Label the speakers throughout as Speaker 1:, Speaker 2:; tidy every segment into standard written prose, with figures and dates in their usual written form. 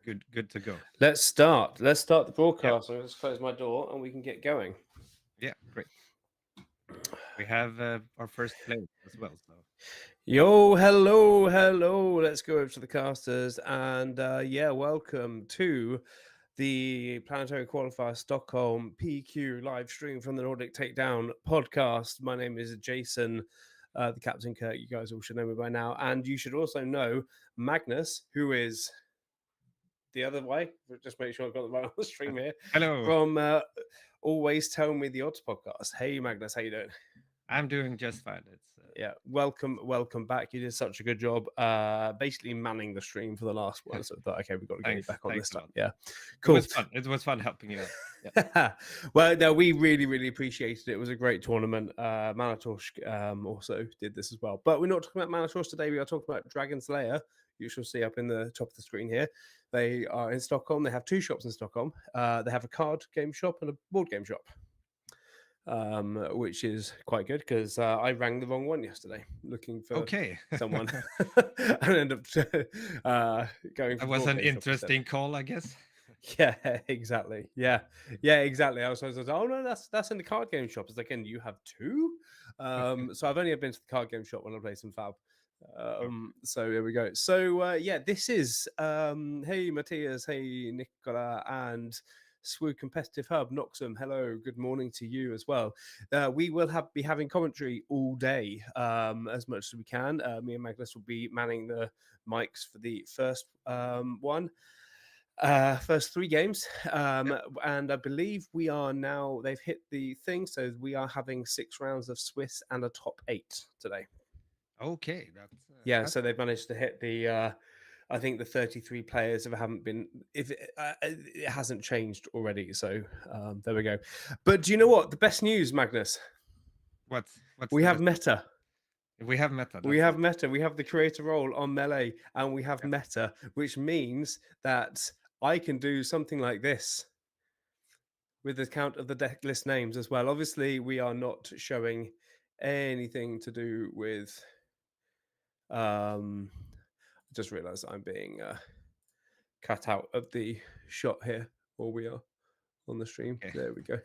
Speaker 1: Good to go.
Speaker 2: Let's start. Let's start the
Speaker 1: Yeah,
Speaker 2: broadcast. Let's close my door and we can get going.
Speaker 1: yeah, great. We have our first play as well. So
Speaker 2: Yo, hello, hello. Let's go over to the casters and welcome to the Planetary Qualifier Stockholm PQ live stream from the Nordic Takedown podcast. My name is Jason, the Captain Kirk. You guys all should know me by now, and you should also know Magnus, who is the other way. Just make sure I've got the right on the stream here.
Speaker 1: hello,
Speaker 2: From Always Tell Me the Odds podcast. Hey, Magnus, how you doing?
Speaker 1: I'm doing just fine. It's
Speaker 2: Yeah, welcome back. You did such a good job, basically manning the stream for the last one. So I thought, okay, we've got to get you back on this
Speaker 1: thanks a
Speaker 2: time.
Speaker 1: lot.
Speaker 2: Yeah,
Speaker 1: It
Speaker 2: cool.
Speaker 1: was fun. It was fun helping you out. Yeah.
Speaker 2: Well, no, we really appreciated it. It was a great tournament. Manitosh also did this as well. But we're not talking about Manitosh today. We are talking about Dragon's Lair. You shall see up in the top of the screen here. They are in Stockholm. They have two shops in Stockholm. They have a card game shop and a board game shop, which is quite good because I rang the wrong one yesterday looking for
Speaker 1: Okay.
Speaker 2: someone and ended up going for
Speaker 1: That was
Speaker 2: board
Speaker 1: an
Speaker 2: game shop instead.
Speaker 1: interesting call, I guess.
Speaker 2: Yeah, exactly. Yeah, exactly. I was oh no, that's in the card game shop. It's like, and you have two. So I've only been to the card game shop when I play some Fab. So there we go. So this is hey Matthias, hey Nicola, and SWU Competitive Hub, Noxum. Hello, good morning to you as well. We will be having commentary all day, as much as we can. Me and Magnus will be manning the mics for the first one. First three games, and I believe we are now. They've hit the thing, so we are having 6 rounds of Swiss and a top 8 today.
Speaker 1: Okay,
Speaker 2: Yeah,
Speaker 1: that's
Speaker 2: so they've managed to hit the. I think the 33 players haven't been. If it hasn't changed already, so there we go. But do you know what? The best news, Magnus.
Speaker 1: what's
Speaker 2: We
Speaker 1: the
Speaker 2: have
Speaker 1: best.
Speaker 2: meta.
Speaker 1: We have meta.
Speaker 2: We
Speaker 1: That's
Speaker 2: have
Speaker 1: it.
Speaker 2: meta. We have the creator role on Melee, and we have
Speaker 1: Yeah.
Speaker 2: meta, which means that I can do something like this with the count of the deck list names as well. Obviously, we are not showing anything to do with. I just realised I'm being cut out of the shot here while we are on the stream.
Speaker 1: Okay.
Speaker 2: There we go.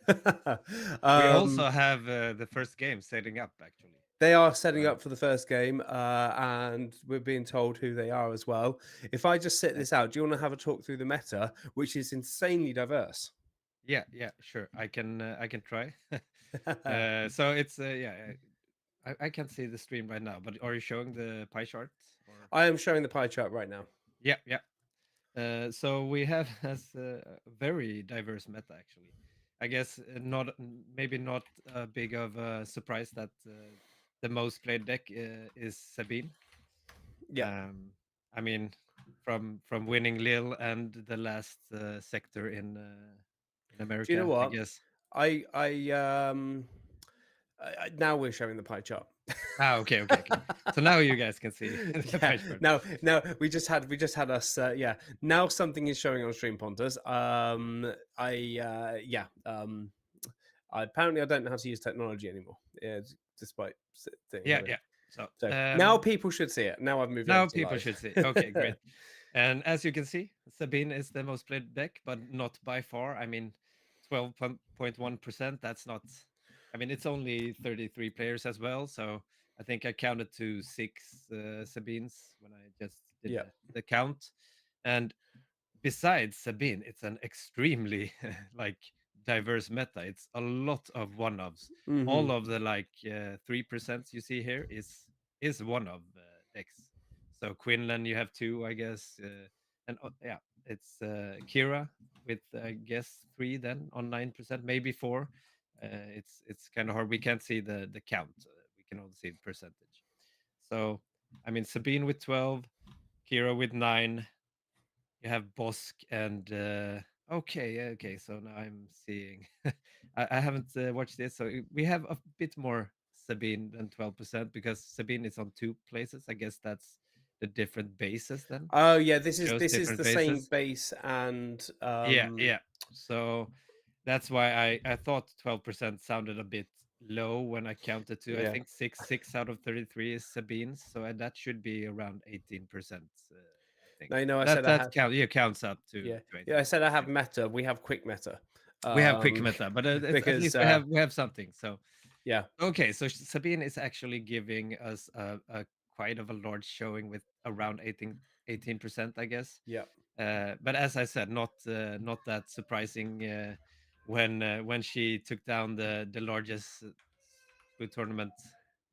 Speaker 1: We also have the first game setting up actually.
Speaker 2: They are setting up for the first game, and we're being told who they are as well. If I just set this out, do you want to have a talk through the meta, which is insanely diverse?
Speaker 1: Yeah, sure. I can try. So it's I can't see the stream right now, but are you showing the pie chart? Or
Speaker 2: I am showing the pie chart right now.
Speaker 1: yeah. So we have as a very diverse meta actually. I guess maybe not big of a surprise that the most played deck is Sabine.
Speaker 2: Yeah.
Speaker 1: I mean, from winning Lille and the last sector in
Speaker 2: Do you know
Speaker 1: America, I
Speaker 2: what?
Speaker 1: guess.
Speaker 2: Now we're showing the pie chart.
Speaker 1: Okay. So now you guys can see the pie chart.
Speaker 2: Now we just had us. Now something is showing on Stream Pontus. Apparently I don't know how to use technology anymore. Yeah, despite things.
Speaker 1: Yeah.
Speaker 2: So now people should see it. Now I've moved.
Speaker 1: Now
Speaker 2: over to
Speaker 1: people
Speaker 2: live.
Speaker 1: should see. Okay, great. And as you can see, Sabine is the most played deck, but not by far. I mean, 12.1%. That's not. I mean, it's only 33 players as well. So I think I counted to 6 Sabines when I just did the count. And besides Sabine, it's an extremely like diverse meta. It's a lot of one-offs.
Speaker 2: Mm-hmm.
Speaker 1: All of the like 3% you see here is one of decks. So Quinlan, you have 2, I guess, and it's Kira with I guess 3 then on 9%, maybe 4. It's kind of hard. We can't see the count. We can only see the percentage. So I mean Sabine with 12, Kira with 9. You have Bosk and okay. So now I'm seeing. I haven't watched this, so we have a bit more Sabine than 12% because Sabine is on 2 places. I guess that's the different bases then.
Speaker 2: Oh yeah, this is the
Speaker 1: bases.
Speaker 2: same base and
Speaker 1: Yeah. So that's why I thought 12% sounded a bit low when I counted to. I think 6 out of 33 is Sabines, so that should be around 18%. think.
Speaker 2: No, you know, I
Speaker 1: That
Speaker 2: said I have.
Speaker 1: counts up
Speaker 2: Yeah,
Speaker 1: to
Speaker 2: yeah. I
Speaker 1: 18.
Speaker 2: said I have meta. We have quick meta.
Speaker 1: We have quick
Speaker 2: Um,
Speaker 1: meta, but it's, at
Speaker 2: because
Speaker 1: least we have something. So
Speaker 2: yeah,
Speaker 1: okay, so Sabine is actually giving us a quite of a large showing with around 18%, I guess.
Speaker 2: yeah,
Speaker 1: But as I said, not that surprising when she took down the largest SWU tournament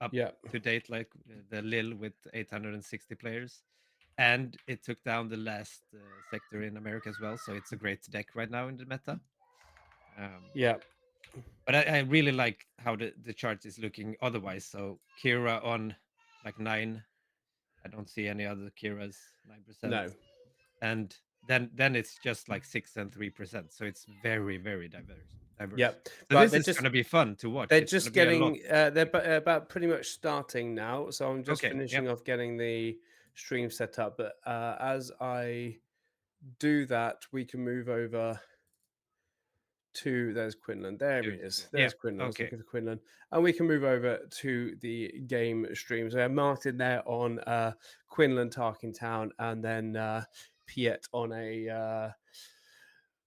Speaker 1: up
Speaker 2: yeah,
Speaker 1: to date, like the Lille with 860 players, and it took down the last sector in America as well. So it's a great deck right now in the meta. Um,
Speaker 2: yeah.
Speaker 1: but I really like how the chart is looking otherwise. So Kira on like 9. I don't see any other Kiras 9%.
Speaker 2: No.
Speaker 1: And then it's just like 6 and 3%. So it's very, very diverse.
Speaker 2: Yep.
Speaker 1: So
Speaker 2: Right.
Speaker 1: this is gonna be fun to watch.
Speaker 2: They're
Speaker 1: It's gonna
Speaker 2: just
Speaker 1: be a lot.
Speaker 2: getting. About pretty much starting now. So I'm just
Speaker 1: Okay, yep.
Speaker 2: finishing off getting the stream set up. But as I do that, we can move over to there's Quinlan. There he is.
Speaker 1: Yeah,
Speaker 2: There's Quinlan. I was
Speaker 1: okay.
Speaker 2: looking for Quinlan, and we can move over to the game stream. So I have Martin there on Quinlan Tarkingtown, and then Piet on a.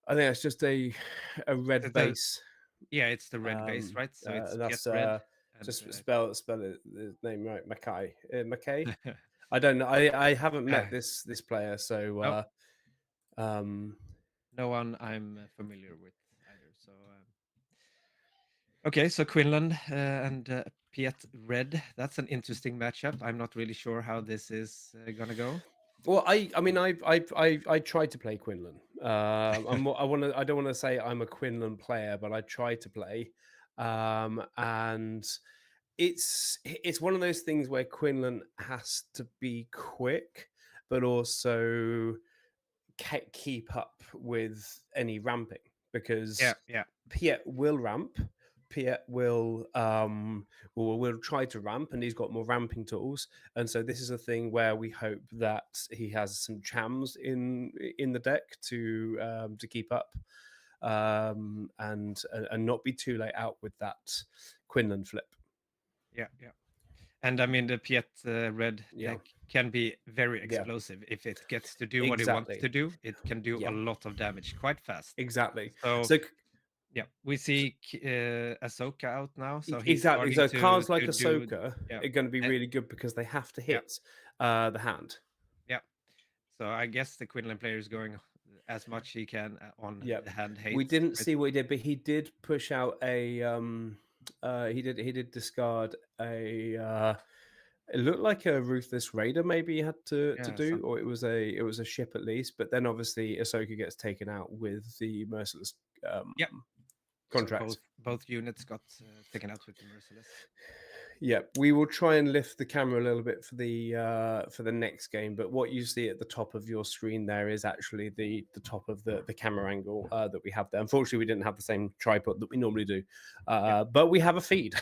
Speaker 2: I think it's just a red
Speaker 1: The
Speaker 2: base.
Speaker 1: yeah, it's the red base, right? So it's get
Speaker 2: That's
Speaker 1: red and
Speaker 2: just spell his name right. Mackay. Mackay. I don't know. I haven't met this player, so
Speaker 1: no,
Speaker 2: um,
Speaker 1: no one I'm familiar with either. So okay, so Quinlan and Piet red. That's an interesting matchup. I'm not really sure how this is gonna go.
Speaker 2: well, I mean, I tried to play Quinlan. I don't want to say I'm a Quinlan player, but I tried to play, and it's one of those things where Quinlan has to be quick, but also keep up with any ramping because
Speaker 1: Yeah.
Speaker 2: Piet will ramp. Piet will try to ramp, and he's got more ramping tools. And so this is a thing where we hope that he has some chams in the deck to keep up, and not be too late out with that Quinlan flip.
Speaker 1: Yeah. And I mean, the Piet red
Speaker 2: Yeah.
Speaker 1: deck can be very
Speaker 2: Yeah,
Speaker 1: explosive. If it gets to do what it wants
Speaker 2: exactly.
Speaker 1: to do, it can do
Speaker 2: Yeah,
Speaker 1: a lot of damage quite fast.
Speaker 2: exactly.
Speaker 1: So,
Speaker 2: So
Speaker 1: yeah, we see Ahsoka out now. So he's
Speaker 2: exactly.
Speaker 1: starting
Speaker 2: So cards like
Speaker 1: to do,
Speaker 2: Ahsoka
Speaker 1: yeah,
Speaker 2: are going to be
Speaker 1: eh,
Speaker 2: really good because they have to
Speaker 1: yeah,
Speaker 2: hit the hand.
Speaker 1: yeah. So I guess the Quinlan player is going as much he can on
Speaker 2: Yeah,
Speaker 1: the hand
Speaker 2: we
Speaker 1: hates.
Speaker 2: didn't
Speaker 1: Right?
Speaker 2: see what he did, but he did push out a he did discard a it looked like a ruthless raider maybe he had to
Speaker 1: Yeah,
Speaker 2: do, or
Speaker 1: something.
Speaker 2: it was a ship at least. But then obviously Ahsoka gets taken out with the merciless um,
Speaker 1: Yeah. So
Speaker 2: contract.
Speaker 1: both units got taken out with the merciless.
Speaker 2: Yeah, we will try and lift the camera a little bit for the next game. But what you see at the top of your screen there is actually the top of the camera angle that we have there. Unfortunately, we didn't have the same tripod that we normally do,
Speaker 1: Yeah,
Speaker 2: but we have a feed,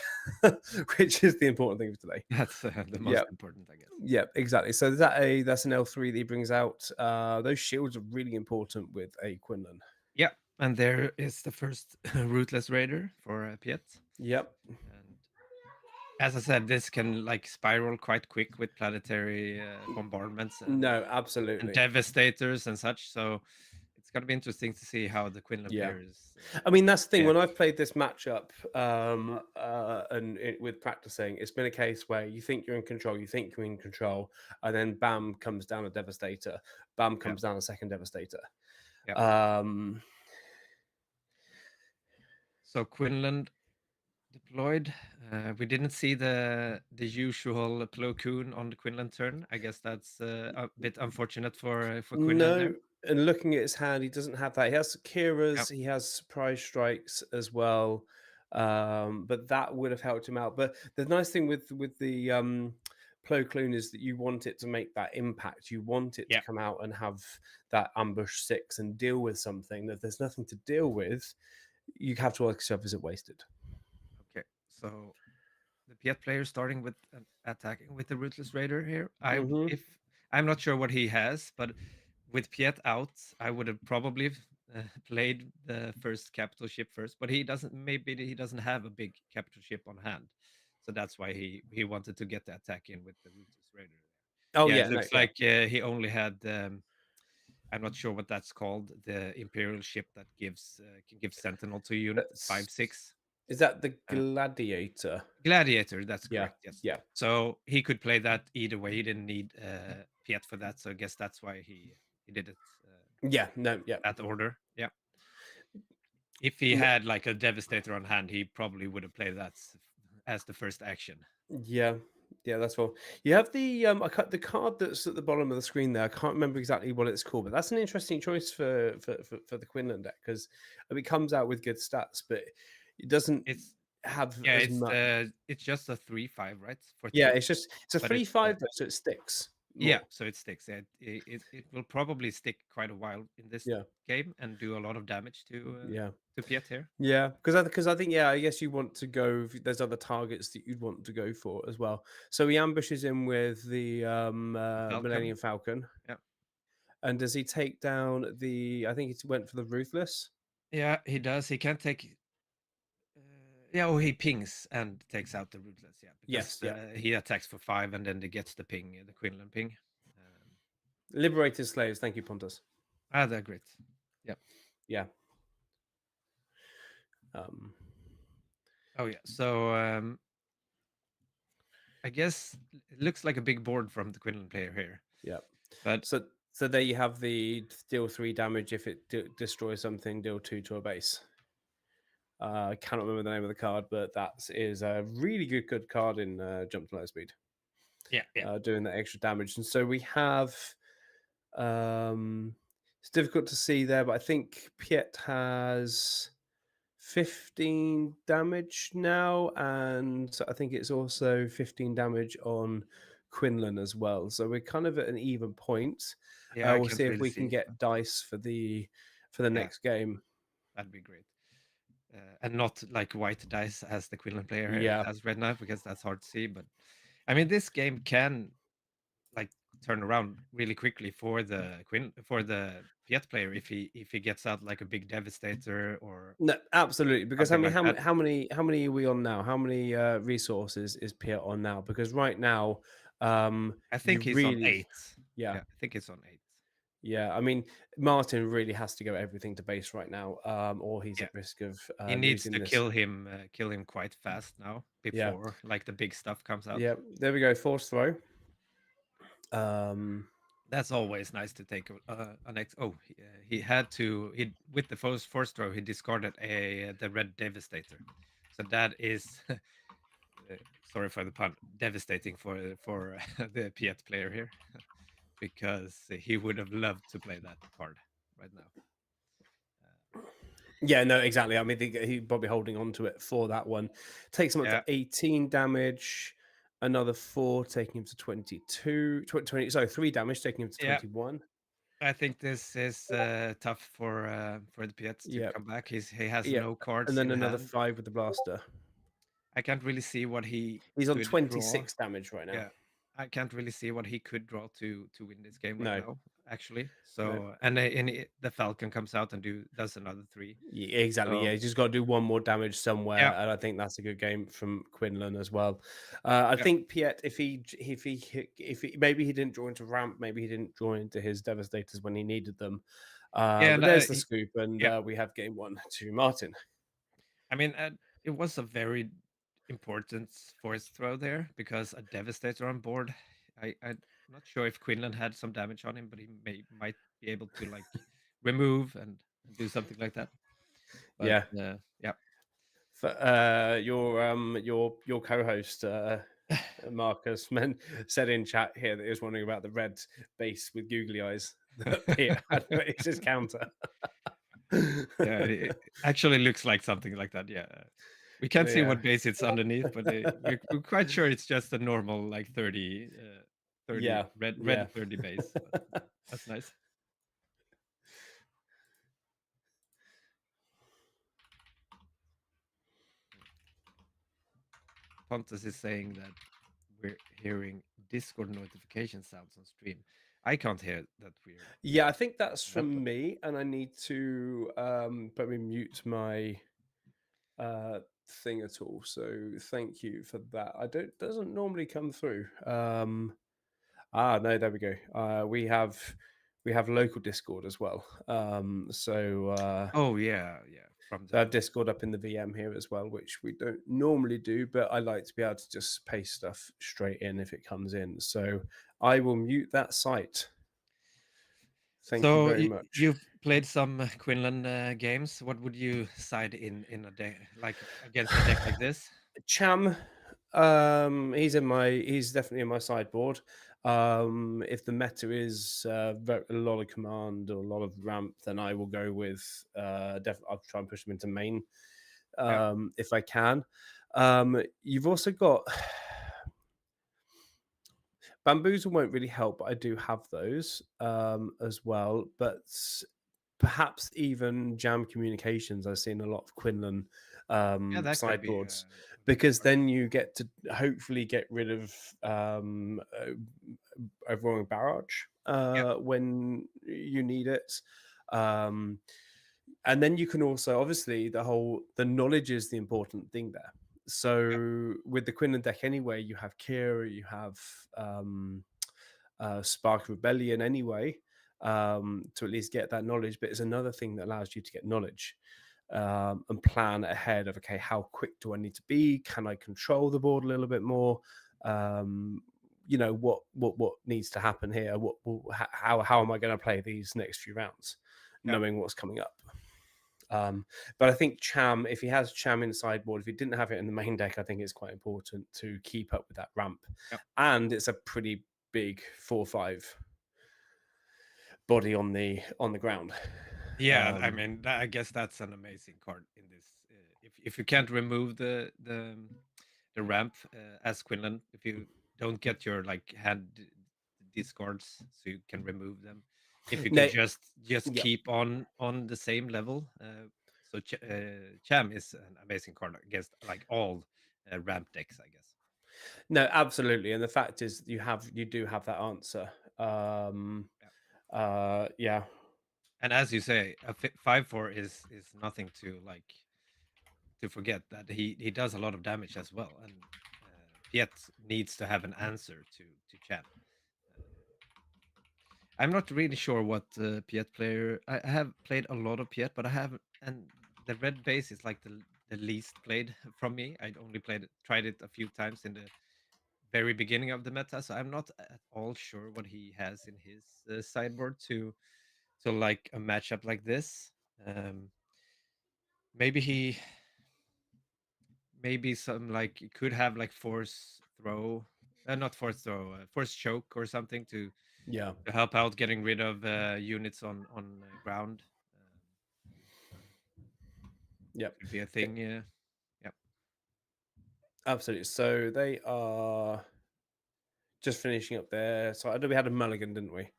Speaker 2: which is the important thing for today.
Speaker 1: that's the most
Speaker 2: Yeah,
Speaker 1: important, I guess.
Speaker 2: yeah, exactly. So that's an L3 that he brings out. Those shields are really important with a Quinlan.
Speaker 1: Yeah, and there is the first ruthless raider for Piet.
Speaker 2: Yep.
Speaker 1: And as I said, this can like spiral quite quick with planetary bombardments
Speaker 2: No,
Speaker 1: and
Speaker 2: absolutely.
Speaker 1: devastators and such. So it's gonna be interesting to see how the Quinlan
Speaker 2: Yeah.
Speaker 1: players.
Speaker 2: I mean, that's the thing.
Speaker 1: Yeah,
Speaker 2: When I've played this matchup, with practicing, it's been a case where you think you're in control, and then bam comes down a devastator, bam
Speaker 1: yeah,
Speaker 2: comes down a second devastator.
Speaker 1: yeah.
Speaker 2: Um,
Speaker 1: So Quinlan deployed. We didn't see the usual Plo Koon on the Quinlan turn. I guess that's a bit unfortunate for Quinlan
Speaker 2: no,
Speaker 1: there.
Speaker 2: and looking at his hand, he doesn't have that. He has
Speaker 1: Yeah,
Speaker 2: Kira's, he has surprise strikes as well, but that would have helped him out. But the nice thing with the Plo Koon is that you want it to make that impact. You want it to
Speaker 1: yeah.
Speaker 2: come out and have that ambush 6 and deal with something. If there's nothing to deal with, you have to ask yourself, is it wasted?
Speaker 1: Okay, so the Piet player starting with attacking with the Ruthless Raider here.
Speaker 2: Mm-hmm.
Speaker 1: If I'm not sure what he has, but with Piet out, I would have probably played the first capital ship first. But he doesn't. Maybe he doesn't have a big capital ship on hand, so that's why he wanted to get the attack in with the Ruthless Raider.
Speaker 2: Oh
Speaker 1: Yeah, it
Speaker 2: yeah, no,
Speaker 1: looks
Speaker 2: yeah.
Speaker 1: like he only had. I'm not sure what that's called. The Imperial ship that gives can give Sentinel to a unit,
Speaker 2: That's,
Speaker 1: 5/6.
Speaker 2: is that the
Speaker 1: Uh,
Speaker 2: Gladiator?
Speaker 1: Gladiator, that's
Speaker 2: Yeah,
Speaker 1: correct. Yes.
Speaker 2: yeah,
Speaker 1: So he could play that either way. He didn't need Piet for that. So I guess that's why he did it
Speaker 2: yeah. No, yeah.
Speaker 1: that order. Yeah. If he
Speaker 2: N-
Speaker 1: had like a Devastator on hand, he probably would have played that as the first action.
Speaker 2: Yeah, yeah, that's all. You have the I cut the card that's at the bottom of the screen there. I can't remember exactly what it's called, but that's an interesting choice for the Quinlan deck because it comes out with good stats, but it doesn't
Speaker 1: It's
Speaker 2: have
Speaker 1: yeah,
Speaker 2: as much.
Speaker 1: it's just a 3/5, right? For
Speaker 2: Yeah,
Speaker 1: 3,
Speaker 2: it's a
Speaker 1: but it's
Speaker 2: 3/5 though, so it sticks
Speaker 1: yeah,
Speaker 2: more.
Speaker 1: so it sticks. It will probably stick quite a while in this
Speaker 2: Yeah,
Speaker 1: game and do a lot of damage
Speaker 2: yeah.
Speaker 1: to Piet here.
Speaker 2: Yeah, because I think yeah, I guess you want to go. There's other targets that you'd want to go for as well. So he ambushes him with the
Speaker 1: The Falcon.
Speaker 2: Millennium Falcon,
Speaker 1: Yeah.
Speaker 2: and does he take down the? I think he went for the Ruthless.
Speaker 1: Yeah, he does. He can't take yeah, oh, he pings and takes out the Rootless, yeah, because
Speaker 2: Yes, yeah.
Speaker 1: he attacks for 5 and then he gets the ping, the Quinlan ping. Um,
Speaker 2: Liberated slaves. Thank you, Pontus.
Speaker 1: they're great. Yeah.
Speaker 2: Yeah. Um,
Speaker 1: Oh yeah. So I guess it looks like a big board from the Quinlan player here.
Speaker 2: yeah.
Speaker 1: But
Speaker 2: So there you have the deal 3 damage if it destroys something. Deal 2 to a base. I cannot remember the name of the card, but that is a really good card in Jump to Low Speed.
Speaker 1: yeah, yeah.
Speaker 2: Doing that extra damage. And so we have, it's difficult to see there, but I think Piet has 15 damage now, and I think it's also 15 damage on Quinlan as well. So we're kind of at an even point.
Speaker 1: Yeah, I
Speaker 2: We'll
Speaker 1: can't
Speaker 2: see if
Speaker 1: really
Speaker 2: we can
Speaker 1: see.
Speaker 2: get dice for the
Speaker 1: Yeah,
Speaker 2: next game.
Speaker 1: that'd be great. And not like white dice as the Quinlan player here
Speaker 2: Yeah.
Speaker 1: has red knife because that's hard to see. But I mean, this game can like turn around really quickly for the Piet player if he gets out like a big devastator or
Speaker 2: No, absolutely. Because I
Speaker 1: something
Speaker 2: mean,
Speaker 1: like that.
Speaker 2: how many are we on now? How many resources is Piet on now? Because right now,
Speaker 1: I
Speaker 2: you
Speaker 1: think he's on
Speaker 2: really,
Speaker 1: 8.
Speaker 2: yeah,
Speaker 1: Yeah, I think he's on 8.
Speaker 2: yeah. I mean, Martin really has to go everything to base right now, or he's
Speaker 1: Yeah,
Speaker 2: at risk of
Speaker 1: he needs
Speaker 2: losing
Speaker 1: to
Speaker 2: this.
Speaker 1: kill him quite fast now
Speaker 2: Yeah,
Speaker 1: before like the big stuff comes out.
Speaker 2: yeah. There we go. Force throw. Um,
Speaker 1: That's always nice to take an ex. Oh, he had to. He with the first throw, he discarded the red devastator. So that is, sorry for the pun, devastating for the Piet player here, because he would have loved to play that card right now.
Speaker 2: yeah, no, exactly. I mean, he's probably holding on to it for that one. Takes him up to
Speaker 1: Yeah,
Speaker 2: 18 damage. Another 4, taking him to 22. 20, sorry, 3 damage, taking him to
Speaker 1: yeah.
Speaker 2: 21.
Speaker 1: I think this is tough for the Piets to
Speaker 2: Yeah,
Speaker 1: come back. He has
Speaker 2: yeah.
Speaker 1: no
Speaker 2: And
Speaker 1: cards
Speaker 2: then
Speaker 1: in
Speaker 2: another
Speaker 1: hand.
Speaker 2: 5 with the blaster.
Speaker 1: I can't really see what he
Speaker 2: He's on
Speaker 1: could draw.
Speaker 2: 26 damage right now.
Speaker 1: Yeah, I can't really see what he could draw to win this game right
Speaker 2: No,
Speaker 1: now, actually.
Speaker 2: no.
Speaker 1: So the Falcon comes out and does another 3.
Speaker 2: Yeah, exactly. Yeah,
Speaker 1: So
Speaker 2: he's just got to do one more damage somewhere,
Speaker 1: yeah,
Speaker 2: and I think that's a good game from Quinlan as well. I
Speaker 1: yeah,
Speaker 2: think Piet, if he maybe he didn't draw into ramp, maybe he didn't draw into his devastators when he needed them.
Speaker 1: yeah.
Speaker 2: But there's the scoop, and
Speaker 1: Yeah.
Speaker 2: we have game 1 to Martin.
Speaker 1: I mean, it was a very important force throw there because a Devastator on board. I'm not sure if Quinlan had some damage on him, but he might be able to like remove and do something like that. But
Speaker 2: Yeah,
Speaker 1: yeah,
Speaker 2: your co-host Marcus said in chat here that he was wondering about the red base with googly eyes that Piet had. It's his counter.
Speaker 1: yeah, it actually looks like something like that. Yeah, we can't see
Speaker 2: Yeah.
Speaker 1: what base it's underneath, but we're quite sure it's just a normal like 30
Speaker 2: Yeah.
Speaker 1: red
Speaker 2: Yeah.
Speaker 1: 30 base. But that's nice. Pontus is saying that we're hearing Discord notification sounds on stream. I can't hear that weird
Speaker 2: Yeah, I think that's from
Speaker 1: laptop.
Speaker 2: me, and I need to probably mute my thing at all. So thank you for that. I don't doesn't normally come through. Ah, no, there we go. We have local Discord as well.
Speaker 1: Oh yeah, yeah. From
Speaker 2: So I
Speaker 1: the
Speaker 2: have Discord up in the VM here as well, which we don't normally do, but I like to be able to just paste stuff straight in if it comes in. So I will mute that site. Thank you
Speaker 1: So
Speaker 2: very much.
Speaker 1: you've played some Quinlan games. What would you side in a deck like against a deck like this?
Speaker 2: Cham, he's definitely in my sideboard. If the meta is a lot of command or a lot of ramp, then I will go with I'll try and push him into main
Speaker 1: Yeah,
Speaker 2: if I can. You've also got bamboozle won't really help, but I do have those as well. But perhaps even Jam Communications, I've seen a lot of Quinlan
Speaker 1: yeah, that could be
Speaker 2: sideboards
Speaker 1: a good
Speaker 2: because
Speaker 1: card.
Speaker 2: then you get to hopefully get rid of overwhelming barrage
Speaker 1: Yep,
Speaker 2: when you need it. Um, and then you can also obviously the knowledge is the important thing there.
Speaker 1: yep,
Speaker 2: So with the Quinlan deck anyway, you have Kira, you have um, Spark of Rebellion anyway, to at least get that knowledge. But it's another thing that allows you to get knowledge and plan ahead of okay, how quick do I need to be? Can I control the board a little bit more? You know what needs to happen here? How am I going to play these next few rounds,
Speaker 1: yep,
Speaker 2: knowing what's coming up? But I think Cham, if he has Cham in the sideboard, if he didn't have it in the main deck, I think it's quite important to keep up with that ramp.
Speaker 1: yep.
Speaker 2: And it's a pretty big 4/5 body on the ground.
Speaker 1: Yeah, I
Speaker 2: Um,
Speaker 1: mean, I guess that's an amazing card in this. If you can't remove the ramp as Quinlan, if you don't get your like hand discards, so you can remove them. If you can
Speaker 2: no,
Speaker 1: just
Speaker 2: yeah,
Speaker 1: keep on the same level, so Cham is an amazing card against like all ramp decks, I guess.
Speaker 2: no, absolutely. And the fact is, you do have that answer.
Speaker 1: Yeah.
Speaker 2: Yeah,
Speaker 1: And as you say, a 5/4 is nothing to like to forget that he does a lot of damage as well, and Piet needs to have an answer to Cham. Uh, I'm not really sure what Piet player. I have played a lot of Piet, but I have and the red base is like the least played from me. I'd only tried it a few times in the very beginning of the meta, so I'm not at all sure what he has in his sideboard to like a matchup like this. Um, maybe he maybe some like it could have like force throw, not force throw, force choke or something
Speaker 2: yeah,
Speaker 1: to help out getting rid of units on ground.
Speaker 2: yeah,
Speaker 1: Could be a
Speaker 2: okay,
Speaker 1: thing. Yeah, yeah,
Speaker 2: absolutely. So they are just finishing up there. So I know we had a mulligan, didn't we?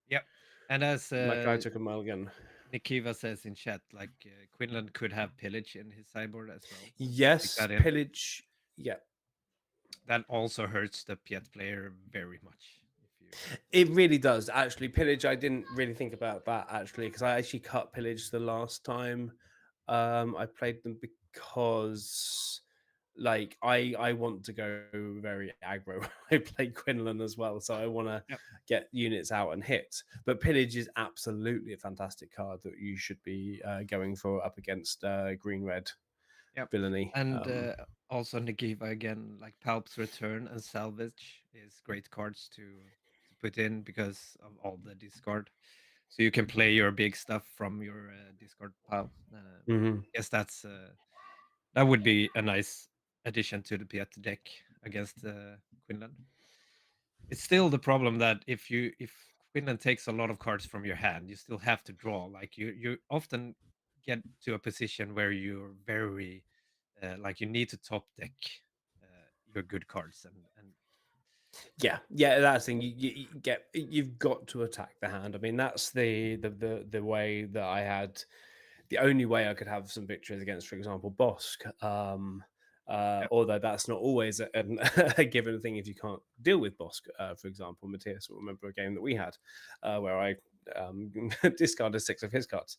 Speaker 1: yeah. And as
Speaker 2: My guy took a mulligan.
Speaker 1: Nikiva says in chat, like Quinlan could have pillage in his sideboard as well, so take
Speaker 2: Yes,
Speaker 1: that in.
Speaker 2: pillage. Yeah,
Speaker 1: That also hurts the Piet player very much. If you,
Speaker 2: it really does. Actually, pillage. I didn't really think about that actually because I actually cut pillage the last time I played them because like I want to go very aggro. I play Quinlan as well, so I want to
Speaker 1: yep,
Speaker 2: get units out and hit. But pillage is absolutely a fantastic card that you should be going for up against green red
Speaker 1: yep.
Speaker 2: villainy.
Speaker 1: And also Nikiva again, like Palp's Return and Salvage is great cards to put in because of all the discard. So you can play your big stuff from your discard pile.
Speaker 2: Mhm.
Speaker 1: Guess that would be a nice addition to the Piet deck against Quinlan. It's still the problem that if Quinlan takes a lot of cards from your hand, you still have to draw. Like you often get to a position where you're very like you need to top deck your good cards and
Speaker 2: Yeah, yeah, that's the thing. You've got to attack the hand. I mean, that's the way that I had. The only way I could have some victories against, for example, Bosk.
Speaker 1: yeah.
Speaker 2: Although that's not always a given thing if you can't deal with Bosk. For example, Matthias will remember a game that we had where I discarded 6 of his cards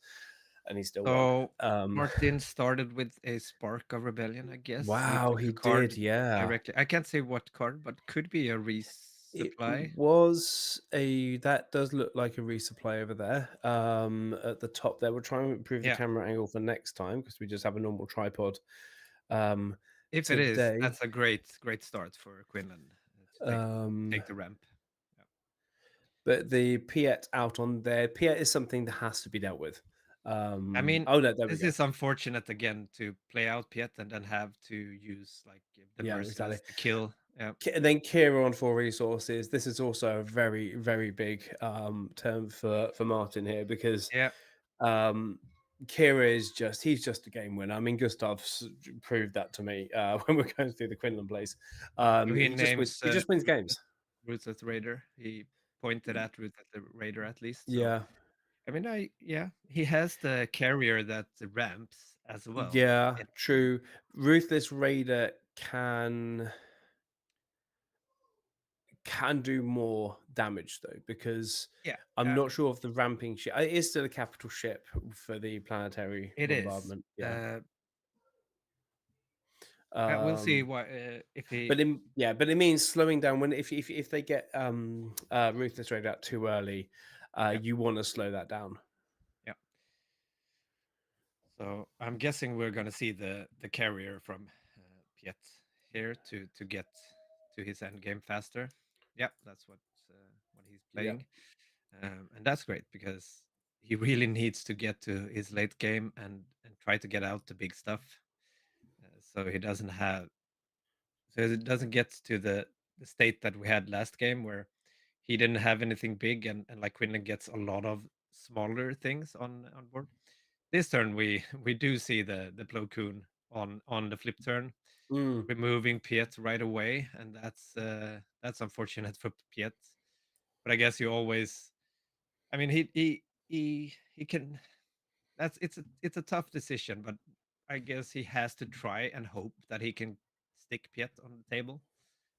Speaker 2: and he still won.
Speaker 1: So Martin started with a Spark of Rebellion, I guess. You
Speaker 2: Wow,
Speaker 1: took a
Speaker 2: he
Speaker 1: card
Speaker 2: did. Yeah.
Speaker 1: directly. I can't say what card, but could be a Reese.
Speaker 2: It
Speaker 1: resupply.
Speaker 2: was a that does look like a resupply over there. At the top there, we'll try and improve the
Speaker 1: Yeah,
Speaker 2: camera angle for next time because we just have a normal tripod. Um,
Speaker 1: if it is,
Speaker 2: today,
Speaker 1: that's a great start for Quinlan to
Speaker 2: um,
Speaker 1: take the ramp. Yeah.
Speaker 2: but the Piet out on there, Piet is something that has to be dealt with.
Speaker 1: I mean,
Speaker 2: Oh no, there we
Speaker 1: this
Speaker 2: go.
Speaker 1: is unfortunate again to play out Piet and then have to use like the
Speaker 2: Yeah, exactly.
Speaker 1: merciless to kill. Yeah,
Speaker 2: And then Kira on 4 resources. This is also a very, very big term for Martin here because
Speaker 1: yeah.
Speaker 2: um, Kira is he's just a game winner. I mean, Gustav's proved that to me when we're going through the Quinlan place.
Speaker 1: So he
Speaker 2: He
Speaker 1: names
Speaker 2: just wins games.
Speaker 1: Ruthless Raider. He pointed at Ruthless Raider at least. So
Speaker 2: Yeah,
Speaker 1: I mean, he has the carrier that ramps as well.
Speaker 2: yeah,
Speaker 1: And
Speaker 2: true. Ruthless Raider can do more damage though because
Speaker 1: yeah,
Speaker 2: I'm not sure if the ramping ship. It is still a capital ship for the planetary
Speaker 1: it is.
Speaker 2: bombardment. Yeah.
Speaker 1: We'll see
Speaker 2: Um,
Speaker 1: what if he.
Speaker 2: but it means slowing down when if they get ruthless raid out too early,
Speaker 1: Yeah,
Speaker 2: you want to slow that down.
Speaker 1: yeah. So I'm guessing we're gonna see the carrier from Piet here to get to his end game faster. Yeah, that's what he's
Speaker 2: Yeah.
Speaker 1: playing, and that's great because he really needs to get to his late game and try to get out the big stuff, so he doesn't have so it doesn't get to the state that we had last game where he didn't have anything big and like Quinlan gets a lot of smaller things on board. This turn we do see the Plo Koon on the flip turn,
Speaker 2: Mm.
Speaker 1: removing Piet right away, and that's unfortunate for Piet. But I guess you always, I mean, he can. It's a tough decision, but I guess he has to try and hope that he can stick Piet on the table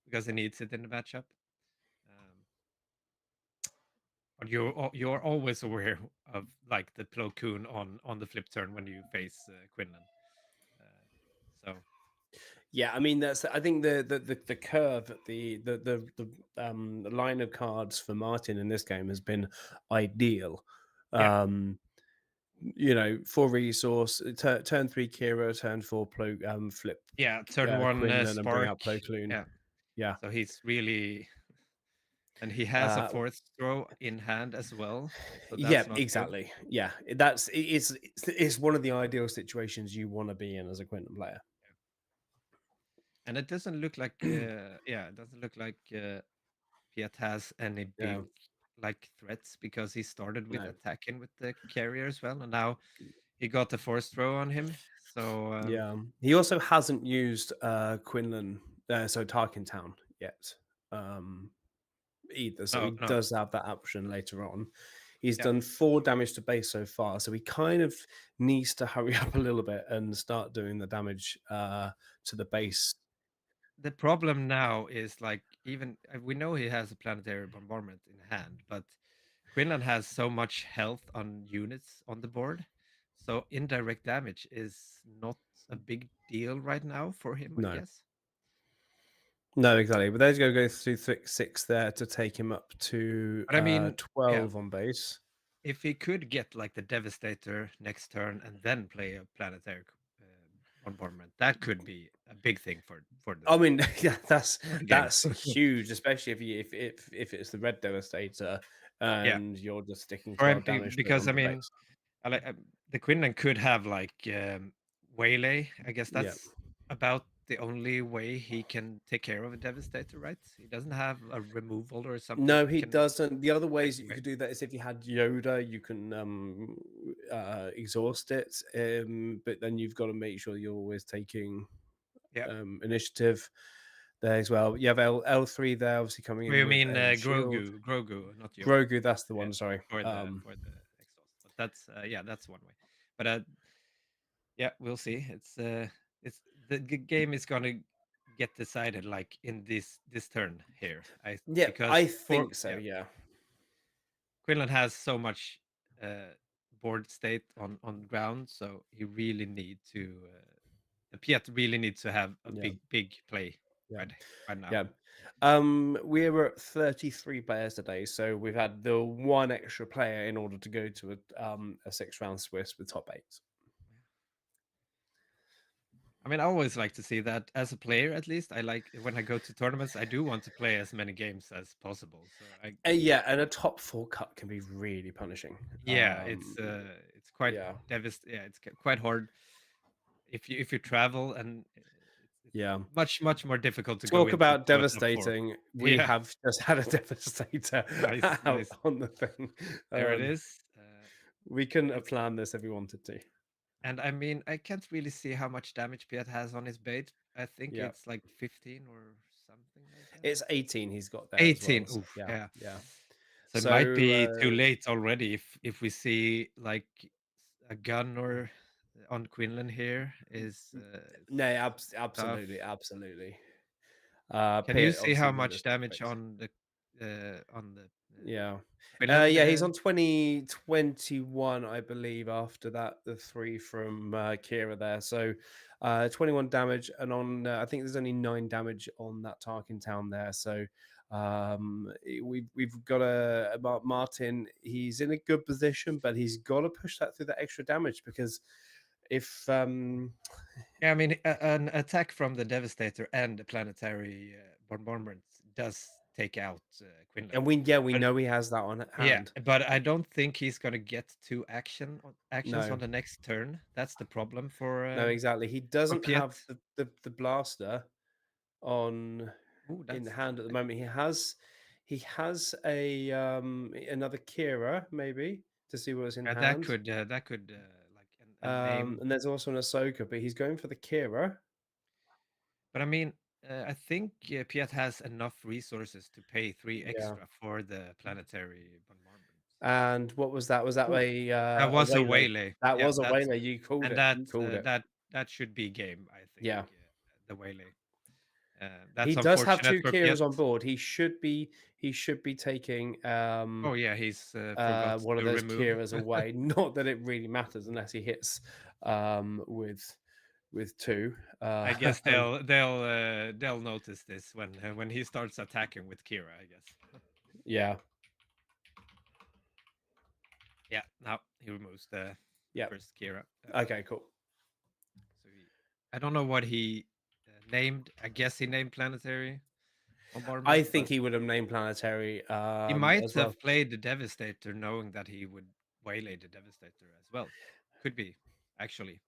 Speaker 1: because he needs it in the matchup. Um, but you're always aware of like the Plo Koon on the flip turn when you face Quinlan. Uh, so
Speaker 2: Yeah, I mean that's. I think the curve, the line of cards for Martin in this game has been ideal.
Speaker 1: yeah,
Speaker 2: Um, 4 resource, turn 3 Kira, turn 4 flip
Speaker 1: yeah. Turn one
Speaker 2: Quinlan and bring
Speaker 1: spark.
Speaker 2: out Plo Koon.
Speaker 1: Yeah.
Speaker 2: Yeah.
Speaker 1: So he's really, and he has a
Speaker 2: Uh,
Speaker 1: fourth throw in hand as well. So
Speaker 2: yeah,
Speaker 1: that's not good.
Speaker 2: exactly. Yeah, it's one of the ideal situations you want to be in as a Quinlan player.
Speaker 1: And it doesn't look like, yeah, it doesn't look like Piet has any
Speaker 2: Yeah,
Speaker 1: big like threats because he started with
Speaker 2: no,
Speaker 1: attacking with the carrier as well, and now he got the force throw on him. So
Speaker 2: yeah. He also hasn't used Quinlan, so Tarkin Town yet. Um, either. So he
Speaker 1: no, no,
Speaker 2: does have that option later on. He's
Speaker 1: yeah.
Speaker 2: done 4 damage to base so far, so he kind of needs to hurry up a little bit and start doing the damage to the base.
Speaker 1: The problem now is like even we know he has a planetary bombardment in hand, but Quinlan has so much health on units on the board, so indirect damage is not a big deal right now for him, I
Speaker 2: No,
Speaker 1: guess.
Speaker 2: no, exactly. But there's going to go through 6 there to take him up to
Speaker 1: But I mean, yeah,
Speaker 2: 12 on base.
Speaker 1: if he could get like the Devastator next turn and then play a planetary bombardment, that could be a big thing for
Speaker 2: I mean, yeah,
Speaker 1: for the game.
Speaker 2: that's huge, especially if it's the red devastator
Speaker 1: Yeah,
Speaker 2: and you're just sticking
Speaker 1: for
Speaker 2: 12
Speaker 1: him
Speaker 2: damage to it
Speaker 1: because I
Speaker 2: onto
Speaker 1: mean,
Speaker 2: base.
Speaker 1: I like the Quinlan could have like waylay. I guess
Speaker 2: Yeah.
Speaker 1: that's about the only way he can take care of a Devastator, right? He doesn't have a removal or something
Speaker 2: No,
Speaker 1: that
Speaker 2: he
Speaker 1: can
Speaker 2: doesn't. The other
Speaker 1: take
Speaker 2: ways that you
Speaker 1: away.
Speaker 2: could do that is if you had Yoda, you can exhaust it, but then you've got to make sure you're always taking
Speaker 1: Yeah.
Speaker 2: initiative there as well. You have L3 there, obviously coming in
Speaker 1: You
Speaker 2: with
Speaker 1: mean
Speaker 2: a shield.
Speaker 1: Grogu, not Yoda.
Speaker 2: Grogu, that's the
Speaker 1: Yeah,
Speaker 2: one. Sorry.
Speaker 1: for the exhaust. But that's yeah, that's one way. But yeah, we'll see. It's the game is gonna get decided like in this turn here.
Speaker 2: Yeah, I
Speaker 1: Because for
Speaker 2: think so.
Speaker 1: yeah,
Speaker 2: Yeah,
Speaker 1: Quinlan has so much uh, board state on ground, so he really need to the Piet really needs to have a
Speaker 2: yeah.
Speaker 1: big play.
Speaker 2: Yeah.
Speaker 1: right now.
Speaker 2: Yeah. We were at 33 players today, so we've had the one extra player in order to go to a 6 round Swiss with top eight.
Speaker 1: I mean, I always like to see that as a player. At least I like when I go to tournaments. I do want to play as many games as possible. So I
Speaker 2: Yeah, and a top four cut can be really punishing.
Speaker 1: yeah, it's quite
Speaker 2: Yeah,
Speaker 1: Yeah, it's quite hard if you travel, and it's
Speaker 2: yeah.
Speaker 1: much more difficult to go
Speaker 2: Talk
Speaker 1: into
Speaker 2: about
Speaker 1: to a top four.
Speaker 2: devastating. We
Speaker 1: Yeah,
Speaker 2: have just had a devastator
Speaker 1: nice,
Speaker 2: out
Speaker 1: nice.
Speaker 2: on the thing.
Speaker 1: There it is.
Speaker 2: We couldn't have
Speaker 1: It's
Speaker 2: planned this if we wanted to.
Speaker 1: And I mean, I can't really see how much damage Piet has on his bait. I think
Speaker 2: Yeah.
Speaker 1: it's like 15 or something like that.
Speaker 2: It's 18 he's got there as well.
Speaker 1: 18.
Speaker 2: So
Speaker 1: Oof,
Speaker 2: yeah,
Speaker 1: yeah.
Speaker 2: yeah.
Speaker 1: So it might
Speaker 2: So
Speaker 1: be too late already if we see like a gun or on Quinlan here is
Speaker 2: no,
Speaker 1: tough.
Speaker 2: absolutely, absolutely.
Speaker 1: Can you
Speaker 2: Pitt
Speaker 1: see
Speaker 2: obviously
Speaker 1: how
Speaker 2: with
Speaker 1: much
Speaker 2: this
Speaker 1: damage
Speaker 2: face.
Speaker 1: on the
Speaker 2: Yeah.
Speaker 1: Quinlan?
Speaker 2: Yeah, he's on 2021, I believe, after that, the three from Kira there. So 21 damage, and on, I think there's only 9 damage on that Tarkin town there. So we've got Martin, he's in a good position, but he's got to push that through the extra damage because if
Speaker 1: Yeah, I mean, an attack from the Devastator and the planetary bombardment does take out Quinlan.
Speaker 2: and we
Speaker 1: But
Speaker 2: know he has that on
Speaker 1: yeah,
Speaker 2: hand.
Speaker 1: but I don't think he's gonna get two actions
Speaker 2: No,
Speaker 1: on the next turn. That's the problem
Speaker 2: no, exactly. He
Speaker 1: for
Speaker 2: doesn't
Speaker 1: Piet.
Speaker 2: have the blaster on
Speaker 1: Ooh,
Speaker 2: in the
Speaker 1: that's
Speaker 2: hand at the moment. He has a another Kira maybe to see what's in
Speaker 1: that
Speaker 2: hand.
Speaker 1: could like and name.
Speaker 2: And there's also an Ahsoka, but he's going for the Kira.
Speaker 1: But I mean, I think Piet has enough resources to pay three
Speaker 2: Yeah.
Speaker 1: extra for the planetary bombardment.
Speaker 2: And what was that? Was that
Speaker 1: Ooh, that
Speaker 2: a
Speaker 1: was a
Speaker 2: waylay?
Speaker 1: waylay.
Speaker 2: That
Speaker 1: Yeah,
Speaker 2: was a
Speaker 1: that's
Speaker 2: waylay. You called
Speaker 1: and
Speaker 2: it. You called it.
Speaker 1: that should be game. I think
Speaker 2: Yeah.
Speaker 1: the waylay.
Speaker 2: He
Speaker 1: That's
Speaker 2: does have
Speaker 1: unfortunate
Speaker 2: two
Speaker 1: for Piet.
Speaker 2: Kiras on board. He should be taking
Speaker 1: Oh yeah, he's forgot
Speaker 2: one of
Speaker 1: to
Speaker 2: those
Speaker 1: remove.
Speaker 2: Kiras away. Not that it really matters unless he hits with two.
Speaker 1: I guess they'll notice this when he starts attacking with Kira. I guess.
Speaker 2: Yeah.
Speaker 1: Yeah, now he removes the
Speaker 2: Yeah.
Speaker 1: first Kira.
Speaker 2: Okay, cool.
Speaker 1: So I don't know what he named. I guess he named planetary
Speaker 2: I
Speaker 1: bombardment,
Speaker 2: think
Speaker 1: but
Speaker 2: he would have named Planetary
Speaker 1: he might
Speaker 2: as well.
Speaker 1: have played the Devastator, knowing that he would waylay the Devastator as well. Could be, actually.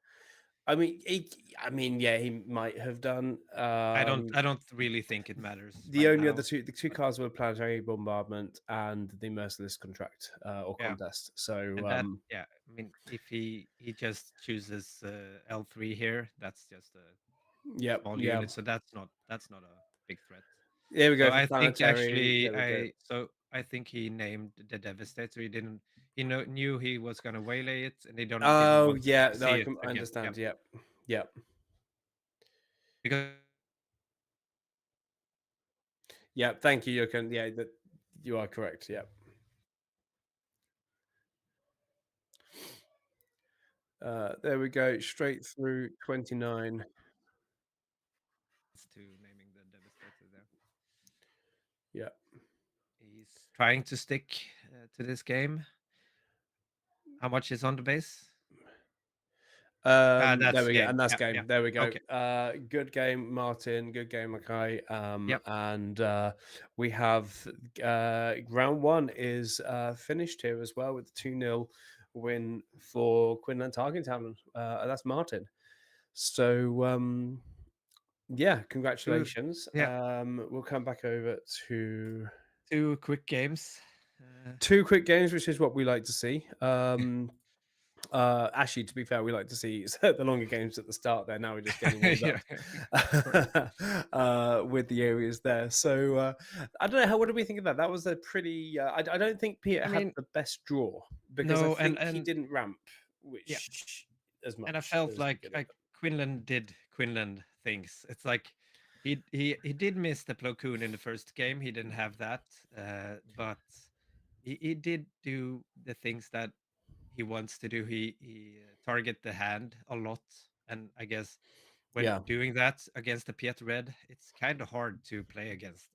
Speaker 2: Yeah, he might have done.
Speaker 1: I don't really think it matters
Speaker 2: The
Speaker 1: right
Speaker 2: only other
Speaker 1: now.
Speaker 2: two
Speaker 1: But
Speaker 2: cards were Planetary Bombardment and the Merciless Contract or
Speaker 1: yeah,
Speaker 2: Contest. So
Speaker 1: and yeah, I mean, if he just chooses L3 here, that's just a
Speaker 2: yep,
Speaker 1: small
Speaker 2: yeah.
Speaker 1: unit, so that's not a big threat.
Speaker 2: Here we
Speaker 1: So
Speaker 2: go for
Speaker 1: I think
Speaker 2: Planetary.
Speaker 1: actually
Speaker 2: There we go.
Speaker 1: I think he named the Devastator. He knew he was gonna waylay it, and he didn't
Speaker 2: Oh
Speaker 1: want to
Speaker 2: yeah, no,
Speaker 1: see
Speaker 2: I
Speaker 1: it
Speaker 2: can
Speaker 1: again. Yeah,
Speaker 2: understand. Yep, yep,
Speaker 1: because
Speaker 2: yep. Thank you, Jochen. Yeah, that you are correct. Yep. There we go. Straight through 29.
Speaker 1: to naming the Devastator there,
Speaker 2: Yep.
Speaker 1: he's trying to stick to this game. How much is on the base?
Speaker 2: There
Speaker 1: That's
Speaker 2: we go,
Speaker 1: game.
Speaker 2: and that's
Speaker 1: Yeah, yeah.
Speaker 2: game. There we go.
Speaker 1: Okay.
Speaker 2: Good game, Martin. Good game, Mackay.
Speaker 1: Yep.
Speaker 2: And we have round one is finished here as well with the 2-0 win for Quinlan Tarkentown. That's Martin. So yeah,
Speaker 1: Two.
Speaker 2: congratulations.
Speaker 1: Yeah.
Speaker 2: We'll come back over to
Speaker 1: Two quick games. Uh,
Speaker 2: 2 quick games, which is what we like to see. Actually, to be fair, we like to see the longer games at the start there. Now we're just getting warmed
Speaker 1: yeah.
Speaker 2: up
Speaker 1: Of course.
Speaker 2: with the areas there. So I don't know. What do we think of that? That was a pretty. I don't think Peter
Speaker 1: I
Speaker 2: had
Speaker 1: mean,
Speaker 2: the best draw because I
Speaker 1: no,
Speaker 2: think he
Speaker 1: and
Speaker 2: didn't ramp,
Speaker 1: yeah,
Speaker 2: which as
Speaker 1: and I
Speaker 2: much
Speaker 1: felt
Speaker 2: as we
Speaker 1: like
Speaker 2: could have.
Speaker 1: Quinlan did Quinlan things. It's like he did miss the Plo Koon in the first game. He didn't have that, but he did do the things that he wants to do. He target the hand a lot, and I guess when
Speaker 2: Yeah.
Speaker 1: doing that against the Piet Red, it's kind of hard to play against.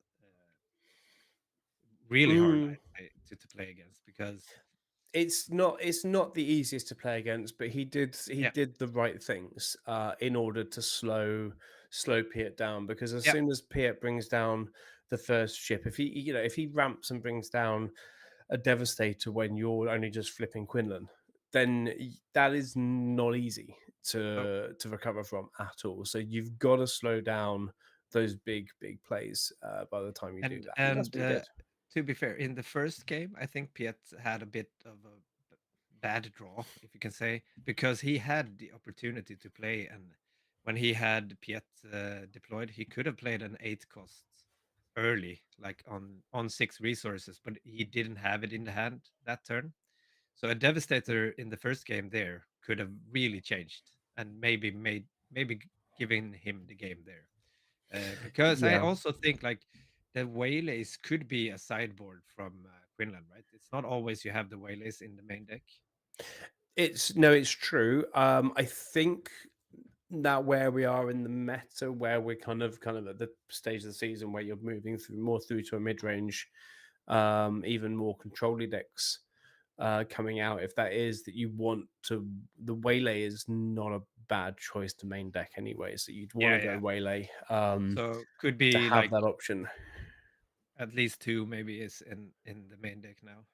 Speaker 1: Really hard,
Speaker 2: Mm.
Speaker 1: I say, to play against because
Speaker 2: It's not the easiest to play against, but he
Speaker 1: yeah,
Speaker 2: did the right things in order to slow Piet down, because as
Speaker 1: yeah,
Speaker 2: soon as Piet brings down the first ship, if he ramps and brings down a Devastator when you're only just flipping Quinlan, then that is not easy
Speaker 1: no,
Speaker 2: to recover from at all. So you've got to slow down those big plays by the time you do that, and that's
Speaker 1: and
Speaker 2: what he did.
Speaker 1: to be fair, in the first game, I think Piet had a bit of a bad draw, if you can say, because he had the opportunity to play, and when he had Piet deployed, he could have played an 8 cost early, like on 6 resources, but he didn't have it in the hand that turn. So a Devastator in the first game there could have really changed and maybe given him the game there. Because I
Speaker 2: Yeah.
Speaker 1: also think like the waylays could be a sideboard from Quinlan, right? It's not always you have the waylays in the main deck.
Speaker 2: It's true. I think that where we are in the meta, where we're kind of at the stage of the season where you're moving through to a mid range, even more control decks coming out. If that is that you want to, the waylay is not a bad choice to main deck anyway. So you'd want
Speaker 1: Yeah,
Speaker 2: to go
Speaker 1: yeah.
Speaker 2: waylay
Speaker 1: So could
Speaker 2: to
Speaker 1: be
Speaker 2: have
Speaker 1: like
Speaker 2: that option.
Speaker 1: at least 2 maybe is in the main deck now.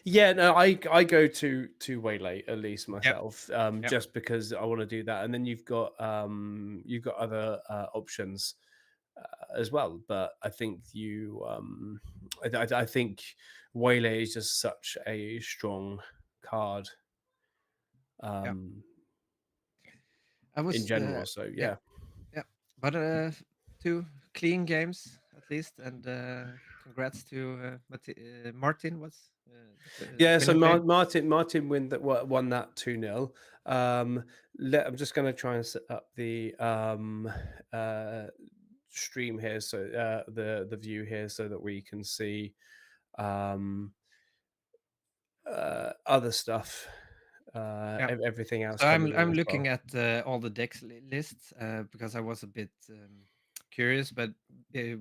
Speaker 2: Yeah, no, I go to waylay at least
Speaker 1: Yep,
Speaker 2: myself,
Speaker 1: yep,
Speaker 2: just because I want to do that, and then you've got other options as well. But I think I think waylay is just such a strong card
Speaker 1: yep.
Speaker 2: um,
Speaker 1: I
Speaker 2: in
Speaker 1: was
Speaker 2: general. So
Speaker 1: yeah,
Speaker 2: yeah,
Speaker 1: yeah. But 2 clean games at least, and congrats to Martin. What's the
Speaker 2: yeah. So
Speaker 1: Quinlan player?
Speaker 2: Martin won that 2-0. I'm just going to try and set up the uh, stream here, so the view here, so that we can see um, other stuff,
Speaker 1: Yeah.
Speaker 2: everything else
Speaker 1: So I'm
Speaker 2: coming in
Speaker 1: I'm
Speaker 2: as well.
Speaker 1: looking at all the decks lists because I was a bit curious, but uh,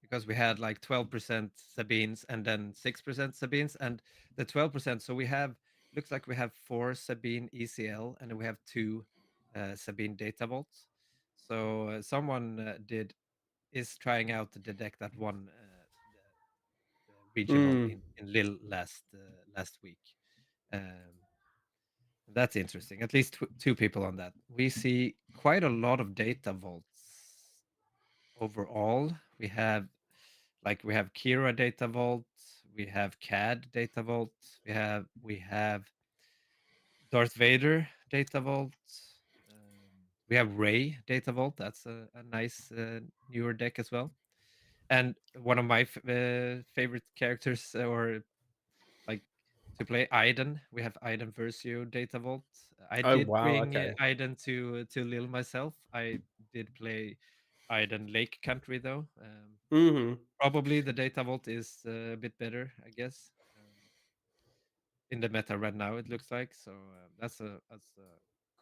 Speaker 1: because we had like 12% Sabines and then 6% Sabines, and the 12%. So we have looks like we have 4 Sabine ECL and we have 2 Sabine Data Vaults. So someone is trying out the deck that won the regional
Speaker 2: Mm.
Speaker 1: in Lille last week. Um, that's interesting. At least 2 people on that. We see quite a lot of data vaults overall. We have Kira data vault, we have CAD data vault, we have Darth Vader data vault, we have Ray data vault. That's a nice newer deck as well. And one of my favorite characters or like to play Aiden. We have Aiden Versio Data Vault. I
Speaker 2: Oh
Speaker 1: did
Speaker 2: wow,
Speaker 1: bring
Speaker 2: okay.
Speaker 1: Aiden to Lille myself. I did play Aiden Lake Country though.
Speaker 2: Hmm.
Speaker 1: Probably the Data Vault is a bit better, I guess. In the meta right now, it looks like so. That's a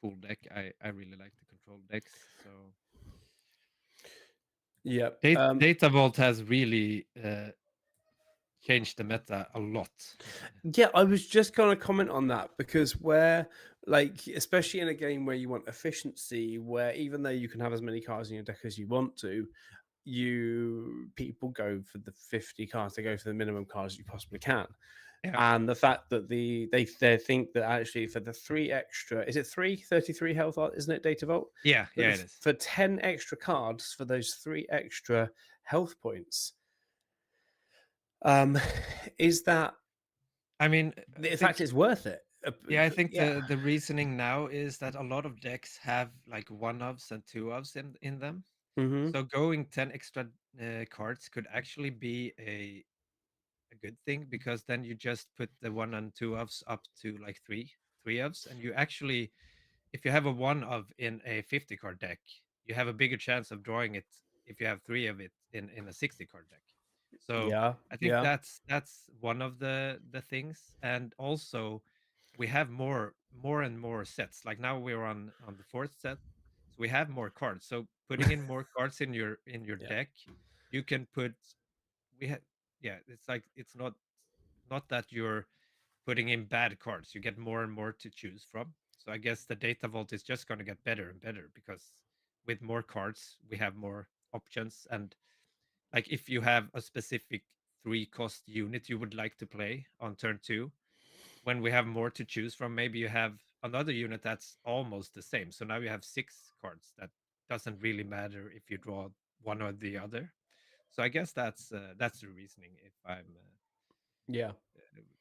Speaker 1: cool deck. I really like the control decks. So
Speaker 2: Yep.
Speaker 1: Data Vault has really changed the meta a lot.
Speaker 2: Yeah, I was just going to comment on that, because where, like, especially in a game where you want efficiency, where even though you can have as many cards in your deck as you want to, people go for the 50 cards, they go for the minimum cards you possibly can.
Speaker 1: Yeah,
Speaker 2: And the fact that they think that actually for the 3 extra, is it 33 health, isn't it, Data Vault?
Speaker 1: yeah,
Speaker 2: But
Speaker 1: yeah. It is.
Speaker 2: for 10 extra cards for those 3 extra health points, um, is that,
Speaker 1: I mean, I
Speaker 2: in fact,
Speaker 1: think
Speaker 2: it's worth it.
Speaker 1: yeah, I think
Speaker 2: Yeah.
Speaker 1: the reasoning now is that a lot of decks have like one ofs and two ofs in them.
Speaker 2: Hmm.
Speaker 1: So going 10 extra cards could actually be a good thing because then you just put the one and two ofs up to like three ofs, and you actually, if you have a one of in a 50 card deck, you have a bigger chance of drawing it if you have 3 of it in a 60 card deck. So
Speaker 2: Yeah.
Speaker 1: I think
Speaker 2: Yeah.
Speaker 1: that's one of the things, and also we have more more and more sets. Like now we're on the fourth set, so we have more cards. So putting in more cards in your
Speaker 2: Yeah.
Speaker 1: deck, you can put we have yeah. It's like it's not that you're putting in bad cards. You get more and more to choose from. So I guess the data vault is just going to get better and better because with more cards we have more options. And like if you have a specific 3 cost unit you would like to play on turn 2, when we have more to choose from, maybe you have another unit that's almost the same. So now you have 6 cards that doesn't really matter if you draw one or the other. So I guess that's the reasoning. If I'm
Speaker 2: Yeah.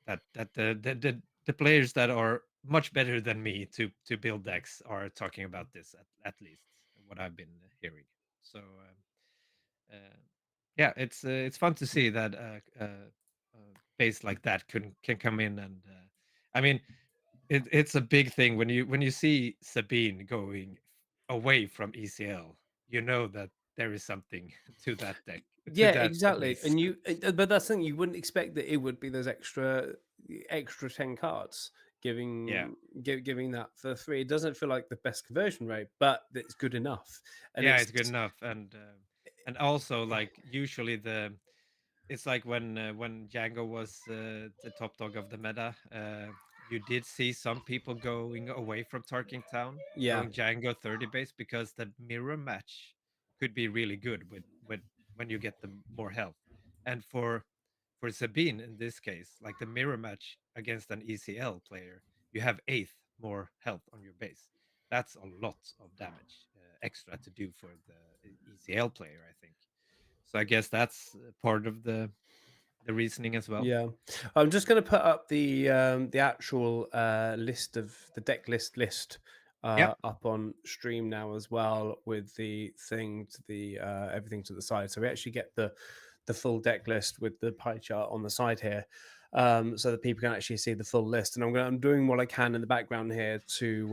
Speaker 1: that the players that are much better than me to build decks are talking about this, at least what I've been hearing. So uh, yeah, it's fun to see that base like that can come in. And I mean, it's a big thing when you see Sabine going away from ECL. You know that there is something to that deck, to
Speaker 2: Yeah,
Speaker 1: that
Speaker 2: exactly.
Speaker 1: base.
Speaker 2: And but that's the thing, you wouldn't expect that it would be those extra 10 cards
Speaker 1: Yeah,
Speaker 2: giving that for three. It doesn't feel like the best conversion rate, but it's good enough. And
Speaker 1: yeah, it's good enough. And also like usually it's like when Django was the top dog of the meta. You did see some people going away from Tarking Town,
Speaker 2: yeah.
Speaker 1: going Django 30 base because the mirror match could be really good with when you get the more health. And for Sabine in this case, like the mirror match against an ECL player, you have eighth more health on your base. That's a lot of damage extra to do for the ECL player, I think. So I guess that's part of the reasoning as well.
Speaker 2: Yeah, I'm just going to put up the actual list of the deck list
Speaker 1: Yeah,
Speaker 2: up on stream now as well, with the thing to the everything to the side, so we actually get the full deck list with the pie chart on the side here, so that people can actually see the full list. And I'm doing what I can in the background here to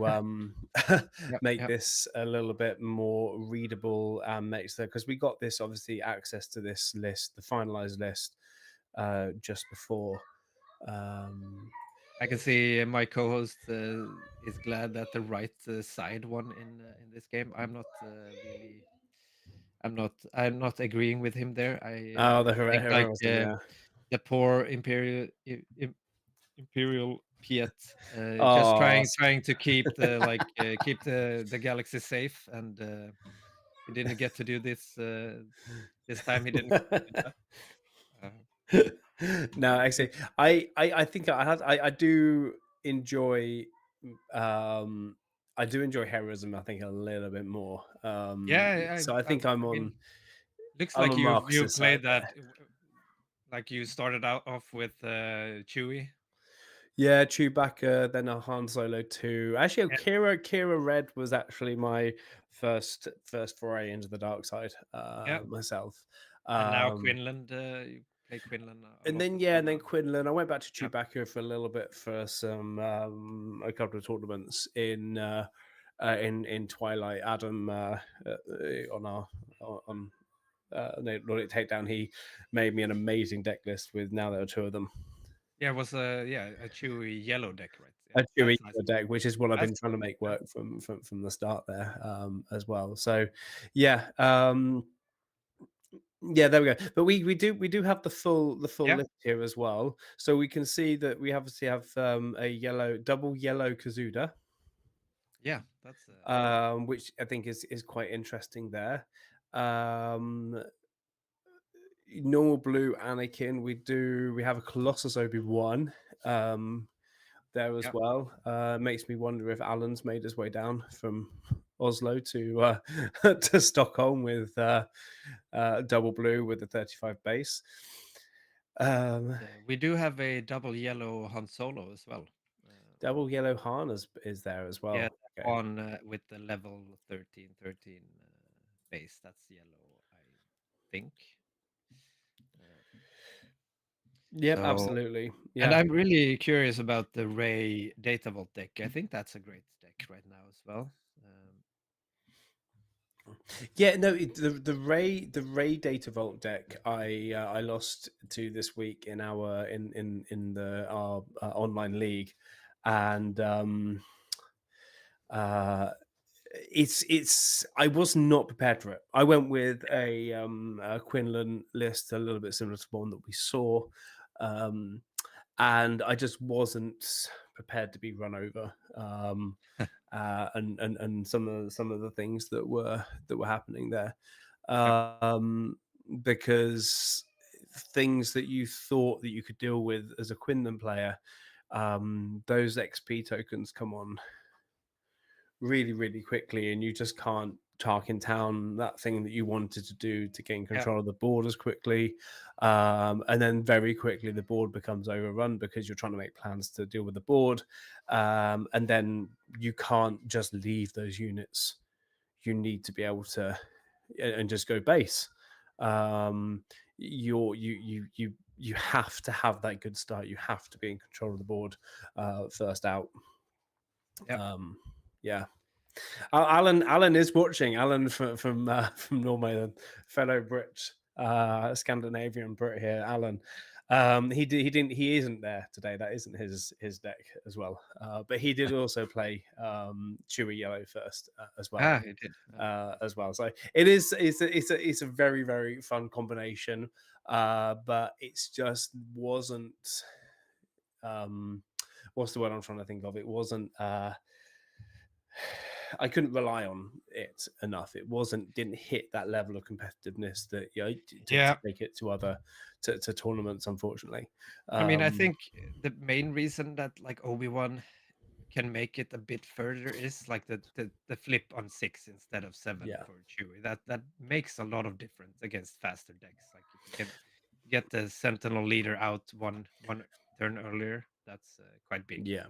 Speaker 1: yeah,
Speaker 2: make
Speaker 1: yeah.
Speaker 2: this a little bit more readable, and make so, because we got this obviously access to this list, the finalized list, just before. Um,
Speaker 1: I can see my co-host is glad that the right side won in this game. I'm not really. I'm not agreeing with him there.
Speaker 2: oh, the
Speaker 1: I think like
Speaker 2: heroism, yeah.
Speaker 1: the poor imperial Piet just
Speaker 2: Oh,
Speaker 1: trying to keep keep the galaxy safe, and he didn't get to do this this time. He didn't get to do that. Uh,
Speaker 2: no,
Speaker 1: it,
Speaker 2: actually, I think I do enjoy, um I do enjoy heroism, I think, a little bit more.
Speaker 1: yeah,
Speaker 2: So I think
Speaker 1: I mean, looks
Speaker 2: I'm
Speaker 1: like
Speaker 2: on
Speaker 1: you
Speaker 2: Marcus's side
Speaker 1: played
Speaker 2: there.
Speaker 1: that like you started out off with Chewie.
Speaker 2: Yeah, Chewbacca, then a Han Solo 2. Actually,
Speaker 1: Yeah,
Speaker 2: Kira Red was actually my first foray into the dark side,
Speaker 1: yeah,
Speaker 2: myself.
Speaker 1: and now
Speaker 2: Um,
Speaker 1: Quinlan. You play Quinlan a
Speaker 2: and
Speaker 1: lot
Speaker 2: then
Speaker 1: as
Speaker 2: yeah,
Speaker 1: well
Speaker 2: and then
Speaker 1: now.
Speaker 2: Quinlan. I went back to
Speaker 1: Yeah,
Speaker 2: Chewbacca for a little bit for some a couple of tournaments in Twilight. Adam on our on Nordic Takedown, he made me an amazing deck list with, now there are two of them.
Speaker 1: yeah, it was a Chewie yellow deck, right? Yeah,
Speaker 2: A Chewy
Speaker 1: that's nice.
Speaker 2: deck, which is what I've
Speaker 1: That's
Speaker 2: been trying to make
Speaker 1: yeah,
Speaker 2: work from the start there, as well. So, yeah, yeah, there we go. But we do have the full
Speaker 1: yeah,
Speaker 2: list here as well. So we can see that we obviously have a double yellow Kazuda,
Speaker 1: yeah. That's
Speaker 2: which I think is quite interesting there. Um, Normal blue Anakin. We have a Colossus Obi-Wan. There as
Speaker 1: yeah.
Speaker 2: well. Makes me wonder if Alan's made his way down from Oslo to to Stockholm with double blue with the 35 base. Um,
Speaker 1: We do have a double yellow Han Solo as well. Uh,
Speaker 2: Double yellow Han is there as
Speaker 1: yeah,
Speaker 2: well. Okay.
Speaker 1: on with the level 13 base. That's yellow, I think. Uh,
Speaker 2: Yep,
Speaker 1: so,
Speaker 2: absolutely.
Speaker 1: and
Speaker 2: Yeah.
Speaker 1: I'm really curious about the Ray Data Vault deck. I think that's a great deck right now as well.
Speaker 2: Yeah, no, the Ray Data Vault deck I lost to this week in our in the our online league. and uh, it's I was not prepared for it. I went with a Quinlan list a little bit similar to one that we saw, um, and I just wasn't prepared to be run over. And some of the things that were happening there,
Speaker 1: Yep.
Speaker 2: um, because things that you thought that you could deal with as a Quinlan player, those XP tokens come on really, really quickly, and you just can't talk in town that thing that you wanted to do to gain
Speaker 1: Yeah.
Speaker 2: control of the board as quickly. And then very quickly, the board becomes overrun because you're trying to make plans to deal with the board. And then you can't just leave those units. You need to be able to and just go base. You have to have that good start. You have to be in control of the board first out.
Speaker 1: Yep.
Speaker 2: Yeah. Alan is watching. Alan from Norway, fellow Brit, Scandinavian Brit here. Alan, he isn't there today. That isn't his deck as well. But he did also play Chewy Yellow first as well.
Speaker 1: He did.
Speaker 2: As well. So it's a very, very fun combination. But it's just wasn't. What's the word I'm trying to think of? It wasn't. I couldn't rely on it enough. It didn't hit that level of competitiveness that to
Speaker 1: Yeah.
Speaker 2: take it to other to tournaments. Unfortunately,
Speaker 1: I mean, I think the main reason that like Obi-Wan can make it a bit further is like the flip on 6 instead of 7
Speaker 2: yeah,
Speaker 1: for Chewie. That makes a lot of difference against faster decks. Like if you can get the Sentinel leader out one turn earlier, that's quite big.
Speaker 2: yeah.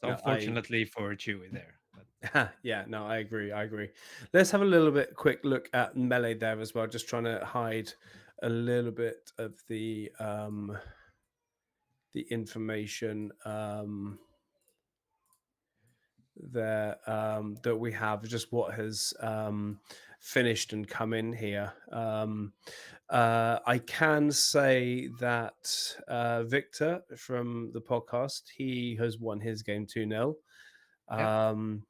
Speaker 1: So
Speaker 2: No, I
Speaker 1: unfortunately for Chewie there, but
Speaker 2: yeah, no, I agree. I agree. Let's have a little bit quick look at melee there as well. Just trying to hide a little bit of the information there that we have, just what has finished and come in here. I can say that Victor from the podcast, he has won his game 2-0.
Speaker 1: yeah.
Speaker 2: Um,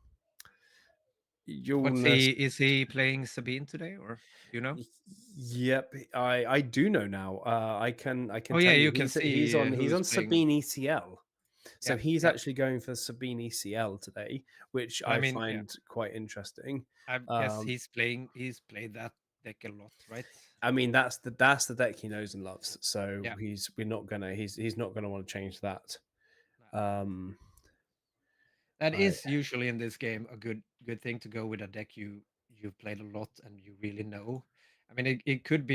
Speaker 1: What's
Speaker 2: Jonas,
Speaker 1: he is he playing Sabine today or do you know?
Speaker 2: yep, I do know now. I can
Speaker 1: Oh yeah,
Speaker 2: tell you
Speaker 1: you can
Speaker 2: he's
Speaker 1: see
Speaker 2: on
Speaker 1: who's playing.
Speaker 2: Sabine ECL. So
Speaker 1: Yeah,
Speaker 2: he's
Speaker 1: yeah.
Speaker 2: actually going for Sabine ECL today, which
Speaker 1: I
Speaker 2: I
Speaker 1: mean, yeah.
Speaker 2: find quite interesting.
Speaker 1: I guess
Speaker 2: Um,
Speaker 1: he's played that deck a lot, right?
Speaker 2: I mean, that's the deck he knows and loves. So
Speaker 1: Yeah.
Speaker 2: he's not gonna want to change that.
Speaker 1: No.
Speaker 2: Um,
Speaker 1: That
Speaker 2: I
Speaker 1: is usually in this game a good thing to go with a deck you've played a lot and you really know. I mean, it could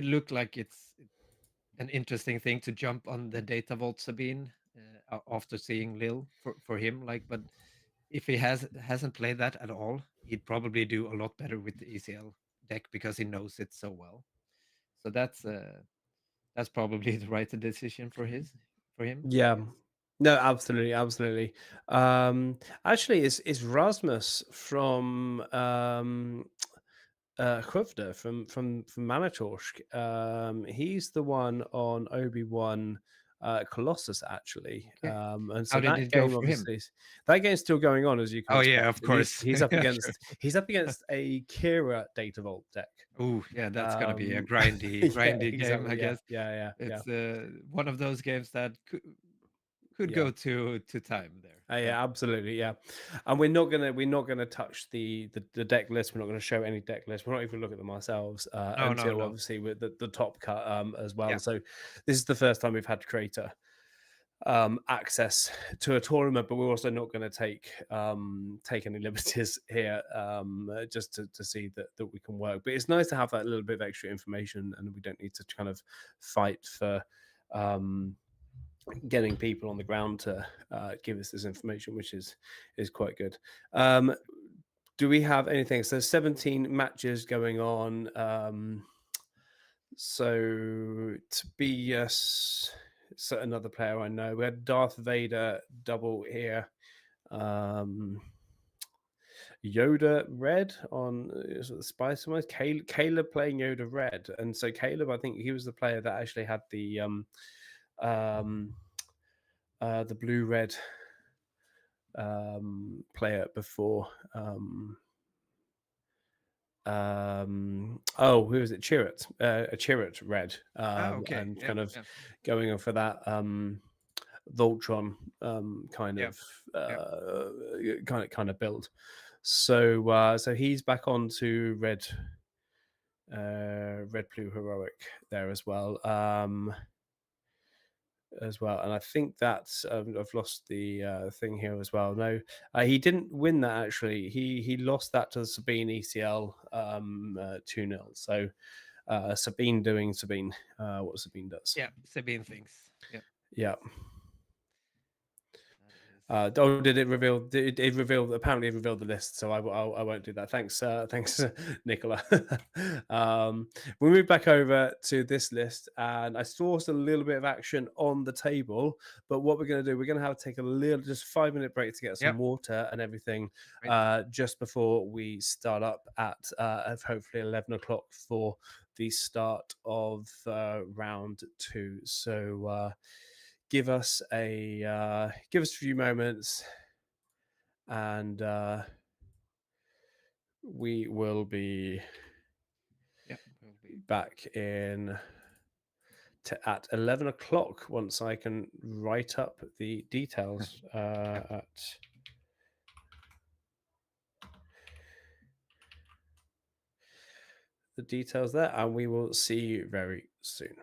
Speaker 1: look like it's an interesting thing to jump on the Data Vault Sabine after seeing Lil for him. Like, but if he hasn't played that at all, he'd probably do a lot better with the ECL deck because he knows it so well. So that's probably the right decision for him, I
Speaker 2: yeah.
Speaker 1: guess.
Speaker 2: No, absolutely, absolutely. Actually, it's Rasmus from Hruvda from Manitorsk. He's the one on Obi-Wan Colossus actually.
Speaker 1: Okay.
Speaker 2: And
Speaker 1: How
Speaker 2: so
Speaker 1: did
Speaker 2: that
Speaker 1: it go
Speaker 2: game
Speaker 1: for him?
Speaker 2: obviously that game's still going on, as you can
Speaker 1: Oh yeah,
Speaker 2: expect.
Speaker 1: of
Speaker 2: And he's
Speaker 1: course.
Speaker 2: he's up
Speaker 1: Yeah, true.
Speaker 2: against he's up against a Kira Data Vault deck.
Speaker 1: Oh yeah, that's gonna be a
Speaker 2: Um,
Speaker 1: grindy
Speaker 2: yeah,
Speaker 1: grindy game, I
Speaker 2: exactly. Yeah,
Speaker 1: guess.
Speaker 2: yeah, yeah, yeah,
Speaker 1: It's one of those games that could
Speaker 2: yeah.
Speaker 1: go to time there. But
Speaker 2: Yeah, absolutely, yeah. And we're not gonna touch the deck list. We're not gonna show any deck list. We're not even look at them ourselves
Speaker 1: no, no,
Speaker 2: until
Speaker 1: no.
Speaker 2: obviously with the top cut as well.
Speaker 1: Yeah.
Speaker 2: So this is the first time we've had creator access to a tournament, but we're also not going to take any liberties here just to see that we can work. But it's nice to have that little bit of extra information, and we don't need to kind of fight for getting people on the ground to give us this information, which is quite good. Do we have anything? So 17 matches going on. So Tobias, so another player I know. We had Darth Vader double here. Yoda red on the Spice Wars. Caleb playing Yoda red, and so Caleb, I think he was the player that actually had the the blue red player before. Oh, who is it? Chirrut, a Chirrut red,
Speaker 1: Okay.
Speaker 2: and
Speaker 1: Yeah.
Speaker 2: kind of
Speaker 1: Yeah.
Speaker 2: going for that Voltron kind
Speaker 1: Yeah.
Speaker 2: of
Speaker 1: Yeah.
Speaker 2: build. So he's back on to red blue heroic there as well. And I think that's I've lost the thing here as well. No, he didn't win that actually. He lost that to Sabine ECL 2-0. So Sabine doing Sabine, what Sabine does.
Speaker 1: Yeah. Sabine thinks. Yeah.
Speaker 2: Yeah.
Speaker 1: That is.
Speaker 2: Did it reveal? It revealed. Apparently, it revealed the list, so I won't do that. Thanks, Nicola. We move back over to this list, and I saw a little bit of action on the table. But what we're going to do, we're going to have to take a little, just 5-minute break to get some
Speaker 1: Yep.
Speaker 2: water and everything,
Speaker 1: Right.
Speaker 2: just before we start up at hopefully 11 o'clock for the start of round 2. So. Give us a few moments, and we will be
Speaker 1: Yeah. Will be.
Speaker 2: back at 11 o'clock once I can write up the details
Speaker 1: Yeah.
Speaker 2: at the details there, and we will see you very soon.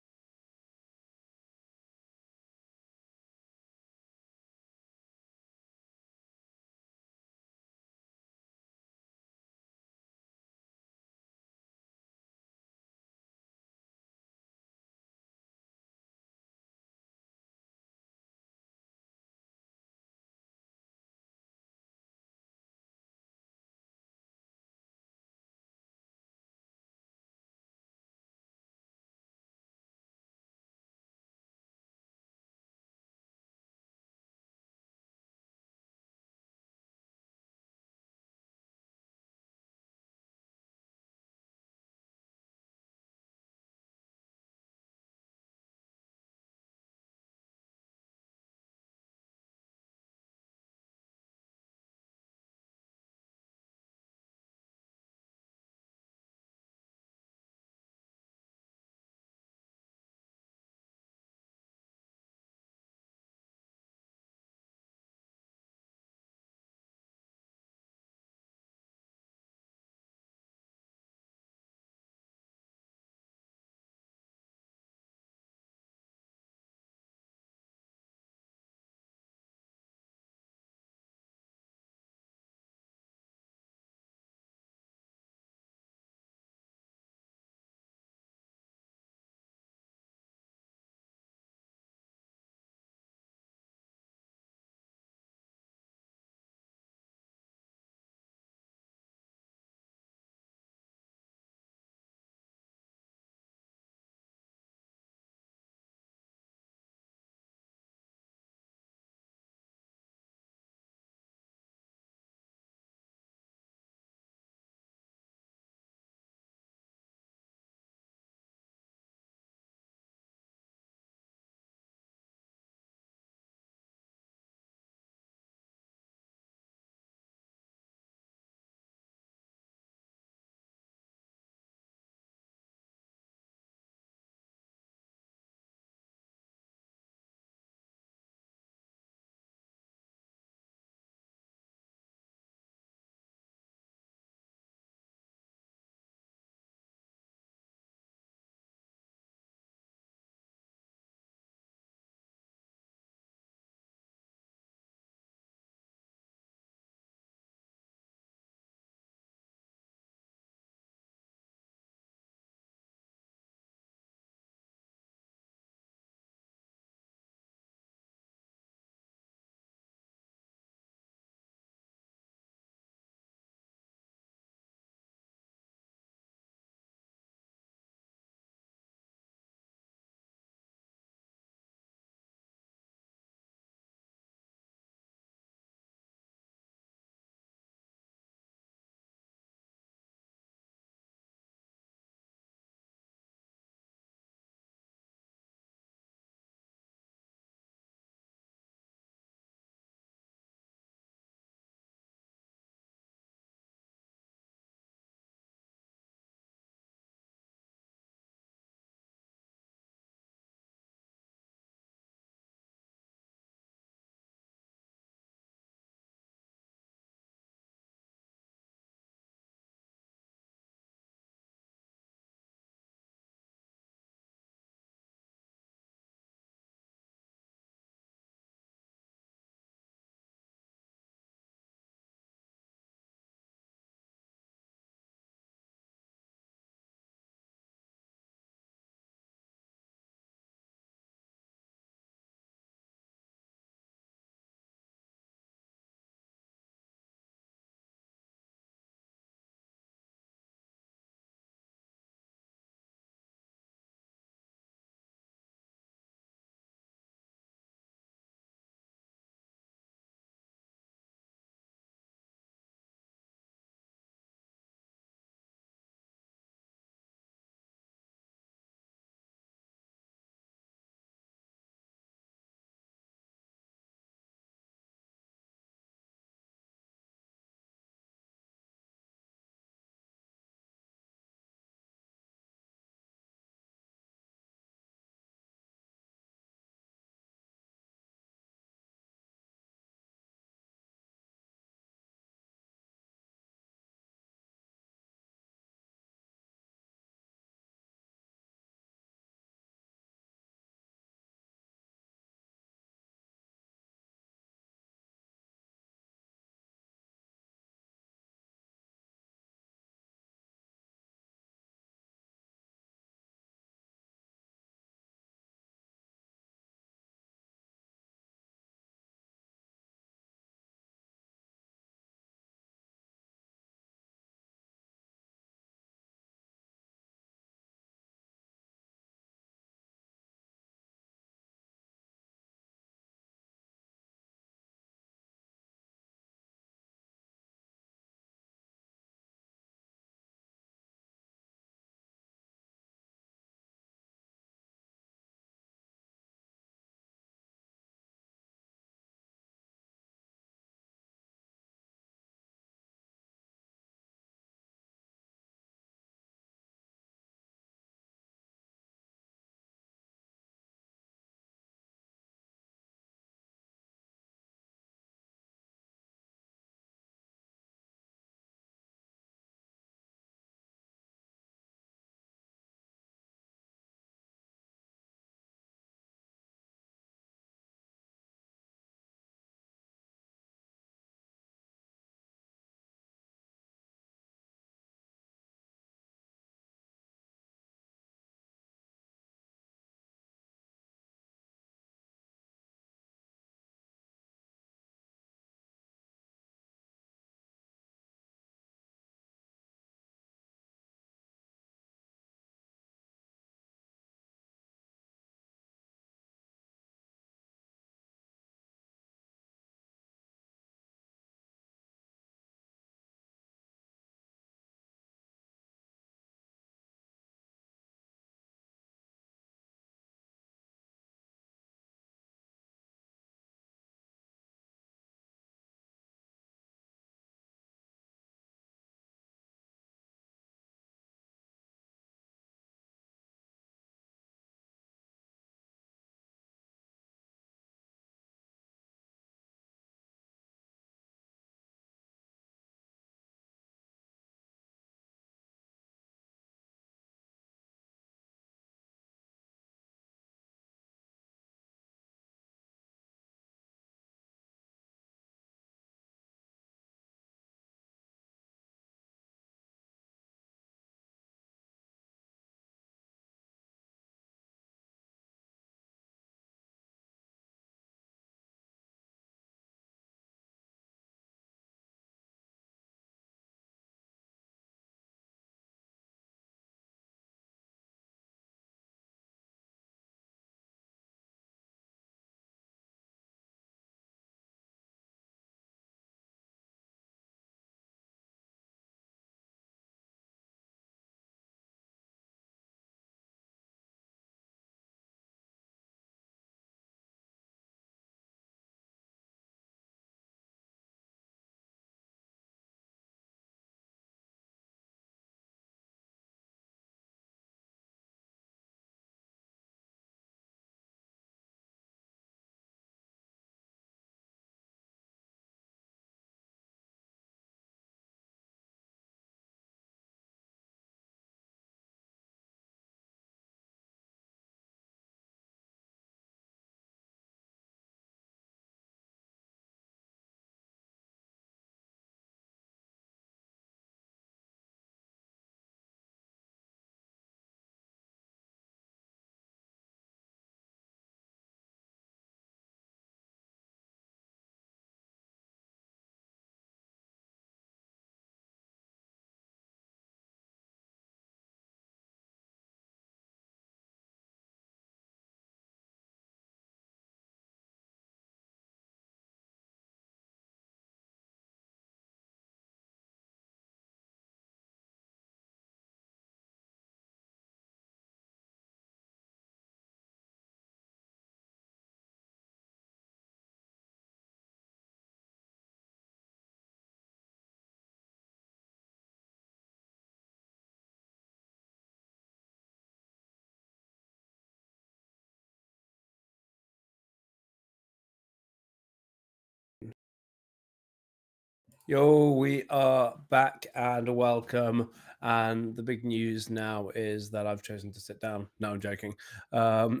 Speaker 2: Yo, we are back and welcome. And the big news now is that I've chosen to sit down. No, I'm joking. Um,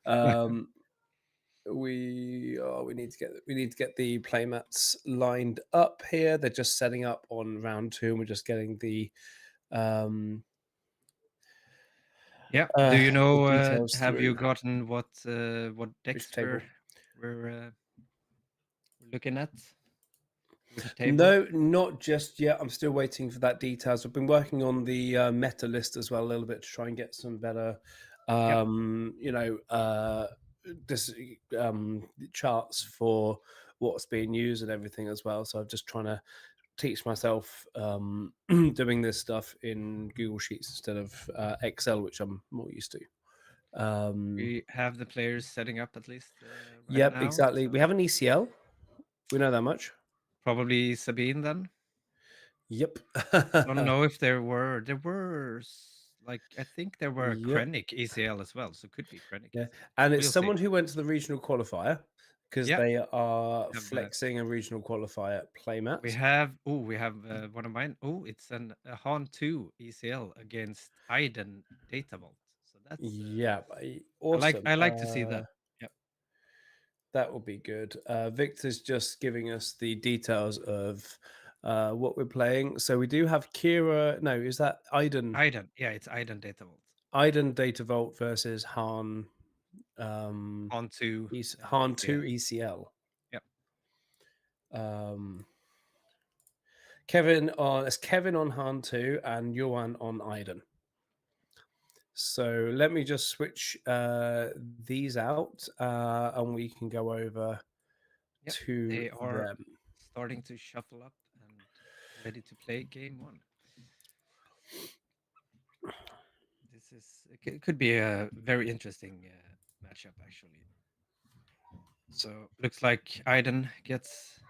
Speaker 2: um, we need to get the playmats lined up here. They're just setting up on round two, and we're just getting um,
Speaker 1: Yeah. Do you
Speaker 2: the
Speaker 1: know?
Speaker 2: details
Speaker 1: Have you
Speaker 2: through.
Speaker 1: gotten what
Speaker 2: Which
Speaker 1: decks
Speaker 2: table?
Speaker 1: we're looking at? Which table?
Speaker 2: No, not just yet. I'm still waiting for that details. I've been working on the meta list as well a little bit to try and get some better,
Speaker 1: Yep.
Speaker 2: you know, this charts for what's being used and everything as well. So I'm just trying to teach myself doing this stuff in Google Sheets instead of Excel, which I'm more used to.
Speaker 1: We have the players setting up at least right
Speaker 2: Yep,
Speaker 1: now.
Speaker 2: exactly.
Speaker 1: So
Speaker 2: We have an ECL. We know that much.
Speaker 1: probably Sabine then.
Speaker 2: Yep.
Speaker 1: Don't know if like I think there were
Speaker 2: Yep.
Speaker 1: Krennic ECL as well, so could be Krennic
Speaker 2: Yeah,
Speaker 1: ECL.
Speaker 2: and it's
Speaker 1: We'll see.
Speaker 2: someone who went to the regional qualifier because
Speaker 1: Yeah,
Speaker 2: they are
Speaker 1: have that.
Speaker 2: flexing a regional qualifier
Speaker 1: We
Speaker 2: playmat.
Speaker 1: have we have one of mine. Oh, it's a Han 2 ECL against Aiden Data Vault. So that's
Speaker 2: Yeah,
Speaker 1: I
Speaker 2: awesome.
Speaker 1: like to see that. Yeah.
Speaker 2: That will be good. Victor's just giving us the details of what we're playing. So we do have Kira. No, is that Aiden?
Speaker 1: Aiden. Yeah, it's Aiden Data Vault.
Speaker 2: Aiden Data Vault versus Han. Um,
Speaker 1: Han 2
Speaker 2: Han
Speaker 1: ECL.
Speaker 2: two ECL.
Speaker 1: Yep.
Speaker 2: Um, Kevin on it's Kevin on Han two and Johan on Aiden. So let me just switch these out and we can go over
Speaker 1: Yep.
Speaker 2: to
Speaker 1: They are
Speaker 2: them.
Speaker 1: starting to shuffle up and ready to play game one. This is it could be a very interesting matchup actually. So looks like Aiden gets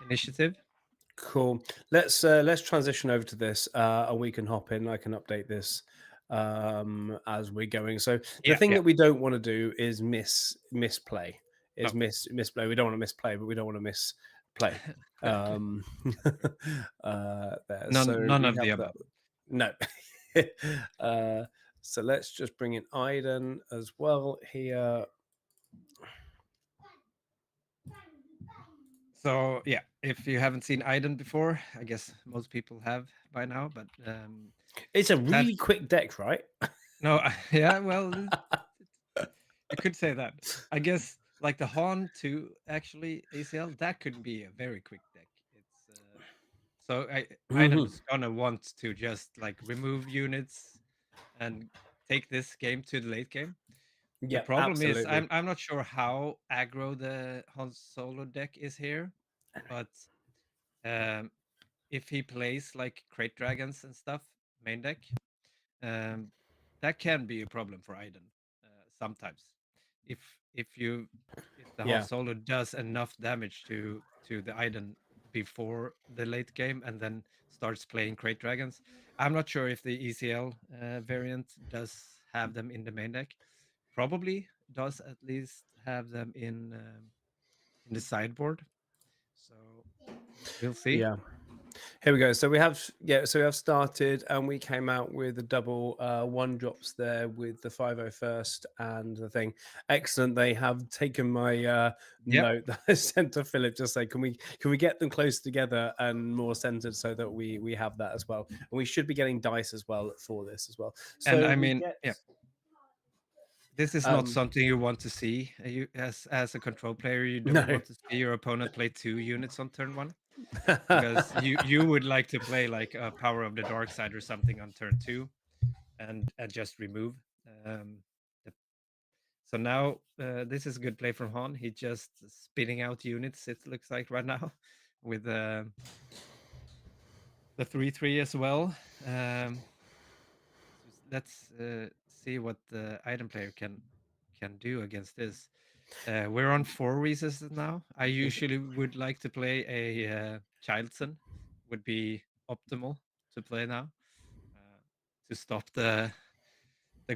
Speaker 1: initiative.
Speaker 2: Cool. Let's transition over to this and we can hop in. I can update this as we're going. So the
Speaker 1: Yeah,
Speaker 2: thing
Speaker 1: yeah.
Speaker 2: that we don't want to do is misplay.
Speaker 1: No,
Speaker 2: Misplay. We don't want to misplay, but we don't want to misplay. Um there. So
Speaker 1: none
Speaker 2: we
Speaker 1: of
Speaker 2: have
Speaker 1: the
Speaker 2: that.
Speaker 1: above.
Speaker 2: No. uh, so let's just bring in Aiden as well here.
Speaker 1: So yeah, if you haven't seen Aiden before, I guess most people have by now. But
Speaker 2: It's a
Speaker 1: that
Speaker 2: really quick deck, right?
Speaker 1: no, yeah, well, you could say that. I guess like the Han 2 actually ACL that could be a very quick deck. It's so
Speaker 2: Mhm.
Speaker 1: Aiden's gonna want to just like remove units and take this game to the late game. The
Speaker 2: Yeah,
Speaker 1: problem is
Speaker 2: absolutely.
Speaker 1: I'm not sure how aggro the Han Solo deck is here, but um, if he plays like crate dragons and stuff main deck, um, that can be a problem for Aiden sometimes. If if you if the Han
Speaker 2: Yeah.
Speaker 1: Solo does enough damage to the Aiden before the late game and then starts playing crate dragons, I'm not sure if the ECL variant does have them in the main deck. Probably does at least have them in the sideboard. So we'll see.
Speaker 2: Yeah. Here we go. So we have started and we came out with the double one drops there with the 501st and the thing. Excellent. They have taken my
Speaker 1: Yep.
Speaker 2: note that I sent to Philip, just say can we get them close together and more centered so that we have that as well. And we should be getting dice as well for this as well.
Speaker 1: And
Speaker 2: So
Speaker 1: I
Speaker 2: we
Speaker 1: mean,
Speaker 2: get
Speaker 1: yeah, this is not
Speaker 2: um
Speaker 1: something you want to see. You as a control player, you don't
Speaker 2: no.
Speaker 1: want to see your opponent play 2 units on turn 1 because you would like to play like a Power of the Dark Side or something on turn 2 and just remove. Um, the, so now this is a good play from Han. He just spinning out units. It looks like right now with the 3/3 as well. So let's see what the item player can do against this. We're on 4 resources now. I usually would like to play a Childson. Would be optimal to play now to stop the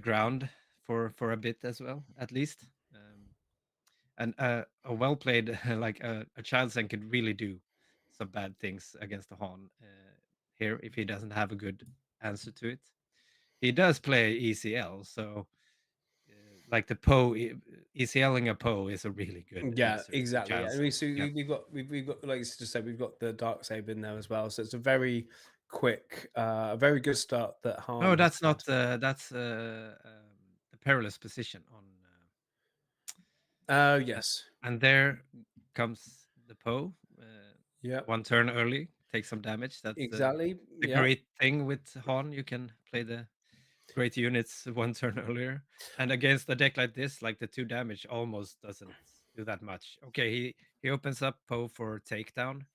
Speaker 1: ground for a bit as well, at least. And a well played like a Childson could really do some bad things against the Han here if he doesn't have a good answer to it. He does play ECL, so like the Poe, ECLing a Poe is a really good
Speaker 2: Yeah,
Speaker 1: answer to
Speaker 2: exactly. And
Speaker 1: chance.
Speaker 2: we so
Speaker 1: Yeah.
Speaker 2: we've got like you just said, we've got the dark saber in there as well. So it's a very quick, a very good start that Han
Speaker 1: No,
Speaker 2: has
Speaker 1: that's
Speaker 2: had.
Speaker 1: not. That's the perilous position on.
Speaker 2: Oh
Speaker 1: Uh,
Speaker 2: yes,
Speaker 1: and there comes the Poe.
Speaker 2: yeah,
Speaker 1: One turn early, take some damage. That's
Speaker 2: exactly.
Speaker 1: the
Speaker 2: Yeah.
Speaker 1: great thing with Han. You can play the great units one turn earlier. And against a deck like this, like the 2 damage almost doesn't do that much. Okay, he opens up Poe for takedown.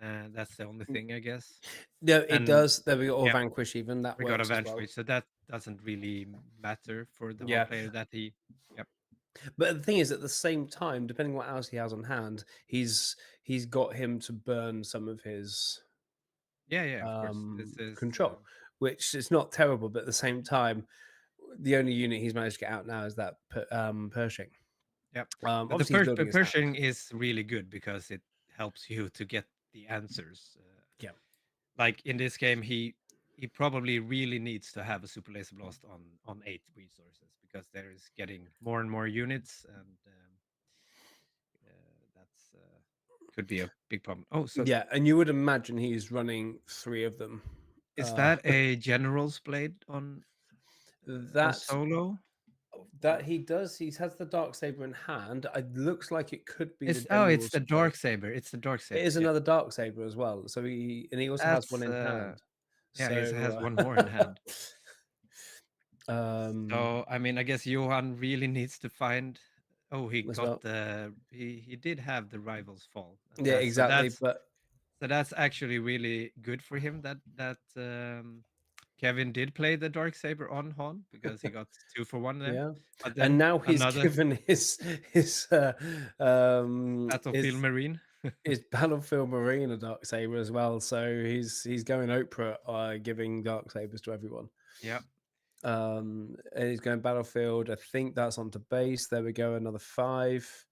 Speaker 1: That's the only thing, I guess.
Speaker 2: No, it
Speaker 1: And
Speaker 2: does. There we go. Or
Speaker 1: yeah,
Speaker 2: vanquish even that
Speaker 1: we got a
Speaker 2: works as well.
Speaker 1: Vanquish, so that doesn't really matter for the Han
Speaker 2: Yeah.
Speaker 1: player that he. Yep.
Speaker 2: But the thing is, at the same time, depending what else he has on hand, he's got him to burn some of his
Speaker 1: Yeah, yeah, of course. This is
Speaker 2: control, which is not terrible. But at the same time, the only unit he's managed to get out now is that Pershing.
Speaker 1: yep. But the
Speaker 2: Obviously, he's building his hand.
Speaker 1: Pershing is really good because it helps you to get the answers.
Speaker 2: Yeah.
Speaker 1: Like in this game, he probably really needs to have a super laser blast on 8 resources because there is getting more and more units, and that's could be a big problem. Oh, so
Speaker 2: Yeah, and you would imagine he's running three of them.
Speaker 1: is
Speaker 2: Uh,
Speaker 1: that a general's blade on
Speaker 2: that
Speaker 1: solo?
Speaker 2: that he does. He has the dark saber in hand. It looks like it could be the
Speaker 1: It's
Speaker 2: general's
Speaker 1: the
Speaker 2: blade.
Speaker 1: dark saber. It's the dark
Speaker 2: It
Speaker 1: saber.
Speaker 2: is
Speaker 1: Yeah,
Speaker 2: another dark saber as well. So he also has one
Speaker 1: that's
Speaker 2: in hand.
Speaker 1: yeah. He has
Speaker 2: So
Speaker 1: one more in hand.
Speaker 2: um
Speaker 1: So I mean, I guess Johan really needs to find. Oh, he
Speaker 2: as
Speaker 1: got
Speaker 2: well.
Speaker 1: the he did have the rivals fall, and
Speaker 2: Yeah, exactly. But
Speaker 1: that's actually really good for him that Kevin did play the dark saber on Han because he got 2 for 1 there.
Speaker 2: yeah,
Speaker 1: But
Speaker 2: and
Speaker 1: then
Speaker 2: now he's
Speaker 1: another
Speaker 2: given his
Speaker 1: Battlefield Marine.
Speaker 2: his battlefield marine a dark saber as well. So he's going Oprah, giving dark sabers to everyone.
Speaker 1: Yeah,
Speaker 2: And he's going battlefield. I think that's onto base. There we go. Another 5,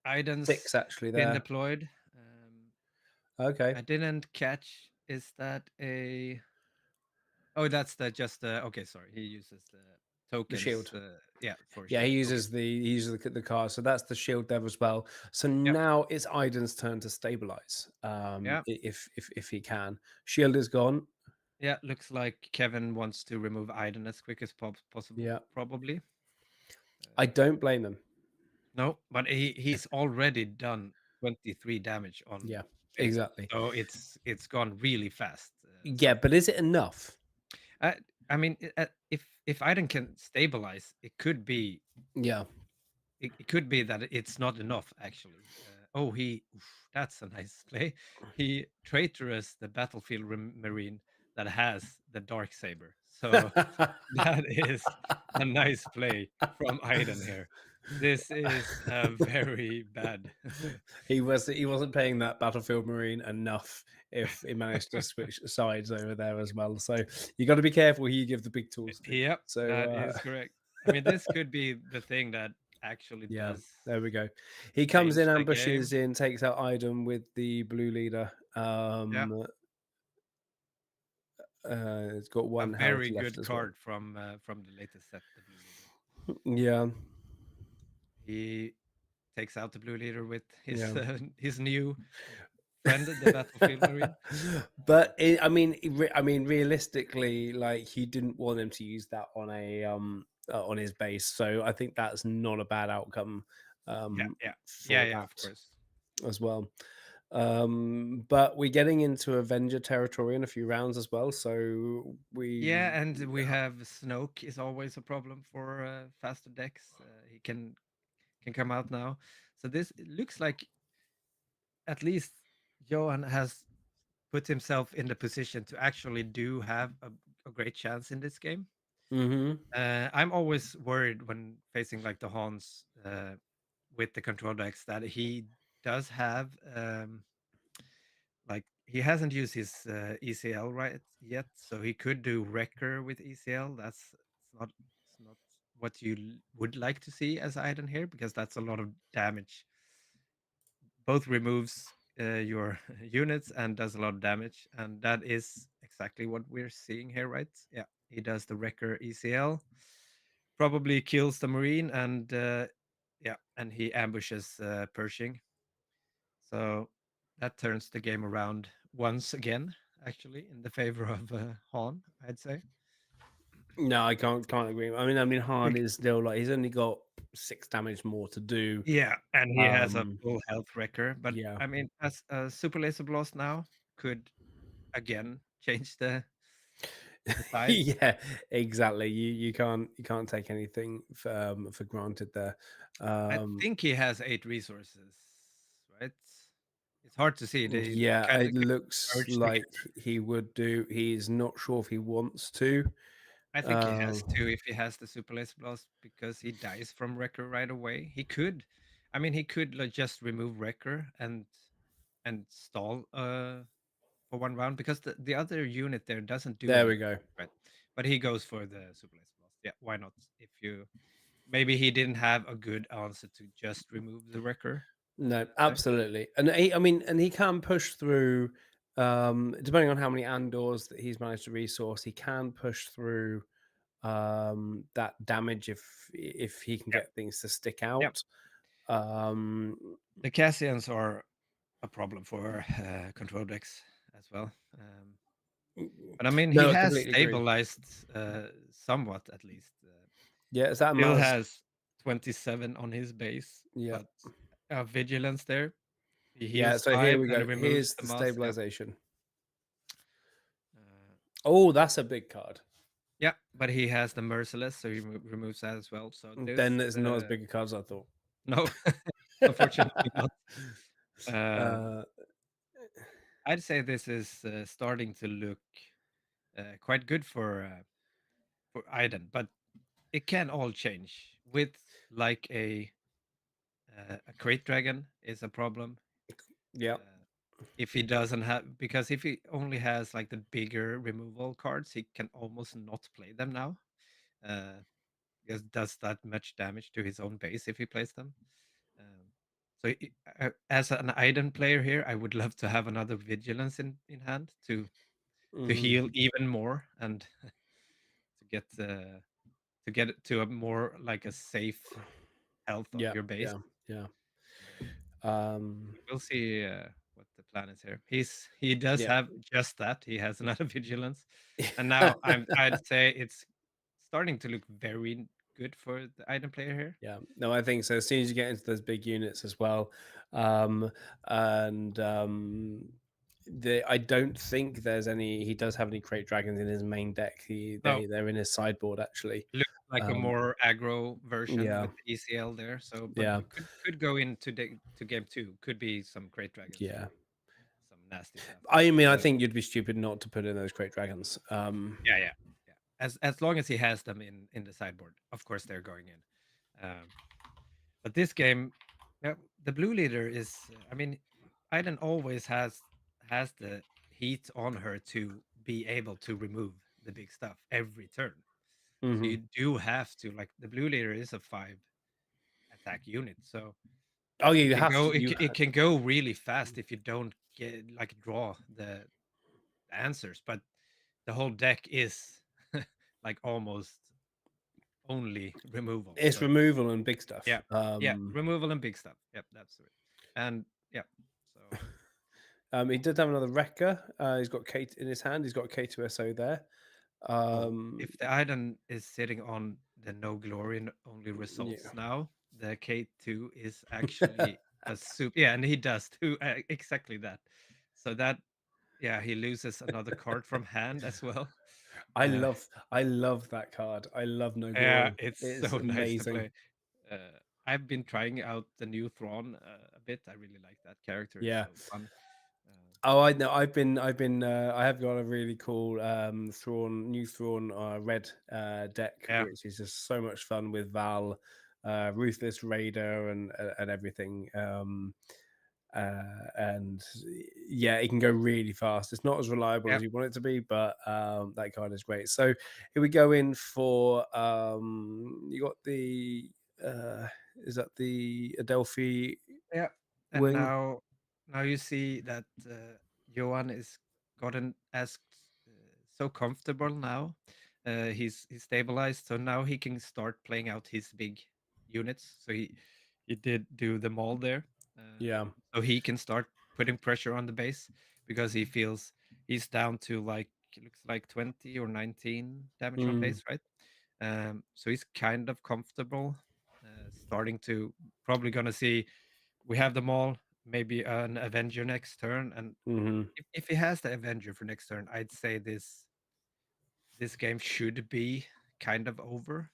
Speaker 1: Iden's
Speaker 2: 6 actually
Speaker 1: been
Speaker 2: there.
Speaker 1: deployed.
Speaker 2: Okay,
Speaker 1: I didn't catch. Is that a? Oh, that's the just the. Okay, sorry. He uses the
Speaker 2: the
Speaker 1: tokens.
Speaker 2: shield.
Speaker 1: Yeah, for
Speaker 2: Yeah, he
Speaker 1: shield. Okay.
Speaker 2: uses the card. So that's the shield dev as well. So
Speaker 1: Yeah,
Speaker 2: now it's Iden's turn to stabilize.
Speaker 1: yeah,
Speaker 2: If he can. Shield is gone.
Speaker 1: yeah. Looks like Kevin wants to remove Iden as quick as possible.
Speaker 2: Yeah.
Speaker 1: Probably.
Speaker 2: I don't blame him.
Speaker 1: No, but he's already done 23 damage on
Speaker 2: Yeah,
Speaker 1: base,
Speaker 2: exactly.
Speaker 1: so it's gone really fast.
Speaker 2: Yeah,
Speaker 1: So
Speaker 2: but is it enough?
Speaker 1: I I mean, if Iden can stabilize,
Speaker 2: Yeah.
Speaker 1: it could be that it's not enough actually. Oh, that's a nice play. He traitorous the battlefield marine that has the dark saber. So that is a nice play from Iden here. This is a very bad.
Speaker 2: He wasn't paying that battlefield marine enough if he managed to switch sides over there as well. So you got to be careful who you give the big tools to.
Speaker 1: Yep,
Speaker 2: So
Speaker 1: that is correct. I mean, this could be the thing that actually
Speaker 2: yeah,
Speaker 1: does
Speaker 2: there we go. He comes
Speaker 1: change
Speaker 2: in,
Speaker 1: the game.
Speaker 2: ambushes in, takes out Iden with the blue leader.
Speaker 1: Yeah,
Speaker 2: It's got
Speaker 1: a
Speaker 2: one health
Speaker 1: very
Speaker 2: left
Speaker 1: good
Speaker 2: as well.
Speaker 1: card from the latest set, the blue leader.
Speaker 2: Yeah,
Speaker 1: He takes out the blue leader with
Speaker 2: yeah.
Speaker 1: his new friend, the battlefield marine.
Speaker 2: But I mean, realistically, like he didn't want him to use that on his base, so I think that's not a bad outcome
Speaker 1: Yeah, yeah, yeah,
Speaker 2: for
Speaker 1: yeah.
Speaker 2: that
Speaker 1: Of course.
Speaker 2: as well. But we're getting into Avenger territory in a few rounds as well, so
Speaker 1: Yeah, and we have Snoke is always a problem for faster decks. He can come out now, so this it looks like at least Johan has put himself in the position to actually do have a great chance in this game.
Speaker 2: Mhm.
Speaker 1: I'm always worried when facing like the Hans with the control decks that he does have like he hasn't used his ECL right yet, so he could do Wrecker with ECL. It's not what you would like to see as Iden here because that's a lot of damage. Both removes your units and does a lot of damage, and that is exactly what we're seeing here, right? Yeah, he does the Wrecker ECL, probably kills the Marine, and yeah, and he ambushes Pershing. So that turns the game around once again, actually, in the favor of Han, I'd say.
Speaker 2: No, I can't agree. I mean, Han is still like he's only got 6 damage more to do.
Speaker 1: Yeah, and he has a
Speaker 2: Um,
Speaker 1: full health wrecker, but
Speaker 2: yeah,
Speaker 1: I mean, as a super laser blast now could again change the tide.
Speaker 2: yeah, exactly. You can't take anything for granted there.
Speaker 1: I
Speaker 2: Um,
Speaker 1: think he has 8 resources, right? It's hard to see. They
Speaker 2: yeah,
Speaker 1: kind of
Speaker 2: it looks
Speaker 1: merge
Speaker 2: like
Speaker 1: together.
Speaker 2: he would do. He's not sure if he wants to.
Speaker 1: I think he has
Speaker 2: Um,
Speaker 1: to if he has the super laser blast because he dies from wrecker right away. He could, I mean, he could like just remove wrecker and stall for 1 round because the other unit there doesn't do
Speaker 2: there we
Speaker 1: anything,
Speaker 2: go.
Speaker 1: right? But he goes for the super laser blast. Yeah, why not? If you maybe he didn't have a good answer to just remove the wrecker.
Speaker 2: No,
Speaker 1: I'd say.
Speaker 2: absolutely. And he can push through, depending on how many Andors that he's managed to resource, he can push through that damage if he can
Speaker 1: Yeah,
Speaker 2: get things to stick
Speaker 1: yeah.
Speaker 2: out. Um,
Speaker 1: The Cassians are a problem for control decks as well. But I mean, he
Speaker 2: no, I
Speaker 1: has
Speaker 2: completely agree.
Speaker 1: stabilized somewhat at least.
Speaker 2: Yeah, is that
Speaker 1: Still
Speaker 2: Maz?
Speaker 1: has 27 on his base,
Speaker 2: Yeah.
Speaker 1: but vigilance there. He
Speaker 2: Yeah,
Speaker 1: heals
Speaker 2: so here
Speaker 1: 5
Speaker 2: we
Speaker 1: and
Speaker 2: go.
Speaker 1: removes
Speaker 2: Here's
Speaker 1: the
Speaker 2: the
Speaker 1: mass. Yeah.
Speaker 2: stabilization.
Speaker 1: Uh,
Speaker 2: Oh, that's a big card.
Speaker 1: yeah, but he has the merciless, so he removes that as well. So
Speaker 2: Then
Speaker 1: this,
Speaker 2: it's not as big a card as I thought.
Speaker 1: no, unfortunately not. Um,
Speaker 2: uh,
Speaker 1: I'd say this is starting to look quite good for Iden, but it can all change with like a crate dragon is a problem.
Speaker 2: yeah.
Speaker 1: Uh, if he doesn't have, because if he only has like the bigger removal cards, he can almost not play them now. Uh, because it does that much damage to his own base if he plays them. Um, so as an Iden player here, I would love to have another vigilance in hand to
Speaker 2: Hmm.
Speaker 1: heal even more and to get it to a more like a safe health of
Speaker 2: Yeah,
Speaker 1: your base.
Speaker 2: yeah, yeah.
Speaker 1: Um,
Speaker 2: Um,
Speaker 1: we'll see what the plan is here. He does
Speaker 2: yeah.
Speaker 1: have just that. He has another vigilance, and now I'd say it's starting to look very good for the item player here.
Speaker 2: Yeah, no, I think so. As soon as you get into those big units as well, um, and I don't think there's any. He does have any crate dragons in his main deck.
Speaker 1: No,
Speaker 2: They're in his sideboard actually.
Speaker 1: looks like a
Speaker 2: Um,
Speaker 1: more aggro version
Speaker 2: yeah,
Speaker 1: with the ECL there. So, but
Speaker 2: yeah,
Speaker 1: could go into to game two. Could be some crate dragons
Speaker 2: yeah.
Speaker 1: or some nasty stuff.
Speaker 2: I mean, I
Speaker 1: So
Speaker 2: think you'd be stupid not to put in those crate dragons.
Speaker 1: yeah, yeah, yeah. As long as he has them in the sideboard, of course they're going in. But this game, yeah, the blue leader is. I mean, Aiden always has the heat on her to be able to remove the big stuff every turn. So
Speaker 2: Mhm.
Speaker 1: you do have to like the blue leader is a 5 attack unit, so
Speaker 2: Oh yeah,
Speaker 1: it
Speaker 2: you
Speaker 1: can
Speaker 2: have
Speaker 1: go
Speaker 2: to.
Speaker 1: it can go really fast if you don't get like draw the answers. But the whole deck is like almost only removal.
Speaker 2: It's
Speaker 1: So
Speaker 2: removal and big stuff.
Speaker 1: yeah, yeah, removal and big stuff. Yep, that's it. And yeah, so
Speaker 2: He did have another wrecker. He's got K in his hand. He's got a K2SO there.
Speaker 1: oh,
Speaker 2: Um,
Speaker 1: if the Iden is sitting on the no glory and only
Speaker 2: yeah.
Speaker 1: results now, the K2 is actually a super. Yeah, and he does too exactly that. So that yeah, he loses another card from hand as well. Uh,
Speaker 2: I love that card. I love No
Speaker 1: yeah,
Speaker 2: Glory.
Speaker 1: it's
Speaker 2: It's
Speaker 1: so nice to
Speaker 2: amazing.
Speaker 1: play. I've been trying out the new Thrawn a bit. I really like that character. It's
Speaker 2: Yeah.
Speaker 1: so fun.
Speaker 2: Oh, I know. I have got a really cool new Thrawn red deck,
Speaker 1: Yeah,
Speaker 2: which is just so much fun with Val, Ruthless Raider, and everything. And yeah, it can go really fast. It's not as reliable
Speaker 1: yeah,
Speaker 2: as you want it to be, but that card is great. So here we go in for you got the is that the Adelphi
Speaker 1: yeah. And
Speaker 2: wing?
Speaker 1: now you see that Johan is gotten as so comfortable now. He's stabilized, so now he can start playing out his big units. So he did do the mall there,
Speaker 2: Yeah.
Speaker 1: so he can start putting pressure on the base because he feels he's down to like it looks like 20 or 19 damage on
Speaker 2: Mm,
Speaker 1: base, right? So he's kind of comfortable, starting to probably gonna see we have them all. Maybe an Avenger next turn, and
Speaker 2: hmm
Speaker 1: if he has the Avenger for next turn, I'd say this game should be kind of over.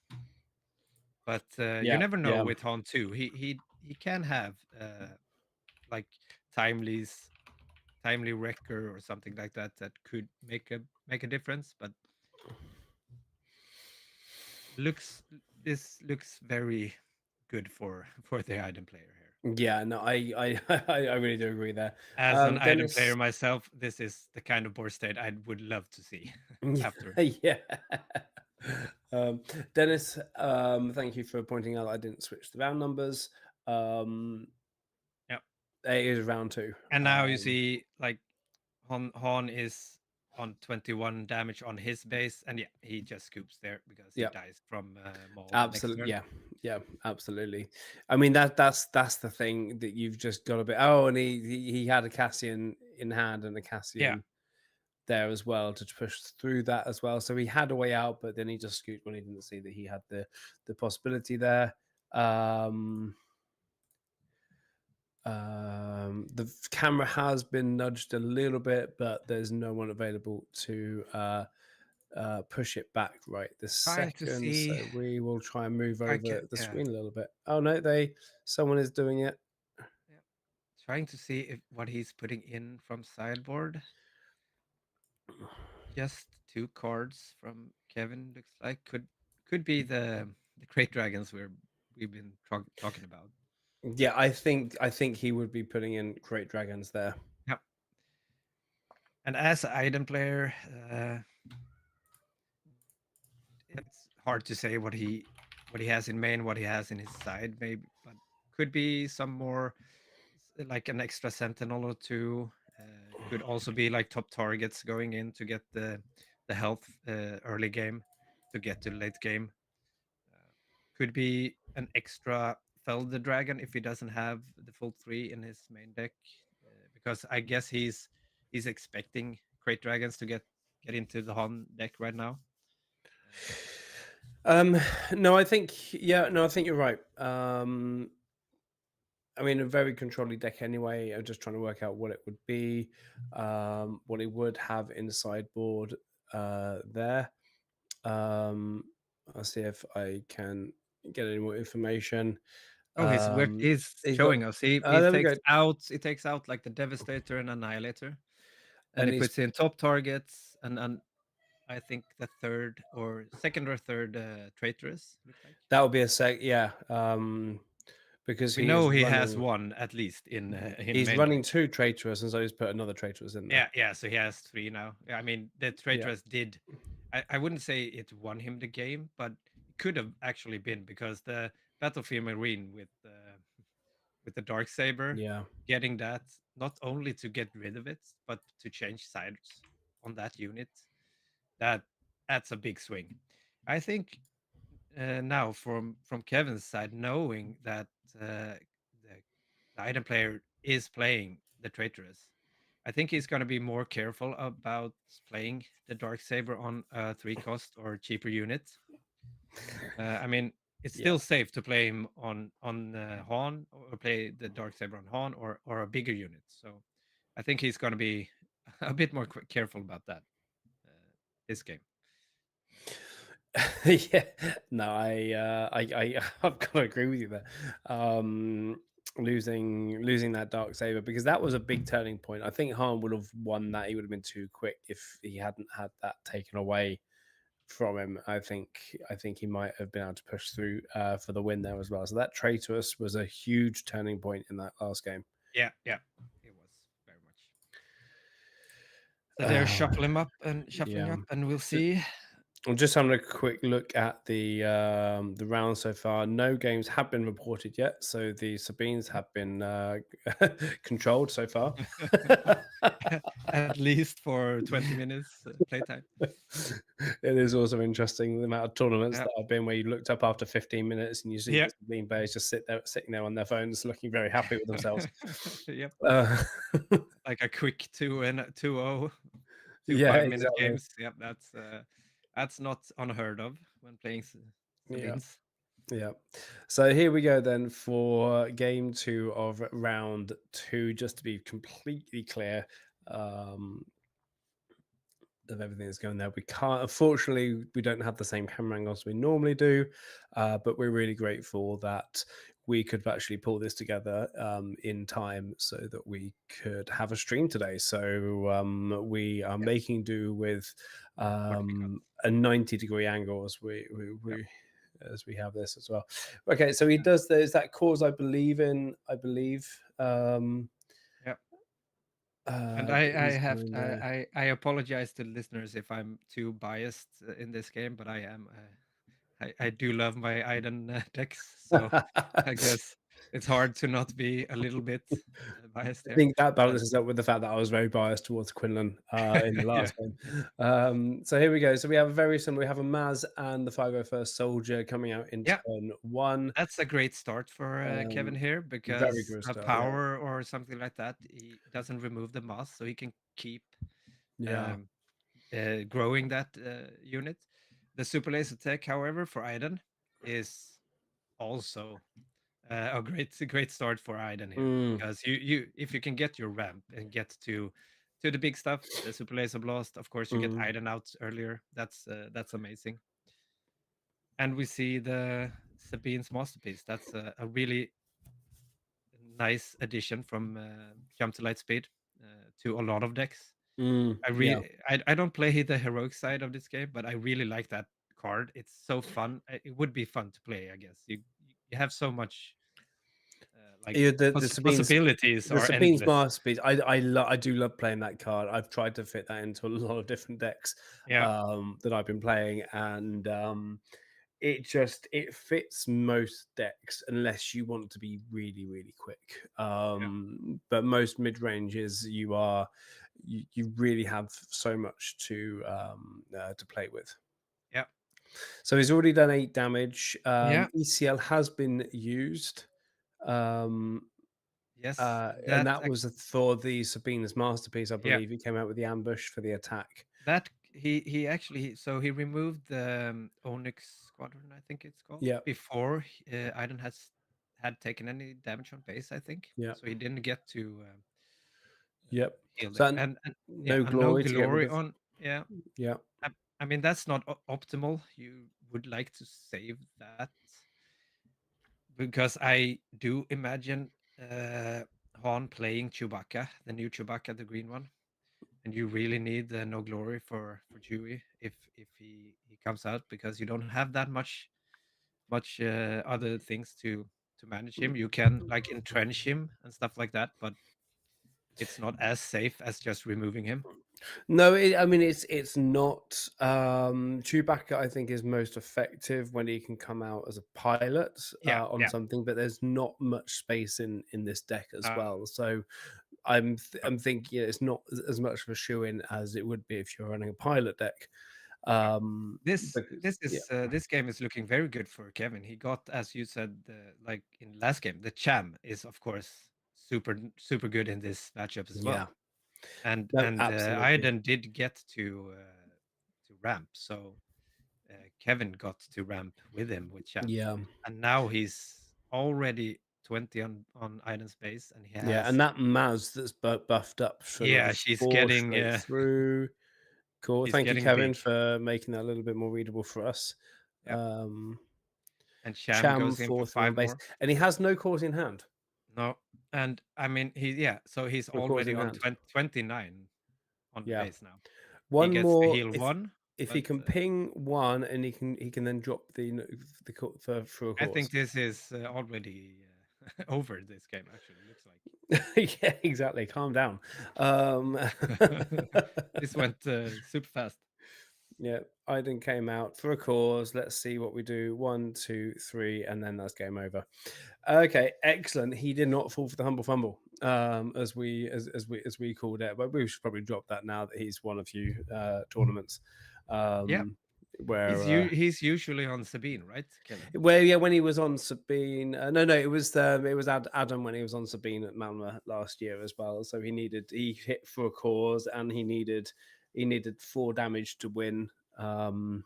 Speaker 1: But you
Speaker 2: Yeah.
Speaker 1: never know
Speaker 2: Yeah.
Speaker 1: with Han too. He can have like timely's timely wrecker or something like that that could make a difference. But looks this looks very good for the item player here.
Speaker 2: Yeah. No, I really do agree there.
Speaker 1: As an item player
Speaker 2: Dennis.
Speaker 1: myself, this is the kind of board state I would love to see after.
Speaker 2: Yeah. Dennis, thank you for pointing out I didn't switch the round numbers. Um,
Speaker 1: Yeah.
Speaker 2: it is round two.
Speaker 1: And now you see like Han is on 21 damage on his base, and yeah, he just scoops there because he
Speaker 2: Yeah,
Speaker 1: dies from Maul next
Speaker 2: absolutely.
Speaker 1: turn.
Speaker 2: Yeah, yeah, absolutely. I mean that's the thing that you've just got to be. Oh, and he had a Cassian in hand and a
Speaker 1: Yeah,
Speaker 2: Cassian there as well to push through that as well. So he had a way out, but then he just scooped when he didn't see that he had the possibility there. Um, the camera has been nudged a little bit, but there's no one available to push it back right this
Speaker 1: trying to
Speaker 2: second.
Speaker 1: see
Speaker 2: So we will try and move
Speaker 1: if I can.
Speaker 2: over the
Speaker 1: Yeah,
Speaker 2: screen a little bit. Oh no, someone is doing it.
Speaker 1: yeah. Trying to see if what he's putting in from sideboard. Just two cards from Kevin looks like could be the Great Dragons we've been talking about.
Speaker 2: Yeah, I think he would be putting in Great Dragons there.
Speaker 1: Yeah, and as an item player, it's hard to say what he has in main, what he has in his side, maybe, but could be some more like an extra sentinel or two. Could also be like top targets going in to get the health early game to get to late game. Uh, could be an extra fell the dragon if he doesn't have the full three in his main deck, because I guess he's expecting great dragons to get into the Han deck right now. Uh,
Speaker 2: Um, no, I think no, I think you're right. I mean, a very controlling deck anyway. I'm just trying to work out what it would be, what it would have in the sideboard there. I'll see if I can get any more information.
Speaker 1: Oh, he's
Speaker 2: He's got.
Speaker 1: showing us. He
Speaker 2: There we go.
Speaker 1: takes out like the Devastator and Annihilator, and
Speaker 2: And
Speaker 1: he
Speaker 2: he's
Speaker 1: puts in top targets and I think the third or second or third traitorous looks like.
Speaker 2: that would be a sec. Yeah, because
Speaker 1: We
Speaker 2: he is
Speaker 1: know he has
Speaker 2: running.
Speaker 1: one at least in
Speaker 2: He's
Speaker 1: main deck.
Speaker 2: running two traitorous, and so he's put another traitorous in there.
Speaker 1: Yeah. So he has three now. Yeah, I mean the
Speaker 2: Yeah,
Speaker 1: traitorous did. I wouldn't say it won him the game, but it could have actually been because the Battlefield Marine with the dark saber,
Speaker 2: yeah.
Speaker 1: getting that not only to get rid of it but to change sides on that unit, that that's a big swing. I think now from Kevin's side, knowing that the item player is playing the traitorous, I think he's going to be more careful about playing the dark saber on a 3 cost or cheaper unit. I mean, it's
Speaker 2: Yeah.
Speaker 1: still safe to play him on Han or play the dark saber on Han or a bigger unit. So I think he's going to be a bit more careful about that this game.
Speaker 2: Yeah, no, I've got to agree with you there. Losing that dark saber, because that was a big turning point. I think Han would have won that. He would have been too quick if he hadn't had that taken away from him. I think he might have been able to push through for the win there as well. So that traitorous was a huge turning point in that last game.
Speaker 1: Yeah, it was very much. So they're
Speaker 2: Uh,
Speaker 1: shuffling up,
Speaker 2: yeah.
Speaker 1: and we'll
Speaker 2: So
Speaker 1: see.
Speaker 2: I'm just having a quick look at the round so far. No games have been reported yet, so the Sabines have been controlled so far.
Speaker 1: At least for 20 minutes playtime.
Speaker 2: It is also interesting the amount of tournaments
Speaker 1: Yeah.
Speaker 2: that I've been where you looked up after 15 minutes and you see
Speaker 1: Yeah.
Speaker 2: the Sabine Bears just sitting there on their phones, looking very happy with themselves.
Speaker 1: Yep.
Speaker 2: Uh,
Speaker 1: Like a quick 2 and 2-0, two
Speaker 2: yeah,
Speaker 1: 5-minute
Speaker 2: exactly.
Speaker 1: games. Yep, that's not unheard of when playing
Speaker 2: Yeah.
Speaker 1: Sabines.
Speaker 2: Yeah. So here we go then for game two of round two, just to be completely clear um, of everything that's going there. We can't, unfortunately, we don't have the same camera angles we normally do, but we're really grateful that we could actually pull this together in time so that we could have a stream today. So we are
Speaker 1: Yes,
Speaker 2: making do with
Speaker 1: what we got.
Speaker 2: a 90-degree angle as
Speaker 1: Yep.
Speaker 2: as we have this as well. Okay, so he does. There's that cause I believe in. I believe.
Speaker 1: Yep. And
Speaker 2: That
Speaker 1: I
Speaker 2: he's
Speaker 1: have
Speaker 2: going there.
Speaker 1: I apologize to listeners if I'm too biased in this game, but I am. I do love my Iden decks, so I guess it's hard to not be a little bit biased
Speaker 2: I
Speaker 1: here.
Speaker 2: think that
Speaker 1: But
Speaker 2: balances up with the fact that I was very biased towards Quinlan in the
Speaker 1: yeah,
Speaker 2: last game. So here we go. So we have a very similar. We have a Maz and the 501st Soldier coming out in
Speaker 1: yeah,
Speaker 2: turn one.
Speaker 1: that's a great start for Kevin
Speaker 2: Um,
Speaker 1: here
Speaker 2: Very
Speaker 1: because
Speaker 2: good
Speaker 1: a
Speaker 2: start. Yeah,
Speaker 1: power or something like that, he doesn't remove the mass, so he can keep
Speaker 2: yeah.
Speaker 1: um, growing that unit. The super laser tech, however, for Iden is also a great start for Iden here
Speaker 2: Mm,
Speaker 1: because you if you can get your ramp and get to the big stuff, the super laser blast, of course you get
Speaker 2: mm,
Speaker 1: Iden out earlier. That's amazing. And we see the Sabine's masterpiece. That's a really nice addition from jump to light speed to a lot of decks.
Speaker 2: yeah.
Speaker 1: I don't play the heroic side of this game, but I really like that card. It's so fun. It would be fun to play, I guess. You have so much like
Speaker 2: Yeah, the Sabine's
Speaker 1: possibilities
Speaker 2: the
Speaker 1: are
Speaker 2: Sabine's
Speaker 1: endless.
Speaker 2: masterpiece. I do love playing that card. I've tried to fit that into a lot of different decks
Speaker 1: Yeah,
Speaker 2: that I've been playing, and it fits most decks unless you want to be really really quick.
Speaker 1: yeah,
Speaker 2: But most mid ranges you really have so much to play with.
Speaker 1: yeah,
Speaker 2: So he's already done 8 damage.
Speaker 1: yeah.
Speaker 2: ECL has been used. Um,
Speaker 1: Yes,
Speaker 2: and
Speaker 1: that
Speaker 2: that was for the Sabina's masterpiece, I
Speaker 1: yeah,
Speaker 2: believe. He came out with the ambush for the attack.
Speaker 1: that he actually so he removed the Onyx Squadron, I think it's called,
Speaker 2: Yeah,
Speaker 1: before Iden has had taken any damage on base, I think.
Speaker 2: yeah,
Speaker 1: So he didn't get to
Speaker 2: yep.
Speaker 1: heal
Speaker 2: So
Speaker 1: there,
Speaker 2: that
Speaker 1: and yeah,
Speaker 2: no
Speaker 1: and no
Speaker 2: glory to get rid
Speaker 1: glory
Speaker 2: of.
Speaker 1: on. Yeah,
Speaker 2: Yeah.
Speaker 1: I, I mean that's not optimal. You would like to save that because I do imagine Han playing Chewbacca, the new Chewbacca, the green one, and you really need the no glory for Chewie if he comes out because you don't have that much other things to manage him. You can like entrench him and stuff like that, but it's not as safe as just removing him.
Speaker 2: No, I mean it's not. Chewbacca, I think, is most effective when he can come out as a pilot
Speaker 1: Yeah,
Speaker 2: on
Speaker 1: yeah.
Speaker 2: something, but there's not much space in this deck as
Speaker 1: Uh,
Speaker 2: well. So
Speaker 1: uh,
Speaker 2: I'm thinking it's not as much of a shoe in as it would be if you're running a pilot deck.
Speaker 1: yeah. This
Speaker 2: Because
Speaker 1: this is this game is looking very good for Kevin. He got, as you said, like in last game, the Cham is of course super good in this matchup as well.
Speaker 2: yeah, no,
Speaker 1: And
Speaker 2: absolutely,
Speaker 1: Aiden did get to ramp, so Kevin got to ramp with him with Cham,
Speaker 2: yeah,
Speaker 1: and now he's already 20 on Aiden's base, and he
Speaker 2: yeah,
Speaker 1: has
Speaker 2: and that Maz that's buffed up for another
Speaker 1: yeah, she's
Speaker 2: 4
Speaker 1: getting
Speaker 2: straight through. Cool.
Speaker 1: she's
Speaker 2: Thank you,
Speaker 1: getting
Speaker 2: Kevin,
Speaker 1: big.
Speaker 2: for making that a little bit more readable for us.
Speaker 1: Yep,
Speaker 2: Um,
Speaker 1: and Cham
Speaker 2: Cham
Speaker 1: goes in for
Speaker 2: 4-3 on
Speaker 1: five
Speaker 2: base,
Speaker 1: more.
Speaker 2: and he has no cause in hand.
Speaker 1: No, and I mean so he's
Speaker 2: No cause
Speaker 1: already
Speaker 2: in
Speaker 1: on
Speaker 2: hand.
Speaker 1: 29 on
Speaker 2: Yeah.
Speaker 1: base now. He
Speaker 2: One
Speaker 1: gets to
Speaker 2: more
Speaker 1: heal one,
Speaker 2: if he
Speaker 1: but
Speaker 2: can ping one, and he can then drop for a
Speaker 1: I think
Speaker 2: cause.
Speaker 1: this is already over this game. Actually, looks like.
Speaker 2: Yeah, exactly. Calm down.
Speaker 1: This went super fast.
Speaker 2: Yeah, Iden came out for a cause. Let's see what we do. 1, 2, 3, and then that's game over. Okay, excellent. He did not fall for the humble fumble, as we called it. But we should probably drop that now that he's won a few tournaments.
Speaker 1: Yeah,
Speaker 2: Where
Speaker 1: he's usually on Sabine, right, Kevin?
Speaker 2: yeah, when he was on Sabine, no, it was Adam when he was on Sabine at Malmö last year as well. So he hit for a cause, and he needed 4 damage to win on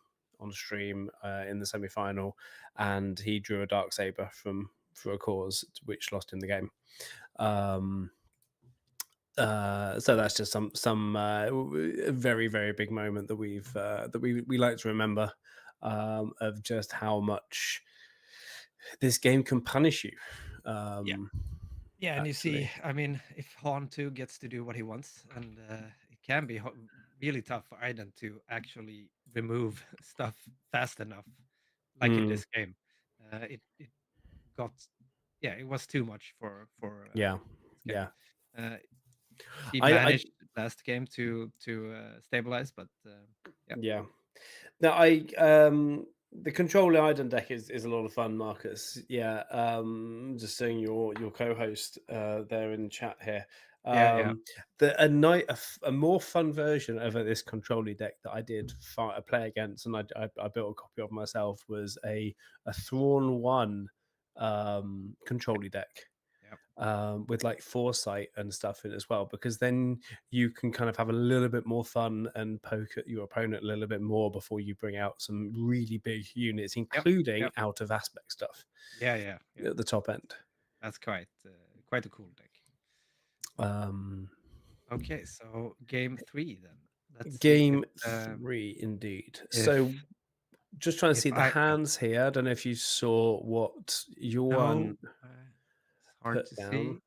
Speaker 2: stream in the semi final, and he drew a dark saber for a cause, which lost him the game. So that's just some very very big moment that we like to remember, of just how much this game can punish you.
Speaker 1: Yeah. Yeah, and you see,
Speaker 2: Actually,
Speaker 1: I mean, if Han 2 gets to do what he wants, and it can be really tough for Aiden to actually remove stuff fast enough, like in
Speaker 2: mm,
Speaker 1: this game. It got, yeah, it was too much for
Speaker 2: yeah,
Speaker 1: this game.
Speaker 2: yeah.
Speaker 1: Uh, he
Speaker 2: I
Speaker 1: managed last game to stabilize, but yeah,
Speaker 2: Yeah. Now the controller Iden deck is a lot of fun, Marcus. Yeah. Just seeing your co-host there in chat here.
Speaker 1: yeah, yeah,
Speaker 2: A more fun version of this controller deck that I did play against, and I built a copy of myself, was a Thrawn 1 controller deck,
Speaker 1: yeah,
Speaker 2: with like foresight and stuff in as well, because then you can kind of have a little bit more fun and poke at your opponent a little bit more before you bring out some really big units,
Speaker 1: yep,
Speaker 2: including
Speaker 1: yep,
Speaker 2: out of aspect stuff
Speaker 1: yeah, yeah, yeah.
Speaker 2: at the top end.
Speaker 1: That's quite a cool deck.
Speaker 2: Um,
Speaker 1: Okay, so game 3 then. Let's see
Speaker 2: Game three, indeed. So
Speaker 1: if
Speaker 2: just trying to
Speaker 1: if
Speaker 2: see the
Speaker 1: I yeah.
Speaker 2: hands here. I don't know if you saw what your
Speaker 1: No,
Speaker 2: one
Speaker 1: it's hard
Speaker 2: put
Speaker 1: to
Speaker 2: down.
Speaker 1: see.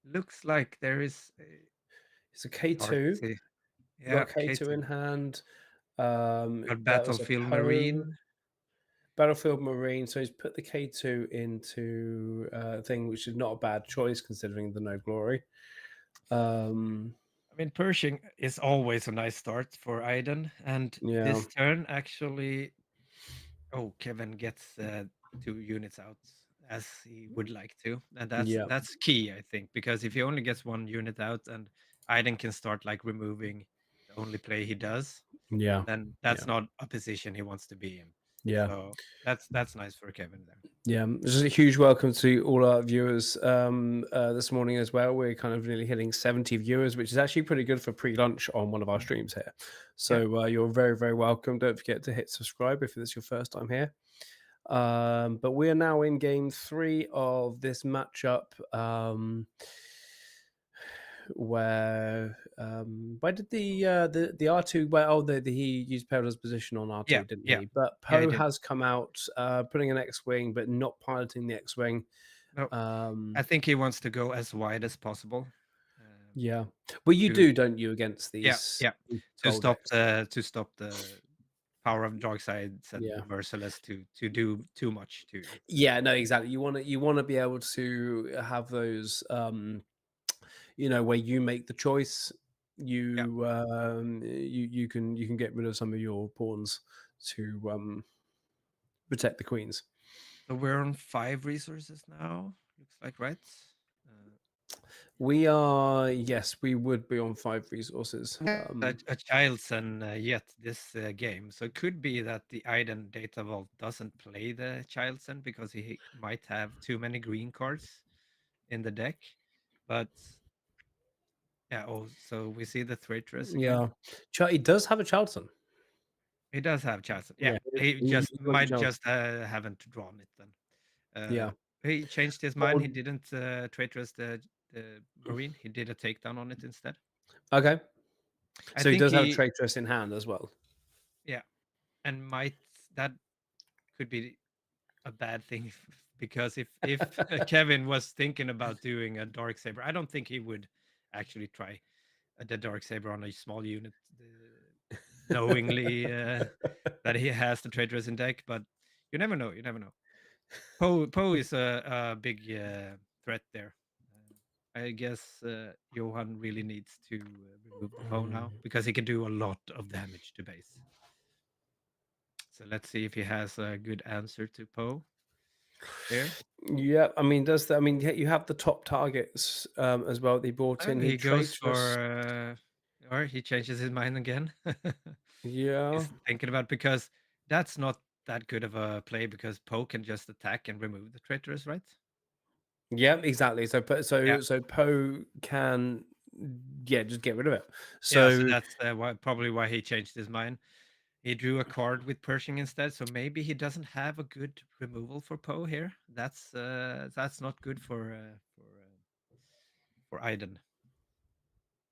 Speaker 1: Looks like there is.
Speaker 2: It's a
Speaker 1: It's hard to
Speaker 2: K2.
Speaker 1: see.
Speaker 2: You
Speaker 1: Yeah,
Speaker 2: got K2
Speaker 1: K2.
Speaker 2: in hand.
Speaker 1: Got
Speaker 2: That was a
Speaker 1: Battlefield
Speaker 2: Poe.
Speaker 1: Marine.
Speaker 2: Battlefield Marine. So he's put the K2 into thing, which is not a bad choice considering the no glory.
Speaker 1: I mean, Pershing is always a nice start for Aiden, and
Speaker 2: Yeah,
Speaker 1: this turn actually. Oh, Kevin gets 2 units out as he would like to, and
Speaker 2: yeah,
Speaker 1: that's key, I think, because if he only gets 1 unit out, and Aiden can start like removing the only play he does,
Speaker 2: yeah,
Speaker 1: then
Speaker 2: yeah,
Speaker 1: that's not a position he wants to be in.
Speaker 2: yeah,
Speaker 1: So that's nice for Kevin there.
Speaker 2: yeah. Just a huge welcome to all our viewers this morning as well. We're kind of nearly hitting 70 viewers, which is actually pretty good for pre-lunch on one of our streams here.
Speaker 1: Yeah,
Speaker 2: So you're very, very welcome. Don't forget to hit subscribe if this is your first time here. But we are now in game 3 of this matchup. Where did the R2, he used Perra's position on
Speaker 1: yeah,
Speaker 2: R2, didn't
Speaker 1: yeah,
Speaker 2: he? But
Speaker 1: yeah. He
Speaker 2: Poe
Speaker 1: did.
Speaker 2: has come out putting an X-wing but not piloting the X-wing.
Speaker 1: No, I
Speaker 2: um
Speaker 1: think he wants to go as wide as possible.
Speaker 2: yeah, well, you
Speaker 1: To
Speaker 2: do, don't you, against
Speaker 1: Yeah,
Speaker 2: these
Speaker 1: yeah,
Speaker 2: control decks?
Speaker 1: to stop the power of dark sides and
Speaker 2: Yeah,
Speaker 1: merciless to do too much to you.
Speaker 2: yeah, no, exactly. You want to be able to have those where you make the choice.
Speaker 1: Yeah.
Speaker 2: You can get rid of some of your pawns to protect the queens.
Speaker 1: So we're on 5 resources now. Looks like, right? Uh,
Speaker 2: We are, yes, we would be on 5 resources.
Speaker 1: a child's and yet this game. So it could be that the Iden Data Vault doesn't play the child's end because he might have too many green cards in the deck. But yeah, oh, so we see the traitoress again.
Speaker 2: Yeah, he does have a Charlton.
Speaker 1: He does have Charleston. Yeah,
Speaker 2: Yeah,
Speaker 1: he
Speaker 2: he
Speaker 1: just
Speaker 2: was a
Speaker 1: might
Speaker 2: Charlton.
Speaker 1: just haven't drawn it then.
Speaker 2: Yeah.
Speaker 1: He changed his mind. He
Speaker 2: Well,
Speaker 1: didn't traitorous the Marine. He did a takedown on it instead.
Speaker 2: okay.
Speaker 1: I
Speaker 2: So he
Speaker 1: think
Speaker 2: does have a
Speaker 1: he,
Speaker 2: traitress in hand as well.
Speaker 1: yeah, and might that could be a bad thing because if Kevin was thinking about doing a dark saber, I don't think he would actually try the dark saber on a small unit, knowingly that he has the traitorous in deck. But you never know. You never know. Poe is a big threat there. I guess Johan really needs to remove the Poe now
Speaker 2: Mm.
Speaker 1: because he can do a lot of damage to base. So let's see if he has a good answer to Poe here.
Speaker 2: Yeah, I mean, I mean, you have the top targets as well. They brought
Speaker 1: Oh,
Speaker 2: in. He
Speaker 1: he goes
Speaker 2: traitorous.
Speaker 1: for, or he changes his mind again.
Speaker 2: Yeah,
Speaker 1: He's thinking about because that's not that good of a play because Poe can just attack and remove the traitorous, right?
Speaker 2: yeah, exactly. So,
Speaker 1: Yeah,
Speaker 2: so Poe can, yeah, just get rid of it.
Speaker 1: yeah. So
Speaker 2: So,
Speaker 1: that's probably why he changed his mind. He drew a card with Pershing instead, so maybe he doesn't have a good removal for Poe here. That's not good for Iden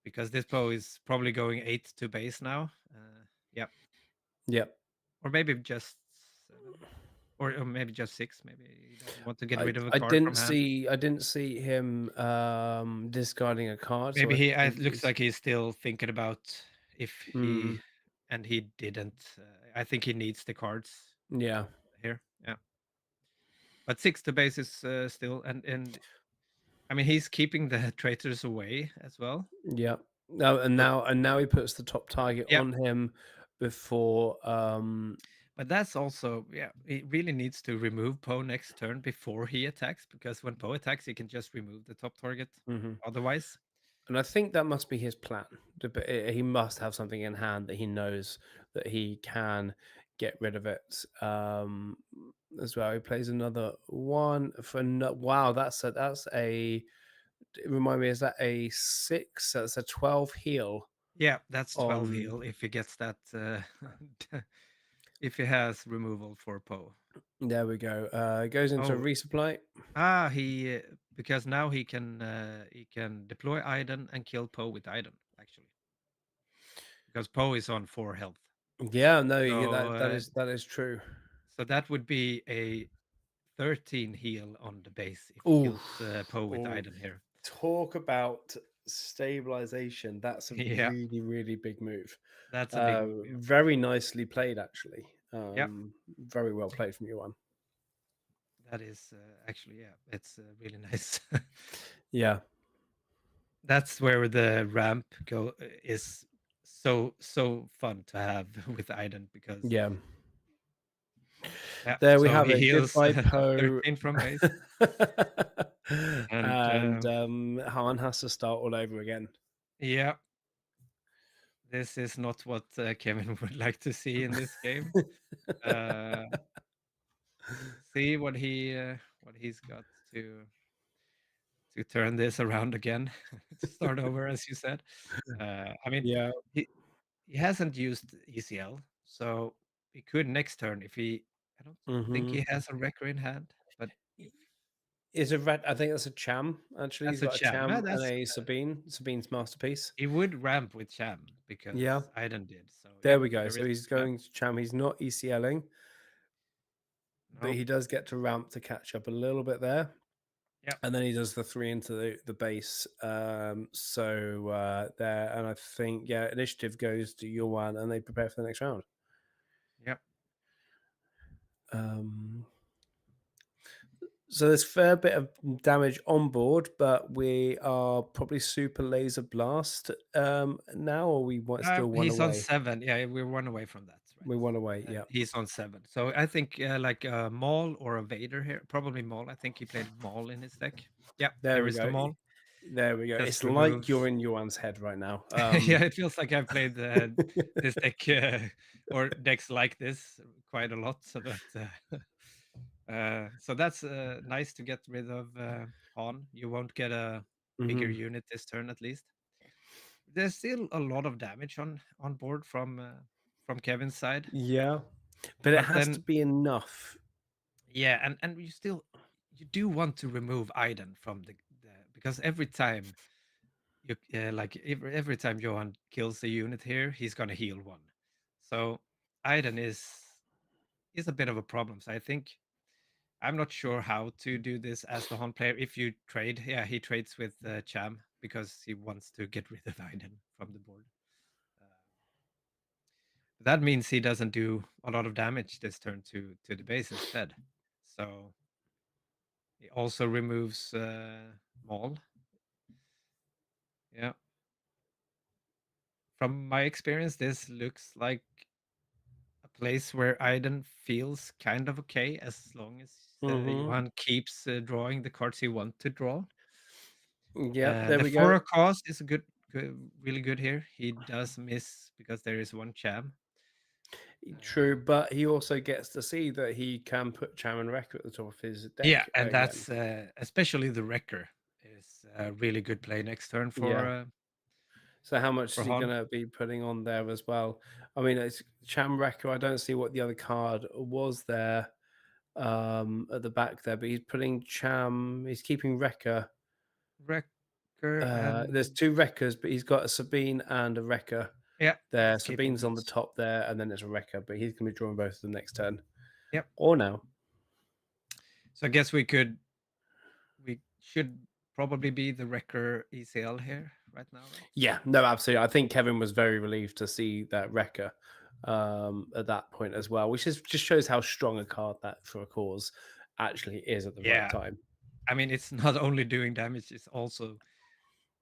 Speaker 1: because this Poe is probably going 8 to base now. Yeah,
Speaker 2: yeah,
Speaker 1: or maybe just 7, or maybe just 6. Maybe he doesn't want to get rid of a
Speaker 2: I
Speaker 1: card
Speaker 2: didn't
Speaker 1: from hand.
Speaker 2: see, him discarding a card. So
Speaker 1: Maybe
Speaker 2: I
Speaker 1: he
Speaker 2: think
Speaker 1: looks like he's still thinking about if he
Speaker 2: mm,
Speaker 1: and he didn't. I think he needs the cards
Speaker 2: yeah,
Speaker 1: here. Yeah, but 6 to base is still and I mean he's keeping the traitors away as well.
Speaker 2: yeah. No,
Speaker 1: So
Speaker 2: and now he puts the top target
Speaker 1: yeah,
Speaker 2: on him before.
Speaker 1: but that's also yeah. He really needs to remove Poe next turn before he attacks because when Poe attacks, he can just remove the top target.
Speaker 2: Mhm.
Speaker 1: Otherwise,
Speaker 2: And I think that must be his plan. He must have something in hand that he knows that he can get rid of it as well. He plays another one for no, wow. Remind me, is that a 6? That's a 12 heal
Speaker 1: yeah, that's 12
Speaker 2: on.
Speaker 1: heal if he gets that. If he has removal for Poe.
Speaker 2: There we go. Goes into
Speaker 1: Oh,
Speaker 2: resupply.
Speaker 1: he because now he can deploy Iden and kill Poe with Iden actually because Poe is on 4 health.
Speaker 2: Yeah, no,
Speaker 1: So
Speaker 2: that is true.
Speaker 1: so that would be a 13 heal on the base if he
Speaker 2: Ooh,
Speaker 1: kills Poe with
Speaker 2: oh,
Speaker 1: Iden here.
Speaker 2: talk about stabilization. That's a
Speaker 1: Yeah,
Speaker 2: really, really big move.
Speaker 1: that's a big move. Yeah,
Speaker 2: Very nicely played, actually.
Speaker 1: yeah,
Speaker 2: Very well played from you one.
Speaker 1: that is actually yeah, it's really nice.
Speaker 2: Yeah,
Speaker 1: That's where the ramp go is so fun to have with Iden because
Speaker 2: yeah.
Speaker 1: yeah,
Speaker 2: There we
Speaker 1: so
Speaker 2: have
Speaker 1: he
Speaker 2: it.
Speaker 1: heals
Speaker 2: Goodbye, Poe.
Speaker 1: 13 from base, and
Speaker 2: And Han has to start all over again.
Speaker 1: yeah, this is not what Kevin would like to see in this game. Uh, see what he's got to turn this around again, to start over, as you said. I mean,
Speaker 2: Yeah.
Speaker 1: he he hasn't used ECL, so he could next turn if he. I don't think
Speaker 2: Hmm.
Speaker 1: he has a wrecker in hand, but if
Speaker 2: Is a red? I think that's a Cham. Actually, he's
Speaker 1: that's a
Speaker 2: got a
Speaker 1: Cham,
Speaker 2: Cham and
Speaker 1: that's
Speaker 2: a Sabine. Sabine's masterpiece.
Speaker 1: he would ramp with Cham
Speaker 2: Yeah.
Speaker 1: because Iden did. So
Speaker 2: There
Speaker 1: yeah,
Speaker 2: we go.
Speaker 1: there
Speaker 2: So
Speaker 1: is
Speaker 2: he's
Speaker 1: Cham.
Speaker 2: going to Cham. He's not ECLing, but
Speaker 1: No,
Speaker 2: he does get to ramp to catch up a little bit there.
Speaker 1: yeah,
Speaker 2: And then he does the 3 into the base. There, and I think, yeah, initiative goes to Yuan and they prepare for the next round.
Speaker 1: yeah.
Speaker 2: Um, so there's a fair bit of damage on board, but we are probably super laser blast now, or we want still one
Speaker 1: He's on
Speaker 2: away.
Speaker 1: 7. Yeah, we're 1 away from that,
Speaker 2: We one away,
Speaker 1: right? And
Speaker 2: yeah.
Speaker 1: he's on 7. So I think like a Maul or a Vader here. Probably Maul. I think he played Maul in his deck. Yeah,
Speaker 2: There
Speaker 1: there
Speaker 2: we
Speaker 1: is the
Speaker 2: go.
Speaker 1: Maul.
Speaker 2: There we go.
Speaker 1: Just
Speaker 2: It's like
Speaker 1: removes.
Speaker 2: you're in Yuan's head right now.
Speaker 1: Yeah, it feels like I've played this deck or decks like this quite a lot. So, but so that's nice to get rid of Han. You won't get a bigger
Speaker 2: Mhm.
Speaker 1: unit this turn at least. There's still a lot of damage on board from Kevin's side,
Speaker 2: Yeah, but it
Speaker 1: but
Speaker 2: has to
Speaker 1: then
Speaker 2: be enough.
Speaker 1: yeah, and you do want to remove Iden from the because every time you like every time Johan kills a unit here, he's gonna heal 1. So Iden is a bit of a problem. So I think I'm not sure how to do this as the Han player. If you trade, yeah, he trades with Cham because he wants to get rid of Iden from the board. Uh, that means he doesn't do a lot of damage this turn to the base instead. So he also removes Maul. Yeah. From my experience, this looks like a place where Aiden feels kind of okay as long as
Speaker 2: Hmm.
Speaker 1: Johan keeps drawing the cards he wants to draw.
Speaker 2: Yep, there
Speaker 1: The
Speaker 2: we
Speaker 1: four
Speaker 2: go.
Speaker 1: of cost is really good here. He does miss because there is one cham.
Speaker 2: True,
Speaker 1: Uh,
Speaker 2: but he also gets to see that he can put Cham and Wrecker at the top of his
Speaker 1: yeah,
Speaker 2: deck
Speaker 1: and
Speaker 2: again.
Speaker 1: that's especially the wrecker is a really good play next turn
Speaker 2: Yeah. So how much is
Speaker 1: for
Speaker 2: he
Speaker 1: Han.
Speaker 2: going to be putting on there as well? I mean, it's Cham Wrecker. I don't see what the other card was there at the back there, but he's putting Cham. He's keeping Wrecker.
Speaker 1: Wrecker
Speaker 2: There's
Speaker 1: and
Speaker 2: two Wreckers, but he's got a Sabine and a Wrecker
Speaker 1: yeah,
Speaker 2: there.
Speaker 1: he's keeping
Speaker 2: Sabine's on the
Speaker 1: those.
Speaker 2: top there, and then there's a Wrecker, but he's going to be drawing both of them next turn
Speaker 1: Yep.
Speaker 2: or now.
Speaker 1: So I guess we should probably be the wrecker ECL here right now, right?
Speaker 2: Yeah, no, absolutely. I think Kevin was very relieved to see that Wrecker at that point as well, which is just shows how strong a card that for a cause actually is at the right
Speaker 1: Yeah.
Speaker 2: time.
Speaker 1: I mean, it's not only doing damage, it's also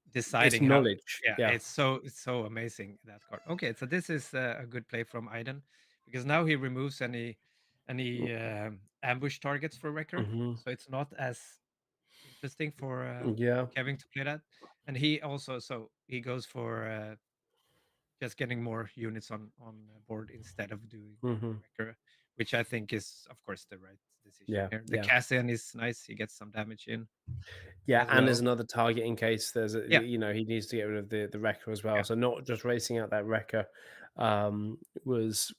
Speaker 2: It's
Speaker 1: deciding how.
Speaker 2: knowledge.
Speaker 1: Yeah,
Speaker 2: Yeah.
Speaker 1: it's so amazing that card. Okay, so this is a good play from Aiden because now he removes any ambush targets for wrecker,
Speaker 2: Hmm.
Speaker 1: so it's not as interesting for
Speaker 2: Yeah.
Speaker 1: Kevin to play that. And he also so he goes for just getting more units on board instead of doing
Speaker 2: Hmm.
Speaker 1: wrecker, which I think is of course the right decision
Speaker 2: Yeah.
Speaker 1: here. The
Speaker 2: Yeah.
Speaker 1: Cassian is nice; he gets some damage in
Speaker 2: Yeah,
Speaker 1: as
Speaker 2: and there's
Speaker 1: well.
Speaker 2: another target in case there's a,
Speaker 1: Yeah,
Speaker 2: he needs to get rid of the wrecker as well.
Speaker 1: yeah,
Speaker 2: So not just racing out that wrecker was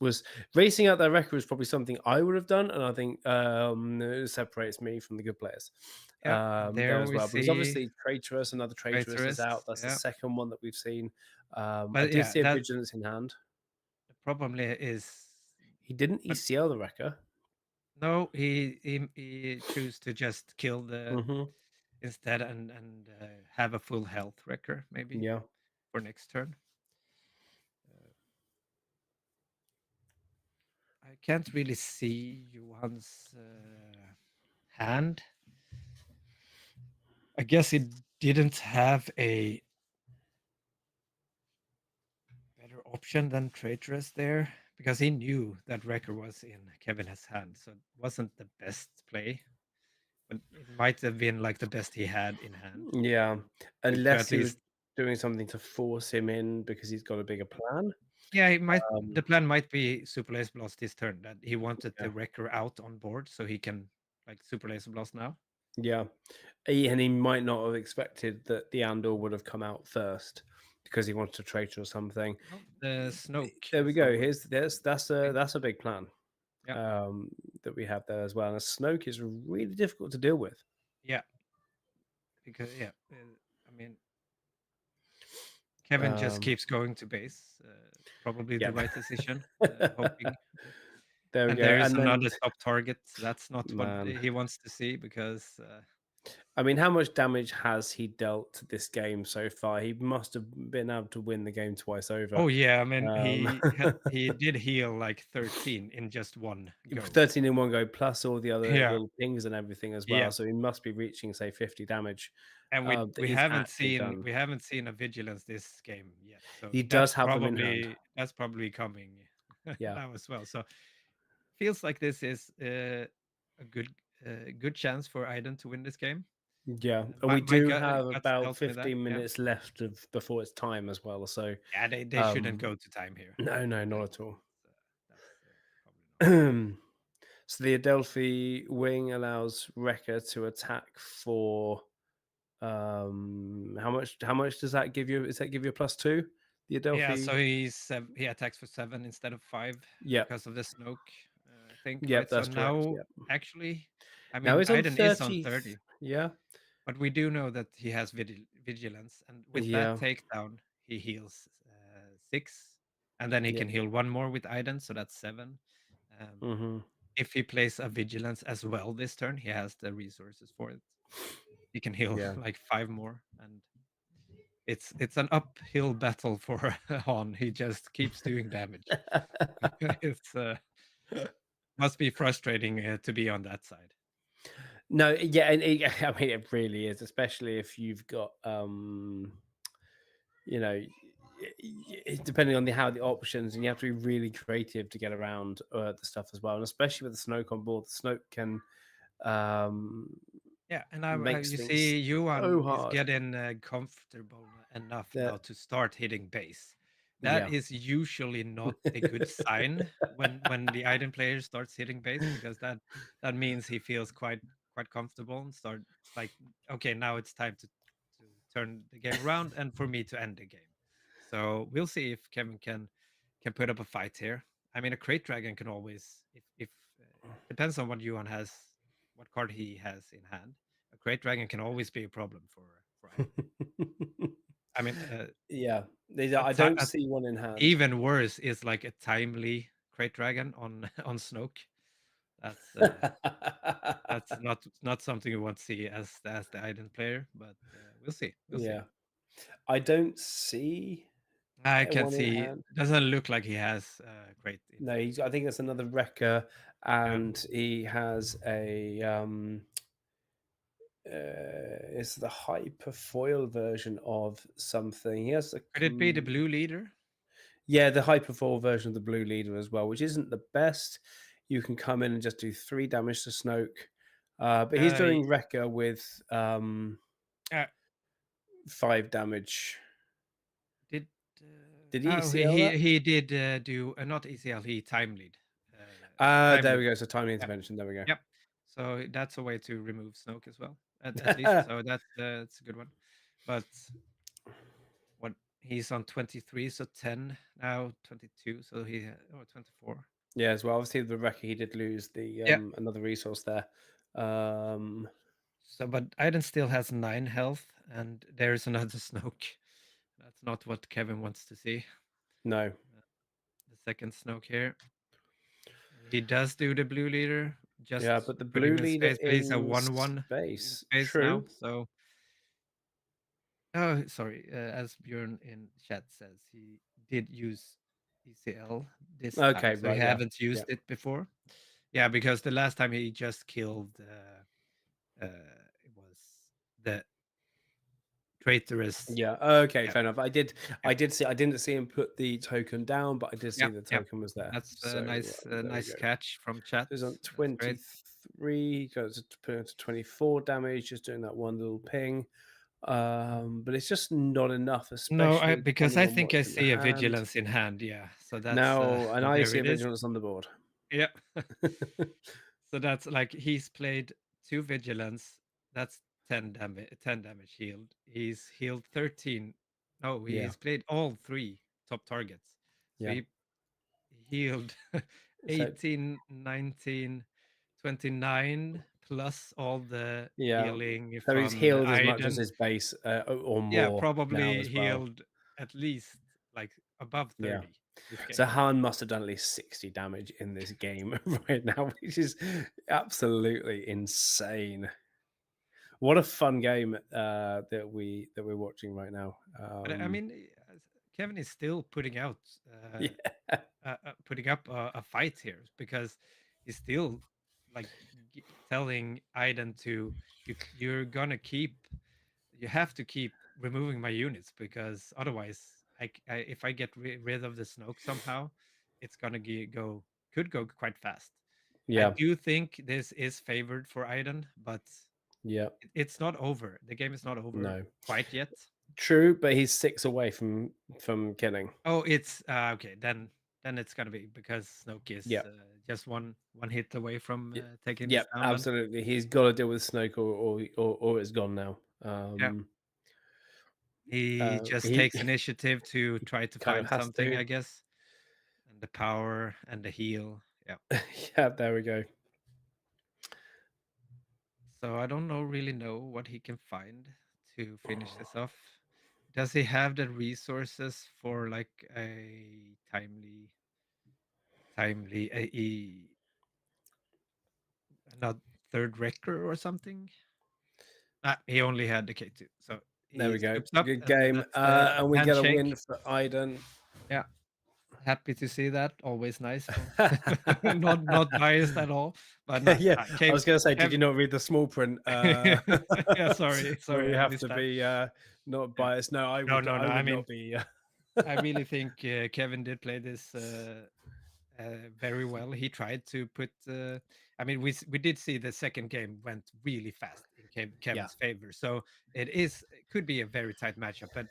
Speaker 2: racing out that wrecker was probably something I would have done, and I think it separates me from the good players
Speaker 1: yeah. And
Speaker 2: there
Speaker 1: there
Speaker 2: as
Speaker 1: we
Speaker 2: well. Because
Speaker 1: see
Speaker 2: obviously traitorous, another traitorous is out.
Speaker 1: traitorous.
Speaker 2: That's the
Speaker 1: Yeah,
Speaker 2: second one that we've seen. I
Speaker 1: but
Speaker 2: did
Speaker 1: yeah,
Speaker 2: see a
Speaker 1: that
Speaker 2: vigilance in hand.
Speaker 1: the problem is,
Speaker 2: He didn't
Speaker 1: but
Speaker 2: ECL the wrecker.
Speaker 1: no, he choose to just kill the
Speaker 2: Hmm.
Speaker 1: instead and have a full health wrecker maybe
Speaker 2: Yeah.
Speaker 1: for next turn. Uh, I can't really see Johan's hand. I guess he didn't have a better option than traitorous there because he knew that wrecker was in Kevin's hand, so it wasn't the best play. But it might have been like the best he had in hand
Speaker 2: Yeah,
Speaker 1: to
Speaker 2: unless
Speaker 1: at
Speaker 2: he was
Speaker 1: least.
Speaker 2: doing something to force him in because he's got a bigger plan.
Speaker 1: Yeah, he might.
Speaker 2: Um,
Speaker 1: The plan might be Super Laser Blast this turn. That he wanted
Speaker 2: yeah,
Speaker 1: the wrecker out on board so he can like Super Laser Blast now.
Speaker 2: yeah, and he might not have expected that the Andor would have come out first because he wanted to traitor or something.
Speaker 1: Oh, the Snoke
Speaker 2: There we
Speaker 1: is
Speaker 2: go.
Speaker 1: on board.
Speaker 2: Here's that's a
Speaker 1: Okay.
Speaker 2: that's a big plan
Speaker 1: Yeah,
Speaker 2: um, that we have there as well. And Snoke is really difficult to deal with.
Speaker 1: yeah, because yeah, I mean Kevin just
Speaker 2: Um,
Speaker 1: keeps going to base. Probably
Speaker 2: yeah,
Speaker 1: the right decision. Hoping.
Speaker 2: there we
Speaker 1: And
Speaker 2: go.
Speaker 1: there is
Speaker 2: And then
Speaker 1: another top target. That's not what
Speaker 2: man,
Speaker 1: he wants to see because.
Speaker 2: I mean, how much damage has he dealt this game so far? He must have been able to win the game twice over.
Speaker 1: Oh yeah, I mean
Speaker 2: Um,
Speaker 1: he did heal like 13 in just one go.
Speaker 2: 13 in one go, plus all the other
Speaker 1: Yeah,
Speaker 2: little pings and everything as well.
Speaker 1: yeah.
Speaker 2: So he must be reaching, say, 50 damage
Speaker 1: And we
Speaker 2: that
Speaker 1: we
Speaker 2: he's
Speaker 1: haven't
Speaker 2: actually
Speaker 1: seen
Speaker 2: done.
Speaker 1: we haven't seen a vigilance this game yet. So
Speaker 2: He does have them in hand.
Speaker 1: that's probably coming
Speaker 2: Yeah.
Speaker 1: now as well. So feels like this is a good chance for Aiden to win this game.
Speaker 2: Yeah. And
Speaker 1: My
Speaker 2: we
Speaker 1: my
Speaker 2: do
Speaker 1: gut,
Speaker 2: have
Speaker 1: gut
Speaker 2: about
Speaker 1: tells me that.
Speaker 2: 15
Speaker 1: Yeah,
Speaker 2: minutes left of before it's time as well. So,
Speaker 1: yeah. They shouldn't
Speaker 2: um,
Speaker 1: go to time here.
Speaker 2: no, no, not at all.
Speaker 1: That's probably not.
Speaker 2: So the Adelphi wing allows Wrecker to attack for how much does that give you? Does that give you a +2? The
Speaker 1: Yeah,
Speaker 2: Adelphi?
Speaker 1: so he attacks for 7 instead of 5
Speaker 2: Yep.
Speaker 1: because of the Snoke, I think, right?
Speaker 2: Yep,
Speaker 1: So
Speaker 2: that's correct.
Speaker 1: now,
Speaker 2: Yep.
Speaker 1: actually, I
Speaker 2: Now
Speaker 1: mean,
Speaker 2: he's on
Speaker 1: Aiden is on
Speaker 2: 30.
Speaker 1: 30,
Speaker 2: Yeah.
Speaker 1: but we do know that he has vigilance, and with that
Speaker 2: Yeah.
Speaker 1: takedown, he heals 6, and then he
Speaker 2: Yep.
Speaker 1: can heal 1 more with Aiden, so that's 7. Um,
Speaker 2: Mhm.
Speaker 1: if he plays a vigilance as well this turn, he has the resources for it. He can heal
Speaker 2: Yeah.
Speaker 1: like 5 more, and it's an uphill battle for Han. He just keeps doing damage. It's must be frustrating to be on that side.
Speaker 2: No, yeah, and I mean, it really is, especially if you've got, you know, depending on how the options, and you have to be really creative to get around the stuff as well. And especially with the Snoke on board, the Snoke can um,
Speaker 1: Yeah, and
Speaker 2: makes
Speaker 1: you
Speaker 2: things
Speaker 1: see,
Speaker 2: so
Speaker 1: Yuan is
Speaker 2: hard.
Speaker 1: getting comfortable enough now
Speaker 2: That
Speaker 1: to start hitting base. That
Speaker 2: yeah.
Speaker 1: is usually not a good sign when the Iden player starts hitting base, because that means he feels quite comfortable and start like, okay, now it's time to turn the game around and for me to end the game. So we'll see if Kevin can put up a fight here. I mean, a crate dragon can always, if depends on what Yuan has, what card he has in hand. A Great Dragon can always be a problem for Iden. I mean,
Speaker 2: Yeah,
Speaker 1: a
Speaker 2: I
Speaker 1: ti-
Speaker 2: don't see one in hand.
Speaker 1: even worse is like a timely Great Dragon on on Snoke. That's not something you want to see as the Iden player, but we'll see. We'll see.
Speaker 2: Yeah, I don't see
Speaker 1: I can
Speaker 2: one in
Speaker 1: see.
Speaker 2: hand.
Speaker 1: Doesn't look like he has great
Speaker 2: No,
Speaker 1: influence.
Speaker 2: I think that's another wrecker,
Speaker 1: Yeah.
Speaker 2: and he has a it's the hyperfoil version of something. He has a
Speaker 1: Could it be the blue leader?
Speaker 2: yeah, the hyperfoil version of the blue leader as well, which isn't the best. You can come in and just do 3 damage to Snoke, but he's
Speaker 1: Uh,
Speaker 2: doing wrecker with
Speaker 1: uh,
Speaker 2: 5 damage.
Speaker 1: did
Speaker 2: Did he
Speaker 1: oh
Speaker 2: ECL that?
Speaker 1: he did do not ECL, he time lead. Time
Speaker 2: There
Speaker 1: lead.
Speaker 2: we go. So timely
Speaker 1: Yeah.
Speaker 2: intervention. There we go.
Speaker 1: Yep. So that's a way to remove Snoke as well, at least. So that's a good one. But what, he's on 23, so 10 now, 22, so he or 24.
Speaker 2: Yeah, as well. Obviously, the wrecker he did lose the
Speaker 1: Yeah.
Speaker 2: another resource there. Um,
Speaker 1: So but Aiden still has 9 health, and there's another Snoke. That's not what Kevin wants to see.
Speaker 2: no.
Speaker 1: The second Snoke here. And he does do the blue leader,
Speaker 2: Yeah,
Speaker 1: just
Speaker 2: but the
Speaker 1: put
Speaker 2: blue
Speaker 1: him in
Speaker 2: leader
Speaker 1: space, but he's a
Speaker 2: in
Speaker 1: 1/1 in
Speaker 2: space.
Speaker 1: space now.
Speaker 2: True.
Speaker 1: So oh, sorry. As Björn in chat says, he did use ECL this
Speaker 2: Okay.
Speaker 1: time, so he
Speaker 2: Right. Yeah.
Speaker 1: haven't
Speaker 2: Yeah.
Speaker 1: used it before. Yeah, because the last time he just killed, it was the traitorous.
Speaker 2: Yeah. Okay.
Speaker 1: Yeah,
Speaker 2: Fair enough.
Speaker 1: yeah,
Speaker 2: I did see. I didn't see him put the token down, but I did see
Speaker 1: yeah,
Speaker 2: the
Speaker 1: yeah.
Speaker 2: token was there.
Speaker 1: That's
Speaker 2: So
Speaker 1: a
Speaker 2: there we
Speaker 1: nice
Speaker 2: go.
Speaker 1: catch from chat.
Speaker 2: So he's on
Speaker 1: That's great.
Speaker 2: 23. Goes to put it to 24 damage, just doing that one little ping. But it's just not enough,
Speaker 1: No,
Speaker 2: especially
Speaker 1: because
Speaker 2: depending
Speaker 1: I
Speaker 2: on
Speaker 1: think I
Speaker 2: what's in the
Speaker 1: see a
Speaker 2: hand.
Speaker 1: vigilance in hand. Yeah, so that's
Speaker 2: Now, and I
Speaker 1: there
Speaker 2: see a
Speaker 1: it is.
Speaker 2: vigilance on the board.
Speaker 1: Yeah. So that's like he's played 2 vigilance. That's 10 damage healed. He's healed 13. No,
Speaker 2: Yeah.
Speaker 1: he's played all 3 top targets. So
Speaker 2: Yeah.
Speaker 1: he healed
Speaker 2: So
Speaker 1: 18, 19, 29 plus all the
Speaker 2: yeah.
Speaker 1: healing
Speaker 2: So he's
Speaker 1: from
Speaker 2: healed as much as
Speaker 1: Iden.
Speaker 2: his base or
Speaker 1: Yeah,
Speaker 2: more now
Speaker 1: probably
Speaker 2: as well.
Speaker 1: healed at least like above
Speaker 2: Yeah.
Speaker 1: 30 this
Speaker 2: So
Speaker 1: game.
Speaker 2: Han must have done at least 60 damage in this game right now, which is absolutely insane. What a fun game that we're watching right now.
Speaker 1: But I mean, Kevin is still putting out
Speaker 2: Yeah,
Speaker 1: putting up a fight here, because he's still like telling Aiden to, you're gonna keep, you have to keep removing my units, because otherwise if I get rid of the Snoke somehow, it's gonna go, could go quite fast. I
Speaker 2: yeah,
Speaker 1: do think this is favored for Aiden, but
Speaker 2: yeah.
Speaker 1: it's not over. The game is not over
Speaker 2: No,
Speaker 1: quite yet.
Speaker 2: true, but he's 6 away from killing.
Speaker 1: Oh, it's okay. Then it's gonna be, because Snoke is
Speaker 2: Yeah,
Speaker 1: just one hit away from taking
Speaker 2: yeah,
Speaker 1: this down. Then
Speaker 2: absolutely. He's got to deal with Snoke, or it's gone now.
Speaker 1: yeah, he just
Speaker 2: He
Speaker 1: takes initiative to try to
Speaker 2: kind of
Speaker 1: find
Speaker 2: has
Speaker 1: something,
Speaker 2: to.
Speaker 1: I guess, and the power and the heal. Yeah.
Speaker 2: Yeah, there we go.
Speaker 1: So I don't really know what he can find to finish this off. Does he have the resources for like a timely not third wrecker or something? He only had the K2, so
Speaker 2: There
Speaker 1: he
Speaker 2: we go.
Speaker 1: scoops up,
Speaker 2: Good
Speaker 1: and
Speaker 2: game.
Speaker 1: that's a
Speaker 2: And we get a
Speaker 1: handshake.
Speaker 2: win for Iden.
Speaker 1: Yeah, happy to see that. Always nice from not biased at all, but no,
Speaker 2: Yeah, I
Speaker 1: Kev,
Speaker 2: was going to say, did
Speaker 1: Kev,
Speaker 2: you not read the small print?
Speaker 1: yeah, sorry,
Speaker 2: Where
Speaker 1: sorry,
Speaker 2: you
Speaker 1: I
Speaker 2: have
Speaker 1: missed
Speaker 2: to
Speaker 1: that.
Speaker 2: be not
Speaker 1: Yeah,
Speaker 2: biased. No, I
Speaker 1: no,
Speaker 2: would.
Speaker 1: no,
Speaker 2: I
Speaker 1: no. I
Speaker 2: would
Speaker 1: mean,
Speaker 2: not be.
Speaker 1: I really think Kevin did play this very well. He tried to put. I mean, we did see the second game went really fast in
Speaker 2: Yeah,
Speaker 1: Kevin's favor, so it could be a very tight matchup. But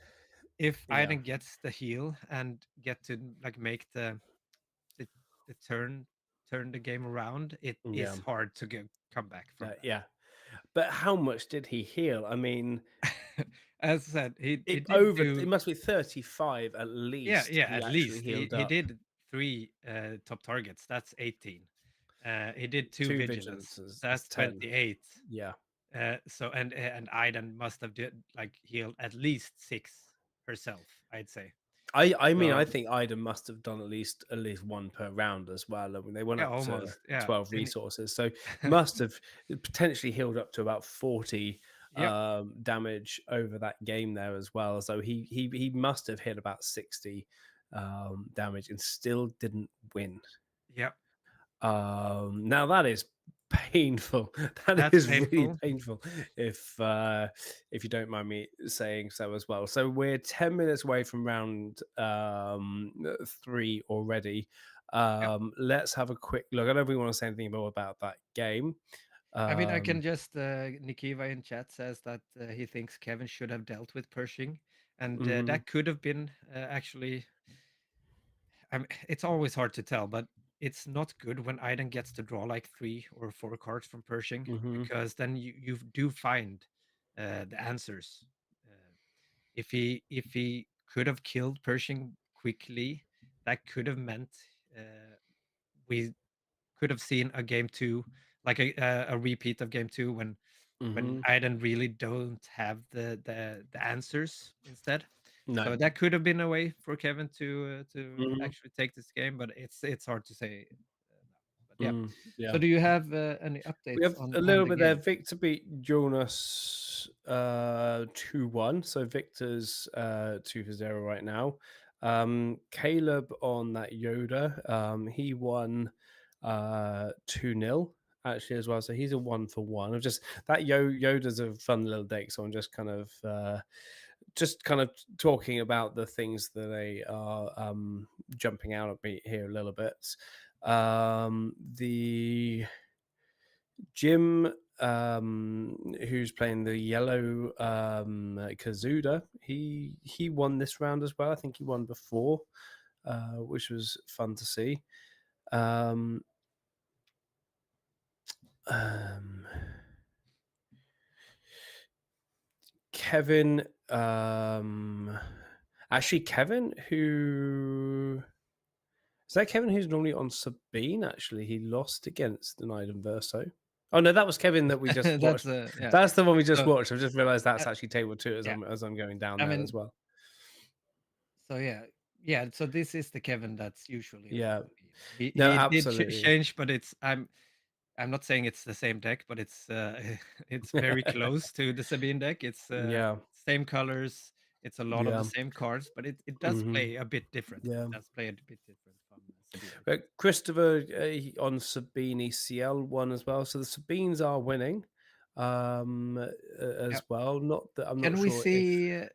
Speaker 1: if
Speaker 2: yeah,
Speaker 1: Aiden gets the heal and get to like make the, the turn the game around, it
Speaker 2: yeah,
Speaker 1: is hard to come back from
Speaker 2: yeah. But how much did he heal? I mean,
Speaker 1: that. As I said, he
Speaker 2: it
Speaker 1: did
Speaker 2: over.
Speaker 1: do.
Speaker 2: It must be 35 at
Speaker 1: Yeah,
Speaker 2: least.
Speaker 1: yeah,
Speaker 2: He
Speaker 1: at
Speaker 2: actually
Speaker 1: least
Speaker 2: healed
Speaker 1: he
Speaker 2: up
Speaker 1: did three top targets. That's 18. He did two
Speaker 2: 2
Speaker 1: vigilance.
Speaker 2: vigilances. That's
Speaker 1: That's
Speaker 2: 10.
Speaker 1: 28.
Speaker 2: Yeah.
Speaker 1: So and Aiden must have did like healed at least six herself, I'd say.
Speaker 2: I mean, I
Speaker 1: So
Speaker 2: think Ida must have done at least one per round as well. I mean, they went
Speaker 1: yeah,
Speaker 2: up to
Speaker 1: almost. Yeah.
Speaker 2: 12
Speaker 1: And
Speaker 2: resources, so must have potentially healed up to about 40
Speaker 1: yep,
Speaker 2: damage over that game there as well. So he must have hit about 60 damage and still didn't win.
Speaker 1: yep.
Speaker 2: Now that is painful. That
Speaker 1: That's
Speaker 2: is really
Speaker 1: painful.
Speaker 2: painful. If you don't mind me saying so as well. So we're 10 minutes away from round 3 already.
Speaker 1: Yep.
Speaker 2: Let's have a quick look. I don't know if we want to say anything more about that game.
Speaker 1: I mean, I can
Speaker 2: Um,
Speaker 1: just Nikiva in chat says that he thinks Kevin should have dealt with Pershing, and
Speaker 2: mhm,
Speaker 1: that could have been actually. It's always hard to tell, but it's not good when Aiden gets to draw like 3 or 4 cards from Pershing,
Speaker 2: mhm,
Speaker 1: because then you do find the answers. Uh, if he could have killed Pershing quickly, that could have meant we could have seen a game two, like a repeat of game two when
Speaker 2: mhm.
Speaker 1: Aiden really don't have the answers instead.
Speaker 2: No.
Speaker 1: So that could have been a way for Kevin to
Speaker 2: Mhm,
Speaker 1: actually take this game, but it's hard to say now. But yeah. So
Speaker 2: yeah.
Speaker 1: do you have any
Speaker 2: We
Speaker 1: updates
Speaker 2: have
Speaker 1: on
Speaker 2: a
Speaker 1: on
Speaker 2: little
Speaker 1: the
Speaker 2: bit there.
Speaker 1: game?
Speaker 2: Victor beat Jonas 2-1. So Victor's 2-0 right now. Caleb on that Yoda, he won 2-0 actually as well. So he's a 1-for-1. Of just that Yoda's a fun little deck. So I'm just kind of talking about the things that they are jumping out at me here a little bit. The Jim, who's playing the yellow Kazuda, he won this round as well. I think he won before, which was fun to see. Um, um, Kevin, actually, Kevin, who is that? Kevin, who's normally on Sabine. Actually, he lost against an Iden Verso. Oh no, that was Kevin that we just
Speaker 1: That's
Speaker 2: watched.
Speaker 1: yeah.
Speaker 2: That's the one we just
Speaker 1: So
Speaker 2: watched. I've just realised
Speaker 1: uh,
Speaker 2: that's actually table 2
Speaker 1: yeah.
Speaker 2: as I'm going down
Speaker 1: I
Speaker 2: there as
Speaker 1: mean,
Speaker 2: well.
Speaker 1: so yeah. Yeah, so this is the Kevin that's usually on
Speaker 2: Yeah.
Speaker 1: Sabine. He
Speaker 2: No,
Speaker 1: he did
Speaker 2: absolutely.
Speaker 1: change, but I'm not saying it's the same deck, but it's it's very close to the Sabine deck. It's
Speaker 2: Yeah.
Speaker 1: same colors. It's a lot of the
Speaker 2: Yeah.
Speaker 1: same cards, but it does
Speaker 2: Mhm.
Speaker 1: play a bit different.
Speaker 2: Yeah.
Speaker 1: It does play a bit different from Sabine.
Speaker 2: But Christopher on Sabine ECL won as well. So the Sabines are winning
Speaker 1: Yeah.
Speaker 2: as well. Not that I'm not
Speaker 1: Can we
Speaker 2: sure if
Speaker 1: see?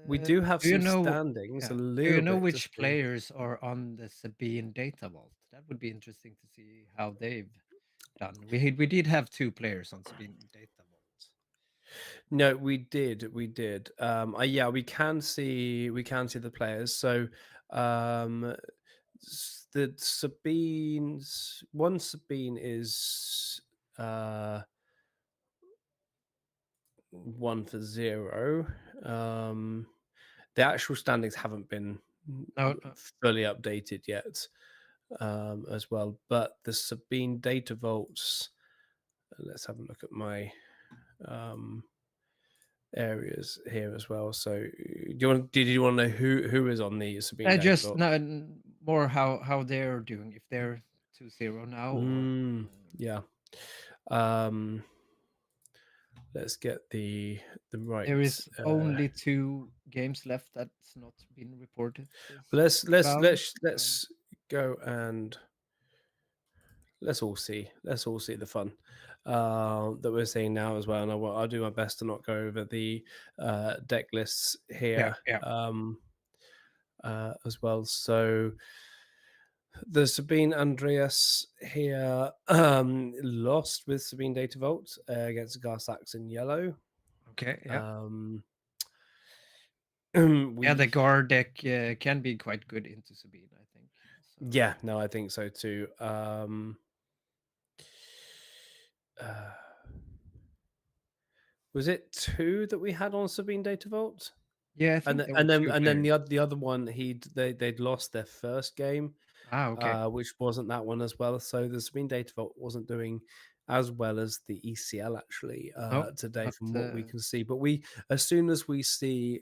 Speaker 2: we do have
Speaker 1: Do you
Speaker 2: some
Speaker 1: know?
Speaker 2: standings a
Speaker 1: Yeah. Do you
Speaker 2: little
Speaker 1: know
Speaker 2: bit to
Speaker 1: which
Speaker 2: see.
Speaker 1: players are on the Sabine data vault? That would be interesting to see how they've done. We did have 2 players on Sabine data vault.
Speaker 2: No, we did. Yeah, we can see the players. So, um, the Sabines, one Sabine is 1-0. The actual standings haven't been
Speaker 1: No, no.
Speaker 2: fully updated yet, as well. But the Sabine data vaults. Let's have a look at my um, areas here as well. So, did you want to know who is on the Sabine
Speaker 1: I
Speaker 2: data
Speaker 1: just
Speaker 2: vault?
Speaker 1: no more how they're doing. If they're 2-0 now, or
Speaker 2: Yeah. Um, let's get the right.
Speaker 1: There is
Speaker 2: Uh,
Speaker 1: only 2 games left that's not been reported
Speaker 2: but
Speaker 1: about.
Speaker 2: let's go and let's all see the fun that we're seeing now as well. And I'll do my best to not go over the deck lists
Speaker 1: Yeah,
Speaker 2: here
Speaker 1: yeah.
Speaker 2: as well. So the Sabine Andreas here lost with Sabine Data Vault against Garsax in yellow.
Speaker 1: Okay, yeah.
Speaker 2: Um,
Speaker 1: Yeah, the
Speaker 2: we
Speaker 1: guard deck can be quite good into Sabine, I think. So
Speaker 2: Yeah, no, I think so too. Uh, was it two that we had on Sabine Data Vault?
Speaker 1: yeah, I
Speaker 2: And
Speaker 1: think there were 2
Speaker 2: then
Speaker 1: players.
Speaker 2: the other one they'd lost their first game,
Speaker 1: Ah, okay.
Speaker 2: which wasn't that one as well. So the Sabine Data Vault wasn't doing as well as the ECL actually
Speaker 1: No,
Speaker 2: today,
Speaker 1: but
Speaker 2: from what we can see. But we, as soon as we see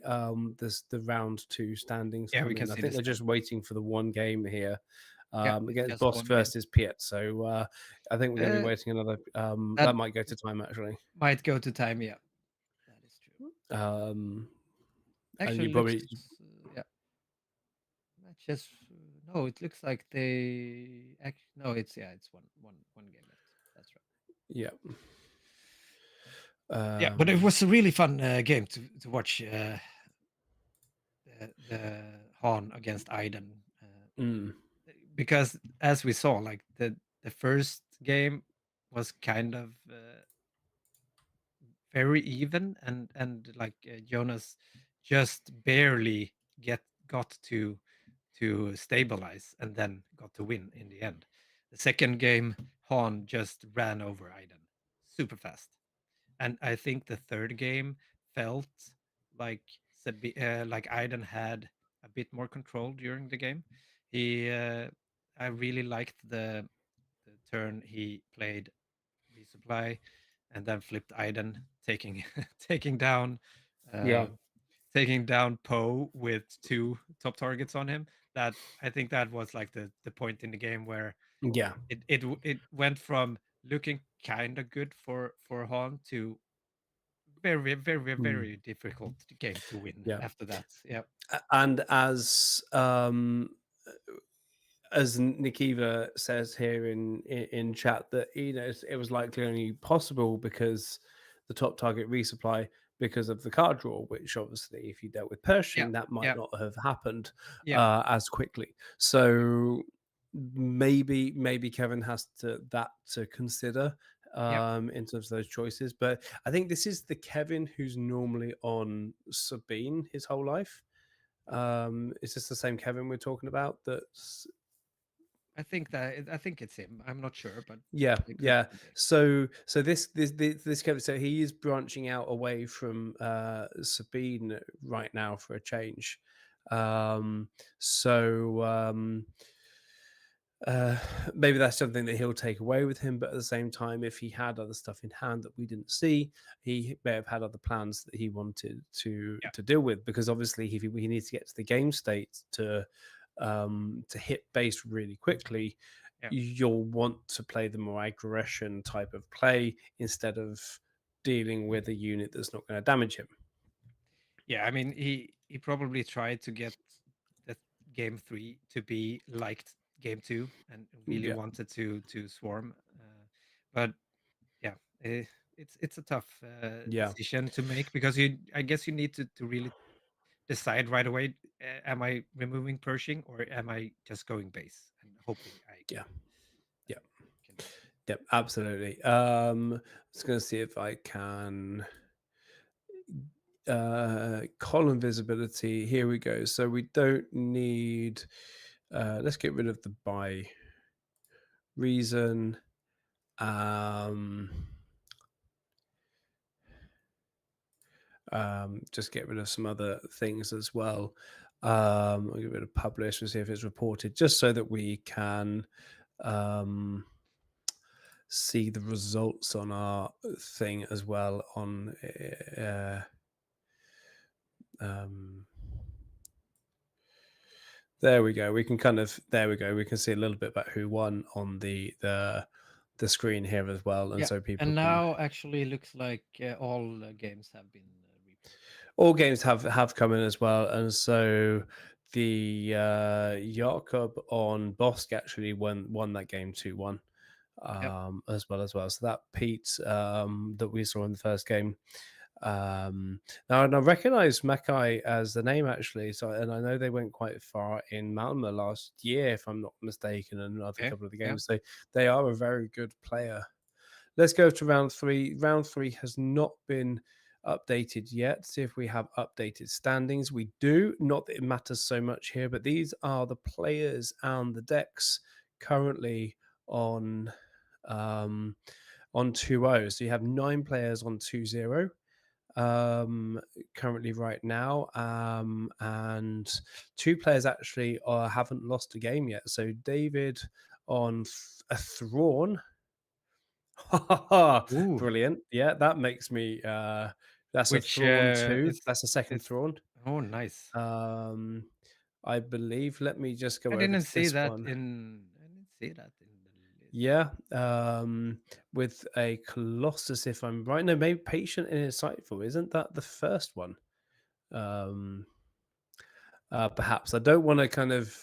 Speaker 2: this the round two standings
Speaker 1: yeah, we
Speaker 2: come
Speaker 1: can
Speaker 2: in, I
Speaker 1: see
Speaker 2: think
Speaker 1: this
Speaker 2: they're
Speaker 1: then.
Speaker 2: just waiting for the one game here
Speaker 1: Yeah, it's
Speaker 2: against
Speaker 1: just
Speaker 2: Boss
Speaker 1: one game.
Speaker 2: versus Piet. So I think we're going to be
Speaker 1: Uh,
Speaker 2: waiting another.
Speaker 1: that
Speaker 2: That might go to time actually.
Speaker 1: might go to time, yeah. That is true.
Speaker 2: Um, and you
Speaker 1: Actually looks,
Speaker 2: probably
Speaker 1: yeah, matches. No, it looks like they no, it's yeah, it's one game left. That's right.
Speaker 2: yeah.
Speaker 1: Yeah, but it
Speaker 2: Um,
Speaker 1: was a really fun game to watch. The Han against Aiden,
Speaker 2: mm,
Speaker 1: because as we saw, like the first game was kind of very even, and like Jonas just barely got to stabilize and then got to win in the end. The second game, Han just ran over Aiden super fast, and I think the third game felt like like Aiden had a bit more control during the game. He, I really liked the turn he played resupply, and then flipped Aiden, taking taking down
Speaker 2: yeah,
Speaker 1: uh, taking down Poe with 2 top targets on him. That I think that was like the point in the game where
Speaker 2: yeah,
Speaker 1: it went from looking kind of good for Han to very, very,
Speaker 2: mm,
Speaker 1: very difficult game to win
Speaker 2: yeah.
Speaker 1: after that. Yeah.
Speaker 2: And as Nikiva says here in chat, that it was likely only possible because the top target resupply, because of the card draw, which obviously if you dealt with
Speaker 1: Yeah.
Speaker 2: Pershing that might
Speaker 1: Yeah.
Speaker 2: not have happened
Speaker 1: Yeah.
Speaker 2: as quickly. So maybe Kevin has to consider
Speaker 1: Yeah.
Speaker 2: in terms of those choices. But I think this is the Kevin who's normally on Sabine his whole life. Is this the same Kevin we're talking about? That's
Speaker 1: I think it's him. I'm not sure, but
Speaker 2: Yeah,
Speaker 1: it
Speaker 2: yeah.
Speaker 1: could be.
Speaker 2: So this Kevin, so he is branching out away from Sabine right now for a change. Um, so uh, maybe that's something that he'll take away with him. But at the same time, if he had other stuff in hand that we didn't see, he may have had other plans that he wanted
Speaker 1: Yeah.
Speaker 2: to deal with. Because obviously, if he needs to get to the game state to hit base really quickly,
Speaker 1: Yeah.
Speaker 2: you'll want to play the more aggression type of play instead of dealing with a unit that's not going to damage him.
Speaker 1: Yeah. I mean, he probably tried to get the game 3 to be like game 2 and really
Speaker 2: Yeah,
Speaker 1: wanted to swarm. But yeah, it's a tough
Speaker 2: yeah,
Speaker 1: decision to make, because I guess you need to really decide right away. Am I removing Pershing, or am I just going base and hoping I
Speaker 2: yeah, yeah,
Speaker 1: can win?
Speaker 2: yeah, absolutely. Just going to see if I can column visibility. Here we go. So we don't need. Let's get rid of the by reason. Um, just get rid of some other things as well. I'll get rid of publish and see if it's reported, just so that we can um, see the results on our thing as well. On um, there we go. We can kind of there we go. We can see a little bit about who won on the the screen here as well, and
Speaker 1: Yeah,
Speaker 2: so people
Speaker 1: and
Speaker 2: can.
Speaker 1: now actually looks like all games have been reported.
Speaker 2: All games have come in as well, and so the Jakob on Bosk actually won that game 2-1,
Speaker 1: Yep.
Speaker 2: as well. So that Pete that we saw in the first game. Now, and I recognise Mackay as the name actually. So, and I know they went quite far in Malmo last year, if I'm not mistaken, and another
Speaker 1: Okay.
Speaker 2: couple of the
Speaker 1: Yeah.
Speaker 2: games. So they are a very good player. Let's go to round three. Round three has not been updated yet. See if we have updated standings. We do. Not that it matters so much here, but these are the players and the decks currently on um, on 2-0. So you have 9 players on 2-0 currently right now, and 2 players actually haven't lost a game yet. So David on a Thrawn.
Speaker 1: Ooh,
Speaker 2: Brilliant. Yeah, that makes me that's a
Speaker 1: which
Speaker 2: Thrawn 2. That's a
Speaker 1: is
Speaker 2: second
Speaker 1: it?
Speaker 2: Thrawn.
Speaker 1: Oh, nice.
Speaker 2: Um I believe. Let me just
Speaker 1: I
Speaker 2: go over
Speaker 1: didn't
Speaker 2: to
Speaker 1: see
Speaker 2: this
Speaker 1: that
Speaker 2: one.
Speaker 1: in. I didn't see that in the list.
Speaker 2: Yeah. With a Colossus, if I'm right. No, maybe Patient and Insightful. Isn't that the first one? Um Perhaps. I don't want to kind of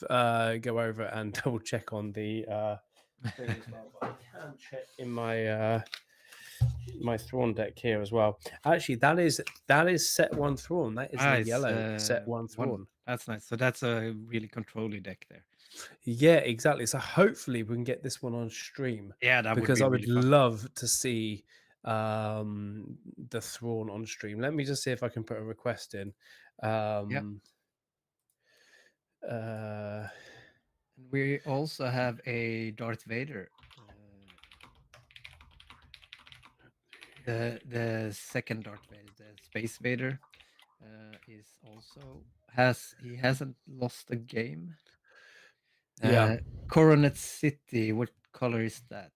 Speaker 2: go over and double check on the thing as well, but I can check in my Thrawn deck here as well. Actually, that is set one Thrawn. That is
Speaker 1: Ah,
Speaker 2: the
Speaker 1: it's
Speaker 2: yellow set one
Speaker 1: one.
Speaker 2: Thrawn.
Speaker 1: That's nice. So that's a really controlly deck there.
Speaker 2: Yeah, exactly. So hopefully we can get this one on stream,
Speaker 1: Yeah, that would
Speaker 2: because
Speaker 1: be
Speaker 2: I
Speaker 1: really
Speaker 2: would
Speaker 1: fun.
Speaker 2: love to see the Thrawn on stream. Let me just see if I can put a request in.
Speaker 1: Yeah.
Speaker 2: Um uh
Speaker 1: And we also have a Darth Vader. The second Darth Vader, the Space Vader, is also has he hasn't lost a game.
Speaker 2: yeah.
Speaker 1: Uh, Coronet City. What color is that?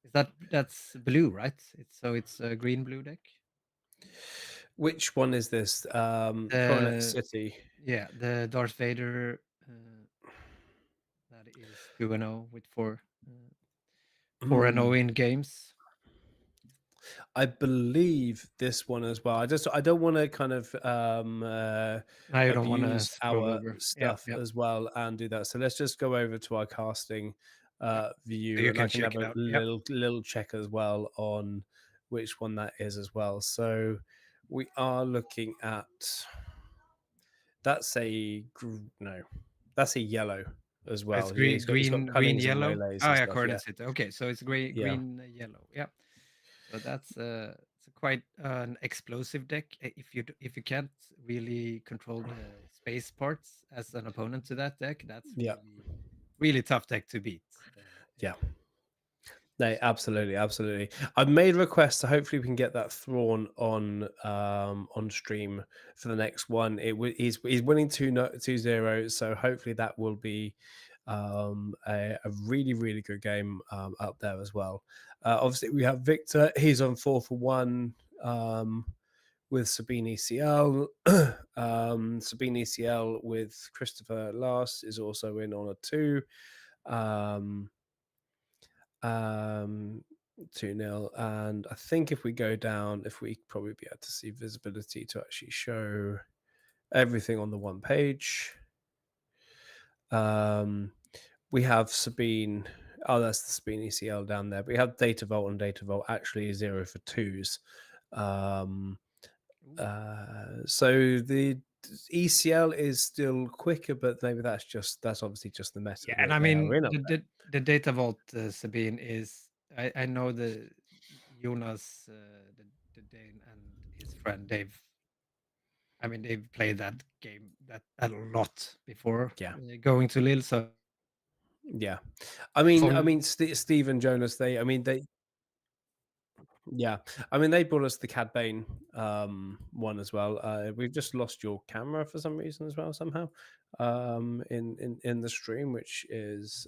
Speaker 1: Is that's blue, right? It's a green blue deck.
Speaker 2: Which one is this? Coronet
Speaker 1: The
Speaker 2: City.
Speaker 1: Yeah, the Darth Vader that is 2-0 with 4-0
Speaker 2: Hmm.
Speaker 1: in games.
Speaker 2: I believe this one as well. I don't want to kind of
Speaker 1: Now you don't want to
Speaker 2: abuse
Speaker 1: scroll
Speaker 2: our
Speaker 1: over. Yeah,
Speaker 2: stuff
Speaker 1: yeah.
Speaker 2: as well and do that. So let's just go over to our casting
Speaker 1: Yeah. So
Speaker 2: view,
Speaker 1: you
Speaker 2: and I
Speaker 1: can
Speaker 2: can have
Speaker 1: check it
Speaker 2: a
Speaker 1: out. Yeah.
Speaker 2: little check as well on which one that is as well. So we are looking at that's no, that's a yellow as
Speaker 1: It's
Speaker 2: well. Yeah,
Speaker 1: green,
Speaker 2: it's got
Speaker 1: green,
Speaker 2: cunnings and
Speaker 1: yellow.
Speaker 2: relays
Speaker 1: Oh
Speaker 2: and
Speaker 1: yeah,
Speaker 2: stuff. Yeah,
Speaker 1: coordinates it. Okay, so it's green,
Speaker 2: yeah,
Speaker 1: green, yellow. Yeah. So that's it's a quite an explosive deck. If you can't really control the space parts as an opponent to that deck, that's
Speaker 2: yeah,
Speaker 1: really tough deck to beat.
Speaker 2: yeah. No, absolutely, absolutely. I've made requests, so hopefully we can get that Thrawn on stream for the next one. He's winning 2-0, so hopefully that will be a really really good game up there as well. Obviously, we have Victor. He's on 4-1 with Sabine ECL. Sabine ECL with Christopher Last is also in on a 2. Um, um 2-0. And I think if we go down, if we probably be able to see visibility to actually show everything on the one page. We have Sabine. Oh, that's the Sabine ECL down there. But we have Data Vault, and Data Vault actually 0 for 2s. um
Speaker 1: Ooh.
Speaker 2: so the ECL is still quicker, but maybe that's obviously just the meta
Speaker 1: Yeah, and
Speaker 2: that
Speaker 1: I
Speaker 2: they are
Speaker 1: mean
Speaker 2: in up
Speaker 1: the data vault, Sabine is. I know the Jonas, the Dane, and his friend. I mean, they've played that game that a lot before
Speaker 2: there. Yeah,
Speaker 1: going to Lille. So
Speaker 2: yeah. I mean,
Speaker 1: on
Speaker 2: Steve and Jonas. They yeah. I mean, they brought us the Cad Bane one as well. We've just lost your camera for some reason as well somehow in the stream, which is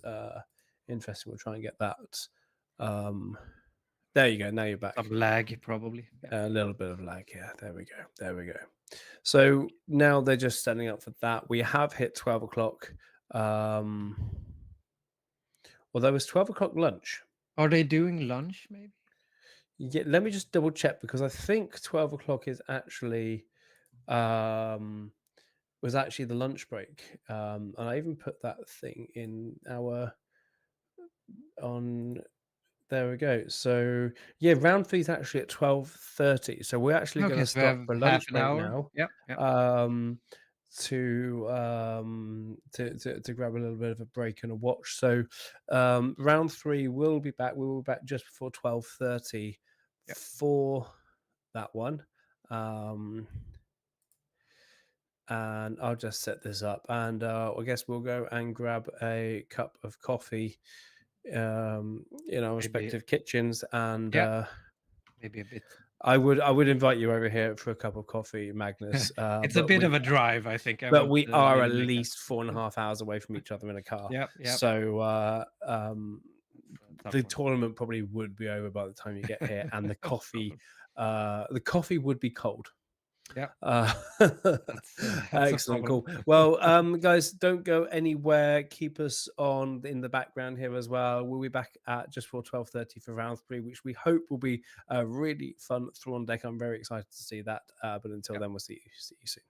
Speaker 2: interesting. We'll try and get that. Um, there you go. Now you're
Speaker 1: some
Speaker 2: back.
Speaker 1: lag, probably. Yeah.
Speaker 2: A little bit of lag. Yeah, there we go. There we go. So now they're just setting up for that. We have hit 12 o'clock. Although it's 12 o'clock lunch.
Speaker 1: Are they doing lunch maybe?
Speaker 2: Yeah, let me just double check because I think 12 o'clock is actually um was actually the lunch break. And I even put that thing in our on there we go. So yeah, round three is actually at 12:30. So we're actually going
Speaker 1: Okay,
Speaker 2: to
Speaker 1: so we
Speaker 2: stop
Speaker 1: have
Speaker 2: for
Speaker 1: half
Speaker 2: lunch
Speaker 1: an
Speaker 2: break
Speaker 1: hour.
Speaker 2: now.
Speaker 1: Yep, yep.
Speaker 2: Um, to grab a little bit of a break and a watch. So round three will be back. We will be back just before 12:30
Speaker 1: Yep.
Speaker 2: for that one. Um, and I'll just set this up, and I guess we'll go and grab a cup of coffee in our
Speaker 1: Maybe.
Speaker 2: respective kitchens, and
Speaker 1: Yeah, maybe a bit.
Speaker 2: I would invite you over here for a cup of coffee, Magnus.
Speaker 1: It's a bit of a drive, I think. I
Speaker 2: But
Speaker 1: won't
Speaker 2: we
Speaker 1: lie
Speaker 2: are
Speaker 1: to
Speaker 2: at
Speaker 1: you like that.
Speaker 2: least 4.5 hours away from each other in a car.
Speaker 1: Yep, yep.
Speaker 2: So
Speaker 1: It's a tough
Speaker 2: the
Speaker 1: one.
Speaker 2: tournament probably would be over by the time you get here, and
Speaker 1: Of course.
Speaker 2: the coffee would be cold.
Speaker 1: Yeah,
Speaker 2: Uh,
Speaker 1: that's a
Speaker 2: excellent,
Speaker 1: problem.
Speaker 2: cool. Well, guys, don't go anywhere. Keep us on in the background here as well. We'll be back at just for 12:30 for round three, which we hope will be a really fun Thrawn deck. I'm very excited to see that. But until
Speaker 1: Yep.
Speaker 2: then, we'll see you soon.
Speaker 1: See you soon.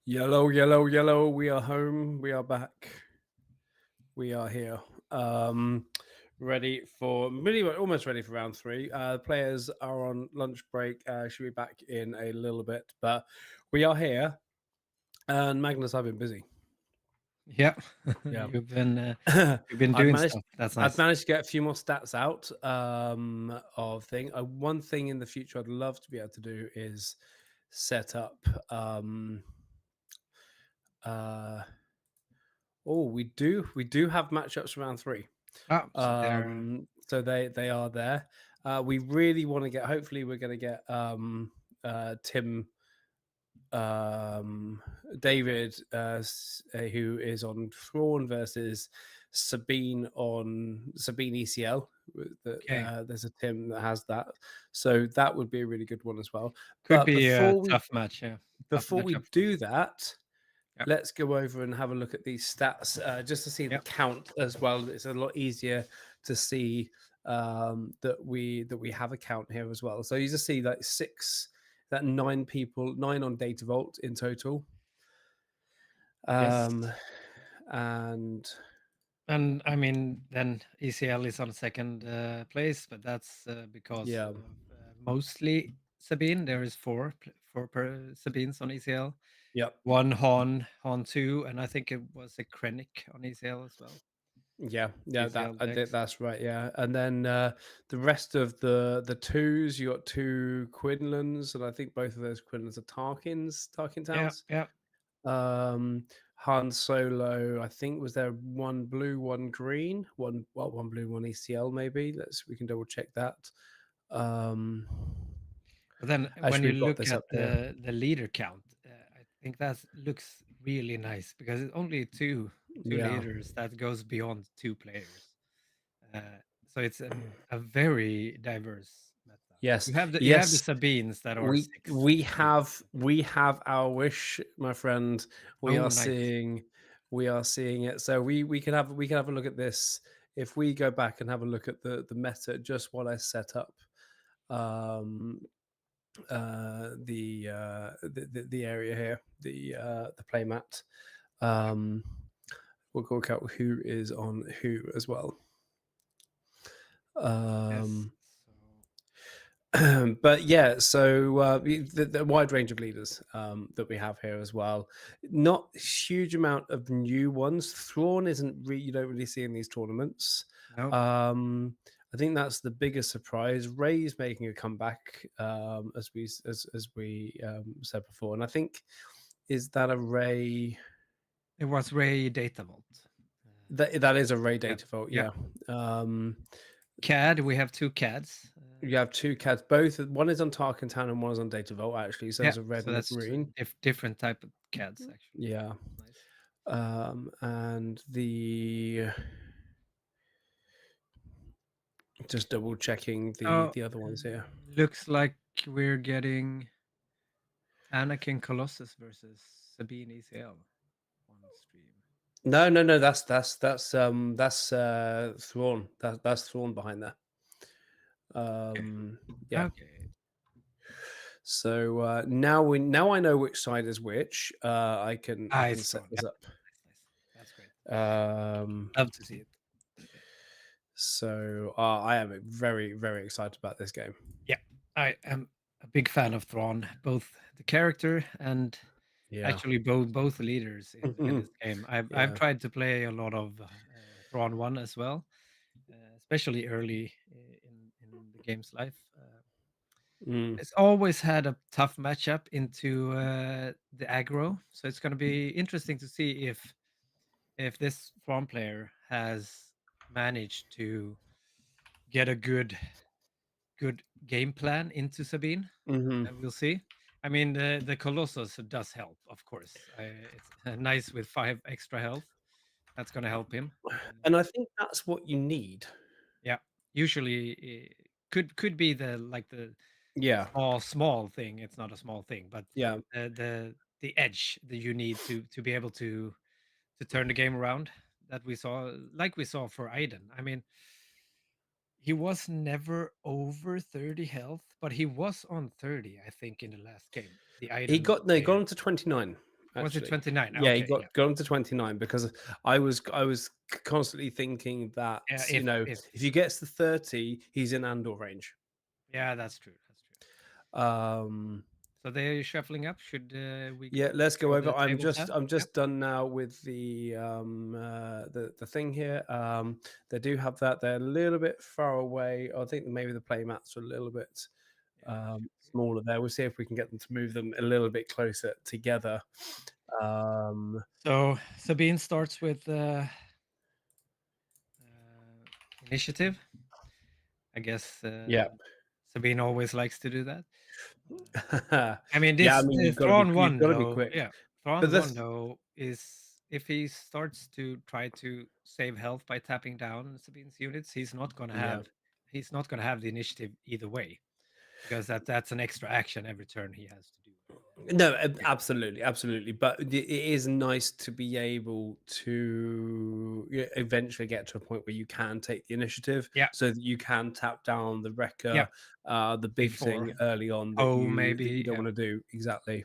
Speaker 2: Yellow, yellow, yellow. We are home. We are back. We are here. Ready for really almost ready for round three. Players are on lunch break. Should be back in a little bit, but we are here. And Magnus, I've been busy.
Speaker 1: Yeah,
Speaker 2: Yeah.
Speaker 1: you've been
Speaker 2: I've
Speaker 1: doing
Speaker 2: managed
Speaker 1: stuff. That's
Speaker 2: I've
Speaker 1: nice.
Speaker 2: managed to get a few more stats out of thing. One thing in the future I'd love to be able to do is set up uh we do have matchups for round three.
Speaker 1: Oh, so there.
Speaker 2: So they are there. We really want to get, hopefully we're going to get Tim David, who is on Thrawn versus Sabine ECL.
Speaker 1: Okay,
Speaker 2: There's a Tim that has that, so that would be a really good one as well.
Speaker 1: could
Speaker 2: But
Speaker 1: be a tough match. Yeah, tough
Speaker 2: before we
Speaker 1: matchup for
Speaker 2: do
Speaker 1: both.
Speaker 2: that,
Speaker 1: Yeah,
Speaker 2: let's go over and have a look at these stats just to see the
Speaker 1: yeah.
Speaker 2: count as well. It's a lot easier to see that we have a count here as well. So you just see like nine people, nine on Data Vault in total.
Speaker 1: Yes.
Speaker 2: And
Speaker 1: And I mean, then ECL is on second place, but that's because
Speaker 2: yeah,
Speaker 1: of mostly Sabine. There is four per Sabines on ECL.
Speaker 2: yep,
Speaker 1: One Han 2, and I think it was a Krennic on ECL as well.
Speaker 2: yeah, that
Speaker 1: ECL decks.
Speaker 2: that's right, yeah. And then the rest of the twos, you got two Quinlans, and I think both of those Quinlans are Tarkin
Speaker 1: Yeah,
Speaker 2: Towns.
Speaker 1: yeah.
Speaker 2: Han Solo, I think, was there one blue, one green, one blue, one ECL maybe. We can double check that. Um,
Speaker 1: But then when
Speaker 2: Actually,
Speaker 1: you
Speaker 2: we've got
Speaker 1: look
Speaker 2: this
Speaker 1: at
Speaker 2: up here.
Speaker 1: the leader count, I think that looks really nice because it's only two
Speaker 2: Yeah.
Speaker 1: leaders that goes beyond two players. So it's a very diverse meta.
Speaker 2: Yes.
Speaker 1: You have the
Speaker 2: Yes.
Speaker 1: Sabines that are
Speaker 2: We
Speaker 1: six
Speaker 2: we
Speaker 1: Sabines.
Speaker 2: have we have our wish, my friend. We
Speaker 1: Oh,
Speaker 2: are
Speaker 1: nice.
Speaker 2: seeing we are seeing it. So we can have a look at this. If we go back and have a look at the meta, just what I set up, um, the area here, the playmat. Um, we'll work out who is on who as well.
Speaker 1: Yes.
Speaker 2: Um,
Speaker 1: So
Speaker 2: but yeah, so the wide range of leaders that we have here as well. Not a huge amount of new ones. Thrawn you don't really see in these tournaments.
Speaker 1: no,
Speaker 2: I think that's the biggest surprise. Ray's making a comeback, as we said before, and I think, is that a Ray?
Speaker 1: it was Ray Data Vault.
Speaker 2: That is a Ray
Speaker 1: Yeah,
Speaker 2: data vote,
Speaker 1: yeah.
Speaker 2: yeah. Um,
Speaker 1: CAD. We have two CADs.
Speaker 2: you have two cats, both one is on Tarkin Town and one is on Data Vault, actually. So
Speaker 1: Yeah.
Speaker 2: there's a red
Speaker 1: So
Speaker 2: and a
Speaker 1: that's
Speaker 2: green.
Speaker 1: different type of CADs actually.
Speaker 2: Yeah.
Speaker 1: Nice.
Speaker 2: And just double checking
Speaker 1: Oh,
Speaker 2: the other ones here.
Speaker 1: looks like we're getting Anakin Colossus versus Sabine ECL on stream.
Speaker 2: No. That's Thrawn. That's Thrawn behind there.
Speaker 1: Okay.
Speaker 2: Yeah.
Speaker 1: Okay.
Speaker 2: So now I know which side is which. I can
Speaker 1: It's
Speaker 2: set
Speaker 1: Thrawn.
Speaker 2: this up.
Speaker 1: Nice. That's great.
Speaker 2: Um,
Speaker 1: Love to see it.
Speaker 2: so I am very very excited about this game.
Speaker 1: Yeah, I am a big fan of Thrawn, both the character and
Speaker 2: Yeah.
Speaker 1: actually both leaders in this game. I've
Speaker 2: Yeah.
Speaker 1: tried to play a lot of Thrawn 1 as well, especially early in the game's life.
Speaker 2: Mm.
Speaker 1: It's always had a tough matchup into the aggro, so it's going to be interesting to see if this Thrawn player has managed to get a good game plan into Sabine.
Speaker 2: Hmm.
Speaker 1: We'll see. I mean, the Colossus does help, of course. It's nice with 5 extra health. That's going to help him.
Speaker 2: And I think that's what you need.
Speaker 1: Yeah, usually could be the
Speaker 2: Yeah.
Speaker 1: small thing. It's not a small thing, but
Speaker 2: Yeah.
Speaker 1: the edge that you need to be able to turn the game around that we saw for Aiden. I mean, he was never over 30 health, but he was on 30, I think, in the last game. The
Speaker 2: He
Speaker 1: Aiden
Speaker 2: got no, he got
Speaker 1: player.
Speaker 2: him to 29.
Speaker 1: Was it
Speaker 2: actually.
Speaker 1: 29?
Speaker 2: Yeah, he
Speaker 1: Okay, yeah.
Speaker 2: got him to 29 because I was constantly thinking that,
Speaker 1: Yeah, if
Speaker 2: if he gets to 30, he's in Andor range.
Speaker 1: yeah, that's true. That's true.
Speaker 2: Um,
Speaker 1: So they're shuffling up. Should we
Speaker 2: yeah, let's go
Speaker 1: show
Speaker 2: over.
Speaker 1: the table tab?
Speaker 2: I'm
Speaker 1: Yep.
Speaker 2: just done now with the thing here. They do have that. They're a little bit far away. I think maybe the play mats are a little bit
Speaker 1: Yeah, that should be good.
Speaker 2: smaller there. We'll see if we can get them to move them a little bit closer together.
Speaker 1: So Sabine starts with initiative. I guess
Speaker 2: Yeah.
Speaker 1: Sabine always likes to do that. Uh, I mean,
Speaker 2: Yeah, I
Speaker 1: this
Speaker 2: mean,
Speaker 1: Thrawn
Speaker 2: you've
Speaker 1: one
Speaker 2: got to be
Speaker 1: though.
Speaker 2: quick.
Speaker 1: Yeah,
Speaker 2: But
Speaker 1: Thrawn one
Speaker 2: this,
Speaker 1: though is if he starts to try to save health by tapping down Sabine's units,
Speaker 2: yeah.
Speaker 1: he's not gonna have the initiative either way because that's an extra action every turn he has to do.
Speaker 2: No,
Speaker 1: Yeah,
Speaker 2: absolutely, absolutely. But it is nice to be able to eventually get to a point where you can take the initiative,
Speaker 1: yeah,
Speaker 2: so that you can tap down the
Speaker 1: yeah.
Speaker 2: wrecker, the big
Speaker 1: Before
Speaker 2: thing early on
Speaker 1: oh
Speaker 2: that you
Speaker 1: maybe
Speaker 2: don't
Speaker 1: yeah.
Speaker 2: want to do exactly.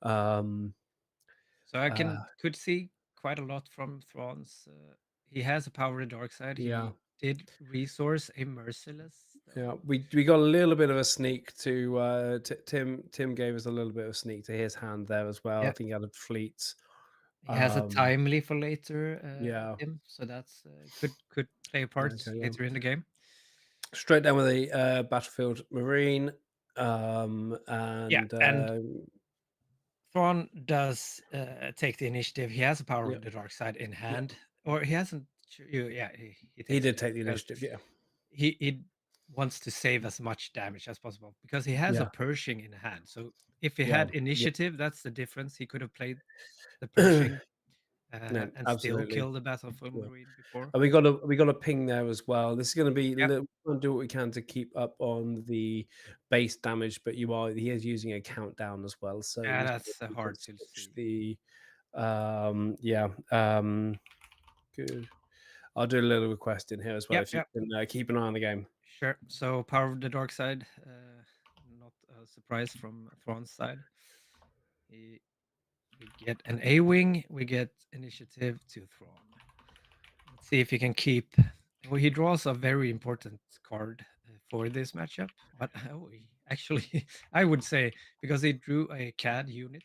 Speaker 2: Um,
Speaker 1: So I
Speaker 2: uh,
Speaker 1: could see quite a lot from Thrawn's. He has a power of the dark side.
Speaker 2: yeah,
Speaker 1: He did resource a merciless
Speaker 2: yeah.
Speaker 1: though.
Speaker 2: We got a little bit of a sneak to Tim gave us a little bit of a sneak to his hand there as well. I
Speaker 1: Yeah,
Speaker 2: think he had a fleet.
Speaker 1: he has a
Speaker 2: Um,
Speaker 1: timely for later.
Speaker 2: yeah.
Speaker 1: Him, so that's could play a part
Speaker 2: Okay. Yeah.
Speaker 1: later in the game.
Speaker 2: Straight down with a battlefield marine,
Speaker 1: Yeah,
Speaker 2: and
Speaker 1: and Thrawn does take the initiative. He has a power
Speaker 2: yeah,
Speaker 1: of the dark side in
Speaker 2: yeah.
Speaker 1: hand, or he hasn't. Yeah, he
Speaker 2: He
Speaker 1: takes
Speaker 2: did
Speaker 1: it
Speaker 2: take the
Speaker 1: because
Speaker 2: initiative. Yeah,
Speaker 1: he wants to save as much damage as possible because he has a
Speaker 2: yeah,
Speaker 1: Pershing in hand. So if he
Speaker 2: yeah,
Speaker 1: had
Speaker 2: yeah.
Speaker 1: initiative, that's the difference. He could have played the Pershing
Speaker 2: No,
Speaker 1: and still
Speaker 2: absolutely.
Speaker 1: killed the Battlefield
Speaker 2: Yeah.
Speaker 1: Marine before.
Speaker 2: And we got a ping there as well. This is going to be
Speaker 1: Yeah,
Speaker 2: we'll do what we can to keep up on the base damage, but he is using a countdown as well, so
Speaker 1: yeah,
Speaker 2: he's
Speaker 1: that's
Speaker 2: going to
Speaker 1: hard to
Speaker 2: switch
Speaker 1: see.
Speaker 2: the yeah good. I'll do a little request in here as well
Speaker 1: Yep,
Speaker 2: if you
Speaker 1: yep,
Speaker 2: can keep an eye on the game.
Speaker 1: sure. So Power of the Dark Side, not a surprise from Thrawn's side. He, we get an A wing. We get initiative to Thrawn. Let's see if he can keep. Well, he draws a very important card for this matchup, but actually, I would say because he drew a CAD unit,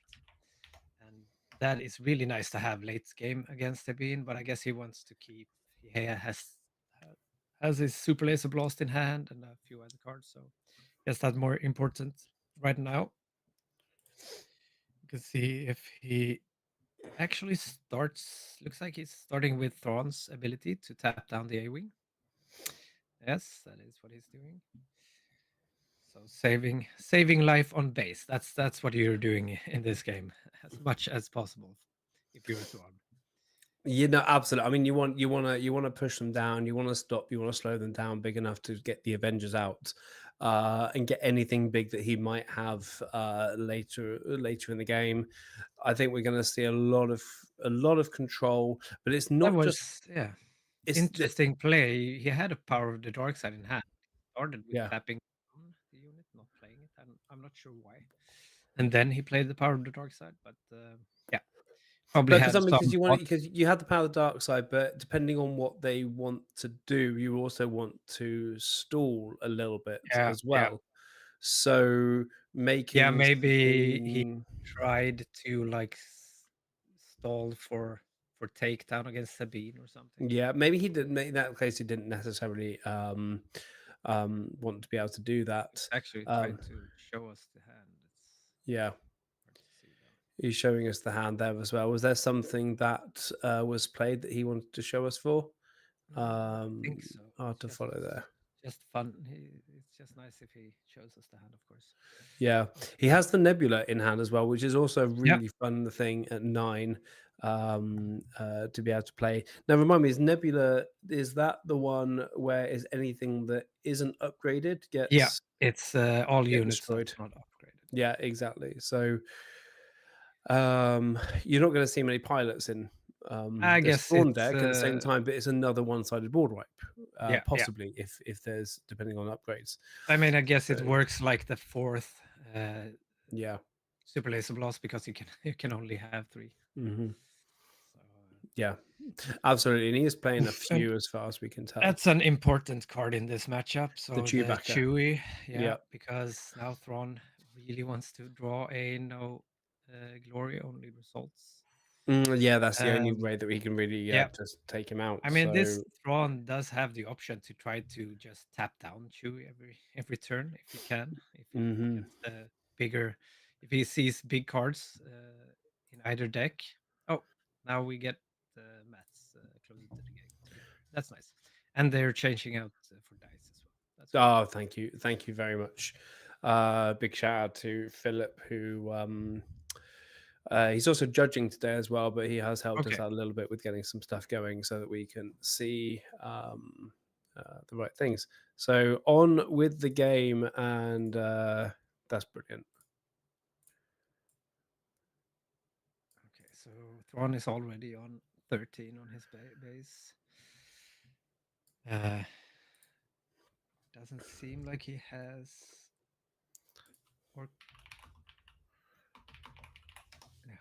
Speaker 1: and that is really nice to have late game against Sabine. But I guess he wants to keep. He has his super laser blast in hand and a few other cards, so guess that's more important right now. You can see if he actually starts. Looks like he's starting with Thrawn's ability to tap down the A wing. Yes, that is what he's doing. So saving life on base. That's what you're doing in this game as much as possible if you're Thrawn.
Speaker 2: Absolutely. I mean, you want to push them down. You want to stop. You want to slow them down big enough to get the Avengers out, and get anything big that he might have later in the game. I think we're going to see a lot of control, but it's
Speaker 1: That
Speaker 2: not just
Speaker 1: was yeah,
Speaker 2: it's the
Speaker 1: interesting play. He had a power of the dark side in hand. Started with
Speaker 2: yeah.
Speaker 1: tapping down the unit, not playing it. I'm not sure why. And then he played the power of the dark side, but yeah, probably
Speaker 2: But because
Speaker 1: had
Speaker 2: I mean,
Speaker 1: some thoughts.
Speaker 2: because you have the power of the dark side, but depending on what they want to do, you also want to stall a little bit
Speaker 1: Yeah,
Speaker 2: as
Speaker 1: yeah.
Speaker 2: well. So
Speaker 1: Yeah,
Speaker 2: making
Speaker 1: maybe he
Speaker 2: Sabine,
Speaker 1: tried to like stall for takedown against Sabine or something.
Speaker 2: yeah, maybe he didn't. In that case, he didn't necessarily want to be able to do that.
Speaker 1: He's actually trying
Speaker 2: Um,
Speaker 1: to show us the hand. It's
Speaker 2: yeah,
Speaker 1: hard to see though.
Speaker 2: he's showing us the hand there as well. Was there something that was played that he wanted to show us for?
Speaker 1: I don't think so.
Speaker 2: Hard
Speaker 1: It's
Speaker 2: to follow there.
Speaker 1: just fun. It's just nice if he shows us the hand, of course.
Speaker 2: Yeah, he has the Nebula in hand as well, which is also a
Speaker 1: Yeah,
Speaker 2: really fun thing at 9 to be able to play. Now, remind me, is Nebula is that the one where is anything that isn't upgraded
Speaker 1: yeah. It's all
Speaker 2: get
Speaker 1: units
Speaker 2: destroyed?
Speaker 1: that's not upgraded.
Speaker 2: Yeah, exactly. So you're not going to see many pilots in
Speaker 1: I
Speaker 2: the
Speaker 1: guess
Speaker 2: spawn
Speaker 1: it's
Speaker 2: deck at the same time, but it's another one-sided board wipe,
Speaker 1: yeah, yeah.
Speaker 2: possibly if there's depending on upgrades.
Speaker 1: I mean, I guess it
Speaker 2: So
Speaker 1: works like the fourth
Speaker 2: yeah.
Speaker 1: super laser blast because you can you can only have 3.
Speaker 2: Hmm.
Speaker 1: So
Speaker 2: Yeah, absolutely. And he is playing a
Speaker 1: and
Speaker 2: few as far as we can tell.
Speaker 1: that's an important card in this matchup.
Speaker 2: The
Speaker 1: So the
Speaker 2: Chewbacca.
Speaker 1: Chewy, yeah,
Speaker 2: Yeah.
Speaker 1: because now Thrawn really wants to draw a no glory only results.
Speaker 2: Yeah, that's the only
Speaker 1: Um,
Speaker 2: way that we can really
Speaker 1: yeah,
Speaker 2: just take him out.
Speaker 1: I mean this
Speaker 2: So
Speaker 1: Thrawn does have the option to try to just tap down Chewy every turn if he can, if he
Speaker 2: hmm
Speaker 1: gets the bigger, if he sees big cards in either deck. Oh, now we get Mats closer to the keeper. That's nice, and they're changing out for dice as well. That's good.
Speaker 2: oh, thank you very much. Big shout out to Philip, who he's also judging today as well, but he has helped us
Speaker 1: Okay.
Speaker 2: out a little bit with getting some stuff going so that we can see the right things. So on with the game, and that's brilliant.
Speaker 1: Okay, so Thrawn is already on 13 on his base. Uh, doesn't seem like he has, or yeah,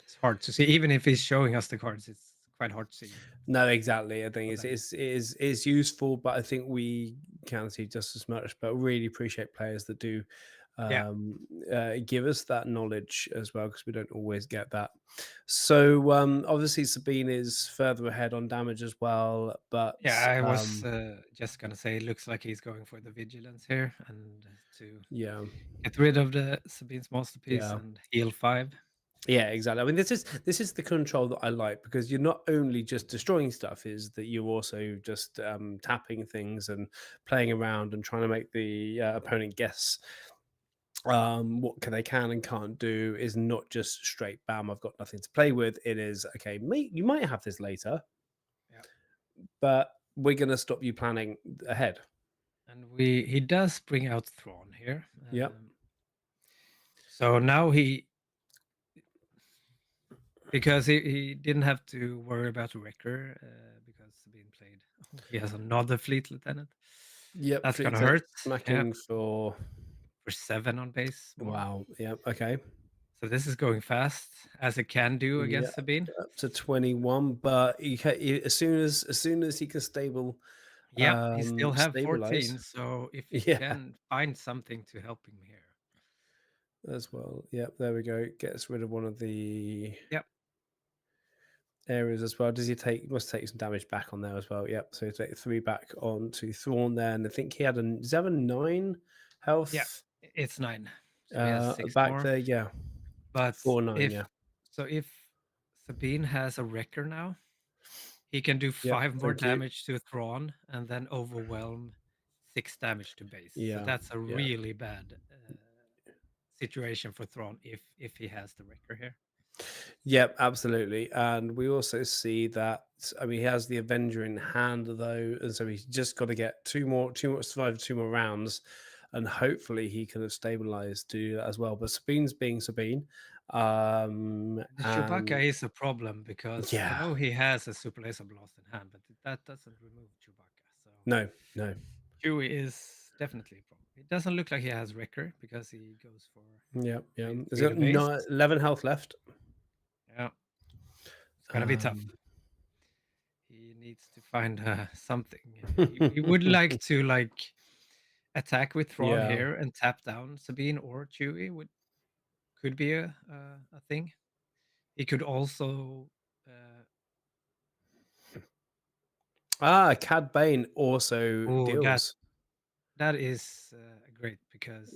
Speaker 1: it's hard to see. Even if he's showing us the cards, it's quite hard to see
Speaker 2: No, exactly. I think
Speaker 1: what that is.
Speaker 2: it's useful, but I think we can see just as much. But really appreciate players that do
Speaker 1: Yeah,
Speaker 2: give us that knowledge as well, because we don't always get that. So obviously Sabine is further ahead on damage as well, but
Speaker 1: yeah. I was just gonna say, it looks like he's going for the vigilance here and to
Speaker 2: yeah,
Speaker 1: get rid of the Sabine's masterpiece
Speaker 2: yeah.
Speaker 1: and heal 5.
Speaker 2: Yeah, exactly. I mean, this is the control that I like, because you're not only just destroying stuff, is that you're also just tapping things and playing around and trying to make the opponent guess what they can and can't do. Is not just straight bam, I've got nothing to play with. It is okay, mate, you might have this later,
Speaker 1: Yeah,
Speaker 2: but we're going to stop you planning ahead.
Speaker 1: and we he does bring out Thrawn here.
Speaker 2: Yep.
Speaker 1: So now he, because he didn't have to worry about Wrecker because Sabine played. Oh, he has another fleet lieutenant.
Speaker 2: Yep.
Speaker 1: That's
Speaker 2: Fleet
Speaker 1: gonna
Speaker 2: Lieutenant
Speaker 1: hurt. Yeah,
Speaker 2: smacking for,
Speaker 1: for 7 on base more.
Speaker 2: wow. Yep. Okay.
Speaker 1: So this is going fast as it can do
Speaker 2: Yeah,
Speaker 1: against Sabine.
Speaker 2: up to 21, but as soon as he can
Speaker 1: Yeah, he still have
Speaker 2: stabilize.
Speaker 1: 14. So if he
Speaker 2: Yeah,
Speaker 1: can find something to help him here.
Speaker 2: as well. Yep, there we go. Gets rid of one of the
Speaker 1: Yep.
Speaker 2: areas as well. Does he must take some damage back on there as well? Yep. So he take 3 back on to Thrawn there, and I think he had does he have a 9
Speaker 1: Yeah,
Speaker 2: health
Speaker 1: it's 9. So he has 6
Speaker 2: back
Speaker 1: more.
Speaker 2: there. Yeah,
Speaker 1: But
Speaker 2: 4-9.
Speaker 1: if
Speaker 2: Yeah,
Speaker 1: so, if Sabine has a Wrecker now, he can do
Speaker 2: yep.
Speaker 1: 5 more
Speaker 2: Thank you.
Speaker 1: damage to Thrawn and then overwhelm 6 damage to base. So
Speaker 2: Yeah,
Speaker 1: that's a
Speaker 2: yeah.
Speaker 1: really bad situation for Thrawn if he has the Wrecker here.
Speaker 2: Yep, absolutely. And we also see that, I mean, he has the Avenger in hand though, and so he's just got to get two more survive 2 more rounds, and hopefully he can have stabilized to do that as well. But Sabine's being Sabine,
Speaker 1: The Chewbacca
Speaker 2: and
Speaker 1: is a problem because I
Speaker 2: yeah,
Speaker 1: know he has a Super Laser Blast in hand, but that doesn't remove Chewbacca. So
Speaker 2: no, no,
Speaker 1: Chewie is definitely a problem. It doesn't look like he has Wrecker because he goes for
Speaker 2: yeah, yeah.
Speaker 1: a
Speaker 2: He's
Speaker 1: 3
Speaker 2: got
Speaker 1: to base.
Speaker 2: 11 health left.
Speaker 1: Yeah, it's gonna be tough.
Speaker 2: Um,
Speaker 1: He needs to find something. He would like to like attack with Thrawn
Speaker 2: yeah.
Speaker 1: here and tap down Sabine or Chewie. Would could be a thing. He could also
Speaker 2: Cad Bane also
Speaker 1: oh
Speaker 2: deals.
Speaker 1: that is great because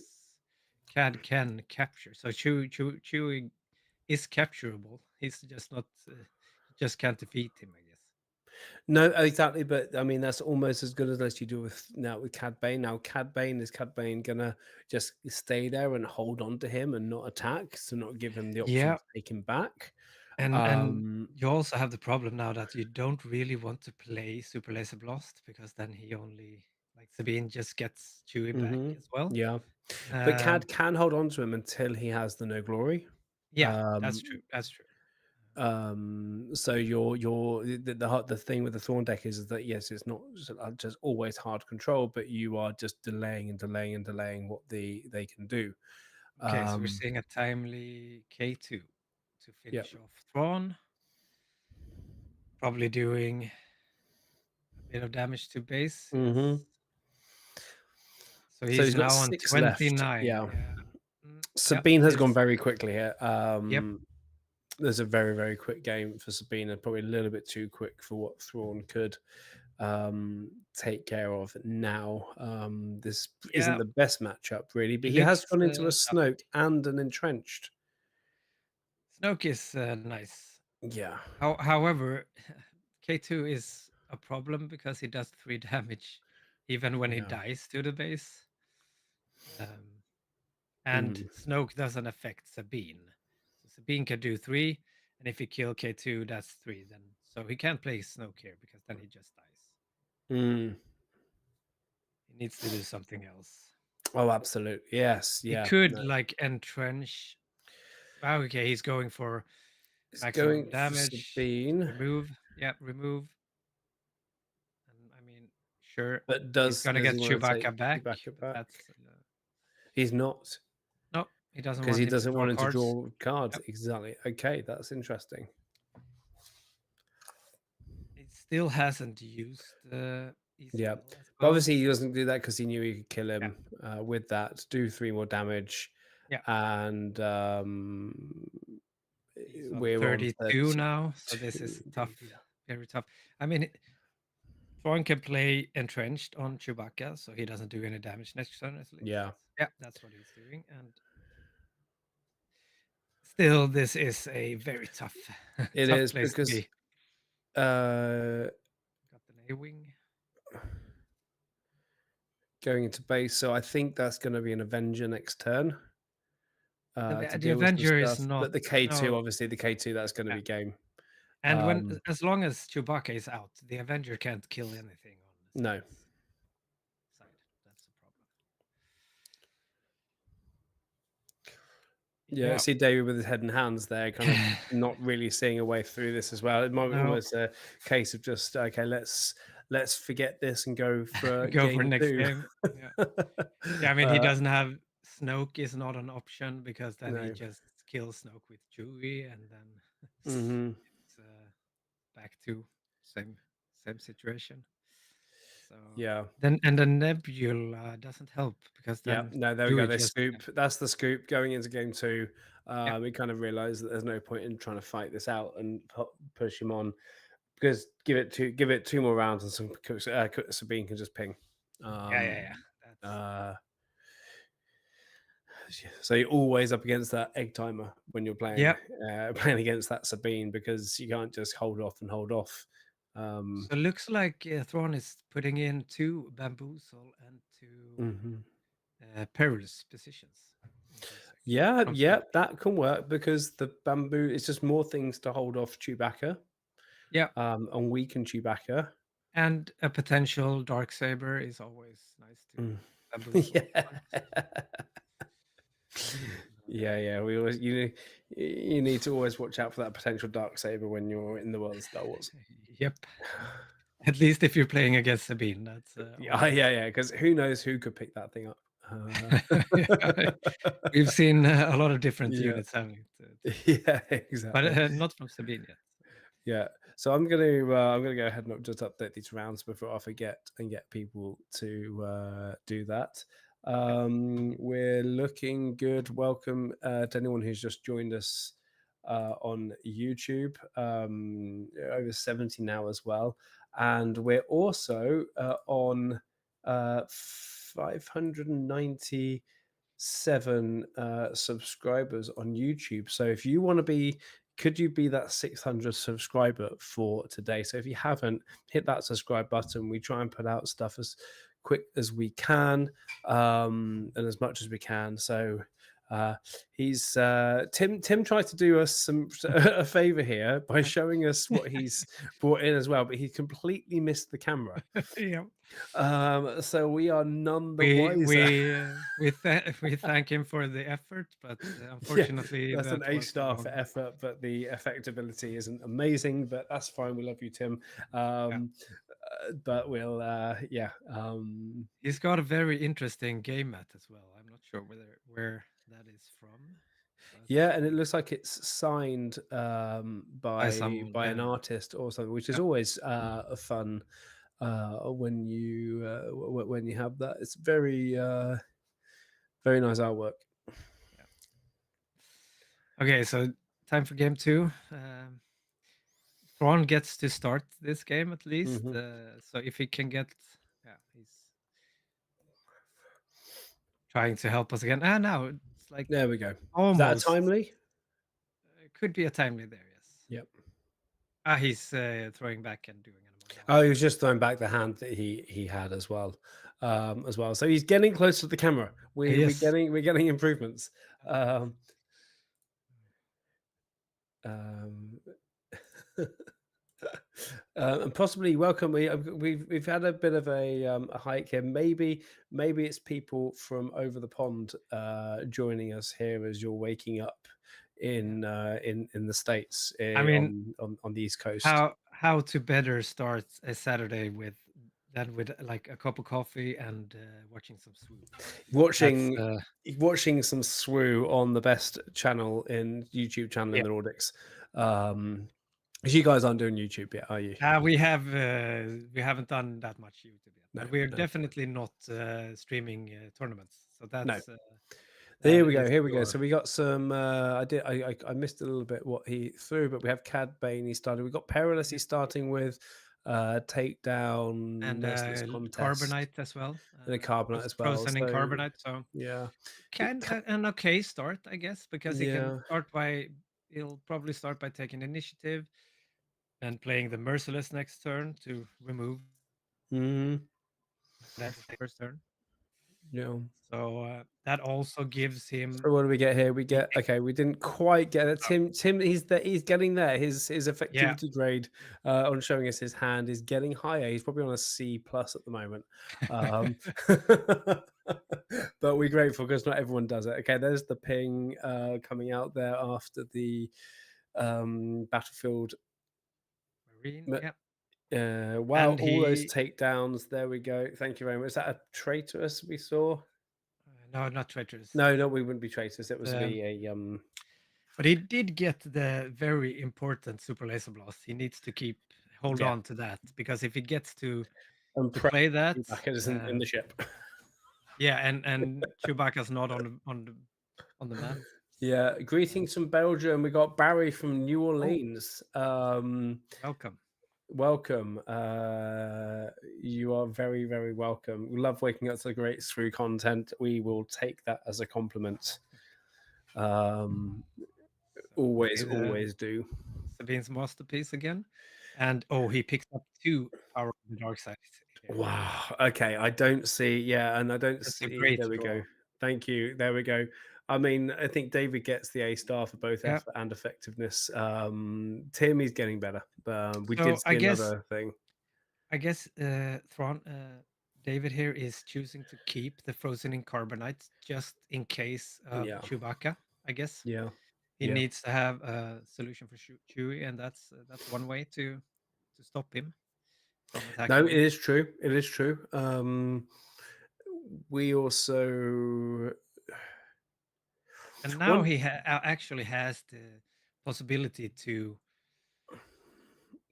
Speaker 1: CAD can capture. So Chewie is capturable. He's just not. You just can't defeat him, I guess.
Speaker 2: No, exactly. But I mean, that's almost as good as you do with Cad Bane. Now, Cad Bane gonna just stay there and hold on to him and not attack, so not give him the option
Speaker 1: Yeah,
Speaker 2: to take him back?
Speaker 1: and
Speaker 2: Um,
Speaker 1: you also have the problem now that you don't really want to play Super Laser Blast because then he only like Sabine just gets Chewie back
Speaker 2: mhm,
Speaker 1: as well.
Speaker 2: yeah, but
Speaker 1: Um,
Speaker 2: Cad can hold on to him until he has the no glory.
Speaker 1: yeah, that's
Speaker 2: Um,
Speaker 1: true. That's true.
Speaker 2: so your the thing with the Thorn deck is that yes, it's not just always hard control, but you are just delaying and delaying and delaying what they can do.
Speaker 1: Okay, so we're
Speaker 2: Um,
Speaker 1: seeing a timely K2 to
Speaker 2: yeah.
Speaker 1: finish off Thrawn. Probably doing a bit of damage to base,
Speaker 2: Hmm.
Speaker 1: yes. So
Speaker 2: So
Speaker 1: he's
Speaker 2: he's got
Speaker 1: now on
Speaker 2: 6 left.
Speaker 1: 29.
Speaker 2: Yeah.
Speaker 1: Yeah. Yep,
Speaker 2: Sabine has gone
Speaker 1: this.
Speaker 2: very quickly here.
Speaker 1: Yep.
Speaker 2: There's a very, very quick game for Sabina, probably a little bit too quick for what Thrawn could take care of now. This isn't
Speaker 1: Yeah.
Speaker 2: the best matchup, really, but
Speaker 1: He
Speaker 2: he has
Speaker 1: looks
Speaker 2: gone into a
Speaker 1: tough.
Speaker 2: Snoke and an Entrenched.
Speaker 1: Snoke is nice.
Speaker 2: Yeah,
Speaker 1: However, K2 is a problem because he does 3 damage even when he
Speaker 2: yeah.
Speaker 1: dies to the base. Um, and
Speaker 2: Mm.
Speaker 1: Snoke doesn't affect Sabine. So Sabine can do 3, and if you kill K2, that's 3. Then so he can't play Snoke here because then he just dies.
Speaker 2: Mm.
Speaker 1: He needs to do something else.
Speaker 2: Oh, absolutely. Yes.
Speaker 1: He
Speaker 2: Yeah.
Speaker 1: could
Speaker 2: No.
Speaker 1: like entrench. Oh, okay, he's going for
Speaker 2: It's
Speaker 1: maximum
Speaker 2: going for
Speaker 1: damage.
Speaker 2: Sabine,
Speaker 1: Remove. Yeah, remove. And I mean, sure,
Speaker 2: but
Speaker 1: he's gonna
Speaker 2: does
Speaker 1: get
Speaker 2: he want to take
Speaker 1: Chewbacca back,
Speaker 2: Chewbacca
Speaker 1: but
Speaker 2: back?
Speaker 1: that's
Speaker 2: He's not,
Speaker 1: no. He doesn't
Speaker 2: because
Speaker 1: want
Speaker 2: he
Speaker 1: him to
Speaker 2: doesn't
Speaker 1: draw
Speaker 2: want him to
Speaker 1: cards.
Speaker 2: draw cards.
Speaker 1: Yep.
Speaker 2: Exactly. Okay, that's interesting.
Speaker 1: He still hasn't used
Speaker 2: Yeah,
Speaker 1: ECL as
Speaker 2: but
Speaker 1: well.
Speaker 2: obviously he doesn't do that because he knew he could kill
Speaker 1: Yeah,
Speaker 2: him with that, do 3 more damage,
Speaker 1: yeah.
Speaker 2: and
Speaker 1: He's on
Speaker 2: we're on
Speaker 1: 32 now, so
Speaker 2: 32
Speaker 1: this is tough,
Speaker 2: indeed. Yeah.
Speaker 1: very tough. I mean, Thrawn can play entrenched on Chewbacca, so he doesn't do any damage next turn at least.
Speaker 2: Yeah,
Speaker 1: Yeah, that's what he's doing, and still, this is a very tough,
Speaker 2: it
Speaker 1: tough
Speaker 2: is
Speaker 1: place to
Speaker 2: because
Speaker 1: be.
Speaker 2: uh,
Speaker 1: Got an A-wing.
Speaker 2: going into base, so I think that's going to be an Avenger next turn to
Speaker 1: The
Speaker 2: deal with some
Speaker 1: Avenger is
Speaker 2: stuff.
Speaker 1: not
Speaker 2: But the K2,
Speaker 1: no.
Speaker 2: obviously, the K2 that's going to
Speaker 1: Yeah.
Speaker 2: be game.
Speaker 1: And when
Speaker 2: Um,
Speaker 1: as long as Chewbacca is out, the Avenger can't kill anything on
Speaker 2: no,
Speaker 1: Sabine's side. That's the problem.
Speaker 2: yeah,
Speaker 1: Yeah.
Speaker 2: see David with his head and hands there, kind of not really seeing a way through this as well. It might be
Speaker 1: No,
Speaker 2: almost a case of just okay, let's forget this and go for
Speaker 1: go for
Speaker 2: game
Speaker 1: next
Speaker 2: 2.
Speaker 1: game. Yeah. Yeah, I mean, he doesn't have Snoke is not an option because then he
Speaker 2: No.
Speaker 1: just kills Snoke with Chewie, and then
Speaker 2: Hmm.
Speaker 1: it's back to same same situation. So
Speaker 2: Yeah.
Speaker 1: then and the Nebula doesn't help because
Speaker 2: Yeah.
Speaker 1: then
Speaker 2: No, there we go.
Speaker 1: Chewie
Speaker 2: They
Speaker 1: just
Speaker 2: scoop. That's the scoop going into game 2.
Speaker 1: yeah
Speaker 2: We kind of realized that there's no point in trying to fight this out and push him on, because give it 2 more rounds and Sabine can just ping.
Speaker 1: yeah that's
Speaker 2: Uh, so you're always up against that egg timer when you're playing
Speaker 1: yeah.
Speaker 2: playing against that Sabine, because you can't just hold off and hold off. Um,
Speaker 1: So looks like Thrawn is putting in 2 bamboozle and 2
Speaker 2: mhm.
Speaker 1: perilous positions in case
Speaker 2: Yeah,
Speaker 1: from
Speaker 2: yeah,
Speaker 1: Snoke.
Speaker 2: that can work because the bamboo is just more things to hold off Chewbacca,
Speaker 1: Yeah,
Speaker 2: and weaken Chewbacca.
Speaker 1: and a potential dark saber is always nice to
Speaker 2: Mm.
Speaker 1: bamboozle
Speaker 2: Yeah.
Speaker 1: on.
Speaker 2: Yeah, yeah. We always you need to always watch out for that potential dark saber when you're in the world of Star Wars.
Speaker 1: Yep. At least if you're playing against Sabine, that's
Speaker 2: Yeah,
Speaker 1: always.
Speaker 2: yeah, yeah. Because who knows who could pick that thing up?
Speaker 1: Yeah, we've seen a lot of different
Speaker 2: Yeah,
Speaker 1: units having it,
Speaker 2: yeah,
Speaker 1: but
Speaker 2: exactly.
Speaker 1: not from Sabine yet.
Speaker 2: Yeah. So I'm gonna go ahead and just update these rounds before I forget and get people to do that.
Speaker 1: Yep.
Speaker 2: We're looking good. Welcome to anyone who's just joined us on YouTube. Over 70 now as well, and we're also on 597 subscribers on YouTube. So if you want to be, could you be that 600 subscriber for today? So if you haven't, hit that subscribe button. We try and put out stuff as quick as we can, and as much as we can. So he's Tim tried to do us a favor here by showing us what he's brought in as well, but he completely missed the camera.
Speaker 1: Yeah.
Speaker 2: So we are none the
Speaker 1: We
Speaker 2: wiser.
Speaker 1: we thank him for the effort, but
Speaker 2: Yeah,
Speaker 1: unfortunately
Speaker 2: that's an
Speaker 1: that
Speaker 2: A
Speaker 1: was the
Speaker 2: star for
Speaker 1: wrong.
Speaker 2: effort, but the effectability isn't amazing. But that's fine. We love you, Tim.
Speaker 1: Yeah.
Speaker 2: But we'll, yeah.
Speaker 1: He's got a very interesting game mat as well. I'm not sure where that is. is from, but
Speaker 2: Yeah, and it looks like it's signed
Speaker 1: by someone.
Speaker 2: by an artist or something, which is
Speaker 1: Yeah,
Speaker 2: always a fun when you have that. It's very nice artwork.
Speaker 1: yeah. Okay, so time for game two. Thrawn gets to start this game at least.
Speaker 2: Hmm.
Speaker 1: So if he can get, yeah, he's trying to help us again. Ah, no, it's like
Speaker 2: There we go. Is that a
Speaker 1: almost.
Speaker 2: timely?
Speaker 1: Could be a timely there, yes.
Speaker 2: Yep.
Speaker 1: Ah, he's throwing back and doing an
Speaker 2: Oh, he
Speaker 1: animal.
Speaker 2: was just throwing back the hand that he had as well. So he's getting close to the camera.
Speaker 1: Yes.
Speaker 2: We're getting improvements. Um, um, and possibly welcome. We've had a bit of a hike here. Maybe it's people from over the pond joining us here as you're waking up
Speaker 1: Yeah.
Speaker 2: in the States
Speaker 1: I mean,
Speaker 2: on the East Coast.
Speaker 1: how to better start a Saturday with than with like a cup of coffee and watching some swoop. That's
Speaker 2: Watching some SWU on the best channel in YouTube channel in
Speaker 1: yeah.
Speaker 2: the Nordics. 'Cause you guys aren't doing YouTube yet, are you?
Speaker 1: We haven't done that much YouTube yet,
Speaker 2: No,
Speaker 1: but we're
Speaker 2: no,
Speaker 1: definitely not streaming tournaments. So
Speaker 2: no.
Speaker 1: that
Speaker 2: Here we go.
Speaker 1: is
Speaker 2: Here we go.
Speaker 1: your
Speaker 2: So we got some. I missed a little bit what he threw, but we have Cad Bane. He started. We got Perilous.
Speaker 1: yeah.
Speaker 2: He's starting with takedown,
Speaker 1: And
Speaker 2: merciless contest,
Speaker 1: carbonite as well.
Speaker 2: and a carbonite as well.
Speaker 1: Frozen in
Speaker 2: So
Speaker 1: carbonite. So
Speaker 2: yeah, it
Speaker 1: kind of an okay start, I guess, because
Speaker 2: yeah.
Speaker 1: he'll probably start by taking initiative and playing the merciless next turn to remove
Speaker 2: Mm,
Speaker 1: that first turn.
Speaker 2: yeah.
Speaker 1: So that also gives him
Speaker 2: So what do we get here? We
Speaker 1: the
Speaker 2: get okay. We didn't quite get it. Tim, he's getting there. His
Speaker 1: yeah.
Speaker 2: effectivity grade on showing us his hand is getting higher. He's probably on a C plus at the moment, um, but we're grateful because not everyone does it. Okay, there's the ping coming out there after the battlefield.
Speaker 1: Marine, yeah.
Speaker 2: Wow,
Speaker 1: And
Speaker 2: all those
Speaker 1: he
Speaker 2: takedowns. There we go. Thank you very much. Is that a traitorous we saw?
Speaker 1: no, not treacherous.
Speaker 2: No, no, we wouldn't be traitors. It was
Speaker 1: Um,
Speaker 2: be a
Speaker 1: but he did get the very important super laser blast. He needs to hold
Speaker 2: yeah.
Speaker 1: on to that because if he gets
Speaker 2: And
Speaker 1: to
Speaker 2: pray
Speaker 1: play that,
Speaker 2: Chewbacca isn't in the ship.
Speaker 1: yeah, and Chewbacca's not on the map.
Speaker 2: Yeah,
Speaker 1: So,
Speaker 2: greetings from Belgium. We got Barry from New
Speaker 1: oh,
Speaker 2: Orleans.
Speaker 1: welcome.
Speaker 2: Welcome. You are very, very welcome. We love waking up to great through content. We will take that as a compliment.
Speaker 1: So we see
Speaker 2: Always do.
Speaker 1: Sabine's masterpiece again, and he picks up two power of the dark side here.
Speaker 2: Wow. Okay. I don't see. Yeah, and I don't
Speaker 1: That's a
Speaker 2: see.
Speaker 1: great
Speaker 2: There we
Speaker 1: draw.
Speaker 2: go. Thank you. There we go. I mean, I think David gets the A star for both
Speaker 1: Yeah.
Speaker 2: effort and effectiveness. Tim is getting better. We
Speaker 1: So
Speaker 2: did see another thing.
Speaker 1: I guess Thrawn David here is choosing to keep the frozen in carbonite just in case of
Speaker 2: Yeah.
Speaker 1: Chewbacca. I guess
Speaker 2: Yeah.
Speaker 1: he
Speaker 2: Yeah.
Speaker 1: needs to have a solution for Chewie, and that's one way to stop him from
Speaker 2: No,
Speaker 1: attacking
Speaker 2: it
Speaker 1: him.
Speaker 2: is true. It is true. We also
Speaker 1: And now
Speaker 2: one
Speaker 1: he actually has the possibility to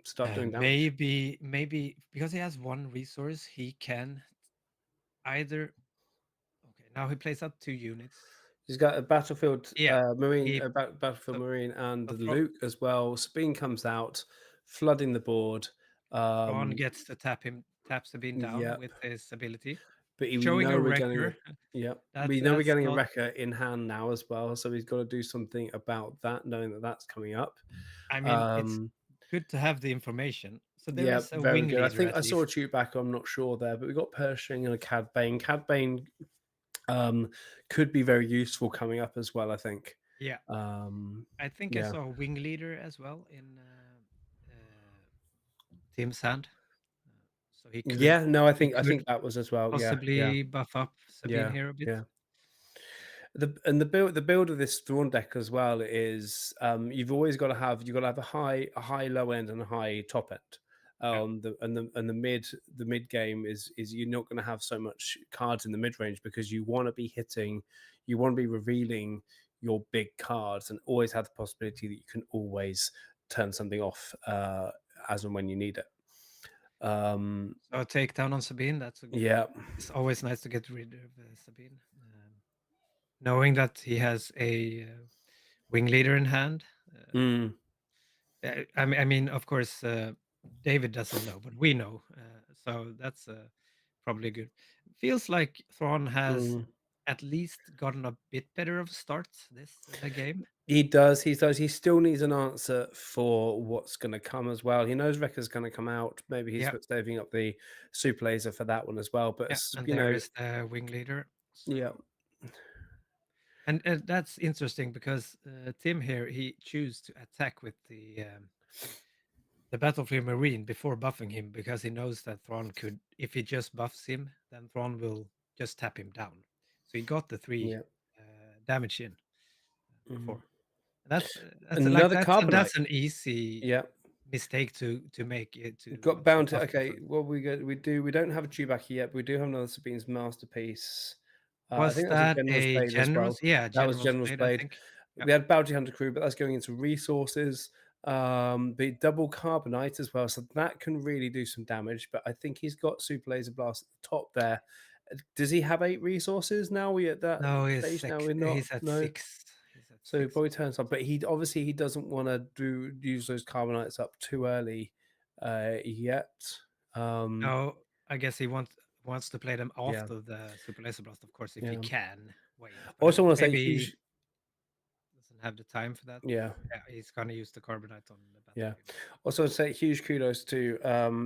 Speaker 2: start doing damage.
Speaker 1: maybe because he has one resource, he can either. Okay, now he plays up 2 units.
Speaker 2: He's got a battlefield
Speaker 1: Yeah,
Speaker 2: marine,
Speaker 1: he
Speaker 2: battlefield
Speaker 1: so,
Speaker 2: marine, and
Speaker 1: so
Speaker 2: Luke as well. Sabine comes out, flooding the board.
Speaker 1: Thrawn gets to tap Sabine down
Speaker 2: Yeah,
Speaker 1: with his ability,
Speaker 2: but we
Speaker 1: showing
Speaker 2: know
Speaker 1: a
Speaker 2: we're getting a
Speaker 1: wrecker.
Speaker 2: yeah. We know we're
Speaker 1: That's
Speaker 2: getting a
Speaker 1: not.
Speaker 2: wrecker in hand now as well, so he's got to do something about that, knowing that that's coming up.
Speaker 1: I mean, it's
Speaker 2: Um,
Speaker 1: good to have the information. So there
Speaker 2: yeah,
Speaker 1: is a
Speaker 2: very
Speaker 1: wing
Speaker 2: good. I
Speaker 1: leader
Speaker 2: think
Speaker 1: at
Speaker 2: I saw a
Speaker 1: least.
Speaker 2: Chewbacca. I'm not sure there, but we got Pershing and a Cad Bane. Cad Bane could be very useful coming up as well. I think.
Speaker 1: Yeah, I think I
Speaker 2: Yeah.
Speaker 1: saw a wing leader as well in Tim's hand. So
Speaker 2: Yeah, no,
Speaker 1: he
Speaker 2: I
Speaker 1: could
Speaker 2: think that was as well. Yeah, yeah,
Speaker 1: possibly buff up Sabine
Speaker 2: yeah,
Speaker 1: here a bit.
Speaker 2: yeah. The build of this Thrawn deck as well is you've got to have a high low end and a high top end.
Speaker 1: Yeah,
Speaker 2: The mid game is you're not going to have so much cards in the mid range because you want to be hitting you want to be revealing your big cards and always have the possibility that you can always turn something off as and when you need it.
Speaker 1: So a takedown on Sabine.
Speaker 2: Yeah.
Speaker 1: It's always nice to get rid of Sabine, knowing that he has a wing leader in hand.
Speaker 2: Mm,
Speaker 1: I mean, of course, David doesn't know, but we know. So that's probably good. Feels like Thrawn has
Speaker 2: mm.
Speaker 1: at least gotten a bit better of a start this game.
Speaker 2: He does. He does. He still needs an answer for what's going to come as well. He knows Wrecker's going to come out. Maybe he's
Speaker 1: Yeah,
Speaker 2: saving up the super laser for that one as well. But
Speaker 1: yeah, and
Speaker 2: you
Speaker 1: there
Speaker 2: know,
Speaker 1: is the wing leader. So,
Speaker 2: yeah,
Speaker 1: and that's interesting because Tim here he chose to attack with the battlefield marine before buffing him because he knows that Thrawn could, if he just buffs him, then Thrawn will just tap him down. So he got the 3
Speaker 2: yeah.
Speaker 1: damage in
Speaker 2: Mhm.
Speaker 1: before. That's
Speaker 2: Another carbonite.
Speaker 1: that's an easy
Speaker 2: Yeah,
Speaker 1: mistake to make it
Speaker 2: got
Speaker 1: to
Speaker 2: bound to.
Speaker 1: buff him
Speaker 2: Okay,
Speaker 1: for.
Speaker 2: well we don't have a Chewbacca yet. But we do have another Sabine's masterpiece. I
Speaker 1: Was
Speaker 2: think that's a
Speaker 1: that
Speaker 2: General's
Speaker 1: a
Speaker 2: Blade as well.
Speaker 1: general's? Yeah,
Speaker 2: That was
Speaker 1: general's
Speaker 2: General's
Speaker 1: blade, I
Speaker 2: Blade.
Speaker 1: think. Yeah.
Speaker 2: We had Bounty Hunter crew, but that's going into resources. The double carbonite as well, so that can really do some damage. But I think he's got super laser blast at the top there. Does he have 8 resources now? Are we at that
Speaker 1: No,
Speaker 2: stage now? We're not.
Speaker 1: he's at
Speaker 2: No.
Speaker 1: 6. He's at
Speaker 2: So
Speaker 1: 6.
Speaker 2: probably turns on, but he obviously he doesn't want to use those carbonites up too early yet.
Speaker 1: No, I guess he wants to play them
Speaker 2: Yeah,
Speaker 1: after the super laser blast, of course, if he
Speaker 2: yeah.
Speaker 1: can wait. But
Speaker 2: Also want to say
Speaker 1: maybe
Speaker 2: huge.
Speaker 1: doesn't have the time for that.
Speaker 2: Yeah,
Speaker 1: Yeah, he's gonna use the carbonite on the
Speaker 2: yeah.
Speaker 1: battlefield.
Speaker 2: Also say huge kudos to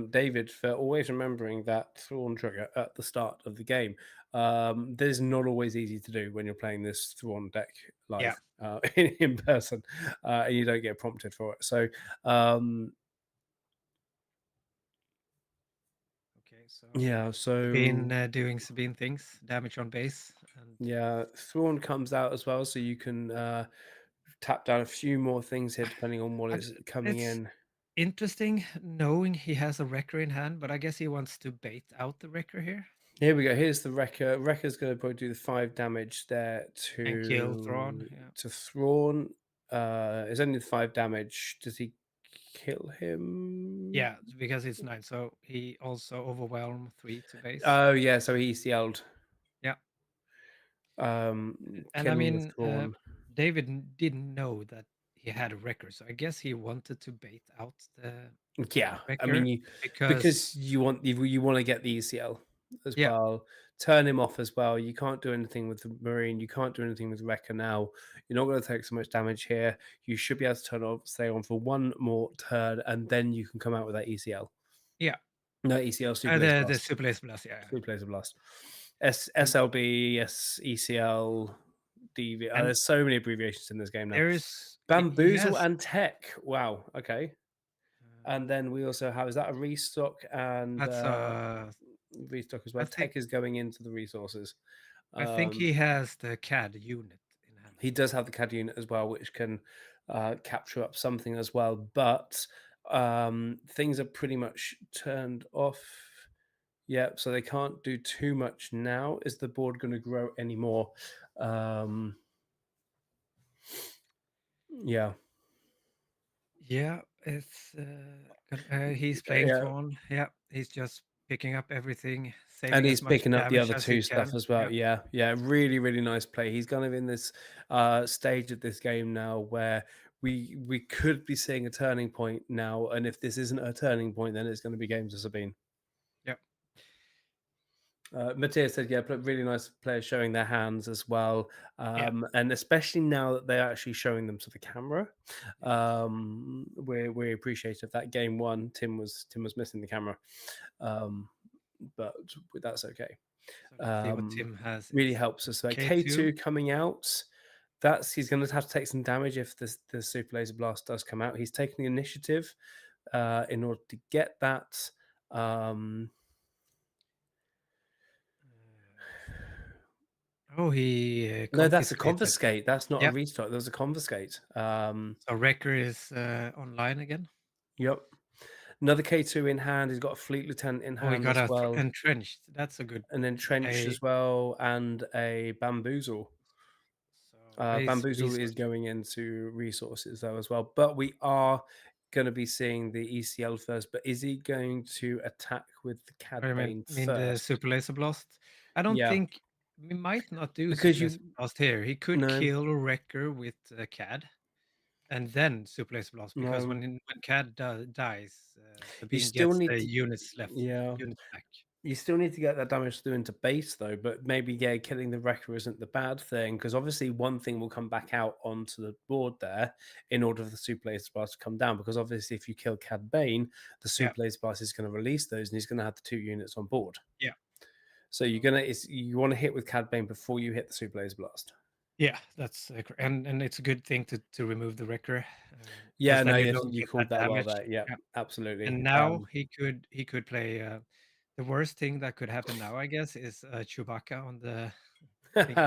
Speaker 2: David for always remembering that Thrawn trigger at the start of the game. That is not always easy to do when you're playing this Thrawn deck
Speaker 1: Yeah.
Speaker 2: live in person, and you don't get prompted for it. So um,
Speaker 1: Okay, so
Speaker 2: yeah,
Speaker 1: Sabine
Speaker 2: so
Speaker 1: doing Sabine things, damage on base, and
Speaker 2: yeah, Thrawn comes out as well, so you can tap down a few more things here depending on what
Speaker 1: I
Speaker 2: is
Speaker 1: d-
Speaker 2: coming
Speaker 1: it's
Speaker 2: in.
Speaker 1: interesting knowing he has a wrecker in hand, but I guess he wants to bait out the wrecker here
Speaker 2: Here we go. Here's the Wrecker. Wrecker's going to probably do the 5 damage there
Speaker 1: and kill Thrawn. Yeah.
Speaker 2: to Thrawn. It's only the 5 damage. Does he kill him?
Speaker 1: Yeah, because it's 9. So he also overwhelm 3 to base.
Speaker 2: Oh yeah, so he ECL'd.
Speaker 1: Yeah. And I
Speaker 2: Killing the
Speaker 1: mean,
Speaker 2: Thrawn.
Speaker 1: David didn't know that he had a wrecker, so I guess he wanted to bait out the
Speaker 2: Yeah, I mean
Speaker 1: wrecker
Speaker 2: you
Speaker 1: because
Speaker 2: because you want to get the ECL as
Speaker 1: yeah,
Speaker 2: well. Turn him off as well. You can't do anything with the Marine. You can't do anything with Wrecker now. You're not going to take so much damage here. You should be able to turn off, stay on for one more turn, and then you can come out with that ECL.
Speaker 1: yeah,
Speaker 2: No ECL, Super Laser
Speaker 1: the
Speaker 2: Blast.
Speaker 1: super laser blast, yeah,
Speaker 2: Super Laser Blast.
Speaker 1: and
Speaker 2: SLB, ECL, DV.
Speaker 1: and
Speaker 2: There's so many abbreviations in this game now.
Speaker 1: there is
Speaker 2: Bamboozle
Speaker 1: yes,
Speaker 2: and Tech. Wow. Okay. And then we also have, is that a restock and
Speaker 1: that's
Speaker 2: restock as
Speaker 1: I
Speaker 2: well?
Speaker 1: think
Speaker 2: Tech is going into the resources.
Speaker 1: he has the CAD unit in hand
Speaker 2: He
Speaker 1: as
Speaker 2: does have the CAD unit as well, which can capture up something as well. But things are pretty much turned off. Yeah, so they can't do too much now. Is the board going to grow anymore? Yeah.
Speaker 1: Yeah, it's he's playing
Speaker 2: Yeah.
Speaker 1: Thrawn. Yeah, he's just picking up everything,
Speaker 2: And
Speaker 1: saving as
Speaker 2: he's
Speaker 1: much
Speaker 2: picking up the
Speaker 1: damage
Speaker 2: other
Speaker 1: as he
Speaker 2: 2 stuff
Speaker 1: can.
Speaker 2: as well.
Speaker 1: Yeah,
Speaker 2: Yeah, yeah, really, really nice play. He's kind of in this stage of this game now where we could be seeing a turning point now, and if this isn't a turning point, then it's going to be games of Sabine.
Speaker 1: yeah,
Speaker 2: Matthias said, yeah, but really nice players showing their hands as well.
Speaker 1: yeah.
Speaker 2: And especially now that they're actually showing them to the camera.
Speaker 1: Yes.
Speaker 2: We're appreciative that game 1, Tim was missing the camera. But that's okay.
Speaker 1: So let's see what Tim has.
Speaker 2: Really
Speaker 1: It's
Speaker 2: helps us. Like
Speaker 1: K2.
Speaker 2: K2 coming out, he's going to have to take some damage if the Super Laser Blast does come out. He's taking the initiative in order to get that.
Speaker 1: Oh, he
Speaker 2: No, that's a
Speaker 1: confiscated.
Speaker 2: confiscate. That's not a
Speaker 1: Yeah.
Speaker 2: restock. There's a confiscate.
Speaker 1: So Wrecker is online again.
Speaker 2: Yep. Another K2 in hand. He's got a Fleet Lieutenant in
Speaker 1: Oh, he
Speaker 2: hand
Speaker 1: got
Speaker 2: as
Speaker 1: a
Speaker 2: well.
Speaker 1: entrenched. That's a good.
Speaker 2: An entrenched
Speaker 1: A
Speaker 2: as well, and a bamboozle.
Speaker 1: Raise
Speaker 2: Bamboozle is
Speaker 1: resources.
Speaker 2: going into resources though as well, but we are going to be seeing the ECL first. But is he going to attack with the Cad
Speaker 1: I
Speaker 2: Bane
Speaker 1: mean the
Speaker 2: first?
Speaker 1: super laser blast. I don't
Speaker 2: Yeah,
Speaker 1: think we might not do super
Speaker 2: because
Speaker 1: laser
Speaker 2: you
Speaker 1: blast here. He could
Speaker 2: no
Speaker 1: kill Wrecker with CAD and then super laser blast because
Speaker 2: no
Speaker 1: when CAD dies,
Speaker 2: you
Speaker 1: Sabine
Speaker 2: still
Speaker 1: gets
Speaker 2: need
Speaker 1: the
Speaker 2: to
Speaker 1: units left,
Speaker 2: yeah
Speaker 1: units back.
Speaker 2: you still need to get that damage through into base though. But maybe yeah, killing the wrecker isn't the bad thing because obviously one thing will come back out onto the board there in order for the super laser blast to come down. Because obviously if you kill Cad Bane, the
Speaker 1: Yeah,
Speaker 2: super laser blast is going to release those and he's going to have the 2 units on board.
Speaker 1: yeah.
Speaker 2: So
Speaker 1: So
Speaker 2: you want to hit with Cad Bane before you hit the super laser blast.
Speaker 1: yeah, that's and it's a good thing to remove the Wrecker because
Speaker 2: Yeah,
Speaker 1: then
Speaker 2: no,
Speaker 1: you
Speaker 2: yes,
Speaker 1: don't
Speaker 2: you
Speaker 1: get that
Speaker 2: called that well
Speaker 1: damage.
Speaker 2: there. Yeah,
Speaker 1: Yeah.
Speaker 2: absolutely.
Speaker 1: And now he could play the worst thing that could happen now, I guess, is Chewbacca on the thing,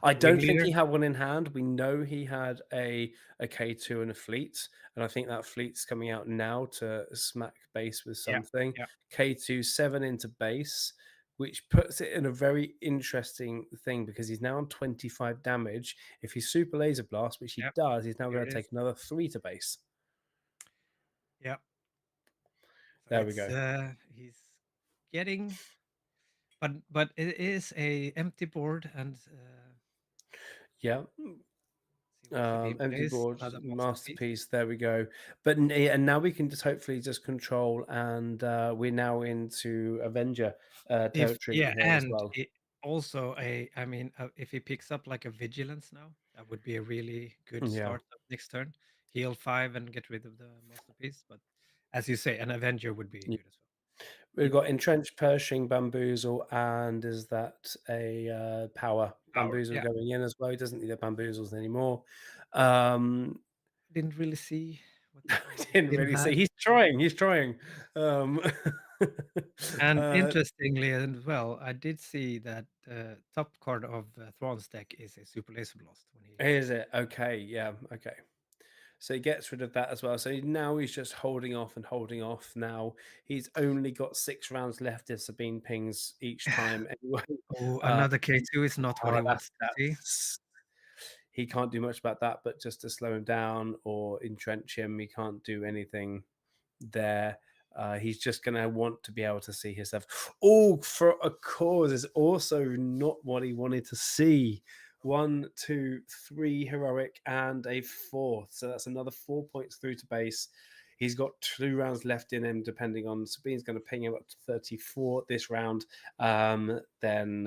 Speaker 2: I don't think
Speaker 1: ringleader.
Speaker 2: he had one in hand. We know he had a K2 and a fleet, and I think that fleet's coming out now to smack base with
Speaker 1: Yeah,
Speaker 2: something.
Speaker 1: yeah,
Speaker 2: K2 7 into base, which puts it in a very interesting thing because he's now on 25 damage. If he's super laser blast, which he
Speaker 1: yeah.
Speaker 2: does, he's now
Speaker 1: Here
Speaker 2: going
Speaker 1: it
Speaker 2: to
Speaker 1: is.
Speaker 2: take another 3 to base.
Speaker 1: Yeah. So
Speaker 2: There we
Speaker 1: it's
Speaker 2: go.
Speaker 1: he's getting, but it is a empty board, and
Speaker 2: Yeah.
Speaker 1: see what Sabine
Speaker 2: Empty
Speaker 1: plays.
Speaker 2: boards,
Speaker 1: Another masterpiece.
Speaker 2: masterpiece. There we go. But and now we can just hopefully just control, and we're now into Avenger
Speaker 1: If
Speaker 2: territory
Speaker 1: yeah,
Speaker 2: here as
Speaker 1: and
Speaker 2: well.
Speaker 1: it also I mean, if he picks up like a vigilance now, that would be a really good
Speaker 2: Yeah,
Speaker 1: start of next turn. Heal 5 and get rid of the masterpiece, but as you say, an Avenger would be
Speaker 2: yeah.
Speaker 1: good as well.
Speaker 2: We've got entrenched, Pershing, bamboozle, and is that a power
Speaker 1: Power,
Speaker 2: bamboozle
Speaker 1: yeah.
Speaker 2: going in as well? He doesn't need the bamboozles anymore. Um,
Speaker 1: Didn't really see what
Speaker 2: I didn't
Speaker 1: Sabine
Speaker 2: really
Speaker 1: had.
Speaker 2: see. He's trying. He's trying. Um,
Speaker 1: And
Speaker 2: uh,
Speaker 1: interestingly as well, I did see that top card of Thrawn's deck is a Super Laser Blast when he
Speaker 2: is it okay? Yeah. Okay. So he gets rid of that as well. So now he's just holding off and holding off. Now he's only got 6 rounds left if Sabine pings each time anyway.
Speaker 1: Oh,
Speaker 2: Uh,
Speaker 1: another K2 is not what he wants to see.
Speaker 2: that's he can't do much about that, but just to slow him down or entrench him, he can't do anything there. He's just going to want to be able to see himself. Oh, for a cause is also not what he wanted to see. 1, 2, 3 heroic and a fourth. So that's another 4 points through to base. He's got 2 rounds left in him, depending on Sabine's going to ping him up to 34 this round. Then,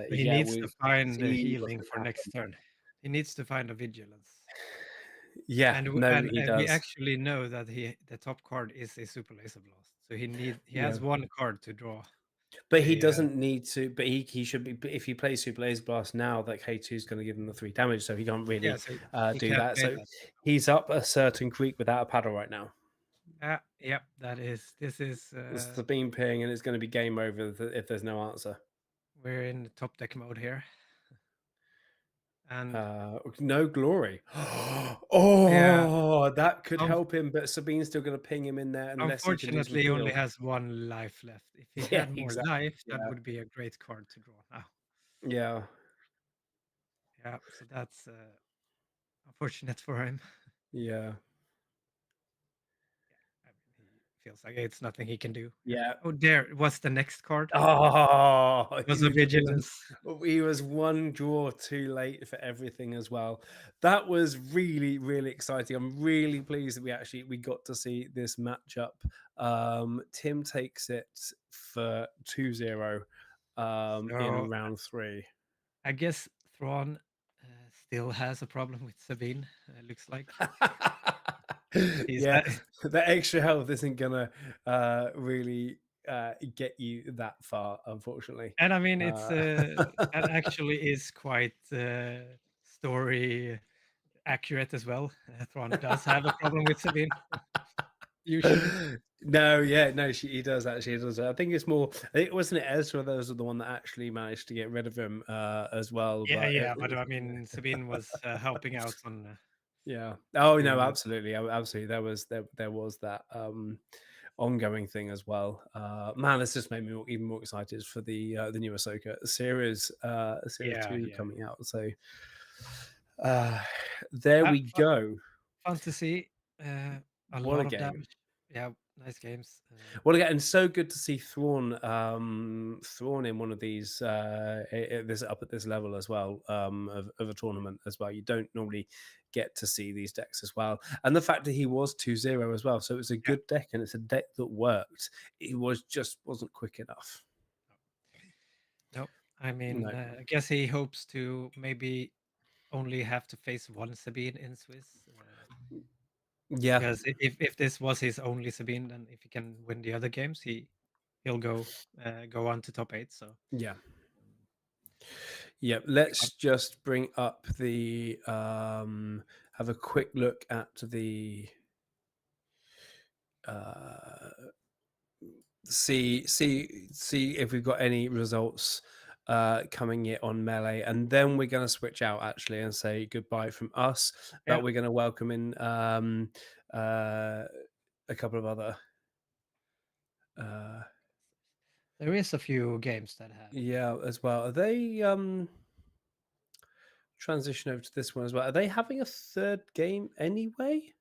Speaker 1: He
Speaker 2: yeah,
Speaker 1: needs
Speaker 2: we'll
Speaker 1: to find the
Speaker 2: see what's
Speaker 1: healing
Speaker 2: going
Speaker 1: for
Speaker 2: to
Speaker 1: next
Speaker 2: happen.
Speaker 1: turn. He needs to find a vigilance.
Speaker 2: Yeah,
Speaker 1: And
Speaker 2: no, he
Speaker 1: we
Speaker 2: does.
Speaker 1: actually know that the top card is a Super Laser Blast. So he
Speaker 2: Yeah.
Speaker 1: has one card to draw
Speaker 2: But he
Speaker 1: a
Speaker 2: doesn't need to. But he should be. But if he plays Super Laser Blast now, that K2 is going to give him the 3 damage, so he can't
Speaker 1: yeah,
Speaker 2: really
Speaker 1: so he
Speaker 2: do
Speaker 1: can't
Speaker 2: that.
Speaker 1: play
Speaker 2: So
Speaker 1: that.
Speaker 2: he's up a certain creek without a paddle right now.
Speaker 1: Yeah, this is
Speaker 2: It's the beam ping, and it's going to be game over if there's no answer.
Speaker 1: we're in top deck mode here. And
Speaker 2: No glory.
Speaker 1: yeah,
Speaker 2: Oh, that could
Speaker 1: um,
Speaker 2: help him, but Sabine's still going to ping him in there unless he can do some
Speaker 1: unfortunately he only
Speaker 2: heal.
Speaker 1: has one life left. If he
Speaker 2: Yeah,
Speaker 1: had more
Speaker 2: exactly.
Speaker 1: life, that
Speaker 2: Yeah,
Speaker 1: would be a great card to draw now.
Speaker 2: yeah,
Speaker 1: Yeah, so that's unfortunate for him.
Speaker 2: yeah,
Speaker 1: I mean, he feels like it's nothing he can do.
Speaker 2: yeah.
Speaker 1: Oh, there was the next card.
Speaker 2: Oh,
Speaker 1: Was a vigilance.
Speaker 2: he was one draw too late for everything as well. That was really, really exciting. I'm really pleased that we got to see this matchup. Tim takes it for 2-0 in
Speaker 1: So
Speaker 2: round 3.
Speaker 1: I guess Thrawn still has a problem with Sabine. Looks like he's
Speaker 2: Yeah, the extra health isn't gonna really get you that far, unfortunately.
Speaker 1: and I mean it's
Speaker 2: Uh,
Speaker 1: that actually is quite story accurate as well. Thrawn does have a problem with Sabine usually.
Speaker 2: No, yeah, no, he does actually. He does. I think it's more. I think wasn't it Ezra that was the one that actually managed to get rid of him as well.
Speaker 1: Yeah,
Speaker 2: But
Speaker 1: yeah, but I mean Sabine was helping out on
Speaker 2: yeah. Oh no,
Speaker 1: doing that.
Speaker 2: absolutely, absolutely. There was that ongoing thing as well. Man, this just made me even more excited for the new Ahsoka series, series
Speaker 1: Yeah,
Speaker 2: 2
Speaker 1: yeah.
Speaker 2: coming out. So Uh, there
Speaker 1: Ah,
Speaker 2: we go.
Speaker 1: fun to see. A
Speaker 2: What a
Speaker 1: lot of
Speaker 2: game.
Speaker 1: damage. Yeah, nice games.
Speaker 2: Well, again, and so good to see Thrawn in one of these this up at this level as well, of a tournament as well. You don't normally get to see these decks as well, and the fact that he was 2-0 as well, so it's a
Speaker 1: Yeah.
Speaker 2: good deck and it's a deck that worked. It was just wasn't quick enough.
Speaker 1: No, I mean,
Speaker 2: No,
Speaker 1: I guess he hopes to maybe only have to face one Sabine in Swiss.
Speaker 2: yeah,
Speaker 1: Because if this was his only Sabine, then if he can win the other games, he'll go on to top 8. So
Speaker 2: yeah,
Speaker 1: um,
Speaker 2: yeah.
Speaker 1: should be fun.
Speaker 2: Let's just bring up the have a quick look at the uh see if we've got any results coming in on Melee, and then we're going to switch out actually and say goodbye from us,
Speaker 1: Yeah,
Speaker 2: but we're going to welcome in uh a couple of other uh
Speaker 1: there is a few games that have.
Speaker 2: yeah as well. Are they transition over to this one as well? Are they having a third game anyway?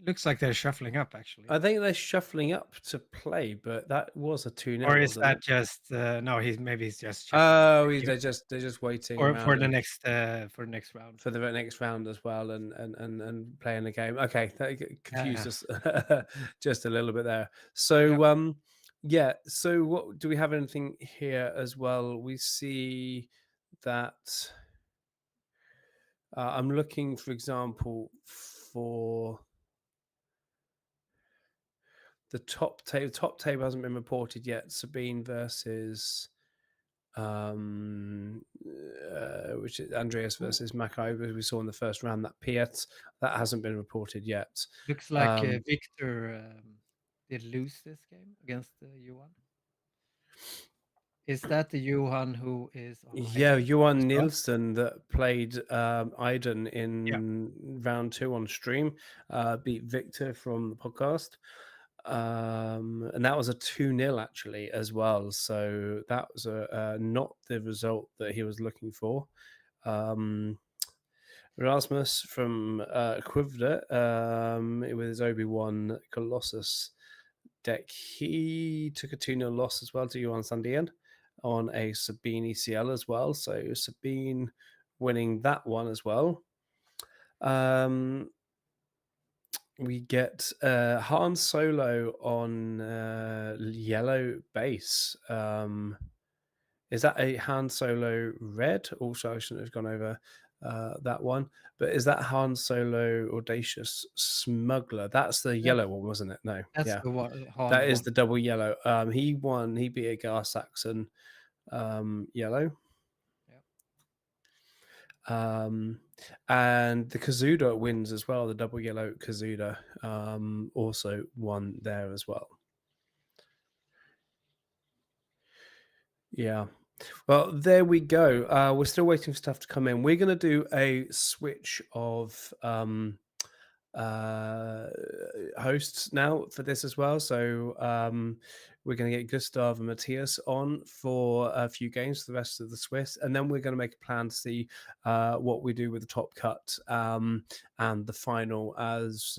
Speaker 1: Looks like they're shuffling up actually.
Speaker 2: I think they're shuffling up to play, but that was a 2-0,
Speaker 1: Or is
Speaker 2: wasn't it?
Speaker 1: that just no? He's just checking if
Speaker 2: Oh,
Speaker 1: he,
Speaker 2: they're just waiting
Speaker 1: for
Speaker 2: around
Speaker 1: the
Speaker 2: and
Speaker 1: next round.
Speaker 2: for the next round as well, and playing the game. Okay, that confused
Speaker 1: Yeah,
Speaker 2: us just a little bit there.
Speaker 1: yeah.
Speaker 2: So yeah. So what do we have anything here as well? We see that I'm looking, for example, for the top table. Top table hasn't been reported yet. Sabine versus which is Andreas
Speaker 1: Ooh,
Speaker 2: versus Makai, as we saw in the first round. That Piet that hasn't been reported yet.
Speaker 1: looks like
Speaker 2: Um,
Speaker 1: Victor did lose this game against Johan. Is that the Johan who is on
Speaker 2: yeah,
Speaker 1: Iden as
Speaker 2: Johan
Speaker 1: well?
Speaker 2: Nielsen that played Iden
Speaker 1: Yeah.
Speaker 2: in round 2 on stream beat Victor from the podcast. And that was a 2-0 actually as well. So that was not the result that he was looking for. Erasmus from Quivda with his Obi-Wan Colossus deck. He took a 2-0 loss as well to Johan Sandien on a Sabine ECL as well. So Sabine winning that one as well. We get Han Solo on yellow base. Is that a Han Solo red? Also, I shouldn't have gone over that one. But is that Han Solo Audacious Smuggler? That's the
Speaker 1: That's
Speaker 2: yellow one, wasn't it? No,
Speaker 1: that's
Speaker 2: yeah.
Speaker 1: the one
Speaker 2: That
Speaker 1: Han
Speaker 2: is
Speaker 1: won.
Speaker 2: the double yellow. He won. He beat a Gar Saxon yellow.
Speaker 1: Yeah.
Speaker 2: And the Kazuda wins as well. The double yellow Kazuda also won there as well. Yeah. Well, there we go. We're still waiting for stuff to come in. We're going to do a switch of hosts now for this as well. So we're going to get Gustav and Matthias on for a few games for the rest of the Swiss, and then we're going to make a plan to see what we do with the top cut and the final as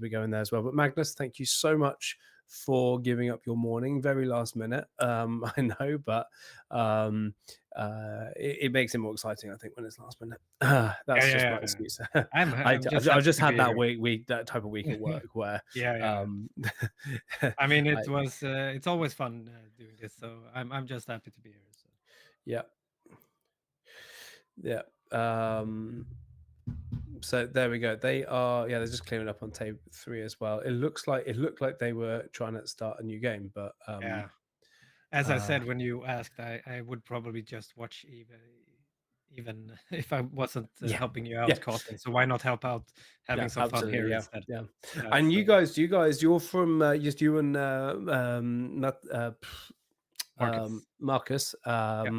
Speaker 2: we go in there as well. But Magnus, thank you so much for giving up your morning very last minute. I know, but it makes it more exciting, I think, when it's last minute.
Speaker 1: Yeah,
Speaker 2: That's just my
Speaker 1: yeah, yeah.
Speaker 2: excuse.
Speaker 1: I'm just
Speaker 2: I've
Speaker 1: happy
Speaker 2: just
Speaker 1: to
Speaker 2: had
Speaker 1: be
Speaker 2: that
Speaker 1: here.
Speaker 2: week that type of week at work where
Speaker 1: Yeah, yeah, yeah.
Speaker 2: um
Speaker 1: I mean,
Speaker 2: I,
Speaker 1: it's always fun doing this, so I'm just happy to be here. So
Speaker 2: yeah, yeah. So there we go. They are they're just clearing up on tape 3 as well. It looked like they were trying to start a new game, but
Speaker 1: yeah, as I
Speaker 2: uh
Speaker 1: said when you asked, I would probably just watch even if I wasn't
Speaker 2: yeah,
Speaker 1: helping you
Speaker 2: yeah.
Speaker 1: out casting. So why not help out
Speaker 2: Yeah,
Speaker 1: having some fun
Speaker 2: absolutely.
Speaker 1: here
Speaker 2: Yeah,
Speaker 1: instead?
Speaker 2: yeah. And
Speaker 1: That's
Speaker 2: you're from just you and
Speaker 1: Marcus.
Speaker 2: Marcus.
Speaker 1: Yeah,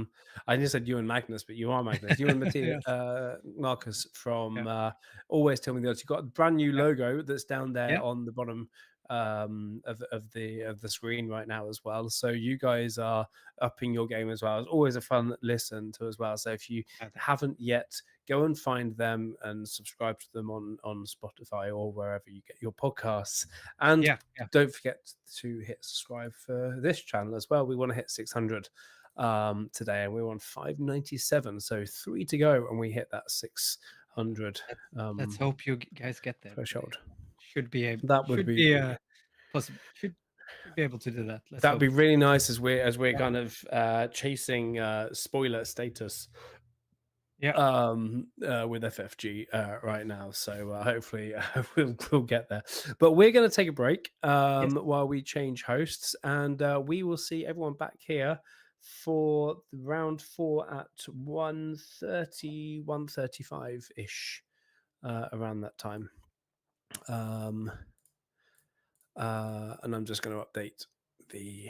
Speaker 2: I just said you and Magnus, but you are Magnus. You and Matthias,
Speaker 1: yes,
Speaker 2: Marcus
Speaker 1: yeah,
Speaker 2: from Always Tell Me the Odds. You've got a brand new
Speaker 1: yeah,
Speaker 2: logo that's down there
Speaker 1: yeah,
Speaker 2: on the bottom of the screen right now as well. So you guys are upping your game as well. It's always a fun listen to as well. So if you haven't yet, go and find them and subscribe to them on Spotify or wherever you get your podcasts. And don't forget to hit subscribe for this channel as well. We want to hit 600 today, and we're on 597, so 3 to go, and we hit that 600.
Speaker 1: Let's hope you guys get there.
Speaker 2: Threshold.
Speaker 1: Should be able.
Speaker 2: That would be
Speaker 1: possible. Should be able to do that.
Speaker 2: That'd be really nice as we're kind of chasing spoiler status. With FFG right now, so hopefully we'll get there. But we're going to take a break while we change hosts, and we will see everyone back here for round 4 at 1:30, 1:35 ish, around that time. And I'm just going to update the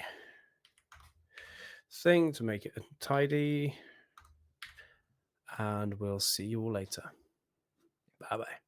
Speaker 2: thing to make it tidy, and we'll see you all later. Bye bye.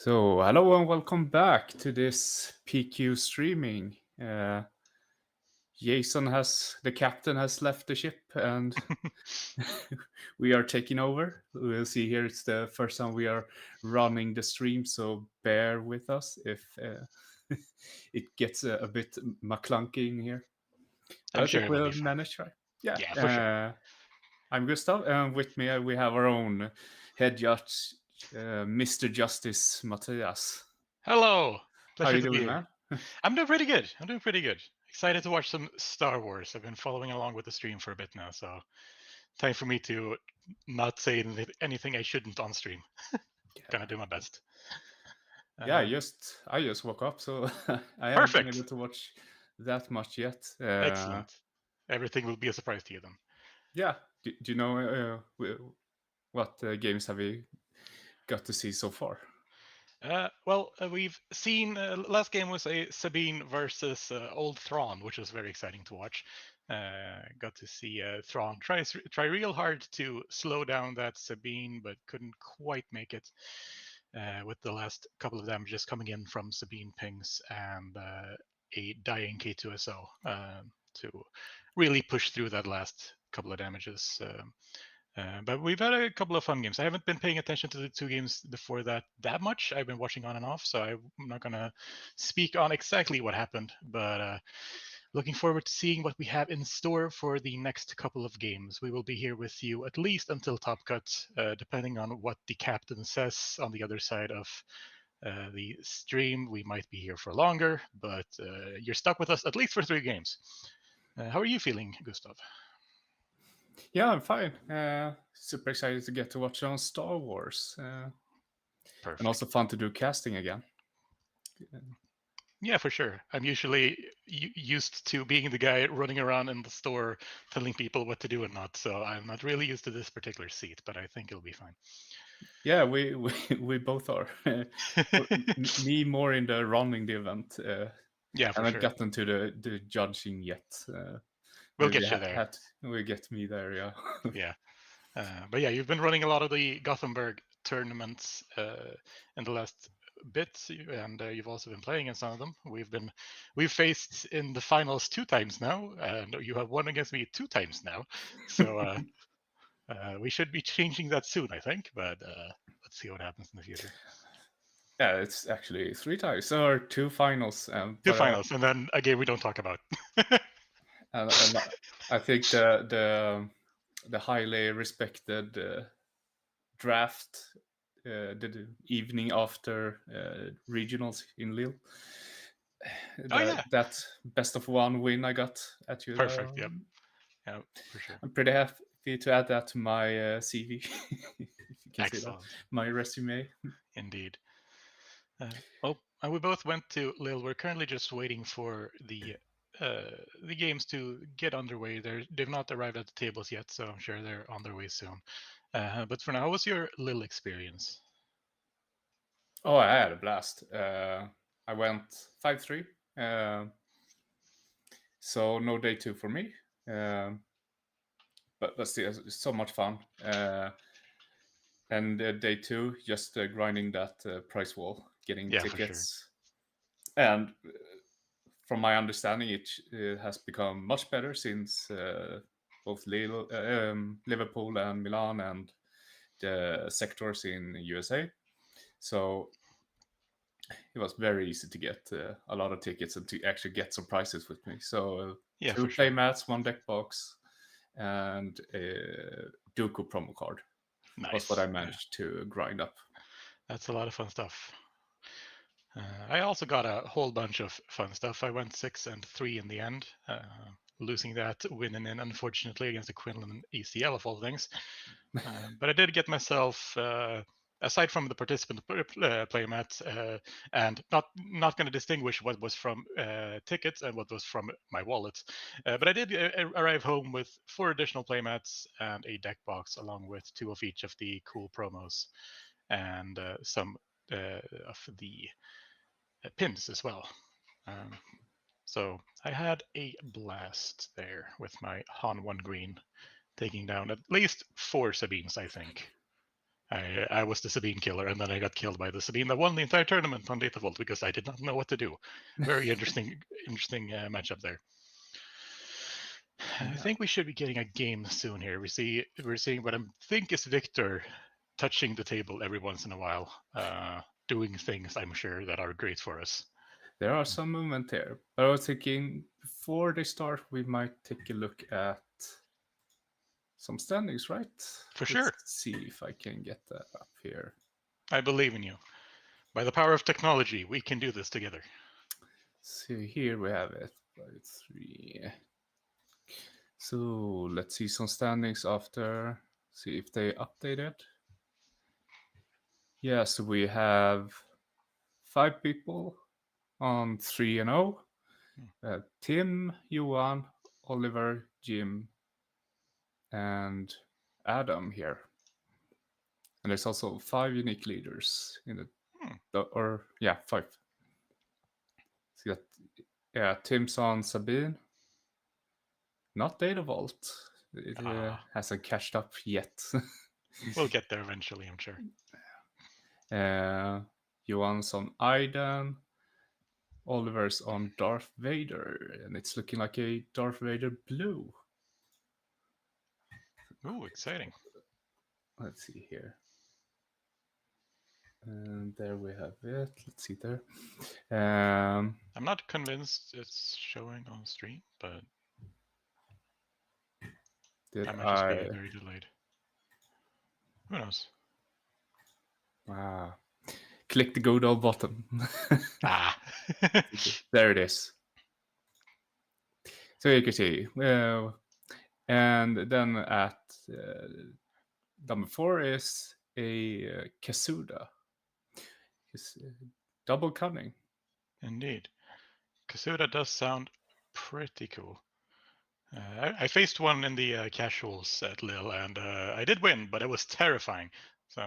Speaker 3: So, hello and welcome back to this PQ streaming. The captain has left the ship, and we are taking over. We'll see here. It's the first time we are running the stream, so bear with us if it gets a bit McClunky in here. But
Speaker 4: I'm
Speaker 3: I
Speaker 4: sure
Speaker 3: think
Speaker 4: it'll
Speaker 3: we'll
Speaker 4: be fine.
Speaker 3: manage, right? Yeah.
Speaker 4: Yeah, for sure.
Speaker 3: I'm Gustav, and with me we have our own head judge, Mr. Justice Matthias.
Speaker 4: Hello.
Speaker 3: How
Speaker 4: Pleasure
Speaker 3: you
Speaker 4: to be
Speaker 3: doing,
Speaker 4: here.
Speaker 3: man?
Speaker 4: I'm doing pretty good. Excited to watch some Star Wars. I've been following along with the stream for a bit now, so time for me to not say anything I shouldn't on stream. Gonna do my best.
Speaker 3: Yeah, I just woke up, so I haven't been able
Speaker 4: Perfect.
Speaker 3: to watch that much yet.
Speaker 4: Excellent. Everything will be a surprise to you then.
Speaker 3: Yeah, do you know what games have you got to see so far?
Speaker 4: We've seen last game was a Sabine versus Old Thrawn, which was very exciting to watch. Got to see Thrawn try real hard to slow down that Sabine, but couldn't quite make it with the last couple of damages coming in from Sabine pings and a dying K2SO to really push through that last couple of damages. But we've had a couple of fun games. I haven't been paying attention to the two games before that much. I've been watching on and off, so I'm not gonna speak on exactly what happened. But looking forward to seeing what we have in store for the next couple of games. We will be here with you at least until Top Cut, depending on what the captain says on the other side of the stream. We might be here for longer, but you're stuck with us at least for 3 games. How are you feeling, Gustav?
Speaker 3: Yeah, I'm fine. Super excited to get to watch on Star Wars,
Speaker 4: Perfect.
Speaker 3: and also fun to do casting again.
Speaker 4: Yeah, for sure. I'm usually used to being the guy running around in the store telling people what to do and not. So I'm not really used to this particular seat, but I think it'll be fine.
Speaker 3: Yeah, we both are. Me more in the running the event.
Speaker 4: Yeah, for
Speaker 3: Haven't
Speaker 4: sure.
Speaker 3: gotten to the judging yet.
Speaker 4: We'll
Speaker 3: Maybe
Speaker 4: get you there.
Speaker 3: we get me there. Yeah.
Speaker 4: Yeah. But yeah, you've been running a lot of the Gothenburg tournaments in the last bit, and you've also been playing in some of them. We've faced in the finals 2 times now, and you have won against me 2 times now. So we should be changing that soon, I think. But let's see what happens in the future.
Speaker 3: Yeah, it's actually 3 times or 2 finals.
Speaker 4: 2
Speaker 3: But
Speaker 4: finals, and then a game we don't talk about.
Speaker 3: and I think the highly respected draft the evening after regionals in Lille.
Speaker 4: Yeah.
Speaker 3: That best of 1 win I got at you.
Speaker 4: Perfect. Yep. Yeah, for sure.
Speaker 3: I'm pretty happy to add that to my CV. If you can see that,
Speaker 4: Excellent.
Speaker 3: my resume.
Speaker 4: Indeed. We both went to Lille. We're currently just waiting for the games to get underway. They've not arrived at the tables yet, so I'm sure they're on their way soon. But for now, how was your Lille experience?
Speaker 3: Oh, I had a blast. I went 5-3. So no day 2 for me. But still, it's so much fun. And day 2, just grinding that price wall, getting tickets. And from my understanding, it has become much better since both Liverpool and Milan and the sectors in USA. So it was very easy to get a lot of tickets and to actually get some prizes with me. So 2 play mats, 1 deck box, and a Dooku promo card.
Speaker 4: Nice.
Speaker 3: Was what I managed to grind up.
Speaker 4: That's a lot of fun stuff. I also got a whole bunch of fun stuff. I went 6-3 in the end, losing that, winning in, unfortunately, against the Quinlan ECL of all things. But I did get myself, aside from the participant playmat, and not going to distinguish what was from tickets and what was from my wallet, but I did arrive home with 4 additional playmats and a deck box, along with 2 of each of the cool promos and some of the pins as well. So I had a blast there with my Han 1 green, taking down at least 4 Sabines, I think. I was the Sabine killer, and then I got killed by the Sabine that won the entire tournament on default because I did not know what to do. Very interesting matchup there. I think we should be getting a game soon here. We're seeing what I think is Victor touching the table every once in a while, doing things I'm sure that are great for us.
Speaker 3: There are some movement here, but I was thinking before they start, we might take a look at some standings, right?
Speaker 4: For sure.
Speaker 3: Let's see if I can get that up here.
Speaker 4: I believe in you. By the power of technology, we can do this together.
Speaker 3: So here we have it. 3. So let's see some standings after. See if they updated. Yeah, so we have 5 people on 3-0. Tim, Johan, Oliver, Jim, and Adam here. And there's also 5 unique leaders in the 5. See that? Yeah, Tim's on Sabine. Not Data Vault. It hasn't catched up yet.
Speaker 4: We'll get there eventually, I'm sure.
Speaker 3: Johan's on Aiden. Oliver's on Darth Vader, and it's looking like a Darth Vader blue.
Speaker 4: Ooh, exciting.
Speaker 3: Let's see here. And there we have it. Let's see there.
Speaker 4: I'm not convinced it's showing on stream, but that might just be very delayed. Who knows?
Speaker 3: Ah, click the good old button. There it is. So you can see. And then at number 4 is a Kasuda. It's double cunning.
Speaker 4: Indeed. Kasuda does sound pretty cool. I faced one in the casuals at Lille, and I did win, but it was terrifying. So,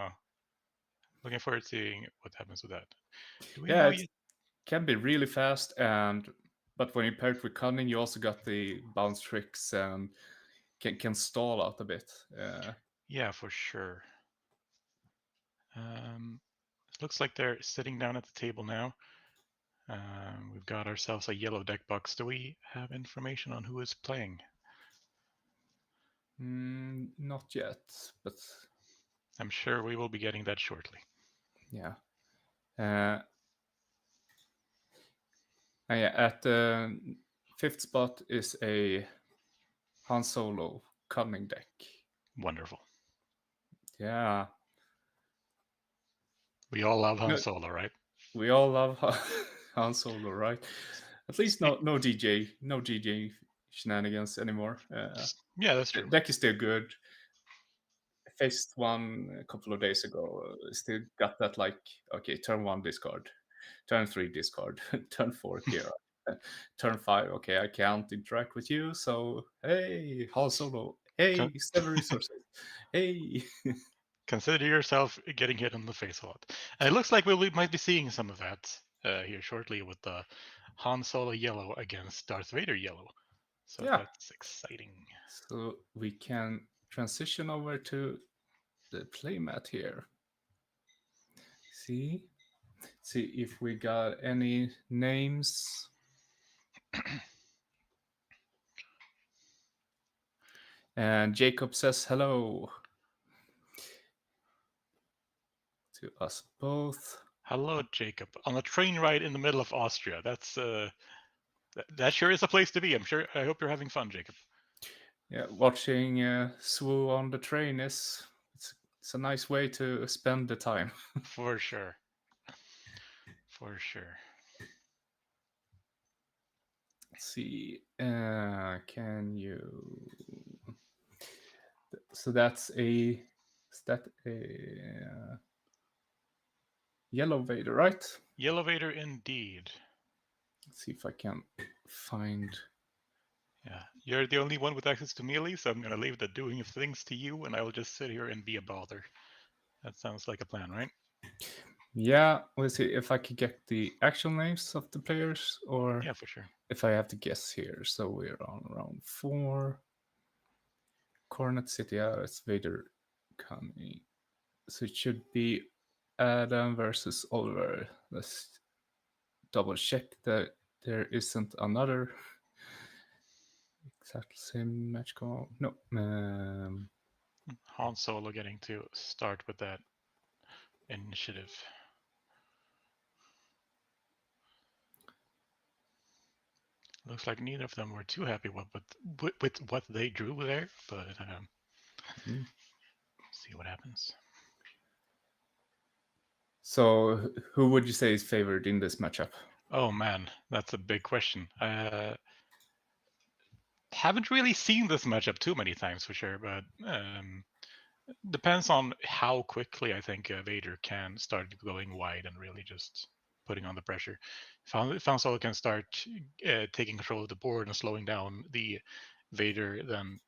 Speaker 4: looking forward to seeing what happens with that.
Speaker 3: It can be really fast, but when you pair it with cunning, you also got the bounce tricks and can stall out a bit.
Speaker 4: Yeah, for sure. It looks like they're sitting down at the table now. We've got ourselves a yellow deck box. Do we have information on who is playing?
Speaker 3: Not yet, but
Speaker 4: I'm sure we will be getting that shortly.
Speaker 3: Yeah. At the 5th spot is a Han Solo cunning deck.
Speaker 4: Wonderful.
Speaker 3: Yeah.
Speaker 4: We all love Han Solo, right?
Speaker 3: We all love Han Solo, right? At least no DJ shenanigans anymore.
Speaker 4: Yeah, that's true.
Speaker 3: The deck is still good. I faced one a couple of days ago. Still got that okay, turn 1 discard, turn 3 discard, turn 4 Kira, turn 5. Okay, I can't interact with you. So hey, Han Solo. Hey, 7 resources. Hey.
Speaker 4: Consider yourself getting hit in the face a lot. And it looks like we might be seeing some of that here shortly with the Han Solo yellow against Darth Vader yellow. So that's exciting.
Speaker 3: So we can transition over to the playmat here. See if we got any names. And Jacob says hello to us both.
Speaker 4: Hello, Jacob. On a train ride in the middle of Austria. That's that sure is a place to be. I hope you're having fun, Jacob.
Speaker 3: Yeah, watching SWU on the train it's a nice way to spend the time.
Speaker 4: For sure. For sure.
Speaker 3: Let's see. Can you? So that's a Yellow Vader, right?
Speaker 4: Yellow Vader, indeed.
Speaker 3: Let's see if I can find.
Speaker 4: Yeah, you're the only one with access to melee, so I'm gonna leave the doing of things to you, and I will just sit here and be a bother. That sounds like a plan, right?
Speaker 3: Yeah, let's see if I could get the actual names of the players, or
Speaker 4: yeah, for sure.
Speaker 3: If I have to guess here. So we're on round 4. Cornet City, it's Vader coming. So it should be Adam versus Oliver. Let's double check that there isn't another exactly same match call. No.
Speaker 4: Han Solo getting to start with that initiative. Looks like neither of them were too happy with what they drew there, but see what happens.
Speaker 3: So who would you say is favored in this matchup?
Speaker 4: Oh man, that's a big question. Haven't really seen this matchup too many times for sure, but depends on how quickly I think Vader can start going wide and really just putting on the pressure. If Han Solo can start taking control of the board and slowing down the Vader, then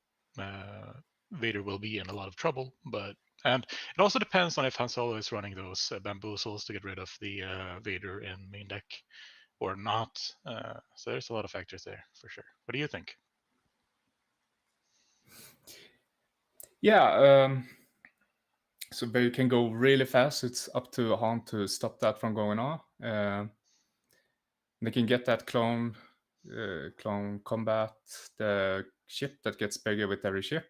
Speaker 4: Vader will be in a lot of trouble. And it also depends on if Han Solo is running those bamboozles to get rid of the Vader in main deck or not. So there's a lot of factors there for sure. What do you think?
Speaker 3: Yeah, so Vader can go really fast. It's up to Han to stop that from going on. They can get that clone combat, the ship that gets bigger with every ship.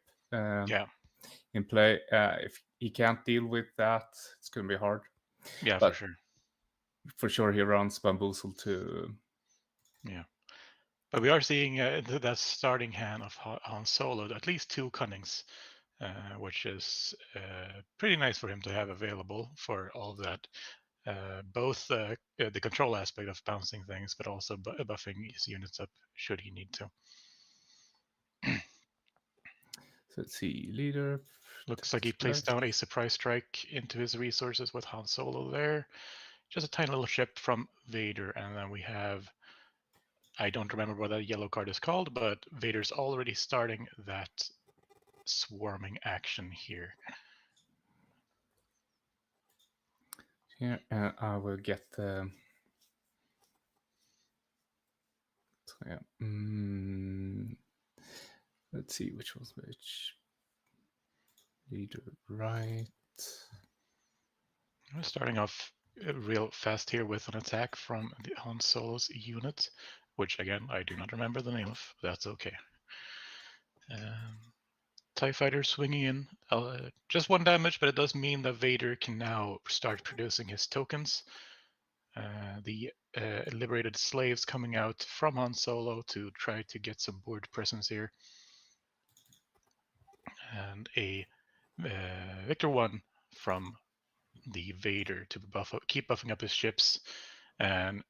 Speaker 3: In play. If he can't deal with that, it's going to be hard.
Speaker 4: Yeah, but for sure.
Speaker 3: For sure, he runs Bamboozle too.
Speaker 4: Yeah. But we are seeing that starting hand of Han Solo, at least 2 Cunnings, which is pretty nice for him to have available for all of that. Both the control aspect of bouncing things, but also buffing his units up should he need to.
Speaker 3: So let's see, leader.
Speaker 4: Looks like he placed down a surprise strike into his resources with Han Solo there. Just a tiny little ship from Vader, and then we have, I don't remember what that yellow card is called, but Vader's already starting that swarming action here.
Speaker 3: Here, I will get the. So, yeah. Let's see which was which. Leader right.
Speaker 4: We're starting off real fast here with an attack from the Han Solo's unit, which again I do not remember the name of. But that's okay. TIE fighter swinging in, just 1 damage, but it does mean that Vader can now start producing his tokens. The liberated slaves coming out from Han Solo to try to get some board presence here. And a Victor 1 from the Vader to keep buffing up his ships and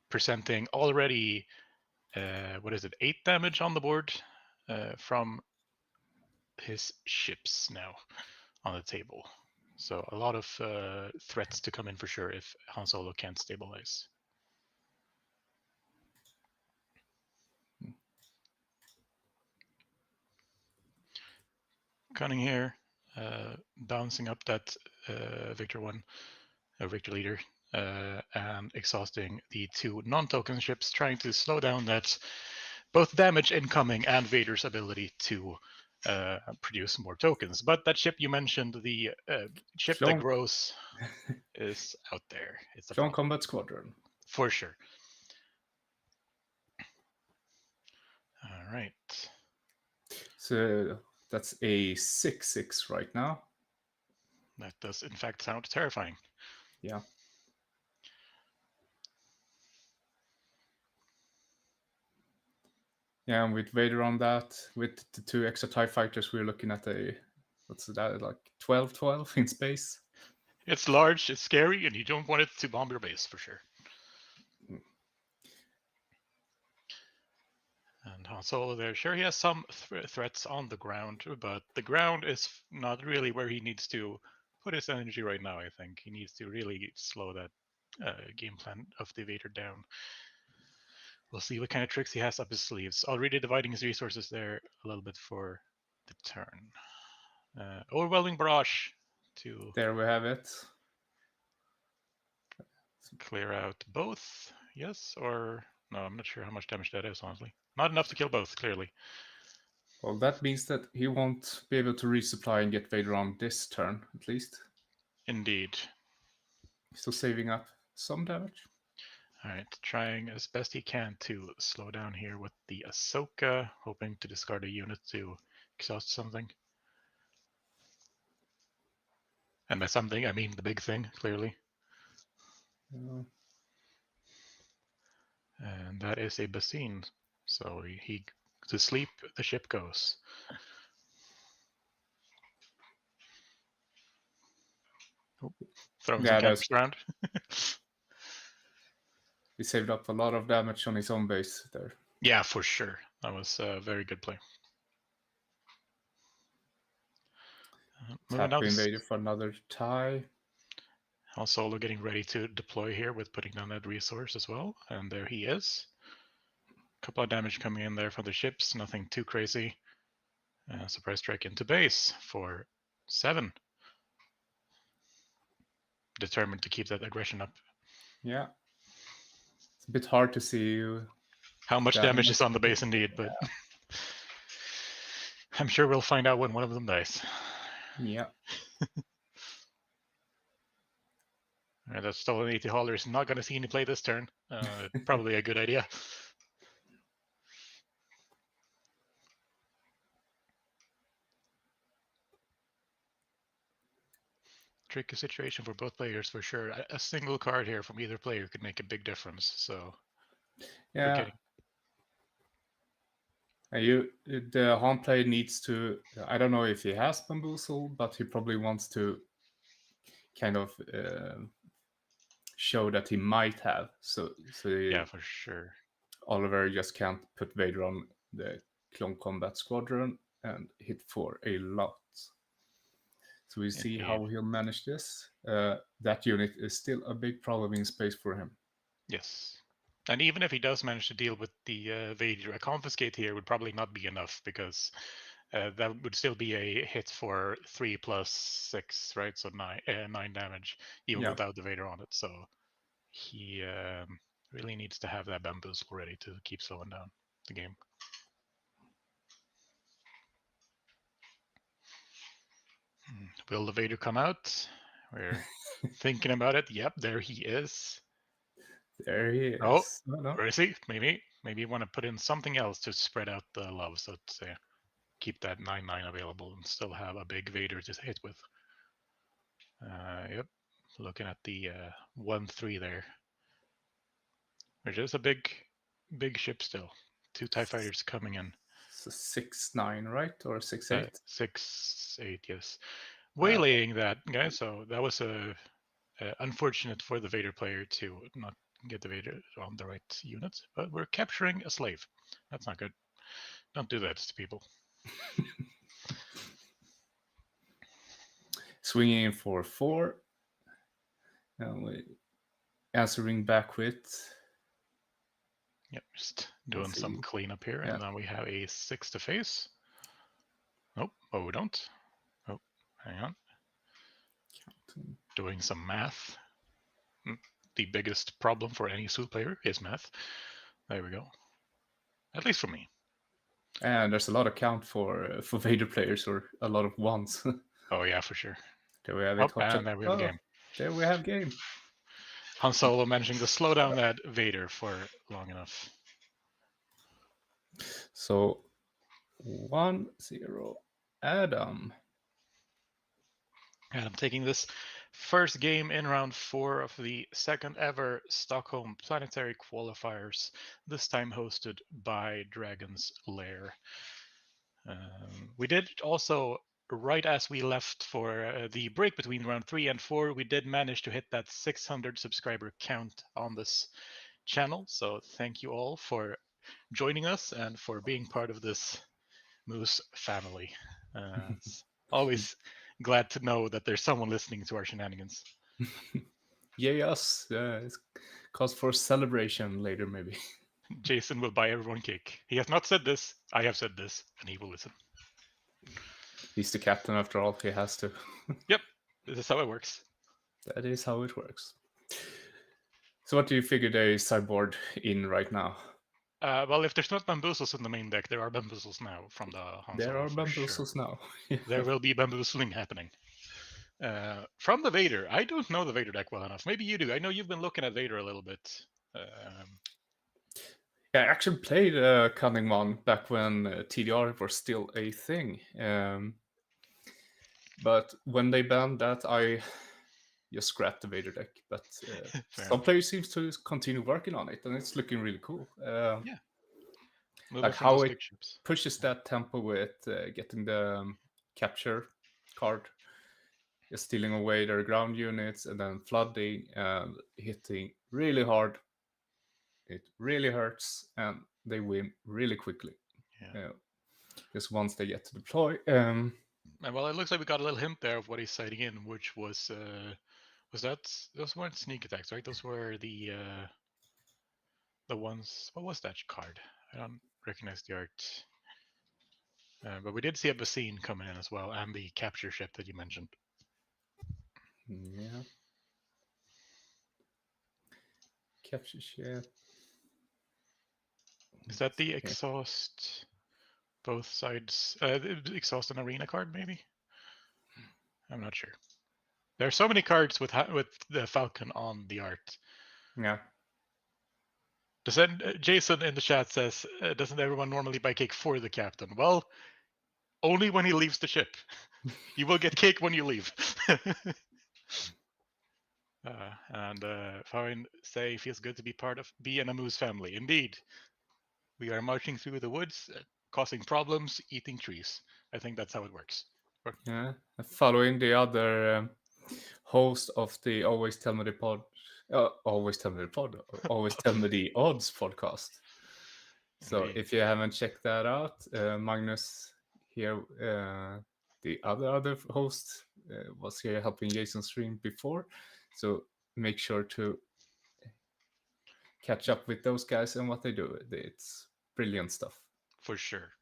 Speaker 4: presenting already, 8 damage on the board from his ships now on the table. So a lot of threats to come in for sure if Han Solo can't stabilize. Cunning here, bouncing up that Victor 1, Victor leader, and exhausting the 2 non-token ships, trying to slow down that both damage incoming and Vader's ability to produce more tokens. But that ship you mentioned, the ship that grows, is out there. It's a
Speaker 3: Combat Squadron.
Speaker 4: For sure. All right.
Speaker 3: So that's a 6/6 right now.
Speaker 4: That does, in fact, sound terrifying.
Speaker 3: Yeah. Yeah, and with Vader on that, with the 2 extra TIE fighters, we're looking at what's that, like 12/12 in space?
Speaker 4: It's large, it's scary, and you don't want it to bomb your base, for sure. And Han Solo there, sure, he has some threats on the ground, but the ground is not really where he needs to put his energy right now, I think. He needs to really slow that game plan of the Vader down. We'll see what kind of tricks he has up his sleeves. Already dividing his resources there a little bit for the turn. Overwhelming Barrage to...
Speaker 3: There we have it.
Speaker 4: Clear out both, yes? Or... No, I'm not sure how much damage that is, honestly. Not enough to kill both, clearly.
Speaker 3: Well, that means that he won't be able to resupply and get Vader on this turn, at least.
Speaker 4: Indeed.
Speaker 3: Still saving up some damage.
Speaker 4: All right, trying as best he can to slow down here with the Ahsoka, hoping to discard a unit to exhaust something. And by something, I mean the big thing, clearly. And that is a Basine. So he to sleep, the ship goes. Throwing some campers around.
Speaker 3: He saved up a lot of damage on his own base there.
Speaker 4: Yeah, for sure. That was a very good play.
Speaker 3: Tap Invader for another tie.
Speaker 4: Han Solo getting ready to deploy here with putting down that resource as well. And there he is. A couple of damage coming in there from the ships. Nothing too crazy. Surprise strike into base for 7. Determined to keep that aggression up.
Speaker 3: Yeah. It's a bit hard to see
Speaker 4: how much damage is on the base indeed, but yeah. I'm sure we'll find out when one of them dies.
Speaker 3: Yeah.
Speaker 4: All right, that stolen 80 hauler is not going to see any play this turn. Probably a good idea. Tricky situation for both players for sure. A single card here from either player could make a big difference. So
Speaker 3: yeah. The Han player needs to, I don't know if he has Bamboozle, but he probably wants to kind of show that he might have. So
Speaker 4: yeah, for sure.
Speaker 3: Oliver just can't put Vader on the Clone Combat Squadron and hit for a lot. So we see how he'll manage this. That unit is still a big problem in space for him.
Speaker 4: Yes. And even if he does manage to deal with the Vader, a confiscate here would probably not be enough because that would still be a hit for 3 + 6, right? So 9 damage, even without the Vader on it. So he really needs to have that bamboozle ready to keep slowing down the game. Will the Vader come out? We're thinking about it. Yep, there he is.
Speaker 3: There he is.
Speaker 4: Oh, no. Where is he? Maybe you want to put in something else to spread out the love, so to keep that 9/9 available and still have a big Vader to hit with. Yep, looking at the 1/3 there, which is a big ship still. 2 TIE fighters coming in.
Speaker 3: So 6/9, right, or 6/8?
Speaker 4: 6/8, yes. Waylaying that guy. So that was unfortunate for the Vader player to not get the Vader on the right unit, but we're capturing a slave. That's not good. Don't do that to people.
Speaker 3: Swinging in for 4. And we answering back with.
Speaker 4: Yep, just doing some cleanup here, and then we have a 6 to face. Nope. Oh, we don't. Oh, hang on. Doing some math. The biggest problem for any suit player is math. There we go. At least for me.
Speaker 3: And there's a lot of count for Vader players, or a lot of ones.
Speaker 4: Oh yeah, for sure.
Speaker 3: There we have it.
Speaker 4: And there we have game.
Speaker 3: There we have game.
Speaker 4: Han Solo managing to slow down that Vader for long enough.
Speaker 3: So 1-0 Adam.
Speaker 4: And I'm taking this first game in round 4 of the second ever Stockholm Planetary Qualifiers, this time hosted by Dragon's Lair. We did also, right as we left for the break between round 3 and 4, we did manage to hit that 600 subscriber count on this channel. So thank you all for joining us and for being part of this Moose family. It's always glad to know that there's someone listening to our shenanigans.
Speaker 3: Yes, it's cause for celebration later, maybe.
Speaker 4: Jason will buy everyone cake. He has not said this. I have said this, and he will listen.
Speaker 3: He's the captain after all. He has to.
Speaker 4: Yep, this is how it works.
Speaker 3: That is how it works. So what do you figure there is sideboard in right now?
Speaker 4: Well, if there's not bamboozles in the main deck, there are bamboozles now from the Han Solo.
Speaker 3: There are bamboozles now.
Speaker 4: There will be bamboozling happening. From the Vader, I don't know the Vader deck well enough. Maybe you do. I know you've been looking at Vader a little bit.
Speaker 3: Yeah, I actually played Cunning One back when TDR was still a thing. But when they banned that, I just scrapped the Vader deck. But some players seems to continue working on it, and it's looking really cool.
Speaker 4: Yeah.
Speaker 3: Like how it pushes that tempo with getting the capture card, just stealing away their ground units, and then flooding and hitting really hard. It really hurts, and they win really quickly.
Speaker 4: Yeah.
Speaker 3: Just once they get to deploy.
Speaker 4: And well, it looks like we got a little hint there of what he's citing in, which was those weren't sneak attacks, right? Those were the ones. What was that card? I don't recognize the art. But we did see a Basine coming in as well, and the capture ship that you mentioned.
Speaker 3: Yeah. Capture ship.
Speaker 4: Is that the exhaust? Both sides. Exhaust and arena card, maybe. I'm not sure. There are so many cards with the Falcon on the art.
Speaker 3: Yeah.
Speaker 4: Jason in the chat says, doesn't everyone normally buy cake for the captain? Well, only when he leaves the ship. You will get cake when you leave. And Farin say feels good to be part of Amu's family. Indeed. We are marching through the woods, causing problems, eating trees. I think that's how it works.
Speaker 3: Yeah. Following the other host of the Always Tell Me the Pod. Always Tell Me the Pod. Always Tell Me the Odds podcast. So if you haven't checked that out, Magnus here, the other host, was here helping Jason stream before. So make sure to catch up with those guys and what they do. It's brilliant stuff.
Speaker 4: For sure.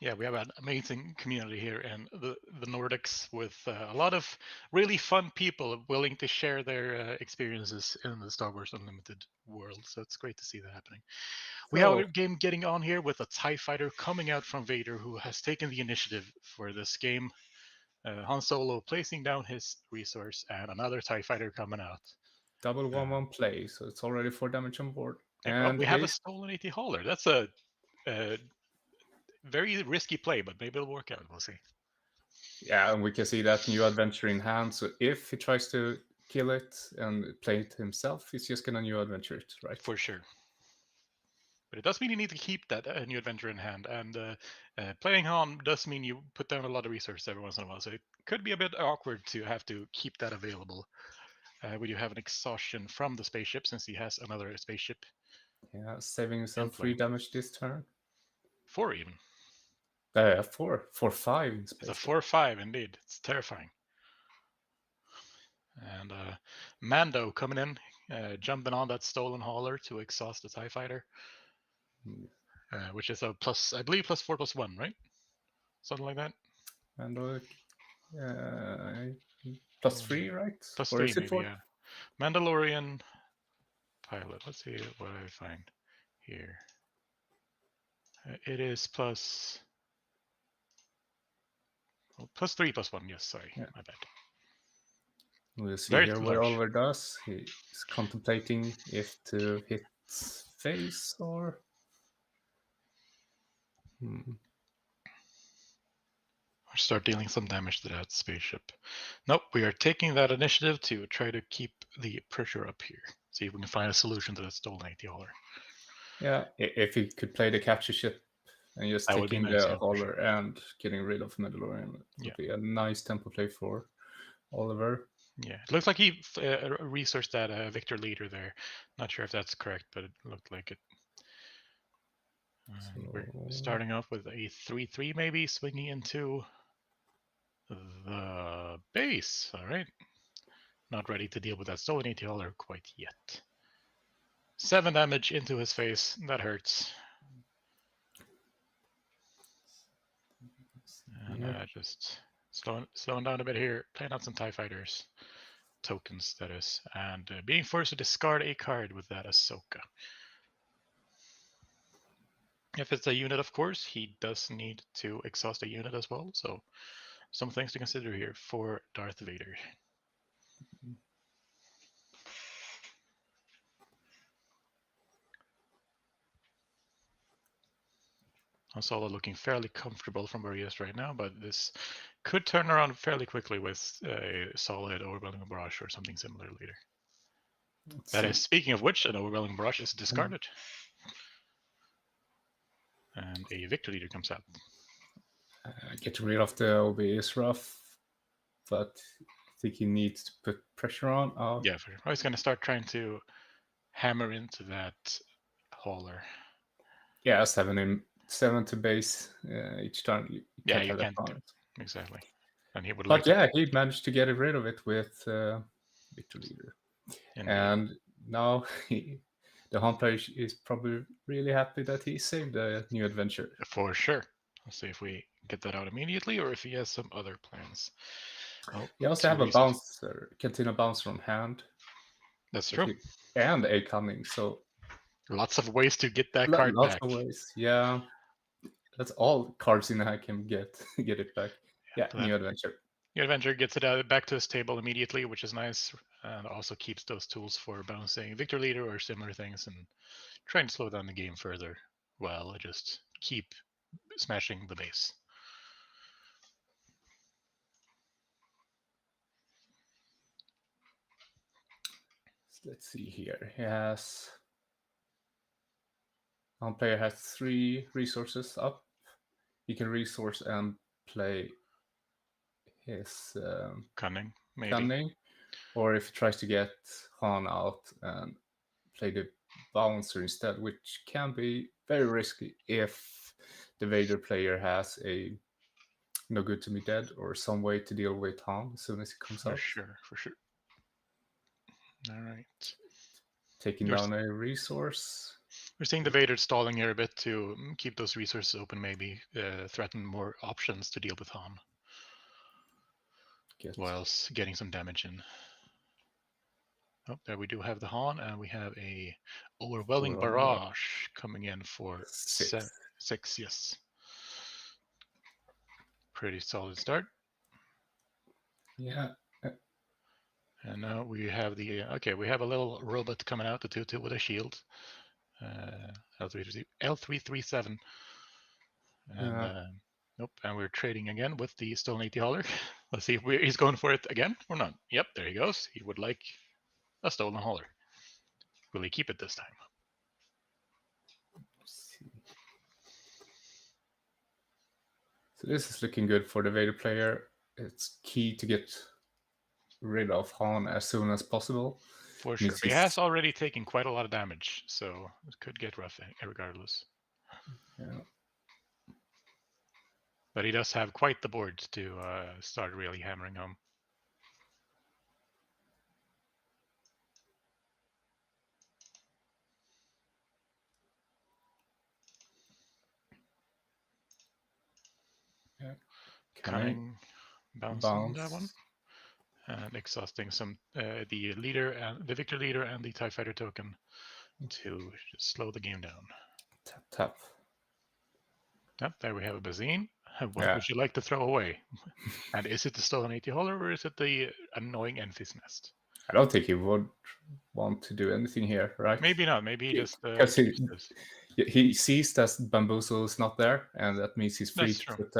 Speaker 4: Yeah, we have an amazing community here in the Nordics with a lot of really fun people willing to share their experiences in the Star Wars Unlimited world. So it's great to see that happening. We have a game getting on here with a TIE fighter coming out from Vader, who has taken the initiative for this game. Han Solo placing down his resource, and another TIE fighter coming out.
Speaker 3: Double 1-1 play, so it's already 4 damage on board.
Speaker 4: And we have a stolen AT hauler. That's a very risky play, but maybe it'll work out. We'll see.
Speaker 3: Yeah, and we can see that new adventure in hand. So if he tries to kill it and play it himself, he's just gonna new adventure it, right?
Speaker 4: For sure. But it does mean you need to keep that new adventure in hand. And playing Han does mean you put down a lot of resources every once in a while. So it could be a bit awkward to have to keep that available. When you have an exhaustion from the spaceship, since he has another spaceship.
Speaker 3: Yeah, saving himself 3 damage this turn.
Speaker 4: 4 even.
Speaker 3: 4. 4/5 in space.
Speaker 4: It's a 4/5 indeed. It's terrifying. And Mando coming in, jumping on that stolen hauler to exhaust the TIE fighter. Which is a plus, I believe, +4/+1, right? Something like that.
Speaker 3: Mando, +3, right?
Speaker 4: +3, maybe, yeah. Mandalorian pilot. Let's see what I find here. It is +3/+1. Yes, sorry, my bad.
Speaker 3: We'll see here what Oliver does. He's contemplating if to hit face or.
Speaker 4: Or start dealing some damage to that spaceship. Nope, we are taking that initiative to try to keep the pressure up here. See if we can find a solution to that stolen AT hauler.
Speaker 3: Yeah, if he could play the capture ship and just taking the hauler and getting rid of Mandalorian, it would be a nice tempo play for Oliver.
Speaker 4: Yeah, it looks like he resourced that Victor leader there. Not sure if that's correct, but it looked like it. We're starting off with a 3/3 maybe, swinging into the base. All right. Not ready to deal with that stolen AT hauler quite yet. 7 damage into his face. That hurts. And just slowing down a bit here, playing out some TIE fighters. Tokens, that is. And being forced to discard a card with that Ahsoka. If it's a unit, of course, he does need to exhaust a unit as well. So some things to consider here for Darth Vader. Han Solo looking fairly comfortable from where he is right now, but this could turn around fairly quickly with a solid overwhelming barrage or something similar later. That is, speaking of which, an overwhelming barrage is discarded. And a victor leader comes out.
Speaker 3: Getting rid of the OB is rough, but I think he needs to put pressure on. Oh.
Speaker 4: Yeah, for sure. Oh, he's going to start trying to hammer into that hauler.
Speaker 3: Yeah, 7 to base each turn. You can't
Speaker 4: you
Speaker 3: have
Speaker 4: can't
Speaker 3: that
Speaker 4: do it. Exactly. And he would
Speaker 3: but yeah, he managed to get rid of it with victor leader. And now the Han player is probably really happy that he saved a new adventure.
Speaker 4: For sure. Let's see if we get that out immediately or if he has some other plans.
Speaker 3: Oh, he also have a bouncer, Cantina bouncer on hand.
Speaker 4: That's true.
Speaker 3: And a cunning, so
Speaker 4: lots of ways to get that card
Speaker 3: lots
Speaker 4: back.
Speaker 3: Lots of ways, yeah. That's all cards in I can get it back. Yeah, new adventure.
Speaker 4: New adventure gets it back to his table immediately, which is nice, and also keeps those tools for bouncing victor leader or similar things and trying to slow down the game further while just keep smashing the base.
Speaker 3: Let's see here. He has one player has 3 resources up. He can resource and play his
Speaker 4: cunning, maybe.
Speaker 3: Cunning, or if he tries to get Han out and play the bouncer instead, which can be very risky if the Vader player has a no good to me dead or some way to deal with Han as soon as he comes out.
Speaker 4: For sure. All right.
Speaker 3: Taking down a resource.
Speaker 4: We're seeing the Vader stalling here a bit to keep those resources open, maybe threaten more options to deal with Han. Whilst getting some damage in. Oh, there we do have the Han, and we have a overwhelming barrage coming in for 6. Yes. Pretty solid start.
Speaker 3: Yeah.
Speaker 4: And now we have the we have a little robot coming out, the 2/2 with a shield. L337. And nope, and we're trading again with the Stolen 80 hauler. Let's see if he's going for it again or not. Yep, there he goes. He would like a stolen hauler. Will he keep it this time?
Speaker 3: So this is looking good for the Vader player. It's key to get rid of Han as soon as possible.
Speaker 4: For sure. He has already taken quite a lot of damage, so it could get rough regardless.
Speaker 3: Yeah.
Speaker 4: But he does have quite the board to start really hammering home.
Speaker 3: Yeah.
Speaker 4: Cunning, bouncing that one, and exhausting some the leader and the victor leader and the TIE fighter token to just slow the game down.
Speaker 3: Tap.
Speaker 4: Yep, there we have a Bazine. What would you like to throw away? And is it the Stolen 80 hauler or is it the annoying Enfys nest?
Speaker 3: I don't think he would want to do anything here, right?
Speaker 4: Maybe not. Maybe he just
Speaker 3: because he sees that Bamboozle is not there, and that means he's free to put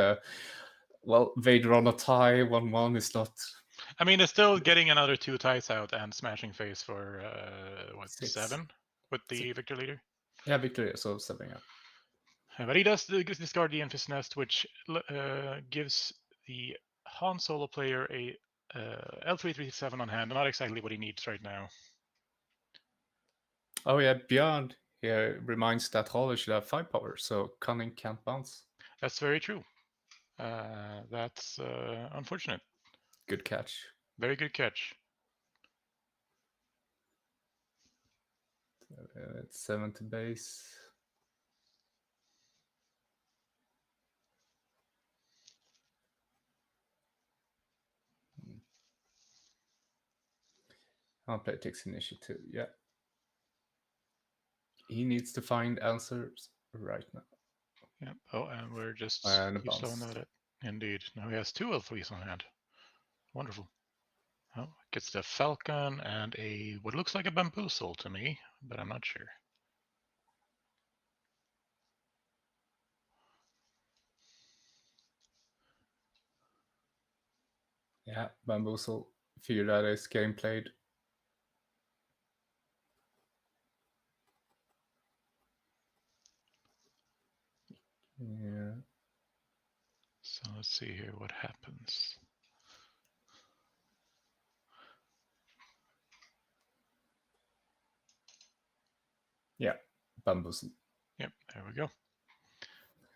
Speaker 3: Vader on a tie 1/1 is not.
Speaker 4: I mean, it's still getting another 2 ties out and smashing face for 7 with the victor leader.
Speaker 2: Yeah, victory. So 7, yeah.
Speaker 4: But he does discard the Enfys Nest, which gives the Han Solo player a L337 on hand. Not exactly what he needs right now.
Speaker 3: Oh yeah, Beyond here reminds that Hollow should have 5 power, so Cunning can't bounce.
Speaker 4: That's very true. That's unfortunate.
Speaker 3: Good catch.
Speaker 4: Very good catch.
Speaker 3: It's 7 to base. Player takes initiative, yeah. He needs to find answers right now.
Speaker 4: Yeah. Oh, and we're just slowing that. Indeed. Now he has 2 L3s on hand. Wonderful. Oh, gets the Falcon and a what looks like a Bamboozle to me, but I'm not sure.
Speaker 3: Yeah, Bamboozle. Figure that is getting played. Yeah.
Speaker 4: So let's see here what happens.
Speaker 3: Yeah, Bamboozle.
Speaker 4: Yep, there we go.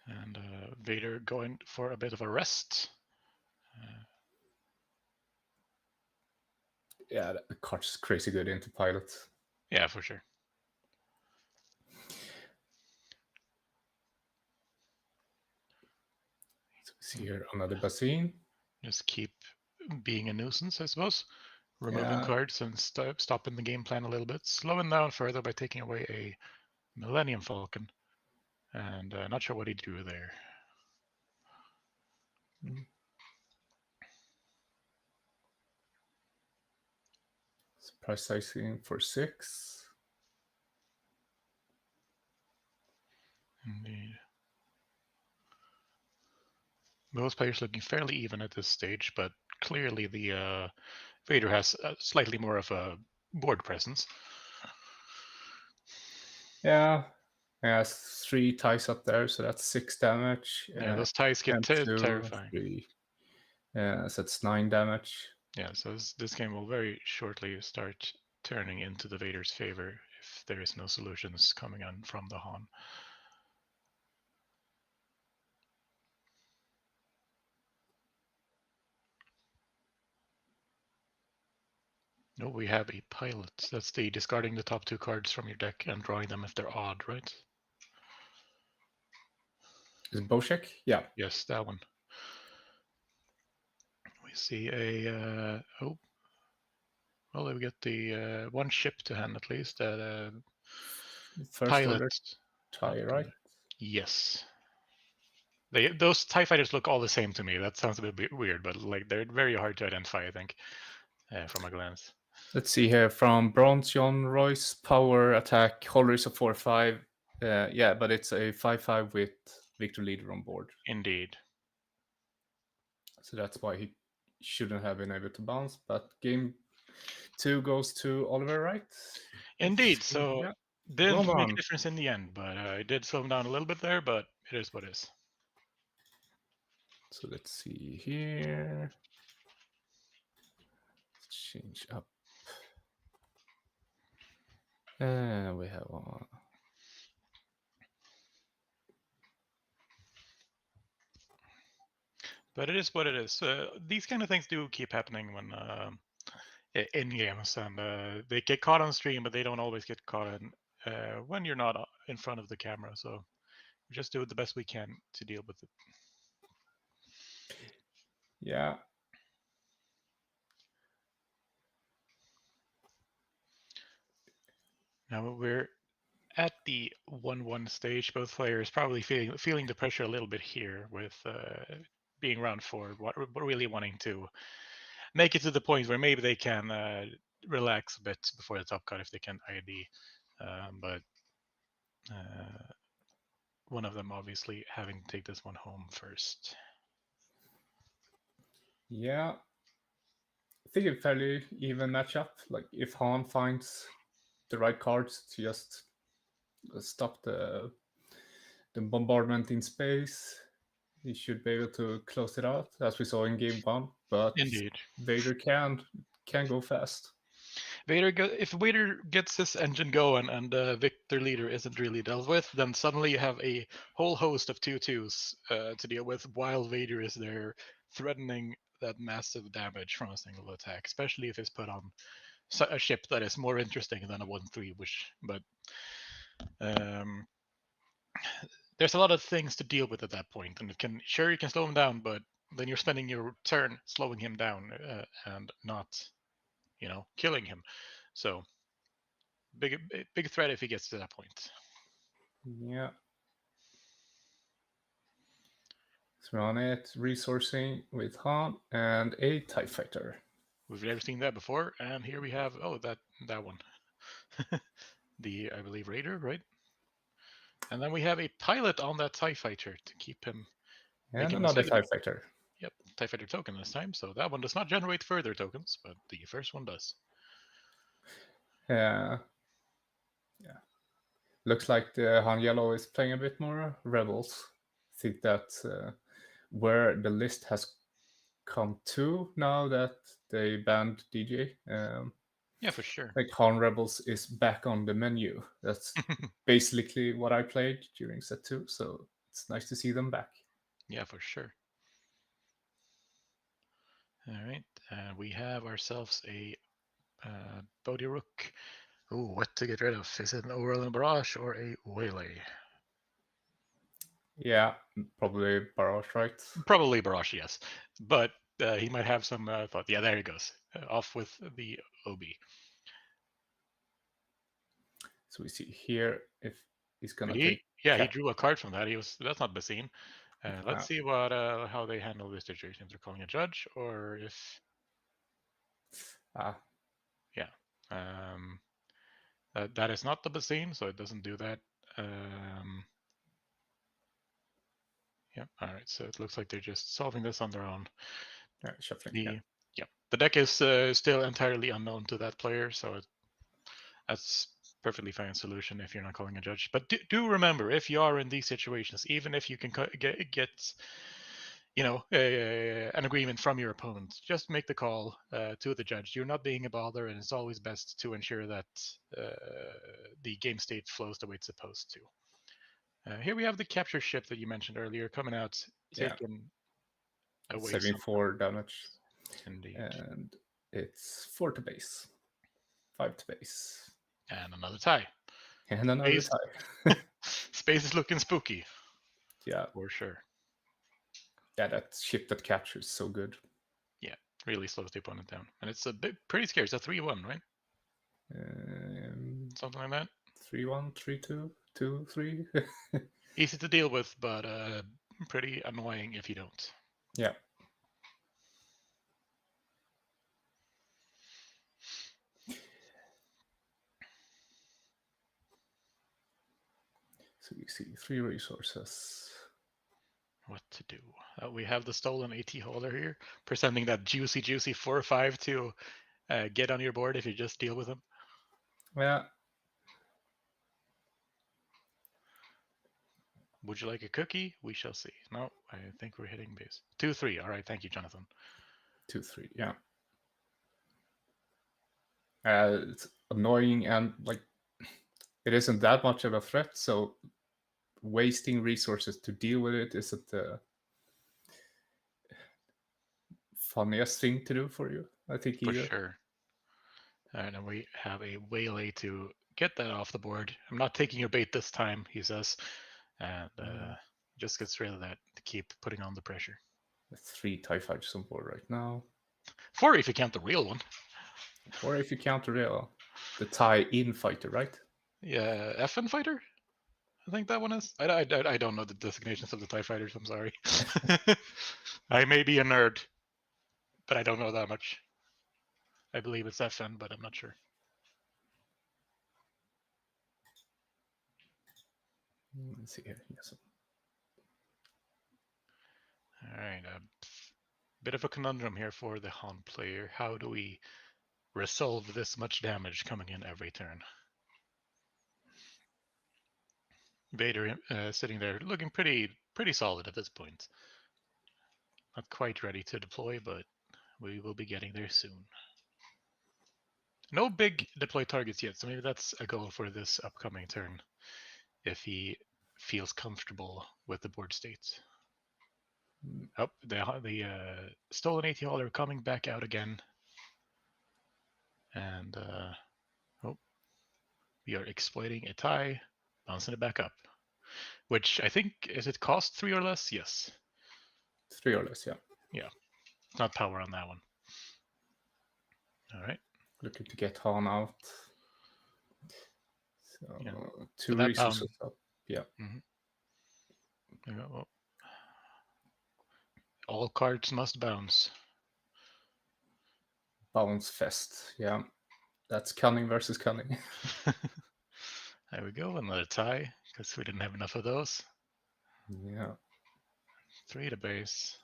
Speaker 4: And Vader going for a bit of a rest.
Speaker 3: Yeah, the card's crazy good into pilot.
Speaker 4: Yeah, for sure.
Speaker 3: So we see here another Basine.
Speaker 4: Just keep being a nuisance, I suppose. Removing
Speaker 3: Yeah.
Speaker 4: cards and stopping the game plan a little bit. Slowing down further by taking away a Millennium Falcon. And not sure what he drew there.
Speaker 3: Price sizing for 6.
Speaker 4: Indeed. Most players looking fairly even at this stage, but clearly the Vader has slightly more of a board presence.
Speaker 3: Yeah. Yeah, 3 ties up there, so that's 6 damage.
Speaker 4: Yeah, those ties get terrifying.
Speaker 3: 3. Yeah, so that's 9 damage.
Speaker 4: Yeah, so this game will very shortly start turning into the Vader's favor if there is no solutions coming on from the Han. No, we have a pilot. That's the discarding the top 2 cards from your deck and drawing them if they're odd, right?
Speaker 3: Is it Boshek? Yeah.
Speaker 4: Yes, that one. We see a well, we get the 1 ship to hand at least.
Speaker 3: First
Speaker 4: Pilot
Speaker 3: order tie, right?
Speaker 4: Yes. Those TIE fighters look all the same to me. That sounds a bit weird, but like they're very hard to identify, I think, from a glance.
Speaker 3: Let's see here from Bronze, John Royce, power, attack, hull is a 4/5. Yeah, but it's a 5/5 with Victor Leader on board.
Speaker 4: Indeed.
Speaker 3: So that's why he shouldn't have been able to bounce. But game 2 goes to Oliver, right?
Speaker 4: Indeed. So
Speaker 3: yeah.
Speaker 4: didn't make a difference in the end, but I did slow him down a little bit there, but it is what it is.
Speaker 3: So let's see here. Let's change up. We have one.
Speaker 4: But it is what it is. These kind of things do keep happening when in games, and they get caught on stream, but they don't always get caught in when you're not in front of the camera. So we just do the best we can to deal with it.
Speaker 3: Yeah.
Speaker 4: Now we're at the 1-1 stage. Both players probably feeling the pressure a little bit here with being round 4, really wanting to make it to the point where maybe they can relax a bit before the top cut if they can ID. But one of them obviously having to take this one home first.
Speaker 3: Yeah. I think a fairly even matchup. Like if Han finds the right cards to just stop the bombardment in space, he should be able to close it out, as we saw in game 1. But
Speaker 4: Indeed,
Speaker 3: Vader can go fast.
Speaker 4: If Vader gets his engine going and Victor Leader isn't really dealt with, then suddenly you have a whole host of 2/2s to deal with while Vader is there threatening that massive damage from a single attack, especially if it's put on a ship that is more interesting than a 1/3, but there's a lot of things to deal with at that point, and you can slow him down, but then you're spending your turn slowing him down and not, killing him. So big threat if he gets to that point.
Speaker 3: Yeah. So we're on it, resourcing with Han and a TIE fighter.
Speaker 4: We've never seen that before, and here we have that one, I believe Raider, right? And then we have a pilot on that TIE fighter to keep him.
Speaker 3: And another TIE fighter.
Speaker 4: Yep, TIE fighter token this time. So that one does not generate further tokens, but the first one does.
Speaker 3: Yeah. Looks like the Han Yellow is playing a bit more Rebels. I think that's where the list has come to now that they banned DJ.
Speaker 4: Yeah, for sure.
Speaker 3: Like Han Rebels is back on the menu. That's basically what I played during set 2, so it's nice to see them back.
Speaker 4: Yeah, for sure. All right, we have ourselves a Bodhi Rook. Ooh, what to get rid of? Is it an Overland Barrage or a Waylay?
Speaker 3: Yeah, probably Barrage, right?
Speaker 4: Probably Barrage, yes. But he might have some thought. Yeah, there he goes. Off with the OB.
Speaker 3: So we see here if he's gonna
Speaker 4: take. Yeah, he drew a card from that. That's not Basine. Let's see what how they handle this situation. If they're calling a judge or if. Yeah. That is not the Basine, so it doesn't do that. Yeah. All right. So it looks like they're just solving this on their own.
Speaker 3: Shuffling.
Speaker 4: The deck is still entirely unknown to that player, so that's perfectly fine solution if you're not calling a judge. But do remember, if you are in these situations, even if you can get an agreement from your opponent, just make the call to the judge. You're not being a bother, and it's always best to ensure that the game state flows the way it's supposed to. Here we have the capture ship that you mentioned earlier coming out, taking away
Speaker 3: 74 damage.
Speaker 4: Indeed.
Speaker 3: And it's 4 to base, 5 to base.
Speaker 4: And another tie.
Speaker 3: And another tie.
Speaker 4: Space is looking spooky.
Speaker 3: Yeah.
Speaker 4: For sure.
Speaker 3: Yeah, that ship that captures so good.
Speaker 4: Yeah, really slows the opponent down. And it's a bit pretty scary. It's a 3-1, right? Something like that?
Speaker 3: 3-1, 3-2, 2-3.
Speaker 4: Easy to deal with, but pretty annoying if you don't.
Speaker 3: Yeah. So you see 3 resources.
Speaker 4: What to do? We have the stolen AT holder here, presenting that juicy 4/5 to get on your board if you just deal with him.
Speaker 3: Yeah.
Speaker 4: Would you like a cookie? We shall see. No, I think we're hitting base. 2-3. All right, thank you, Jonathan.
Speaker 3: 2-3, yeah. It's annoying and like it isn't that much of a threat, so wasting resources to deal with it isn't the funniest thing to do for you, I think.
Speaker 4: For sure. And then we have a Waylay to get that off the board. I'm not taking your bait this time, he says. And just gets rid of that to keep putting on the pressure.
Speaker 3: 3 TIE fighters on board right now.
Speaker 4: 4 if you count the real one.
Speaker 3: Or if you count the tie-in fighter, right?
Speaker 4: Yeah, FN fighter? I think that one is. I don't know the designations of the TIE fighters, I'm sorry. I may be a nerd, but I don't know that much. I believe it's FN, but I'm not sure.
Speaker 3: Let's see here. Yes.
Speaker 4: All right, a bit of a conundrum here for the Han player. How do we resolve this much damage coming in every turn? Vader sitting there looking pretty solid at this point. Not quite ready to deploy, but we will be getting there soon. No big deploy targets yet, so maybe that's a goal for this upcoming turn, if he feels comfortable with the board state. Oh, the stolen AT hauler coming back out again. And we are exploiting a tie, bouncing it back up. Which I think, is it cost 3 or less? Yes.
Speaker 3: 3 or less, yeah.
Speaker 4: Yeah. Not power on that one. All right.
Speaker 3: Looking to get Han out. So
Speaker 4: yeah.
Speaker 3: 2 resources up. Yeah.
Speaker 4: Mm-hmm. All cards must bounce.
Speaker 3: Bounce fest. Yeah, that's cunning versus cunning.
Speaker 4: There we go. Another tie because we didn't have enough of those.
Speaker 3: Yeah.
Speaker 4: 3 to base.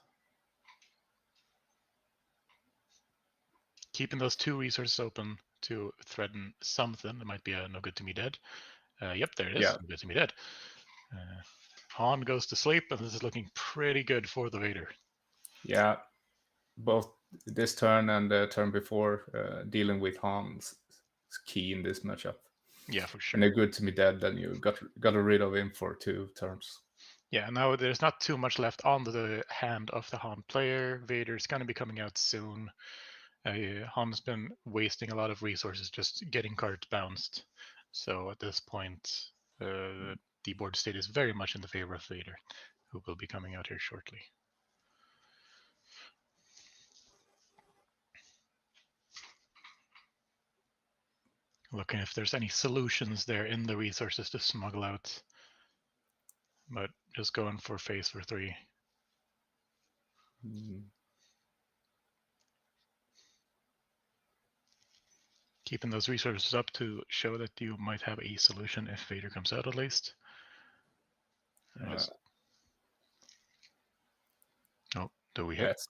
Speaker 4: Keeping those 2 resources open to threaten something. It might be a no good to me dead. Yep, there it is.
Speaker 3: Yeah.
Speaker 4: No good to me dead. Han goes to sleep, and this is looking pretty good for the Vader.
Speaker 3: Yeah, both this turn and the turn before, dealing with Hans is key in this matchup.
Speaker 4: Yeah, for sure.
Speaker 3: And they're good to me dead, then you got rid of him for 2 turns.
Speaker 4: Yeah, now there's not too much left on the hand of the Han player. Vader's going to be coming out soon. Han's been wasting a lot of resources just getting cards bounced. So at this point, the board state is very much in the favor of Vader, who will be coming out here shortly. Looking if there's any solutions there in the resources to smuggle out. But just going for phase for 3. Keeping those resources up to show that you might have a solution if Vader comes out at least. Oh, do we hit?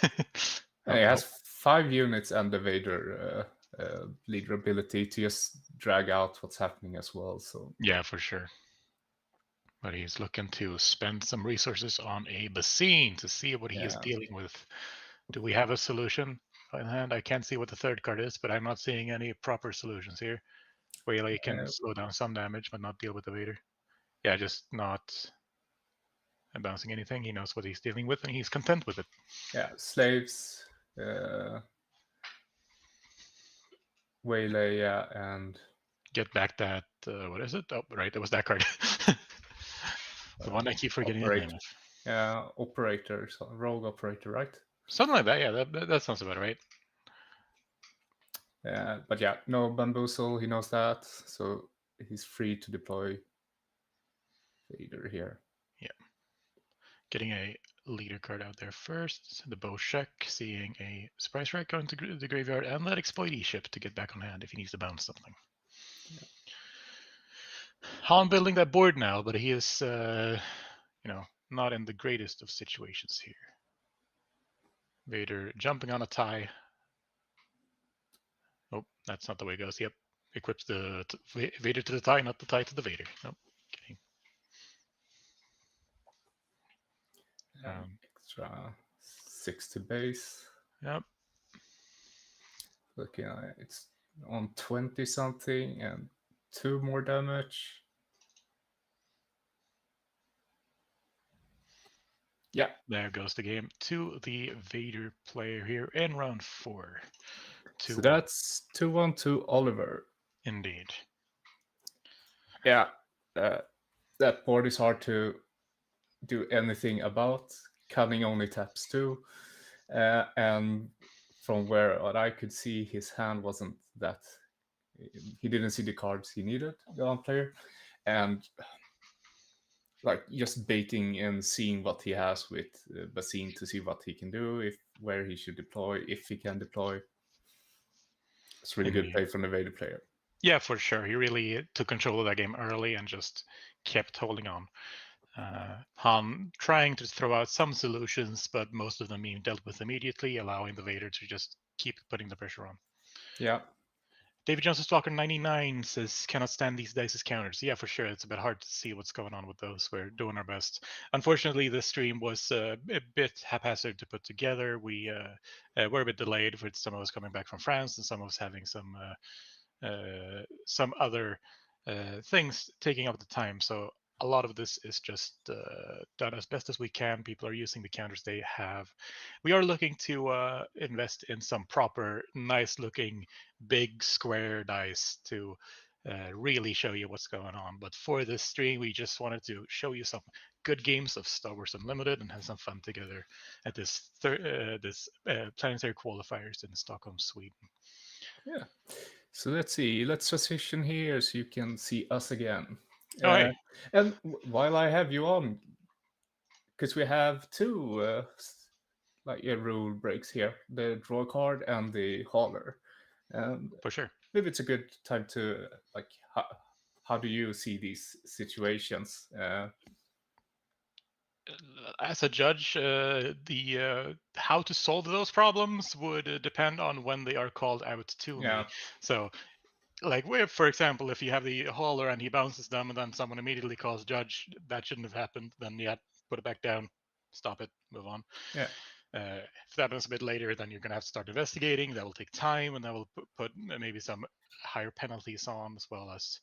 Speaker 3: Yes. And it has 5 units and the Vader leader ability to just drag out what's happening as well. So
Speaker 4: yeah, for sure. But he's looking to spend some resources on a Basine to see what he is dealing with. Do we have a solution in hand? I can't see what the 3rd card is, but I'm not seeing any proper solutions here. Whaley can slow down some damage, but not deal with the Vader. Yeah, just not bouncing anything. He knows what he's dealing with, and he's content with it.
Speaker 3: Yeah, slaves, Waylay, and
Speaker 4: get back that what is it? Oh, right, it was that card. The one I keep forgetting the name of.
Speaker 3: Yeah, operator, rogue operator, right?
Speaker 4: Something like that. Yeah, that sounds about right.
Speaker 3: But yeah, no bamboozle. He knows that, so he's free to deploy Vader here.
Speaker 4: Yeah, getting a leader card out there first. The Boshek, seeing a surprise strike going to the graveyard, and that exploitee ship to get back on hand if he needs to bounce something. Yeah. Han building that board now, but he is, not in the greatest of situations here. Vader jumping on a tie. Oh, that's not the way it goes. Yep, equips the Vader to the tie, not the tie to the Vader. Nope. Kidding.
Speaker 3: Extra 60 base.
Speaker 4: Yep.
Speaker 3: Looking at it's on 20 something and 2 more damage. Yeah,
Speaker 4: there goes the game to the Vader player here in round 4.
Speaker 3: So that's 2-1 to Oliver.
Speaker 4: Indeed.
Speaker 3: Yeah, that board is hard to do anything about. Cunning only taps 2, and from what I could see, his hand wasn't that. He didn't see the cards he needed, the on player, and like just baiting and seeing what he has with Basine to see what he can do, where he should deploy, if he can deploy. It's really good play from the Vader player.
Speaker 4: Yeah, for sure. He really took control of that game early and just kept holding on. Han trying to throw out some solutions, but most of them being dealt with immediately, allowing the Vader to just keep putting the pressure on.
Speaker 3: Yeah.
Speaker 4: David Johnson Stalker 99 says, cannot stand these dice as counters. Yeah, for sure. It's a bit hard to see what's going on with those. We're doing our best. Unfortunately, this stream was a bit haphazard to put together. We were a bit delayed with some of us coming back from France and some of us having some other things taking up the time. So a lot of this is just done as best as we can. People are using the counters they have. We are looking to invest in some proper, nice-looking, big square dice to really show you what's going on. But for this stream, we just wanted to show you some good games of Star Wars Unlimited and have some fun together at this planetary qualifiers in Stockholm, Sweden.
Speaker 3: Yeah. So let's see. Let's transition here so you can see us again.
Speaker 4: Oh, hey.
Speaker 3: And while I have you on, because we have two like rule breaks here: the draw card and the hauler. And
Speaker 4: For sure.
Speaker 3: maybe it's a good time to like how do you see these situations?
Speaker 4: As a judge, the how to solve those problems would depend on when they are called out to me. So, like, for example, if you have the hauler and he bounces them, and then someone immediately calls judge, that shouldn't have happened. Then put it back down, stop it, move on.
Speaker 3: Yeah.
Speaker 4: If that happens a bit later, then you're going to have to start investigating. That will take time, and that will put maybe some higher penalties on, as well as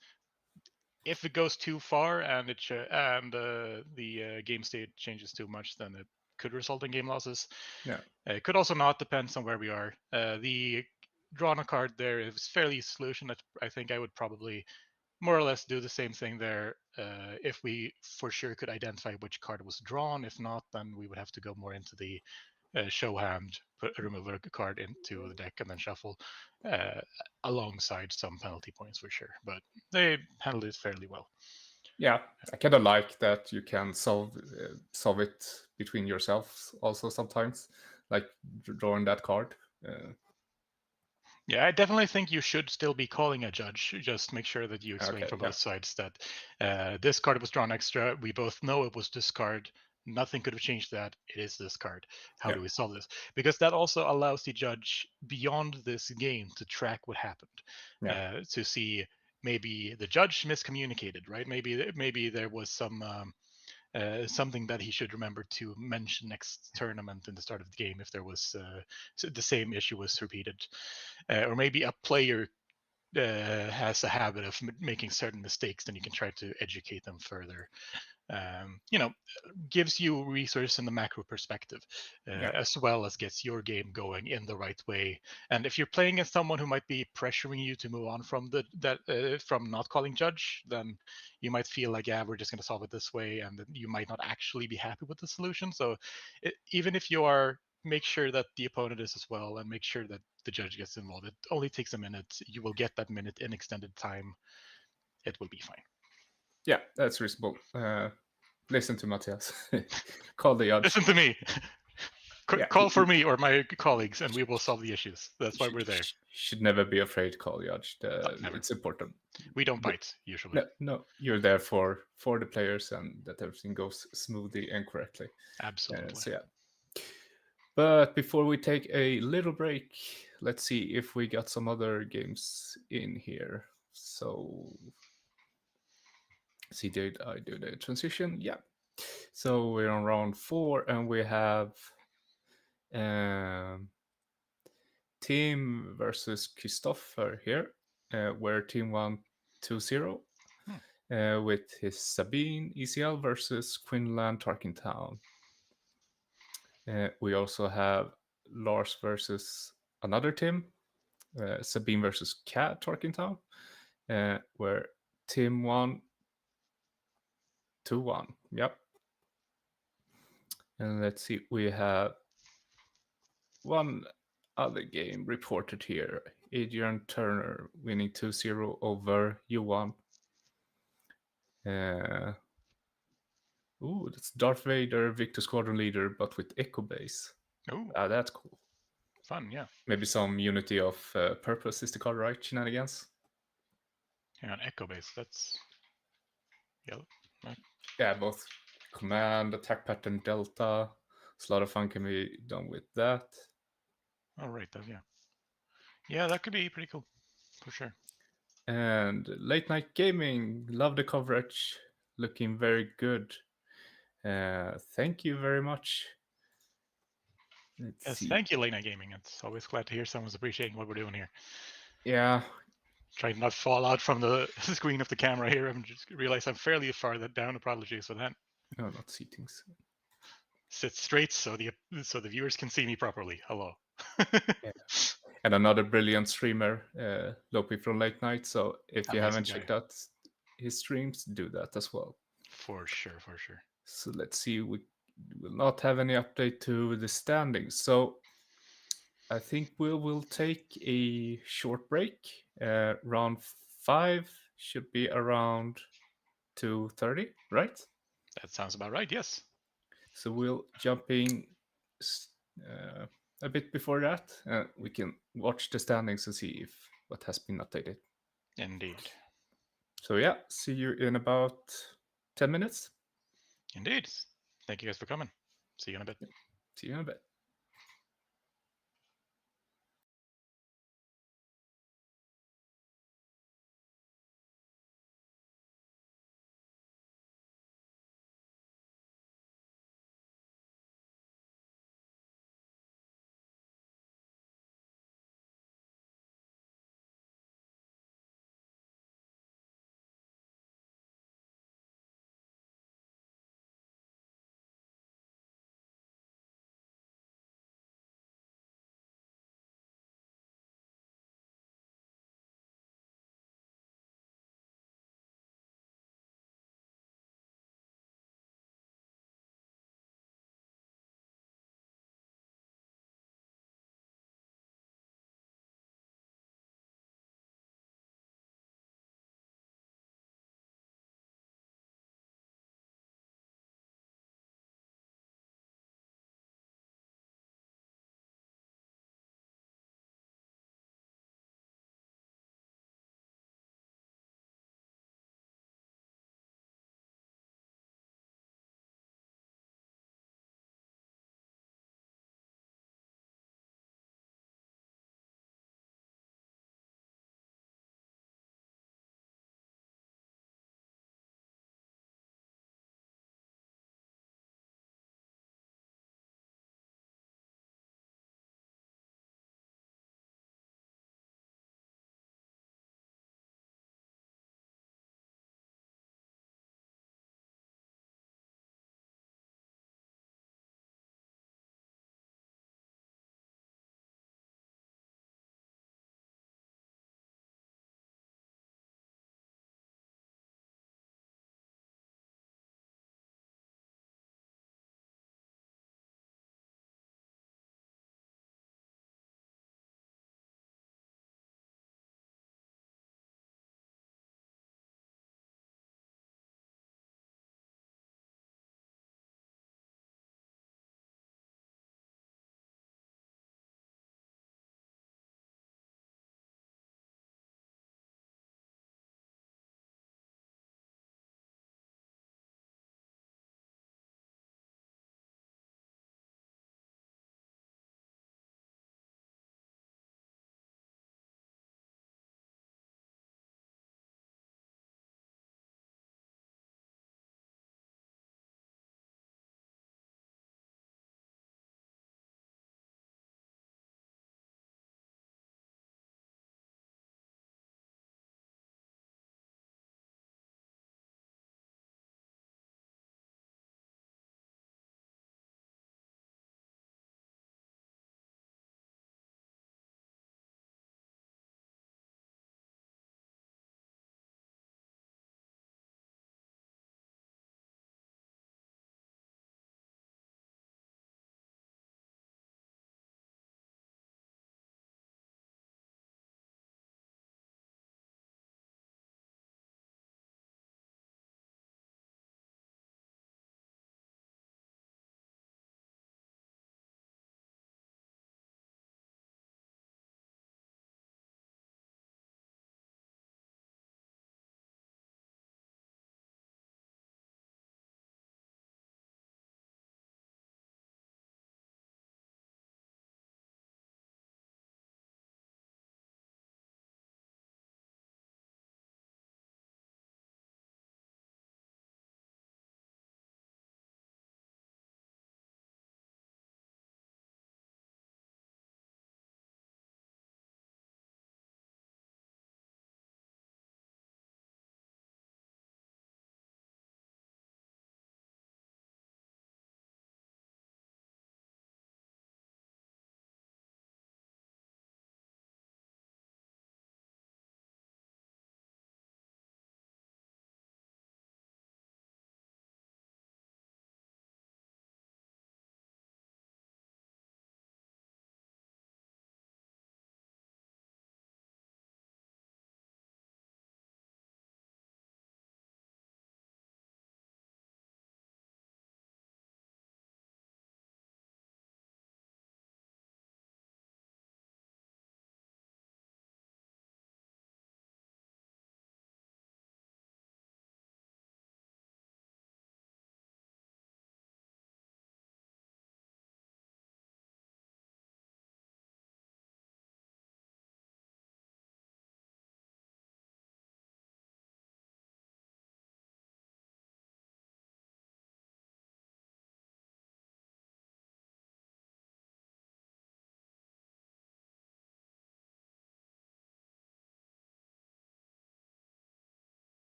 Speaker 4: if it goes too far and the game state changes too much, then it could result in game losses.
Speaker 3: Yeah.
Speaker 4: It could also not, depends on where we are. The drawn a card there is fairly easy solution. I think I would probably more or less do the same thing there if we for sure could identify which card was drawn. If not, then we would have to go more into the show hand, remove a card into the deck, and then shuffle alongside some penalty points for sure. But they handled it fairly well.
Speaker 3: Yeah, I kind of like that you can solve it between yourselves also sometimes, like drawing that card.
Speaker 4: Yeah, I definitely think you should still be calling a judge. Just make sure that you explain from both sides that this card was drawn extra. We both know it was this card. Nothing could have changed that. It is this card. How do we solve this? Because that also allows the judge beyond this game to track what happened, to see maybe the judge miscommunicated, right? Maybe there was some something that he should remember to mention next tournament in the start of the game if there was the same issue was repeated, or maybe a player has a habit of making certain mistakes. Then you can try to educate them further. Gives you resource in the macro perspective, as well as gets your game going in the right way. And if you're playing against someone who might be pressuring you to move on from from not calling judge, then you might feel like, we're just going to solve it this way, and you might not actually be happy with the solution. So even if you are, make sure that the opponent is as well, and make sure that the judge gets involved. It only takes a minute. You will get that minute in extended time. It will be fine.
Speaker 3: Yeah, that's reasonable. Listen to Matthias. Call the judge.
Speaker 4: Listen to me. Call for me or my colleagues, and we will solve the issues. That's why we're there.
Speaker 3: Should never be afraid to call the judge. It's important.
Speaker 4: We don't bite, usually.
Speaker 3: No, you're there for the players and that everything goes smoothly and correctly.
Speaker 4: Absolutely.
Speaker 3: So yeah. But before we take a little break, let's see if we got some other games in here. So, see, did I do the transition? Yeah. So we're on round 4, and we have Team versus Christopher here, where Team won 2-0 with his Sabine ECL versus Quinlan Tarkingtown. We also have Lars versus another team, Sabine versus Kat Tarkingtown, where Tim won 2-1. Yep. And let's see, we have one other game reported here. Adrian Turner winning 2-0 over Yuan. That's Darth Vader, Victor Squadron Leader, but with Echo Base. That's cool.
Speaker 4: Fun, yeah.
Speaker 3: Maybe some Unity of Purpose is the card, right? Shenanigans.
Speaker 4: Yeah, an Echo Base. That's yellow. Right.
Speaker 3: Yeah, both command, attack pattern, delta. So a lot of fun can be done with that.
Speaker 4: Oh, right. Yeah. Yeah, that could be pretty cool, for sure.
Speaker 3: And Late Night Gaming, love the coverage. Looking very good. Thank you very much.
Speaker 4: Yes, thank you, Late Night Gaming. It's always glad to hear someone's appreciating what we're doing here.
Speaker 3: Yeah.
Speaker 4: Trying to not fall out from the screen of the camera here. I'm just realized I'm fairly far down. Apologies for that.
Speaker 3: No, not see things.
Speaker 4: Sit straight so the viewers can see me properly. Hello.
Speaker 3: Yeah. And another brilliant streamer, Lopi from Late Night. So if you haven't checked out his streams, do that as well.
Speaker 4: For sure.
Speaker 3: So let's see. We will not have any update to the standings. So I think we will take a short break. Round 5 should be around 2:30, right?
Speaker 4: That sounds about right, yes.
Speaker 3: So we'll jumping a bit before that. We can watch the standings and see if what has been updated.
Speaker 4: Indeed.
Speaker 3: So yeah, see you in about 10 minutes.
Speaker 4: Indeed. Thank you guys for coming. See you in a bit.
Speaker 3: See you in a bit.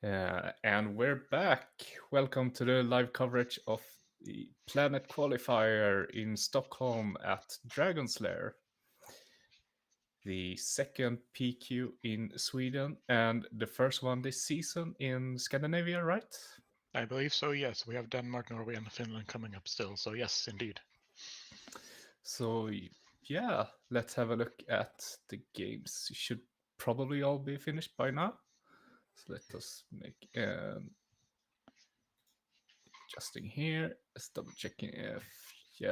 Speaker 3: And we're back. Welcome to the live coverage of the Planet Qualifier in Stockholm at Dragon's Lair. The second PQ in Sweden and the first one this season in Scandinavia, right?
Speaker 4: I believe so, yes. We have Denmark, Norway, and Finland coming up still. So, yes, indeed.
Speaker 3: So, yeah, let's have a look at the games. You should probably all be finished by now. So let us make adjusting here. Let's double checking if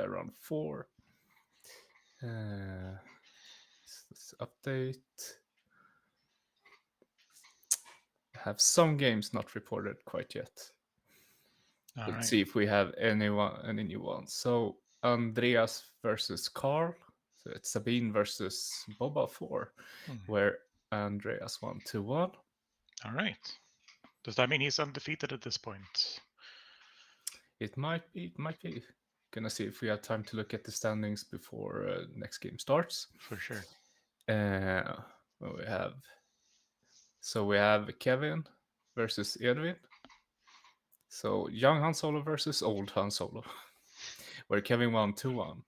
Speaker 3: round 4. Let's update. Have some games not reported quite yet. Let's see if we have any new ones. So Andreas versus Carl. So it's Sabine versus Boba 4, where Andreas won 2-1.
Speaker 4: All right. Does that mean he's undefeated at this point?
Speaker 3: It might be. Gonna see if we have time to look at the standings before next game starts.
Speaker 4: For sure.
Speaker 3: We have Kevin versus Edwin. So young Han Solo versus old Han Solo, where Kevin won 2-1.
Speaker 4: All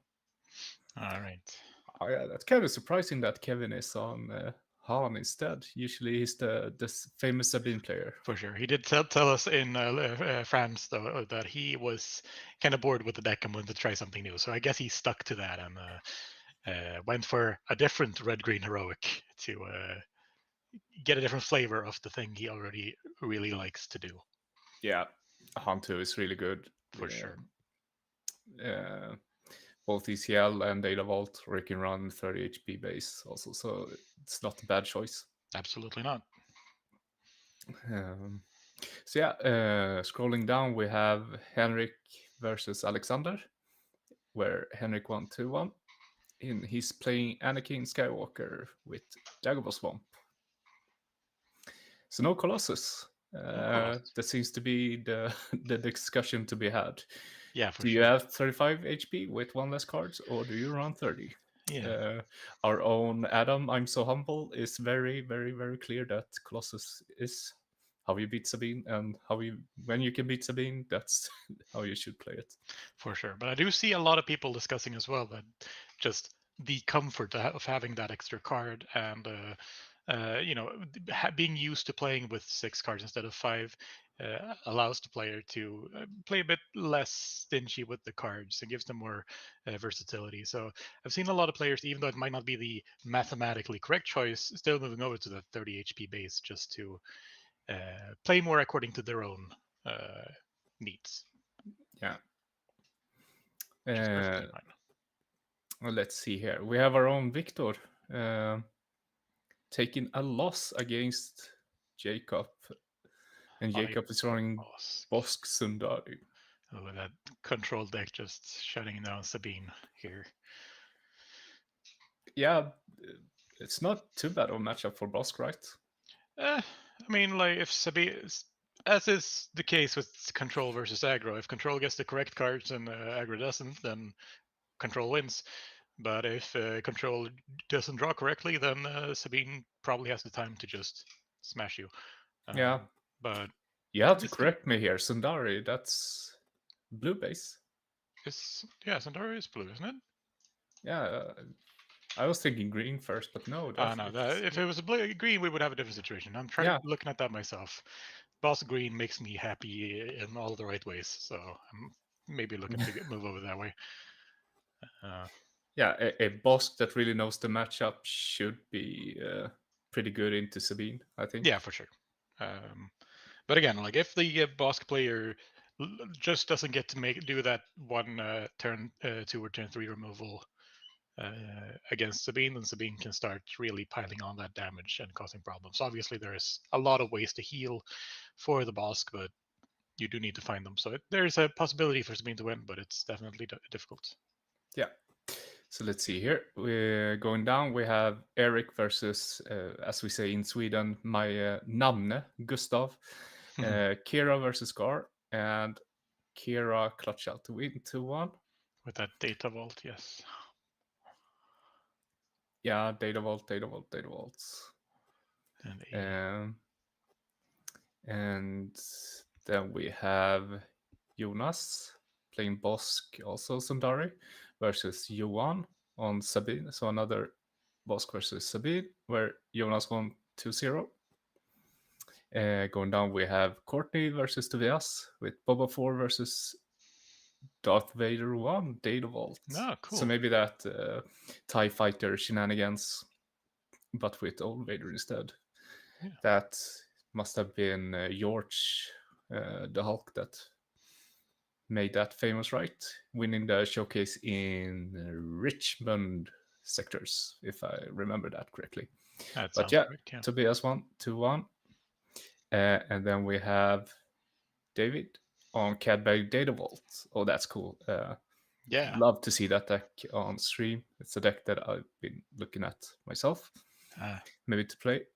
Speaker 4: right.
Speaker 3: Oh yeah, that's kind of surprising that Kevin is on Han instead. Usually he's the famous Sabine player.
Speaker 4: For sure. He did tell us in France, though, that he was kind of bored with the deck and wanted to try something new. So I guess he stuck to that and went for a different red-green heroic to get a different flavor of the thing he already really likes to do.
Speaker 3: Yeah, Han 2 is really good.
Speaker 4: For sure.
Speaker 3: Both ECL and Data Vault, or you can run 30 HP base also, so it's not a bad choice.
Speaker 4: Absolutely not.
Speaker 3: Scrolling down, we have Henrik versus Alexander, where Henrik won 2-1. He's playing Anakin Skywalker with Dagobah Swamp. So no Colossus. That seems to be the discussion to be had.
Speaker 4: Yeah,
Speaker 3: do you have 35 HP with one less cards, or do you run 30?
Speaker 4: Yeah.
Speaker 3: Our own Adam, I'm so humble, is very, very, very clear that Colossus is how you beat Sabine, and when you can beat Sabine, that's how you should play it.
Speaker 4: For sure. But I do see a lot of people discussing as well that just the comfort of having that extra card and being used to playing with 6 cards instead of 5 allows the player to play a bit less stingy with the cards and gives them more versatility. So I've seen a lot of players, even though it might not be the mathematically correct choice, still moving over to the 30 HP base just to play more according to their own needs.
Speaker 3: Yeah.
Speaker 4: Well,
Speaker 3: let's see here. We have our own Victor taking a loss against Jacob. And Jacob is running Bosk Sundari.
Speaker 4: Oh, that control deck just shutting down Sabine here.
Speaker 3: Yeah, it's not too bad of a matchup for Bosk, right?
Speaker 4: I mean, like, if Sabine, as is the case with control versus aggro, if control gets the correct cards and aggro doesn't, then control wins. But if control doesn't draw correctly, then Sabine probably has the time to just smash you.
Speaker 3: Yeah.
Speaker 4: But
Speaker 3: you have to correct me here. Sundari, that's blue base.
Speaker 4: Sundari is blue, isn't it?
Speaker 3: Yeah. I was thinking green first, but no.
Speaker 4: If it was green, we would have a different situation. I'm looking at that myself. Boss green makes me happy in all the right ways, so I'm maybe looking to move over that way.
Speaker 3: A boss that really knows the matchup should be pretty good into Sabine, I think.
Speaker 4: Yeah, for sure. But again, like if the Bosk player just doesn't get to do that one turn 2 or turn 3 removal against Sabine, then Sabine can start really piling on that damage and causing problems. Obviously, there's a lot of ways to heal for the Bosk, but you do need to find them. So there's a possibility for Sabine to win, but it's definitely difficult.
Speaker 3: Yeah. So let's see here. We're going down. We have Eric versus, as we say in Sweden, my namne, Gustav. Kira versus Gar. And Kira clutch out to win 2-1.
Speaker 4: With that data vault, yes.
Speaker 3: Yeah, data vaults. And then we have Jonas playing Bosk, also Sundari, versus Johan on Sabine. So another Bosk versus Sabine, where Jonas won 2-0. Going down, we have Courtney versus Tobias, with Boba 4 versus Darth Vader 1, Data Vault.
Speaker 4: Oh, cool.
Speaker 3: So maybe that TIE Fighter shenanigans, but with old Vader instead.
Speaker 4: Yeah.
Speaker 3: That must have been George, the Hulk, that made that famous, right? Winning the showcase in Richmond sectors, if I remember that correctly.
Speaker 4: That
Speaker 3: But
Speaker 4: sounds
Speaker 3: yeah,
Speaker 4: correct, yeah.
Speaker 3: Tobias won 2-1. And then we have David on Cadbury Data Vault. Oh, that's cool.
Speaker 4: Yeah.
Speaker 3: Love to see that deck on stream. It's a deck that I've been looking at myself, maybe to play.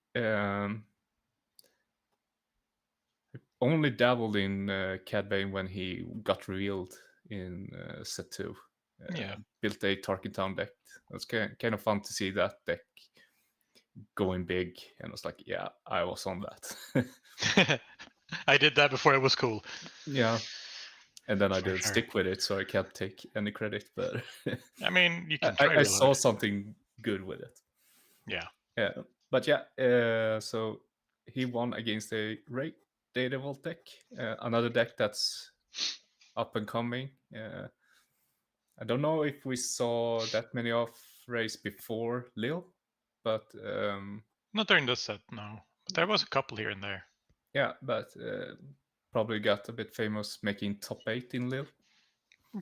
Speaker 3: Only dabbled in Cad Bane when he got revealed in set 2.
Speaker 4: Yeah.
Speaker 3: Built a Tarkentown deck. It was kind of fun to see that deck going big, and I was like, yeah, I was on that.
Speaker 4: I did that before it was cool.
Speaker 3: Yeah. And then I
Speaker 4: For
Speaker 3: didn't
Speaker 4: sure.
Speaker 3: stick with it, so I can't take any credit. But
Speaker 4: I mean, you can try
Speaker 3: I
Speaker 4: real
Speaker 3: saw
Speaker 4: hard.
Speaker 3: something good with it.
Speaker 4: Yeah.
Speaker 3: Yeah. But yeah, so he won against a Ray Daredevil deck, another deck that's up and coming. I don't know if we saw that many of Rays before Lil, but
Speaker 4: Not during this set, no. But there was a couple here and there.
Speaker 3: yeah, but probably got a bit famous making top 8 in Lil.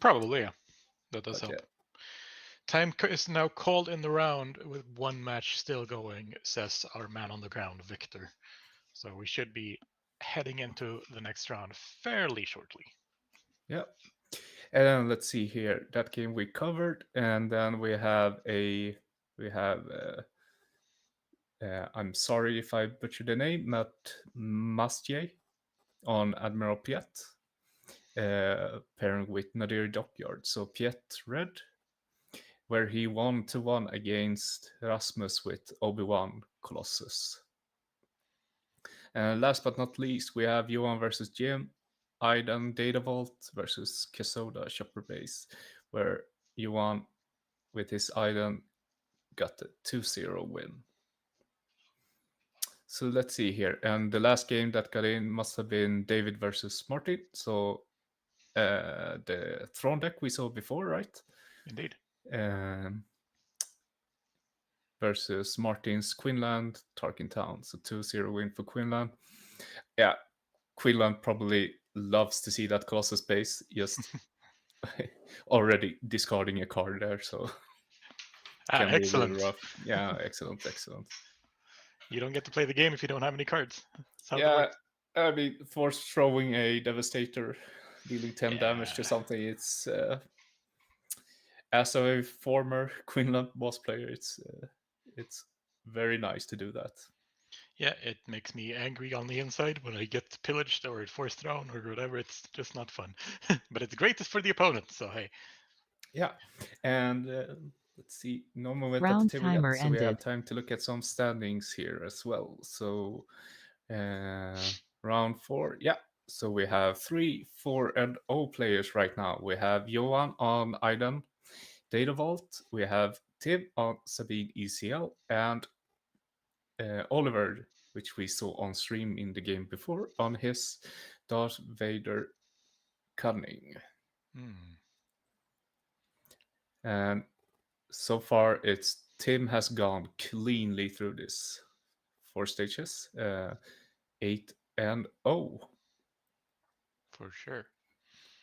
Speaker 4: Probably, yeah. That does
Speaker 3: But
Speaker 4: help.
Speaker 3: yeah.
Speaker 4: Time is now called in the round with one match still going, says our man on the ground, Victor. So we should be heading into the next round fairly shortly.
Speaker 3: Yeah. And let's see here. That game we covered, and then we have I'm sorry if I butchered the name, Matt Mastje on Admiral Piet, pairing with Nadir Dockyard. So Piet red, where he won 2-1 against Rasmus with Obi-Wan Colossus. And last but not least, we have Johan versus Jim, Aidan Data Vault versus Kesoda Shopper Base, where Johan with his Aidan got a 2-0 win. So let's see here. And the last game that got in must have been David versus Martin. So the Throne deck we saw before, right?
Speaker 4: Indeed.
Speaker 3: Versus Martin's Quinlan, Tarkentown. So 2-0 win for Quinlan. Yeah, Quinlan probably loves to see that Colossus base, just already discarding a card there. So can be
Speaker 4: excellent.
Speaker 3: really rough. Yeah, excellent.
Speaker 4: You don't get to play the game if you don't have any cards. That's how it
Speaker 3: Yeah,
Speaker 4: works.
Speaker 3: I mean, for throwing a Devastator, dealing 10 damage to something, it's as a former Quinlan boss player, it's very nice to do that.
Speaker 4: Yeah, it makes me angry on the inside when I get pillaged or force thrown or whatever. It's just not fun. But it's great for the opponent, so hey.
Speaker 3: Yeah, and let's see, no movement
Speaker 5: Round
Speaker 3: at the table
Speaker 5: timer
Speaker 3: yet, so we have
Speaker 5: ended.
Speaker 3: time to look at some standings here as well. So round 4, yeah. So we have 3, 4, and 0 players right now. We have Johan on Aidan Data Vault. We have Tim on Sabine ECL, and Oliver, which we saw on stream in the game before, on his Darth Vader Cunning. And so far, it's Tim has gone cleanly through this 4 stages, 8-0.
Speaker 4: For sure.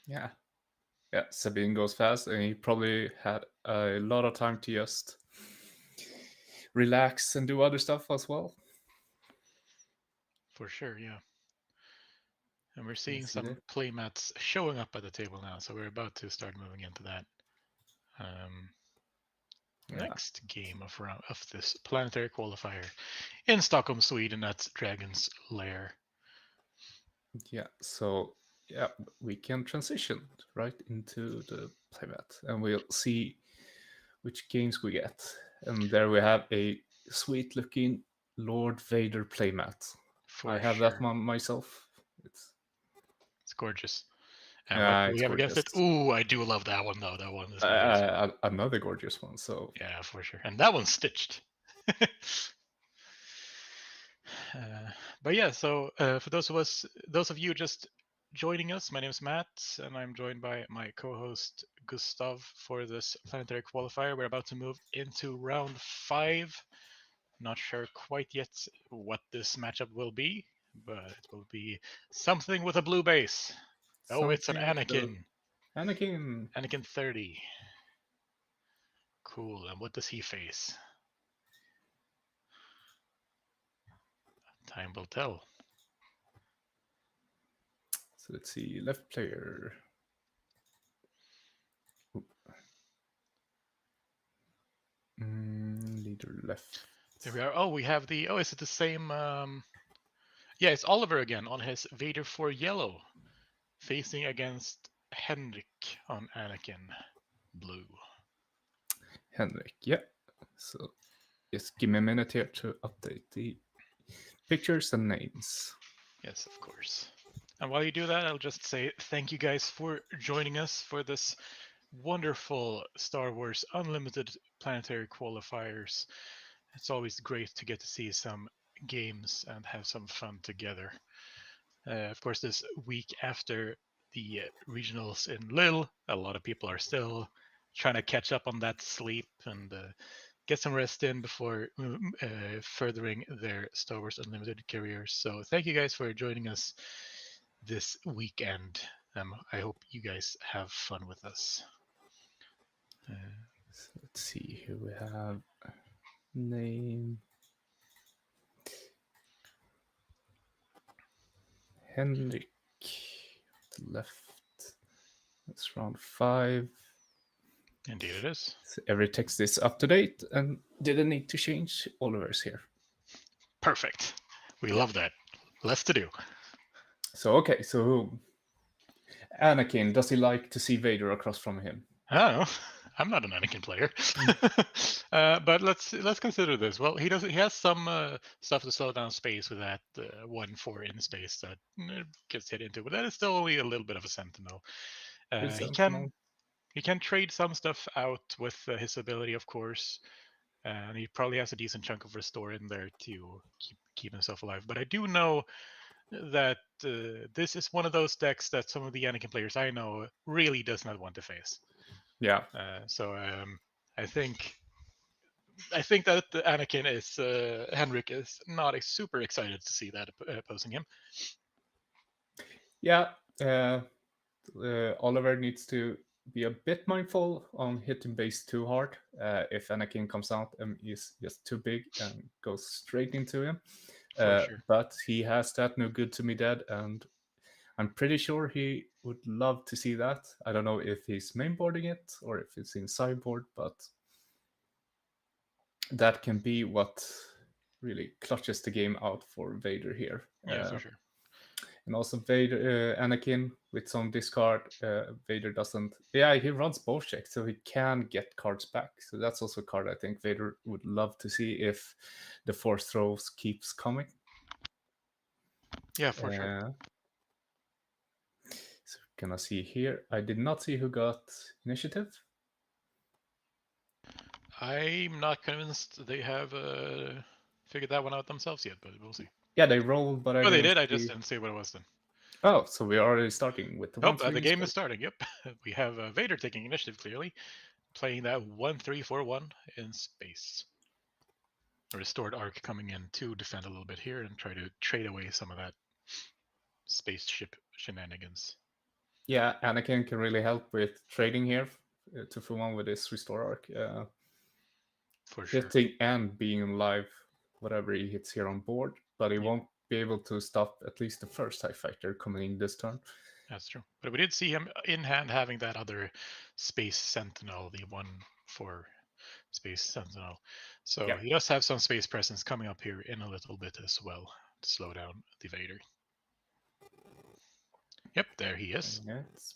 Speaker 3: Yeah, Sabine goes fast, and he probably had a lot of time to just relax and do other stuff as well.
Speaker 4: For sure, yeah. And we're seeing some playmats showing up at the table now, so we're about to start moving into that. Next game of this planetary qualifier in Stockholm, Sweden, at Dragon's Lair.
Speaker 3: Yeah, so yeah, we can transition right into the playmat, and we'll see which games we get. And there we have a sweet-looking Lord Vader playmat. I have that one myself. It's
Speaker 4: gorgeous. And what do we have against it? Ooh, I do love that one though. That one is gorgeous.
Speaker 3: Another gorgeous one. So
Speaker 4: yeah, for sure. And that one's stitched. But yeah, so for those of you just joining us, my name is Matt, and I'm joined by my co-host Gustav for this planetary qualifier. We're about to move into round 5. Not sure quite yet what this matchup will be, but it will be something with a blue base. Oh, it's an Anakin. Anakin 30. Cool. And what does he face? Time will tell.
Speaker 3: So let's see. Left player. Leader left.
Speaker 4: There we are. Oh, we have the. Oh, is it the same? Yeah, it's Oliver again on his Vader 4 yellow, facing against Henrik on Anakin blue.
Speaker 3: Henrik, yeah. So just give me a minute here to update the pictures and names.
Speaker 4: Yes, of course. And while you do that, I'll just say thank you guys for joining us for this wonderful Star Wars Unlimited planetary qualifiers. It's always great to get to see some games and have some fun together. Of course, this week after the regionals in Lille, a lot of people are still trying to catch up on that sleep and get some rest in before furthering their Star Wars Unlimited careers. So thank you guys for joining us this weekend. I hope you guys have fun with us.
Speaker 3: So let's see who we have. Name. Henrik. Left. That's round 5.
Speaker 4: Indeed it is.
Speaker 3: So every text is up to date and didn't need to change Oliver's here.
Speaker 4: Perfect. We love that. Less to do.
Speaker 3: So okay, so Anakin, does he like to see Vader across from him?
Speaker 4: I don't know. I'm not an Anakin player, but let's consider this. Well, he has some stuff to slow down space with that 1/4 in space that gets hit into, but that is still only a little bit of a Sentinel. He can trade some stuff out with his ability, of course, and he probably has a decent chunk of restore in there to keep himself alive. But I do know that this is one of those decks that some of the Anakin players I know really does not want to face.
Speaker 3: Yeah.
Speaker 4: So I think that the Anakin is Henrik is not super excited to see that opposing him.
Speaker 3: Yeah. Oliver needs to be a bit mindful on hitting base too hard. If Anakin comes out and is just too big and goes straight into him.
Speaker 4: Sure.
Speaker 3: But he has that no good to me dead, and I'm pretty sure he would love to see that. I don't know if he's mainboarding it or if it's in sideboard, but that can be what really clutches the game out for Vader here.
Speaker 4: Yeah, for sure.
Speaker 3: And also Vader, Anakin with some discard. Vader doesn't. Yeah, he runs both checks, so he can get cards back. So that's also a card I think Vader would love to see if the Force throws keeps coming.
Speaker 4: Yeah, for sure.
Speaker 3: So can I see here? I did not see who got initiative.
Speaker 4: I'm not convinced they have figured that one out themselves yet, but we'll see.
Speaker 3: Yeah, they rolled, but
Speaker 4: they did. I just didn't see what it was then.
Speaker 3: Oh, so we're already starting with the
Speaker 4: the game is starting. Yep, we have Vader taking initiative clearly, playing that 1/3/4/1 in space. A restored arc coming in to defend a little bit here and try to trade away some of that spaceship shenanigans.
Speaker 3: Yeah, Anakin can really help with trading here to full on with this restore arc.
Speaker 4: For sure.
Speaker 3: Hitting and being alive, whatever he hits here on board, but he won't be able to stop at least the first TIE Fighter coming in this turn.
Speaker 4: That's true. But we did see him in hand having that other Space Sentinel, the 1/4 Space Sentinel. So he does have some space presence coming up here in a little bit as well to slow down the Vader. Yep, there he is.
Speaker 3: Yes.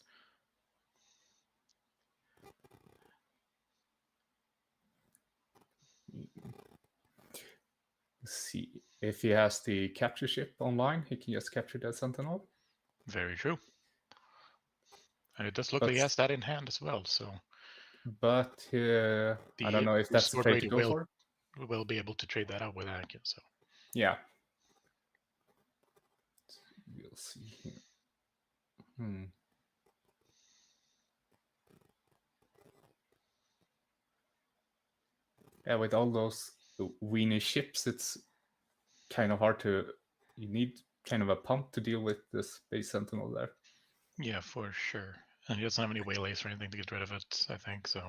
Speaker 3: Let's see. if he has the capture ship online, he can just capture that Sentinel.
Speaker 4: Very true. And it does look like he has that in hand as well. So,
Speaker 3: but I don't know if that's the play to go for.
Speaker 4: We'll be able to trade that out with Anakin. So
Speaker 3: yeah, we'll see here. Yeah, with all those weenie ships, it's kind of hard to. You need kind of a pump to deal with the Space Sentinel there.
Speaker 4: Yeah, for sure. And he doesn't have any waylays or anything to get rid of it, I think, so.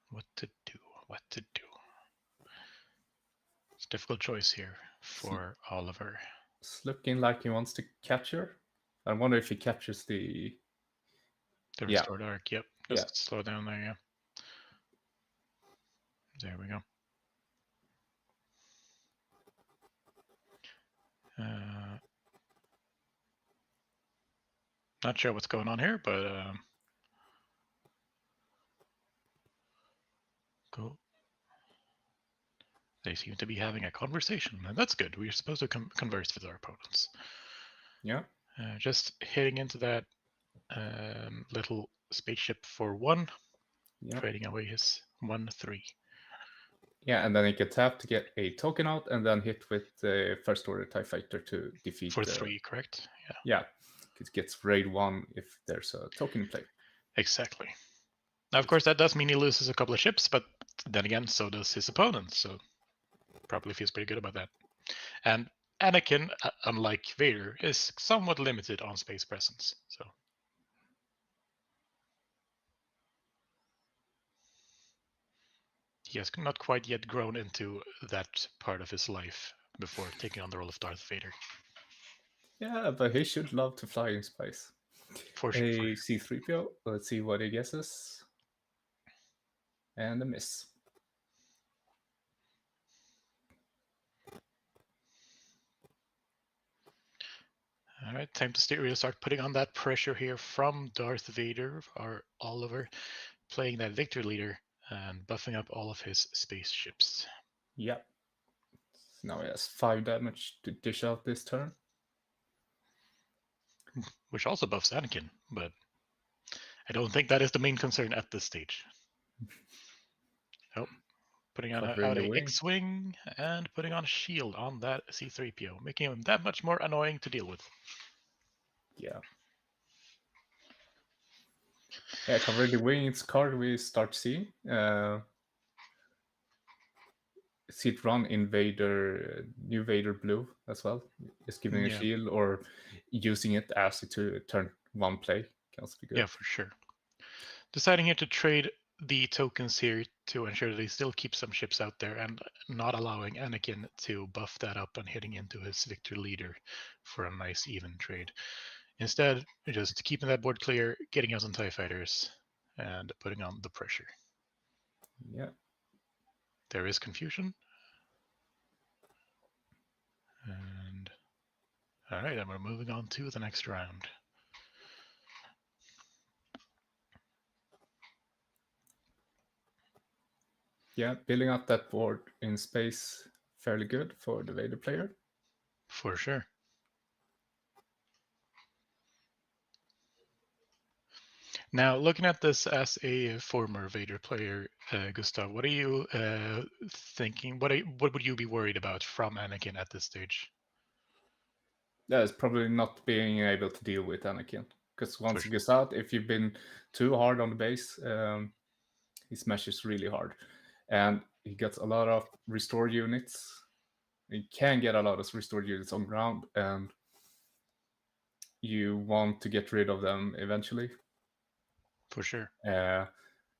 Speaker 4: What to do? It's a difficult choice here for Oliver.
Speaker 3: It's looking like he wants to capture. I wonder if he captures the
Speaker 4: restored arc. Yep. Just slow down there, yeah. There we go. Not sure what's going on here, but cool. They seem to be having a conversation, and that's good. We're supposed to converse with our opponents.
Speaker 3: Yeah.
Speaker 4: Just hitting into that little spaceship for 1, trading away his 1/3.
Speaker 3: Yeah, and then he can tap to get a token out, and then hit with the first order TIE Fighter to defeat
Speaker 4: for 3, correct?
Speaker 3: Yeah, it gets raid 1 if there's a token in play.
Speaker 4: Exactly. Now, of course, that does mean he loses a couple of ships, but then again, so does his opponent. So probably feels pretty good about that. And Anakin, unlike Vader, is somewhat limited on space presence. So he has not quite yet grown into that part of his life before taking on the role of Darth Vader.
Speaker 3: Yeah, but he should love to fly in space.
Speaker 4: For sure.
Speaker 3: A C-3PO. Let's see what he guesses. And a miss.
Speaker 4: All right, time to really start putting on that pressure here from Darth Vader, or Oliver, playing that Victor leader and buffing up all of his spaceships.
Speaker 3: Yep. So now he has 5 damage to dish out this turn.
Speaker 4: Which also buffs Anakin, but I don't think that is the main concern at this stage. Oh, putting on out a X-Wing and putting on a shield on that C-3PO, making him that much more annoying to deal with.
Speaker 3: Yeah. Yeah, covering the wings card we start seeing. See it run in Vader, new Vader Blue as well. Just giving a shield or using it as to turn 1 play can also be good.
Speaker 4: Yeah, for sure. Deciding here to trade the tokens here to ensure that they still keep some ships out there and not allowing Anakin to buff that up and hitting into his Victor leader for a nice even trade. Instead, just keeping that board clear, getting out some TIE fighters, and putting on the pressure.
Speaker 3: Yeah.
Speaker 4: There is confusion. And all right, and we're moving on to the next round.
Speaker 3: Yeah, building up that board in space, fairly good for the Vader player.
Speaker 4: For sure. Now, looking at this as a former Vader player, Gustav, what are you thinking? What would you be worried about from Anakin at this stage?
Speaker 3: That is probably not being able to deal with Anakin. Because once he gets out, if you've been too hard on the base, he smashes really hard. And he gets a lot of restored units. He can get a lot of restored units on ground, and you want to get rid of them eventually.
Speaker 4: For sure.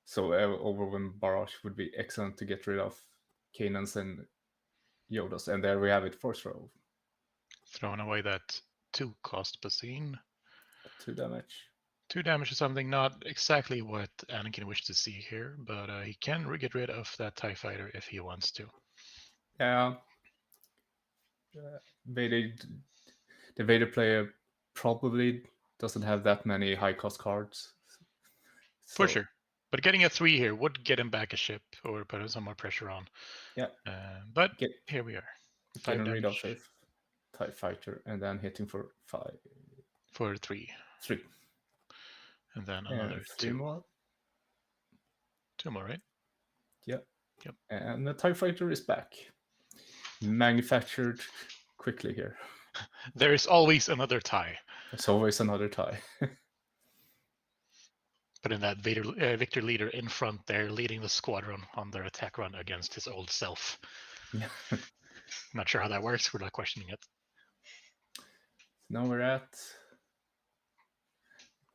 Speaker 3: So Overwhelm Barrage would be excellent to get rid of Kanans and Yodas. And there we have it, Force Throw.
Speaker 4: Throwing away that 2 cost Basine.
Speaker 3: 2 damage.
Speaker 4: 2 damage is something not exactly what Anakin wished to see here, but he can get rid of that TIE Fighter if he wants to.
Speaker 3: Yeah. The Vader player probably doesn't have that many high cost cards.
Speaker 4: For sure. But getting a 3 here would get him back a ship or put some more pressure on.
Speaker 3: Yeah.
Speaker 4: But here we are. 5
Speaker 3: Getting rid of
Speaker 4: damage
Speaker 3: a TIE fighter and then hitting for 5.
Speaker 4: for 3.
Speaker 3: 3.
Speaker 4: And then another
Speaker 3: 3
Speaker 4: 2.
Speaker 3: more.
Speaker 4: 2 more, right?
Speaker 3: Yeah.
Speaker 4: Yep.
Speaker 3: And the TIE fighter is back. Manufactured quickly here.
Speaker 4: There is always another TIE.
Speaker 3: There's always another TIE.
Speaker 4: But in that Victor leader in front there, leading the squadron on their attack run against his old self.
Speaker 3: Yeah.
Speaker 4: Not sure how that works. We're not questioning it.
Speaker 3: Now we're at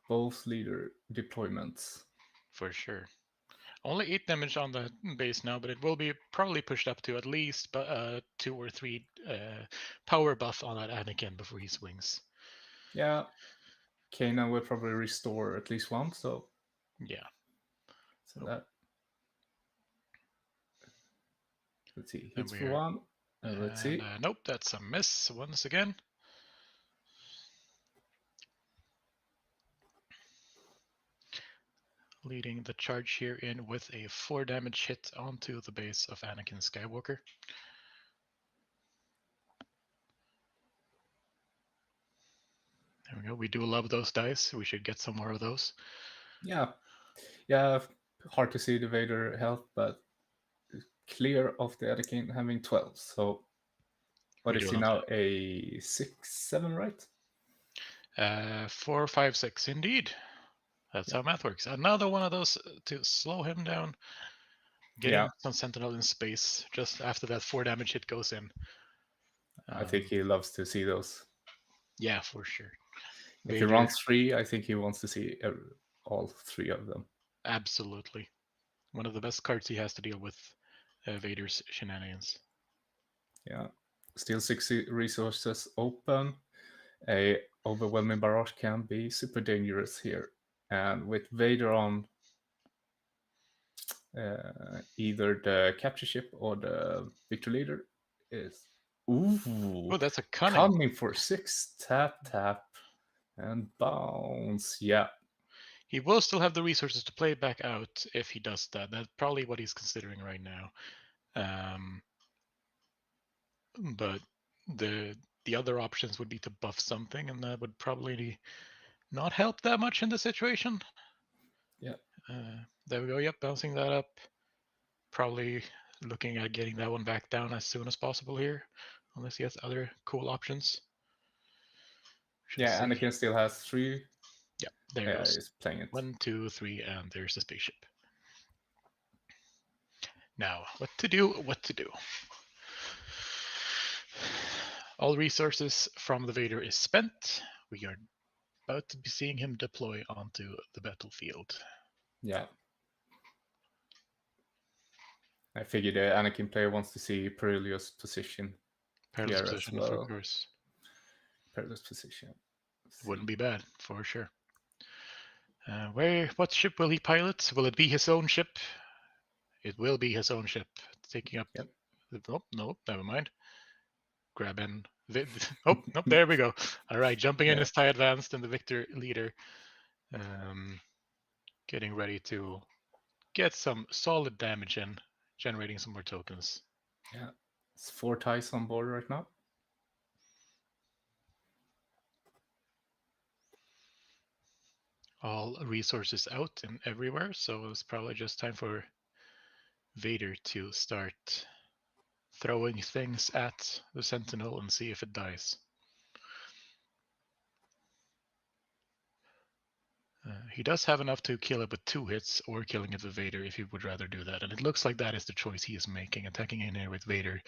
Speaker 3: both leader deployments.
Speaker 4: For sure. Only 8 damage on the base now, but it will be probably pushed up to at least 2 or 3 power buff on that Anakin before he swings.
Speaker 3: Yeah. Kanan will probably restore at least 1, so
Speaker 4: yeah.
Speaker 3: So that. Let's see. Hits for 1. Let's see.
Speaker 4: Nope, that's a miss once again. Leading the charge here in with a 4 damage hit onto the base of Anakin Skywalker. There we go. We do love those dice. We should get some more of those.
Speaker 3: Yeah. Hard to see the Vader health, but clear of the Anakin having 12. So what is he now? That. A 6, 7, right?
Speaker 4: 4, 5, 6, indeed. That's how math works. Another one of those to slow him down. Getting some Sentinel in space just after that 4 damage hit goes in.
Speaker 3: I think he loves to see those.
Speaker 4: Yeah, for sure.
Speaker 3: If Vader, he runs 3, I think he wants to see all 3 of them.
Speaker 4: Absolutely. One of the best cards he has to deal with Vader's shenanigans.
Speaker 3: Yeah. Still 60 resources open. A overwhelming barrage can be super dangerous here. And with Vader on either the capture ship or the Victor leader is... Ooh.
Speaker 4: Oh, that's a cunning.
Speaker 3: Coming for 6. Tap. And bounce. Yeah.
Speaker 4: He will still have the resources to play back out if he does that. That's probably what he's considering right now. But the other options would be to buff something, and that would probably not help that much in the situation.
Speaker 3: Yeah.
Speaker 4: There we go. Yep, bouncing that up. Probably looking at getting that one back down as soon as possible here, unless he has other cool options.
Speaker 3: Yeah, Anakin still has 3.
Speaker 4: Yeah, there it goes.
Speaker 3: He's playing it.
Speaker 4: 1, 2, 3, and there's the spaceship. Now, what to do? All resources from the Vader is spent. We are about to be seeing him deploy onto the battlefield.
Speaker 3: Yeah. I figured the Anakin player wants to see Perilous position.
Speaker 4: Perilous position, of course.
Speaker 3: Perilous position.
Speaker 4: Wouldn't be bad, for sure. What ship will he pilot? Will it be his own ship? It will be his own ship. Taking up...
Speaker 3: Yep.
Speaker 4: Oh, no, never mind. Grab in... Oh, nope, there we go. All right, jumping in is TIE Advanced and the Victor leader. Getting ready to get some solid damage in, generating some more tokens.
Speaker 3: Yeah, it's 4 TIEs on board right now.
Speaker 4: All resources out and everywhere, so it's probably just time for Vader to start throwing things at the Sentinel and see if it dies. He does have enough to kill it with 2 hits or killing it with Vader if he would rather do that. And it looks like that is the choice he is making, attacking in here with Vader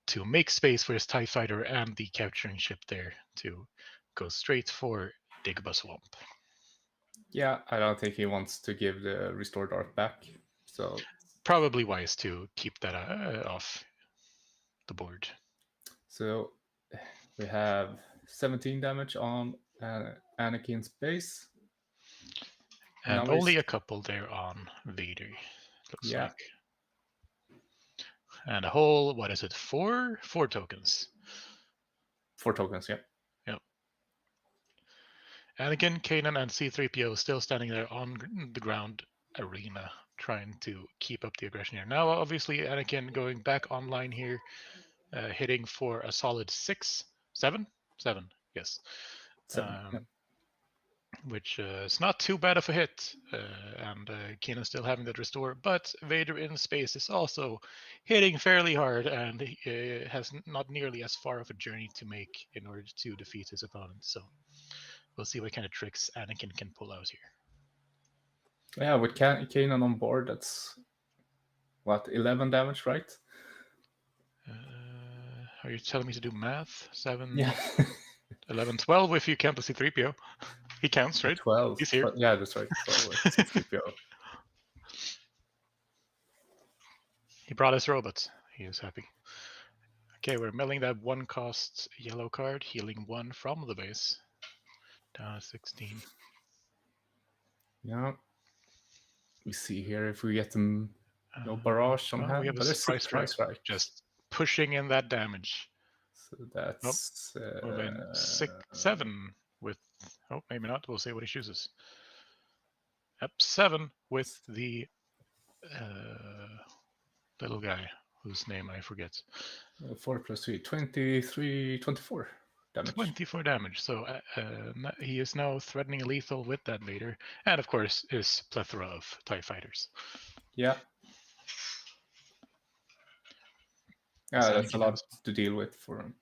Speaker 4: to make space for his TIE fighter and the capturing ship there to go straight for Dagobah Swamp.
Speaker 3: Yeah, I don't think he wants to give the restored art back. So
Speaker 4: probably wise to keep that off the board.
Speaker 3: So we have 17 damage on Anakin's base.
Speaker 4: And only a couple there on Vader, looks like. And a whole, what is it, 4 tokens?
Speaker 3: 4 tokens, yeah.
Speaker 4: Yep. Anakin, Kanan, and C-3PO still standing there on the ground arena, trying to keep up the aggression here. Now, obviously, Anakin going back online here, hitting for a solid 7, yes.
Speaker 3: 7. Yeah.
Speaker 4: Which is not too bad of a hit, and Keenan still having that restore, but Vader in space is also hitting fairly hard, and he has not nearly as far of a journey to make in order to defeat his opponent. So we'll see what kind of tricks Anakin can pull out here.
Speaker 3: Yeah, with Kanan on board, that's what, 11 damage, right?
Speaker 4: Are you telling me to do math? 7,
Speaker 3: Yeah.
Speaker 4: 11, 12 if you count the C3PO. He counts, right?
Speaker 3: 12.
Speaker 4: He's here.
Speaker 3: Yeah, that's right. 12 with C3PO.
Speaker 4: He brought his robots. He is happy. Okay, we're milling that 1 cost yellow card, healing 1 from the base. Down to 16.
Speaker 3: Yeah. We see here if we get them no barrage on hand.
Speaker 4: We have a
Speaker 3: but it's
Speaker 4: surprise
Speaker 3: surprise, right?
Speaker 4: Just pushing in that damage.
Speaker 3: So that's
Speaker 4: Moving 7 with, maybe not. We'll see what he chooses. Yep, 7 with the little guy whose name I forget.
Speaker 3: 4 plus 3, 23, 24 damage.
Speaker 4: 24 damage. So he is now threatening lethal with that Vader, and of course his plethora of TIE fighters.
Speaker 3: Yeah. Yeah,
Speaker 4: So
Speaker 3: that's a lot to deal with for him.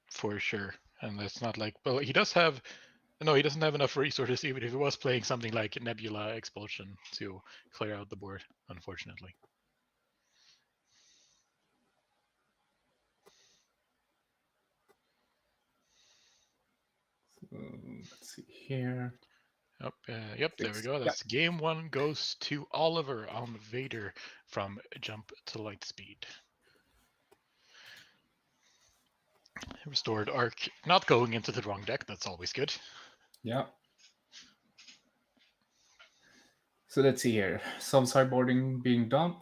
Speaker 4: For sure. And that's not like, well, he does have, no, he doesn't have enough resources, even if he was playing something like Nebula Expulsion to clear out the board, unfortunately.
Speaker 3: So, let's see here.
Speaker 4: Oh, yep, there we go. That's game 1 goes to Oliver on Vader from Jump to Light Speed. Restored arc, not going into the wrong deck. That's always good.
Speaker 3: Yeah. So let's see here. Some sideboarding being done.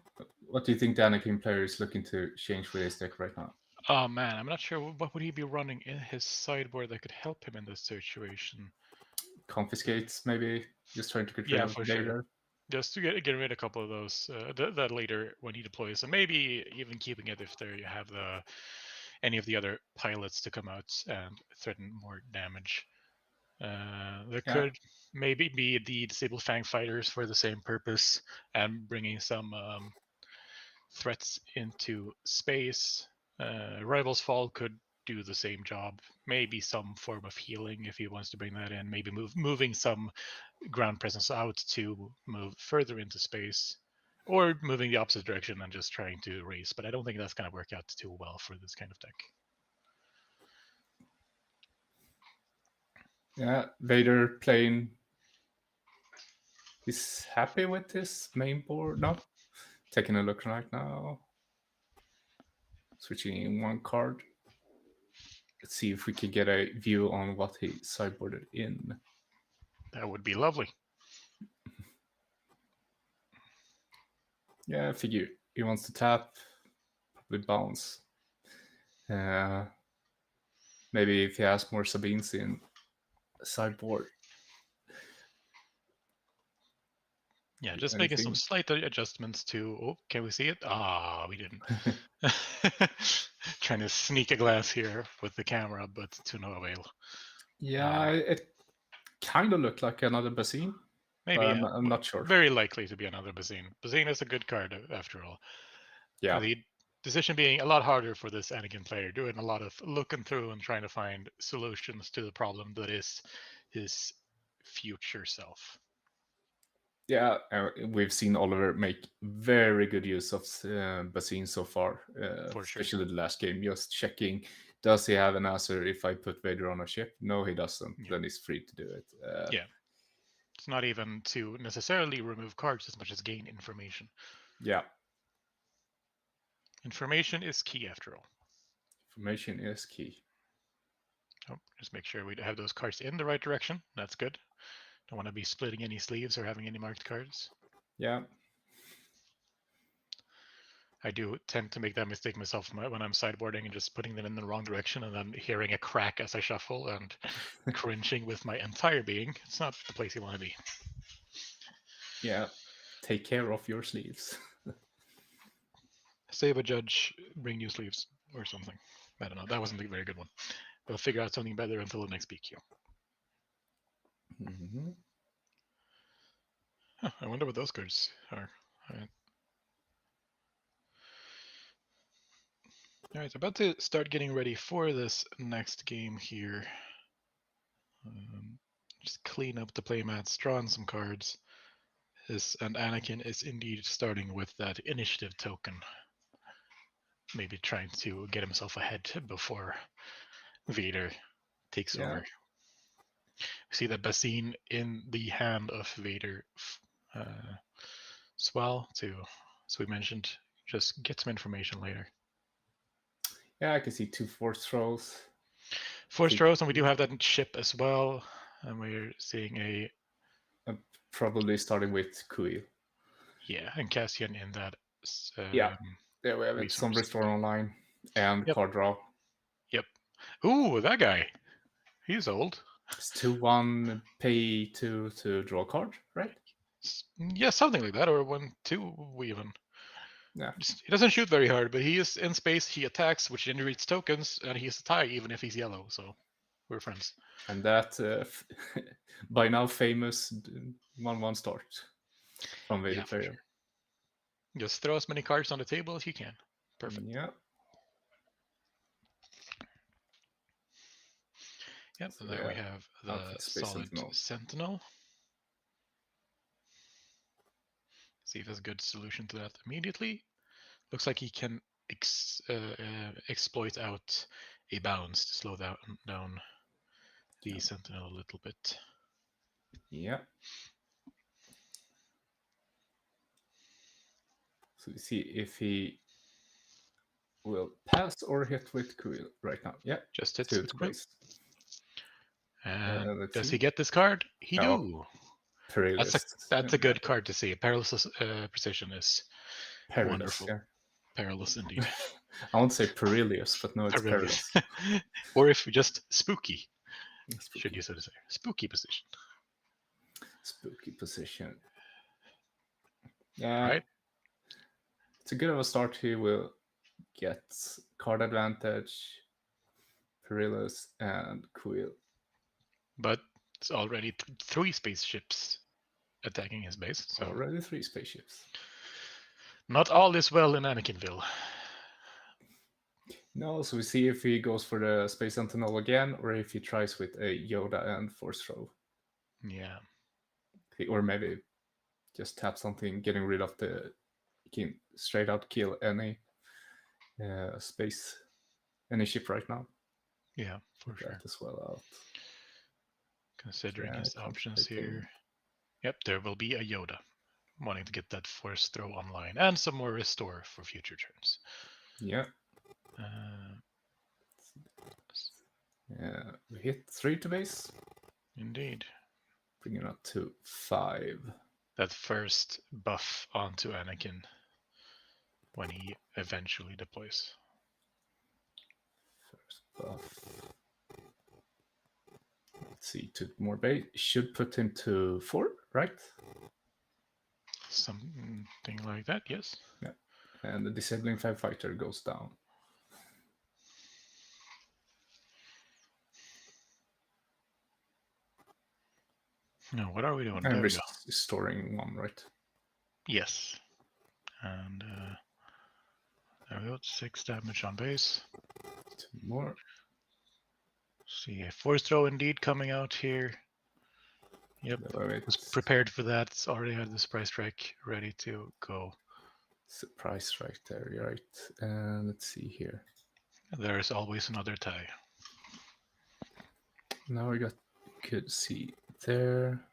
Speaker 3: What do you think the Anakin player is looking to change with his deck right now?
Speaker 4: Oh man, I'm not sure what would he be running in his sideboard that could help him in this situation.
Speaker 3: Confiscates, maybe. Just trying to get rid of
Speaker 4: for
Speaker 3: Vader.
Speaker 4: sure. Just to get rid of a couple of those that later when he deploys, and maybe even keeping it if there you have any of the other pilots to come out and threaten more damage. There could maybe be the Disabled Fang Fighters for the same purpose, and bringing some threats into space. Rival's Fall could do the same job. Maybe some form of healing if he wants to bring that in. Maybe moving some ground presence out to move further into space, or moving the opposite direction and just trying to race. But I don't think that's going to work out too well for this kind of deck.
Speaker 3: Yeah, Vader playing. He's happy with his main board now. Taking a look right now. Switching in 1 card. Let's see if we can get a view on what he sideboarded in.
Speaker 4: That would be lovely.
Speaker 3: Yeah, I figure he wants to tap, probably bounce. Maybe if he has more Sabines in sideboard.
Speaker 4: Yeah, just making some slight adjustments to. Oh, can we see it? Ah, we didn't. Trying to sneak a glass here with the camera, but to no avail.
Speaker 3: Yeah, it kind of looked like another Basine.
Speaker 4: Maybe.
Speaker 3: I'm not sure.
Speaker 4: Very likely to be another Basine. Basine is a good card after all.
Speaker 3: Yeah.
Speaker 4: The decision being a lot harder for this Anakin player, doing a lot of looking through and trying to find solutions to the problem that is his future self.
Speaker 3: Yeah, we've seen Oliver make very good use of Basine so far, especially the last game. Just checking, does he have an answer if I put Vader on a ship? No, he doesn't. Yeah. Then he's free to do it.
Speaker 4: Yeah. It's not even to necessarily remove cards as much as gain information.
Speaker 3: Yeah.
Speaker 4: Information is key after all.
Speaker 3: Information is key.
Speaker 4: Oh, just make sure we have those cards in the right direction. That's good. Don't want to be splitting any sleeves or having any marked cards.
Speaker 3: Yeah.
Speaker 4: I do tend to make that mistake myself when I'm sideboarding and just putting them in the wrong direction and then hearing a crack as I shuffle and cringing with my entire being. It's not the place you want to be.
Speaker 3: Yeah, take care of your sleeves.
Speaker 4: Save a judge, bring new sleeves, or something. I don't know. That wasn't a very good one. We'll figure out something better until the next PQ.
Speaker 3: Mm-hmm.
Speaker 4: Huh, I wonder what those cards are. All right, about to start getting ready for this next game here. Just clean up the playmats, draw on some cards. And Anakin is indeed starting with that initiative token. Maybe trying to get himself ahead before Vader takes over. We see that Basine in the hand of Vader as well, to, as we mentioned, just get some information later.
Speaker 3: Yeah, I can see 2 force throws.
Speaker 4: Force throws, and we do have that in ship as well. And we're seeing a...
Speaker 3: probably starting with Kuil.
Speaker 4: Yeah, and Cassian in that.
Speaker 3: Yeah, we have some restore online and card draw.
Speaker 4: Yep. Ooh, that guy. He's old.
Speaker 3: It's 2-1, pay 2 to draw a card, right?
Speaker 4: Yeah, something like that, or 1-2 even.
Speaker 3: Yeah.
Speaker 4: He doesn't shoot very hard, but he is in space, he attacks, which generates tokens, and he's a tie even if he's yellow, so we're friends.
Speaker 3: And that, by now famous 1-1 start from Vader player.
Speaker 4: Sure. Just throw as many cards on the table as you can. Perfect.
Speaker 3: Yeah.
Speaker 4: Yep, so there we have the solid Sentinel. See if there's a good solution to that immediately. Looks like he can exploit out a bounce to slow down the Sentinel a little bit.
Speaker 3: Yeah. So we see if he will pass or hit with Kuil right now. Yeah.
Speaker 4: Just hits with Kuil. And does
Speaker 3: see.
Speaker 4: he get this card? He do.
Speaker 3: Perilous.
Speaker 4: That's a good card to see. Perilous precision is
Speaker 3: perilous,
Speaker 4: wonderful. Yeah. Perilous indeed.
Speaker 3: I won't say perilous, but no, it's perilous.
Speaker 4: Or if just spooky. Should you so to say. Spooky position.
Speaker 3: Spooky position. Yeah.
Speaker 4: Right.
Speaker 3: It's a good of a start. He will get card advantage, perilous, and Kuil.
Speaker 4: But it's already 3 spaceships attacking his base. So
Speaker 3: already 3 spaceships.
Speaker 4: Not all is well in Anakinville.
Speaker 3: No, so we see if he goes for the Space Sentinel again, or if he tries with a Yoda and Force Throw.
Speaker 4: Yeah.
Speaker 3: Or maybe just tap something, getting rid of the... He can straight out kill any any ship right now.
Speaker 4: Yeah, for sure.
Speaker 3: That as well out.
Speaker 4: Considering his options here. Yep, there will be a Yoda. Wanting to get that Force Throw online. And some more Restore for future turns.
Speaker 3: Yeah. We hit 3 to base.
Speaker 4: Indeed.
Speaker 3: Bringing up to 5.
Speaker 4: That first buff onto Anakin when he eventually deploys.
Speaker 3: First buff. Let's see, 2 more base. Should put him to 4, right?
Speaker 4: Something like that, yes.
Speaker 3: Yeah. And the Disabling Firefighter goes down.
Speaker 4: No, what are we doing?
Speaker 3: And restoring 1, right?
Speaker 4: Yes. And there we go. 6 damage on base.
Speaker 3: 2 more.
Speaker 4: See a Force Throw indeed coming out here. Yep. Was prepared for that. It's already had the Surprise Strike ready to go.
Speaker 3: Surprise Strike there, right? And let's see here.
Speaker 4: There is always another tie.
Speaker 3: Now we could see there.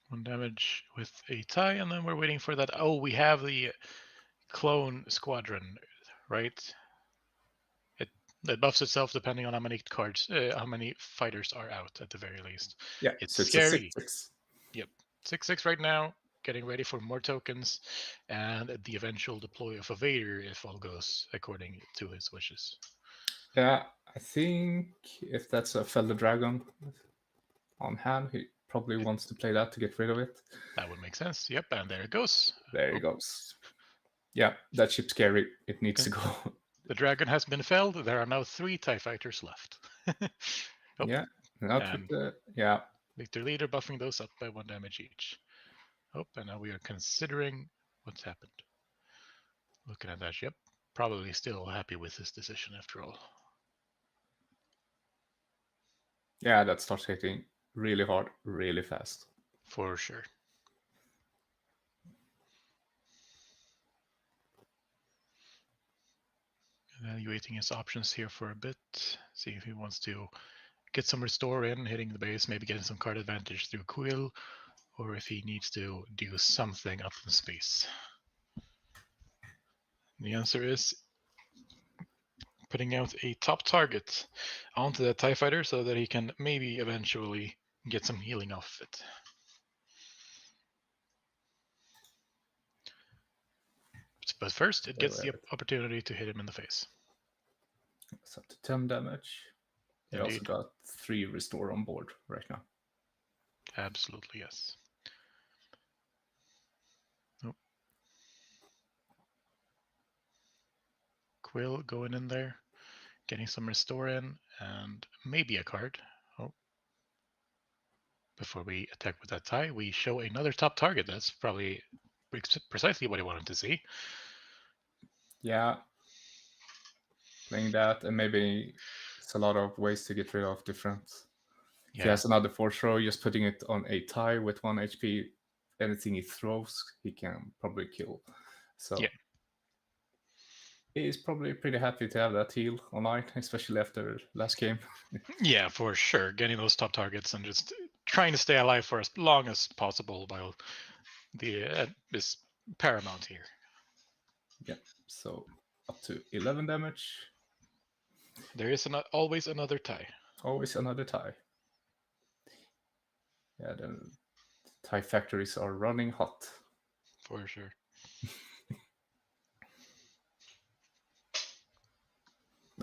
Speaker 4: 1 damage with a tie, and then we're waiting for that. Oh, we have the clone squadron, right? It buffs itself depending on how many cards, how many fighters are out at the very least.
Speaker 3: Yeah,
Speaker 4: it's
Speaker 3: so
Speaker 4: scary.
Speaker 3: It's 6/6.
Speaker 4: Yep, 6/6 right now. Getting ready for more tokens, and the eventual deploy of a Vader if all goes according to his wishes.
Speaker 3: Yeah, I think if that's a Felder Dragon on hand, probably wants to play that to get rid of it.
Speaker 4: That would make sense. Yep, and there it goes.
Speaker 3: There it goes. Yeah, that ship's scary. It needs to go.
Speaker 4: The dragon has been felled. There are now 3 TIE fighters left.
Speaker 3: Yeah, not with the, yeah.
Speaker 4: Victor Leader buffing those up by 1 damage each. And now we are considering what's happened. Looking at that, yep, probably still happy with this decision after all.
Speaker 3: Yeah, that starts hitting really hard, really fast.
Speaker 4: For sure. Evaluating his options here for a bit. See if he wants to get some restore in, hitting the base, maybe getting some card advantage through Quill, or if he needs to do something up in space. The answer is putting out a top target onto that TIE fighter so that he can maybe eventually get some healing off it. But first, it gets the opportunity to hit him in the face.
Speaker 3: It's up to 10 damage. They also got 3 restore on board right now.
Speaker 4: Absolutely, yes. Oh. Quill going in there, getting some restore in, and maybe a card. Oh. Before we attack with that tie, we show another top target. That's probably precisely what I wanted to see.
Speaker 3: Yeah. Playing that, and maybe it's a lot of ways to get rid of different. If he has another force throw, just putting it on a tie with 1 HP, anything he throws, he can probably kill. So he's probably pretty happy to have that heal online, especially after last game.
Speaker 4: Yeah, for sure. Getting those top targets and just trying to stay alive for as long as possible while the is paramount here.
Speaker 3: Yeah, so up to 11 damage.
Speaker 4: There is always another tie.
Speaker 3: Always another tie. Yeah, the tie factories are running hot.
Speaker 4: For sure.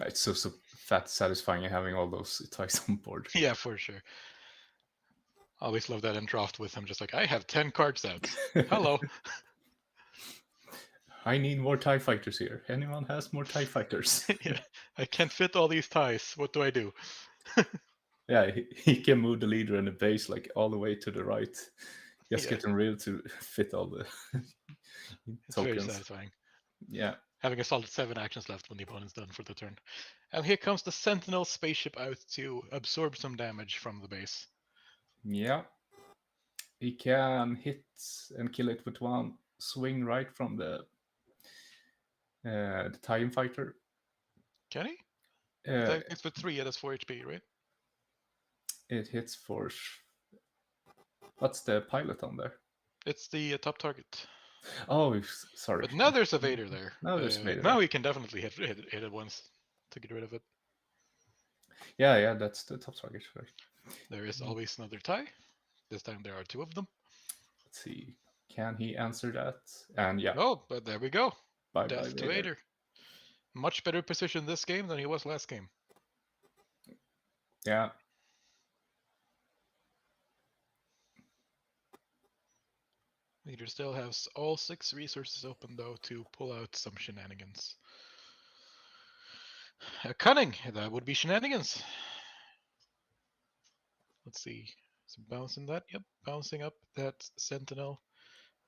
Speaker 3: It's so fat satisfying having all those ties on board.
Speaker 4: Yeah, for sure. Always love that in draft with him, just like, I have 10 cards out. Hello.
Speaker 3: I need more TIE fighters here. Anyone has more TIE fighters?
Speaker 4: Yeah, I can't fit all these ties. What do I do?
Speaker 3: Yeah, he can move the leader and the base like all the way to the right. Just getting real to fit all the
Speaker 4: it's
Speaker 3: tokens.
Speaker 4: very satisfying.
Speaker 3: Yeah.
Speaker 4: Having a solid 7 actions left when the opponent's done for the turn. And here comes the Sentinel spaceship out to absorb some damage from the base.
Speaker 3: Yeah. He can hit and kill it with 1 swing right from the TIE fighter.
Speaker 4: Can he? That hits for 3, it has 4 HP, right?
Speaker 3: It hits for... What's the pilot on there?
Speaker 4: It's the top target.
Speaker 3: Oh, sorry.
Speaker 4: But now there's a Vader there.
Speaker 3: Now there's Vader.
Speaker 4: Now he can definitely hit it once to get rid of it.
Speaker 3: Yeah, that's the top target. Right.
Speaker 4: There is always another tie. This time there are 2 of them.
Speaker 3: Let's see. Can he answer that? And yeah.
Speaker 4: Oh, but there we go.
Speaker 3: Bye
Speaker 4: Death to Vader. Much better position this game than he was last game.
Speaker 3: Yeah.
Speaker 4: Leader still has all 6 resources open though to pull out some shenanigans. Cunning, that would be shenanigans. Let's see. So bouncing that, yep, bouncing up that Sentinel,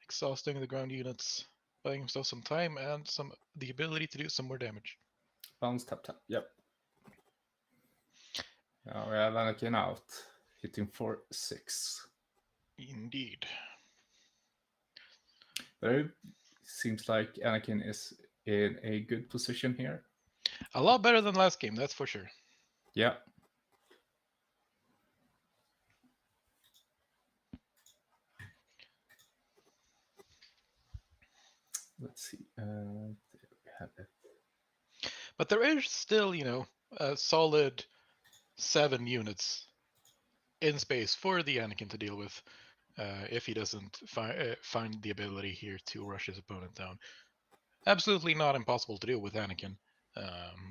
Speaker 4: exhausting the ground units, buying himself some time and the ability to do some more damage.
Speaker 3: Bounce, tap, yep. Now we have Anakin out, hitting for 6.
Speaker 4: Indeed.
Speaker 3: But it seems like Anakin is in a good position here.
Speaker 4: A lot better than last game, that's for sure.
Speaker 3: Yeah. Let's see. There we have it.
Speaker 4: But there is still, a solid 7 units in space for the Anakin to deal with if he doesn't find the ability here to rush his opponent down. Absolutely not impossible to do with Anakin,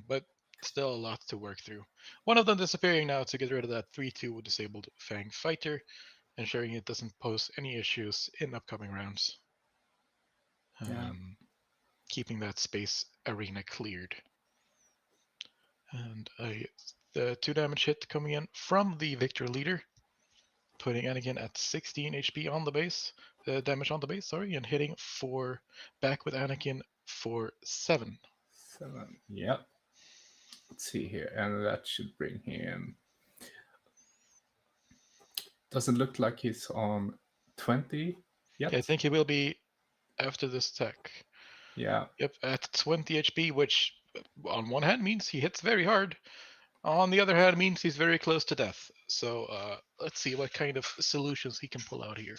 Speaker 4: but still a lot to work through. One of them disappearing now to get rid of that 3-2 disabled Fang fighter. ensuring it doesn't pose any issues in upcoming rounds. Keeping that space arena cleared. And the 2 damage hit coming in from the Victor leader, putting Anakin at 16 HP on the base, damage on the base, sorry, and hitting back with Anakin for 7.
Speaker 3: 7, yeah. Let's see here, and that should bring him. Doesn't look like he's on 20 yet.
Speaker 4: Yeah, I think he will be after this attack.
Speaker 3: Yeah.
Speaker 4: Yep, at 20 HP, which on one hand means he hits very hard. On the other hand means he's very close to death. So let's see what kind of solutions he can pull out here.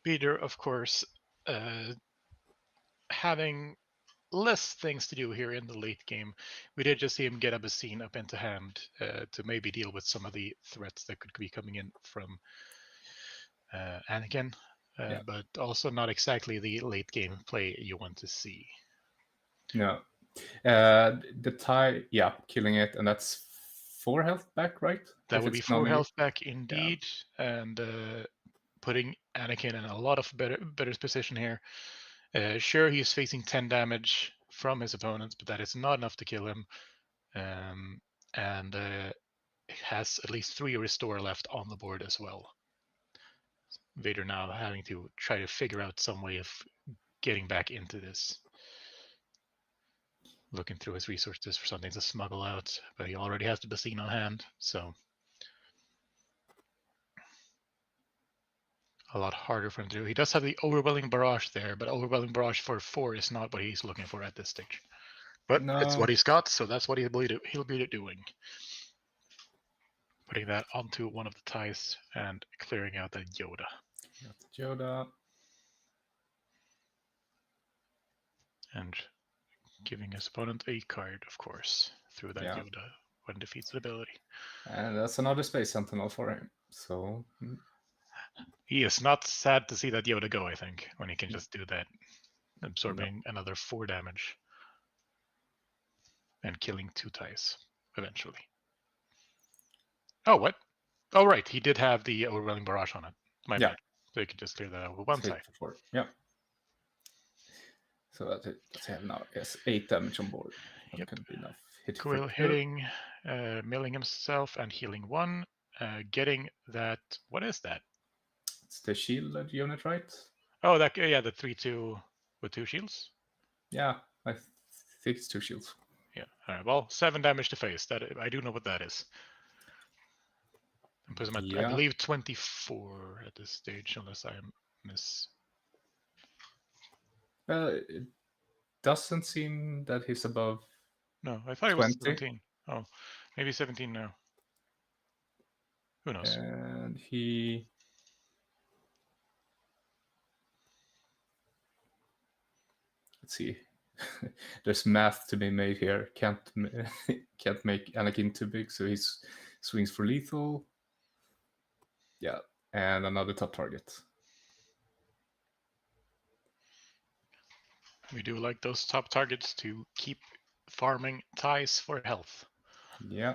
Speaker 4: Peter, of course, having less things to do here in the late game. We did just see him get a Basine up into hand to maybe deal with some of the threats that could be coming in from Anakin, but also not exactly the late game play you want to see.
Speaker 3: No. The tie, killing it, and that's 4 health back, right?
Speaker 4: That would be 4 health back indeed, and putting Anakin in a lot of better position here. Sure, he's facing 10 damage from his opponents, but that is not enough to kill him. And has at least 3 restore left on the board as well. Vader now having to try to figure out some way of getting back into this. Looking through his resources for something to smuggle out, but he already has the Basine on hand, so a lot harder for him to do. He does have the Overwhelming Barrage there, but Overwhelming Barrage for 4 is not what he's looking for at this stage. But it's what he's got, so that's what he'll be doing. Putting that onto one of the ties and clearing out that Yoda.
Speaker 3: Yoda.
Speaker 4: And giving his opponent a card, of course, through that Yoda when defeats the ability.
Speaker 3: And that's another Space Sentinel for him. So
Speaker 4: he is not sad to see that Yoda go, I think, when he can just do that, absorbing another 4 damage and killing 2 ties eventually. Oh, what? Oh, right. He did have the Overwhelming Barrage on it. My bad. So you can just clear that out with 1 tie.
Speaker 3: Yeah. So that's it. Let's have now 8 damage on board. That can be enough.
Speaker 4: Quill hitting, milling himself and healing 1. Getting that. What is that?
Speaker 3: It's the shielded unit, right?
Speaker 4: Oh, that the 3/2 with 2 shields.
Speaker 3: Yeah, I think it's 2 shields.
Speaker 4: Yeah. All right. Well, 7 damage to face. That I do know what that is. And puts him at, I believe, 24 at this stage, unless I miss.
Speaker 3: It doesn't seem that he's above.
Speaker 4: No, I thought 20. It was 17. Oh, maybe 17 now. Who knows?
Speaker 3: And he. Let's see. There's math to be made here. Can't make Anakin too big, so he swings for lethal. Yeah, and another top target.
Speaker 4: We do like those top targets to keep farming ties for health.
Speaker 3: Yeah.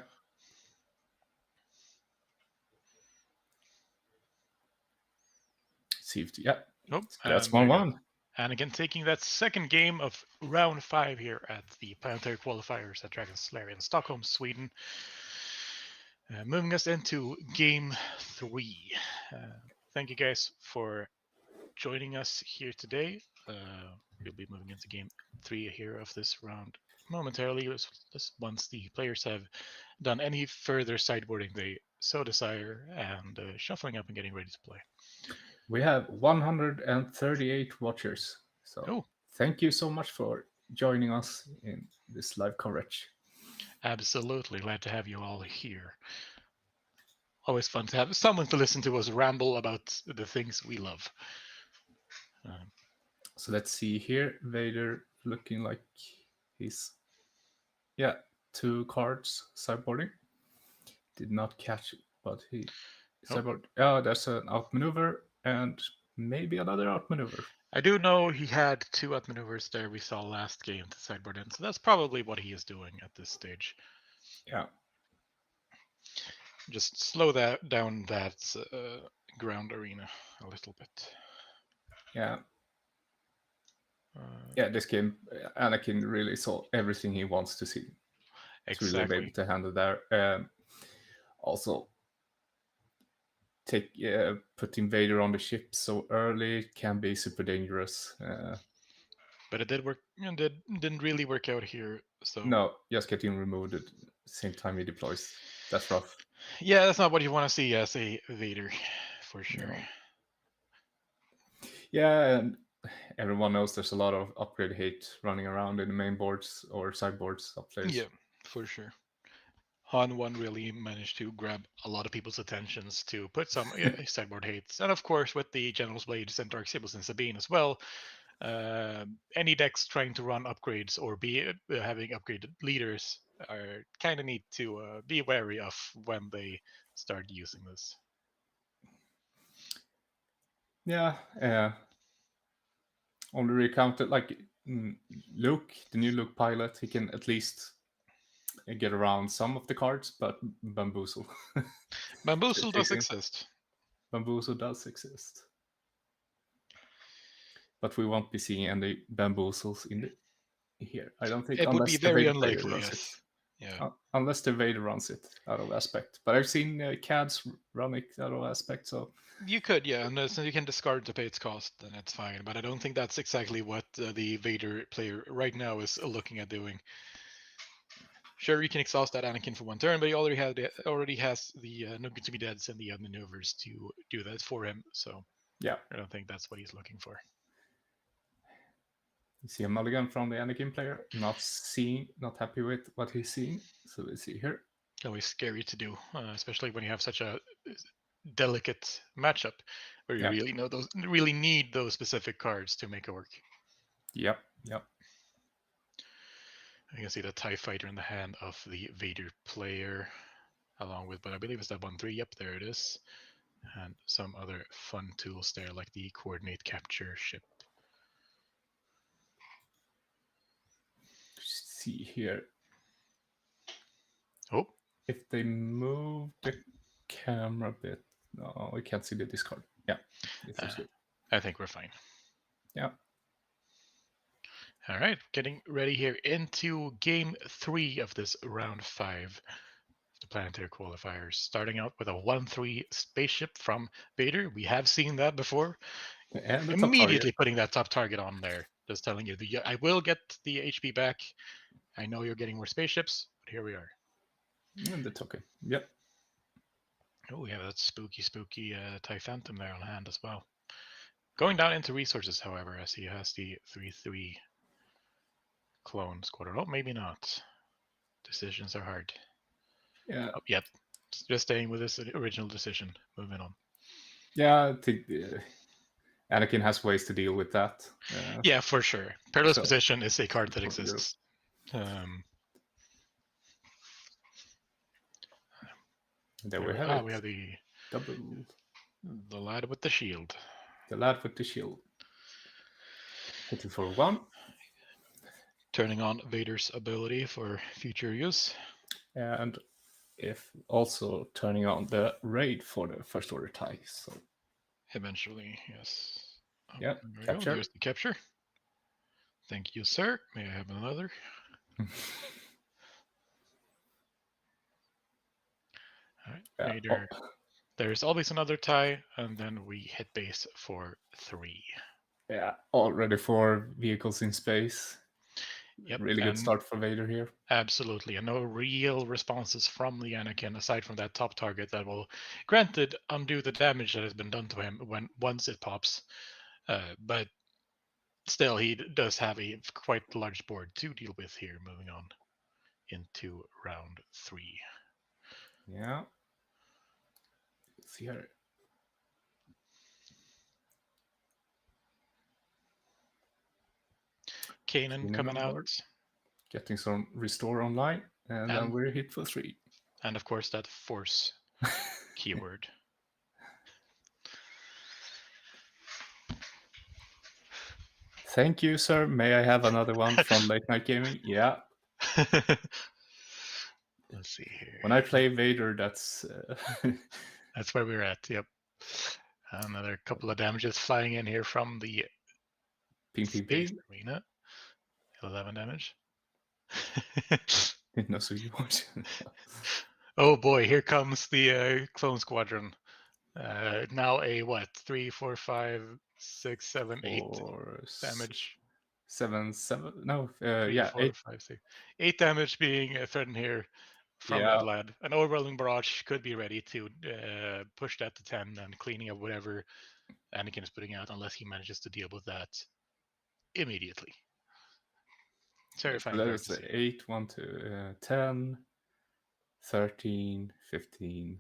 Speaker 3: Safety. Yeah.
Speaker 4: Nope.
Speaker 3: That's 1-1.
Speaker 4: Anakin taking that second game of round 5 here at the Planetary Qualifiers at Dragon's Lair in Stockholm, Sweden. Moving us into game 3. Thank you guys for joining us here today. We'll be moving into game 3 here of this round momentarily, once the players have done any further sideboarding they so desire and shuffling up and getting ready to play.
Speaker 3: We have 138 watchers. So thank you so much for joining us in this live coverage.
Speaker 4: Absolutely. Glad to have you all here. Always fun to have someone to listen to us ramble about the things we love.
Speaker 3: So let's see here. Vader looking like he's 2 cards sideboarding. Did not catch it, but he sideboard. Oh, there's an outmaneuver and maybe another outmaneuver.
Speaker 4: I do know he had 2 outmaneuvers there we saw last game to sideboard in, so that's probably what he is doing at this stage.
Speaker 3: Yeah.
Speaker 4: just slow down that ground arena a little bit.
Speaker 3: Yeah. This game, Anakin really saw everything he wants to see. To really be able to handle there. Also, putting Vader on the ship so early can be super dangerous.
Speaker 4: But it did work. Didn't really work out here. So
Speaker 3: no, just getting removed at the same time he deploys. That's rough.
Speaker 4: Yeah, that's not what you want to see as a Vader, for sure.
Speaker 3: No. Yeah, and everyone knows there's a lot of upgrade hate running around in the main boards or sideboards up place.
Speaker 4: Yeah, for sure. Han 1 really managed to grab a lot of people's attentions to put some sideboard hates. And of course, with the General's Blades and Dark Sables and Sabine as well, any decks trying to run upgrades or be having upgraded leaders are kind of need to be wary of when they start using this.
Speaker 3: Yeah, only recounted like Luke, the new Luke pilot, he can at least get around some of the cards, but Bamboozle.
Speaker 4: Bamboozle does exist.
Speaker 3: Bamboozle does exist. But we won't be seeing any Bamboozles in here. I don't think
Speaker 4: it would be very unlikely. Yes. Yeah.
Speaker 3: Unless the Vader runs it out of aspect. But I've seen CADs run it out of aspect, so
Speaker 4: you could, yeah, and so you can discard to pay its cost, then it's fine. But I don't think that's exactly what the Vader player right now is looking at doing. Sure, you can exhaust that Anakin for one turn, but he already has the No Good to Be Deads and the maneuvers to do that for him. So
Speaker 3: yeah,
Speaker 4: I don't think that's what he's looking for.
Speaker 3: You see a mulligan from the Anakin player, not happy with what he's seeing. So we'll see here.
Speaker 4: Always scary to do, especially when you have such a delicate matchup where you really need those specific cards to make it work.
Speaker 3: Yep.
Speaker 4: You can see the TIE fighter in the hand of the Vader player, along with, but I believe it's that 1-3. Yep, there it is. And some other fun tools there, like the coordinate capture ship.
Speaker 3: See here.
Speaker 4: Oh.
Speaker 3: If they move the camera a bit. No, we can't see the discard. Yeah.
Speaker 4: I think we're fine.
Speaker 3: Yeah.
Speaker 4: All right, getting ready here into game 3 of this round 5 of the planetary qualifiers. Starting out with a 1-3 spaceship from Vader. We have seen that before.
Speaker 3: And
Speaker 4: immediately putting that top target on there, just telling you, I will get the HP back. I know you're getting more spaceships, but here we are.
Speaker 3: And the token. Yep.
Speaker 4: Oh, we have that spooky TIE Phantom there on hand as well. Going down into resources, however, as he has the 3-3 clone squadron. Oh, maybe not. Decisions are hard.
Speaker 3: Yeah.
Speaker 4: Oh, yep. Just staying with this original decision. Moving on.
Speaker 3: Yeah, I think Anakin has ways to deal with that.
Speaker 4: Yeah, for sure. Perilous Position is a card that exists.
Speaker 3: There we have it.
Speaker 4: We have the
Speaker 3: double.
Speaker 4: The lad with the shield.
Speaker 3: The lad with the shield. Hitting for 1.
Speaker 4: Turning on Vader's ability for future use.
Speaker 3: And if also turning on the raid for the first order TIE. So
Speaker 4: eventually, yes.
Speaker 3: Yeah, capture.
Speaker 4: There's the capture. Thank you, sir. May I have another? All right, Vader. There's always another TIE, and then we hit base for 3.
Speaker 3: Yeah, all ready for vehicles in space.
Speaker 4: Yep,
Speaker 3: really good start for Vader here.
Speaker 4: Absolutely, and no real responses from the Anakin aside from that top target that will, granted, undo the damage that has been done to him once it pops. But still, he does have a quite large board to deal with here. Moving on into round 3.
Speaker 3: Yeah. Let's see here.
Speaker 4: Kanan coming out.
Speaker 3: Getting some restore online, and then we're hit for 3.
Speaker 4: And of course, that force keyword.
Speaker 3: Thank you, sir. May I have another one from Late Night Gaming? Yeah.
Speaker 4: Let's see here.
Speaker 3: When I play Vader, that's
Speaker 4: that's where we're at. Yep. Another couple of damages flying in here from the Space Arena. 11 damage.
Speaker 3: Didn't know so you want.
Speaker 4: Oh boy, here comes the clone squadron. Now a what? 3, 4, 5, 6, 7, 8 damage.
Speaker 3: 7. No,
Speaker 4: 3,
Speaker 3: yeah,
Speaker 4: 4,
Speaker 3: 8.
Speaker 4: 5, 6. 8 damage being threatened here from that lad. An overwhelming barrage could be ready to push that to 10 and cleaning up whatever Anakin is putting out, unless he manages to deal with that immediately. Terrifying.
Speaker 3: That is 8, 1, 2, 10, 13, 15,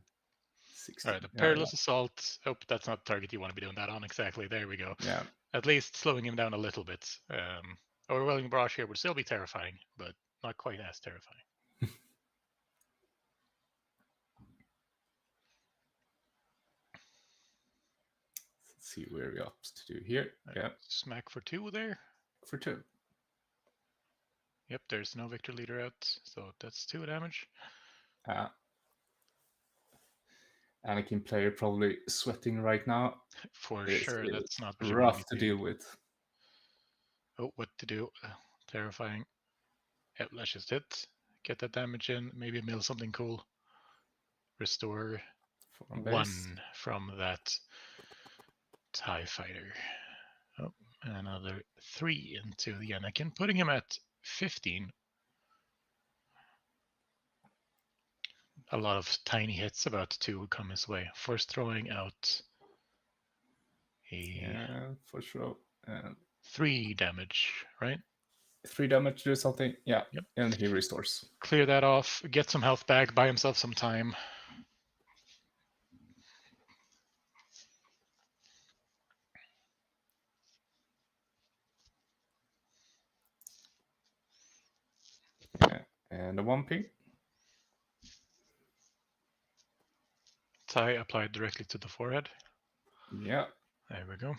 Speaker 3: 16.
Speaker 4: All right, the perilous assault. Oh, that's not the target you want to be doing that on. Exactly. There we go.
Speaker 3: Yeah.
Speaker 4: At least slowing him down a little bit. Overwhelming barrage here would still be terrifying, but not quite as terrifying.
Speaker 3: Let's see where we up to do here. Yeah.
Speaker 4: Smack for 2 there.
Speaker 3: For 2.
Speaker 4: Yep, there's no Victor leader out, so that's 2 damage.
Speaker 3: Anakin player probably sweating right now.
Speaker 4: For sure, that's not
Speaker 3: rough to deal with.
Speaker 4: Oh, what to do? Terrifying. Yep, let's just hit. Get that damage in. Maybe mill something cool. Restore 1 from that TIE fighter. Oh, another 3 into the Anakin, putting him at 15. A lot of tiny hits about to come his way. First throwing out
Speaker 3: for sure.
Speaker 4: 3 damage, right?
Speaker 3: 3 damage to something. Yeah.
Speaker 4: Yep.
Speaker 3: And he restores.
Speaker 4: Clear that off. Get some health back. Buy himself some time.
Speaker 3: Yeah. And a 1 ping.
Speaker 4: TIE applied directly to the forehead.
Speaker 3: Yeah.
Speaker 4: There we go.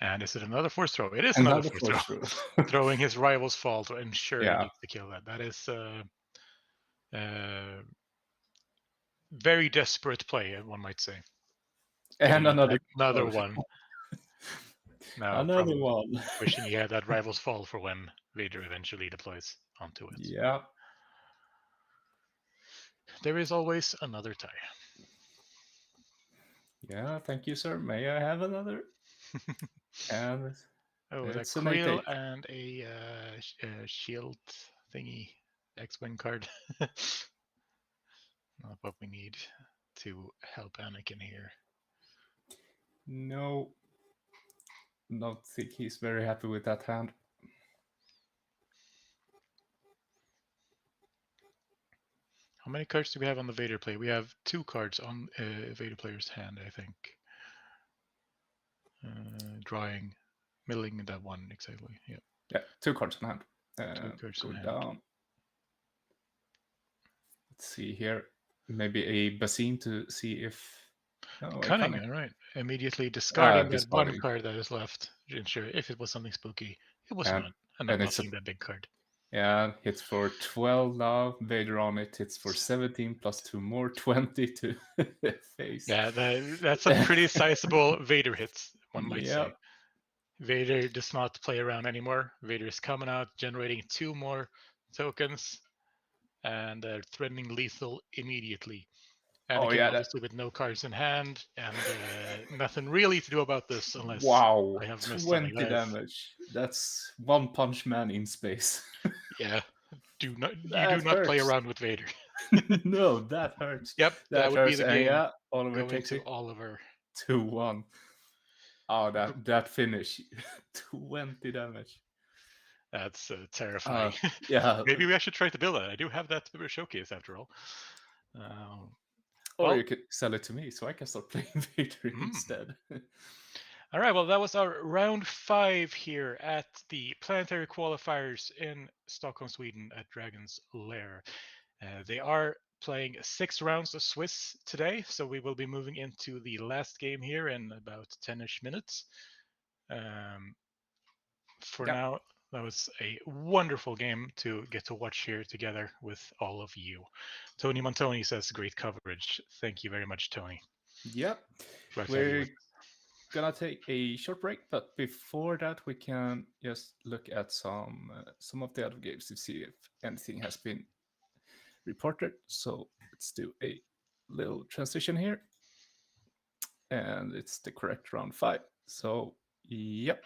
Speaker 4: And is it another force throw? It is another force throw. Throwing his rival's fall to ensure he gets to kill that. That is very desperate play, one might say.
Speaker 3: And another
Speaker 4: one. Now,
Speaker 3: another one.
Speaker 4: Wishing he had that rival's fall for when Vader eventually deploys onto it.
Speaker 3: Yeah.
Speaker 4: There is always another TIE.
Speaker 3: Yeah, thank you, sir. May I have another? And
Speaker 4: that's a Krill and a shield thingy, X-Wing card. Not what we need to help Anakin here.
Speaker 3: No. Don't think he's very happy with that hand.
Speaker 4: How many cards do we have on the Vader play? We have 2 cards on Vader player's hand, I think. Drawing, milling that one, exactly. Yeah.
Speaker 3: Yeah, 2 cards on hand.
Speaker 4: 2 cards
Speaker 3: go
Speaker 4: on hand.
Speaker 3: down. Let's see here. Maybe a Basin to see if...
Speaker 4: Cunning, all right. Immediately discarding that 1 card that is left. Ensure if it was something spooky. It was not. And I'm not that big card.
Speaker 3: Yeah, hits for 12 now. Vader on it hits for 17 plus 2 more, 20 to face.
Speaker 4: Yeah, that's a pretty sizable Vader hits, one might say. Vader does not play around anymore. Vader is coming out, generating 2 more tokens, and threatening lethal immediately. Anakin obviously with no cards in hand, and nothing really to do about this unless I have missed
Speaker 3: 20 damage. That's One Punch Man in space.
Speaker 4: Yeah, you do not play around with Vader.
Speaker 3: No, that hurts.
Speaker 4: Yep, that would be the game.
Speaker 3: Yeah, Oliver
Speaker 4: going
Speaker 3: takes
Speaker 4: to
Speaker 3: it.
Speaker 4: Oliver.
Speaker 3: 2-1. Oh, that finish. 20 damage.
Speaker 4: That's terrifying.
Speaker 3: Yeah.
Speaker 4: Maybe I should try to build that. I do have that showcase after all.
Speaker 3: Or you could sell it to me so I can start playing Vader instead.
Speaker 4: All right, well, that was our round 5 here at the planetary qualifiers in Stockholm, Sweden at Dragon's Lair. They are playing 6 rounds of Swiss today, so we will be moving into the last game here in about 10-ish minutes. For now, That was a wonderful game to get to watch here together with all of you. Tony Montoni says, great coverage. Thank you very much, Tony.
Speaker 3: Yep. We're gonna take a short break, but before that, we can just look at some of the other games to see if anything has been reported. So let's do a little transition here, and it's the correct round 5. So yep,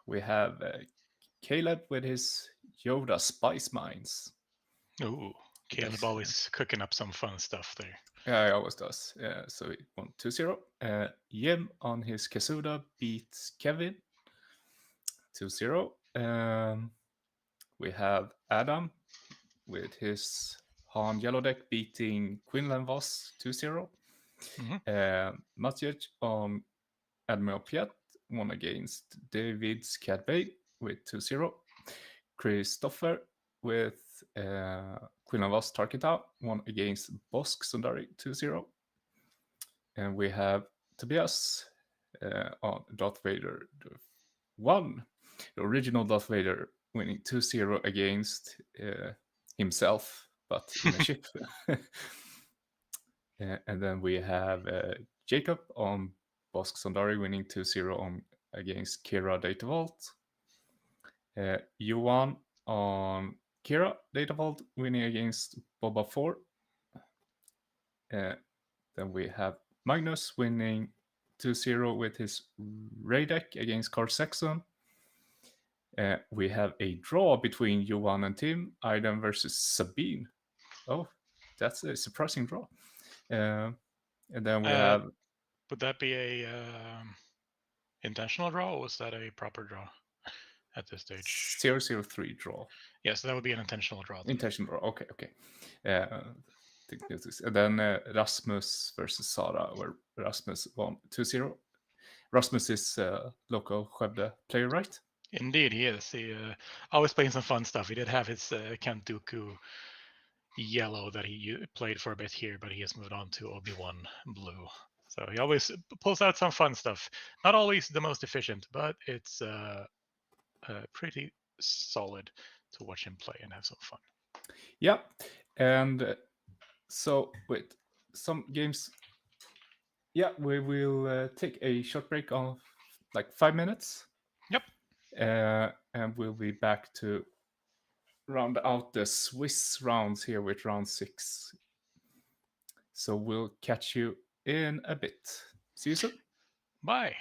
Speaker 3: we have Caleb with his Yoda Spice Mines.
Speaker 4: Ooh, Caleb always cooking up some fun stuff there.
Speaker 3: Yeah, he always does. So he won 2-0. Jim on his Kazuda beats Kevin 2-0. We have Adam with his Han Yellow deck beating Quinlan Voss 2-0. Matej on Admiral Piet won against David's Cat Bay with 2-0. Christopher with Quinlan Voss Tarkita won against Bosk Sundari 2-0. And we have Tobias on Darth Vader 1, the original Darth Vader, winning 2-0 against himself, but in a ship. And then we have Jacob on Bosk Sundari winning 2-0 against Kira Data Vault. Yuan on Kira Data Vault winning against Boba 4. Then we have Magnus winning 2-0 with his Ray deck against Carl Saxon. We have a draw between Johan and Tim, Aidan versus Sabine. Oh, that's a surprising draw. And then we have...
Speaker 4: Would that be a intentional draw, or was that a proper draw at this stage?
Speaker 3: 0-0-3 draw.
Speaker 4: Yes, that would be an intentional draw.
Speaker 3: Then. Intentional draw, okay. And then Rasmus versus Sara, where Rasmus won 2-0. Rasmus is local Skövde player, right?
Speaker 4: Indeed, he is. He always playing some fun stuff. He did have his Kent Dooku yellow that he played for a bit here, but he has moved on to Obi-Wan blue. So he always pulls out some fun stuff. Not always the most efficient, but it's pretty solid to watch him play and have some fun.
Speaker 3: Yeah, and so with some games, yeah, we will take a short break of like 5 minutes.
Speaker 4: Yep.
Speaker 3: And we'll be back to round out the Swiss rounds here with round 6. So we'll catch you in a bit. See you soon.
Speaker 4: Bye.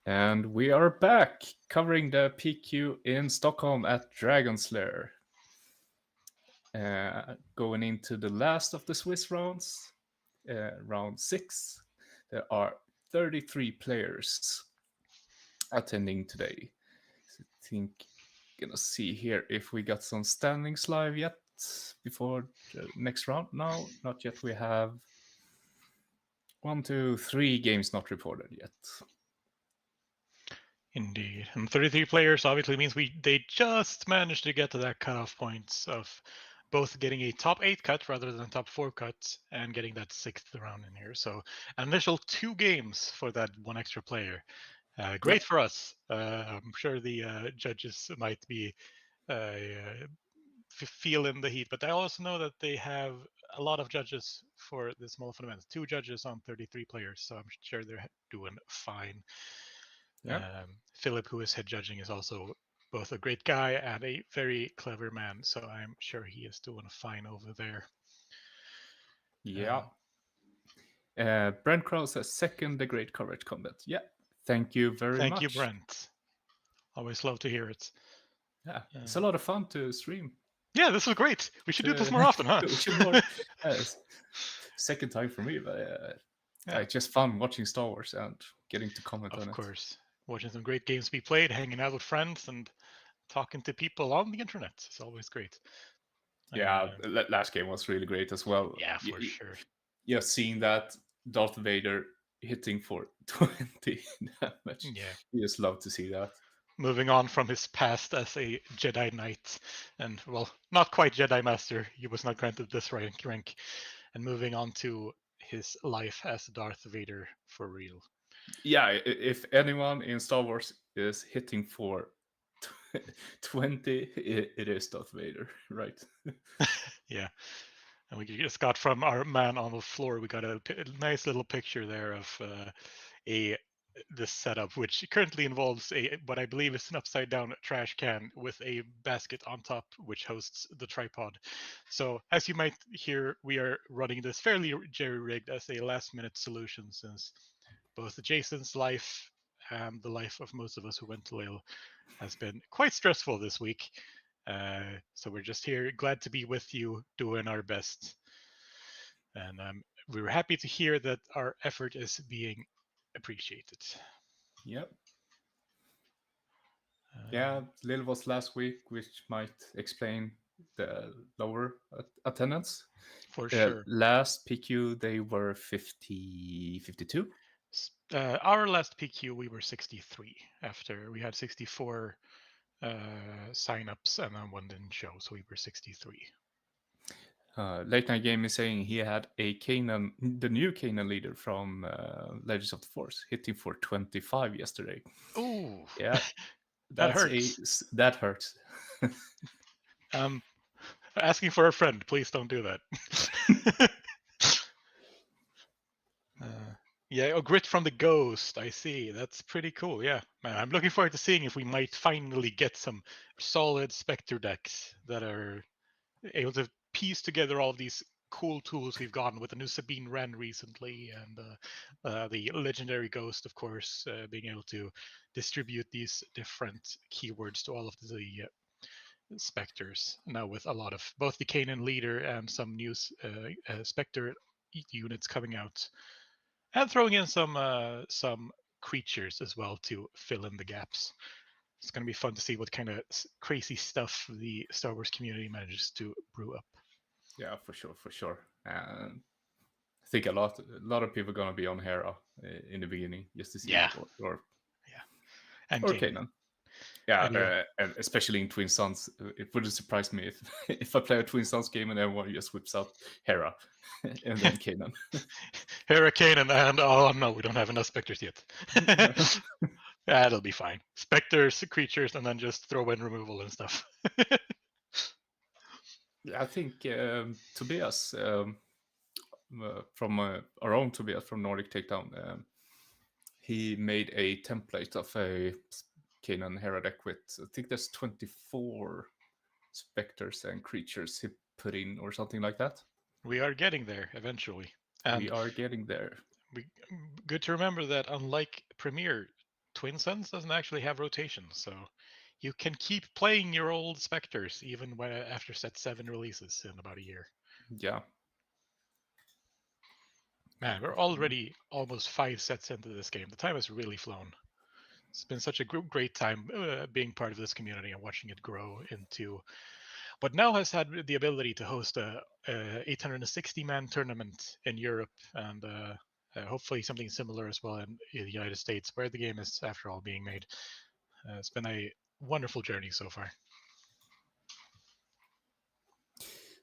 Speaker 3: And we are back covering the PQ in Stockholm at Dragon's Lair. Going into the last of the Swiss rounds, round 6, there are 33 players attending today. So I think gonna see here if we got some standings live yet before the next round. No, not yet. We have 1, 2, 3 games not reported yet.
Speaker 4: Indeed, and 33 players obviously means they just managed to get to that cutoff points of both getting a top 8 cut rather than top 4 cut and getting that 6th round in here. So an initial 2 games for that one extra player. Great for us. I'm sure the judges might be feeling the heat, but I also know that they have a lot of judges for the small event. 2 judges on 33 players, so I'm sure they're doing fine. Philip, who is head judging, is also both a great guy and a very clever man, so I'm sure he is doing fine over there.
Speaker 3: Yeah. Brent Krause says second the great coverage combat. Yeah. Thank you very much.
Speaker 4: Thank you, Brent. Always love to hear it.
Speaker 3: Yeah. It's a lot of fun to stream.
Speaker 4: Yeah, this was great. We should do this more often, huh?
Speaker 3: We should more. Second time for me, but it's just fun watching Star Wars and getting to comment on it.
Speaker 4: Of course. Watching some great games be played, hanging out with friends, and talking to people on the internet. It's always great.
Speaker 3: Yeah, last game was really great as well.
Speaker 4: Yeah, for sure.
Speaker 3: Yeah, seeing that Darth Vader hitting for 20 damage.
Speaker 4: Yeah.
Speaker 3: You just love to see that.
Speaker 4: Moving on from his past as a Jedi Knight, and, well, not quite Jedi Master. He was not granted this rank. And moving on to his life as Darth Vader for real.
Speaker 3: Yeah, if anyone in Star Wars is hitting for 20, it is Darth Vader, right?
Speaker 4: Yeah. And we just got from our man on the floor, we got a nice little picture there of this setup, which currently involves what I believe is an upside down trash can with a basket on top, which hosts the tripod. So as you might hear, we are running this fairly jerry-rigged as a last-minute solution, since both Jason's life and the life of most of us who went to Lair has been quite stressful this week. So we're just here, glad to be with you, doing our best. And we were happy to hear that our effort is being appreciated.
Speaker 3: Yep. Yeah, Lil was last week, which might explain the lower attendance.
Speaker 4: For sure.
Speaker 3: Last PQ, they were 52.
Speaker 4: Our last PQ, we were 63 after we had 64 signups and then one didn't show, so we were 63.
Speaker 3: Late Night Game is saying he had a Kanan, the new Kanan leader from Legends of the Force, hitting for 25 yesterday.
Speaker 4: Ooh,
Speaker 3: yeah,
Speaker 4: that hurts.
Speaker 3: That hurts.
Speaker 4: Asking for a friend, please don't do that. Yeah, Grit from the Ghost. I see. That's pretty cool. Yeah, man, I'm looking forward to seeing if we might finally get some solid Spectre decks that are able to piece together all of these cool tools we've gotten with the new Sabine Wren recently, and the legendary Ghost, of course, being able to distribute these different keywords to all of the Spectres. Now with a lot of both the Kanan leader and some new Spectre units coming out. And throwing in some creatures as well to fill in the gaps. It's going to be fun to see what kind of crazy stuff the Star Wars community manages to brew up.
Speaker 3: Yeah, for sure. I think a lot of people are going to be on Hera in the beginning just to see or Kanan. Yeah, and especially in Twin Sons, it wouldn't surprise me if I play a Twin Sons game and everyone just whips out Hera and then Kanan.
Speaker 4: Hera, Kanan, and oh no, we don't have enough Spectres yet. That'll be fine. Spectres, creatures, and then just throw in removal and stuff.
Speaker 3: I think Tobias, from our own Tobias from Nordic Takedown, he made a template of a Kanan Hera deck with, I think there's 24 specters and creatures he put in or something like that.
Speaker 4: We are getting there eventually. And
Speaker 3: we are getting there.
Speaker 4: Good to remember that unlike Premier, Twin Suns doesn't actually have rotation, so you can keep playing your old Spectres even after set 7 releases in about a year.
Speaker 3: Yeah.
Speaker 4: Man, we're already almost 5 sets into this game. The time has really flown. It's been such a great time being part of this community and watching it grow into what now has had the ability to host a 860-man tournament in Europe, and hopefully something similar as well in the United States, where the game is, after all, being made. It's been a wonderful journey so far.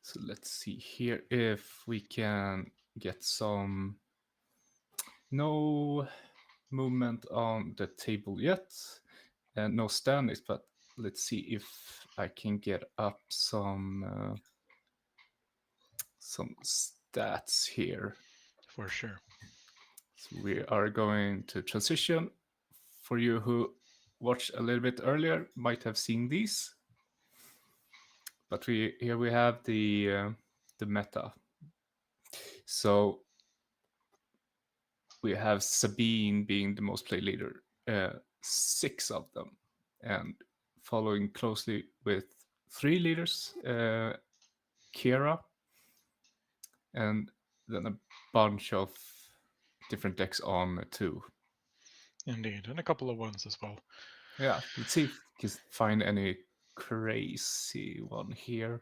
Speaker 3: So let's see here if we can get some... No movement on the table yet, and no standings, but let's see if I can get up some stats here.
Speaker 4: For sure.
Speaker 3: So we are going to transition. For you who watched a little bit earlier, might have seen these. But here we have the meta. So we have Sabine being the most played leader, 6 of them, and following closely with 3 leaders, Kira, and then a bunch of different decks on 2.
Speaker 4: Indeed, and a couple of ones as well.
Speaker 3: Yeah, let's see if we can find any crazy one here.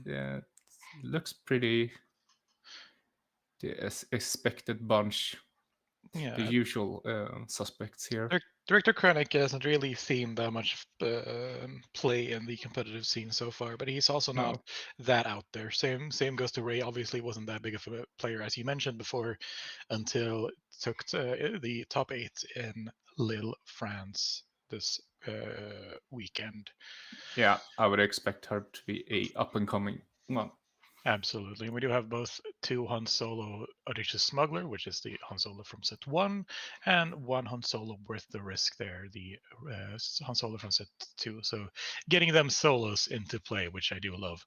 Speaker 3: Yeah, it looks pretty the expected bunch.
Speaker 4: Yeah,
Speaker 3: the usual suspects here.
Speaker 4: Director Krennic hasn't really seen that much play in the competitive scene so far, but he's also not that out there. Same goes to Ray. Obviously, wasn't that big of a player, as you mentioned before, until it took the top 8 in Lille, France this weekend.
Speaker 3: Yeah, I would expect her to be a up and coming one.
Speaker 4: Absolutely. We do have both 2 Han Solo Audacious Smuggler, which is the Han Solo from set 1, and 1 Han Solo Worth the Risk there, the Han Solo from set 2. So getting them solos into play, which I do love.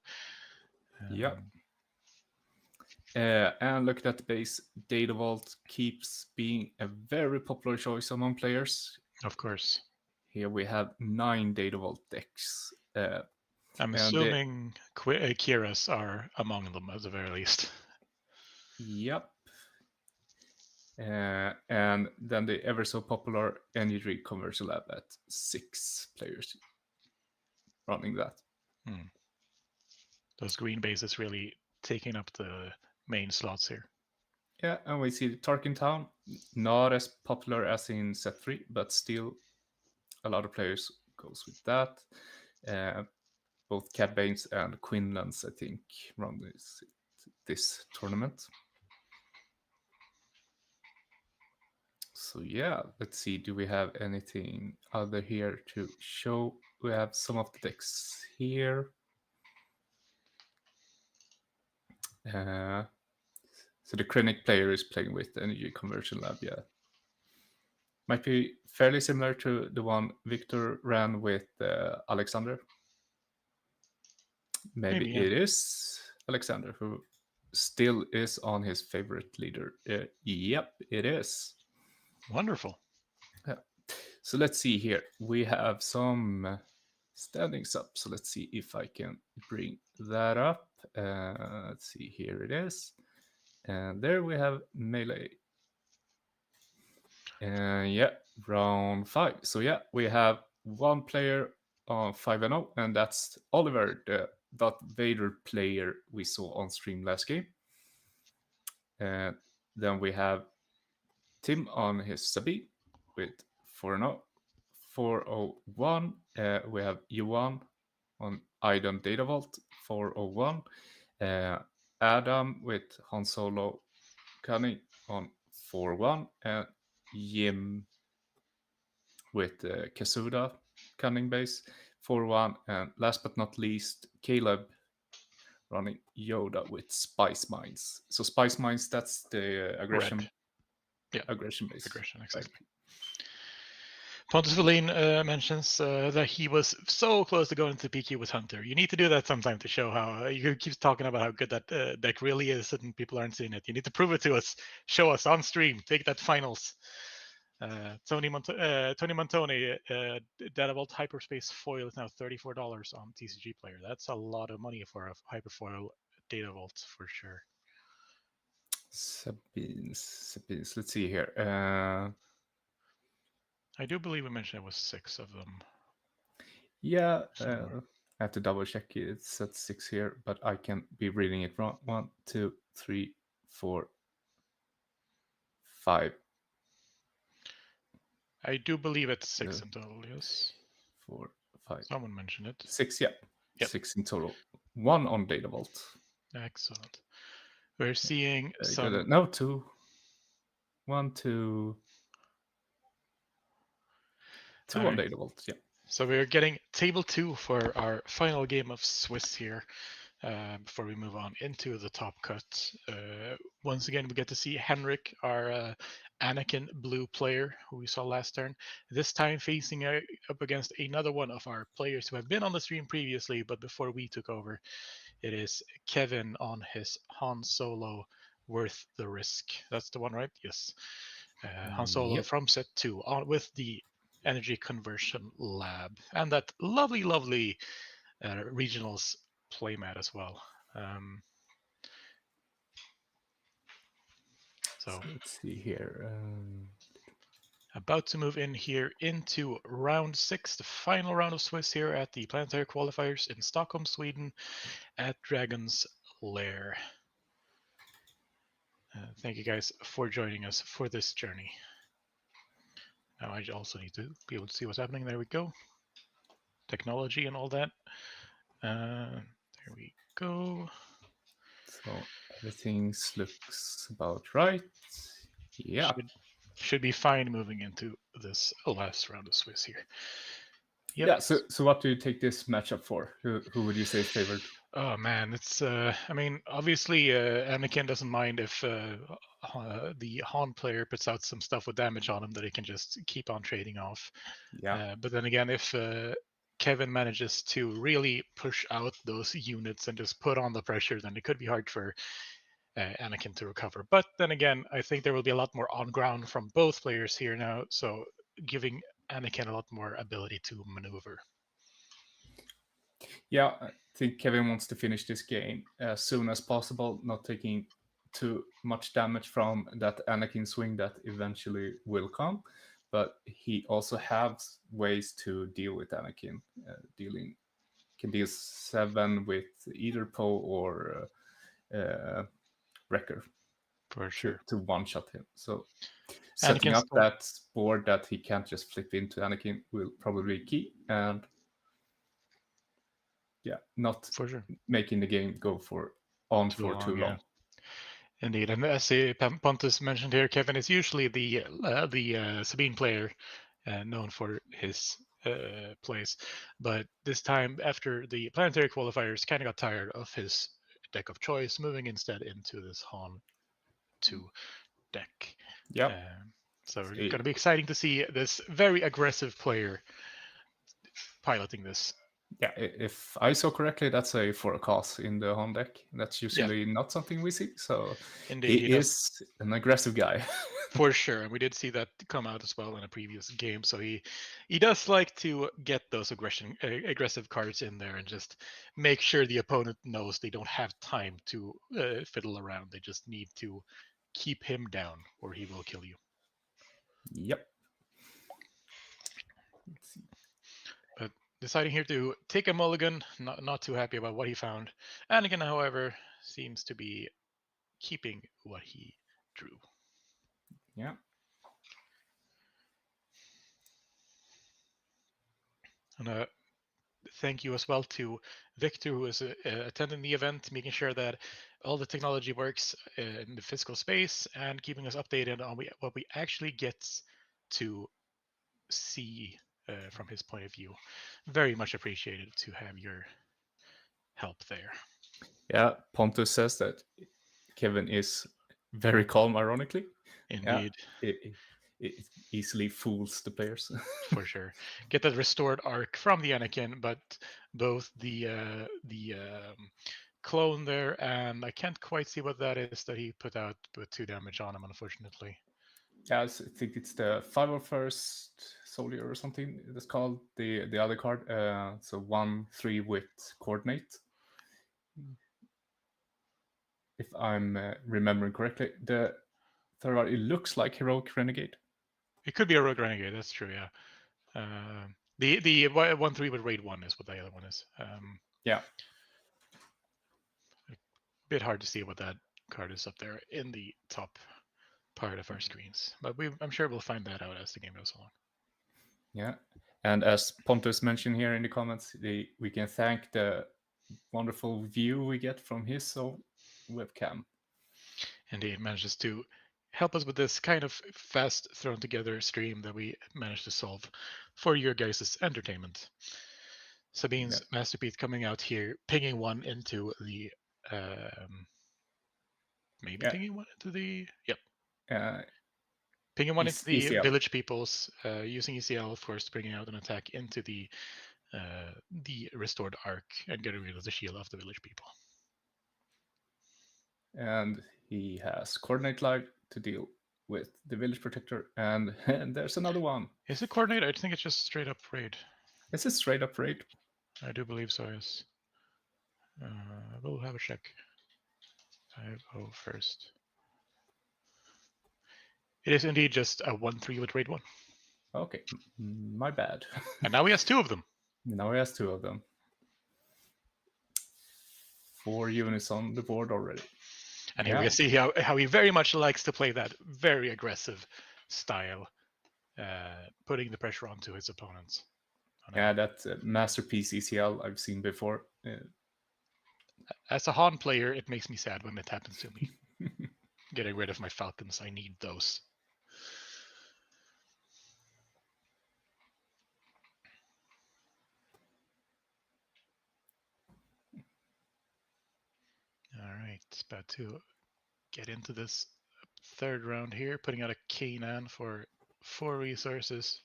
Speaker 3: Yeah. And looking at the base, Data Vault keeps being a very popular choice among players.
Speaker 4: Of course.
Speaker 3: Here we have 9 Data Vault decks.
Speaker 4: I'm assuming Kira's are among them at the very least.
Speaker 3: Yep. And then the ever so popular Energy Conversion Lab at 6 players running that.
Speaker 4: Those green bases really taking up the main slots here.
Speaker 3: Yeah, and we see the Tarkin Town, not as popular as in set 3, but still a lot of players goes with that. Both Cad Banes and Quinlands, I think, run this tournament. So yeah, let's see. Do we have anything other here to show? We have some of the decks here. So the Krennic player is playing with the Energy Conversion Lab, yeah. Might be fairly similar to the one Victor ran with Alexander. Maybe
Speaker 4: yeah.
Speaker 3: It is Alexander who still is on his favorite leader. Yep, it is.
Speaker 4: Wonderful.
Speaker 3: Yeah. So let's see here. We have some standings up. So let's see if I can bring that up. Let's see, here it is. And there we have Melee. Yeah, round 5. So yeah, we have 1 player on 5-0, and that's Oliver, the Darth Vader player we saw on stream last game. And then we have Tim on his Sabine with 4-0. 401. We have Yuan on Idon Data Vault, 401. Adam with Han Solo Cunning on 4-1, and Jim with Kazuda Cunning Base, 4-1, and last but not least, Caleb running Yoda with Spice Mines. So Spice Mines, that's the aggression.
Speaker 4: Red. Yeah,
Speaker 3: aggression base.
Speaker 4: Aggression, exactly. Right. Pontus Verlin mentions that he was so close to going to PQ with Hunter. You need to do that sometime to show how you keep talking about how good that deck really is, and people aren't seeing it. You need to prove it to us. Show us on stream. Take that finals. Tony Montoni, Datavolt Hyperspace Foil is now $34 on TCG Player. That's a lot of money for a Hyperfoil Datavolt for sure.
Speaker 3: Sabines. Let's see here.
Speaker 4: I do believe we mentioned it was 6 of them.
Speaker 3: Yeah, I have to double check. It's at 6 here, but I can be reading it wrong. 1, 2, 3, 4, 5.
Speaker 4: I do believe it's 6 in total, yes.
Speaker 3: 4, 5.
Speaker 4: Someone mentioned it.
Speaker 3: 6, yeah.
Speaker 4: Yep.
Speaker 3: 6 in total. 1 on Datavolt.
Speaker 4: Excellent. We're seeing some...
Speaker 3: No, 2. 1, 2. 2 on Datavolt, yeah.
Speaker 4: So we're getting table 2 for our final game of Swiss here. Before we move on into the top cut. Once again, we get to see Henrik, our Anakin blue player who we saw last turn, this time facing up against another one of our players who have been on the stream previously, but before we took over. It is Kevin on his Han Solo Worth the Risk. That's the one, right? Yes. Han Solo from set 2 with the Energy Conversion Lab and that lovely regionals playmat as well. So
Speaker 3: let's see here.
Speaker 4: About to move in here into round 6, the final round of Swiss here at the Planetary Qualifiers in Stockholm, Sweden, at Dragon's Lair. Thank you guys for joining us for this journey. Now I also need to be able to see what's happening. There we go. Technology and all that. There we go.
Speaker 3: So everything looks about right. Yeah.
Speaker 4: Should be fine moving into this last round of Swiss here. Yep.
Speaker 3: Yeah, so what do you take this matchup for? Who would you say is favored?
Speaker 4: Oh man, it's I mean, obviously Anakin doesn't mind if the Han player puts out some stuff with damage on him that he can just keep on trading off.
Speaker 3: Yeah.
Speaker 4: But then again, if Kevin manages to really push out those units and just put on the pressure, then it could be hard for Anakin to recover. But then again, I think there will be a lot more on ground from both players here now, so giving Anakin a lot more ability to maneuver.
Speaker 3: Yeah, I think Kevin wants to finish this game as soon as possible, not taking too much damage from that Anakin swing that eventually will come. But he also has ways to deal with Anakin. Can deal 7 with either Poe or Wrecker.
Speaker 4: For sure.
Speaker 3: To one-shot him. So setting up that board that he can't just flip into Anakin will probably be key. And yeah, not
Speaker 4: for sure
Speaker 3: making the game go for too long.
Speaker 4: Indeed, and as Pontus mentioned here, Kevin is usually the Sabine player, known for his plays, but this time after the Planetary Qualifiers, kind of got tired of his deck of choice, moving instead into this Han 2 deck.
Speaker 3: Yeah.
Speaker 4: So it's going to be exciting to see this very aggressive player piloting this.
Speaker 3: Yeah, if I saw correctly, that's a forecast in the Han deck. That's usually not something we see. So
Speaker 4: indeed,
Speaker 3: he is an aggressive guy.
Speaker 4: For sure, and we did see that come out as well in a previous game. So he does like to get those aggressive cards in there and just make sure the opponent knows they don't have time to fiddle around. They just need to keep him down, or he will kill you.
Speaker 3: Yep.
Speaker 4: Let's see. But deciding here to take a mulligan, not too happy about what he found. Anakin, however, seems to be keeping what he drew.
Speaker 3: Yeah.
Speaker 4: And thank you as well to Victor, who is attending the event, making sure that all the technology works in the physical space and keeping us updated on what we actually get to see from his point of view. Very much appreciated to have your help there.
Speaker 3: Yeah, Pontus says that Kevin is very calm, ironically.
Speaker 4: Indeed.
Speaker 3: Yeah, it easily fools the players.
Speaker 4: For sure. Get that restored arc from the Anakin, but both the clone there, and I can't quite see what that is that he put out with 2 damage on him, unfortunately.
Speaker 3: Yeah, I think it's the 501st Soldier or something that's called the other card. So 1/3 with coordinate. If I'm remembering correctly, the third one, it looks like Heroic Renegade.
Speaker 4: It could be a Rogue Renegade. That's true. Yeah. The 1/3 with raid 1 is what the other one is.
Speaker 3: Yeah.
Speaker 4: A bit hard to see what that card is up there in the top part of our screens, but I'm sure we'll find that out as the game goes along.
Speaker 3: Yeah, and as Pontus mentioned here in the comments, we can thank the wonderful view we get from his webcam.
Speaker 4: And he manages to help us with this kind of fast thrown together stream that we managed to solve for your guys' entertainment. Sabine's masterpiece coming out here, pinging one into the pinging one into the pinging one into the
Speaker 3: ECL.
Speaker 4: village peoples, using ECL, of course, bringing out an attack into the restored arc and getting rid of the shield of the village people.
Speaker 3: And he has Coordinate Light to deal with the village protector, and there's another one.
Speaker 4: Is it Coordinate? I think it's just straight up raid.
Speaker 3: It's a straight up raid.
Speaker 4: I do believe so, yes. We'll have a check. 5-0 first. It is indeed just a 1/3 with raid 1.
Speaker 3: Okay, my bad.
Speaker 4: And now he has 2 of them.
Speaker 3: Now he has 2 of them. 4 units on the board already.
Speaker 4: And here we see how he very much likes to play that very aggressive style, putting the pressure onto his opponents.
Speaker 3: Yeah, that masterpiece ECL I've seen before.
Speaker 4: As a Han player, it makes me sad when it happens to me. Getting rid of my Falcons, I need those. All right, it's about to get into this third round here, putting out a Kanan for 4 resources.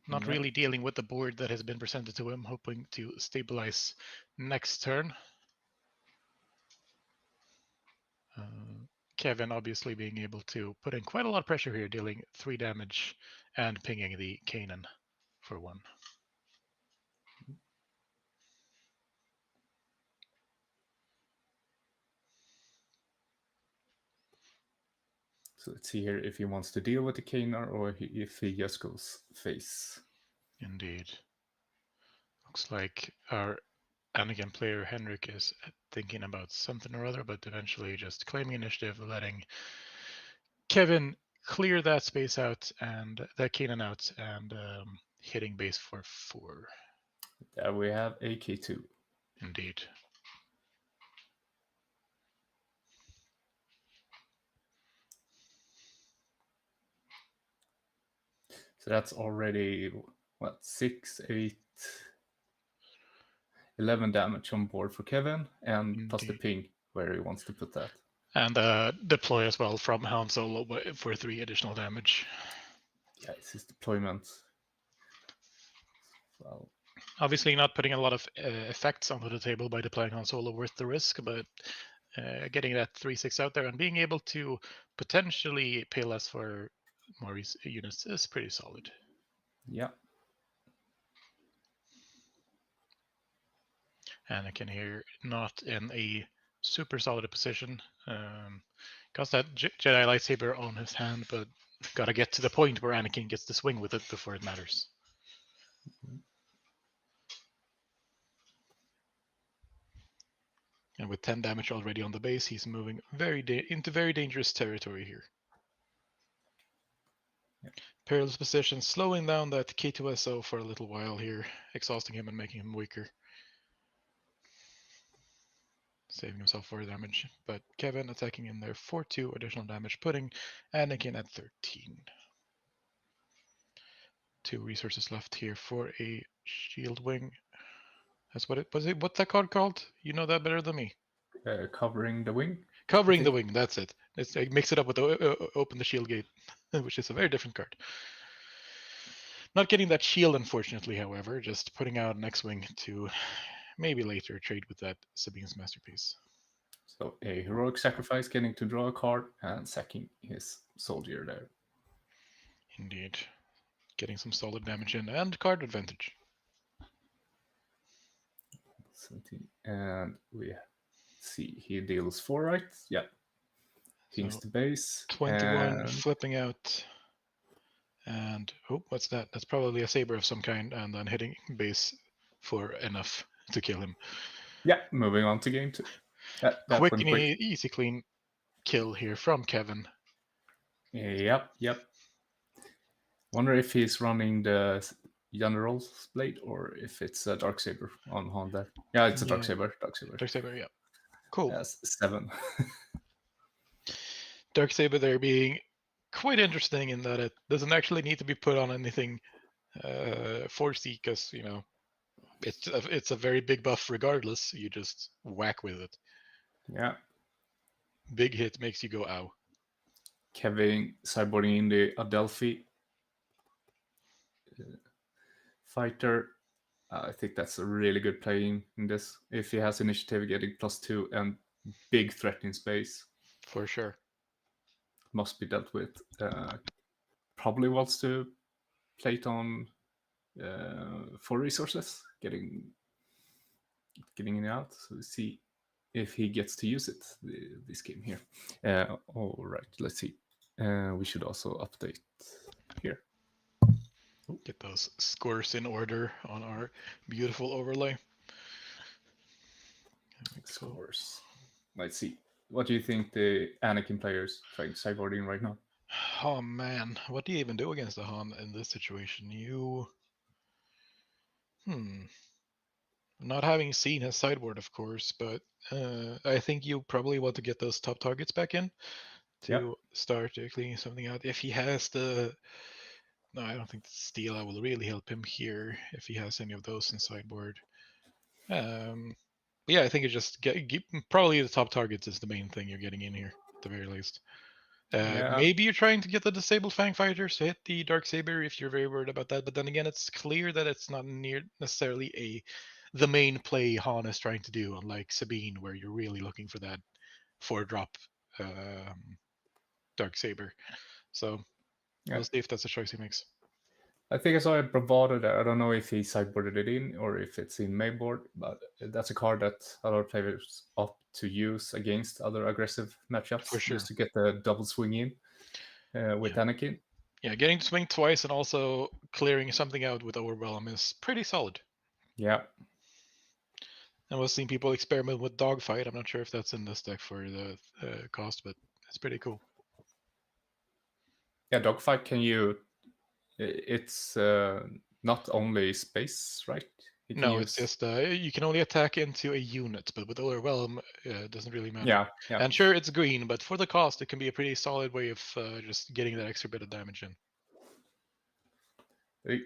Speaker 4: Not really dealing with the board that has been presented to him, hoping to stabilize next turn. Kevin obviously being able to put in quite a lot of pressure here, dealing 3 damage and pinging the Kanan for 1.
Speaker 3: So let's see here if he wants to deal with the Kanar or if he just goes face.
Speaker 4: Indeed. Looks like our Anakin player Henrik is thinking about something or other, but eventually just claiming initiative, letting Kevin clear that space out and that Kanan out, and hitting base for 4.
Speaker 3: There we have AK2.
Speaker 4: Indeed.
Speaker 3: So that's already, 6, 8, 11 damage on board for Kevin, and plus the ping where he wants to put that.
Speaker 4: And deploy as well from Han Solo for 3 additional damage.
Speaker 3: Yeah, it's his deployment. Well,
Speaker 4: obviously not putting a lot of effects onto the table by deploying Han Solo worth the risk, but getting that 3/6 out there and being able to potentially pay less for more units is pretty solid.
Speaker 3: Yeah.
Speaker 4: Anakin here not in a super solid position. Got that Jedi lightsaber on his hand, but gotta get to the point where Anakin gets to swing with it before it matters. And with 10 damage already on the base, he's moving into very dangerous territory here. Perilous position, slowing down that K2SO for a little while here, exhausting him and making him weaker. Saving himself 4 damage, but Kevin attacking in there for 2 additional damage, putting Anakin at 13. 2 resources left here for a shield wing. That's what it was. What's that card called? You know that better than me.
Speaker 3: Covering the wing.
Speaker 4: Covering the wing. That's it. It mix it up with open the shield gate, which is a very different card. Not getting that shield, unfortunately. However, just putting out an X-wing to maybe later trade with that Sabine's masterpiece.
Speaker 3: So a heroic sacrifice, getting to draw a card and sacking his soldier there.
Speaker 4: Indeed. Getting some solid damage in and card advantage.
Speaker 3: 17. And we see he deals 4, right? Yeah. Kings
Speaker 4: So,
Speaker 3: to base.
Speaker 4: 21
Speaker 3: and...
Speaker 4: flipping out. And oh, what's that? That's probably a saber of some kind, and then hitting base for enough to kill him.
Speaker 3: Yeah, moving on to game 2. That
Speaker 4: Quick
Speaker 3: went
Speaker 4: and
Speaker 3: quick.
Speaker 4: easy clean kill here from Kevin.
Speaker 3: Yep. Wonder if he's running the General's Blade or if it's a Darksaber on Honda. Yeah, it's a Darksaber.
Speaker 4: Darksaber, yeah. Cool.
Speaker 3: Yes, 7.
Speaker 4: Darksaber there being quite interesting in that it doesn't actually need to be put on anything forcey, because it's a very big buff regardless. You just whack with it.
Speaker 3: Yeah.
Speaker 4: Big hit makes you go ow.
Speaker 3: Kevin sideboarding in the Adelphi fighter. I think that's a really good play in this. If he has initiative, getting +2 and big threat in space.
Speaker 4: For sure.
Speaker 3: Must be dealt with. Probably wants to play it on 4 resources, getting it out. So we see if he gets to use it this game here. All right, let's see. We should also update here.
Speaker 4: Get those scores in order on our beautiful overlay.
Speaker 3: Scores. Let's see. What do you think the Anakin players trying sideboarding right now?
Speaker 4: Oh man, what do you even do against the Han in this situation? Not having seen his sideboard, of course, but I think you probably want to get those top targets back in to start cleaning something out. If he has no, I don't think the steel will really help him here if he has any of those in sideboard. But yeah, I think it just probably the top targets is the main thing you're getting in here at the very least. Maybe you're trying to get the disabled Fang fighters to hit the Darksaber if you're very worried about that. But then again, it's clear that it's not necessarily the main play Han is trying to do, unlike Sabine, where you're really looking for that 4-drop Darksaber. So we'll see if that's a choice he makes.
Speaker 3: I think I saw a Bravado there. I don't know if he sideboarded it in or if it's in mainboard, but that's a card that a lot of players opt to use against other aggressive matchups,
Speaker 4: For sure.
Speaker 3: just to get the double swing in with Anakin.
Speaker 4: Yeah, getting to swing twice and also clearing something out with Overwhelm is pretty solid.
Speaker 3: Yeah.
Speaker 4: And we've seen people experiment with Dogfight. I'm not sure if that's in this deck for the cost, but it's pretty cool.
Speaker 3: Yeah, Dogfight, it's not only space, right?
Speaker 4: No, it's just you can only attack into a unit, but with Overwhelm, it doesn't really matter.
Speaker 3: Yeah.
Speaker 4: And sure, it's green, but for the cost, it can be a pretty solid way of just getting that extra bit of damage in.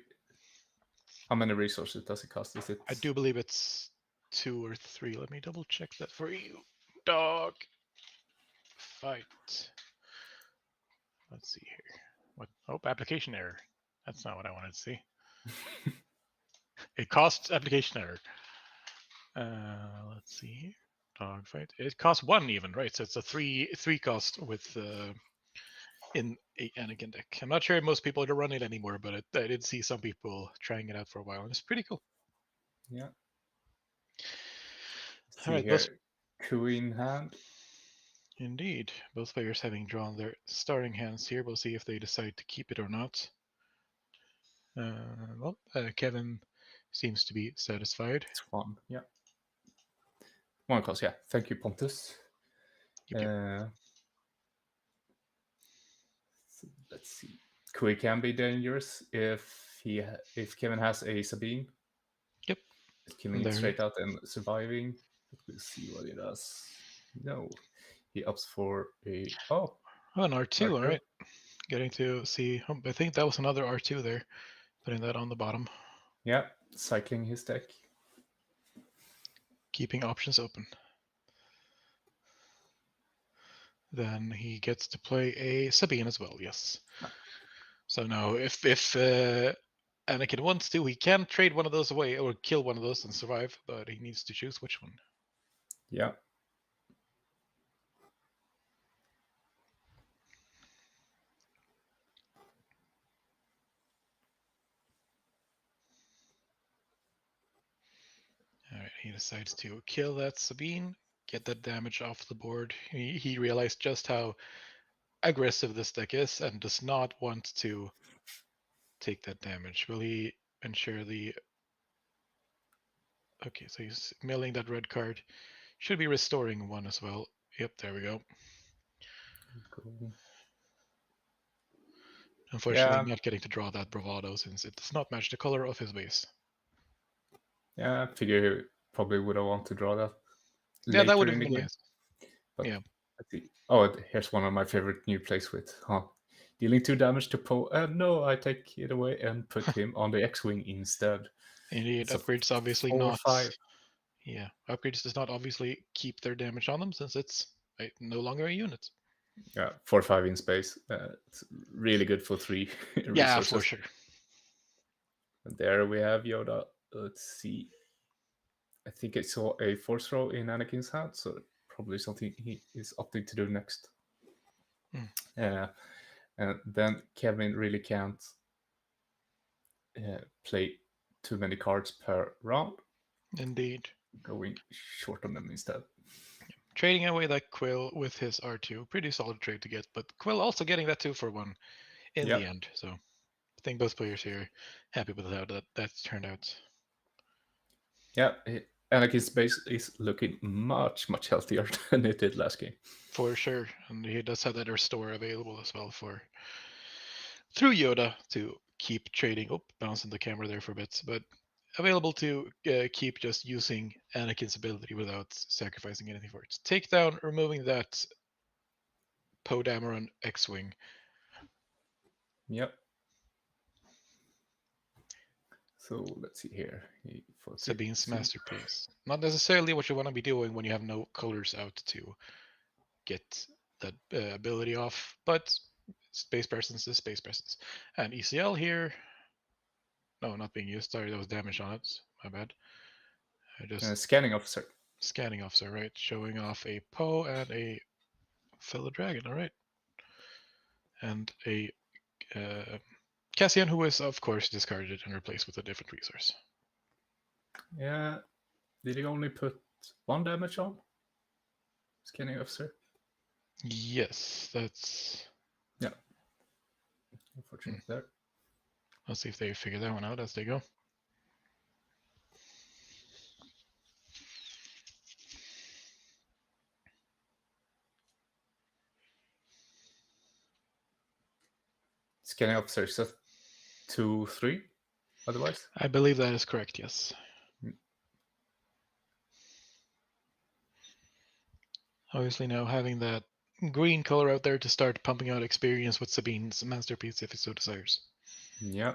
Speaker 3: How many resources does it cost? Is it?
Speaker 4: I do believe it's 2 or 3. Let me double check that for you. Dog fight. Let's see here. What? Oh, application error. That's not what I wanted to see. It costs application error. Let's see here. Dogfight. It costs 1 even, right? So it's a 3 cost with in a Anakin deck. I'm not sure if most people are run it anymore, but I did see some people trying it out for a while, and it's pretty cool.
Speaker 3: Yeah.
Speaker 4: All right,
Speaker 3: here. Queen hand.
Speaker 4: Indeed. Both players having drawn their starting hands here. We'll see if they decide to keep it or not. Kevin seems to be satisfied.
Speaker 3: It's 1, yeah. 1 cost, yeah. Thank you, Pontus.
Speaker 4: Yep.
Speaker 3: So let's see. Kui can be dangerous if Kevin has a Sabine.
Speaker 4: Yep.
Speaker 3: Killing it straight out and surviving. But we'll see what he does. No. He opts for an
Speaker 4: R2, all right. Getting to see, I think that was another R2 there. Putting that on the bottom.
Speaker 3: Yeah, cycling his deck.
Speaker 4: Keeping options open. Then he gets to play a Sabine as well, yes. So now, if Anakin wants to, he can trade one of those away or kill one of those and survive, but he needs to choose which one.
Speaker 3: Yeah.
Speaker 4: decides to kill that Sabine, get that damage off the board. He realized just how aggressive this deck is and does not want to take that damage. Will he ensure the... Okay, so he's milling that red card. Should be restoring one as well. Yep, there we go.
Speaker 3: Cool.
Speaker 4: Unfortunately, not getting to draw that Bravado since it does not match the color of his base.
Speaker 3: Yeah, I figure he probably would have wanted to draw that.
Speaker 4: Yeah, that would
Speaker 3: later
Speaker 4: have
Speaker 3: in the
Speaker 4: been
Speaker 3: game.
Speaker 4: nice.
Speaker 3: But
Speaker 4: Yeah.
Speaker 3: let's see. Oh, here's one of my favorite new plays with dealing 2 damage to Poe. No, I take it away and put him on the X-Wing instead.
Speaker 4: Indeed,
Speaker 3: It's a
Speaker 4: upgrades obviously
Speaker 3: 4/5.
Speaker 4: not... Yeah, upgrades does not obviously keep their damage on them since it's no longer a unit.
Speaker 3: Yeah, 4/5 in space. It's really good for 3
Speaker 4: Yeah,
Speaker 3: resources.
Speaker 4: for sure.
Speaker 3: And there we have Yoda. Let's see. I think I saw a force throw in Anakin's hand, so probably something he is opting to do next. And then Kevin really can't play too many cards per round.
Speaker 4: Indeed.
Speaker 3: Going short on them instead.
Speaker 4: Trading away that Quill with his R2, pretty solid trade to get, but Quill also getting that 2-for-1 in the end. So I think both players here happy with how that turned out.
Speaker 3: Yeah, Anakin's base is looking much healthier than it did last game.
Speaker 4: For sure, and he does have that restore available as well through Yoda to keep trading. Oh, bouncing the camera there for a bit, but available to keep just using Anakin's ability without sacrificing anything for it. Takedown, removing that Poe Dameron X-Wing.
Speaker 3: Yep. So let's see here.
Speaker 4: Sabine's masterpiece. Not necessarily what you want to be doing when you have no colors out to get that ability off, but space presence is space presence. And ECL here. No, not being used. Sorry, there was damage on it. My bad. I just
Speaker 3: scanning officer.
Speaker 4: Scanning officer, right? Showing off a Poe and a fellow dragon. All right. And a Cassian, who is of course discarded and replaced with a different resource.
Speaker 3: Yeah. Did he only put 1 damage on? Scanning officer?
Speaker 4: Yes, that's...
Speaker 3: Yeah. Unfortunately there.
Speaker 4: Let's see if they figure that one out as they go.
Speaker 3: Scanning officer is 2/3 otherwise?
Speaker 4: I believe that is correct, yes. Obviously now having that green color out there to start pumping out experience with Sabine's masterpiece if he so desires.
Speaker 3: Yeah.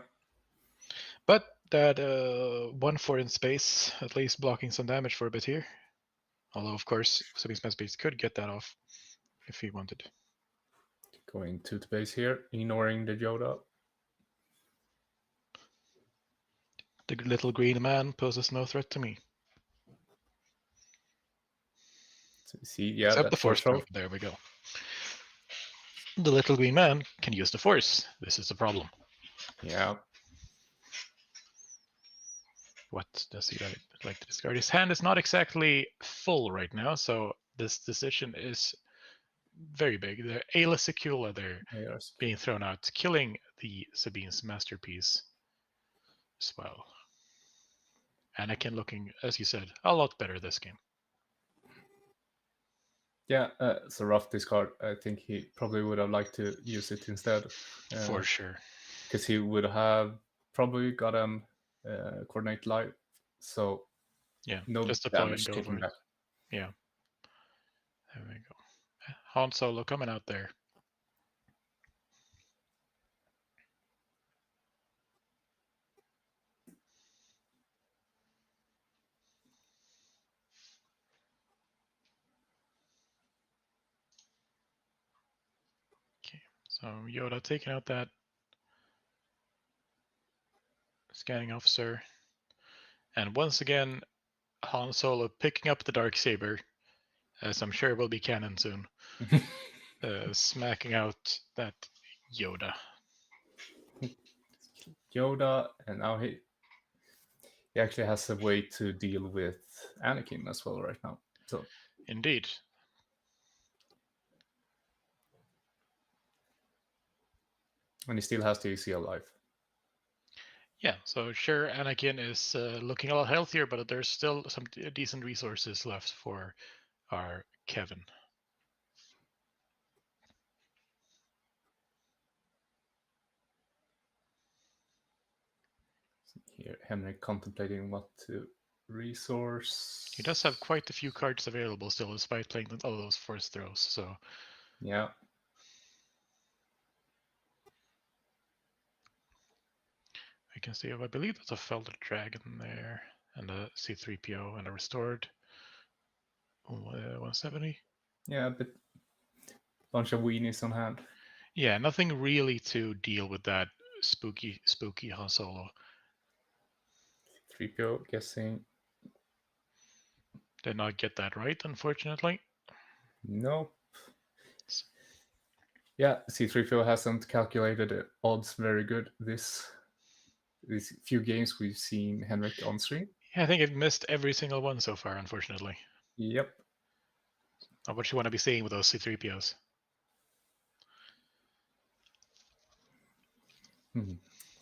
Speaker 4: But that 1/4 in space, at least blocking some damage for a bit here. Although of course Sabine's masterpiece could get that off if he wanted.
Speaker 3: Going to the base here, ignoring the Yoda.
Speaker 4: The little green man poses no threat to me.
Speaker 3: So you see, yeah,
Speaker 4: Except the force throw. There we go. The little green man can use the force. This is the problem.
Speaker 3: Yeah.
Speaker 4: What does he like to discard? His hand is not exactly full right now, so this decision is very big. The Ayla Secula there being thrown out, killing the Sabine's masterpiece as well. Anakin looking, as you said, a lot better this game.
Speaker 3: Yeah, it's a rough discard. I think he probably would have liked to use it instead.
Speaker 4: For sure.
Speaker 3: Because he would have probably got him coordinate live. So
Speaker 4: yeah,
Speaker 3: no
Speaker 4: just
Speaker 3: damage
Speaker 4: go
Speaker 3: taken back.
Speaker 4: Yeah. There we go. Han Solo coming out there. Okay, so Yoda taking out that scanning officer. And once again, Han Solo picking up the Darksaber, as I'm sure will be canon soon. Smacking out that Yoda.
Speaker 3: Yoda, and now he actually has a way to deal with Anakin as well right now. So
Speaker 4: indeed.
Speaker 3: And he still has the AC alive.
Speaker 4: Yeah, so sure, Anakin is looking a lot healthier, but there's still some decent resources left for our Kevin.
Speaker 3: Here, Henrik contemplating what to resource.
Speaker 4: He does have quite a few cards available still, despite playing all those force throws. So
Speaker 3: yeah.
Speaker 4: I can see, I believe there's a Felder Dragon there, and a C3PO, and a restored 170.
Speaker 3: Yeah, but bunch of weenies on hand.
Speaker 4: Yeah, nothing really to deal with that spooky Han Solo.
Speaker 3: 3PO guessing.
Speaker 4: Did not get that right, unfortunately.
Speaker 3: Nope. Yeah, C3PO hasn't calculated the odds very good these few games we've seen Henrik on stream.
Speaker 4: Yeah, I think I've missed every single one so far, unfortunately.
Speaker 3: Yep.
Speaker 4: What you want to be seeing with those C3POs?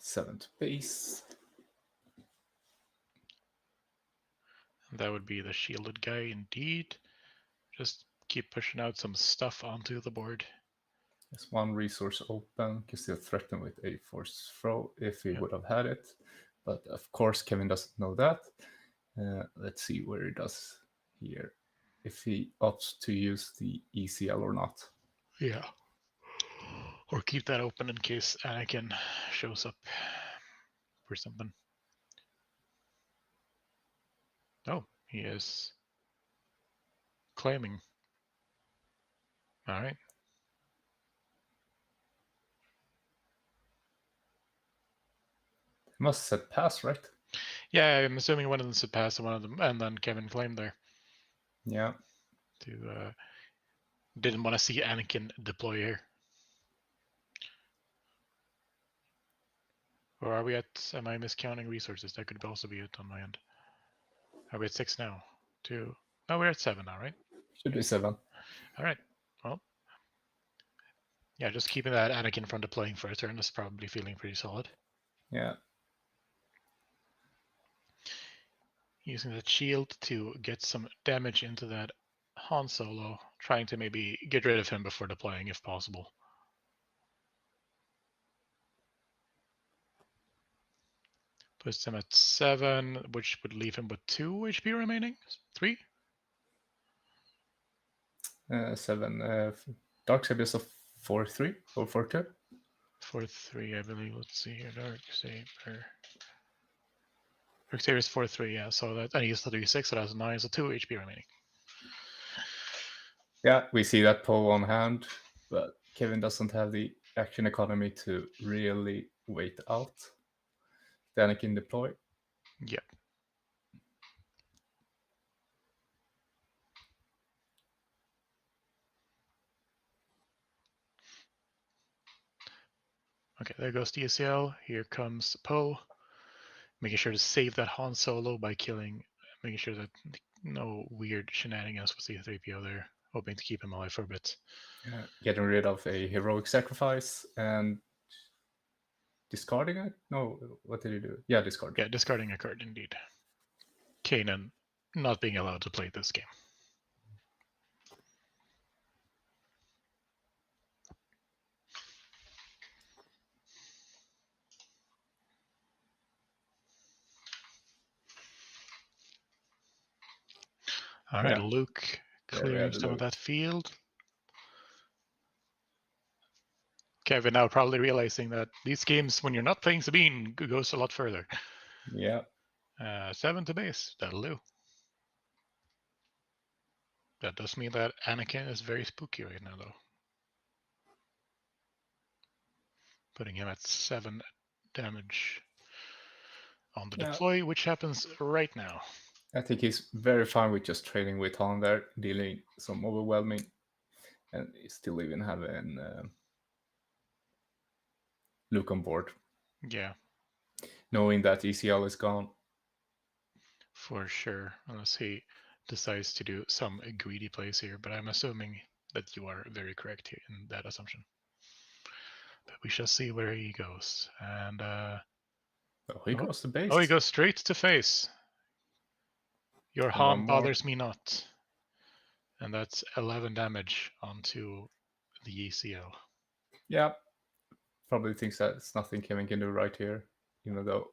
Speaker 3: 7th base.
Speaker 4: That would be the shielded guy, indeed. Just keep pushing out some stuff onto the board.
Speaker 3: There's one resource open. Can still threaten with a force throw if he would have had it. But of course, Kevin doesn't know that. Let's see where he does here. If he opts to use the ECL or not.
Speaker 4: Yeah. Or keep that open in case Anakin shows up for something. Oh, he is claiming. All right.
Speaker 3: He must have said pass, right?
Speaker 4: Yeah, I'm assuming one of them said pass and one of them, and then Kevin claimed there.
Speaker 3: Yeah.
Speaker 4: Didn't want to see Anakin deploy here. Or are we at, am I miscounting resources? That could also be it on my end. Are we at 6 now? 2. No, we're at 7 now, right?
Speaker 3: Should be 7.
Speaker 4: All right. Well, yeah, just keeping that Anakin from deploying for a turn is probably feeling pretty solid.
Speaker 3: Yeah.
Speaker 4: Using that shield to get some damage into that Han Solo, trying to maybe get rid of him before deploying if possible. Puts him at 7, which would leave him with 2 HP remaining. 3?
Speaker 3: 7. Dark Saber is a 4-3 or 4-2?
Speaker 4: 4-3, I believe. Let's see here. Dark Saber. Dark Saber is 4-3, yeah. So that, and he used the 3-6, so that's 9, so 2 HP remaining.
Speaker 3: Yeah, we see that Poe on hand, but Kevin doesn't have the action economy to really wait out. The Anakin deploy.
Speaker 4: Yep. Okay, there goes the ECL. Here comes Poe, making sure to save that Han Solo by killing, making sure that no weird shenanigans with C3PO there, hoping to keep him alive for a bit.
Speaker 3: Getting rid of a heroic sacrifice and discarding it? No, what did he do? Yeah, discard.
Speaker 4: Yeah, discarding a card, indeed. Kanan not being allowed to play this game. All right, yeah. Luke clearing some of that field. Kevin now probably realizing that these games, when you're not playing Sabine, goes a lot further.
Speaker 3: Yeah.
Speaker 4: 7 to base. That'll do. That does mean that Anakin is very spooky right now, though. Putting him at 7 damage on the deploy, which happens right now.
Speaker 3: I think he's very fine with just trading with Han there, dealing some overwhelming, and still even having Luke on board.
Speaker 4: Yeah.
Speaker 3: Knowing that ECL is gone.
Speaker 4: For sure, unless he decides to do some greedy plays here. But I'm assuming that you are very correct here in that assumption. But we shall see where he goes. And
Speaker 3: he goes to base.
Speaker 4: Oh, he goes straight to face. Your harm bothers me not. And that's 11 damage onto the ECL.
Speaker 3: Yeah. Probably thinks that it's nothing Kevin can do right here, even though.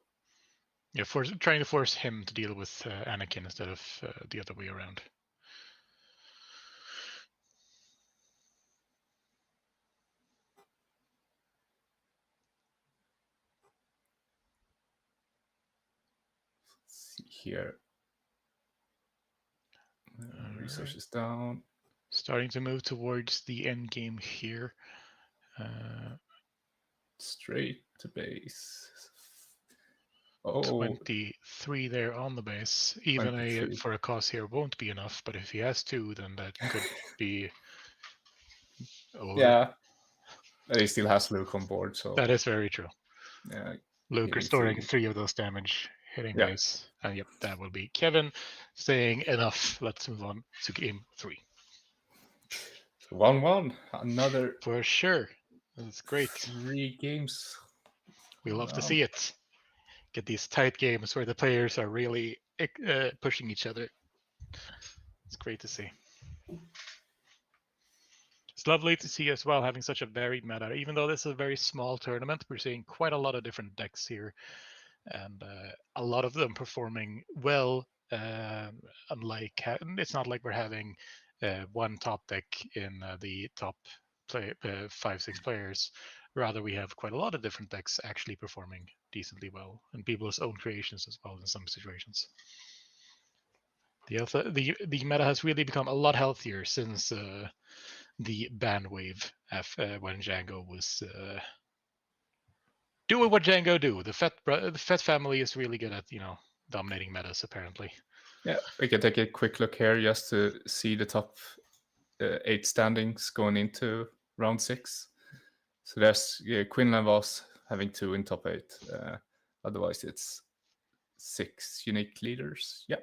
Speaker 4: Yeah, trying to force him to deal with Anakin instead of the other way around.
Speaker 3: Let's see here. Resources down.
Speaker 4: Starting to move towards the end game here.
Speaker 3: Straight to base. Oh,
Speaker 4: 23 there on the base. Even for a cost here won't be enough, but if he has 2, then that could be over.
Speaker 3: Yeah. He still has Luke on board, so
Speaker 4: that is very true.
Speaker 3: Yeah.
Speaker 4: Luke restoring 3 of those damage, hitting base. And yep, that will be Kevin saying enough. Let's move on to game 3.
Speaker 3: 1-1. Another.
Speaker 4: For sure. That's great.
Speaker 3: 3 games.
Speaker 4: We love to see it. Get these tight games where the players are really pushing each other. It's great to see. It's lovely to see as well having such a varied meta. Even though this is a very small tournament, we're seeing quite a lot of different decks here. And a lot of them performing well. Unlike, it's not like we're having one top deck in the top 5-6 players. Rather, we have quite a lot of different decks actually performing decently well, and people's own creations as well in some situations. The meta has really become a lot healthier since the ban wave when Django was doing what Django do. The Fett family is really good at dominating metas apparently.
Speaker 3: Yeah, we can take a quick look here just to see the top 8 standings going into round 6. So there's Quinlan was having 2 in top 8. Otherwise, it's 6 unique leaders. Yeah.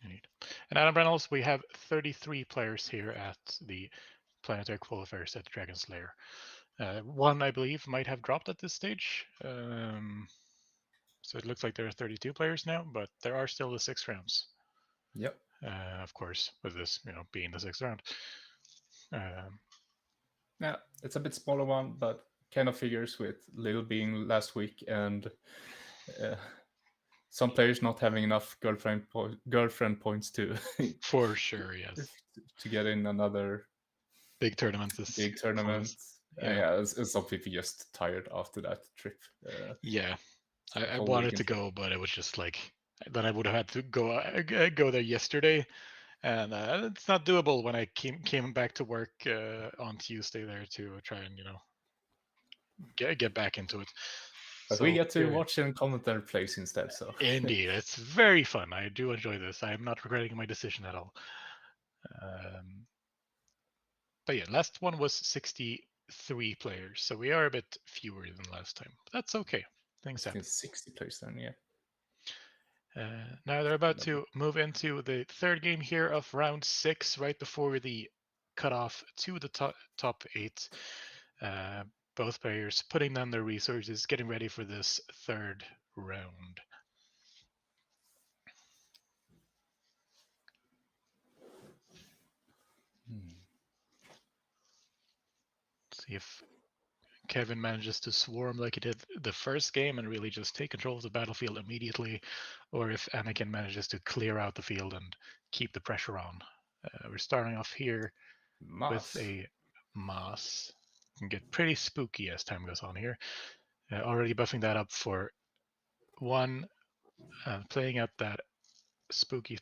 Speaker 4: And Adam Reynolds, we have 33 players here at the planetary qualifiers at Dragon's Lair. One, I believe, might have dropped at this stage. So it looks like there are 32 players now, but there are still the 6 rounds.
Speaker 3: Yep.
Speaker 4: Of course, with this, being the 6th round.
Speaker 3: Yeah, it's a bit smaller one, but kind of figures with Lil being last week and some players not having enough girlfriend points to.
Speaker 4: For sure, yes.
Speaker 3: To get in another
Speaker 4: big tournament.
Speaker 3: Yeah, some people just tired after that trip.
Speaker 4: I wanted to go, but it was just like then I would have had to go there yesterday, and it's not doable when I came back to work on Tuesday there to try and get back into it.
Speaker 3: But we get to watch and comment their plays instead. So
Speaker 4: indeed, it's very fun. I do enjoy this. I am not regretting my decision at all. But yeah, last one was 63 players, so we are a bit fewer than last time. But that's okay. Things happen.
Speaker 3: 60 players then, yeah.
Speaker 4: Now they're about to move into the 3rd game here of round 6, right before the cutoff to the top 8. Both players putting down their resources, getting ready for this 3rd round. See if Kevin manages to swarm like he did the first game and really just take control of the battlefield immediately, or if Anakin manages to clear out the field and keep the pressure on. We're starting off here with a Moss. Can get pretty spooky as time goes on here. Already buffing that up for 1, playing up that spooky.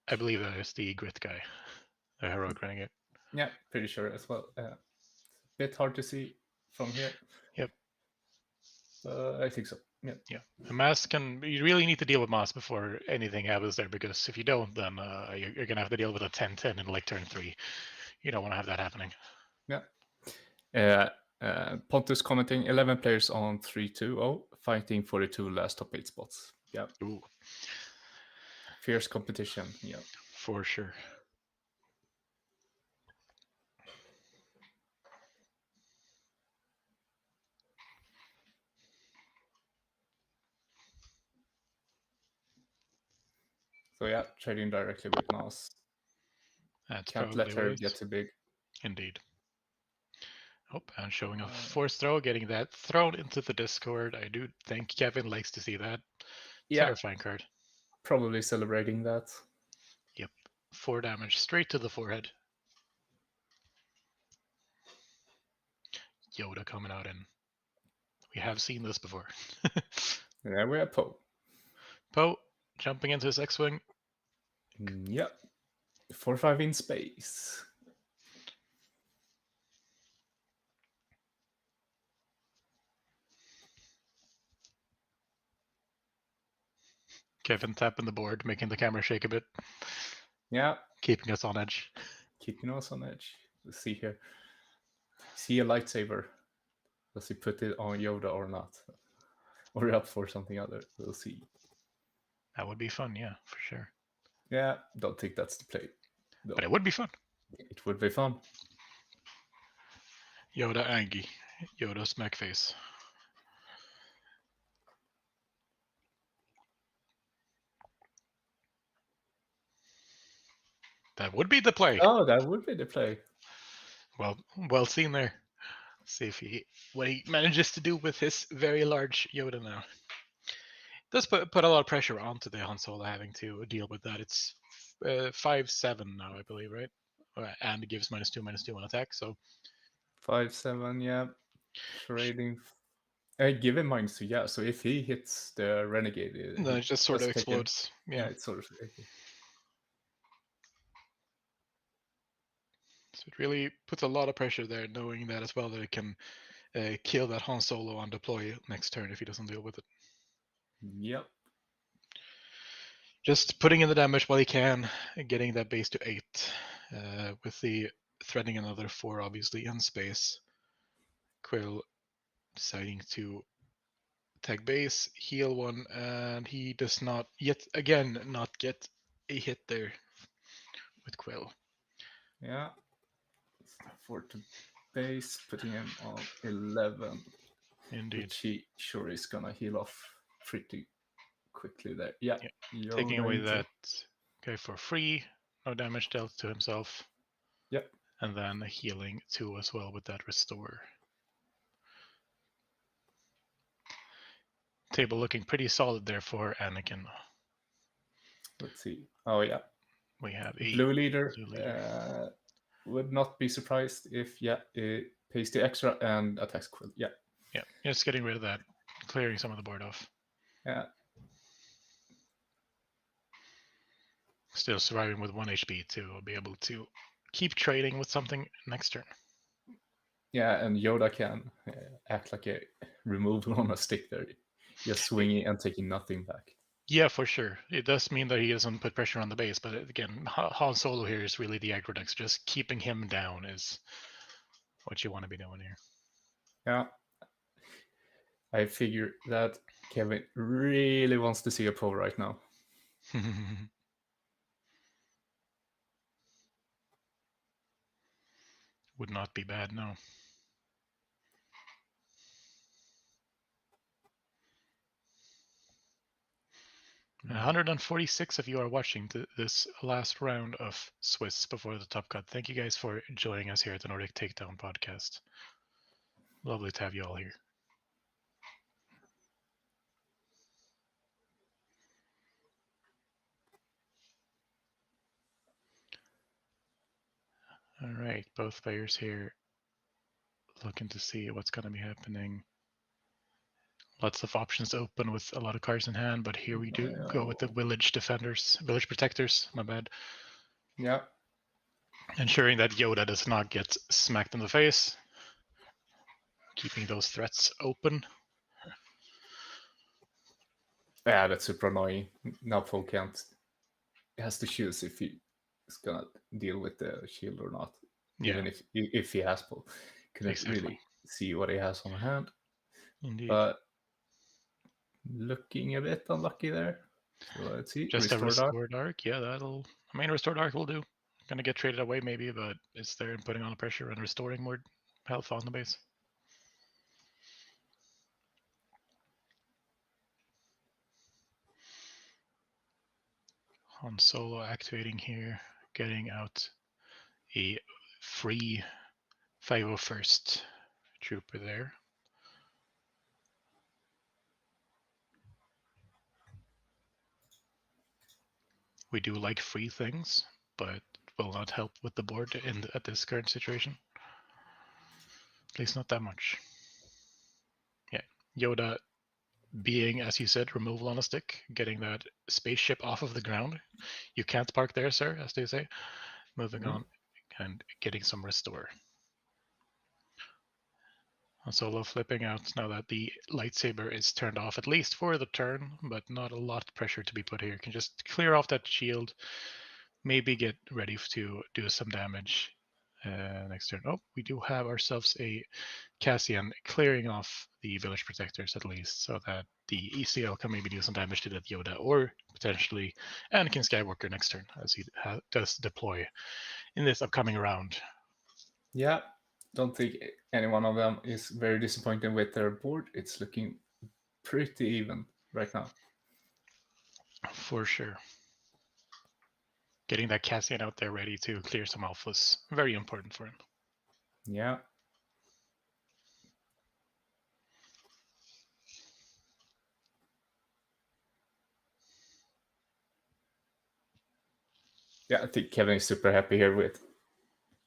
Speaker 4: I believe that is the Grit guy, the heroic renegade.
Speaker 3: Yeah, pretty sure as well. Bit hard to see from here.
Speaker 4: Yep.
Speaker 3: I think so. Yeah.
Speaker 4: The mass you really need to deal with mass before anything happens there, because if you don't, then you're gonna have to deal with a 10-10 in like turn 3. You don't want to have that happening.
Speaker 3: Yeah. Pontus commenting 11 players on 3-2-0, fighting for the 2 last top 8 spots. Yeah.
Speaker 4: Ooh.
Speaker 3: fierce competition. Yeah,
Speaker 4: for sure.
Speaker 3: So yeah, trading directly with Nas.
Speaker 4: That's
Speaker 3: Can't
Speaker 4: probably
Speaker 3: let her
Speaker 4: what it
Speaker 3: get
Speaker 4: is.
Speaker 3: too big.
Speaker 4: Indeed. Oh, and showing a force throw, getting that thrown into the Discord. I do think Kevin likes to see that.
Speaker 3: Yeah,
Speaker 4: Terrifying card.
Speaker 3: probably celebrating that.
Speaker 4: Yep. 4 damage straight to the forehead. Yoda coming out in. We have seen this before.
Speaker 3: And there we have Poe.
Speaker 4: Poe jumping into his X-Wing.
Speaker 3: Yep. 4/5 in space.
Speaker 4: Kevin tapping the board, making the camera shake a bit.
Speaker 3: Yeah.
Speaker 4: Keeping us on edge.
Speaker 3: Keeping us on edge. Let's see here. See a lightsaber. Does he put it on Yoda or not? Or up for something other? We'll see.
Speaker 4: That would be fun, yeah, for sure.
Speaker 3: Yeah, don't think that's the play. No.
Speaker 4: But it would be fun.
Speaker 3: It would be fun.
Speaker 4: Yoda Angie. Yoda Smackface. That would be the play.
Speaker 3: Oh, that would be the play.
Speaker 4: Well seen there. See if what he manages to do with his very large Yoda now. Does put a lot of pressure onto the Han Solo having to deal with that. It's 5/7 now, I believe, right? And it gives -2/-2 on attack. So
Speaker 3: 5/7, yeah. Trading. Give him -2, yeah. So if he hits the renegade,
Speaker 4: it just sort of explodes.
Speaker 3: Yeah, it's sort of.
Speaker 4: So it really puts a lot of pressure there, knowing that as well that it can kill that Han Solo on deploy next turn if he doesn't deal with it.
Speaker 3: Yep.
Speaker 4: Just putting in the damage while he can, getting that base to 8, with the threading another 4 obviously in space. Quill deciding to attack base, heal 1, and he does not yet again not get a hit there with Quill.
Speaker 3: Yeah. 4 to base, putting him on 11.
Speaker 4: Indeed.
Speaker 3: Which he sure is gonna heal off pretty quickly there. Yeah.
Speaker 4: Taking away that guy for free, no damage dealt to himself.
Speaker 3: Yep.
Speaker 4: And then healing 2 as well with that restore. Table looking pretty solid there for Anakin.
Speaker 3: Let's see. Oh yeah.
Speaker 4: We have a
Speaker 3: blue leader. Would not be surprised if it pays the extra and attacks Quill. Yeah.
Speaker 4: Yeah, just getting rid of that, clearing some of the board off.
Speaker 3: Yeah.
Speaker 4: Still surviving with 1 HP to be able to keep trading with something next turn.
Speaker 3: Yeah, and Yoda can act like a removal on a stick there. Just swinging and taking nothing back.
Speaker 4: Yeah, for sure. It does mean that he doesn't put pressure on the base, but again, Han Solo here is really the aggro deck. Just keeping him down is what you want to be doing here.
Speaker 3: Yeah. I figure that Kevin really wants to see a Poe right now.
Speaker 4: Would not be bad, no. Mm-hmm. 146 of you are watching this last round of Swiss before the top cut. Thank you guys for joining us here at the Nordic Takedown podcast. Lovely to have you all here. All right, both players here looking to see what's going to be happening. Lots of options open with a lot of cards in hand, but here we do go with the village protectors, my bad.
Speaker 3: Yeah.
Speaker 4: Ensuring that Yoda does not get smacked in the face. Keeping those threats open.
Speaker 3: Yeah, that's super annoying. Now Poe can't. He has to choose if he is gonna deal with the shield or not. Yeah. Even if he has Poe. Couldn't really see what he has on hand.
Speaker 4: Indeed.
Speaker 3: But looking a bit unlucky there. So let's see.
Speaker 4: Just
Speaker 3: Restore
Speaker 4: a
Speaker 3: Dark.
Speaker 4: Restore Dark. Yeah, I mean, Restore Dark will do. Gonna get traded away maybe, but it's there and putting on the pressure and restoring more health on the base. Han Solo activating here, getting out a free 501st trooper there. We do like free things, but will not help with the board at this current situation. At least not that much. Yeah, Yoda being, as you said, removal on a stick, getting that spaceship off of the ground. You can't park there, sir, as they say. Moving on and getting some restore. Han Solo flipping out now that the lightsaber is turned off, at least for the turn, but not a lot of pressure to be put here. Can just clear off that shield, maybe get ready to do some damage next turn. Oh, we do have ourselves a Cassian clearing off the village protectors at least, so that the ECL can maybe do some damage to that Yoda, or potentially Anakin Skywalker next turn, as he does deploy in this upcoming round.
Speaker 3: Yeah, don't think any one of them is very disappointed with their board. It's looking pretty even right now.
Speaker 4: For sure. Getting that Cassian out there ready to clear some alphas, very important for him.
Speaker 3: Yeah. Yeah, I think Kevin is super happy here with,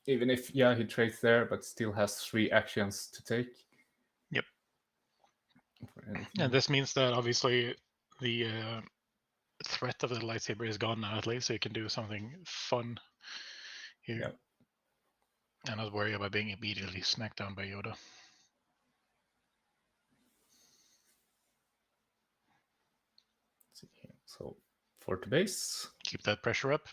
Speaker 3: even if, yeah, he trades there, but still has 3 actions to take.
Speaker 4: Yep. And this means that obviously the threat of the lightsaber is gone now, at least, so you can do something fun here.
Speaker 3: Yep.
Speaker 4: And not worry about being immediately smacked down by Yoda.
Speaker 3: Let's see here. So 4 to base.
Speaker 4: Keep that pressure up.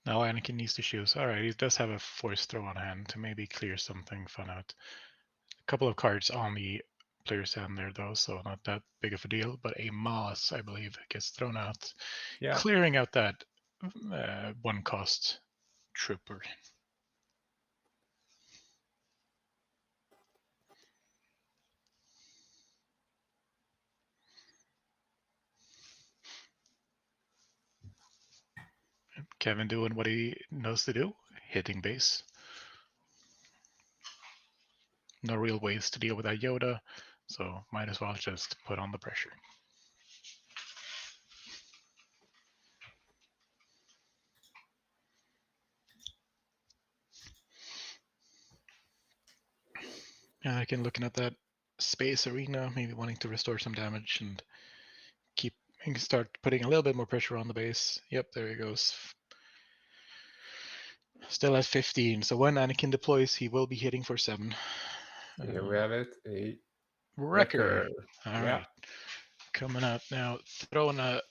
Speaker 4: Now Anakin needs to choose. All right, he does have a force throw on hand to maybe clear something fun out. A couple of cards on the player's hand there, though, so not that big of a deal. But a Moss, I believe, gets thrown out, clearing out that 1-cost trooper. Kevin doing what he knows to do, hitting base. No real ways to deal with that Yoda, so might as well just put on the pressure. I can looking at that space arena, maybe wanting to restore some damage and start putting a little bit more pressure on the base. Yep, there he goes. Still at 15, so when Anakin deploys, he will be hitting for 7.
Speaker 3: Here we have it, a
Speaker 4: Wrecker. All right, coming out now, throwing a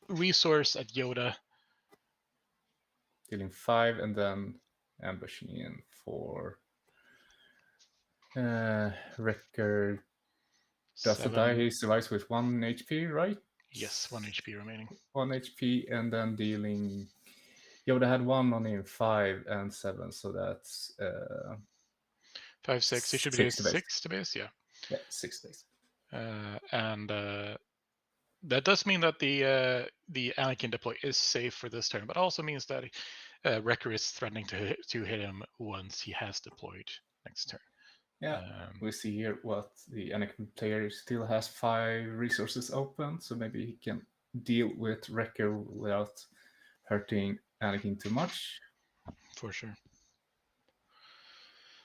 Speaker 4: resource at Yoda.
Speaker 3: Dealing 5 and then ambushing in for Wrecker. Does the die? He survives with 1 HP, right?
Speaker 4: Yes, 1 HP remaining.
Speaker 3: 1 HP, and then dealing. Yoda had 1 on him, 5 and 7, so that's
Speaker 4: 5, 6. He should be doing 6 to base, yeah.
Speaker 3: Yeah, 6 days.
Speaker 4: And that does mean that the Anakin deploy is safe for this turn, but also means that Wrecker is threatening to hit him once he has deployed next turn.
Speaker 3: Yeah, we see here what the Anakin player still has 5 resources open, so maybe he can deal with Wrecker without hurting Anakin too much.
Speaker 4: For sure.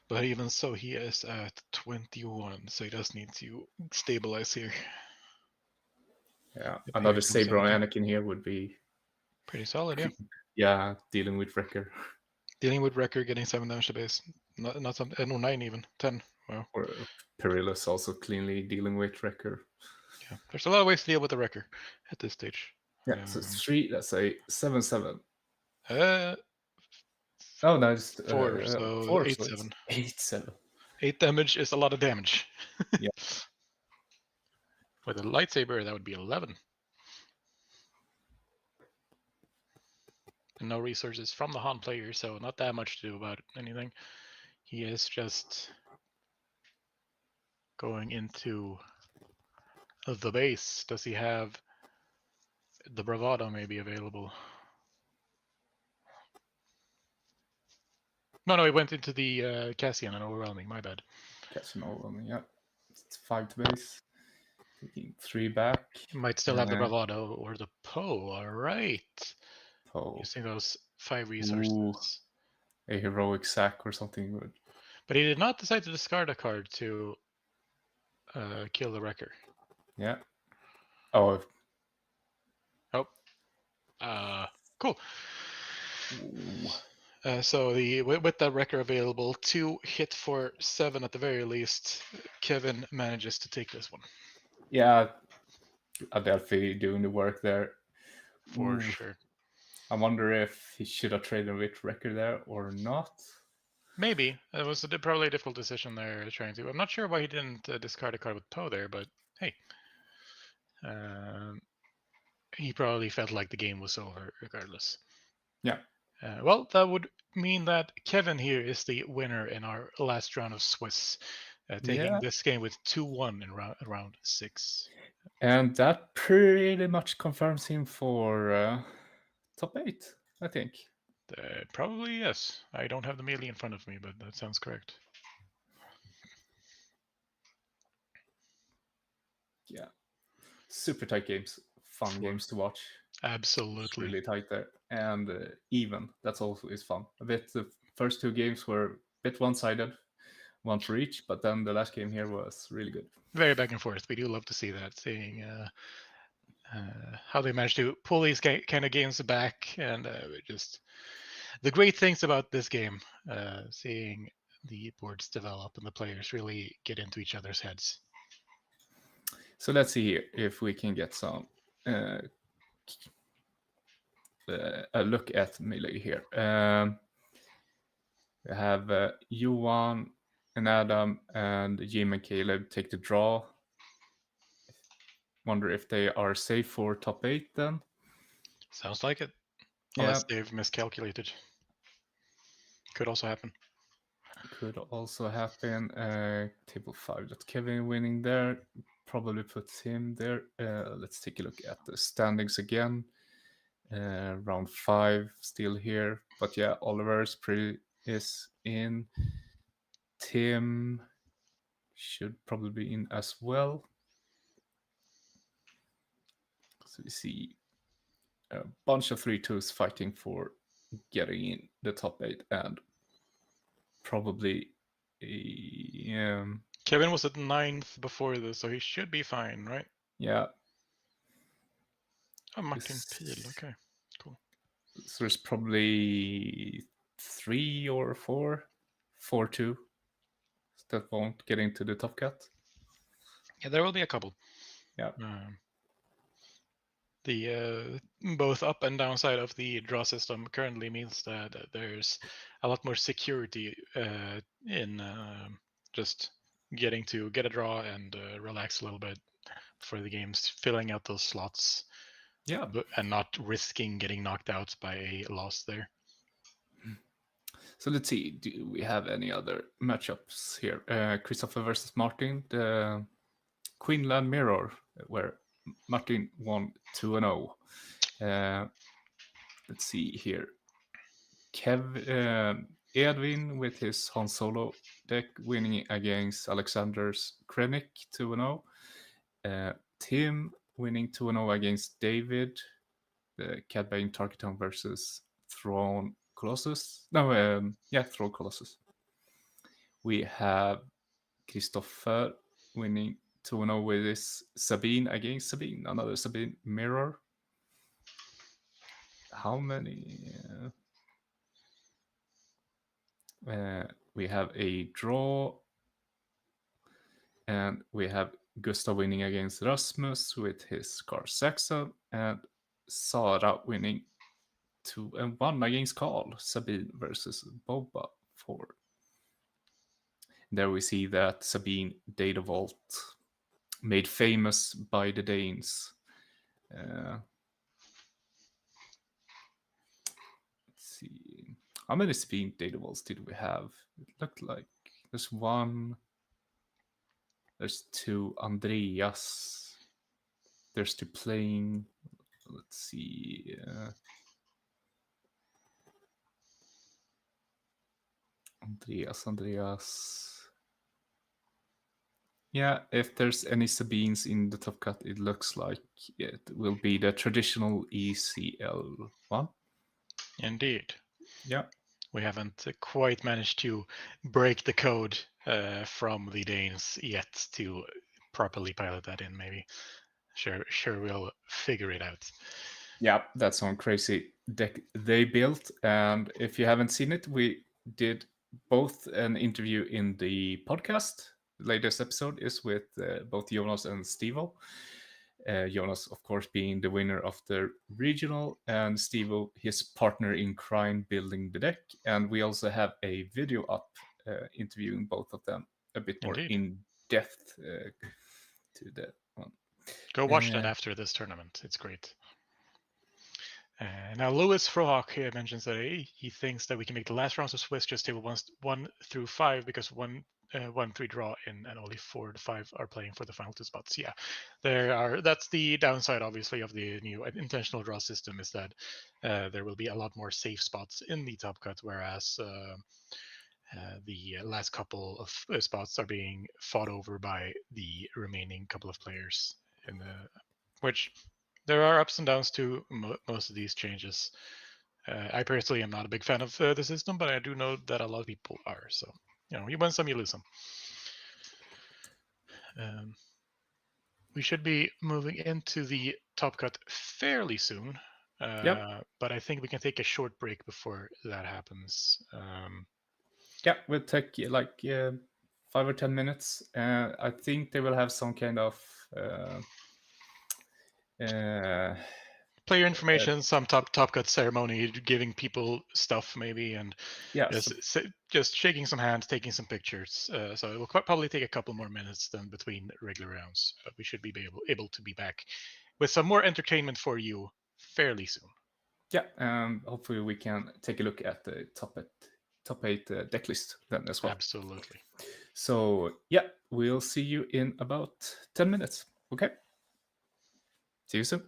Speaker 4: But even so, he is at 21, so he does need to stabilize here.
Speaker 3: Yeah, another saber on Anakin here would be
Speaker 4: pretty solid, yeah.
Speaker 3: Yeah, dealing with Wrecker.
Speaker 4: Dealing with Wrecker, getting 7 damage to base. Not some, no, 9 even, 10. Wow.
Speaker 3: Or Perilous also cleanly dealing with Wrecker.
Speaker 4: Yeah, there's a lot of ways to deal with the Wrecker at this stage.
Speaker 3: Yeah, so 3, that's a 7/7. Oh, that's
Speaker 4: 4, so
Speaker 3: 4,
Speaker 4: 8,
Speaker 3: so it's
Speaker 4: 7.
Speaker 3: 8-7.
Speaker 4: 8 damage is a lot of damage.
Speaker 3: Yeah.
Speaker 4: With a lightsaber, that would be 11. And no resources from the Han player, so not that much to do about anything. He is just going into the base. Does he have the bravado maybe available? No, he went into the Cassian and overwhelming. My bad.
Speaker 3: Cassian overwhelming, yeah. It's 5 to base. Taking 3 back.
Speaker 4: Might still have the bravado or the Poe. All right.
Speaker 3: Poe.
Speaker 4: Using those 5 resources.
Speaker 3: Ooh, a heroic sack or something good.
Speaker 4: But he did not decide to discard a card to kill the Wrecker.
Speaker 3: Yeah. Oh.
Speaker 4: Cool. So with that Wrecker available, 2 hit for 7 at the very least, Kevin manages to take this one.
Speaker 3: Yeah, Adelphi doing the work there.
Speaker 4: For sure.
Speaker 3: I wonder if he should have traded with Wrecker there or not.
Speaker 4: Maybe. It was probably a difficult decision there trying to. I'm not sure why he didn't discard a card with Poe there, but hey. He probably felt like the game was over regardless.
Speaker 3: Yeah.
Speaker 4: Well, that would mean that Kevin here is the winner in our last round of Swiss, taking this game with 2-1 in round 6.
Speaker 3: And that pretty much confirms him for top 8, I think.
Speaker 4: Probably yes. I don't have the melee in front of me, but that sounds correct.
Speaker 3: Yeah. Super tight games. Fun games to watch.
Speaker 4: Absolutely.
Speaker 3: It's really tight there. And even. That's also is fun. The first 2 games were a bit one-sided. One for each, but then the last game here was really good.
Speaker 4: Very back and forth. We do love to see that, seeing how they managed to pull these kind of games back, and just the great things about this game, seeing the boards develop and the players really get into each other's heads.
Speaker 3: So let's see here if we can get some a look at melee here. We have Johan and Adam and Jim and Caleb take the draw. Wonder if they are safe for top 8 then.
Speaker 4: Sounds like it. Unless they've miscalculated. Could also happen.
Speaker 3: Could also happen. Table 5, that's Kevin winning there. Probably puts him there. Let's take a look at the standings again. Round 5 still here. But yeah, Oliver is in. Tim should probably be in as well. So we see a bunch of 3-2s fighting for getting in the top 8, and probably
Speaker 4: Kevin was at 9th before this, so he should be fine, right?
Speaker 3: Yeah.
Speaker 4: Oh, Martin Peel. Okay, cool.
Speaker 3: So there's probably 3 or 4, 4-2 that won't get into the top cut.
Speaker 4: Yeah, there will be a couple.
Speaker 3: Yeah.
Speaker 4: The both up and down side of the draw system currently means that there's a lot more security in just getting to get a draw and relax a little bit for the games, filling out those slots.
Speaker 3: Yeah.
Speaker 4: And not risking getting knocked out by a loss there.
Speaker 3: So let's see, do we have any other matchups here? Christopher versus Martin, the Queenland Mirror, where Martin won 2-0. Let's see here. Edwin with his Han Solo deck winning against Alexander's Krennic 2-0. Tim winning 2-0 against David, the Cad Bane Tarketon versus Throne Colossus. Throne Colossus. We have Christopher winning 2-0 with his Sabine against Sabine, another Sabine mirror. How many? We have a draw, and we have Gustav winning against Rasmus with his Carl Saxon, and Sara winning 2-1 against Carl. Sabine versus Boba 4. There we see that Sabine Data Vault, made famous by the Danes. Let's see. How many Sabine Data Vaults did we have? It looked like there's one. There's 2 Andreas. There's 2 playing. Let's see. Andreas. Yeah, if there's any Sabines in the top cut, it looks like it will be the traditional ECL one.
Speaker 4: Indeed.
Speaker 3: Yeah.
Speaker 4: We haven't quite managed to break the code from the Danes yet to properly pilot that in. Maybe, sure, we'll figure it out.
Speaker 3: Yeah, that's some crazy deck they built, and if you haven't seen it, we did both an interview in the podcast. The latest episode is with both Jonas and Stevo. Jonas, of course, being the winner of the regional, and Stevo, his partner in crime, building the deck. And we also have a video up interviewing both of them a bit more in depth to that one.
Speaker 4: Go watch that after this tournament. It's great. Now, Lewis Frohawk here mentions that he thinks that we can make the last rounds of Swiss just table 1 through 5 because 1-3 draw in and only 4 to 5 are playing for the final 2 spots. Yeah, that's the downside, obviously, of the new intentional draw system, is that there will be a lot more safe spots in the top cut, whereas the last couple of spots are being fought over by the remaining couple of players, which there are ups and downs to most of these changes. I personally am not a big fan of the system, but I do know that a lot of people are. So, you win some, you lose some. We should be moving into the top cut fairly soon. But I think we can take a short break before that happens.
Speaker 3: Yeah, we'll take like 5 or 10 minutes. I think they will have some kind of
Speaker 4: player information, some top cut ceremony, giving people stuff maybe, and just shaking some hands, taking some pictures. So it will probably take a couple more minutes than between regular rounds, but we should be able to be back with some more entertainment for you fairly soon.
Speaker 3: Yeah, hopefully we can take a look at the top 8 deck list then as well.
Speaker 4: Absolutely.
Speaker 3: So yeah, we'll see you in about 10 minutes. Okay. See you soon.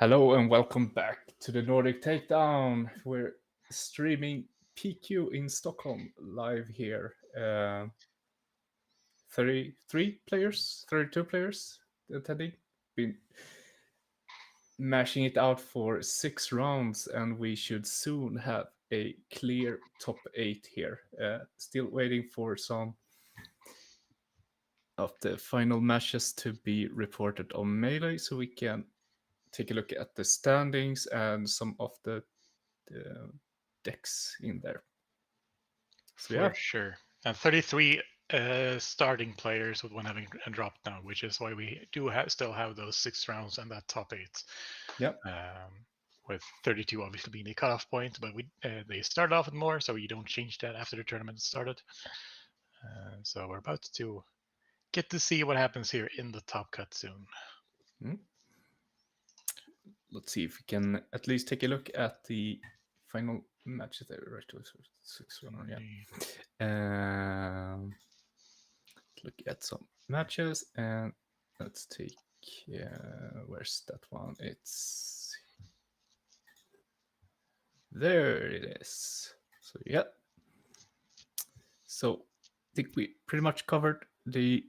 Speaker 3: Hello and welcome back to the Nordic Takedown. We're streaming PQ in Stockholm live here. 32 players attending. Been mashing it out for 6 rounds, and we should soon have a clear top 8 here. Still waiting for some of the final matches to be reported on Melee, so we can take a look at the standings and some of the decks in there. So,
Speaker 4: For sure. And 33 starting players with one having dropped now, which is why we do still have those 6 rounds and that top 8.
Speaker 3: Yep.
Speaker 4: With 32 obviously being the cutoff point, but they started off with more, so you don't change that after the tournament started. So we're about to get to see what happens here in the top cut soon.
Speaker 3: Let's see if we can at least take a look at the final matches there. Right, 6 round, yeah. Look at some matches, and let's take. Where's that one? It's there. It is. So yeah. So I think we pretty much covered the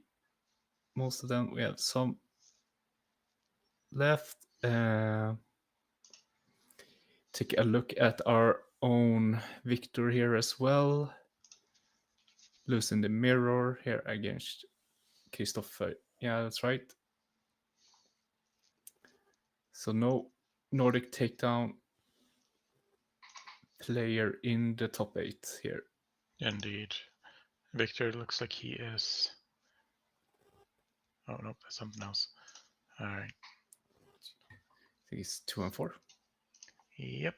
Speaker 3: most of them. We have some left. Take a look at our own Victor here as well. Losing the mirror here against Christopher. Yeah, that's right. So no Nordic Takedown player in the top 8 here.
Speaker 4: Indeed. Victor looks like he is... Oh, no, that's something else. All right.
Speaker 3: I think he's 2 and 4.
Speaker 4: Yep.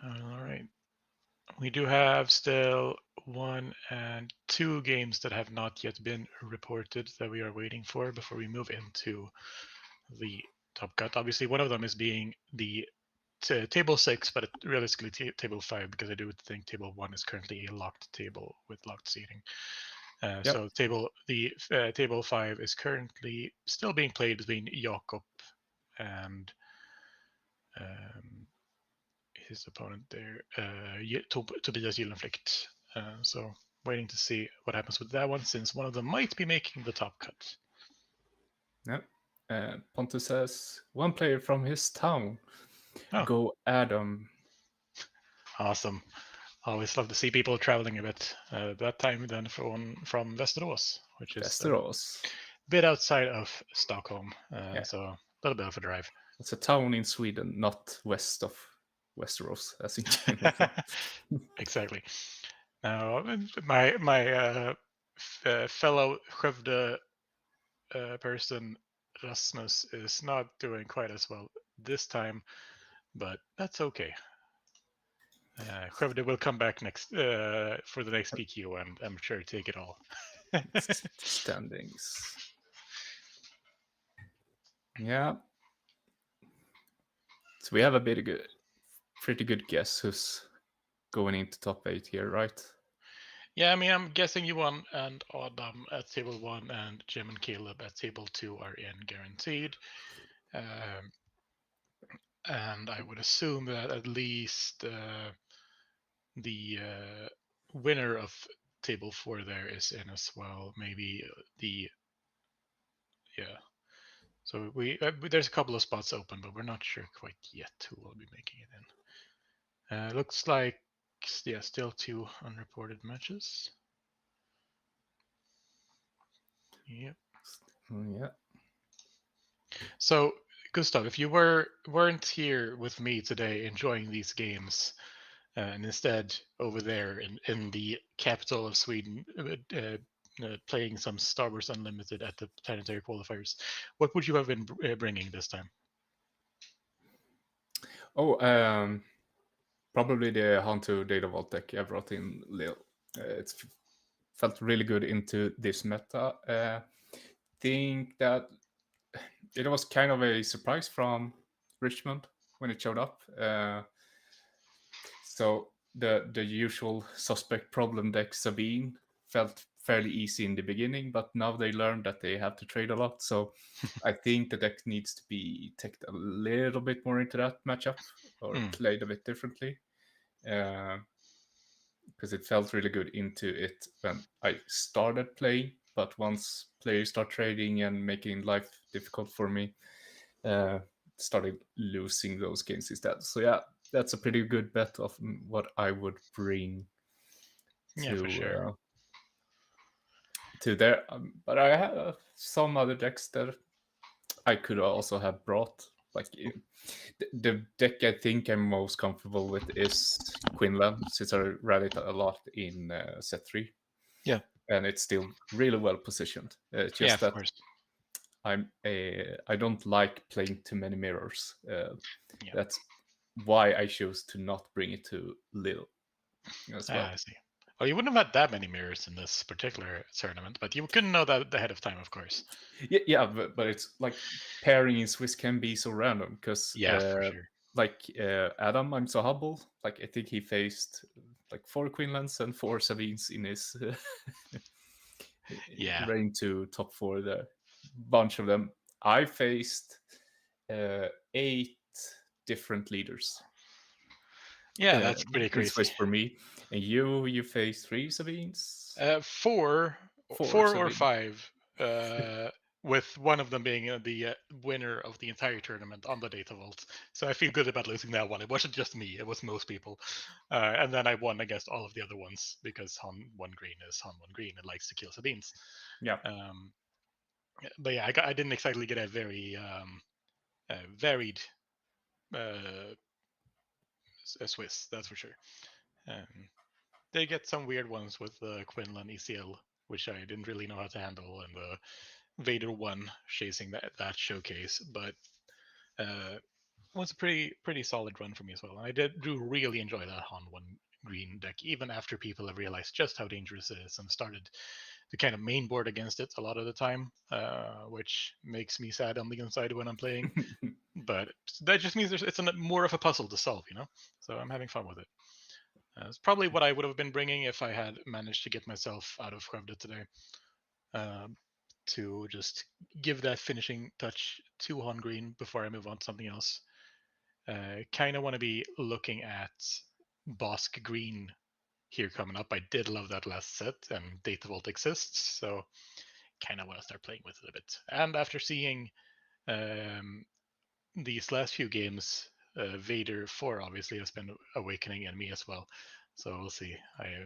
Speaker 4: All right. We do have still 1 and 2 games that have not yet been reported that we are waiting for before we move into the top cut. Obviously, one of them is being the table 6, but realistically table 5, because I do think table 1 is currently a locked table with locked seating. Yep. So table 5 is currently still being played between Jakob and his opponent there, Tobias Gyllenflicht. So waiting to see what happens with that one, since one of them might be making the top cut.
Speaker 3: Yep. Pontus says 1 player from his town. Oh. Go Adam.
Speaker 4: Awesome. Always love to see people traveling a bit. That time then from Västerås, which is
Speaker 3: Västerås.
Speaker 4: A bit outside of Stockholm. So a little bit of a drive.
Speaker 3: It's a town in Sweden, not west of Västerås, as in
Speaker 4: Exactly. Now, my fellow Skövde person, Rasmus, is not doing quite as well this time, but that's okay. Skövde will come back next for the next PQ, and I'm sure take it all.
Speaker 3: Standings. Yeah. So we have a pretty good guess who's going into top 8 here, right?
Speaker 4: Yeah, I mean, I'm guessing Johan and Adam at table 1 and Jim and Caleb at table 2 are in guaranteed. And I would assume that at least the winner of table 4 there is in as well. Maybe So there's a couple of spots open, but we're not sure quite yet who will be making it in. Looks like, yeah, still 2 unreported matches. Yep.
Speaker 3: Yeah.
Speaker 4: So, Gustav, if you weren't here with me today enjoying these games, and instead over there in the capital of Sweden, playing some Star Wars Unlimited at the planetary qualifiers, what would you have been bringing this time?
Speaker 3: Probably the Hantu Data Vault deck I brought in Lil. It felt really good into this meta. Think that it was kind of a surprise from Richmond when it showed up. So the usual suspect problem deck Sabine felt fairly easy in the beginning, but now they learn that they have to trade a lot. So I think the deck needs to be taken a little bit more into that matchup or played a bit differently. Because it felt really good into it when I started playing, but once players start trading and making life difficult for me, started losing those games instead. So yeah, that's a pretty good bet of what I would bring
Speaker 4: Yeah, for sure.
Speaker 3: To there. But I have some other decks that I could also have brought. Like the deck I think I'm most comfortable with is Quinlan, since I ran it a lot in set 3.
Speaker 4: Yeah.
Speaker 3: And it's still really well positioned. Just
Speaker 4: yeah,
Speaker 3: that
Speaker 4: of course.
Speaker 3: I don't like playing too many mirrors.
Speaker 4: Yeah.
Speaker 3: That's why I chose to not bring it to Lille as well.
Speaker 4: I see. Well, you wouldn't have had that many mirrors in this particular tournament, but you couldn't know that ahead of time, of course.
Speaker 3: Yeah, but it's like pairing in Swiss can be so random because
Speaker 4: for sure.
Speaker 3: like Adam, I'm so humble. Like I think he faced like 4 Quinlands and 4 Sabines in his reign to top 4 there. Bunch of them. I faced 8 different leaders.
Speaker 4: Yeah, that's pretty crazy.
Speaker 3: Swiss for me. And you faced 3 Sabines?
Speaker 4: 4
Speaker 3: Sabines.
Speaker 4: or 5. With one of them being the winner of the entire tournament on the data vault. So I feel good about losing that one. It wasn't just me, it was most people. And then I won against all of the other ones because Han 1 green is Han 1 green and likes to kill Sabines.
Speaker 3: Yeah.
Speaker 4: But yeah, I didn't exactly get a very varied Swiss, that's for sure. They get some weird ones with Quinlan ECL, which I didn't really know how to handle, and Vader 1 chasing that showcase, but it was a pretty solid run for me as well. And I do really enjoy that Han 1 green deck, even after people have realized just how dangerous it is and started to kind of main board against it a lot of the time, which makes me sad on the inside when I'm playing. But that just means it's more of a puzzle to solve, So I'm having fun with it. It's probably what I would have been bringing if I had managed to get myself out of Skövde today. To just give that finishing touch to Han Green before I move on to something else. Kind of want to be looking at Bosk Green here coming up. I did love that last set, and Data Vault exists, so kind of want to start playing with it a bit. And after seeing these last few games, Vader 4 obviously has been awakening in me as well. So we'll see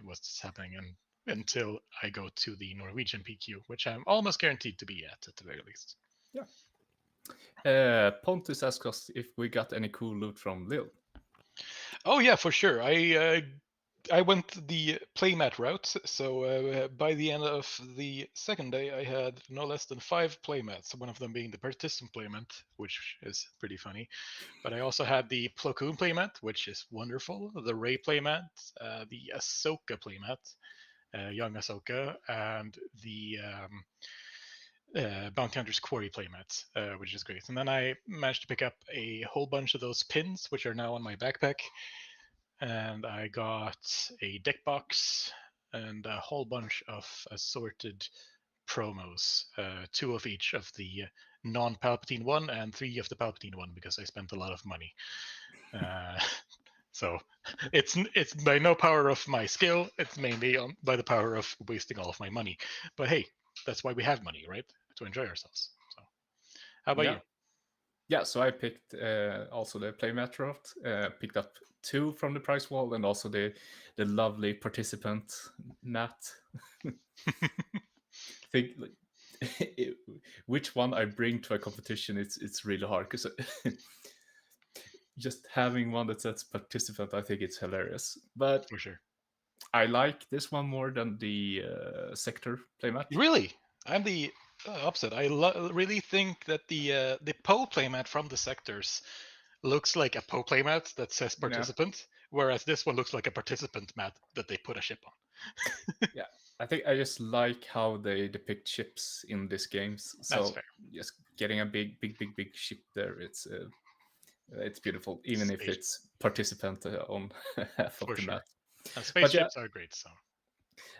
Speaker 4: what's happening until I go to the Norwegian PQ, which I'm almost guaranteed to be at the very least.
Speaker 3: Yeah. Pontus asked us if we got any cool loot from Lille.
Speaker 4: Oh yeah, for sure. I went the playmat route, so by the end of the second day, I had no less than 5 playmats, one of them being the participant playmat, which is pretty funny. But I also had the Plo Koon playmat, which is wonderful, the Rey playmat, the Ahsoka playmat, young Ahsoka, and the Bounty Hunter's Quarry playmats, which is great. And then I managed to pick up a whole bunch of those pins, which are now on my backpack. And I got a deck box and a whole bunch of assorted promos, 2 of each of the non-Palpatine one and 3 of the Palpatine one, because I spent a lot of money. So it's by no power of my skill, it's mainly by the power of wasting all of my money. But hey, that's why we have money, right? To enjoy ourselves. So how about you?
Speaker 3: Yeah, so I picked also the playmat route, picked up 2 from the prize wall, and also the lovely participant Nat. Think which one I bring to a competition, it's really hard because just having one that says participant, I think it's hilarious. But
Speaker 4: for sure,
Speaker 3: I like this one more than the sector playmat.
Speaker 4: Really? I'm the opposite. I really think that the Poe playmat from the sectors looks like a Poe playmat that says participant, whereas this one looks like a participant mat that they put a ship on.
Speaker 3: Yeah, I think I just like how they depict ships in these games. So just getting a big ship there, it's beautiful, even if it's participant on half of the map.
Speaker 4: And spaceships are great. So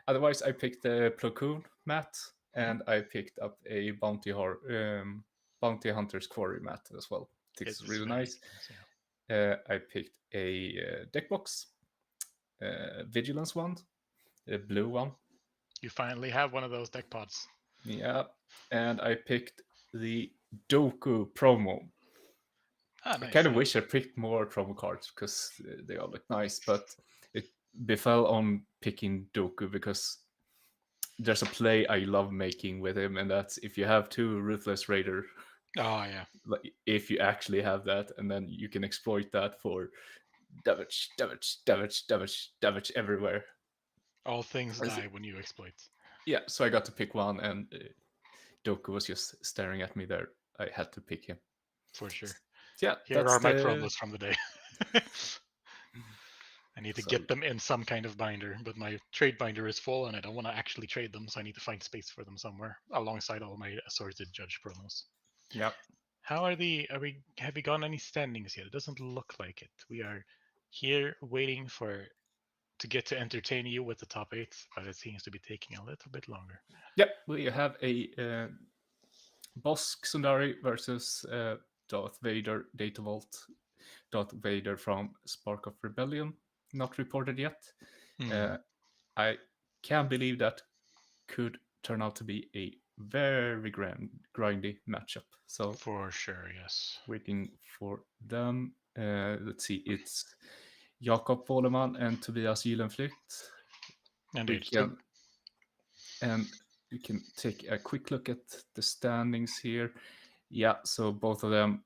Speaker 3: Otherwise, I picked the Plo Koon mat, and I picked up a Bounty Hunter's Quarry mat as well. It's really nice. I picked a deck box, Vigilance wand, a blue one.
Speaker 4: You finally have one of those deck pods.
Speaker 3: Yeah, and I picked the Doku promo.
Speaker 4: Nice.
Speaker 3: I kind of wish I picked more promo cards because they all look nice, but it befell on picking Doku because there's a play I love making with him, and that's if you have 2 Ruthless Raider.
Speaker 4: Oh yeah.
Speaker 3: Like if you actually have that, and then you can exploit that for damage everywhere.
Speaker 4: All things die when you exploit.
Speaker 3: Yeah, so I got to pick one, and Doku was just staring at me there. I had to pick him.
Speaker 4: For sure.
Speaker 3: Yeah,
Speaker 4: here are my promos from the day. I need to get them in some kind of binder, but my trade binder is full, and I don't want to actually trade them, so I need to find space for them somewhere alongside all my assorted Judge promos.
Speaker 3: Yeah.
Speaker 4: How have we gotten any standings yet? It doesn't look like it. We are here waiting to get to entertain you with the top 8, but it seems to be taking a little bit longer.
Speaker 3: Yep, we have a Bosk Sundari versus Darth Vader Data Vault. Darth Vader from Spark of Rebellion, not reported yet. I can't believe that could turn out to be a very grindy matchup. So
Speaker 4: for sure, yes.
Speaker 3: Waiting for them. Let's see, it's Jakob Woleman and Tobias Gyllenflykt. And we can take a quick look at the standings here. Yeah, so both of them,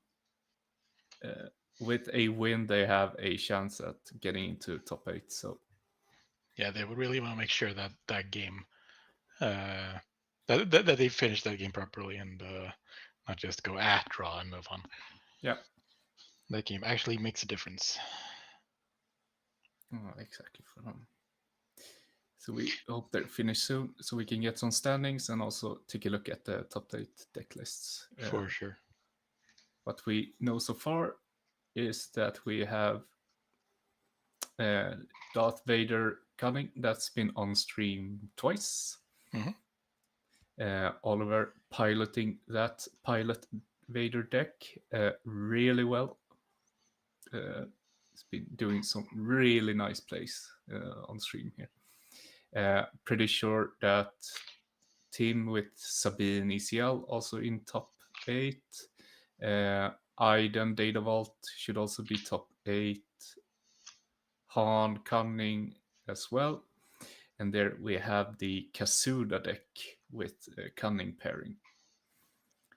Speaker 3: with a win, they have a chance at getting into top 8. So
Speaker 4: yeah, they would really want to make sure that that game, that they finish that game properly and not just go draw and move on.
Speaker 3: Yeah,
Speaker 4: that game actually makes a difference.
Speaker 3: Oh, exactly for them. So we hope they're finished soon, so we can get some standings and also take a look at the top 8 deck lists.
Speaker 4: For sure.
Speaker 3: What we know so far is that we have Darth Vader Cunning, that's been on stream twice. Oliver piloting that Pilot Vader deck really well. It's been doing some really nice plays on stream here. Pretty sure that team with Sabine ECL also in top 8. Aiden Data Vault should also be top 8. Han Cunning as well. And there we have the Kasuda deck with Cunning pairing.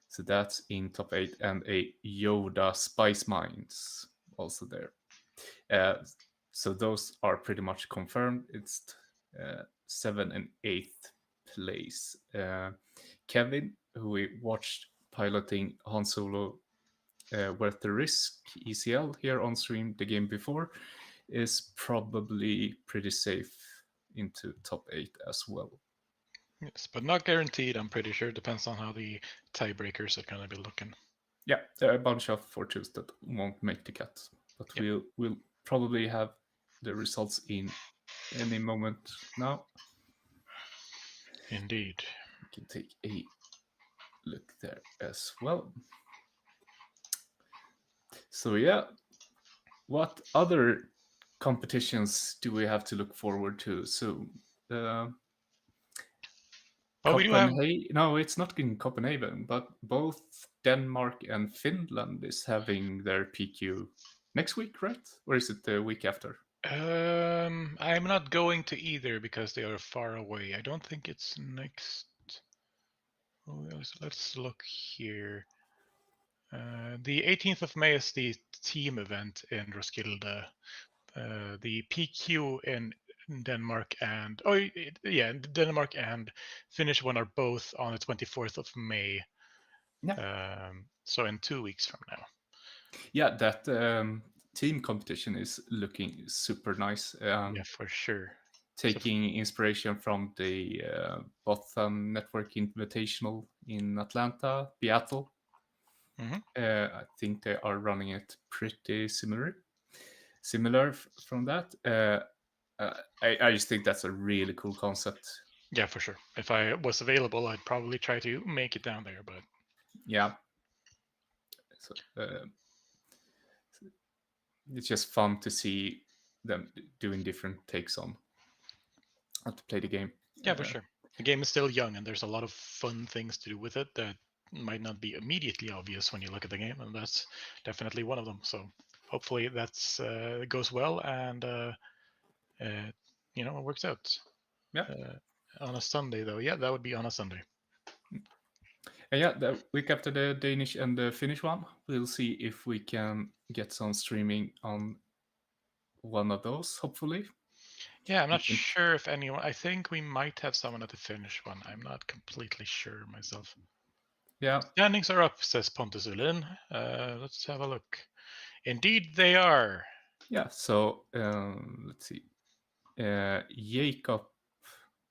Speaker 3: So that's in top 8. And a Yoda Spice Mines also there. So those are pretty much confirmed. It's 7th and 8th place. Kevin, who we watched piloting Han Solo Worth the Risk ECL here on stream the game before, is probably pretty safe into top 8 as well.
Speaker 4: Yes, but not guaranteed, I'm pretty sure. Depends on how the tiebreakers are going to be looking.
Speaker 3: Yeah, there are a bunch of fortunes that won't make the cut, but we'll probably have the results in any moment now.
Speaker 4: Indeed.
Speaker 3: We can take a look there as well. So yeah, what other competitions do we have to look forward to soon? No, it's not in Copenhagen, but both Denmark and Finland is having their PQ next week, right? Or is it the week after?
Speaker 4: I'm not going to either because they are far away. I don't think it's next. Let's look here. The 18th of May is the team event in Roskilde. The PQ in Denmark and Denmark and Finnish one are both on the 24th of May.
Speaker 3: Yeah.
Speaker 4: So in 2 weeks from now.
Speaker 3: Yeah, that team competition is looking super nice.
Speaker 4: Yeah, for sure.
Speaker 3: Taking inspiration from the Botham Network Invitational in Atlanta, Seattle. I think they are running it pretty similar from that. I just think that's a really cool concept.
Speaker 4: Yeah, for sure. If I was available, I'd probably try to make it down there, but
Speaker 3: yeah. So, it's just fun to see them doing different takes on how to play the game.
Speaker 4: Yeah, for sure. The game is still young, and there's a lot of fun things to do with it that might not be immediately obvious when you look at the game, and that's definitely one of them. So hopefully that's goes well, and it works out.
Speaker 3: Yeah.
Speaker 4: On a Sunday, though, yeah, that would be on a Sunday.
Speaker 3: And yeah, the week after the Danish and the Finnish one, we'll see if we can get some streaming on one of those, hopefully.
Speaker 4: Yeah, I'm not sure if anyone. I think we might have someone at the Finnish one. I'm not completely sure myself.
Speaker 3: Yeah.
Speaker 4: Standings are up, says Pontus Ulin. Let's have a look. Indeed, they are.
Speaker 3: Yeah, so let's see. Jacob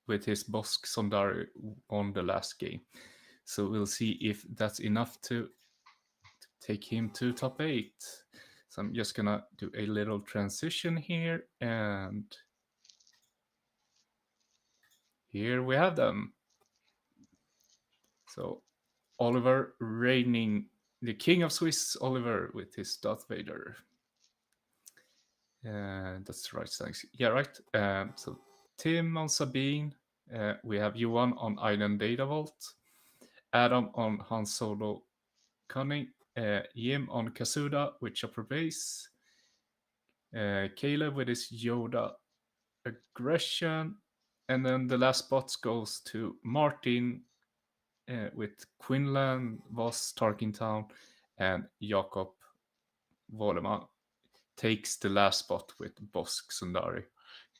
Speaker 3: with his Bosk Sondari won the last game. So we'll see if that's enough to take him to top 8. So I'm just gonna do a little transition here, and here we have them. So Oliver reigning, the king of Swiss, Oliver with his Darth Vader. That's the right thanks. Yeah, right. So Tim on Sabine. We have Johan on Island Data Vault. Adam on Han Solo Cunning. Jim on Kazuda with Chopper Base. Caleb with his Yoda Aggression. And then the last spot goes to Martin with Quinlan, Voss, Tarkintown, and Jakob Voleman takes the last spot with Bosk Sundari.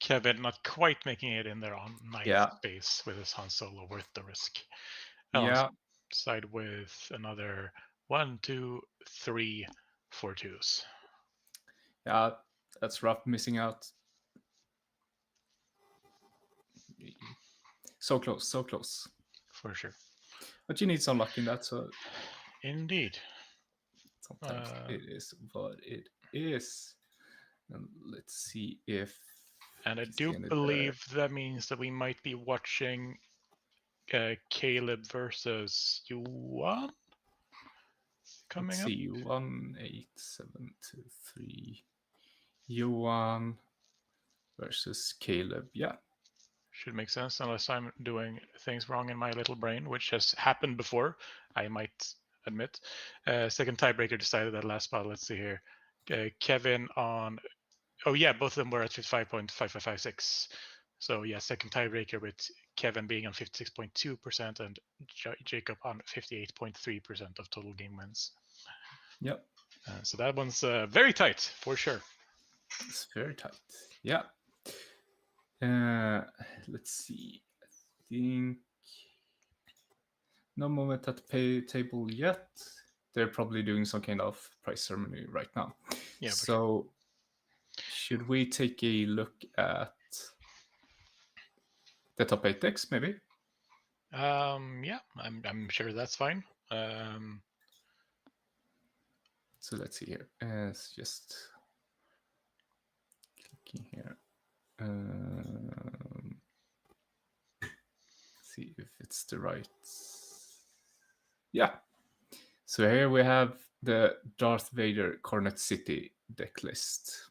Speaker 4: Kevin not quite making it in there on ninth base with his Han Solo worth the risk.
Speaker 3: Yeah.
Speaker 4: Side with another 1, 2, 3, 4 twos.
Speaker 3: Yeah, that's rough, missing out. So close, so close.
Speaker 4: For sure.
Speaker 3: But you need some luck in that, so...
Speaker 4: Indeed.
Speaker 3: Sometimes it is what it is. And let's see if...
Speaker 4: And I do believe that means that we might be watching Caleb versus Johan coming
Speaker 3: let's
Speaker 4: up.
Speaker 3: see, 18723. Johan versus Caleb, yeah.
Speaker 4: Should make sense unless I'm doing things wrong in my little brain, which has happened before, I might admit. Second tiebreaker decided that last spot. Let's see here. Kevin on... Oh, yeah, both of them were at 55.5556. So, yeah, second tiebreaker with Kevin being on 56.2% and Jacob on 58.3% of total game wins.
Speaker 3: Yep.
Speaker 4: So that one's very tight, for sure.
Speaker 3: It's very tight. Yeah. Let's see. I think no moment at the pay table yet. They're probably doing some kind of prize ceremony right now.
Speaker 4: Yeah.
Speaker 3: So should we take a look at the top 8 decks, maybe?
Speaker 4: Yeah, I'm sure that's fine.
Speaker 3: So let's see here. It's just clicking here. See if it's the right. Yeah. So here we have the Darth Vader Cornet City deck list.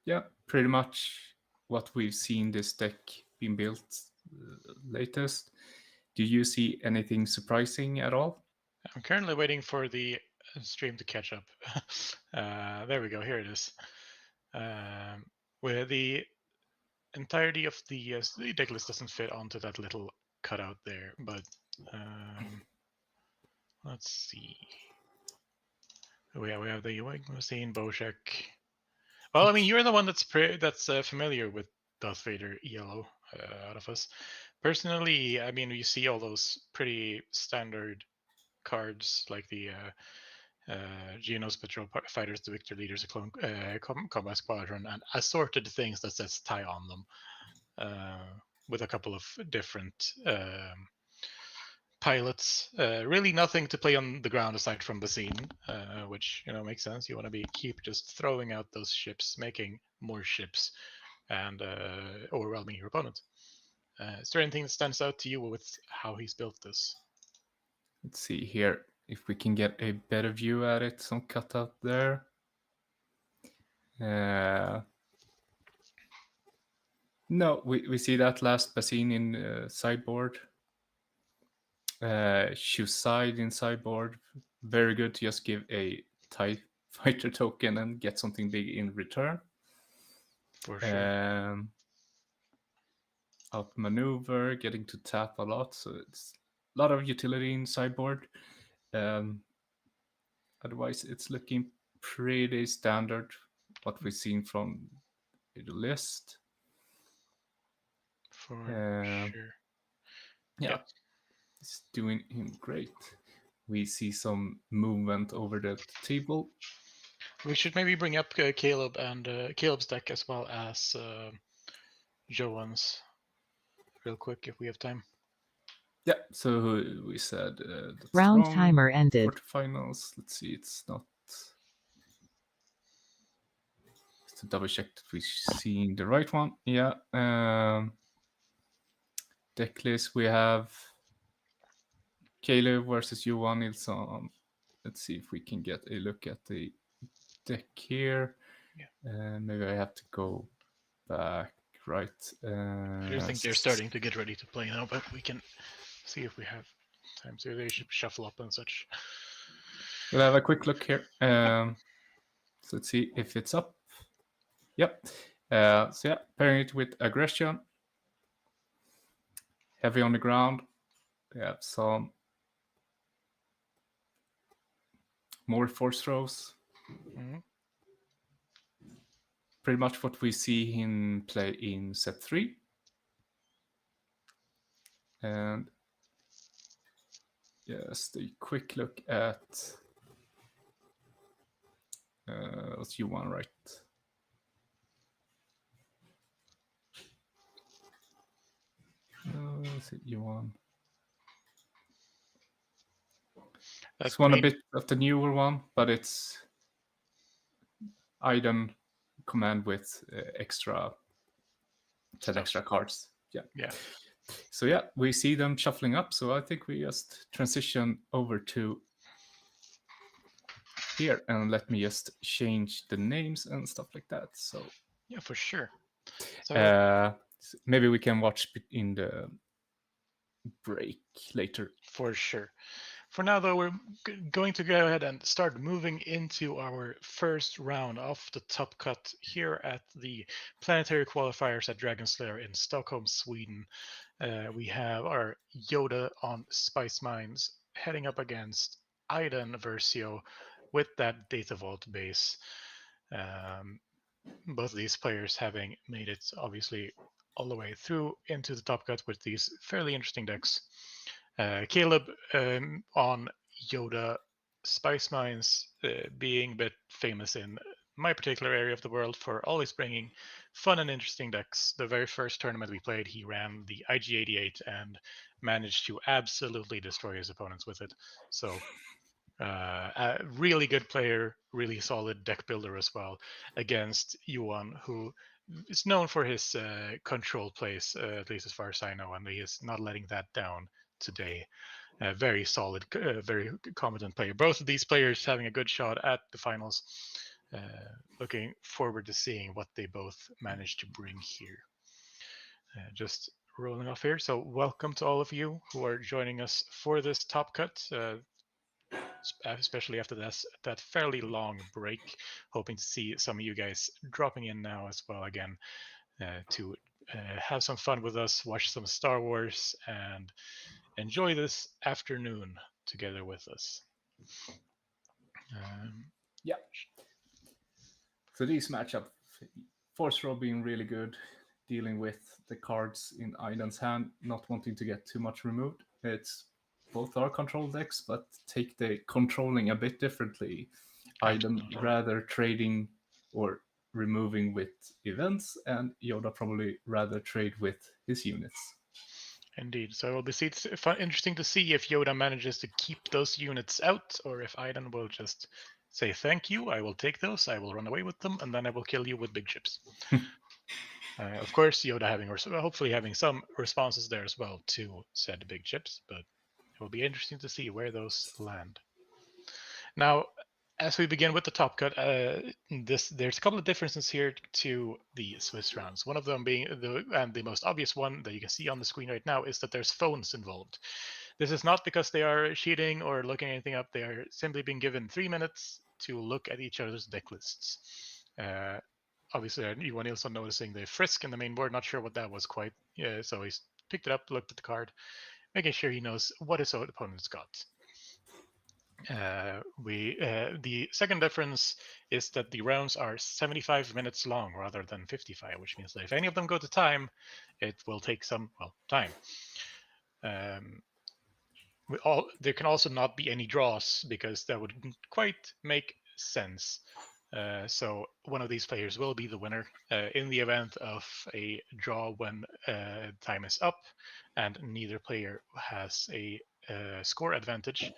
Speaker 3: Yeah, pretty much what we've seen this deck being built latest. Do you see anything surprising at all?
Speaker 4: I'm currently waiting for the stream to catch up. There we go. Here it is. Where the entirety of the deck list doesn't fit onto that little cutout there, but let's see. We have the Machine, Boshek. Well, I mean, you're the one that's familiar with Darth Vader ELO out of us. Personally, I mean, you see all those pretty standard cards like the Geonos Patrol Fighters, the Victor Leaders, Clone Combat Squadron, and assorted things that says tie on them, with a couple of different pilots. Really nothing to play on the ground aside from Basine, which makes sense. You want to keep just throwing out those ships, making more ships, and overwhelming your opponent. Is there anything that stands out to you with how he's built this?
Speaker 3: Let's see here if we can get a better view at it. Some cutout there. No, we see that last Basine in sideboard. Choose side in sideboard. Very good to just give a TIE fighter token and get something big in return.
Speaker 4: For sure.
Speaker 3: Outmaneuver, getting to tap a lot, so it's a lot of utility in sideboard. Otherwise, it's looking pretty standard what we've seen from the list.
Speaker 4: For sure.
Speaker 3: Yeah, it's doing him great. We see some movement over the table.
Speaker 4: We should maybe bring up Caleb and Caleb's deck as well as Johan's real quick if we have time.
Speaker 3: Yeah, so we said that's
Speaker 5: round
Speaker 3: wrong.
Speaker 5: timer ended.
Speaker 3: Quarterfinals. Let's see, it's not. Just to double check that we're seeing the right one. Yeah. Deck list, we have Caleb versus Johan Nilsson. Let's see if we can get a look at the deck here.
Speaker 4: Yeah.
Speaker 3: Maybe I have to go back, right?
Speaker 4: I do think they're starting to get ready to play now, but we can see if we have time. So they should shuffle up and such.
Speaker 3: We'll have a quick look here. So let's see if it's up. Yep. So yeah, pairing it with aggression. Heavy on the ground. We have some more force throws.
Speaker 4: Mm-hmm.
Speaker 3: Pretty much what we see him play in set 3. And just a quick look at what's U1, right? Is it U1? This one a bit of the newer one, but it's item command with extra 10 extra cards. Yeah. So yeah, we see them shuffling up. So I think we just transition over to here and let me just change the names and stuff like that. So
Speaker 4: yeah, for sure. So
Speaker 3: maybe we can watch in the break later.
Speaker 4: For sure. For now, though, we're going to go ahead and start moving into our first round of the top cut here at the planetary qualifiers at Dragon's Lair in Stockholm, Sweden. We have our Yoda on Spice Mines heading up against Iden Versio with that Data Vault base. Both of these players having made it, obviously, all the way through into the top cut with these fairly interesting decks. Caleb on Yoda Spice Mines being a bit famous in my particular area of the world for always bringing fun and interesting decks. The very first tournament we played, he ran the IG-88 and managed to absolutely destroy his opponents with it. So a really good player, really solid deck builder as well against Yuan, who is known for his control plays, at least as far as I know, and he is not letting that down today. Very solid, very competent player. Both of these players having a good shot at the finals. Looking forward to seeing what they both managed to bring here. Just rolling off here. So welcome to all of you who are joining us for this top cut, especially after that fairly long break. Hoping to see some of you guys dropping in now as well again to have some fun with us, watch some Star Wars, and enjoy this afternoon together with us.
Speaker 3: Yeah. So these matchup, Force Row being really good, dealing with the cards in Iden's hand, not wanting to get too much removed. It's both our control decks, but take the controlling a bit differently. Iden rather trading or removing with events, and Yoda probably rather trade with his units.
Speaker 4: Indeed. So it will be interesting to see if Yoda manages to keep those units out, or if Aiden will just say thank you, I will take those, I will run away with them, and then I will kill you with big chips. Of course, Yoda hopefully having some responses there as well to said big chips, but it will be interesting to see where those land. Now, as we begin with the top cut, there's a couple of differences here to the Swiss rounds. One of them being the most obvious one that you can see on the screen right now is that there's phones involved. This is not because they are cheating or looking anything up. They are simply being given 3 minutes to look at each other's deck lists. Obviously, anyone also noticing the frisk in the main board, not sure what that was quite. So he's picked it up, looked at the card, making sure he knows what his opponent's got. The second difference is that the rounds are 75 minutes long rather than 55, which means that if any of them go to time, it will take some time. There can also not be any draws because that wouldn't quite make sense. So one of these players will be the winner in the event of a draw when time is up and neither player has a score advantage.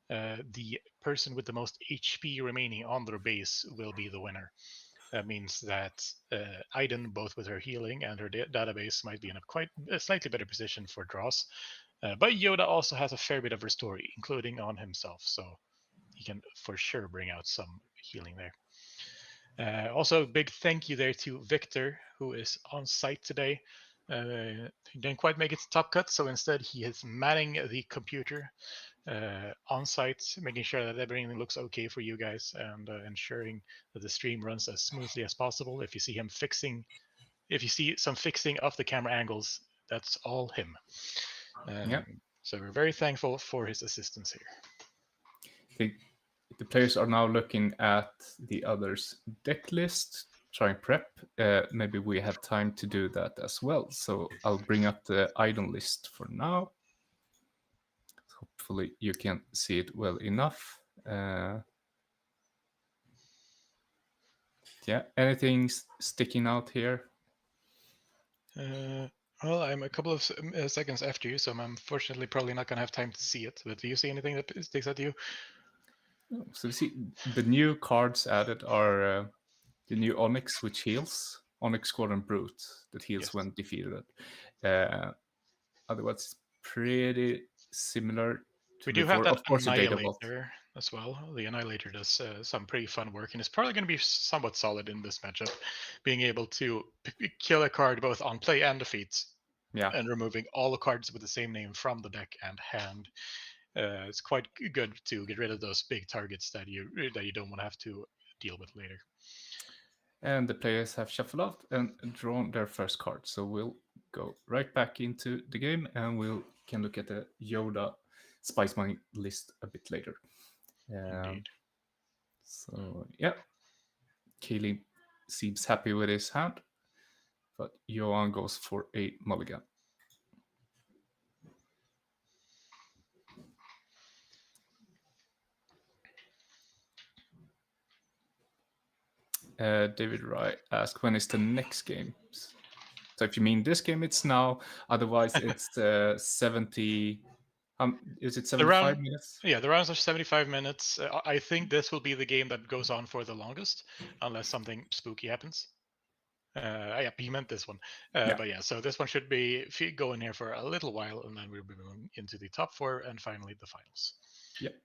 Speaker 4: The person with the most HP remaining on their base will be the winner. That means that Aiden, both with her healing and her database, might be in a slightly better position for draws. But Yoda also has a fair bit of restore, including on himself, so he can for sure bring out some healing there. Also, big thank you there to Victor, who is on site today. He didn't quite make it to top cut, so instead he is manning the computer on site, making sure that everything looks okay for you guys and ensuring that the stream runs as smoothly as possible. If you see some fixing of the camera angles, that's all him. So we're very thankful for his assistance here.
Speaker 3: I think the players are now looking at the others' deck list, trying prep. Maybe we have time to do that as well. So I'll bring up the item list for now. Hopefully you can see it well enough. Yeah, anything sticking out here?
Speaker 4: Well, I'm a couple of seconds after you, so I'm unfortunately probably not going to have time to see it. But do you see anything that sticks out to you?
Speaker 3: So you see the new cards added are the new Onyx, which heals. Onyx Squadron Brute, that heals when defeated. Otherwise, pretty similar to
Speaker 4: we do
Speaker 3: before.
Speaker 4: have that
Speaker 3: of course,
Speaker 4: Annihilator as well. The Annihilator does some pretty fun work, and it's probably going to be somewhat solid in this matchup, being able to kill a card both on play and defeat, and removing all the cards with the same name from the deck and hand. It's quite good to get rid of those big targets that you don't want to have to deal with later.
Speaker 3: And the players have shuffled out and drawn their first card. So we'll go right back into the game and we can look at the Yoda Spice Money list a bit later.
Speaker 4: Indeed.
Speaker 3: So, yeah. Keely seems happy with his hand, but Johan goes for a mulligan. David Rye asked, when is the next game? So if you mean this game, it's now. Otherwise, it's 70. Is it 75 minutes?
Speaker 4: Yeah, the rounds are 75 minutes. I think this will be the game that goes on for the longest, unless something spooky happens. Yeah, he meant this one. But yeah, so this one should be going here for a little while, and then we'll be moving into the top 4 and finally the finals.
Speaker 3: Yep.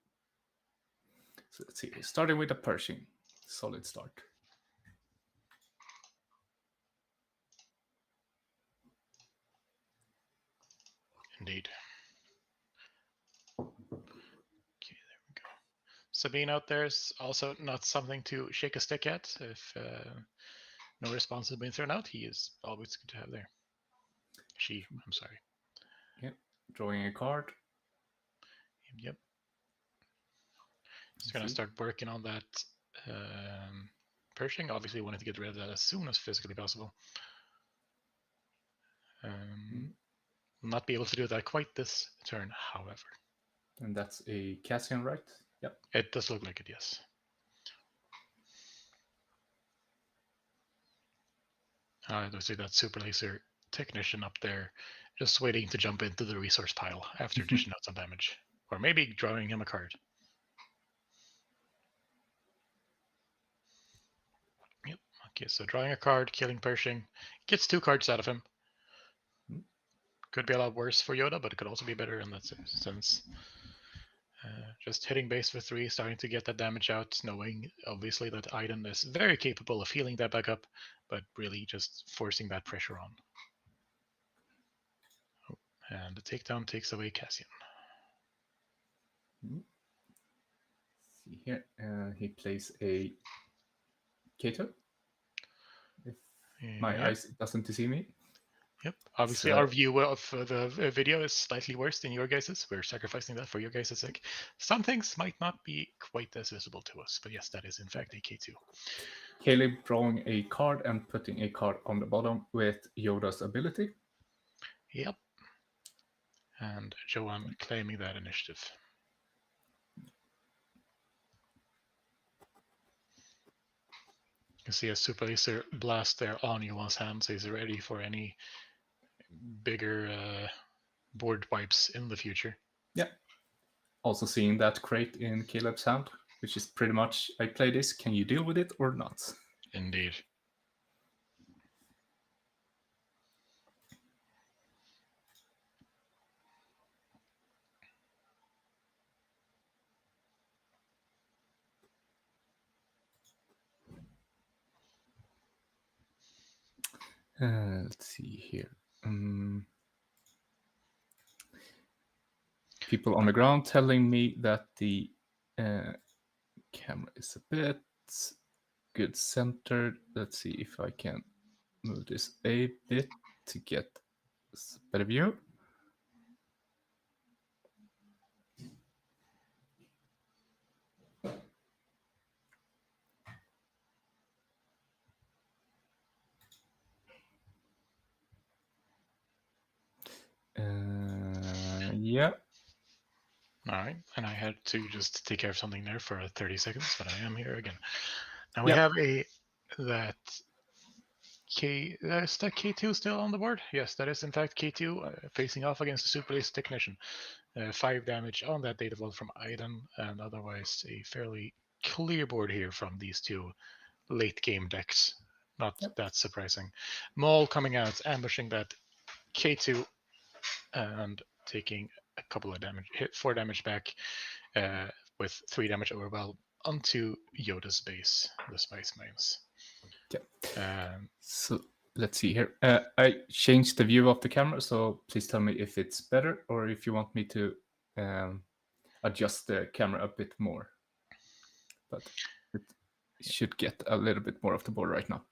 Speaker 3: So let's see. Starting with the Pershing. Solid start.
Speaker 4: Indeed. Okay, there we go. Sabine out there is also not something to shake a stick at. If no response has been thrown out, he is always good to have there. I'm sorry.
Speaker 3: Yep. Drawing a card.
Speaker 4: Yep. Just going to start working on that Pershing. Obviously, wanted to get rid of that as soon as physically possible. Will not be able to do that quite this turn, however.
Speaker 3: And that's a Cassian, right? Yep.
Speaker 4: It does look like it, yes. I see that Super Laser Technician up there just waiting to jump into the resource pile after dishing out some damage. Or maybe drawing him a card. Yep. Okay, so drawing a card, killing Pershing. Gets 2 cards out of him. Could be a lot worse for Yoda, but it could also be better in that sense. Just hitting base for 3, starting to get that damage out, knowing obviously that Iden is very capable of healing that back up, but really just forcing that pressure on. Oh, and the takedown takes away Cassian.
Speaker 3: See here, he plays a Kato. If my eyes doesn't deceive me.
Speaker 4: Yep. Obviously, our view of the video is slightly worse than your guys's. We're sacrificing that for your guys' sake. Some things might not be quite as visible to us, but yes, that is in fact a K2.
Speaker 3: Caleb drawing a card and putting a card on the bottom with Yoda's ability.
Speaker 4: Yep. And Johan claiming that initiative. You can see a super laser blast there on Johan's hand, so he's ready for any bigger board wipes in the future.
Speaker 3: Yeah. Also seeing that crate in Caleb's hand, which is pretty much, I play this, can you deal with it or not?
Speaker 4: Indeed.
Speaker 3: Let's see here. People on the ground telling me that the camera is a bit good centered. Let's see if I can move this a bit to get a better view. Yeah.
Speaker 4: All right, and I had to just take care of something there for 30 seconds, but I am here again. Now we have that K2 still on the board? Yes, that is in fact K2 facing off against the Super Ace Technician. 5 damage on that data vault from Iden, and otherwise a fairly clear board here from these 2 late game decks. Not that surprising. Maul coming out, ambushing that K2, and taking a couple of damage, hit 4 damage back with 3 damage overwhelm onto Yoda's base, the Spice Mines.
Speaker 3: Yeah. So let's see here. I changed the view of the camera, so please tell me if it's better or if you want me to adjust the camera a bit more. But it should get a little bit more of the board right now.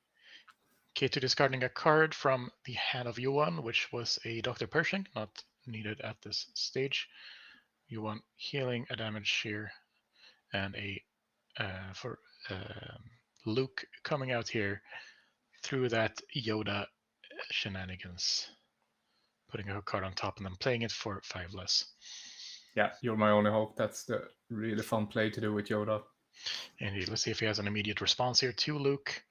Speaker 4: K2 discarding a card from the hand of Yuan, which was a Dr. Pershing, not needed at this stage. Yuan healing a damage here, and for Luke coming out here through that Yoda shenanigans, putting a card on top and then playing it for 5 less.
Speaker 3: Yeah, you're my only hope. That's the really fun play to do with Yoda.
Speaker 4: Indeed. Let's see if he has an immediate response here to Luke.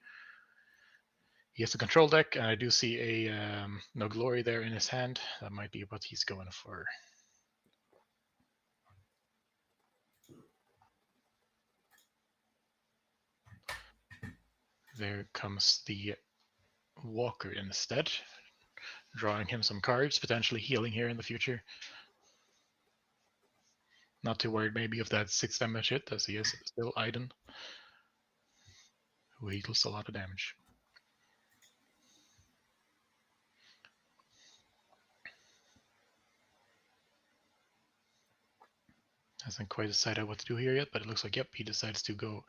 Speaker 4: He has a control deck, and I do see a No Glory there in his hand. That might be what he's going for. There comes the Walker instead, drawing him some cards, potentially healing here in the future. Not too worried maybe of that 6 damage hit, as he is still Iden, who deals a lot of damage. Hasn't quite decided what to do here yet, but it looks like, yep, he decides to go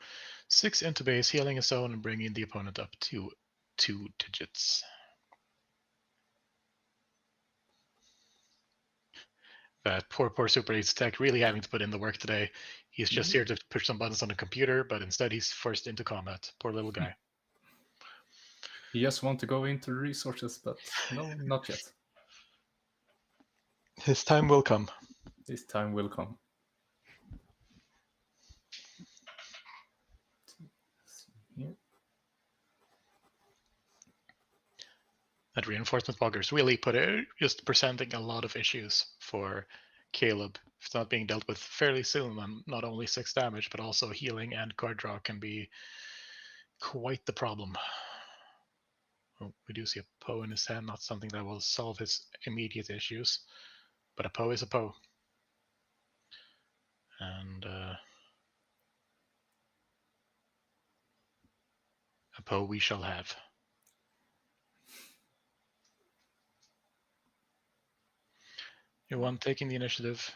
Speaker 4: 6 into base, healing his own and bringing the opponent up to 2 digits. That poor Super 8's tech really having to put in the work today. He's just here to push some buttons on the computer, but instead he's forced into combat. Poor little guy.
Speaker 3: He just wants to go into resources, but no, not yet.
Speaker 4: His time will come.
Speaker 3: His time will come.
Speaker 4: That that reinforcement walkers really just presenting a lot of issues for Caleb. If it's not being dealt with fairly soon, then not only 6 damage, but also healing and card draw can be quite the problem. Well, we do see a Poe in his hand, not something that will solve his immediate issues, but a Poe is a Poe. And a Poe we shall have. Yuan taking the initiative,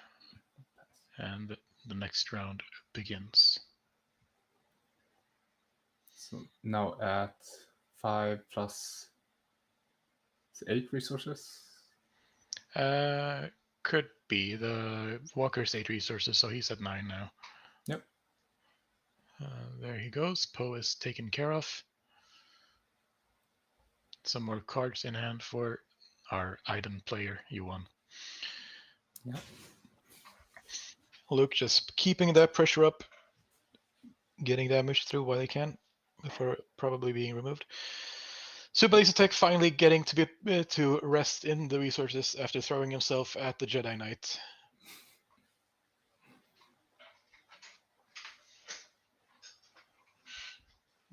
Speaker 4: and the next round begins.
Speaker 3: So now at 5 plus 8 resources.
Speaker 4: Could be. The Walker's 8 resources, so he's at 9 now.
Speaker 3: Yep.
Speaker 4: There he goes. Poe is taken care of. Some more cards in hand for our Iden player, Yuan.
Speaker 3: Yep.
Speaker 4: Luke just keeping that pressure up, getting damage through while he can before probably being removed. Super Laser Tech finally getting to rest in the resources after throwing himself at the Jedi Knight.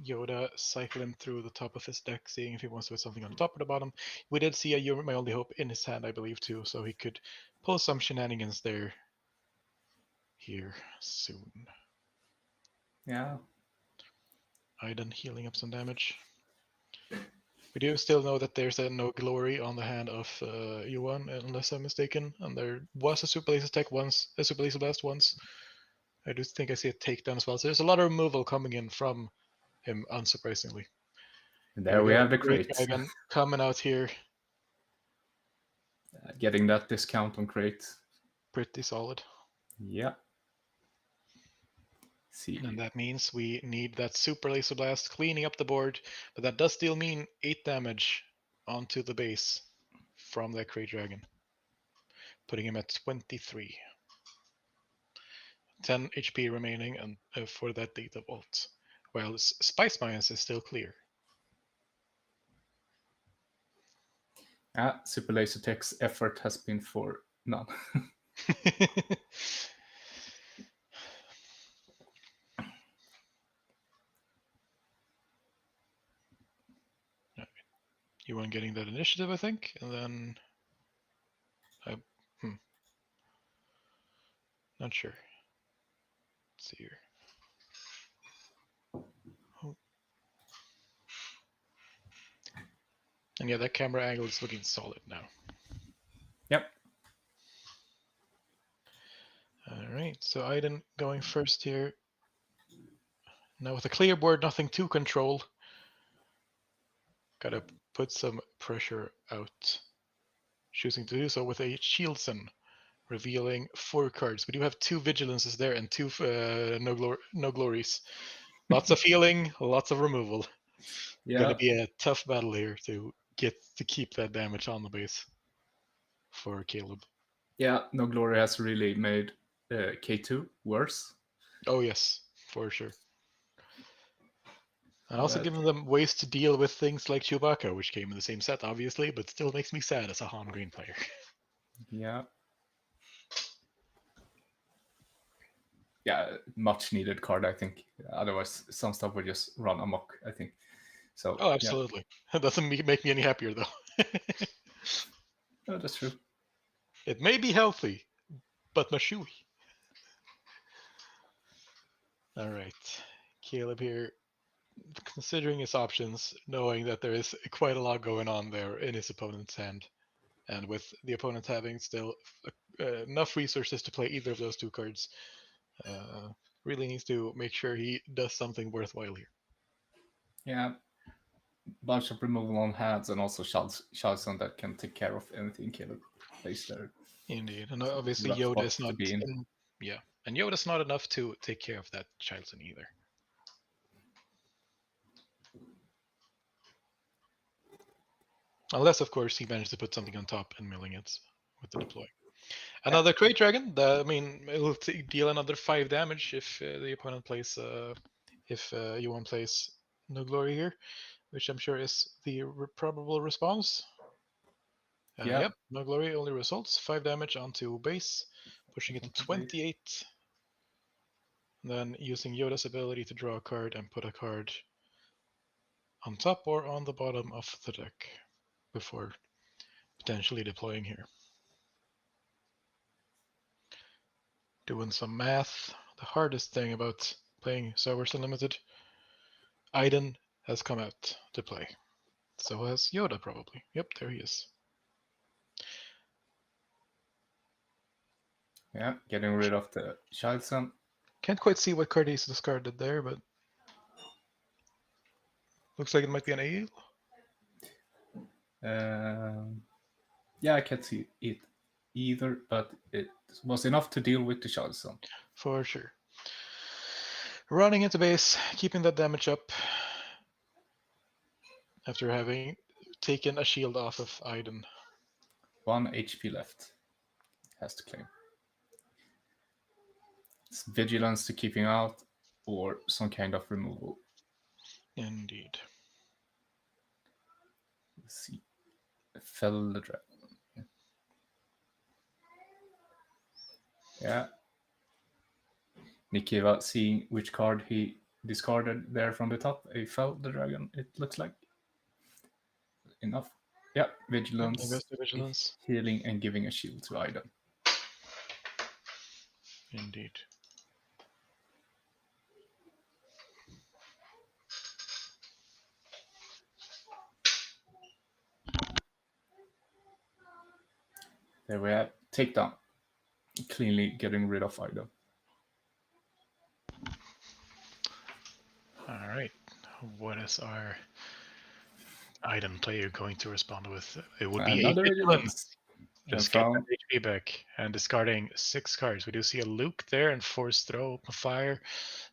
Speaker 4: Yoda cycling through the top of his deck, seeing if he wants to put something on the top or the bottom. We did see a You're My Only Hope in his hand, I believe, too, so he could pull some shenanigans there here soon.
Speaker 3: Yeah.
Speaker 4: Iden healing up some damage. We do still know that there's a no glory on the hand of Yuan, unless I'm mistaken, and there was a Super Laser Tech once, a Super Laser Blast once. I do think I see a takedown as well, so there's a lot of removal coming in from him, unsurprisingly.
Speaker 3: And there we have the
Speaker 4: Great
Speaker 3: crate.
Speaker 4: Dragon coming out here.
Speaker 3: Getting that discount on crate.
Speaker 4: Pretty solid.
Speaker 3: Yeah. See.
Speaker 4: And that means we need that Super Laser Blast cleaning up the board, but that does still mean 8 damage onto the base from that Great Dragon, putting him at 23. 10 HP remaining and for that Data Vault, while Spice Mines is still clear.
Speaker 3: Super Laser Tech's effort has been for none.
Speaker 4: You want getting that initiative, I think, and then not sure. Let's see here. Oh. And yeah, that camera angle is looking solid now.
Speaker 3: Yep.
Speaker 4: All right, so Iden going first here. Now with a clear board, nothing to control. Gotta put some pressure out. Choosing to do so with a Shieldson, revealing 4 cards. We do have 2 Vigilances there and 2 no glories. Lots of healing, lots of removal.
Speaker 3: Yeah.
Speaker 4: Gonna be a tough battle here to get to keep that damage on the base for Caleb.
Speaker 3: Yeah, No Glory has really made K2 worse.
Speaker 4: Oh yes, for sure. And also giving them ways to deal with things like Chewbacca, which came in the same set, obviously, but still makes me sad as a Han Green player.
Speaker 3: Yeah. Yeah, much needed card, I think. Otherwise, some stuff would just run amok, I think. So.
Speaker 4: Oh, absolutely. Yeah. It doesn't make me any happier, though.
Speaker 3: No, that's true.
Speaker 4: It may be healthy, but Mashui. All right. Caleb here, considering his options, knowing that there is quite a lot going on there in his opponent's hand, and with the opponent having still enough resources to play either of those 2 cards, really needs to make sure he does something worthwhile here.
Speaker 3: Yeah, bunch of removal on hands, and also Shalson that can take care of anything Caleb plays there.
Speaker 4: Indeed, and obviously Yoda is not. Yeah, and Yoda's not enough to take care of that Childson either. Unless, of course, he managed to put something on top and milling it with the deploy. Another Great Dragon. It will deal another 5 damage if the opponent plays. If Yuan plays No Glory here, which I'm sure is the probable response. Yep, no glory, only results. 5 damage onto base, pushing it to 28. Then using Yoda's ability to draw a card and put a card on top or on the bottom of the deck before potentially deploying here. Doing some math. The hardest thing about playing Star Wars Unlimited, Iden has come out to play. So has Yoda, probably. Yep, there he is.
Speaker 3: Yeah, getting rid of the Child Son.
Speaker 4: Can't quite see what card he's discarded there, but looks like it might be an ale.
Speaker 3: Yeah, I can't see it either, but it was enough to deal with the Child Son.
Speaker 4: For sure. Running into base, keeping that damage up after having taken a shield off of Iden.
Speaker 3: 1 HP left. Has to claim. It's vigilance to keep him out, or some kind of removal.
Speaker 4: Indeed.
Speaker 3: Let's see. Fell the dragon. Yeah. Nikiva seeing which card he discarded there from the top. He fell the dragon, it looks like. Enough. Yeah, vigilance,
Speaker 4: Vigilance.
Speaker 3: healing, and giving a shield to Iden.
Speaker 4: Indeed.
Speaker 3: There we have takedown. Cleanly getting rid of Iden.
Speaker 4: All right. What is our Iden player going to respond with? It would be
Speaker 3: Another vigilance.
Speaker 4: Just get that HP back and discarding 6 cards. We do see a Luke there and Force Throw, Open Fire,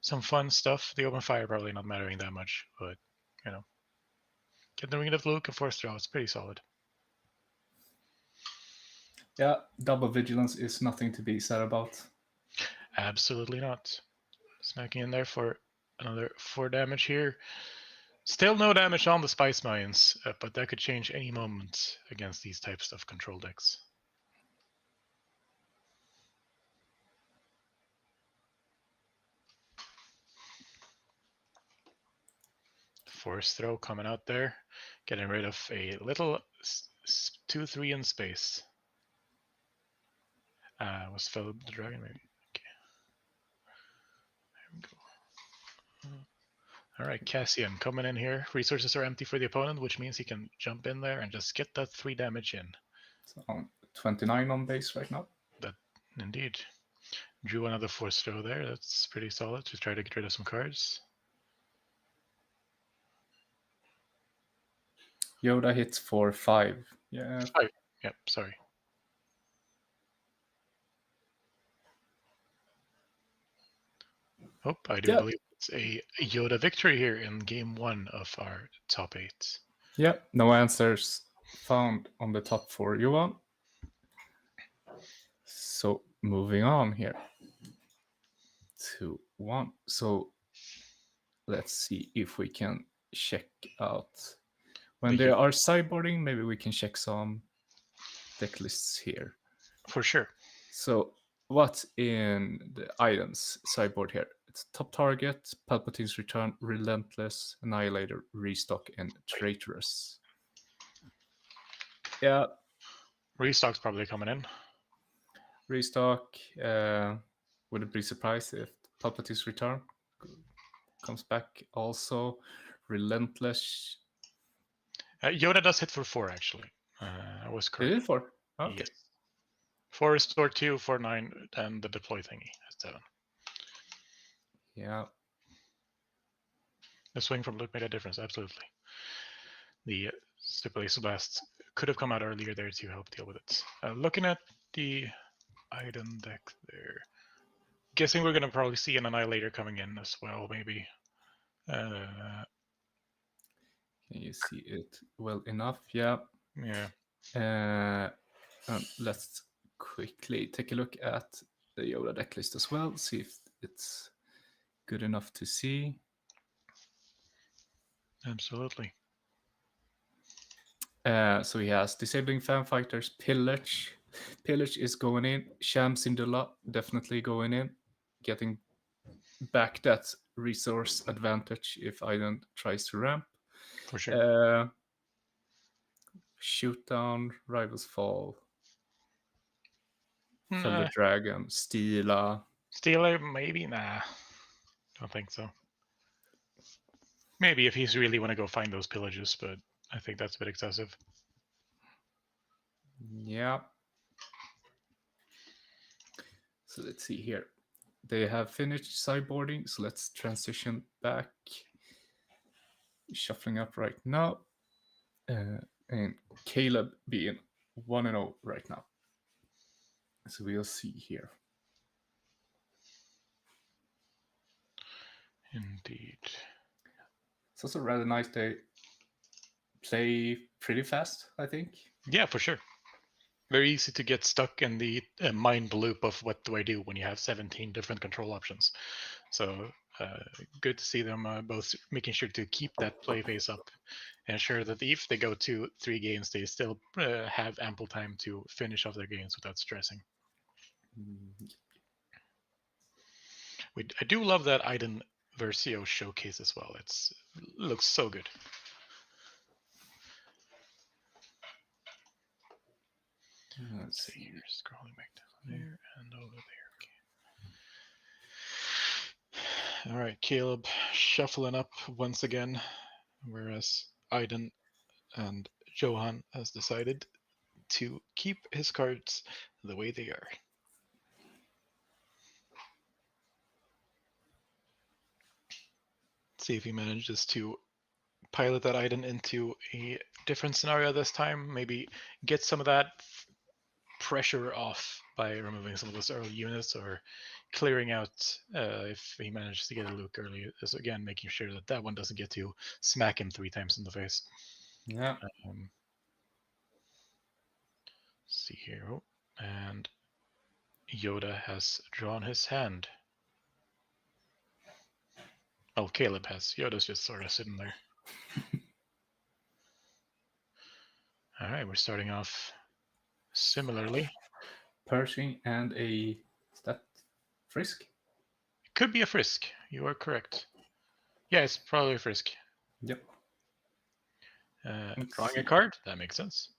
Speaker 4: some fun stuff. The Open Fire probably not mattering that much, but getting rid of Luke and Force Throw, it's pretty solid.
Speaker 3: Yeah, double vigilance is nothing to be said about.
Speaker 4: Absolutely not. Smacking in there for another 4 damage here. Still no damage on the Spice Mines, but that could change any moment against these types of control decks. Force Throw coming out there, getting rid of a little 2/3 in space. Was Philip the Dragon, maybe? Okay. There we go. All right, Cassian coming in here. Resources are empty for the opponent, which means he can jump in there and just get that 3 damage in.
Speaker 3: So 29 on base right now.
Speaker 4: That indeed. Drew another Force Throw there. That's pretty solid to try to get rid of some cards.
Speaker 3: Yoda hits for 5. Yeah.
Speaker 4: 5. Yep, sorry. Oh, I do believe it's a Yoda victory here in game 1 of our top 8.
Speaker 3: Yeah, no answers found on the top 4, Johan. So moving on here to 1. So let's see if we can check out when they are sideboarding. Maybe we can check some deck lists here.
Speaker 4: For sure.
Speaker 3: So what's in the items sideboard here? It's top target, Palpatine's Return, Relentless, Annihilator, Restock, and Traitorous. Yeah.
Speaker 4: Restock's probably coming in.
Speaker 3: Restock. Wouldn't be surprised if Palpatine's Return comes back also. Relentless.
Speaker 4: Yoda does hit for 4, actually. I was correct.
Speaker 3: It is 4? Okay.
Speaker 4: Yes. 4 restore 2, 4, 9, and the deploy thingy at 7.
Speaker 3: Yeah.
Speaker 4: The swing from Luke made a difference, absolutely. The Stipulation Blast could have come out earlier there to help deal with it. Looking at the item deck there, guessing we're going to probably see an Annihilator coming in as well, maybe.
Speaker 3: Can you see it well enough? Yeah.
Speaker 4: Yeah.
Speaker 3: Let's quickly take a look at the Yoda deck list as well, see if it's good enough to see.
Speaker 4: Absolutely.
Speaker 3: So he has disabling fan fighters, pillage. Pillage is going in. Shams in the lot, definitely going in. Getting back that resource advantage if Iden tries to ramp.
Speaker 4: For sure.
Speaker 3: Shoot down, Rivals Fall.
Speaker 4: Mm,
Speaker 3: Fellow Dragon, Steela.
Speaker 4: Stealer, maybe? Nah. Don't think so. Maybe if he's really want to go find those pillages, but I think that's a bit excessive.
Speaker 3: Yeah. So let's see here. They have finished sideboarding, so let's transition back. Shuffling up right now. And Caleb being 1-0 right now. So we'll see here.
Speaker 4: Indeed.
Speaker 3: It's also rather nice. They play pretty fast, I think.
Speaker 4: Yeah, for sure. Very easy to get stuck in the mind loop of what do I do when you have 17 different control options. So good to see them both making sure to keep that play pace up and ensure that if they go 2-3 games, they still have ample time to finish off their games without stressing. I do love that Iden Versio showcase as well. It looks so good. Let's see here, scrolling back down there and over there. Okay. All right, Caleb shuffling up once again, whereas Iden and Johan has decided to keep his cards the way they are. See if he manages to pilot that Iden into a different scenario this time. Maybe get some of that pressure off by removing some of those early units or clearing out if he manages to get a Luke early. So again, making sure that that one doesn't get to smack him 3 times in the face.
Speaker 3: Yeah.
Speaker 4: See here. Oh, and Yoda has drawn his hand. Oh, Caleb has. Yoda's just sort of sitting there. All right, we're starting off similarly.
Speaker 3: Pershing and a stat Frisk?
Speaker 4: It could be a Frisk. You are correct. Yeah, it's probably a Frisk.
Speaker 3: Yep.
Speaker 4: Drawing a card, that makes sense.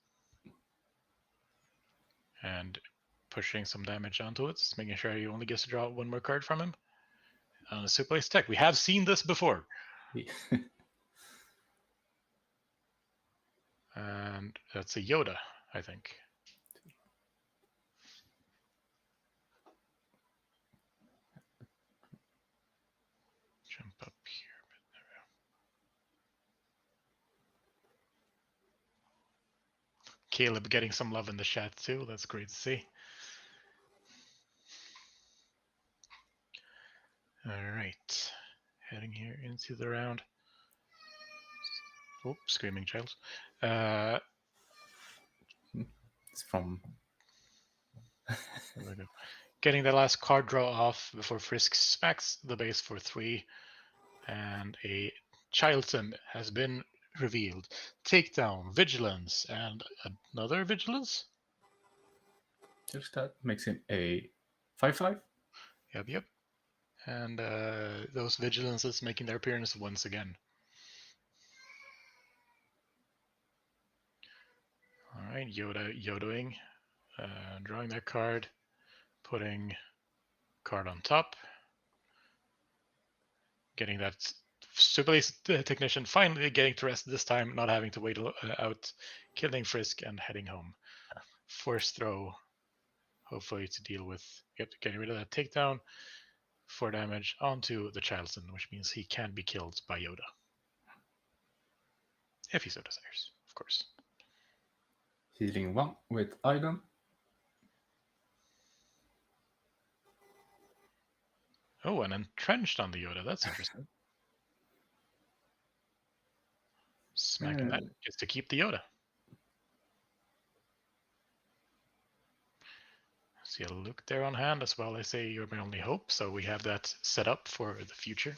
Speaker 4: And pushing some damage onto it, making sure he only gets to draw 1 more card from him. On a Super Ace tech. We have seen this before. And that's a Yoda, I think. Jump up here. Caleb getting some love in the chat too. That's great to see. All right. Heading here into the round. Oh, screaming child.
Speaker 3: It's from...
Speaker 4: There we go. Getting the last card draw off before Frisk smacks the base for 3. And a Chilton has been revealed. Takedown, Vigilance, and another Vigilance?
Speaker 3: Just that makes him a 5/5.
Speaker 4: Yep. And those Vigilances making their appearance once again. All right, Yodoing, drawing that card, putting card on top, getting that Super Ace Technician finally getting to rest this time, not having to wait out, killing Frisk and heading home. Force throw, hopefully to deal with, getting rid of that takedown. 4 damage onto the Chilton, which means he can be killed by Yoda. If he so desires, of course.
Speaker 3: Healing 1 with Iden.
Speaker 4: Oh, and entrenched on the Yoda. That's interesting. Smacking that gets to keep the Yoda. See a Luke there on hand as well. I say you're my only hope, so we have that set up for the future.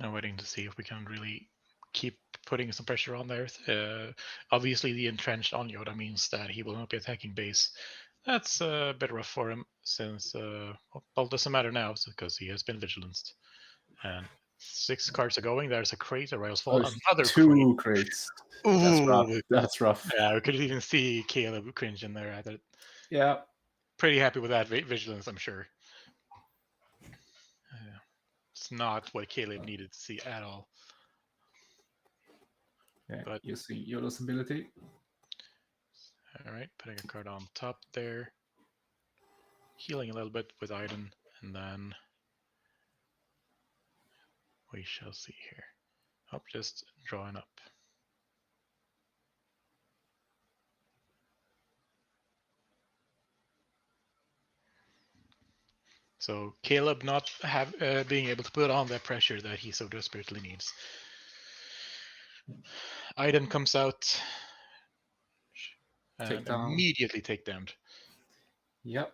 Speaker 4: Now waiting to see if we can really keep putting some pressure on there. Obviously, the entrenched on Yoda means that he will not be attacking base. That's a bit rough for him, since well, it doesn't matter now because he has been vigilanced. And 6 cards are going. There's a crate, a Royal's Fall, another
Speaker 3: 2 crates.
Speaker 4: Ooh,
Speaker 3: that's rough.
Speaker 4: Yeah, we could even see Caleb cringe in there at it.
Speaker 3: Yeah.
Speaker 4: Pretty happy with that vigilance, I'm sure. It's not what Caleb needed to see at all.
Speaker 3: Yeah,
Speaker 4: but
Speaker 3: you see Yoda's ability.
Speaker 4: All right, putting a card on top there. Healing a little bit with Iden, and then we shall see here. Oh, just drawing up. So Caleb not being able to put on that pressure that he so desperately needs. Iden comes out and immediately take down.
Speaker 3: Yep.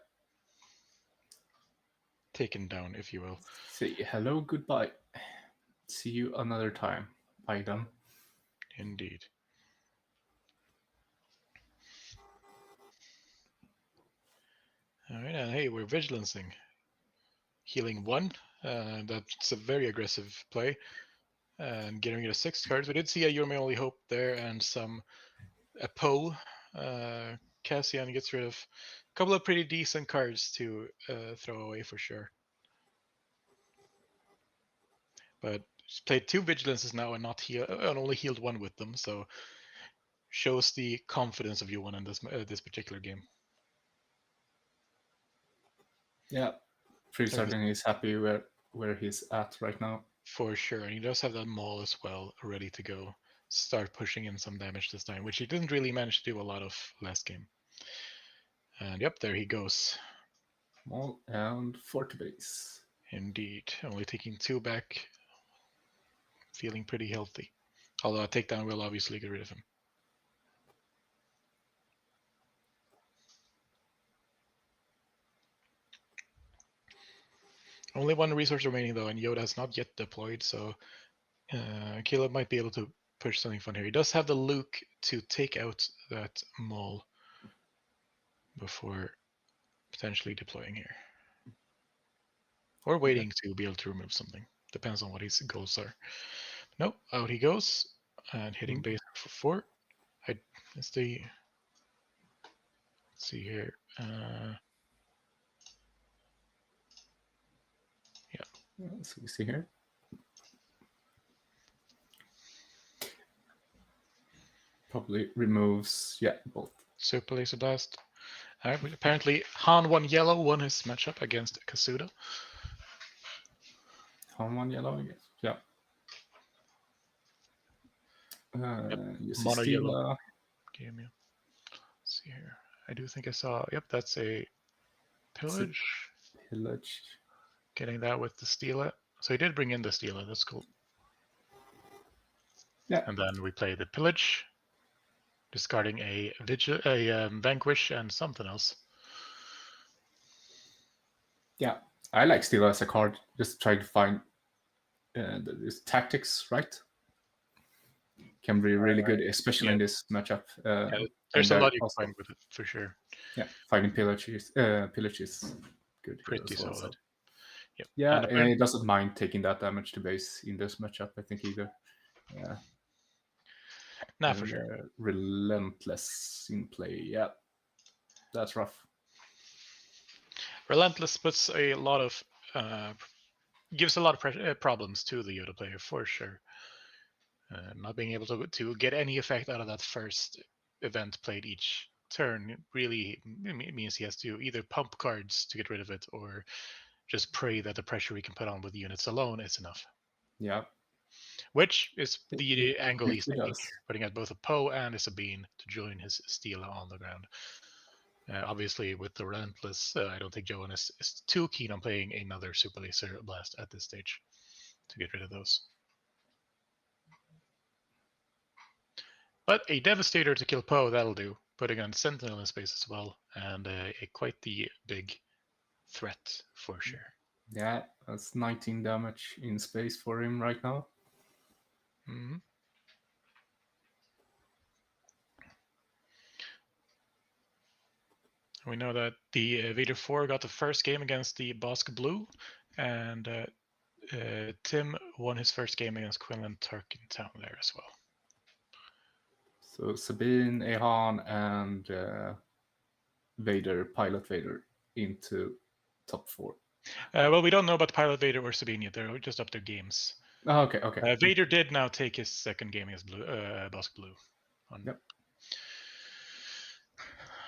Speaker 4: Taken down, if you will.
Speaker 3: Say hello, goodbye. See you another time, Iden.
Speaker 4: Indeed. All right, and hey, we're vigilancing. Healing 1. That's a very aggressive play. And getting rid of 6 cards. We did see a You're My Only Hope there and a Poe. Cassian gets rid of a couple of pretty decent cards to throw away for sure. But he's played 2 Vigilances now and only healed 1 with them, so shows the confidence of Johan in this particular game.
Speaker 3: Yeah, pretty certain he's happy where he's at right now.
Speaker 4: For sure, and he does have that maul as well, ready to go. Start pushing in some damage this time, which he didn't really manage to do a lot of last game. And yep, there he goes.
Speaker 3: Maul and 40 base.
Speaker 4: Indeed, only taking 2 back. Feeling pretty healthy. Although a takedown will obviously get rid of him. Only 1 resource remaining though, and Yoda has not yet deployed, so Caleb might be able to push something fun here. He does have the Luke to take out that maul before potentially deploying here. Or waiting to be able to remove something. Depends on what his goals are. Nope, out he goes. And hitting base for 4. Let's see here.
Speaker 3: So we see here. Probably removes, both.
Speaker 4: Super Laser Blast. Alright, apparently Han 1 yellow won his matchup against Kasuda.
Speaker 3: Han 1 yellow, I guess. Yeah. You see
Speaker 4: Mono
Speaker 3: Stila.
Speaker 4: yellow. Game, yeah. Let's see here. I do think I saw. Yep, that's a pillage.
Speaker 3: Pillage.
Speaker 4: Getting that with the Stila. So he did bring in the Stila. That's cool.
Speaker 3: Yeah.
Speaker 4: And then we play the pillage, discarding a vanquish and something else.
Speaker 3: Yeah, I like Stila as a card. Just trying to find this tactics right. Can be really good, especially in this matchup.
Speaker 4: There's a lot you can find with it for sure.
Speaker 3: Yeah, finding pillage is good.
Speaker 4: Pretty
Speaker 3: well,
Speaker 4: solid.
Speaker 3: So.
Speaker 4: Yep.
Speaker 3: Yeah, and he doesn't mind taking that damage to base in this matchup, I think, either. Yeah.
Speaker 4: Nah, for sure.
Speaker 3: Relentless in play. Yeah, that's rough.
Speaker 4: Relentless puts a lot of gives a lot of problems to the Yoda player for sure. Not being able to get any effect out of that first event played each turn really means he has to either pump cards to get rid of it or just pray that the pressure he can put on with units alone is enough.
Speaker 3: Yeah.
Speaker 4: Which is the angle he's taking, putting out both a Poe and a Sabine to join his Stila on the ground. Obviously, with the Relentless, I don't think Johan is too keen on playing another Super Laser Blast at this stage to get rid of those. But a Devastator to kill Poe, that'll do. Putting on Sentinel in space as well, and quite the big threat for sure.
Speaker 3: Yeah, that's 19 damage in space for him right now.
Speaker 4: Mm-hmm. We know that the Vader 4 got the first game against the Bosk Blue, and Tim won his first game against Quinlan Turkentown there as well.
Speaker 3: So Sabine, Ehan, and Vader, Pilot Vader, into top 4.
Speaker 4: Well, we don't know about Pilot Vader or Sabine yet. They're just up their games.
Speaker 3: Oh, okay.
Speaker 4: Vader did now take his second game against Bosk Blue.
Speaker 3: Yep.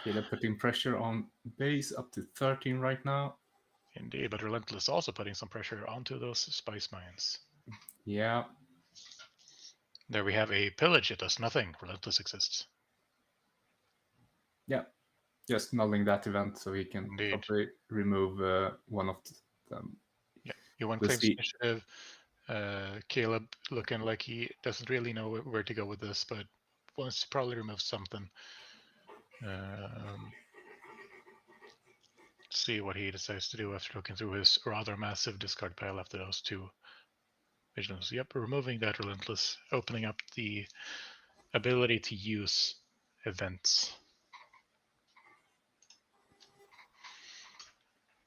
Speaker 3: Caleb putting pressure on base up to 13 right now.
Speaker 4: Indeed, but Relentless also putting some pressure onto those spice mines.
Speaker 3: Yeah.
Speaker 4: There we have a pillage. It does nothing. Relentless exists.
Speaker 3: Yeah. Just nulling that event so he can probably remove one of them.
Speaker 4: Yeah. You want claims initiative. Caleb looking like he doesn't really know where to go with this, but wants to probably remove something. See what he decides to do after looking through his rather massive discard pile after those two vigilance. Yep, removing that Relentless, opening up the ability to use events.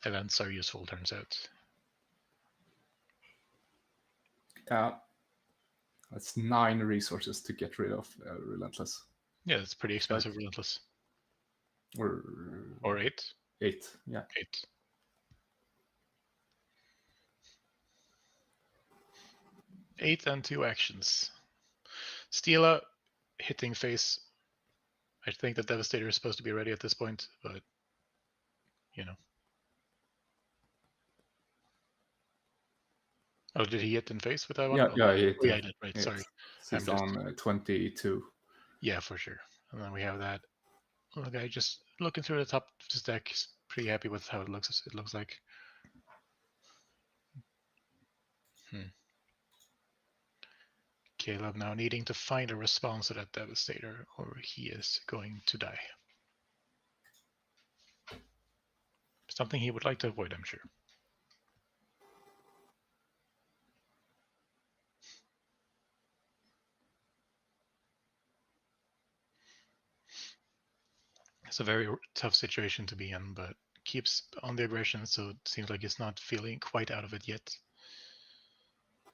Speaker 4: Events are useful, turns out.
Speaker 3: Yeah. That's 9 resources to get rid of Relentless.
Speaker 4: Yeah, it's pretty expensive, Relentless. Or 8?
Speaker 3: 8, yeah.
Speaker 4: 8. Eight and 2 actions. Stila hitting face. I think the Devastator is supposed to be ready at this point, but you know. Oh, did he hit in face with that one?
Speaker 3: Yeah, he hit.
Speaker 4: Oh, yeah, I did. Right, sorry.
Speaker 3: He's on 22.
Speaker 4: Yeah, for sure. And then we have that little guy just looking through the top of his deck. He's pretty happy with how it looks. It looks like. Caleb now needing to find a response to that Devastator, or he is going to die. Something he would like to avoid, I'm sure. It's a very tough situation to be in, but keeps on the aggression, so it seems like he's not feeling quite out of it yet.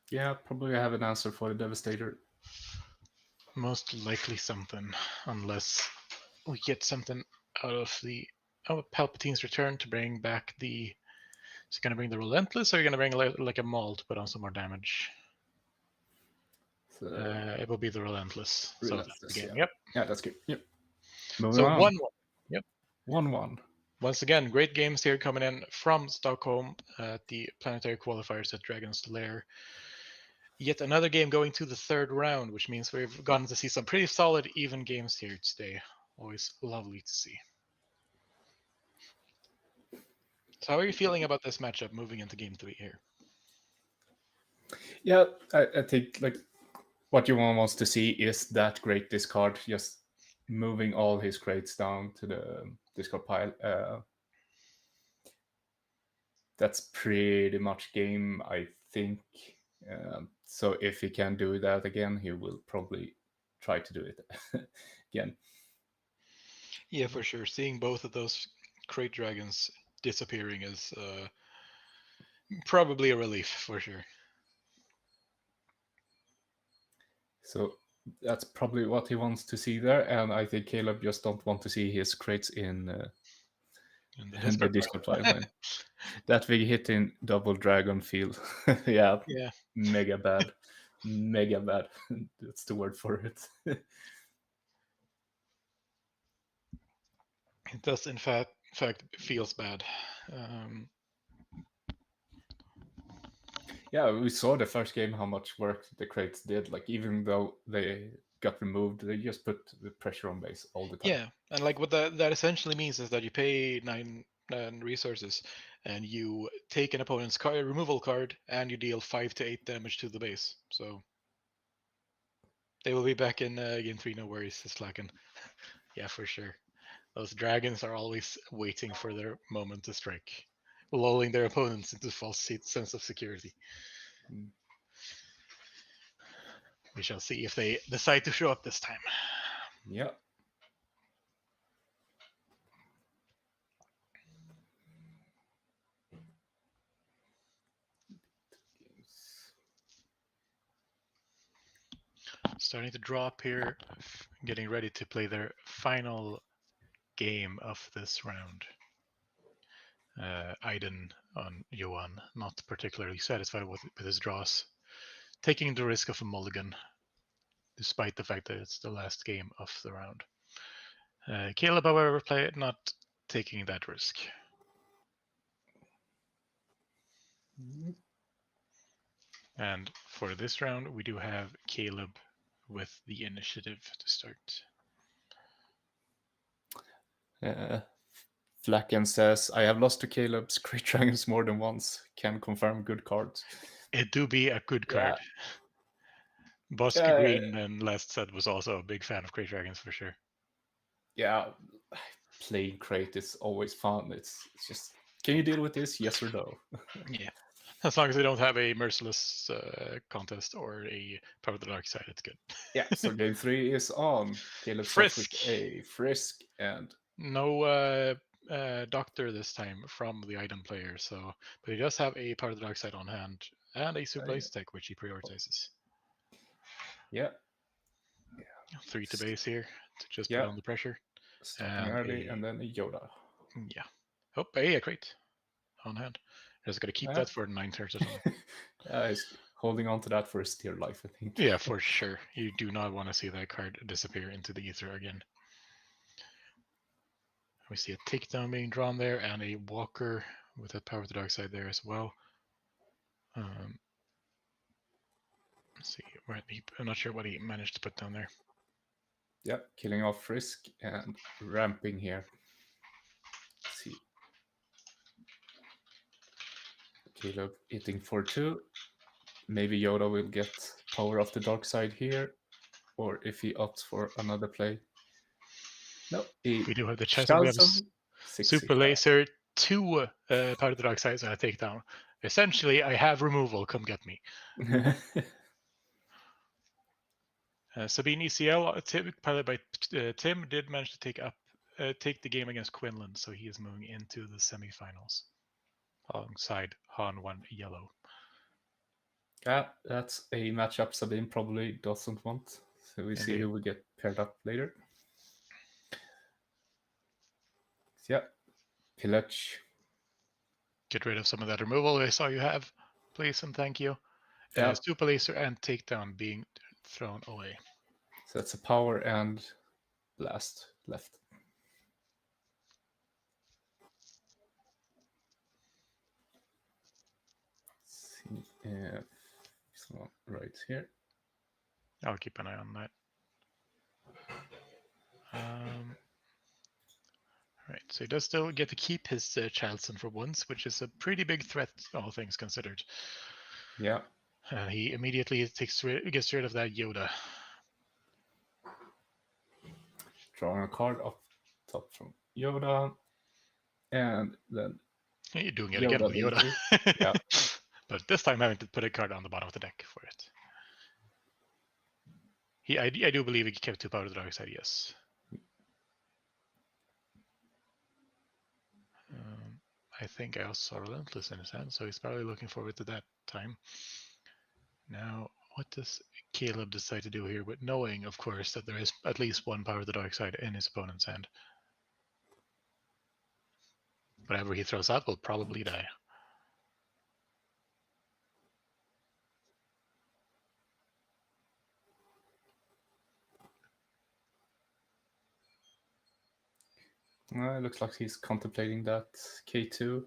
Speaker 3: Yeah, probably have an answer for the Devastator.
Speaker 4: Most likely something, unless we get something out of the Palpatine's return to bring back the. Is he going to bring the Relentless, or are you going to bring like a Maul to put on some more damage? So, it will be the Relentless. So that's the game.
Speaker 3: Yeah.
Speaker 4: Yep.
Speaker 3: Yeah, that's good. Yep.
Speaker 4: So 1-1. Yep.
Speaker 3: 1-1.
Speaker 4: Once again, great games here coming in from Stockholm at the planetary qualifiers at Dragon's Lair. Yet another game going to the third round, which means we've gotten to see some pretty solid, even games here today. Always lovely to see. So how are you feeling about this matchup moving into game 3 here?
Speaker 3: Yeah, I think like what you wants to see is that great discard, just moving all his crates down to the discard pile. That's pretty much game, I think. So if he can do that again, he will probably try to do it again.
Speaker 4: Yeah, for sure. Seeing both of those crate dragons disappearing is probably a relief, for sure.
Speaker 3: So that's probably what he wants to see there, and I think Caleb just don't want to see his crates in the discard pile. That big hit in double dragon field. Yeah. Mega bad. That's the word for it.
Speaker 4: It does, in fact, feels bad.
Speaker 3: Yeah, we saw the first game how much work the crates did. Like, even though they got removed, they just put the pressure on base all the time.
Speaker 4: Yeah, and like what that essentially means is that you pay 9 resources, and you take an opponent's removal card, and you deal 5 to 8 damage to the base. So they will be back in game 3. No worries, it's slacking. Yeah, for sure. Those dragons are always waiting for their moment to strike. lulling their opponents into false sense of security. We shall see if they decide to show up this time.
Speaker 3: Yeah.
Speaker 4: Starting to draw up here, getting ready to play their final game of this round. Aiden on Johan, not particularly satisfied with his draws, taking the risk of a mulligan, despite the fact that it's the last game of the round. Caleb, however, not taking that risk. And for this round, we do have Caleb with the initiative to start.
Speaker 3: Flacken says, I have lost to Caleb's Great Dragons more than once. Can confirm good cards.
Speaker 4: It do be a good card. Bosk Green and last said was also a big fan of Great Dragons for sure.
Speaker 3: Yeah, playing Crate is always fun. It's just, can you deal with this? Yes or no?
Speaker 4: Yeah. As long as they don't have a merciless contest or a Power of the Dark Side, it's good.
Speaker 3: Yeah, so game 3 is on. Caleb starts with a Frisk and...
Speaker 4: No Doctor this time from the item player, so but he does have a Power of the Dark Side on hand and a Super Ace Tech, which he prioritizes.
Speaker 3: Yeah.
Speaker 4: 3 to base here to just put on the pressure.
Speaker 3: Starting early and then a Yoda.
Speaker 4: Yeah. Oh, a crate on hand. Just got to keep that for 9 turns or something.
Speaker 3: He's holding on to that for his dear life, I think.
Speaker 4: Yeah, for sure. You do not want to see that card disappear into the ether again. We see a takedown being drawn there and a walker with a Power of the Dark Side there as well. Let's see, I'm not sure what he managed to put down there.
Speaker 3: Yep, killing off Frisk and ramping here. Let's see. Caleb hitting for 2. Maybe Yoda will get Power of the Dark Side here, or if he opts for another play. No,
Speaker 4: we do have the chance. We have Super Laser, 2 Power of the Dark Sides and a takedown. Essentially, I have removal. Come get me. Sabine ECL, piloted by Tim, did manage to take the game against Quinlan, so he is moving into the semifinals alongside Han 1 Yellow.
Speaker 3: Yeah, that's a matchup Sabine probably doesn't want. So we see who will get paired up later. Yeah, Pillage.
Speaker 4: Get rid of some of that removal I saw you have, please, and thank you. Yeah. Super Laser and Takedown being thrown away.
Speaker 3: So that's a Power and Blast left. Let's see, someone right here.
Speaker 4: I'll keep an eye on that. Right, so he does still get to keep his Childson for once, which is a pretty big threat, all things considered.
Speaker 3: Yeah.
Speaker 4: He immediately gets rid of that Yoda.
Speaker 3: Drawing a card up top from Yoda, and then
Speaker 4: you're doing it again with Yoda.
Speaker 3: Yeah.
Speaker 4: But this time having to put a card on the bottom of the deck for it. I do believe he kept 2 Power of the Dark Side, yes. I think I also saw Relentless in his hand, so he's probably looking forward to that time. Now, what does Caleb decide to do here, with knowing, of course, that there is at least 1 Power of the Dark Side in his opponent's hand? Whatever he throws out will probably die.
Speaker 3: It looks like he's contemplating that K2.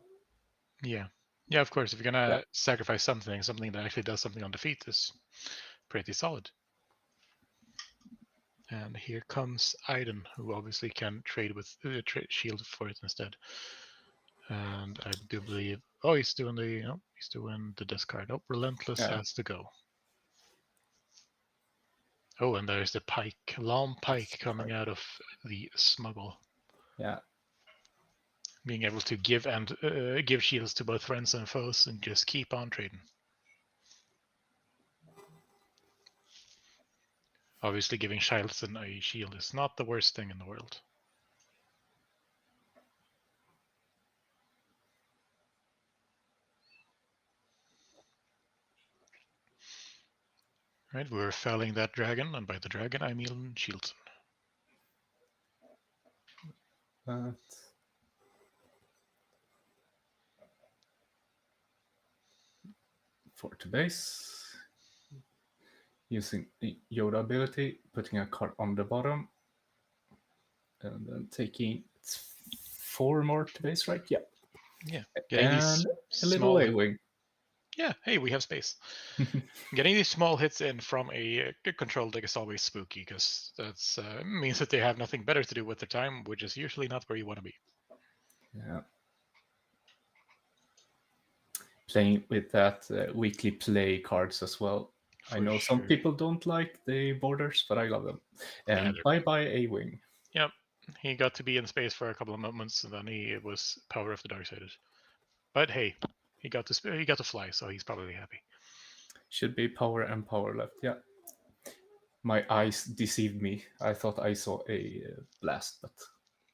Speaker 4: Yeah. Yeah, of course. If you're going to sacrifice something that actually does something on defeat is pretty solid. And here comes Aiden, who obviously can trade with shield for it instead. And I do believe, he's doing the discard. Oh, Relentless has to go. Oh, and there's the pike, long pike coming out of the smuggle.
Speaker 3: Yeah.
Speaker 4: Being able to give shields to both friends and foes and just keep on trading. Obviously, giving Shilson a shield is not the worst thing in the world. Right, we're felling that dragon, and by the dragon I mean Shieldson.
Speaker 3: For to base, using the Yoda ability, putting a card on the bottom, and then taking 4 more to base, right? Yeah.
Speaker 4: Yeah.
Speaker 3: And a little A-wing.
Speaker 4: Yeah, hey, we have space. Getting these small hits in from a control deck is always spooky, because that means that they have nothing better to do with their time, which is usually not where you want to be.
Speaker 3: Yeah. Playing with that weekly play cards as well. I know some people don't like the borders, but I love them. And bye-bye A-wing.
Speaker 4: Yep, he got to be in space for a couple of moments, and then he was power of the Darksiders. But hey, he got to fly, so he's probably happy.
Speaker 3: Should be power and power left. Yeah. My eyes deceived me. I thought I saw a blast, but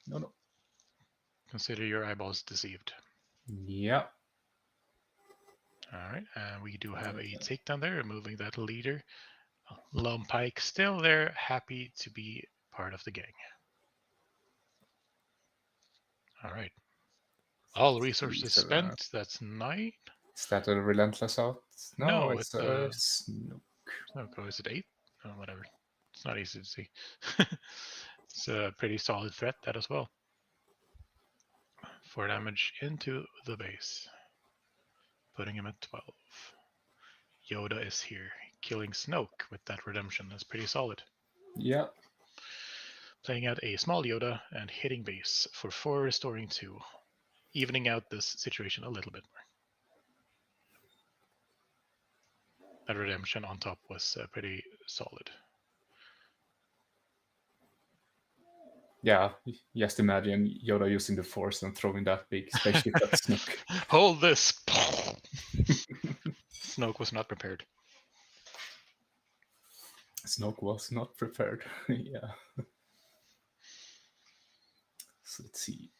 Speaker 3: no.
Speaker 4: Consider your eyeballs deceived.
Speaker 3: Yeah.
Speaker 4: All right, and we do have a takedown there, removing that leader. Lone Pike still there, happy to be part of the gang. All right. All resources spent. That's 9.
Speaker 3: Is that a relentless out?
Speaker 4: No,
Speaker 3: it's a Snook.
Speaker 4: Okay, is it 8? Oh, whatever. It's not easy to see. It's a pretty solid threat, that as well. 4 damage into the base. Putting him at 12. Yoda is here. Killing Snoke with that redemption is pretty solid.
Speaker 3: Yeah.
Speaker 4: Playing out a small Yoda and hitting base for 4, restoring 2. Evening out this situation a little bit more. That redemption on top was pretty solid.
Speaker 3: Yeah, just imagine Yoda using the Force and throwing that big spaceship at Snoke.
Speaker 4: Hold this! Snoke was not prepared.
Speaker 3: Snoke was not prepared. Yeah. So let's see.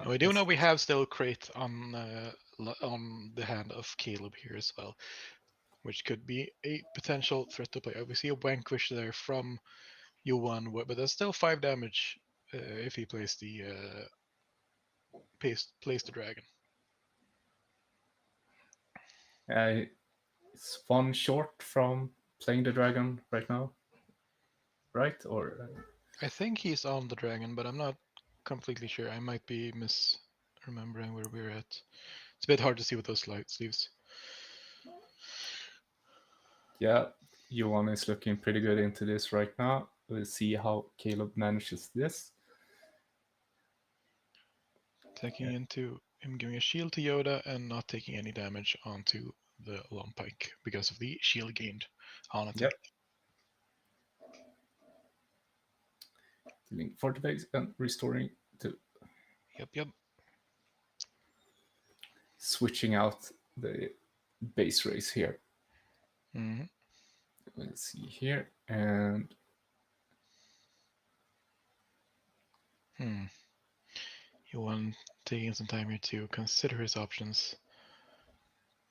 Speaker 4: We do know we have still Crate on the hand of Caleb here as well, which could be a potential threat to play. We see a Vanquish there from U1, but that's still 5 damage if he plays the dragon.
Speaker 3: It's 1 short from playing the dragon right now, right? Or
Speaker 4: I think he's on the dragon, but I'm not completely sure. I might be misremembering where we're at. It's a bit hard to see with those light sleeves.
Speaker 3: Yeah, U1 is looking pretty good into this right now. We'll see how Caleb manages this.
Speaker 4: Taking into him giving a shield to Yoda and not taking any damage onto the Lone Pike because of the shield gained on attack.
Speaker 3: Yep. Dealing 40 days and restoring 2.
Speaker 4: Yep.
Speaker 3: Switching out the base race here.
Speaker 4: Mm-hmm.
Speaker 3: Let's see here, and
Speaker 4: U1 taking some time here to consider his options,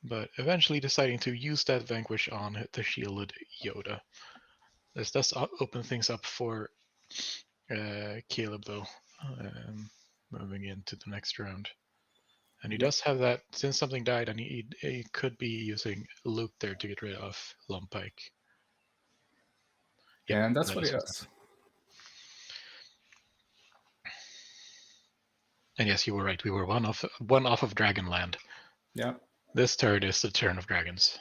Speaker 4: but eventually deciding to use that Vanquish on the shielded Yoda. This does open things up for Caleb, though, moving into the next round. And he does have that, since something died, and he could be using loot there to get rid of Lone Pike.
Speaker 3: Yeah, and that's what he does.
Speaker 4: And yes, you were right. We were one off of Dragonland.
Speaker 3: Yeah.
Speaker 4: This turn is the turn of dragons,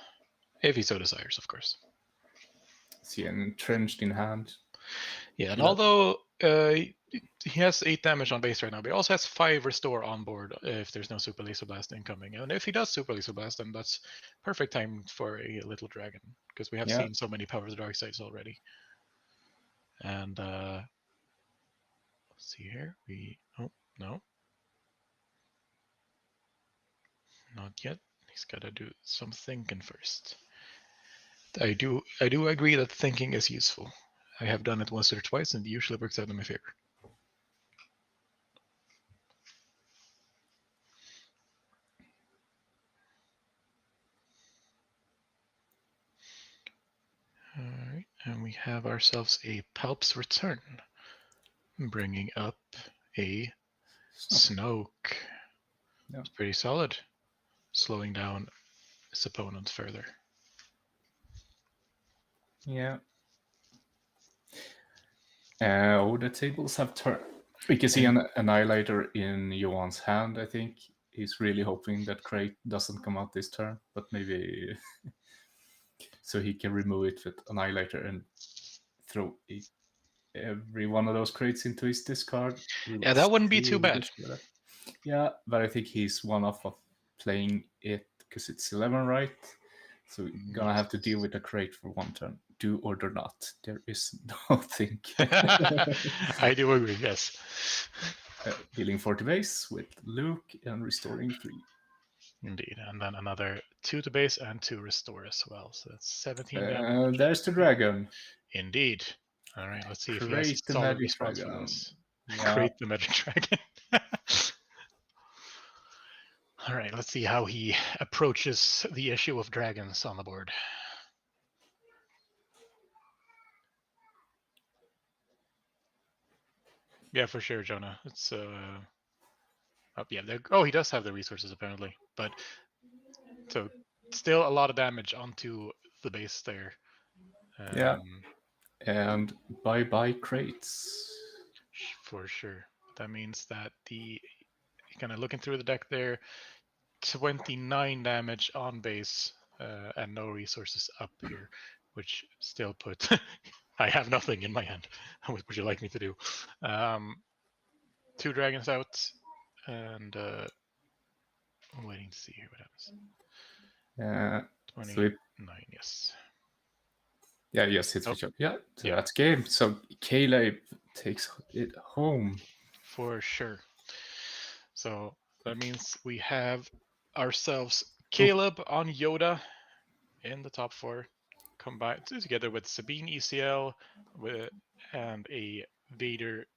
Speaker 4: if he so desires, of course.
Speaker 3: See, an entrenched in hand.
Speaker 4: Yeah, and although he has 8 damage on base right now, but he also has 5 restore on board if there's no Super Laser Blast incoming. And if he does Super Laser Blast, then that's perfect time for a little dragon, because we have seen so many Power of the Dark Sides already. And see here. Oh no, not yet. He's got to do some thinking first. I do agree that thinking is useful. I have done it once or twice, and it usually works out in my favor. All right, and we have ourselves a Palp's Return, bringing up a Snoke.
Speaker 3: Yeah.
Speaker 4: It's pretty solid, slowing down his opponent further.
Speaker 3: Yeah. The tables have turned. We can see an Annihilator in Johan's hand, I think. He's really hoping that Crate doesn't come out this turn, but maybe so he can remove it with Annihilator and throw every one of those crates into his discard.
Speaker 4: Yeah, that wouldn't be too bad.
Speaker 3: Yeah, but I think he's one off of playing it because it's 11, right? So we're gonna have to deal with a crate for one turn. Do or do not. There is no think.
Speaker 4: I do agree, yes.
Speaker 3: Healing 40 base with Luke and restoring 3.
Speaker 4: Indeed, and then another 2 to base and 2 restore as well. So that's 17 damage.
Speaker 3: There's the dragon.
Speaker 4: Indeed. All right, let's see if he
Speaker 3: Create
Speaker 4: has
Speaker 3: the
Speaker 4: a solid
Speaker 3: magic
Speaker 4: response
Speaker 3: dragon.
Speaker 4: for this.
Speaker 3: Yeah.
Speaker 4: Create the magic dragon. All right, let's see how he approaches the issue of dragons on the board. Yeah, for sure, Jonah. It's yeah. He does have the resources apparently, but so still a lot of damage onto the base there.
Speaker 3: Yeah. And bye crates.
Speaker 4: For sure. That means that kind of looking through the deck there, 29 damage on base and no resources up here, which still put I have nothing in my hand. What would you like me to do? 2 dragons out, and I'm waiting to see here what happens. 29, yes.
Speaker 3: Yeah, yes, hits switch up. Yeah, so that's game. So Caleb takes it home.
Speaker 4: For sure. So that means we have ourselves Caleb on Yoda in the top 4, combined together with Sabine ECL and a Vader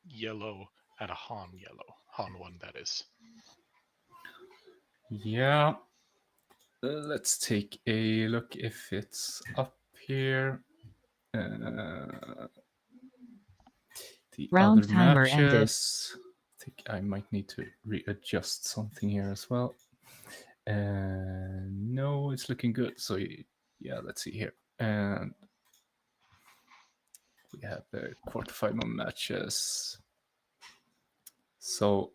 Speaker 4: yellow and a Han yellow. Han 1, that is.
Speaker 3: Yeah. Let's take a look if it's up here. The
Speaker 5: Round
Speaker 3: other
Speaker 5: timer
Speaker 3: matches. I think I might need to readjust something here as well. No, it's looking good. So yeah, let's see here. And we have the quarterfinal matches. So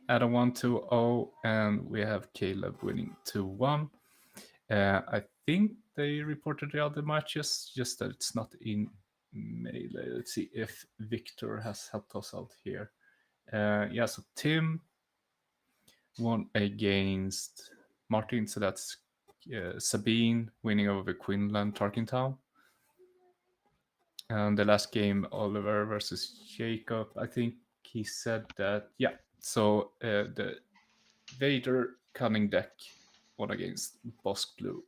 Speaker 3: Adam 1-2-0, and we have Caleb winning 2-1. I think they reported the other matches, just that it's not in melee. Let's see if Victor has helped us out here. Yeah, so Tim won against Martin, so that's Sabine winning over Quinlan Tarkentown. And the last game, Oliver versus Jacob, I think he said that, yeah, so the Vader Cunning deck won against Bosk Blue.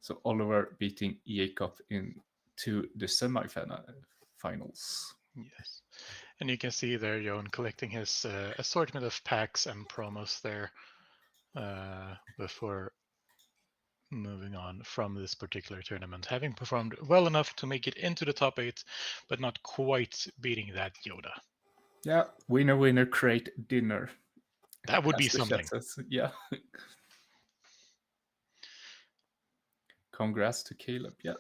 Speaker 3: So Oliver beating Jacob into the semi-finals.
Speaker 4: Yes. And you can see there, Jon collecting his assortment of packs and promos there before moving on from this particular tournament, having performed well enough to make it into the top 8, but not quite beating that Yoda.
Speaker 3: Yeah, winner, crate dinner.
Speaker 4: That would be something.
Speaker 3: Yeah. Congrats to Caleb, yeah.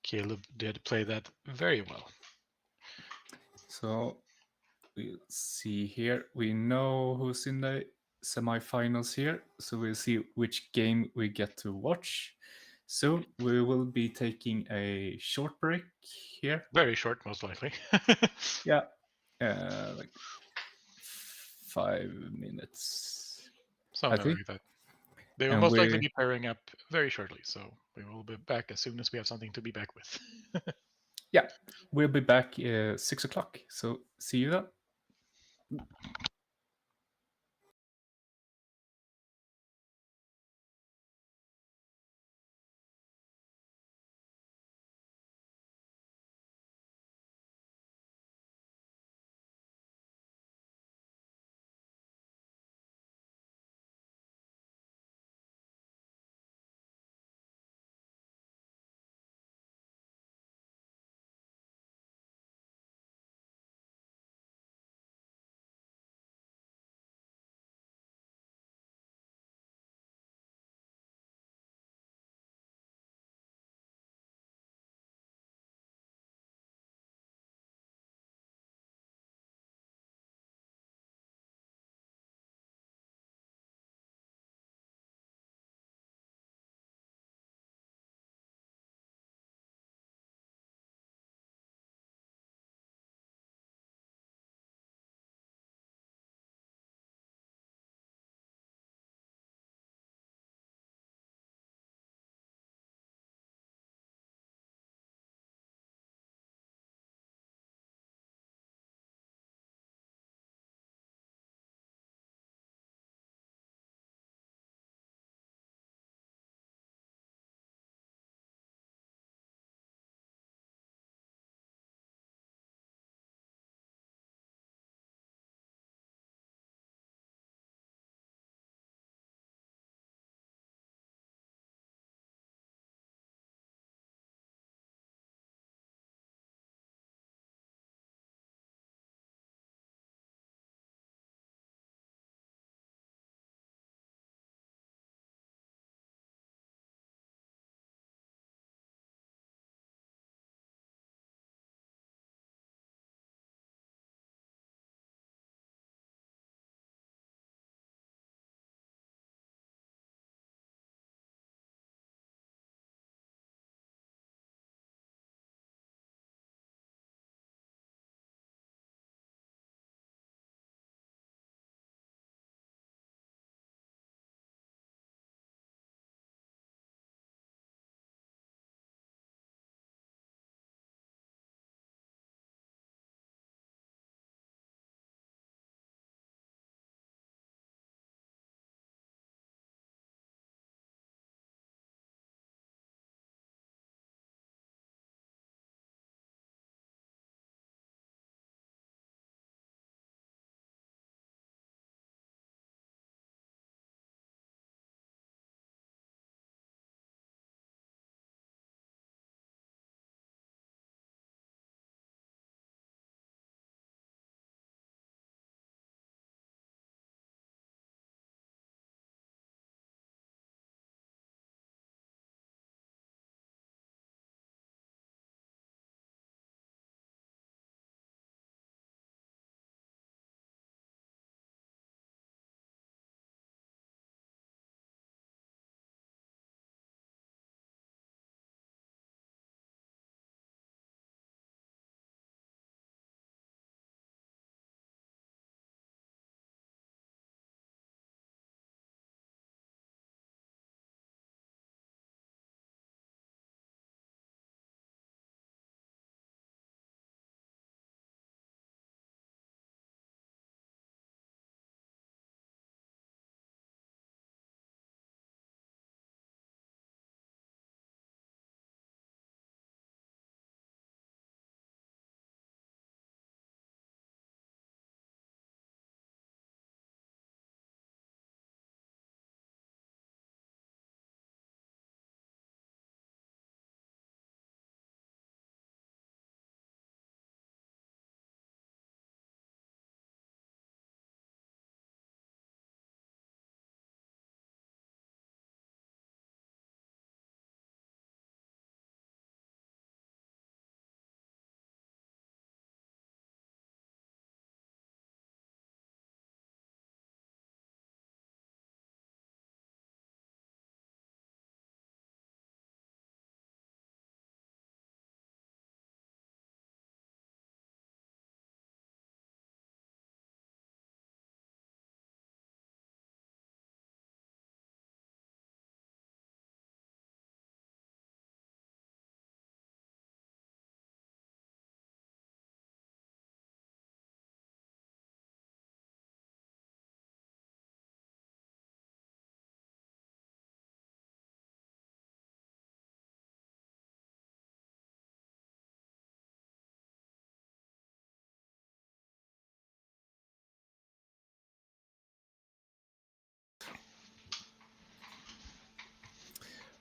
Speaker 4: Caleb did play that very well.
Speaker 3: So we'll see here. We know who's in the semifinals here. So we'll see which game we get to watch. Soon we will be taking a short break here.
Speaker 4: Very short, most likely.
Speaker 3: Yeah. Like 5 minutes.
Speaker 4: Something like that. They will most likely be pairing up very shortly, so we will be back as soon as we have something to be back with.
Speaker 3: Yeah, we'll be back 6 o'clock. So see you then.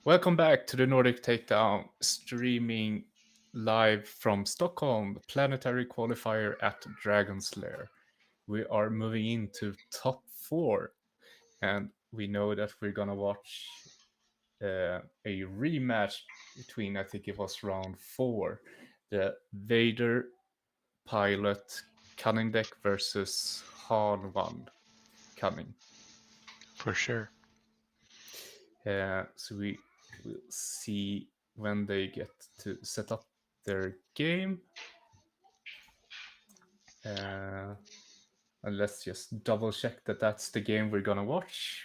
Speaker 3: Welcome back to the Nordic Takedown, streaming live from Stockholm, planetary qualifier at Dragon's Lair. We are moving into top 4, and we know that we're gonna watch a rematch between, I think it was round 4, the Vader Pilot Cunning deck versus Han 1 Cunning.
Speaker 4: For sure.
Speaker 3: So we will see when they get to set up their game. And let's just double check that that's the game we're gonna watch.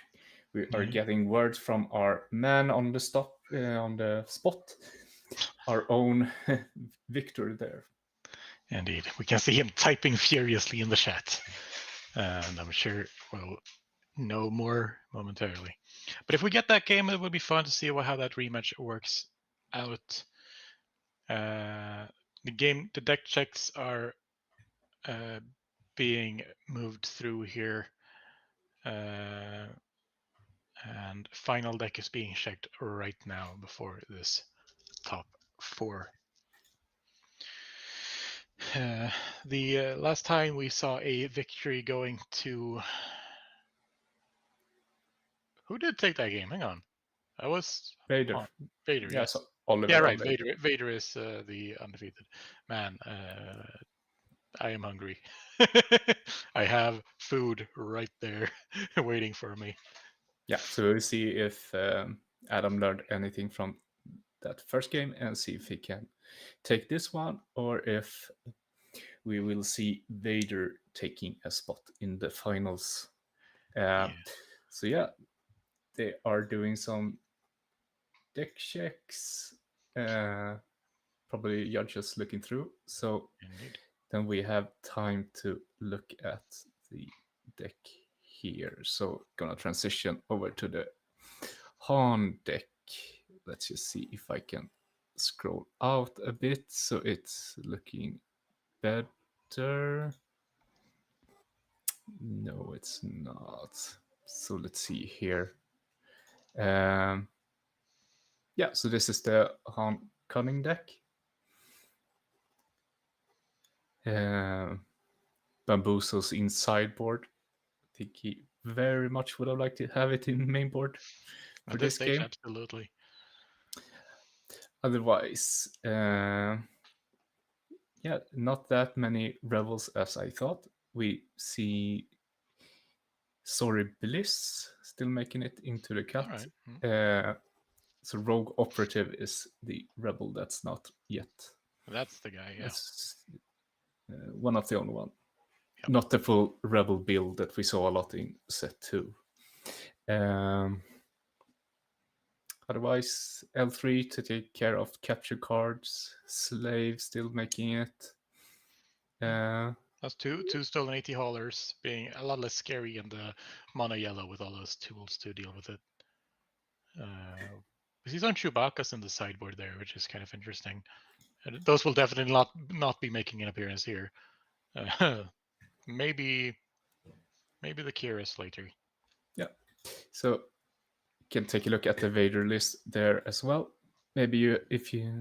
Speaker 3: We are getting words from our man on the spot, our own Victor there.
Speaker 4: Indeed. We can see him typing furiously in the chat. And I'm sure we'll know more momentarily. But if we get that game, it would be fun to see how that rematch works out. The deck checks are being moved through here. And final deck is being checked right now before this top 4. The last time we saw a victory going to... Who did take that game? Hang on. That was
Speaker 3: Vader.
Speaker 4: Vader,
Speaker 3: Yeah,
Speaker 4: yes.
Speaker 3: so Oliver.
Speaker 4: Yeah, right. Vader is the undefeated. Man, I am hungry. I have food right there waiting for me.
Speaker 3: Yeah, so we'll see if Adam learned anything from that first game and see if he can take this one, or if we will see Vader taking a spot in the finals. So yeah, they are doing some deck checks, probably judges looking through. So
Speaker 4: Indeed.
Speaker 3: then we have time to look at the deck here. So gonna transition over to the Han deck. Let's just see if I can scroll out a bit so it's looking better. No, it's not. So let's see here. Yeah, so this is the Han Cunning deck. Bamboozle's in sideboard. I think he very much would have liked to have it in main board for
Speaker 4: At
Speaker 3: this
Speaker 4: stage,
Speaker 3: game.
Speaker 4: absolutely.
Speaker 3: Otherwise, yeah, not that many rebels as I thought. We see Sorry Bliss still making it into the cut.
Speaker 4: Right.
Speaker 3: So Rogue Operative is the rebel that's not yet.
Speaker 4: That's the guy, yeah.
Speaker 3: That's one of the only one.
Speaker 4: Yep.
Speaker 3: Not the full rebel build that we saw a lot in set 2. Otherwise, L3 to take care of capture cards. Slave still making it.
Speaker 4: That's two stolen 80 haulers being a lot less scary in the mono yellow with all those tools to deal with it. We see some Chewbacca's in the sideboard there, which is kind of interesting. And those will definitely not be making an appearance here. Maybe the Kyrus later.
Speaker 3: Yeah. So you can take a look at the Vader list there as well. Maybe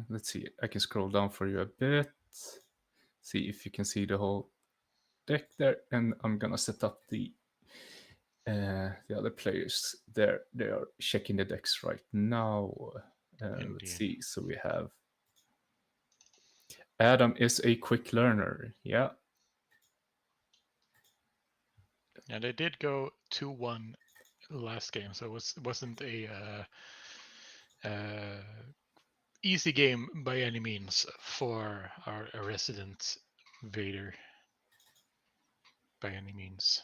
Speaker 3: let's see, I can scroll down for you a bit. See if you can see the whole deck there, and I'm gonna set up the other players there. They are checking the decks right now. Let's see. So we have Adam is a quick learner. Yeah.
Speaker 4: And they did go 2-1 last game, so it wasn't a easy game by any means for our resident Vader. By any means.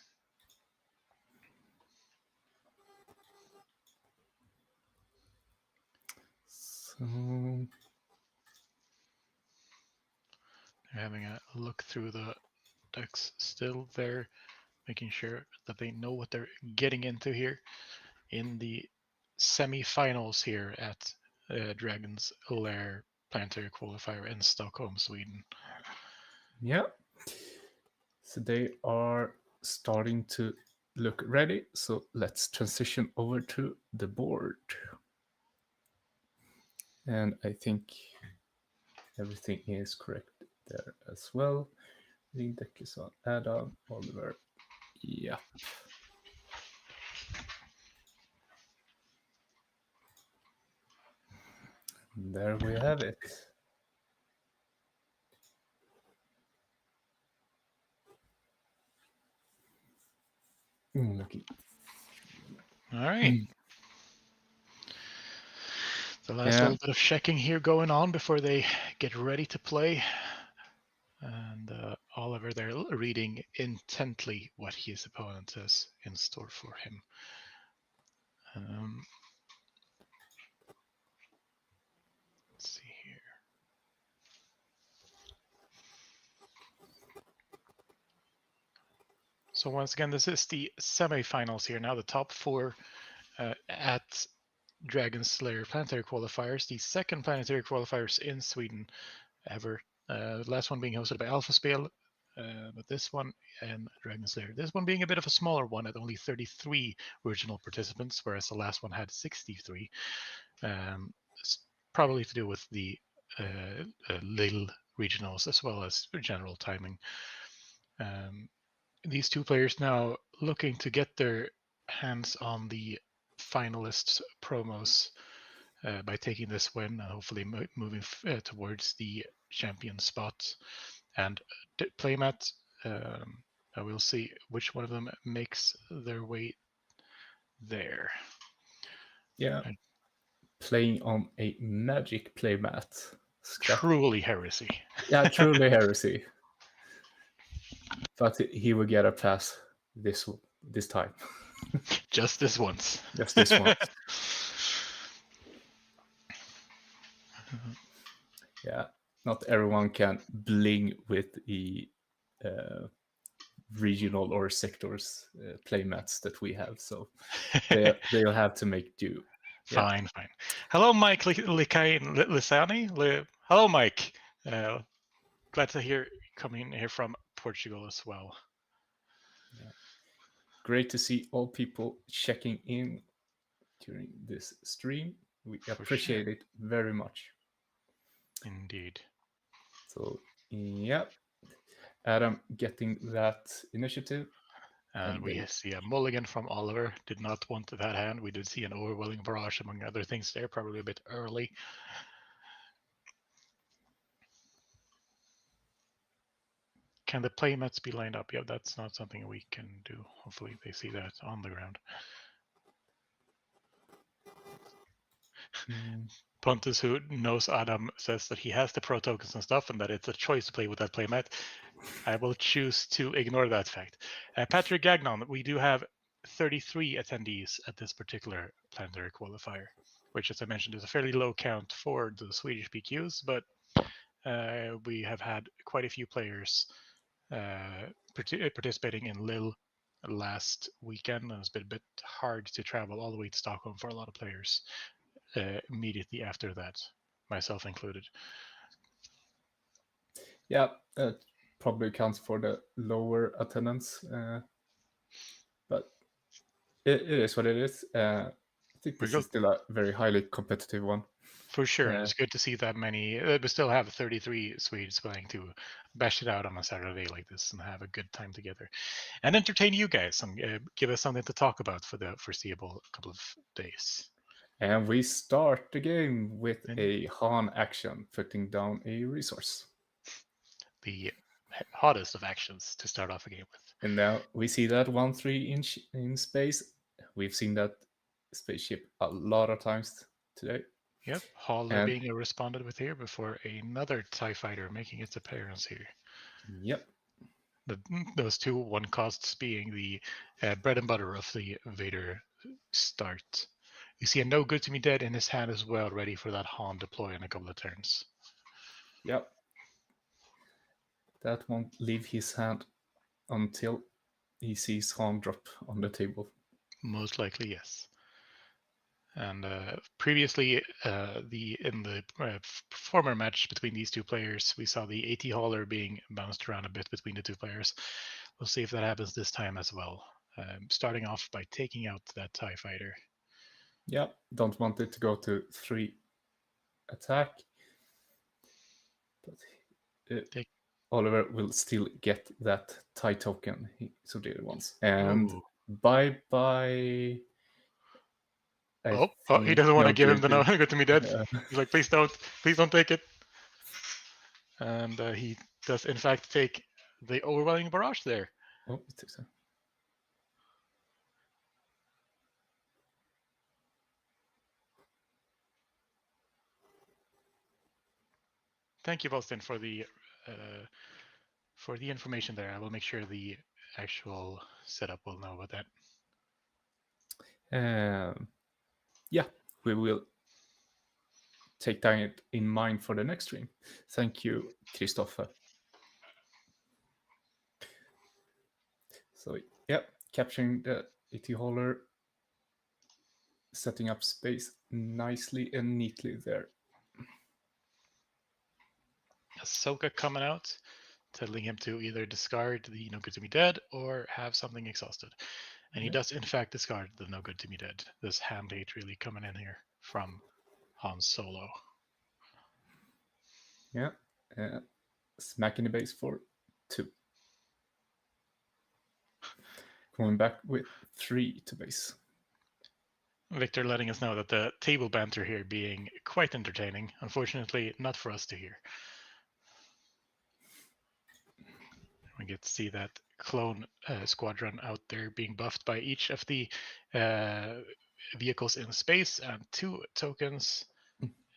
Speaker 3: So
Speaker 4: they're having a look through the decks still there, making sure that they know what they're getting into here in the semi-finals here at Dragon's Lair Planetary Qualifier in Stockholm, Sweden.
Speaker 3: Yeah. So they are starting to look ready. So let's transition over to the board. And I think everything is correct there as well. Ring deck is on Adam, Oliver. Yep. There we have it. Lucky.
Speaker 4: All right. The last little bit of checking here going on before they get ready to play. And Oliver there reading intently what his opponent has in store for him. Let's see here. So once again, this is the semifinals here. Now the top 4 at Dragon Slayer Planetary Qualifiers, the second Planetary Qualifiers in Sweden ever. The last one being hosted by Alpha Spel, but this one and Dragon Slayer. This one being a bit of a smaller one at only 33 original participants, whereas the last one had 63. It's probably to do with the little regionals as well as general timing. These two players now looking to get their hands on the finalists promos by taking this win and hopefully moving towards the champion spot. And playmat, we'll see which one of them makes their way there.
Speaker 3: Yeah, playing on a magic playmat.
Speaker 4: Truly heresy.
Speaker 3: Yeah, truly heresy. But he will get a pass this time.
Speaker 4: Just this once.
Speaker 3: Just this once. Yeah, not everyone can bling with the regional or sectors playmats that we have, so they'll have to make do.
Speaker 4: Fine. Hello, Mike Lisani. Hello, Mike. Glad to hear coming here from Portugal as well.
Speaker 3: Yeah. Great to see all people checking in during this stream. We appreciate it very much.
Speaker 4: Indeed.
Speaker 3: So, yeah. Adam getting that initiative.
Speaker 4: And we see a mulligan from Oliver. Did not want that hand. We did see an overwhelming barrage among other things there, probably a bit early. Can the playmats be lined up? Yeah, that's not something we can do. Hopefully they see that on the ground. Pontus, who knows Adam, says that he has the pro tokens and stuff and that it's a choice to play with that playmat. I will choose to ignore that fact. Patrick Gagnon, we do have 33 attendees at this particular planetary qualifier, which, as I mentioned, is a fairly low count for the Swedish PQs, but we have had quite a few players participating in Lille last weekend, and it's been a bit hard to travel all the way to Stockholm for a lot of players immediately after that, myself included.
Speaker 3: Yeah, probably accounts for the lower attendance, but it is what it is. I think this is still a very highly competitive one.
Speaker 4: For sure, and it's good to see that many. We still have 33 Swedes willing to bash it out on a Saturday like this and have a good time together and entertain you guys and give us something to talk about for the foreseeable couple of days.
Speaker 3: And we start the game with a Han action, putting down a resource.
Speaker 4: The hottest of actions to start off a game with.
Speaker 3: And now we see that 1-3 in space. We've seen that spaceship a lot of times today.
Speaker 4: Yep, Haller being responded with here before another TIE fighter making its appearance here.
Speaker 3: Yep.
Speaker 4: Those two one costs being the bread and butter of the Vader start. You see a No Good To Me Dead in his hand as well, ready for that Han deploy in a couple of turns.
Speaker 3: Yep. That won't leave his hand until he sees Han drop on the table.
Speaker 4: Most likely, yes. And previously, in the former match between these two players, we saw the AT Hauler being bounced around a bit between the two players. We'll see if that happens this time as well. Starting off by taking out that TIE fighter.
Speaker 3: Yeah, don't want it to go to 3 attack. But Oliver will still get that tie token he so dearly wants. And bye-bye.
Speaker 4: He doesn't want to give him the no good to me dead. He's like, please don't take it. And he does in fact take the overwhelming barrage there.
Speaker 3: Oh, it takes a...
Speaker 4: Thank you, Boston, for the information there. I will make sure the actual setup will know about
Speaker 3: that. Yeah, we will take that in mind for the next stream. Thank you, Christopher. So, yeah, capturing the ET hauler, setting up space nicely and neatly there.
Speaker 4: Ahsoka coming out, telling him to either discard the no good to me dead or have something exhausted. And he does, in fact, discard the no good to me dead. This hand hate really coming in here from Han Solo.
Speaker 3: Yeah, smacking the base for 2. Going back with 3 to base.
Speaker 4: Victor letting us know that the table banter here being quite entertaining. Unfortunately, not for us to hear. We get to see that clone squadron out there being buffed by each of the vehicles in space, and 2 tokens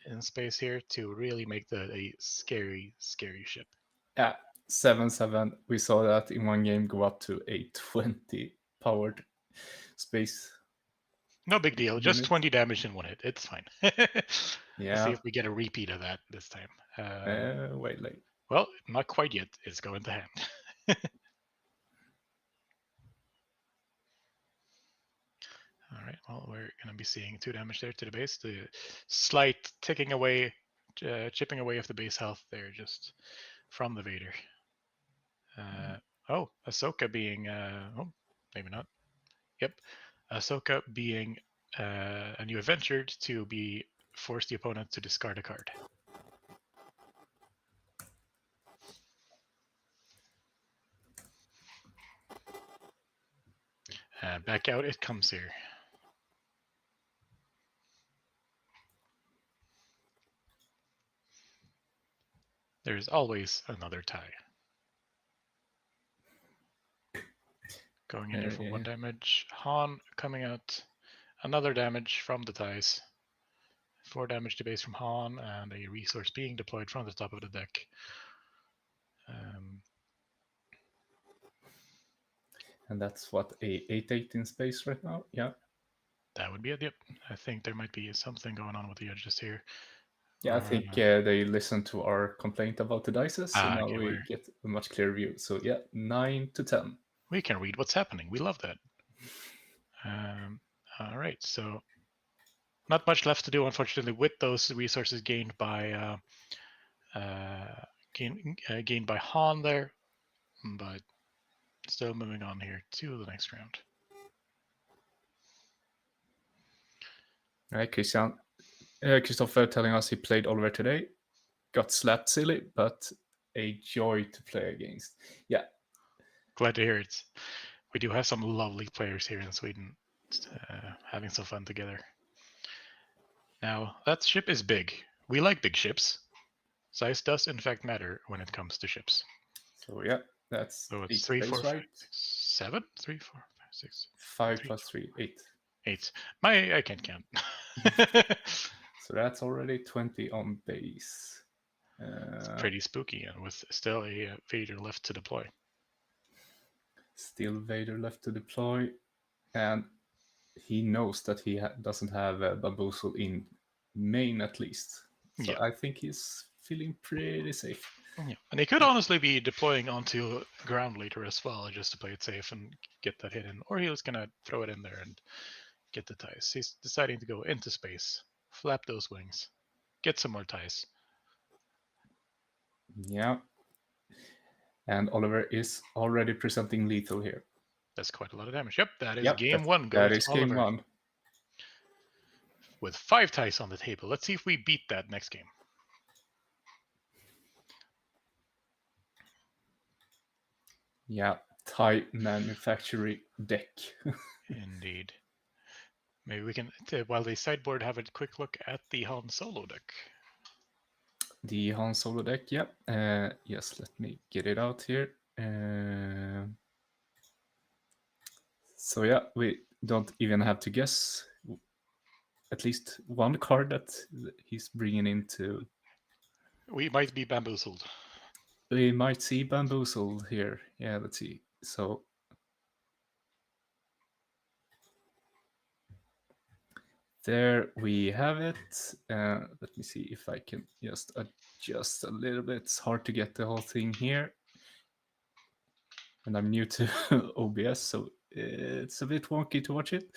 Speaker 4: in space here to really make that a scary, scary ship.
Speaker 3: Yeah, 7/7. We saw that in one game go up to a 20 powered space.
Speaker 4: No big deal. Just 20 damage in 1 hit. It's fine.
Speaker 3: Yeah.
Speaker 4: Let's see if we get a repeat of that this time.
Speaker 3: Wait, late.
Speaker 4: Well, not quite yet. It's going to hand. All right. Well, we're going to be seeing 2 damage there to the base. The slight chipping away of the base health there, just from the Vader. Ahsoka being. Maybe not. Yep. Ahsoka being and you have ventured to force the opponent to discard a card. And back out it comes here. There's always another tie. Going in here for 1 damage. Han coming out. Another damage from the ties. 4 damage to base from Han, and a resource being deployed from the top of the deck.
Speaker 3: And that's what, a 8/8 in space right now? Yeah.
Speaker 4: That would be it, yep. I think there might be something going on with the judges here.
Speaker 3: Yeah, I think they listened to our complaint about the dices, so now
Speaker 4: okay,
Speaker 3: we get a much clearer view. So yeah, 9 to 10.
Speaker 4: We can read what's happening. We love that. All right, so not much left to do, unfortunately, with those resources gained by gained by Han there, but still moving on here to the next round.
Speaker 3: All right, Christopher telling us he played Oliver today. Got slapped silly, but a joy to play against. Yeah.
Speaker 4: Glad to hear it. We do have some lovely players here in Sweden having some fun together. Now, that ship is big. We like big ships. Size does, in fact, matter when it comes to ships.
Speaker 3: So, yeah, that's
Speaker 4: so it's 3, 4, 5, 6, 7? 3, 4, 5, 6.
Speaker 3: 5 plus 3, 8.
Speaker 4: 8. I can't count.
Speaker 3: So that's already 20 on base.
Speaker 4: It's pretty spooky, and with still a Vader left to deploy.
Speaker 3: Still Vader left to deploy, and he knows that he doesn't have a Bamboozle in main at least. So yeah. I think he's feeling pretty safe.
Speaker 4: Yeah. And he could honestly be deploying onto ground later as well, just to play it safe and get that hit in. Or he was going to throw it in there and get the ties. He's deciding to go into space, flap those wings, get some more ties.
Speaker 3: Yeah. And Oliver is already presenting lethal here.
Speaker 4: That's quite a lot of damage. Yep, that is game 1.
Speaker 3: That is Oliver. Game 1.
Speaker 4: with 5 ties on the table. Let's see if we beat that next game.
Speaker 3: Yeah, tie manufacturing deck.
Speaker 4: Indeed. Maybe we can, while they sideboard, have a quick look at the Han Solo deck.
Speaker 3: The Han Solo deck, yeah. Yes, let me get it out here. So yeah, we don't even have to guess. At least one card that he's bringing into.
Speaker 4: We might be bamboozled.
Speaker 3: We might see bamboozled here. Yeah, let's see. So there we have it. Let me see if I can just adjust a little bit. It's hard to get the whole thing here. And I'm new to OBS, so it's a bit wonky to watch it.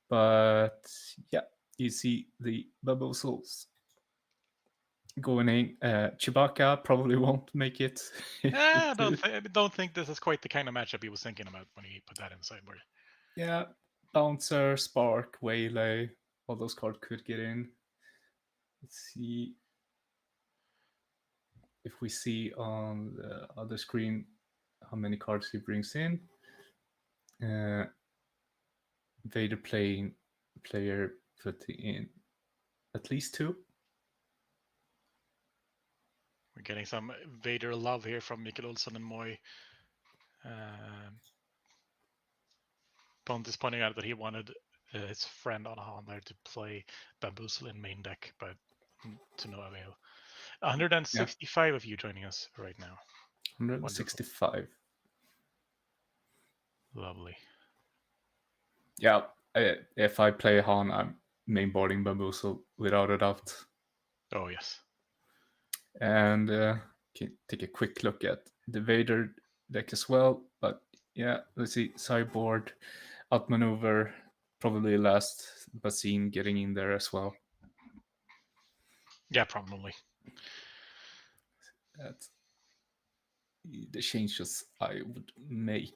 Speaker 3: But yeah, you see the bamboozles going in. Chewbacca probably won't make it.
Speaker 4: I don't think this is quite the kind of matchup he was thinking about when he put that in the sideboard.
Speaker 3: Yeah, Bouncer, Spark, Waylay, all those cards could get in. Let's see if we see on the other screen how many cards he brings in. Vader player putting in at least 2.
Speaker 4: We're getting some Vader love here from Mikkel Olsson and Moy. Pontus pointing out that he wanted his friend on Han there to play Bamboozle in main deck, but to no avail. 165 of you joining us right now.
Speaker 3: 165.
Speaker 4: Wonderful. Lovely.
Speaker 3: Yeah, if I play Han, I'm mainboarding Bamboozle without a doubt.
Speaker 4: Oh, yes.
Speaker 3: And can take a quick look at the Vader deck as well. But yeah, let's see. Sideboard, outmaneuver, probably last Basin getting in there as well.
Speaker 4: Yeah, probably.
Speaker 3: That's the changes I would make.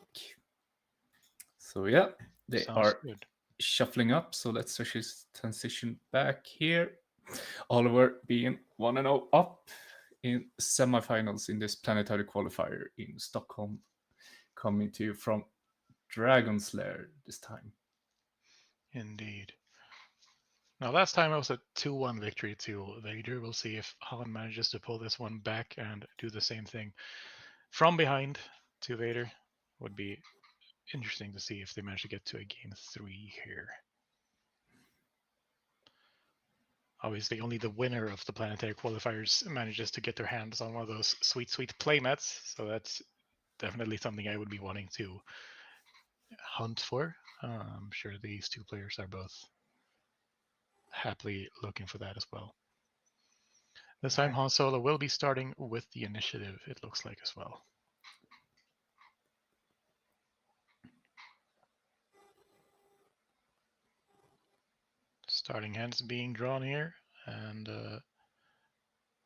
Speaker 3: So yeah, they
Speaker 4: Sounds
Speaker 3: are
Speaker 4: good.
Speaker 3: shuffling up. So let's just transition back here. Oliver being 1-0 up in semifinals in this planetary qualifier in Stockholm, coming to you from Dragon's Lair this time.
Speaker 4: Indeed. Now, last time I was a 2-1 victory to Vader. We'll see if Han manages to pull this one back and do the same thing from behind to Vader. Would be interesting to see if they manage to get to a game 3 here. Obviously, only the winner of the planetary qualifiers manages to get their hands on one of those sweet, sweet playmats. So that's definitely something I would be wanting to hunt for. I'm sure these two players are both happily looking for that as well. This time, Han Solo will be starting with the initiative, it looks like, as well. Starting hands being drawn here, and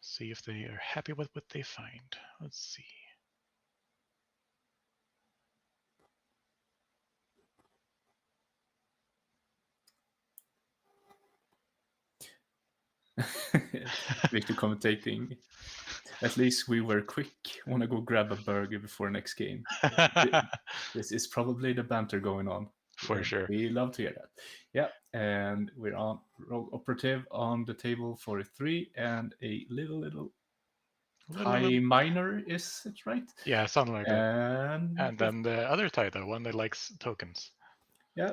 Speaker 4: see if they are happy with what they find. Let's see.
Speaker 3: Victor commentating. At least we were quick. Want to go grab a burger before next game. This is probably the banter going on.
Speaker 4: For sure.
Speaker 3: We love to hear that. Yeah, and we're on Rogue Operative on the table for 3 and a little high minor, is it right?
Speaker 4: Yeah, something like that.
Speaker 3: And
Speaker 4: then the other tie, the one that likes tokens.
Speaker 3: Yeah.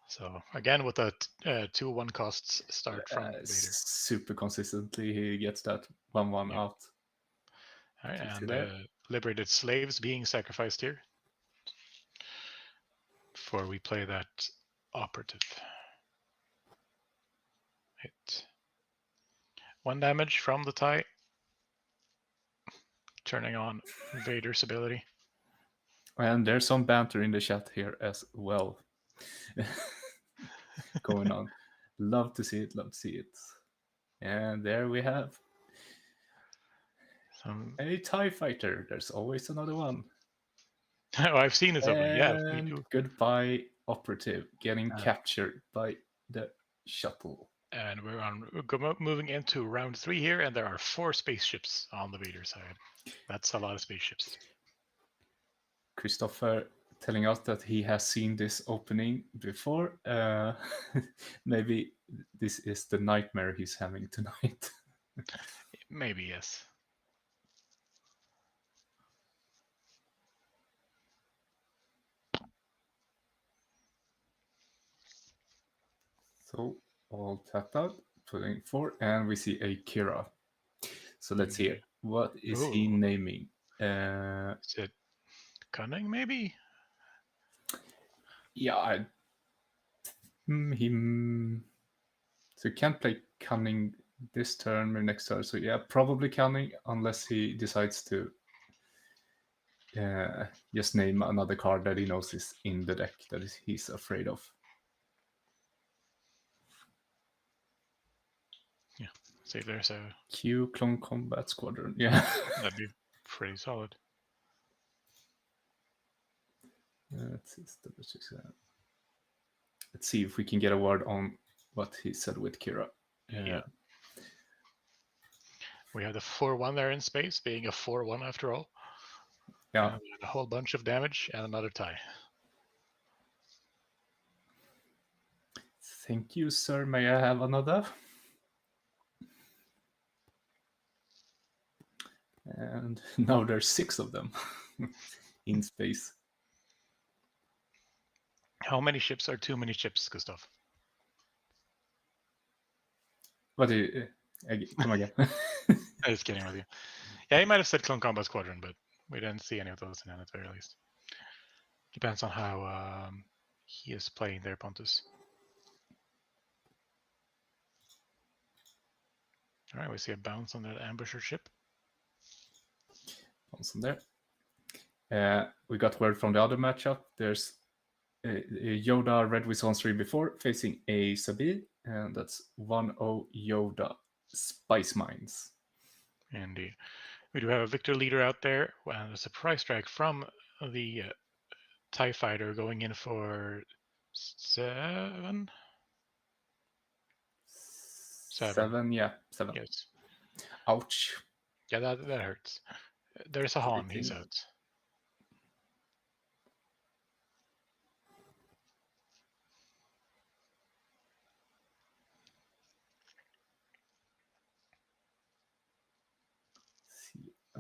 Speaker 4: So again, with a 2-1 costs start from Vader.
Speaker 3: Super consistently, he gets that 1-1 out.
Speaker 4: All right, and liberated slaves being sacrificed here. Before we play that operative. Hit. 1 damage from the tie. Turning on Vader's ability.
Speaker 3: And there's some banter in the chat here as well. Going on. Love to see it, love to see it. And there we have a TIE fighter. There's always another one.
Speaker 4: Oh, I've seen this open. Yeah, me too.
Speaker 3: Goodbye, operative getting captured by the shuttle.
Speaker 4: And we're moving into round 3 here, and there are 4 spaceships on the Vader side. That's a lot of spaceships.
Speaker 3: Christopher telling us that he has seen this opening before. Maybe this is the nightmare he's having tonight.
Speaker 4: Maybe, yes.
Speaker 3: So all tapped out, putting 4, and we see a Kira. So let's hear. What is he naming?
Speaker 4: Is it Cunning, maybe?
Speaker 3: Yeah, so he can't play Cunning this turn or next turn. So yeah, probably Cunning, unless he decides to just name another card that he knows is in the deck that he's afraid of.
Speaker 4: Yeah, see if there's a
Speaker 3: Q Clone Combat Squadron. Yeah,
Speaker 4: that'd be pretty solid.
Speaker 3: Let's see if we can get a word on what he said with Kira.
Speaker 4: Yeah. We have the 4/1 there in space, being a 4/1 after all.
Speaker 3: Yeah.
Speaker 4: A whole bunch of damage and another tie.
Speaker 3: Thank you, sir. May I have another? And now there's 6 of them in space.
Speaker 4: How many ships are too many ships, Gustav?
Speaker 3: What do you... come again.
Speaker 4: I'm just kidding with you. Yeah, he might have said Clone Combat Squadron, but we didn't see any of those in it at the very least. Depends on how he is playing there, Pontus. All right, we see a bounce on that ambusher ship.
Speaker 3: Bounce on there. We got word from the other matchup. There's Yoda Red Wisconsin 3 before facing a Sabine, and that's 1-0 Yoda Spice Mines.
Speaker 4: Indeed. We do have a Victor leader out there, and a surprise strike from the TIE Fighter going in for 7?
Speaker 3: 7, yeah, 7.
Speaker 4: Yes.
Speaker 3: Ouch.
Speaker 4: Yeah, that hurts. There's a Han, he's out.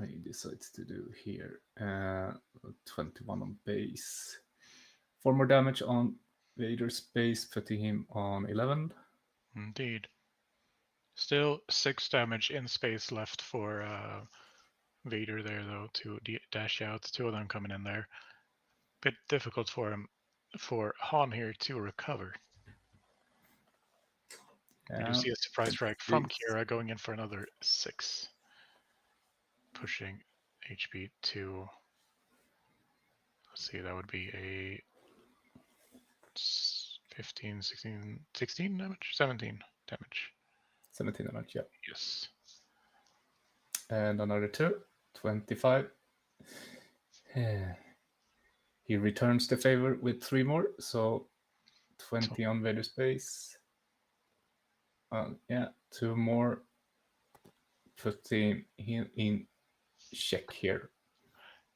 Speaker 3: He decides to do here 21 on base. 4 more damage on Vader's base, putting him on 11.
Speaker 4: Indeed. Still 6 damage in space left for Vader there, though, to dash out. 2 of them coming in there. Bit difficult for him, for Han here to recover. We do see a surprise strike from Kira going in for another 6. Pushing HP to, let's see, that would be a 15, 16 damage? 17 damage.
Speaker 3: 17 damage, yeah.
Speaker 4: Yes.
Speaker 3: And another 2, 25. He returns the favor with 3 more, so 20 on Vader's base. Yeah, 2 more. Putting him in check here.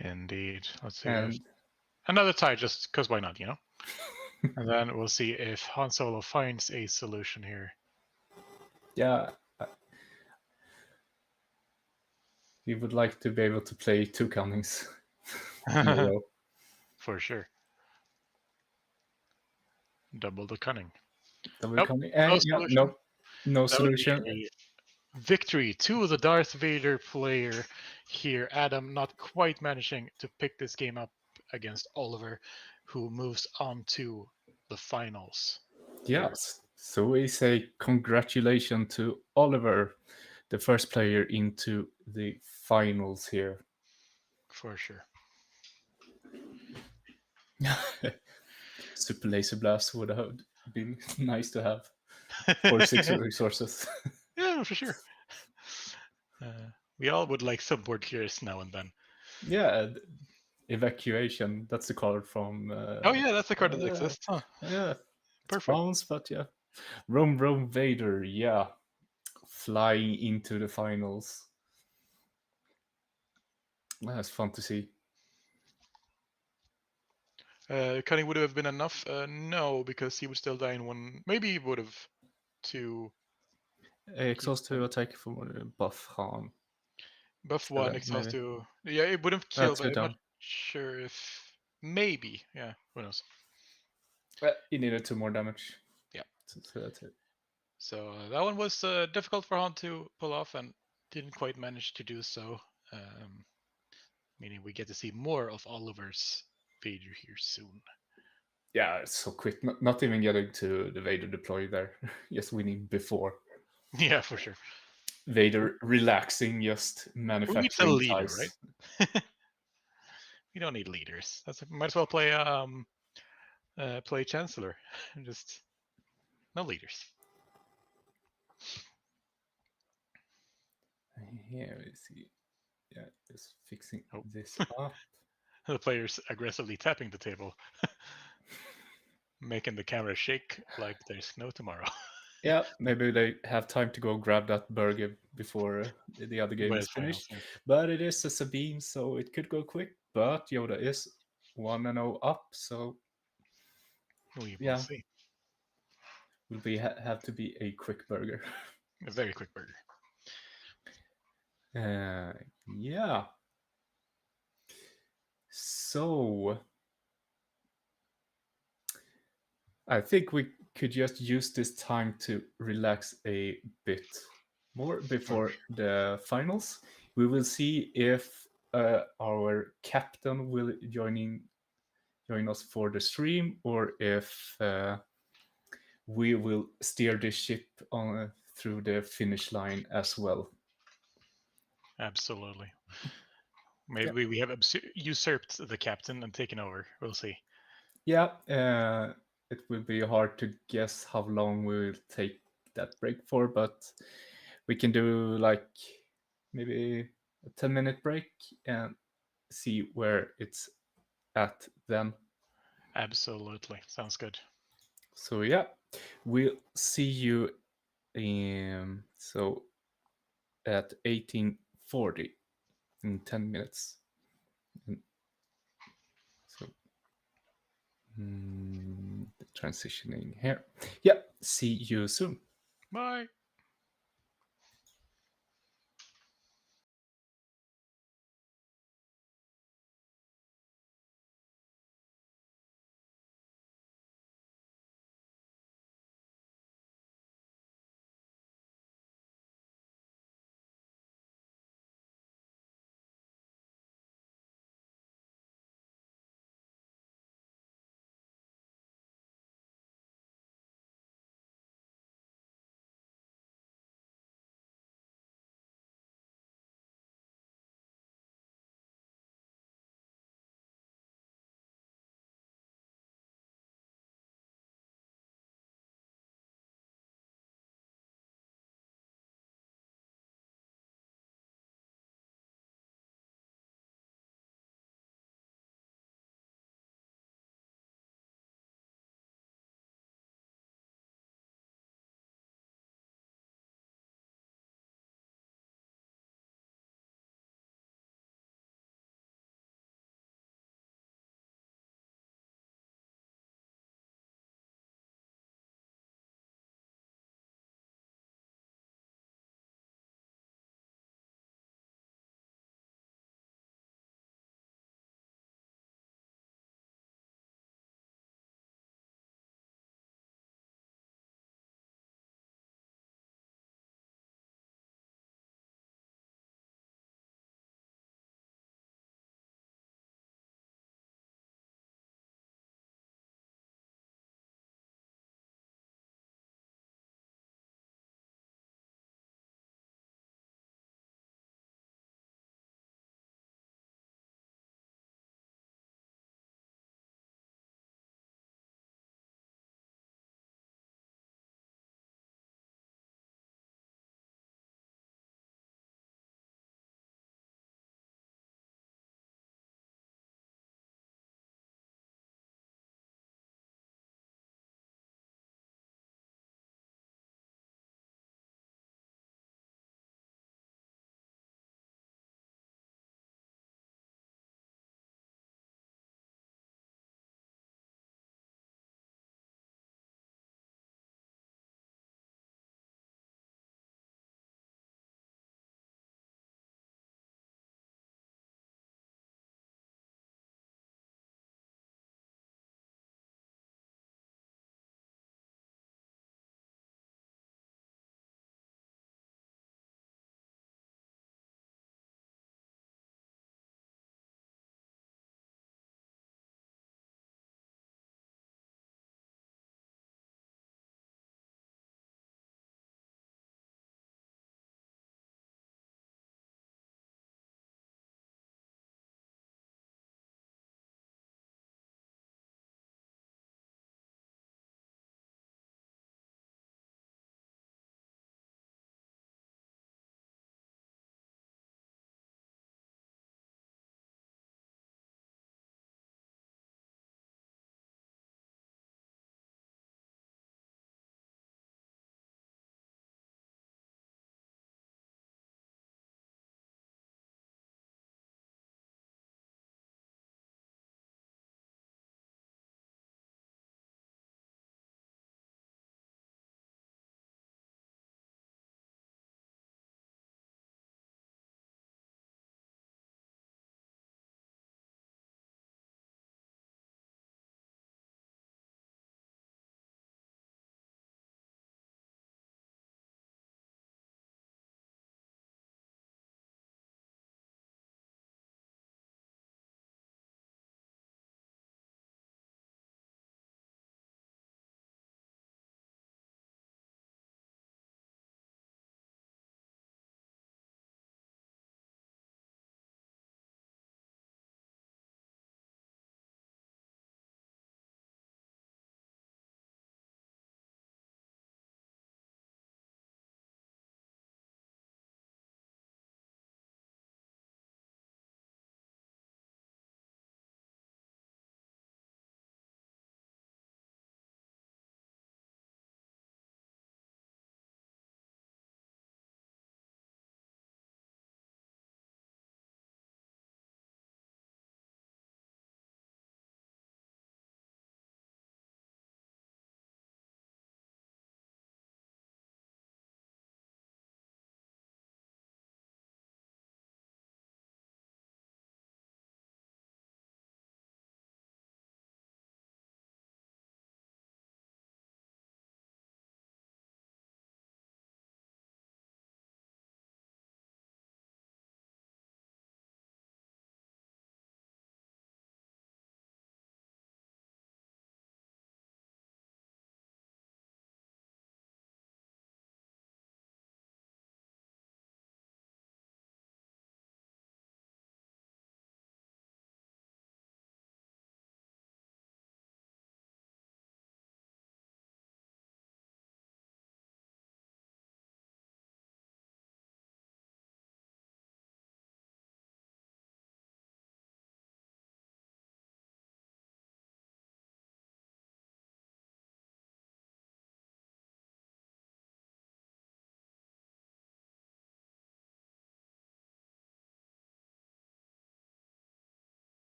Speaker 4: Indeed. Let's see. And another tie, just because why not, you know? And then we'll see if Han Solo finds a solution here.
Speaker 3: Yeah. He would like to be able to play 2 countings in a row.
Speaker 4: For sure. Double the cunning.
Speaker 3: Double cunning. And no solution.
Speaker 4: Victory to the Darth Vader player here. Adam not quite managing to pick this game up against Oliver, who moves on to the finals.
Speaker 3: Yes. So we say congratulations to Oliver, the first player into the finals here.
Speaker 4: For sure.
Speaker 3: Super Laser Blast would have been nice to have for 6 resources.
Speaker 4: Yeah, for sure. We all would like some board clears now and then.
Speaker 3: Yeah, Evacuation. That's the card from.
Speaker 4: Oh yeah, that's the card that exists. Huh.
Speaker 3: Yeah,
Speaker 4: Perfect.
Speaker 3: bounce, but yeah. Rome Vader, yeah, flying into the finals. That's fun to see.
Speaker 4: Cutting would have been enough. No, because he would still die in one. Maybe he would have to
Speaker 3: Exhaust to attack from buff Han.
Speaker 4: buff one, exhaust
Speaker 3: maybe.
Speaker 4: to. Yeah, it would have killed,
Speaker 3: That's
Speaker 4: but
Speaker 3: good
Speaker 4: I'm not
Speaker 3: down.
Speaker 4: sure if. Maybe, yeah. Who knows?
Speaker 3: He needed 2 more damage.
Speaker 4: Yeah.
Speaker 3: So that's it.
Speaker 4: So that one was difficult for Han to pull off, and didn't quite manage to do so. Meaning we get to see more of Oliver's Vader here soon.
Speaker 3: Yeah, it's so quick. Not even getting to the Vader deploy there. Just winning before.
Speaker 4: Yeah, for sure.
Speaker 3: Vader relaxing, just manufacturing.
Speaker 4: Who needs a leader,
Speaker 3: ties.
Speaker 4: right? We don't need leaders. Might as well play play Chancellor. Just no leaders.
Speaker 3: Here we see. Yeah, just fixing this up.
Speaker 4: The player's aggressively tapping the table, making the camera shake like there's no tomorrow.
Speaker 3: Yeah, maybe they have time to go grab that burger before the other game is finished.
Speaker 4: Finals, yeah.
Speaker 3: But it is a Sabine, so it could go quick. But Yoda is 1-0 up, so
Speaker 4: We will see.
Speaker 3: Will be have to be a quick burger.
Speaker 4: A very quick burger.
Speaker 3: Yeah. So I think we could just use this time to relax a bit more before the finals. We will see if our captain will join us for the stream, or if we will steer the ship on through the finish line as well.
Speaker 4: Absolutely. Maybe we have usurped the captain and taken over. We'll see.
Speaker 3: Yeah, it will be hard to guess how long we will take that break for, but we can do like maybe a 10-minute break and see where it's at then.
Speaker 4: Absolutely. Sounds good.
Speaker 3: So yeah, we'll see you at 1840 in 10 minutes. So transitioning here. Yeah, see you soon.
Speaker 4: Bye.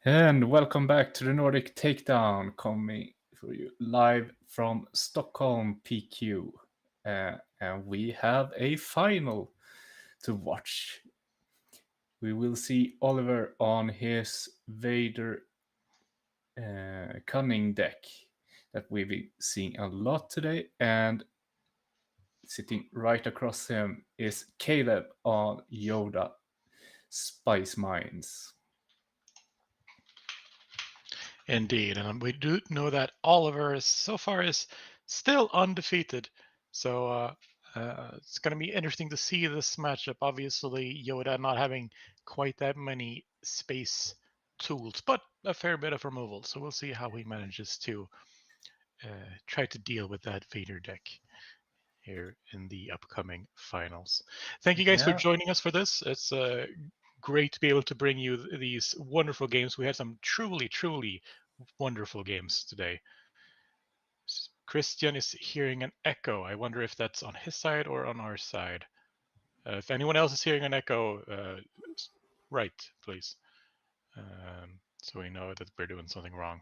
Speaker 3: And welcome back to the Nordic Takedown, coming for you live from Stockholm PQ. And we have a final to watch. We will see Oliver on his Vader Cunning deck that we've been seeing a lot today. And sitting right across him is Caleb on Yoda Spice Mines.
Speaker 4: Indeed, and we do know that Oliver so far is still undefeated. So it's going to be interesting to see this matchup. Obviously, Yoda not having quite that many space tools, but a fair bit of removal. So we'll see how he manages to try to deal with that Vader deck here in the upcoming finals. Thank you guys for joining us for this. It's great to be able to bring you these wonderful games. We had some truly, truly wonderful games today. Christian is hearing an echo. I wonder if that's on his side or on our side. If anyone else is hearing an echo, write, please. So we know that we're doing something wrong.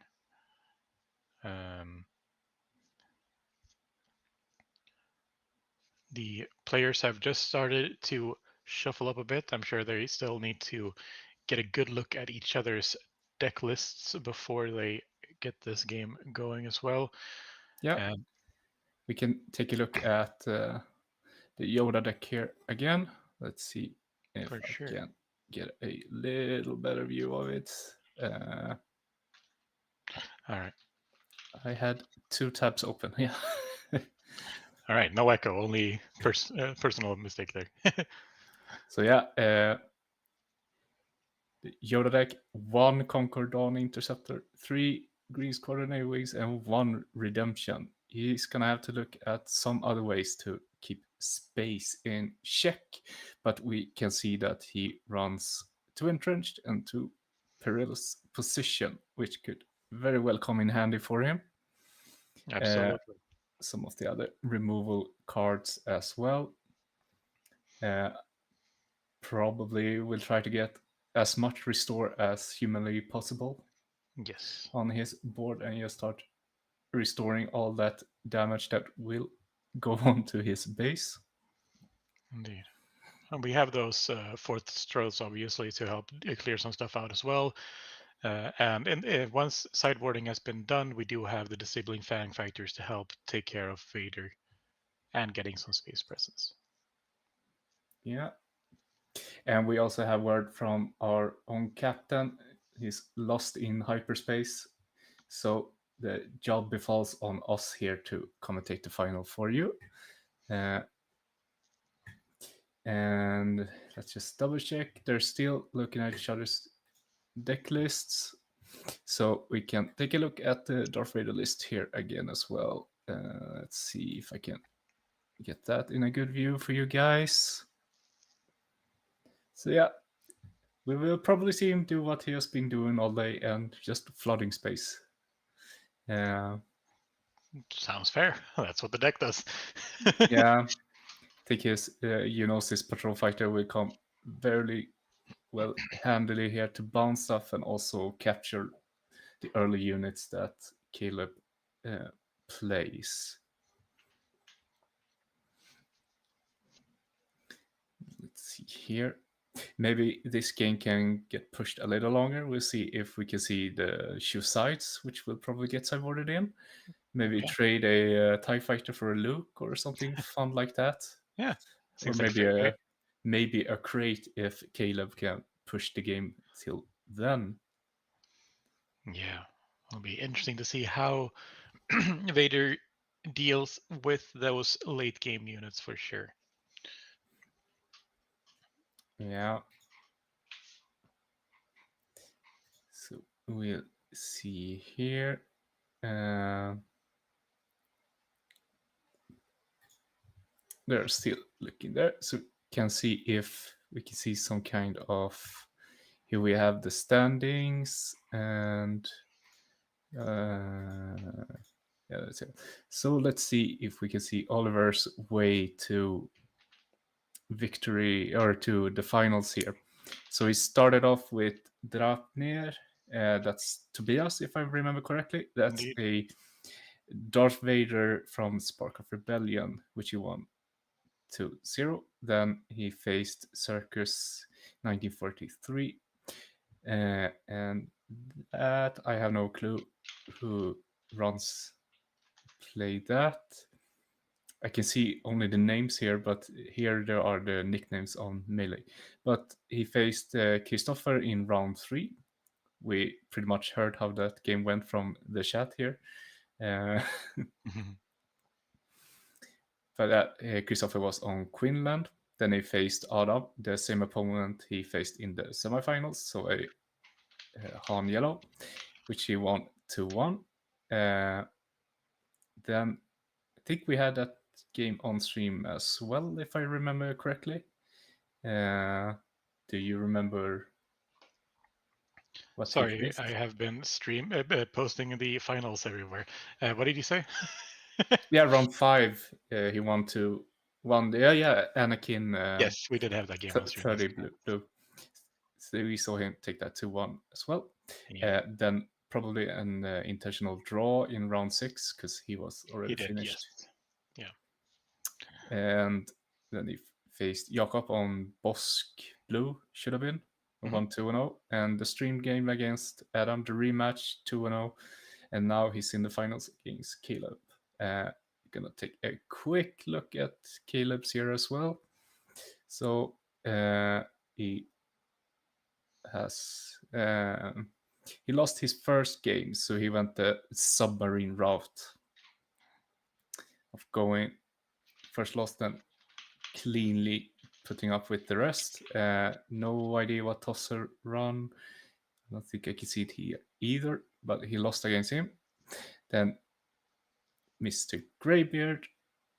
Speaker 4: The players have just started to shuffle up a bit. I'm sure they still need to get a good look at each other's deck lists before they get this game going as well.
Speaker 3: Yeah, we can take a look at the Yoda deck here again. Let's see if I can get a little better view of it.
Speaker 4: All right.
Speaker 3: I had 2 tabs open. Yeah.
Speaker 4: All right, no echo, only personal mistake there.
Speaker 3: So yeah, the Yoda deck, 1 Concord Dawn Interceptor, 3 Green Squadron A-Wings, and 1 Redemption. He's gonna have to look at some other ways to keep space in check, but we can see that he runs 2 Entrenched and 2 Perilous Position, which could very well come in handy for him.
Speaker 4: Absolutely.
Speaker 3: Some of the other removal cards as well. Probably will try to get as much restore as humanly possible.
Speaker 4: Yes.
Speaker 3: On his board, and just start restoring all that damage that will go on to his base.
Speaker 4: Indeed. And we have those 4th strokes, obviously, to help clear some stuff out as well. And once sideboarding has been done, we do have the Disabling Fang Fighters to help take care of Vader and getting some space presence.
Speaker 3: Yeah. And we also have word from our own captain. He's lost in hyperspace. So the job befalls on us here to commentate the final for you. And let's just double check. They're still looking at each other's deck lists. So we can take a look at the Darth Vader list here again as well. Let's see if I can get that in a good view for you guys. So yeah, we will probably see him do what he has been doing all day and just flooding space.
Speaker 4: Sounds fair. That's what the deck does.
Speaker 3: Yeah, I think his Eunosis Patrol Fighter will come very well handily here to bounce stuff and also capture the early units that Caleb plays. Let's see here. Maybe this game can get pushed a little longer. We'll see if we can see the Shoe Sides, which will probably get sideboarded in. Maybe trade a TIE Fighter for a Luke or something fun like that.
Speaker 4: Yeah.
Speaker 3: Or maybe a crate if Caleb can push the game till then.
Speaker 4: Yeah. It'll be interesting to see how Vader deals with those late game units for sure.
Speaker 3: Yeah. So we'll see here. They're still looking there. So can see if we can see some kind of, here we have the standings and yeah, that's it. So let's see if we can see Oliver's way to victory or to the finals here. So he started off with Drapnir That's Tobias, if I remember correctly. That's
Speaker 4: Indeed.
Speaker 3: a Darth Vader from Spark of Rebellion, which he won 2-0. Then he faced Circus 1943. And that I have no clue who runs play that. I can see only the names here, but here there are the nicknames on Melee. But he faced Christopher in round 3. We pretty much heard how that game went from the chat here. But Christopher was on Quinlan. Then he faced Adam, the same opponent he faced in the semifinals. So a Han Yellow, which he won 2-1. Then I think we had that game on stream as well, if I remember correctly. Do you remember what?
Speaker 4: Sorry, I have been posting the finals everywhere. What did you say?
Speaker 3: Yeah, round 5, he won 2-1. Yeah, Anakin.
Speaker 4: Yes, we did have that game on stream.
Speaker 3: 30 blue. So we saw him take that 2-1 as well.
Speaker 4: Yeah.
Speaker 3: Then probably an intentional draw in round 6 because he was already finished.
Speaker 4: Yes. Yeah.
Speaker 3: And then he faced Jakob on Bosk Blue, should have been. 1-2-0. And the stream game against Adam, the rematch, 2-0. And now he's in the finals against Caleb. Gonna take a quick look at Caleb's here as well. So he has he lost his first game, so he went the submarine route of going first loss, then cleanly putting up with the rest. No idea what tosser run. I don't think I can see it here either, but he lost against him. Then Mr. Greybeard,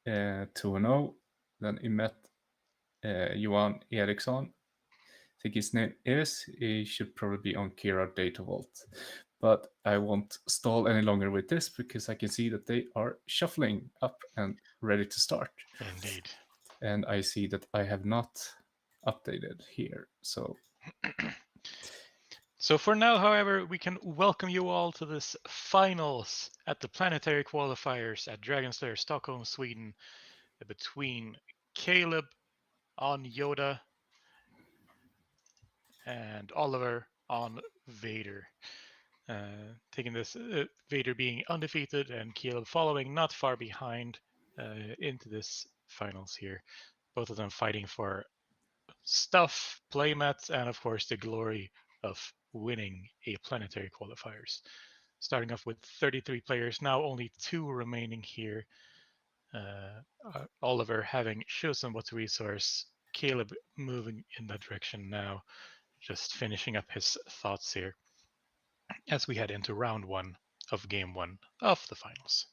Speaker 3: 2-0. Then he met Johan Eriksson. I think his name is. He should probably be on Kira Data Vault. But I won't stall any longer with this because I can see that they are shuffling up and ready to start.
Speaker 4: Indeed.
Speaker 3: And I see that I have not updated here. So
Speaker 4: for now, however, we can welcome you all to this finals at the planetary qualifiers at Dragonslayer Stockholm, Sweden, between Caleb on Yoda and Oliver on Vader. Taking this, Vader being undefeated and Caleb following not far behind into this finals here. Both of them fighting for stuff, playmats, and of course the glory of winning a planetary qualifiers. Starting off with 33 players, now only 2 remaining here. Oliver having chosen what resource, Caleb moving in that direction now, just finishing up his thoughts here as we head into round 1 of game 1 of the finals.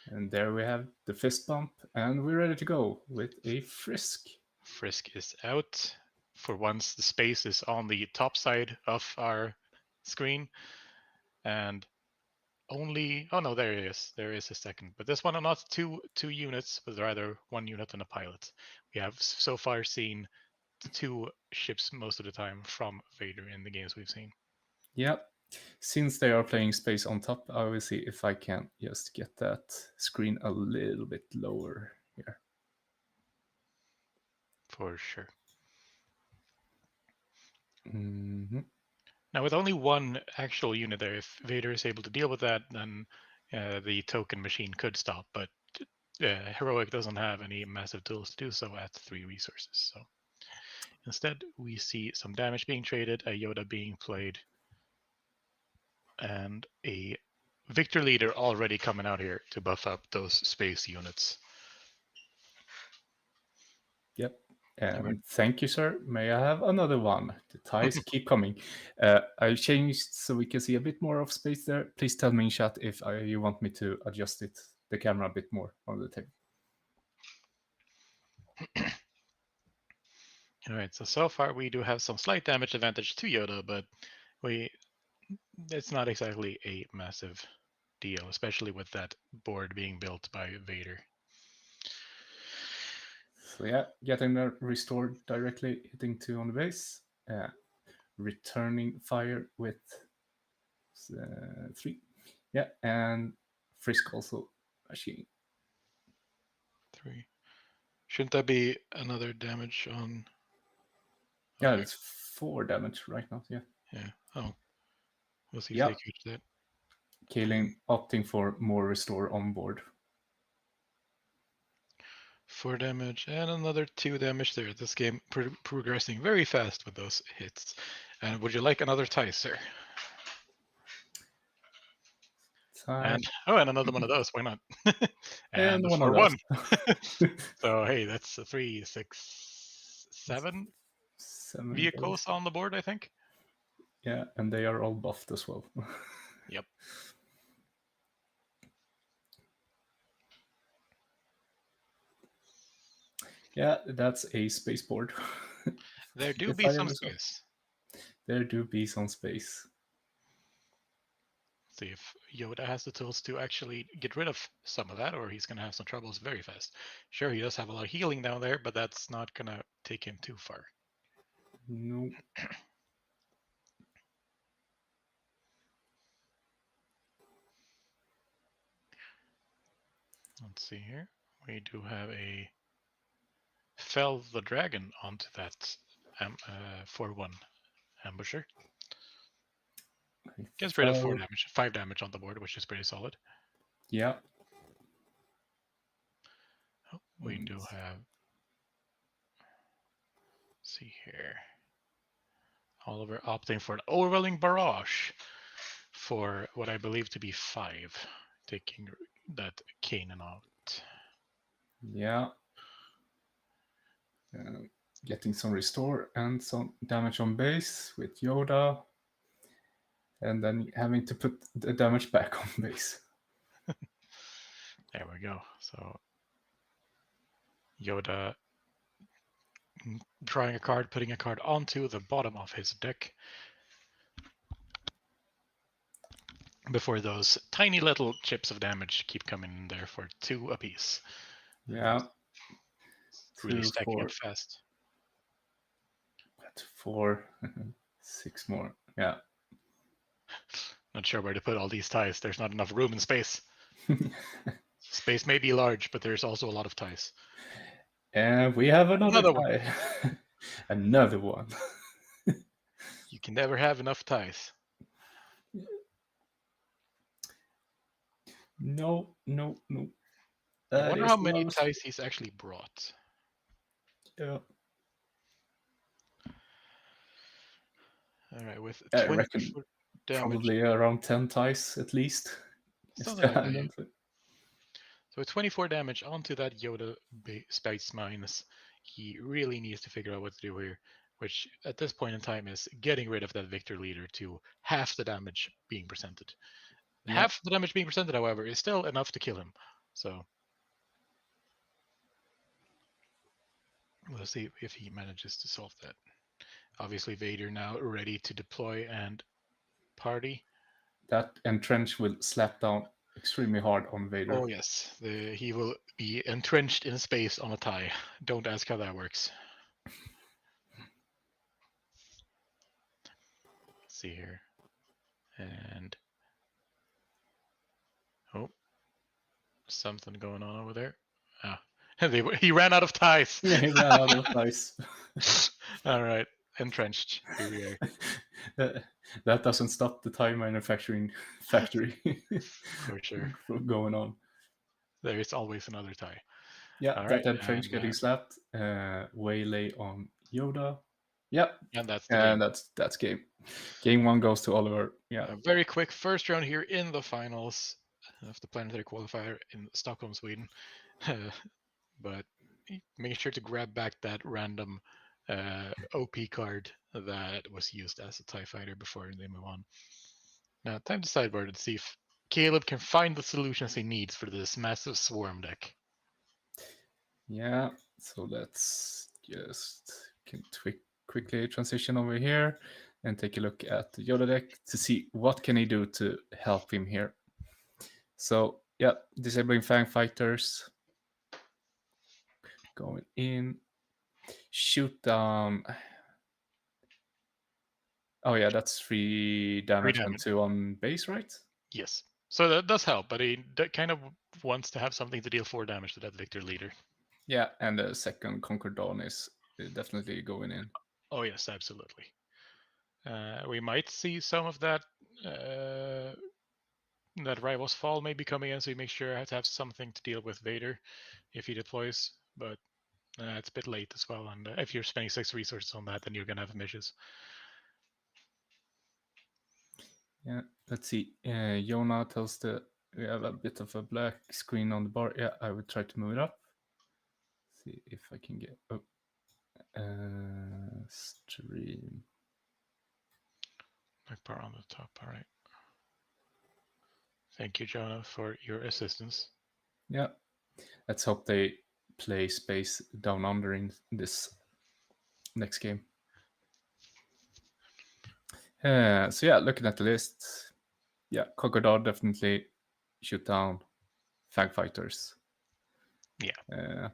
Speaker 3: And there we have the fist bump, and we're ready to go with a Frisk.
Speaker 4: Frisk is out. For once, the space is on the top side of our screen. And only, oh no, there it is. There is a second. But this one are not two units, but rather 1 unit and a pilot. We have so far seen 2 ships most of the time from Vader in the games we've seen.
Speaker 3: Yep. Since they are playing space on top, I will see if I can just get that screen a little bit lower here.
Speaker 4: For sure.
Speaker 3: Mm-hmm.
Speaker 4: Now, with only 1 actual unit there, if Vader is able to deal with that, then the token machine could stop. But Heroic doesn't have any massive tools to do so at 3 resources. So instead, we see some damage being traded, a Yoda being played, and a Victor Leader already coming out here to buff up those space units.
Speaker 3: Yep. And thank you, sir. May I have another one? The ties keep coming. I changed so we can see a bit more of space there. Please tell me in chat if you want me to adjust the camera a bit more on the table.
Speaker 4: All right, so far we do have some slight damage advantage to Yoda, but it's not exactly a massive deal, especially with that board being built by Vader.
Speaker 3: So yeah, getting that restored directly, hitting 2 on the base. Returning fire with 3. Yeah, and Frisk also machine.
Speaker 4: 3. Shouldn't that be another damage on?
Speaker 3: Yeah, it's 4 damage right now. Yeah.
Speaker 4: Yeah. Oh, we'll see if
Speaker 3: Yeah.
Speaker 4: they catch that.
Speaker 3: Kaelin opting for more restore on board.
Speaker 4: 4 damage and another 2 damage there. This game progressing very fast with those hits. And would you like another tie, sir? And another one of those. Why not? and
Speaker 3: one
Speaker 4: for
Speaker 3: of those.
Speaker 4: 1. So hey, that's 3, 6, 7 vehicles on the board, I think.
Speaker 3: Yeah, and they are all buffed as well.
Speaker 4: Yep.
Speaker 3: Yeah, that's a spaceport.
Speaker 4: There do be some space.
Speaker 3: There do be some space.
Speaker 4: See if Yoda has the tools to actually get rid of some of that, or he's going to have some troubles very fast. Sure, he does have a lot of healing down there, but that's not going to take him too far.
Speaker 3: No.
Speaker 4: Let's see here. We do have a Fell the Dragon onto that 4-1 ambusher. Gets rid of 4 damage, 5 damage on the board, which is pretty solid.
Speaker 3: Yeah.
Speaker 4: Oh, we do have. Let's see here. Oliver opting for an overwhelming barrage for what I believe to be 5, taking that Kanan out.
Speaker 3: Yeah. Getting some restore and some damage on base with Yoda. And then having to put the damage back on base.
Speaker 4: There we go. So Yoda drawing a card, putting a card onto the bottom of his deck. Before those tiny little chips of damage keep coming in there for 2 apiece.
Speaker 3: Yeah.
Speaker 4: Really stacking up fast.
Speaker 3: 4, 6 more. Yeah.
Speaker 4: Not sure where to put all these ties. There's not enough room and space. Space may be large, but there's also a lot of ties.
Speaker 3: And we have another tie. Another one.
Speaker 4: You can never have enough ties.
Speaker 3: No.
Speaker 4: I wonder how many ties he's actually brought.
Speaker 3: Yeah.
Speaker 4: All right, with 24 damage.
Speaker 3: Probably around 10 ties at least.
Speaker 4: Something like that, yeah. So with 24 damage onto that Yoda Space Mines, he really needs to figure out what to do here, which at this point in time is getting rid of that Victor Leader to half the damage being presented. Yep. Half the damage being presented, however, is still enough to kill him. So we'll see if he manages to solve that. Obviously, Vader now ready to deploy and party.
Speaker 3: That entrench will slap down extremely hard on Vader.
Speaker 4: Oh yes, he will be entrenched in space on a tie. Don't ask how that works. Let's see here. And something going on over there. He ran out of ties.
Speaker 3: Yeah, he ran out of ties.
Speaker 4: All right, entrenched. Here we
Speaker 3: are. That doesn't stop the tie manufacturing factory.
Speaker 4: For sure.
Speaker 3: From going on.
Speaker 4: There is always another tie.
Speaker 3: Yeah, all that trench getting slapped. Waylay on Yoda. Yep.
Speaker 4: And that's the game.
Speaker 3: That's game. Game 1 goes to Oliver. Yeah.
Speaker 4: A very quick first round here in the finals of the planetary qualifier in Stockholm, Sweden. But make sure to grab back that random OP card that was used as a TIE fighter before they move on. Now, time to sideboard and see if Caleb can find the solutions he needs for this massive swarm deck.
Speaker 3: Yeah, so let's just quickly transition over here and take a look at the Yoda deck to see what can he do to help him here. So, yeah, disabling Fang Fighters. Going in. Shoot down Oh yeah, that's 3 damage and
Speaker 4: damage.
Speaker 3: 2 on base, right?
Speaker 4: Yes. So that does help, but he kind of wants to have something to deal 4 damage to that Victor leader.
Speaker 3: Yeah, and the second Conquer Dawn is definitely going in.
Speaker 4: Oh yes, absolutely. We might see some of that Rivals Fall may be coming in, so you make sure I have to have something to deal with Vader if he deploys, but it's a bit late as well, and if you're spending 6 resources on that, then you're going to have mishes.
Speaker 3: Yeah, let's see. Jonah tells we have a bit of a black screen on the bar. Yeah, I would try to move it up. See if I can get stream.
Speaker 4: Black bar on the top, all right. Thank you, Jonah, for your assistance.
Speaker 3: Yeah, let's hope they play Space Down Under in this next game. So yeah, looking at the list, yeah, Crocodile definitely shoot down Fag Fighters.
Speaker 4: Yeah.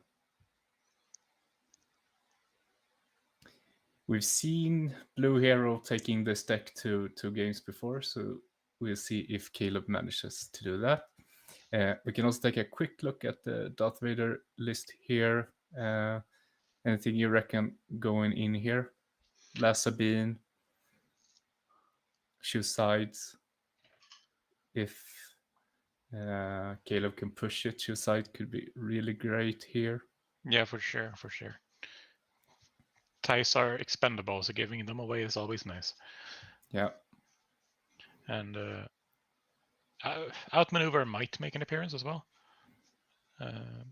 Speaker 3: We've seen Blue Hero taking this deck to 2 games before, so we'll see if Caleb manages to do that. We can also take a quick look at the Darth Vader list here. Anything you reckon going in here? Last Sabine, choose sides. If Caleb can push it, choose side could be really great here.
Speaker 4: Yeah, for sure, for sure. Ties are expendable, so giving them away is always nice.
Speaker 3: Yeah.
Speaker 4: And Outmaneuver might make an appearance as well. And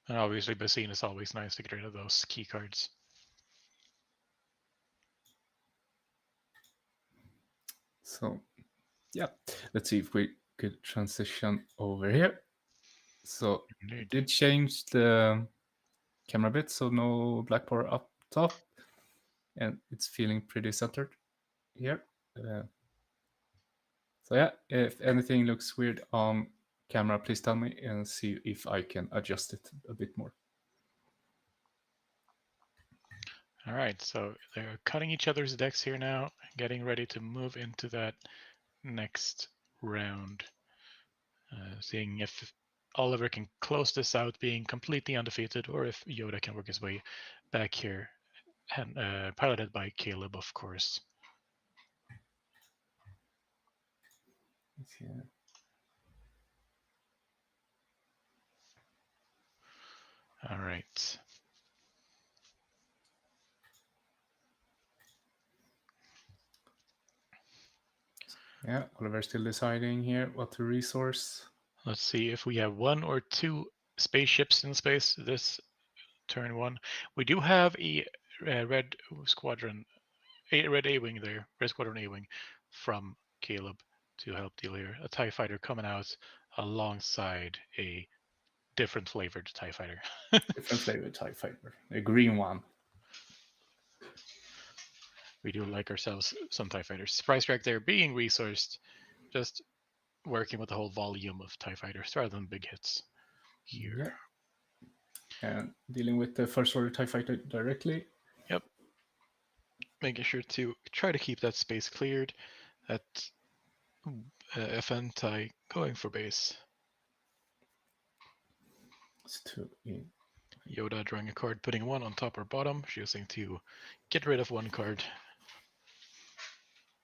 Speaker 4: obviously, Basine is always nice to get rid of those key cards.
Speaker 3: So, yeah, let's see if we could transition over here. So, we did change the camera bit, so no black bar up top, and it's feeling pretty centered here. So yeah, if anything looks weird on camera, please tell me and see if I can adjust it a bit more.
Speaker 4: All right, so they're cutting each other's decks here now, getting ready to move into that next round. Seeing if Oliver can close this out being completely undefeated, or if Yoda can work his way back here, and piloted by Caleb, of course.
Speaker 3: Yeah.
Speaker 4: All right.
Speaker 3: Yeah, Oliver's still deciding here what to resource.
Speaker 4: Let's see if we have 1 or 2 spaceships in space this turn 1. We do have a red squadron, a red A-wing there, red squadron A-wing from Caleb to help deal here. A TIE fighter coming out alongside a different flavored TIE fighter.
Speaker 3: Different flavored TIE fighter, a green one.
Speaker 4: We do like ourselves some TIE fighters. Surprise Strike there being resourced, just working with the whole volume of TIE fighters rather than big hits here.
Speaker 3: Yeah. And dealing with the first order TIE fighter directly.
Speaker 4: Yep. Making sure to try to keep that space cleared. That FN TIE going for base.
Speaker 3: It's 2 in.
Speaker 4: Yoda drawing a card, putting 1 on top or bottom, choosing to get rid of 1 card.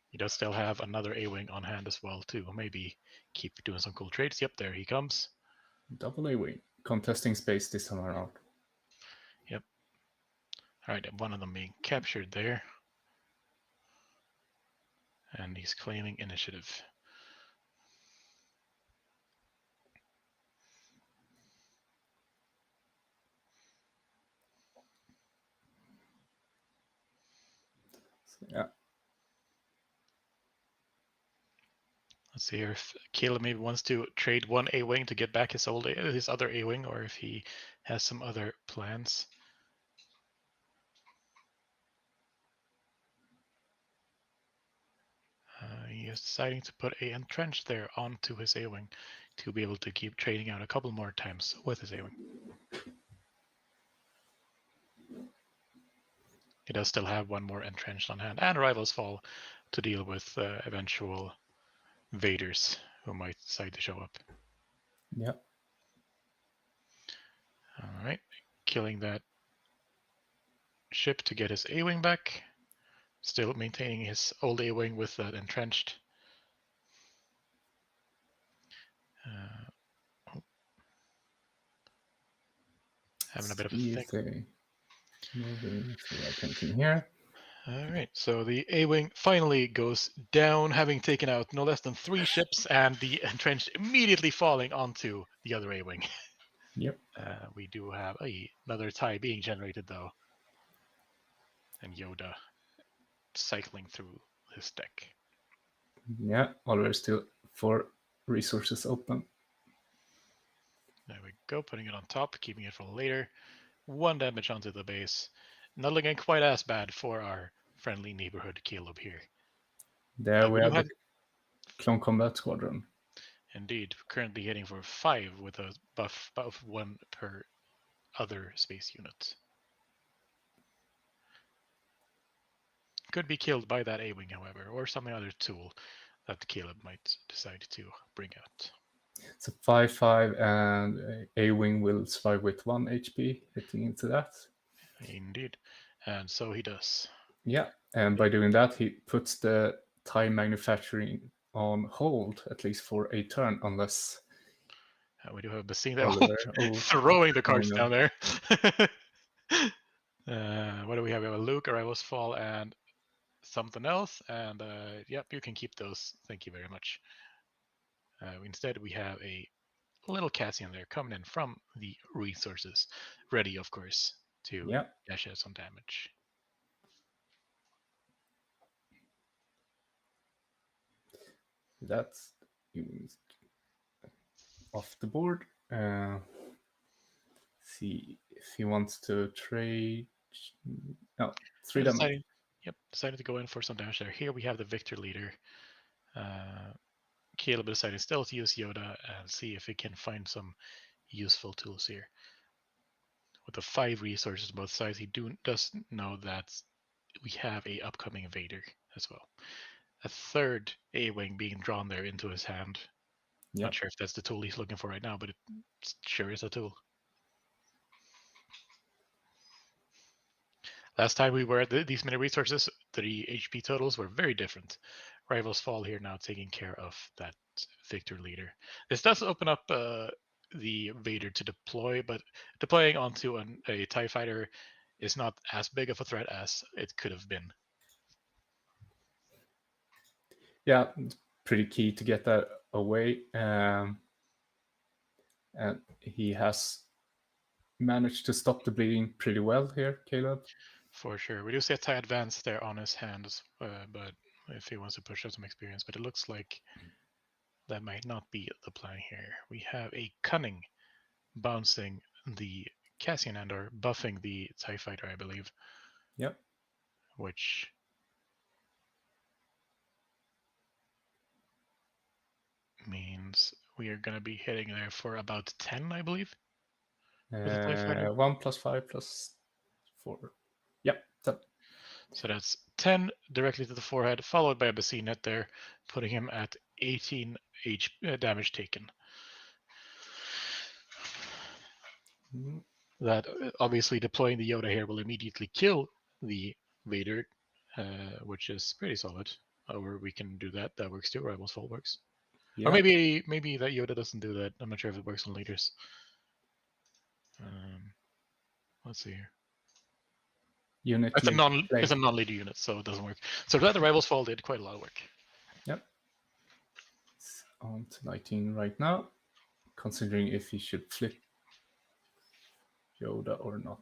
Speaker 4: He does still have another A-wing on hand as well, too. Maybe keep doing some cool trades. Yep, there he comes.
Speaker 3: Double A-wing. Contesting space this time around.
Speaker 4: Yep. All right, 1 of them being captured there. And he's claiming initiative.
Speaker 3: So, yeah.
Speaker 4: Let's see here if Caleb maybe wants to trade 1 A-wing to get back his other A-wing, or if he has some other plans. He is deciding to put a entrench there onto his A-wing to be able to keep trading out a couple more times with his A-wing. does still have one more entrenched on hand, and Rival's Fall to deal with eventual Vaders who might decide to show up.
Speaker 5: Yeah.
Speaker 4: All right, killing that ship to get his A-wing back. Still maintaining his old A-wing with that entrenched. Having a bit of a thing.
Speaker 5: Moving to our thinking here.
Speaker 4: All right, so the A-wing finally goes down, having taken out no less than 3 ships, and the entrenched immediately falling onto the other A-wing.
Speaker 5: Yep.
Speaker 4: We do have another tie being generated, though, and Yoda cycling through his deck.
Speaker 5: Yeah, while there's still 4 resources open.
Speaker 4: There we go, putting it on top, keeping it for later. 1 damage onto the base. Not looking quite as bad for our friendly neighborhood Caleb here.
Speaker 5: There we have the Clone Combat Squadron.
Speaker 4: Indeed, currently hitting for 5 with a buff of 1 per other space unit. Could be killed by that A-wing, however, or some other tool that Caleb might decide to bring out.
Speaker 5: It's a 5/5, and A-wing will survive with 1 HP hitting into that.
Speaker 4: Indeed, and so he does.
Speaker 5: Yeah, and by doing that, he puts the TIE manufacturing on hold, at least for a turn, unless...
Speaker 4: We do have Basine throwing the cards down there. What do we have? We have a Luke, Arrival's Fall, and something else. And yep, you can keep those. Thank you very much. Instead, we have a little Cassian there coming in from the resources, ready, of course, to dash out some damage.
Speaker 5: That's off the board. See if he wants to trade. No, 3 damage.
Speaker 4: Decided to go in for some damage there. Here we have the Victor leader. Caleb decided still to use Yoda and see if he can find some useful tools here. With the 5 resources on both sides, he does know that we have a upcoming Vader as well. A 3rd A-wing being drawn there into his hand. Not sure if that's the tool he's looking for right now, but it sure is a tool. Last time we were at these many resources, the HP totals were very different. Rival's Fall here now taking care of that Victor leader. This does open up the Vader to deploy, but deploying onto a TIE fighter is not as big of a threat as it could have been.
Speaker 5: Yeah, it's pretty key to get that away. And he has managed to stop the bleeding pretty well here, Caleb.
Speaker 4: For sure. We do see a TIE advance there on his hands, but if he wants to push out some experience, but it looks like that might not be the plan here. We have a Cunning bouncing the Cassian and or buffing the TIE fighter, I believe.
Speaker 5: Yep.
Speaker 4: Which means we are going to be hitting there for about 10, I believe.
Speaker 5: 1 + 5 + 4. Yep, 10.
Speaker 4: So that's 10 directly to the forehead, followed by a Bassinet there, putting him at 18 damage taken. That obviously deploying the Yoda here will immediately kill the Vader, which is pretty solid. Or we can do that. That works too. Rival's Fall works. Or maybe that Yoda doesn't do that. I'm not sure if it works on leaders. Let's see here. It's a non-leader unit, so it doesn't work. So that the Rival's Fall did quite a lot of work.
Speaker 5: Yep. It's on to 19 right now, considering if he should flip Yoda or not.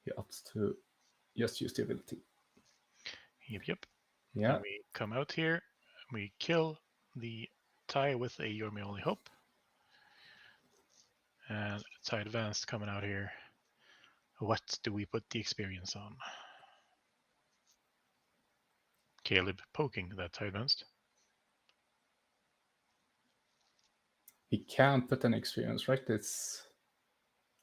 Speaker 5: He opts to just use the ability.
Speaker 4: Yep.
Speaker 5: Yeah.
Speaker 4: And we come out here, we kill the TIE with a You're My Only Hope. And TIE Advanced coming out here. What do we put the experience on? Caleb poking that TIE Advanced.
Speaker 5: He can't put an experience, right? It's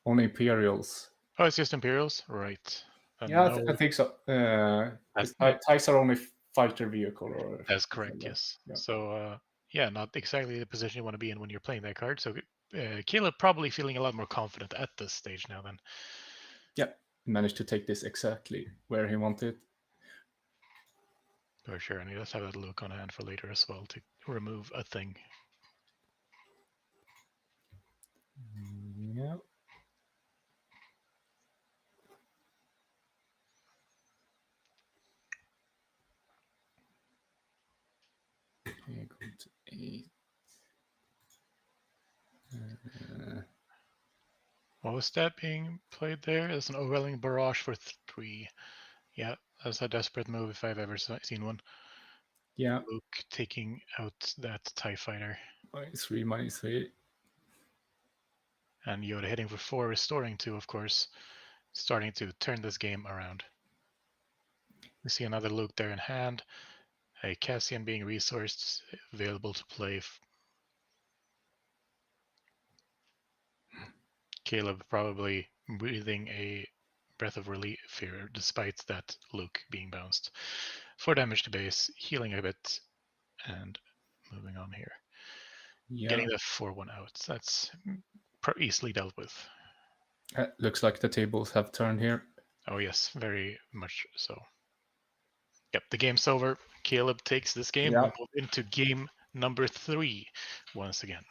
Speaker 5: only Imperials.
Speaker 4: Oh, it's just Imperials? Right.
Speaker 5: Yeah, I think so. Ties are only fighter vehicle. Or
Speaker 4: that's correct, yes. Yeah. So, not exactly the position you want to be in when you're playing that card. So, Caleb probably feeling a lot more confident at this stage now then.
Speaker 5: Yep, managed to take this exactly where he wanted.
Speaker 4: For sure, and he does have that look on hand for later as well to remove a thing.
Speaker 5: Yeah. Okay, go to 8.
Speaker 4: What was that being played there? There's an overwhelming barrage for 3. Yeah, that's a desperate move if I've ever seen one.
Speaker 5: Yeah.
Speaker 4: Luke taking out that TIE fighter.
Speaker 5: -3.
Speaker 4: And Yoda hitting for 4, restoring 2, of course. Starting to turn this game around. We see another Luke there in hand. A Cassian being resourced, available to play. Caleb probably breathing a breath of relief here, despite that Luke being bounced. 4 damage to base, healing a bit, and moving on here.
Speaker 5: Yeah.
Speaker 4: Getting that 4-1 out. That's easily dealt with.
Speaker 5: Looks like the tables have turned here.
Speaker 4: Oh yes, very much so. Yep, the game's over. Caleb takes this game.
Speaker 5: Yeah.
Speaker 4: We move into game number 3 once again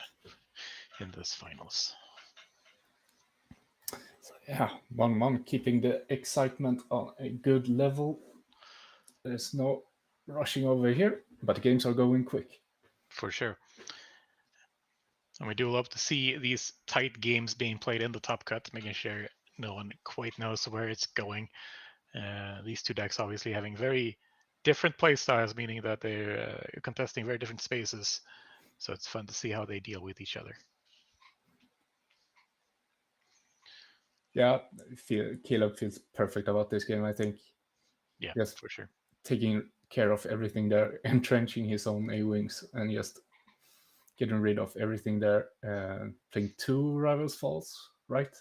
Speaker 4: in this finals.
Speaker 5: So, yeah, 1-1, keeping the excitement on a good level. There's no rushing over here, but the games are going quick.
Speaker 4: For sure. And we do love to see these tight games being played in the top cut, making sure no one quite knows where it's going. These two decks obviously having very different play styles, meaning that they're contesting very different spaces. So it's fun to see how they deal with each other.
Speaker 5: Yeah, Caleb feels perfect about this game, I think.
Speaker 4: Yeah,
Speaker 5: just
Speaker 4: for sure.
Speaker 5: Taking care of everything there, entrenching his own A-wings, and just getting rid of everything there. Playing 2 Rivals Falls, right?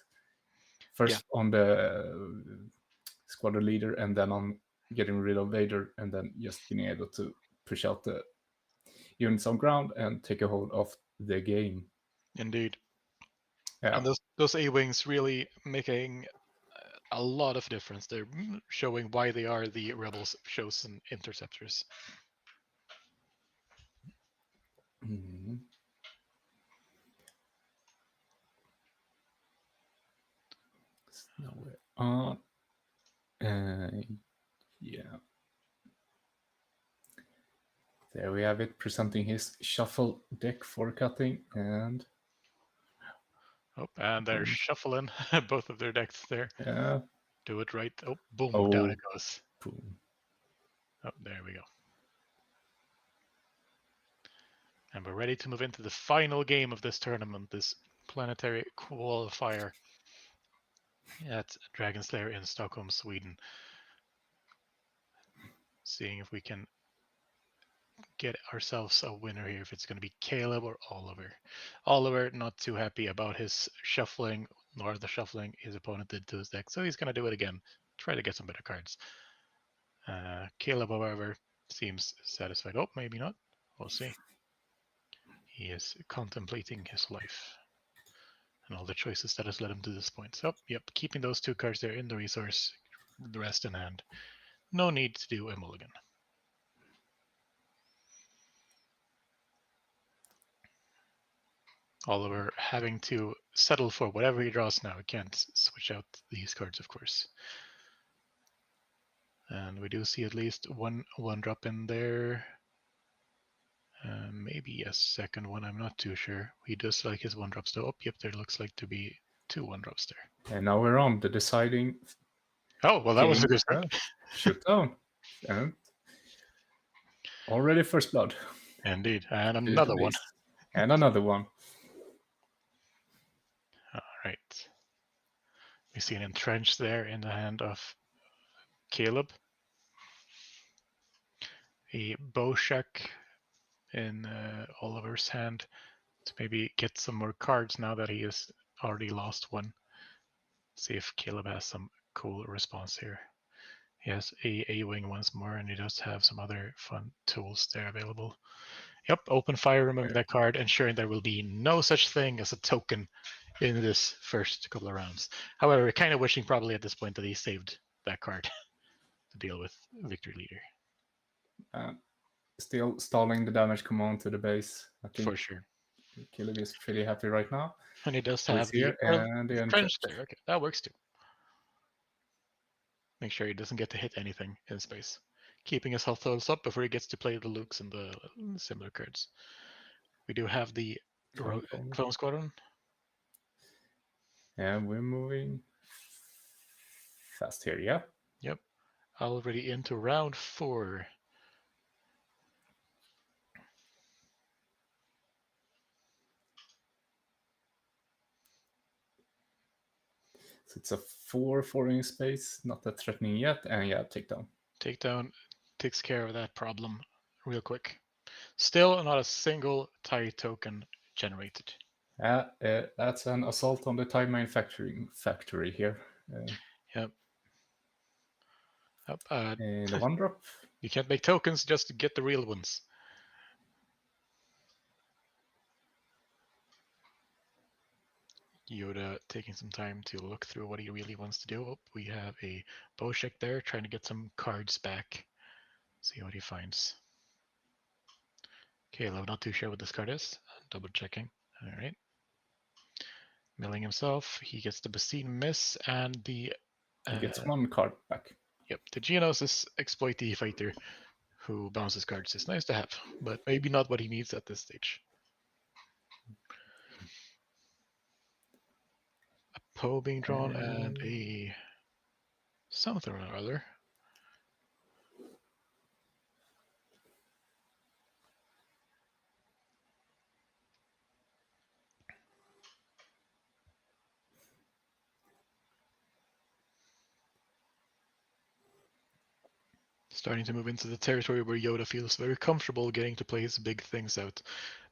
Speaker 5: First on the squadron leader, and then on getting rid of Vader, and then just being able to push out the units on ground and take a hold of the game.
Speaker 4: Indeed.
Speaker 5: Yeah.
Speaker 4: And those A-wings really making a lot of difference. They're showing why they are the Rebels' chosen interceptors.
Speaker 5: Mm-hmm. Nowhere on. Yeah. There we have it, presenting his shuffle deck for cutting, and
Speaker 4: and they're shuffling both of their decks there.
Speaker 5: Yeah.
Speaker 4: Do it right. Oh, boom, down it goes.
Speaker 5: Boom.
Speaker 4: Oh, there we go. And we're ready to move into the final game of this tournament, this planetary qualifier at Dragon Slayer in Stockholm, Sweden. Seeing if we can get ourselves a winner here, if it's going to be Caleb or Oliver. Oliver not too happy about his shuffling, nor the shuffling his opponent did to his deck, so he's going to do it again, try to get some better cards. Caleb, however, seems satisfied. Oh, maybe not. We'll see. He is contemplating his life and all the choices that has led him to this point. So, yep, keeping those 2 cards there in the resource, the rest in hand. No need to do a mulligan. Oliver having to settle for whatever he draws now. He can't switch out these cards, of course. And we do see at least one drop in there. Maybe a second one, I'm not too sure. He does like his 1-drops though. Oh, yep, there looks like to be 2 1-drops there.
Speaker 5: And now we're on the deciding.
Speaker 4: Oh, well, that was a good start.
Speaker 5: Shoot down. And already first blood.
Speaker 4: Indeed. And another one.
Speaker 5: And another one.
Speaker 4: All right. We see an entrench there in the hand of Caleb. A Boshak in Oliver's hand to maybe get some more cards now that he has already lost one. See if Caleb has some cool response here. He has a wing once more, and he does have some other fun tools there available. Yep, open fire, removing that card, ensuring there will be no such thing as a token in this first couple of rounds. However, kind of wishing probably at this point that he saved that card to deal with Victory Leader.
Speaker 5: Still stalling the damage command to the base. I think
Speaker 4: For sure.
Speaker 5: Caleb is pretty happy right now.
Speaker 4: And he does
Speaker 5: So
Speaker 4: have
Speaker 5: it's here and the
Speaker 4: trench there. Okay, that works too. Make sure he doesn't get to hit anything in space. Keeping his health totals up before he gets to play the Lukes and the similar cards. We do have the Clone Squadron.
Speaker 5: And we're moving fast here, yeah?
Speaker 4: Yep. Already into round 4.
Speaker 5: So it's a 4 in space, not that threatening yet, and yeah, takedown.
Speaker 4: Takedown takes care of that problem real quick. Still not a single TIE token generated.
Speaker 5: That's an assault on the TIE manufacturing factory here.
Speaker 4: Yep.
Speaker 5: And a 1-drop.
Speaker 4: You can't make tokens just to get the real ones. Yoda taking some time to look through what he really wants to do. Oh, we have a Boshek there trying to get some cards back. See what he finds. Okay, I'm not too sure what this card is. Double checking. All right. Milling himself. He gets the Basine Miss and the...
Speaker 5: He gets 1 card back.
Speaker 4: Yep, the Geonosis Exploitee Fighter who bounces cards is nice to have, but maybe not what he needs at this stage. A Poe being drawn and a something or other. Starting to move into the territory where Yoda feels very comfortable getting to play his big things out.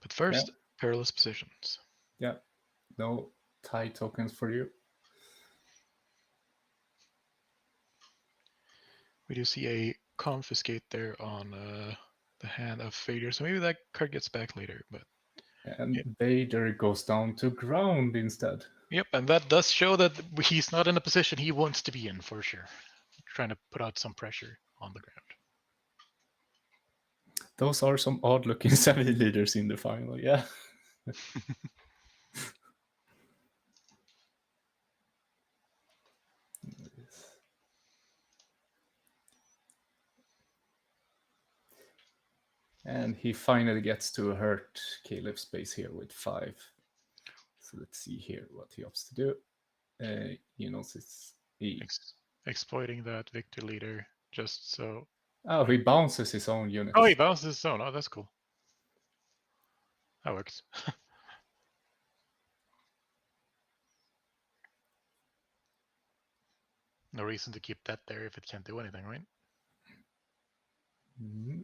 Speaker 4: But first, perilous positions.
Speaker 5: Yeah, no TIE tokens for you.
Speaker 4: We do see a confiscate there on the hand of Vader, so maybe that card gets back later. But
Speaker 5: and Vader goes down to ground instead.
Speaker 4: Yep, and that does show that he's not in a position he wants to be in for sure. Trying to put out some pressure on the ground.
Speaker 5: Those are some odd-looking savvy leaders in the final, yeah. And he finally gets to hurt Caleb's base here with 5. So let's see here what he opts to do. It's
Speaker 4: exploiting that Victor Leader just so.
Speaker 5: Oh, he bounces his own unit.
Speaker 4: Oh, he bounces his own. Oh, that's cool. That works. No reason to keep that there if it can't do anything, right?
Speaker 5: Mm-hmm.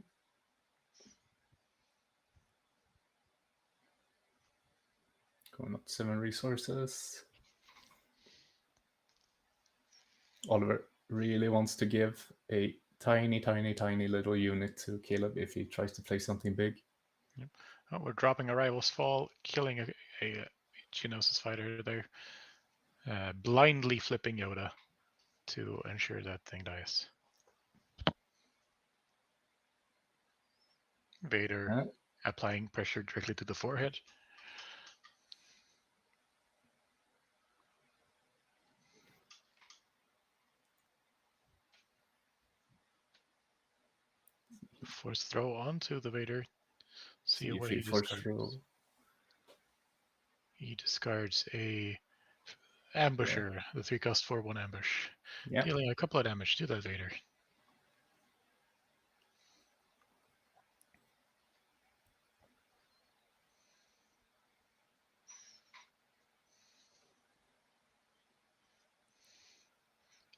Speaker 5: Going up 7 resources. Oliver really wants to give a tiny little unit to Caleb if he tries to play something big.
Speaker 4: Yep. Oh, we're dropping a Rival's Fall, killing a Geonosis fighter there. Blindly flipping Yoda to ensure that thing dies. Vader applying pressure directly to the forehead. Force throw onto the Vader. See what he discards. He discards a ambusher, the 3-cost 4/1 ambush, dealing a couple of damage to that Vader.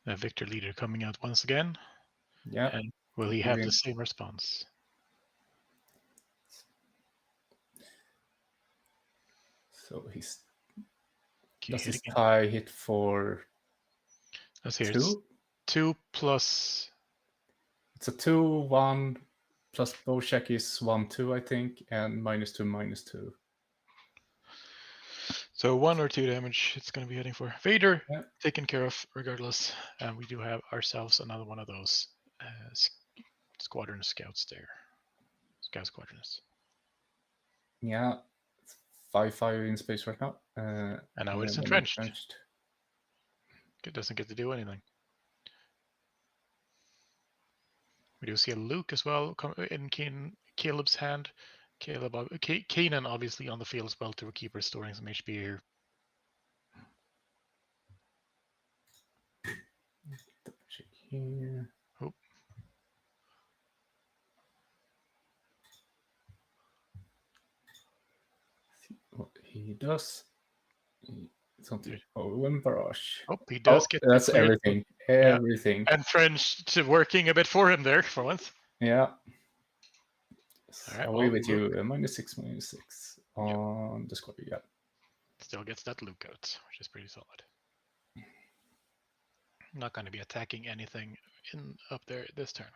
Speaker 4: The Victor Leader coming out once again.
Speaker 5: Yeah.
Speaker 4: And will he have the same response?
Speaker 5: So he's does his TIE hit for 2?
Speaker 4: 2 plus
Speaker 5: It's a 2-1 plus bow check is 1-2, I think, and -2, -2.
Speaker 4: So 1 or 2 damage it's going to be heading for. Vader,
Speaker 5: Yeah.
Speaker 4: taken care of regardless. And we do have ourselves another one of those squadron scouts there. Scout squadrons.
Speaker 5: Yeah, it's 5-5 in space right now.
Speaker 4: And now it's
Speaker 5: then
Speaker 4: entrenched. It doesn't get to do anything. We do see a Luke as well in Caleb's hand. Kanan obviously on the field as well to keep restoring some HP here.
Speaker 5: Check here.
Speaker 4: Oh.
Speaker 5: See what he does. Something. Oh, and barrage.
Speaker 4: Oh, he does get.
Speaker 5: That's everything. Everything.
Speaker 4: Yeah. Entrenched working a bit for him there for once.
Speaker 5: Yeah.
Speaker 4: All right,
Speaker 5: away with you. -6, -6 on the squad. Yeah.
Speaker 4: Still gets that Luke out, which is pretty solid. Not going to be attacking anything up there this turn.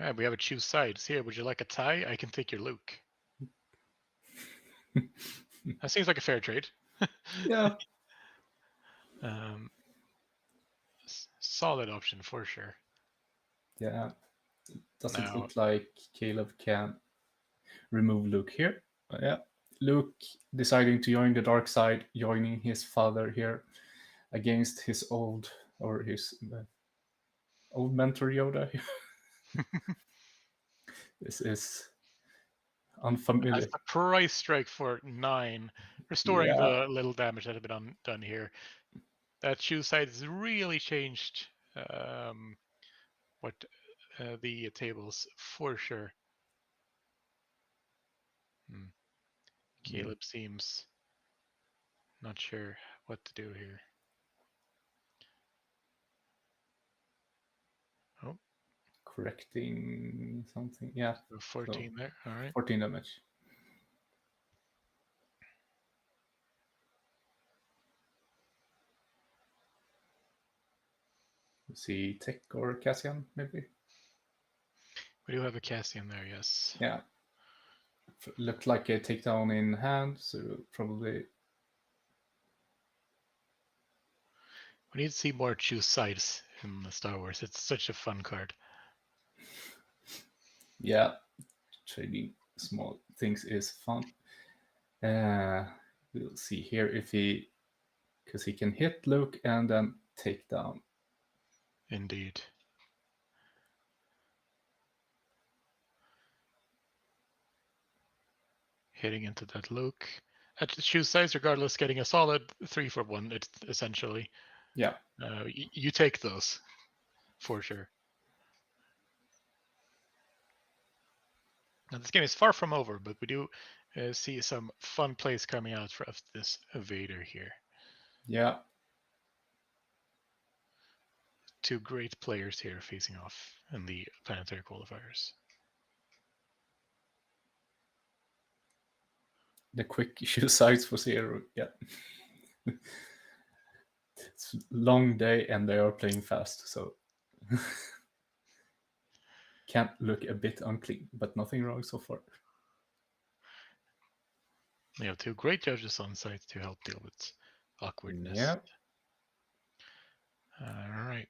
Speaker 4: All right, we have a choose sides here. Would you like a tie? I can take your Luke. That seems like a fair trade.
Speaker 5: Yeah.
Speaker 4: Solid option for sure.
Speaker 5: Yeah. Doesn't look like Caleb can remove Luke here. But yeah. Luke deciding to join the dark side, joining his father here against his old mentor Yoda. This is unfamiliar.
Speaker 4: That's a price strike for 9, restoring the little damage that had been done here. That choose side has really changed what the tables for sure. Caleb seems not sure what to do here. Oh,
Speaker 5: correcting something. Yeah,
Speaker 4: 14 there. All right,
Speaker 5: 14 damage. See Tech or Cassian, maybe?
Speaker 4: We do have a Cassian there, yes.
Speaker 5: Yeah. Looked like a takedown in hand, so probably...
Speaker 4: We need to see more choose sides in the Star Wars. It's such a fun card.
Speaker 5: Yeah, trading small things is fun. We'll see here if he... Because he can hit Luke and then take down.
Speaker 4: Indeed. Hitting into that Luke. At choose sides, regardless, getting a solid 3 for 1, it's essentially.
Speaker 5: Yeah.
Speaker 4: You take those, for sure. Now, this game is far from over, but we do see some fun plays coming out of this Vader here.
Speaker 5: Yeah.
Speaker 4: 2 great players here facing off in the planetary qualifiers.
Speaker 5: The quick issue size for 0. Yeah. It's a long day and they are playing fast, so can't look a bit unclean, but nothing wrong so far.
Speaker 4: We have 2 great judges on site to help deal with awkwardness.
Speaker 5: Yeah.
Speaker 4: All right.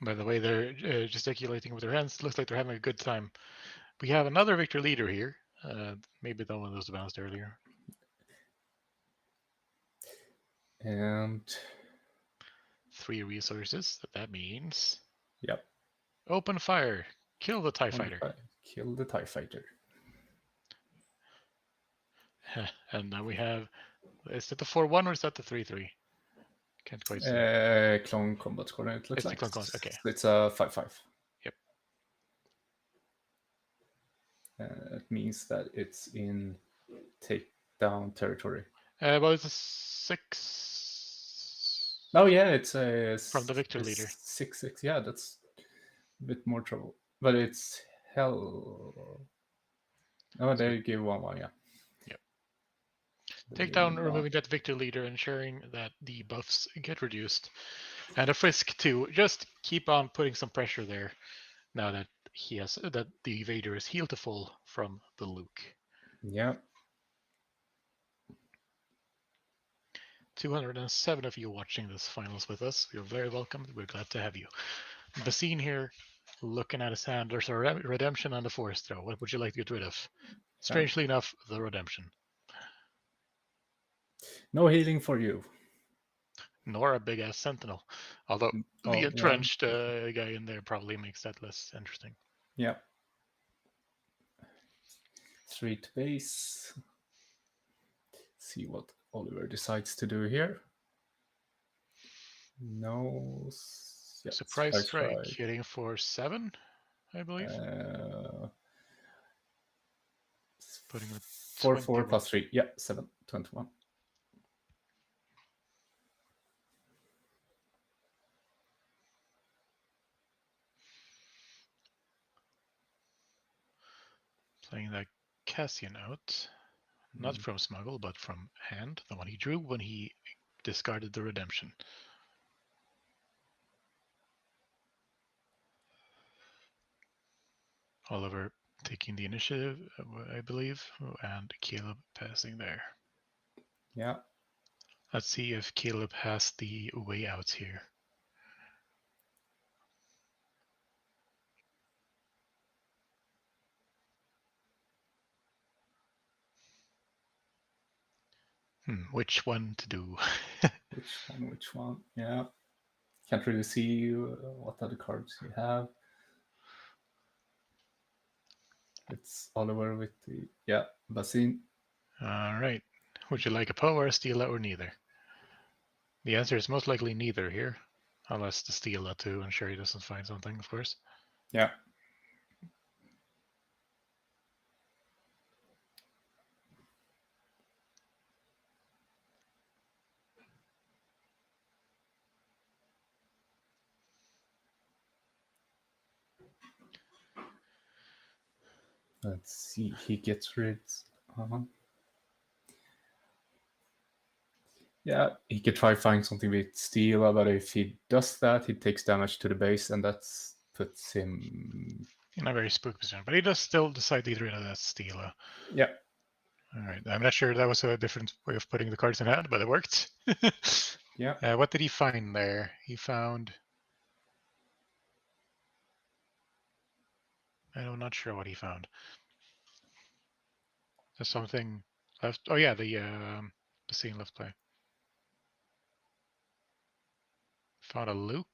Speaker 4: By the way, they're gesticulating with their hands. Looks like they're having a good time. We have another Victor leader here. Maybe the one that was bounced earlier.
Speaker 5: And
Speaker 4: 3 resources. That means.
Speaker 5: Yep.
Speaker 4: Open fire. Kill the TIE fighter.
Speaker 5: Kill the TIE fighter.
Speaker 4: And now we have. Is that the 4-1 or is that the 3-3? Can't quite see.
Speaker 5: Clone combat squad. It looks like
Speaker 4: okay.
Speaker 5: It's a 5-5.
Speaker 4: Yep.
Speaker 5: It means that it's in takedown territory.
Speaker 4: Well, it's a 6.
Speaker 5: Oh yeah, it's
Speaker 4: from the victor leader.
Speaker 5: 6-6. Yeah, that's a bit more trouble, but it's hell. Oh, there you give 1-1. Yeah.
Speaker 4: Yep. Take down, removing that victor leader, ensuring that the buffs get reduced, and a frisk too. Just keep on putting some pressure there. Now that the evader is healed to full from the Luke.
Speaker 5: Yeah.
Speaker 4: 207 of you watching this finals with us. You're very welcome. We're glad to have you. Basine here, looking at his hand. There's a redemption and a force throw. What would you like to get rid of? Strangely enough, the redemption.
Speaker 5: No healing for you.
Speaker 4: Nor a big ass sentinel. Although the entrenched guy in there probably makes that less interesting.
Speaker 5: Yeah. 3 to base. See what Oliver decides to do here. No. Yeah,
Speaker 4: surprise strike, hitting for 7, I believe. Putting it
Speaker 5: 4 plus 3. Yeah, 7. 21.
Speaker 4: Playing that Cassian out. Not from Smuggle, but from hand. The one he drew when he discarded the redemption. Oliver taking the initiative, I believe, and Caleb passing there.
Speaker 5: Yeah.
Speaker 4: Let's see if Caleb has the way out here. Which one to do?
Speaker 5: Which one? Yeah. Can't really see what other cards you have. It's Oliver with the, Basine.
Speaker 4: All right. Would you like a Poe or a Steela or neither? The answer is most likely neither here. Unless the Steela to ensure he doesn't find something, of course.
Speaker 5: Yeah. Let's see. He gets rid. Yeah, he could try find something with Steela, but if he does that, he takes damage to the base, and that puts him
Speaker 4: in a very spooky position. But he does still decide to get rid of that Steela.
Speaker 5: Yeah.
Speaker 4: All right. I'm not sure that was a different way of putting the cards in hand, but it worked.
Speaker 5: Yeah.
Speaker 4: What did he find there? He found. I'm not sure what he found. There's something left. Oh yeah, the scene left play. Found a Luke.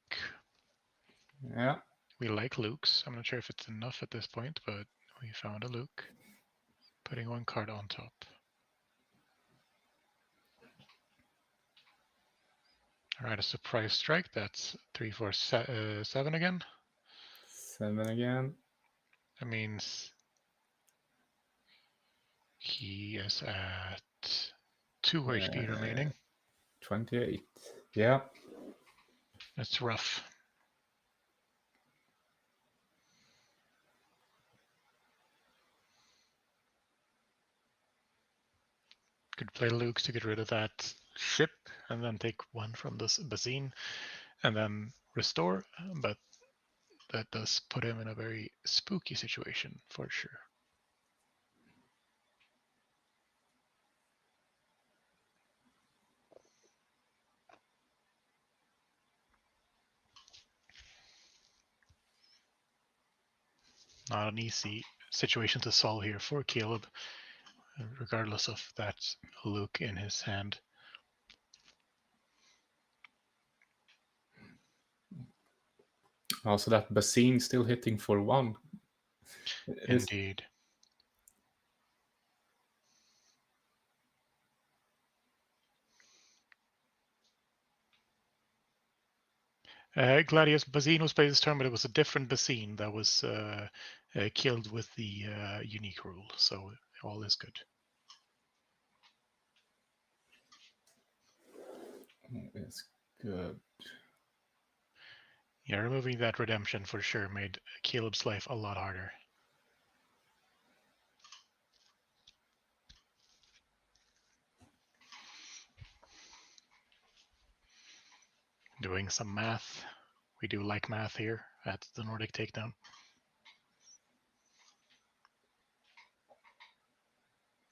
Speaker 5: Yeah.
Speaker 4: We like Lukes. I'm not sure if it's enough at this point, but we found a Luke. Putting one card on top. All right, a surprise strike. That's 3, 4, 7 again.
Speaker 5: 7 again.
Speaker 4: That means he is at 2 HP remaining.
Speaker 5: 28. Yeah.
Speaker 4: That's rough. Could play Luke to get rid of that ship and then take one from this Basine and then restore, but that does put him in a very spooky situation for sure. Not an easy situation to solve here for Caleb, regardless of that Luke in his hand.
Speaker 5: Also, that Basine still hitting for 1.
Speaker 4: Indeed. Gladius Basine was played this turn, but it was a different Basine that was killed with the unique rule, so all is good.
Speaker 5: It's good.
Speaker 4: Yeah, removing that redemption for sure made Caleb's life a lot harder. Doing some math. We do like math here at the Nordic Takedown.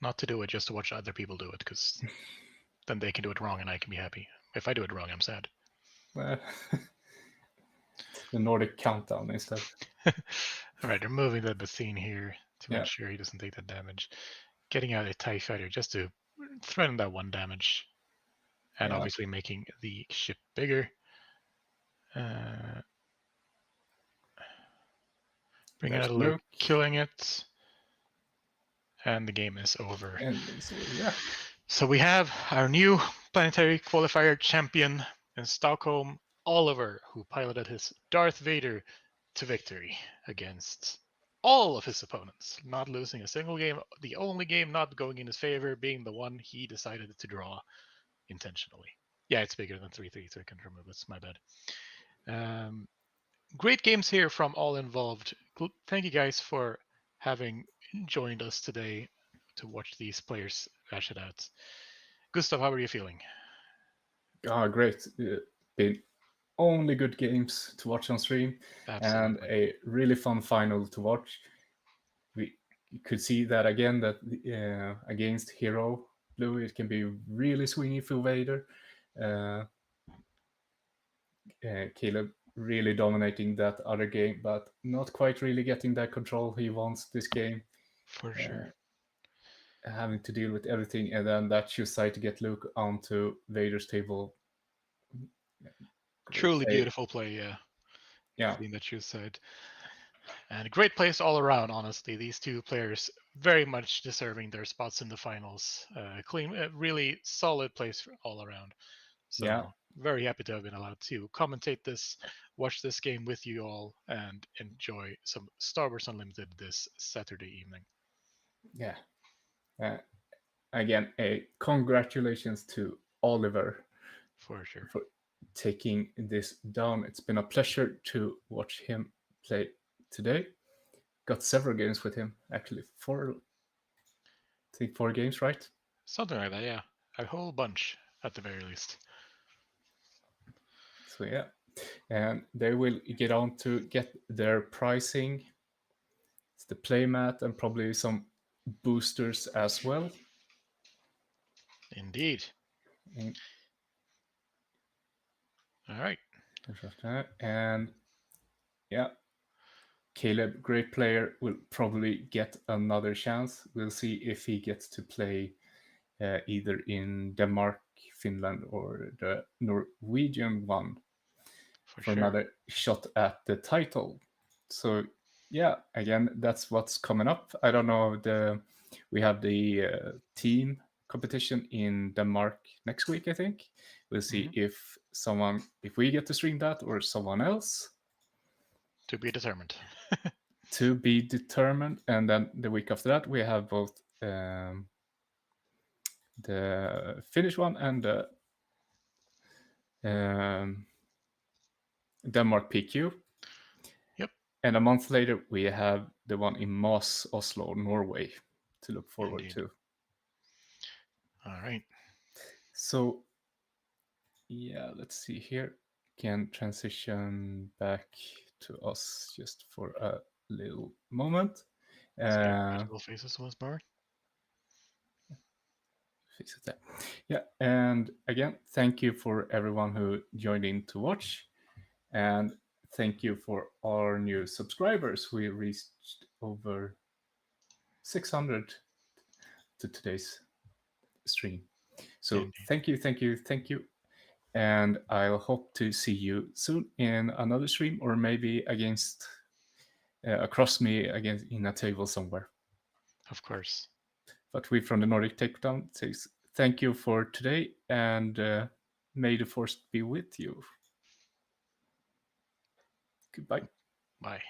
Speaker 4: Not to do it, just to watch other people do it, because then they can do it wrong and I can be happy. If I do it wrong, I'm sad.
Speaker 5: Well, the Nordic countdown instead.
Speaker 4: All right, removing the Bathine here to
Speaker 5: Yeah.
Speaker 4: ensure he doesn't take that damage. Getting out a TIE fighter just to threaten that 1 damage. And
Speaker 5: Yeah.
Speaker 4: obviously making the ship bigger. Bringing
Speaker 5: There's
Speaker 4: out a Luke,
Speaker 5: Luke.
Speaker 4: killing it. And the game is over.
Speaker 5: And so, yeah.
Speaker 4: So we have our new planetary qualifier champion in Stockholm, Oliver, who piloted his Darth Vader to victory against all of his opponents, not losing a single game. The only game not going in his favor being the one he decided to draw intentionally. Yeah, it's bigger than 3-3, so I can remove it. My bad. Great games here from all involved. Thank you guys for having joined us today to watch these players bash it out. Gustav, how are you feeling?
Speaker 5: Great. Been only good games to watch on stream.
Speaker 4: Absolutely.
Speaker 5: And a really fun final to watch. We could see that again, that against Hero Blue, it can be really swingy for Vader. Caleb really dominating that other game, but not quite really getting that control he wants this game.
Speaker 4: For sure.
Speaker 5: Having to deal with everything, and then that choose side to get Luke onto Vader's table.
Speaker 4: Truly beautiful play, yeah.
Speaker 5: Yeah.
Speaker 4: Being that choose side. And great plays all around, honestly. These two players very much deserving their spots in the finals. Clean, really solid plays all around. So
Speaker 5: Yeah.
Speaker 4: very happy to have been allowed to commentate this, watch this game with you all, and enjoy some Star Wars Unlimited this Saturday evening.
Speaker 5: Yeah. Again, a congratulations to Oliver
Speaker 4: for sure
Speaker 5: for taking this down. It's been a pleasure to watch him play today. Got several games with him, actually. I think 4 games, right?
Speaker 4: Something like that, yeah. A whole bunch at the very least.
Speaker 5: So yeah, and they will get on to get their pricing. It's the playmat and probably some boosters as well.
Speaker 4: Indeed. All right.
Speaker 5: And yeah, Caleb, great player, will probably get another chance. We'll see if he gets to play either in Denmark, Finland, or the Norwegian one for
Speaker 4: sure.
Speaker 5: another shot at the title. So yeah, again, that's what's coming up. I don't know, we have the team competition in Denmark next week, I think. We'll see if we get to stream that or someone else.
Speaker 4: To be determined.
Speaker 5: To be determined. And then the week after that, we have both the Finnish one and the Denmark PQ.
Speaker 4: Yep.
Speaker 5: And a month later, we have the one in Moss, Oslo, Norway to look forward to.
Speaker 4: All right.
Speaker 5: So, yeah, let's see here. Can transition back to us just for a little moment.
Speaker 4: Faces once more.
Speaker 5: Yeah, and again, thank you for everyone who joined in to watch. And thank you for our new subscribers. We reached over 600 to today's stream. So thank you. And I'll hope to see you soon in another stream, or maybe across me against in a table somewhere.
Speaker 4: Of course.
Speaker 5: But we from the Nordic Takedown says thank you for today, and may the force be with you. Goodbye.
Speaker 4: Bye.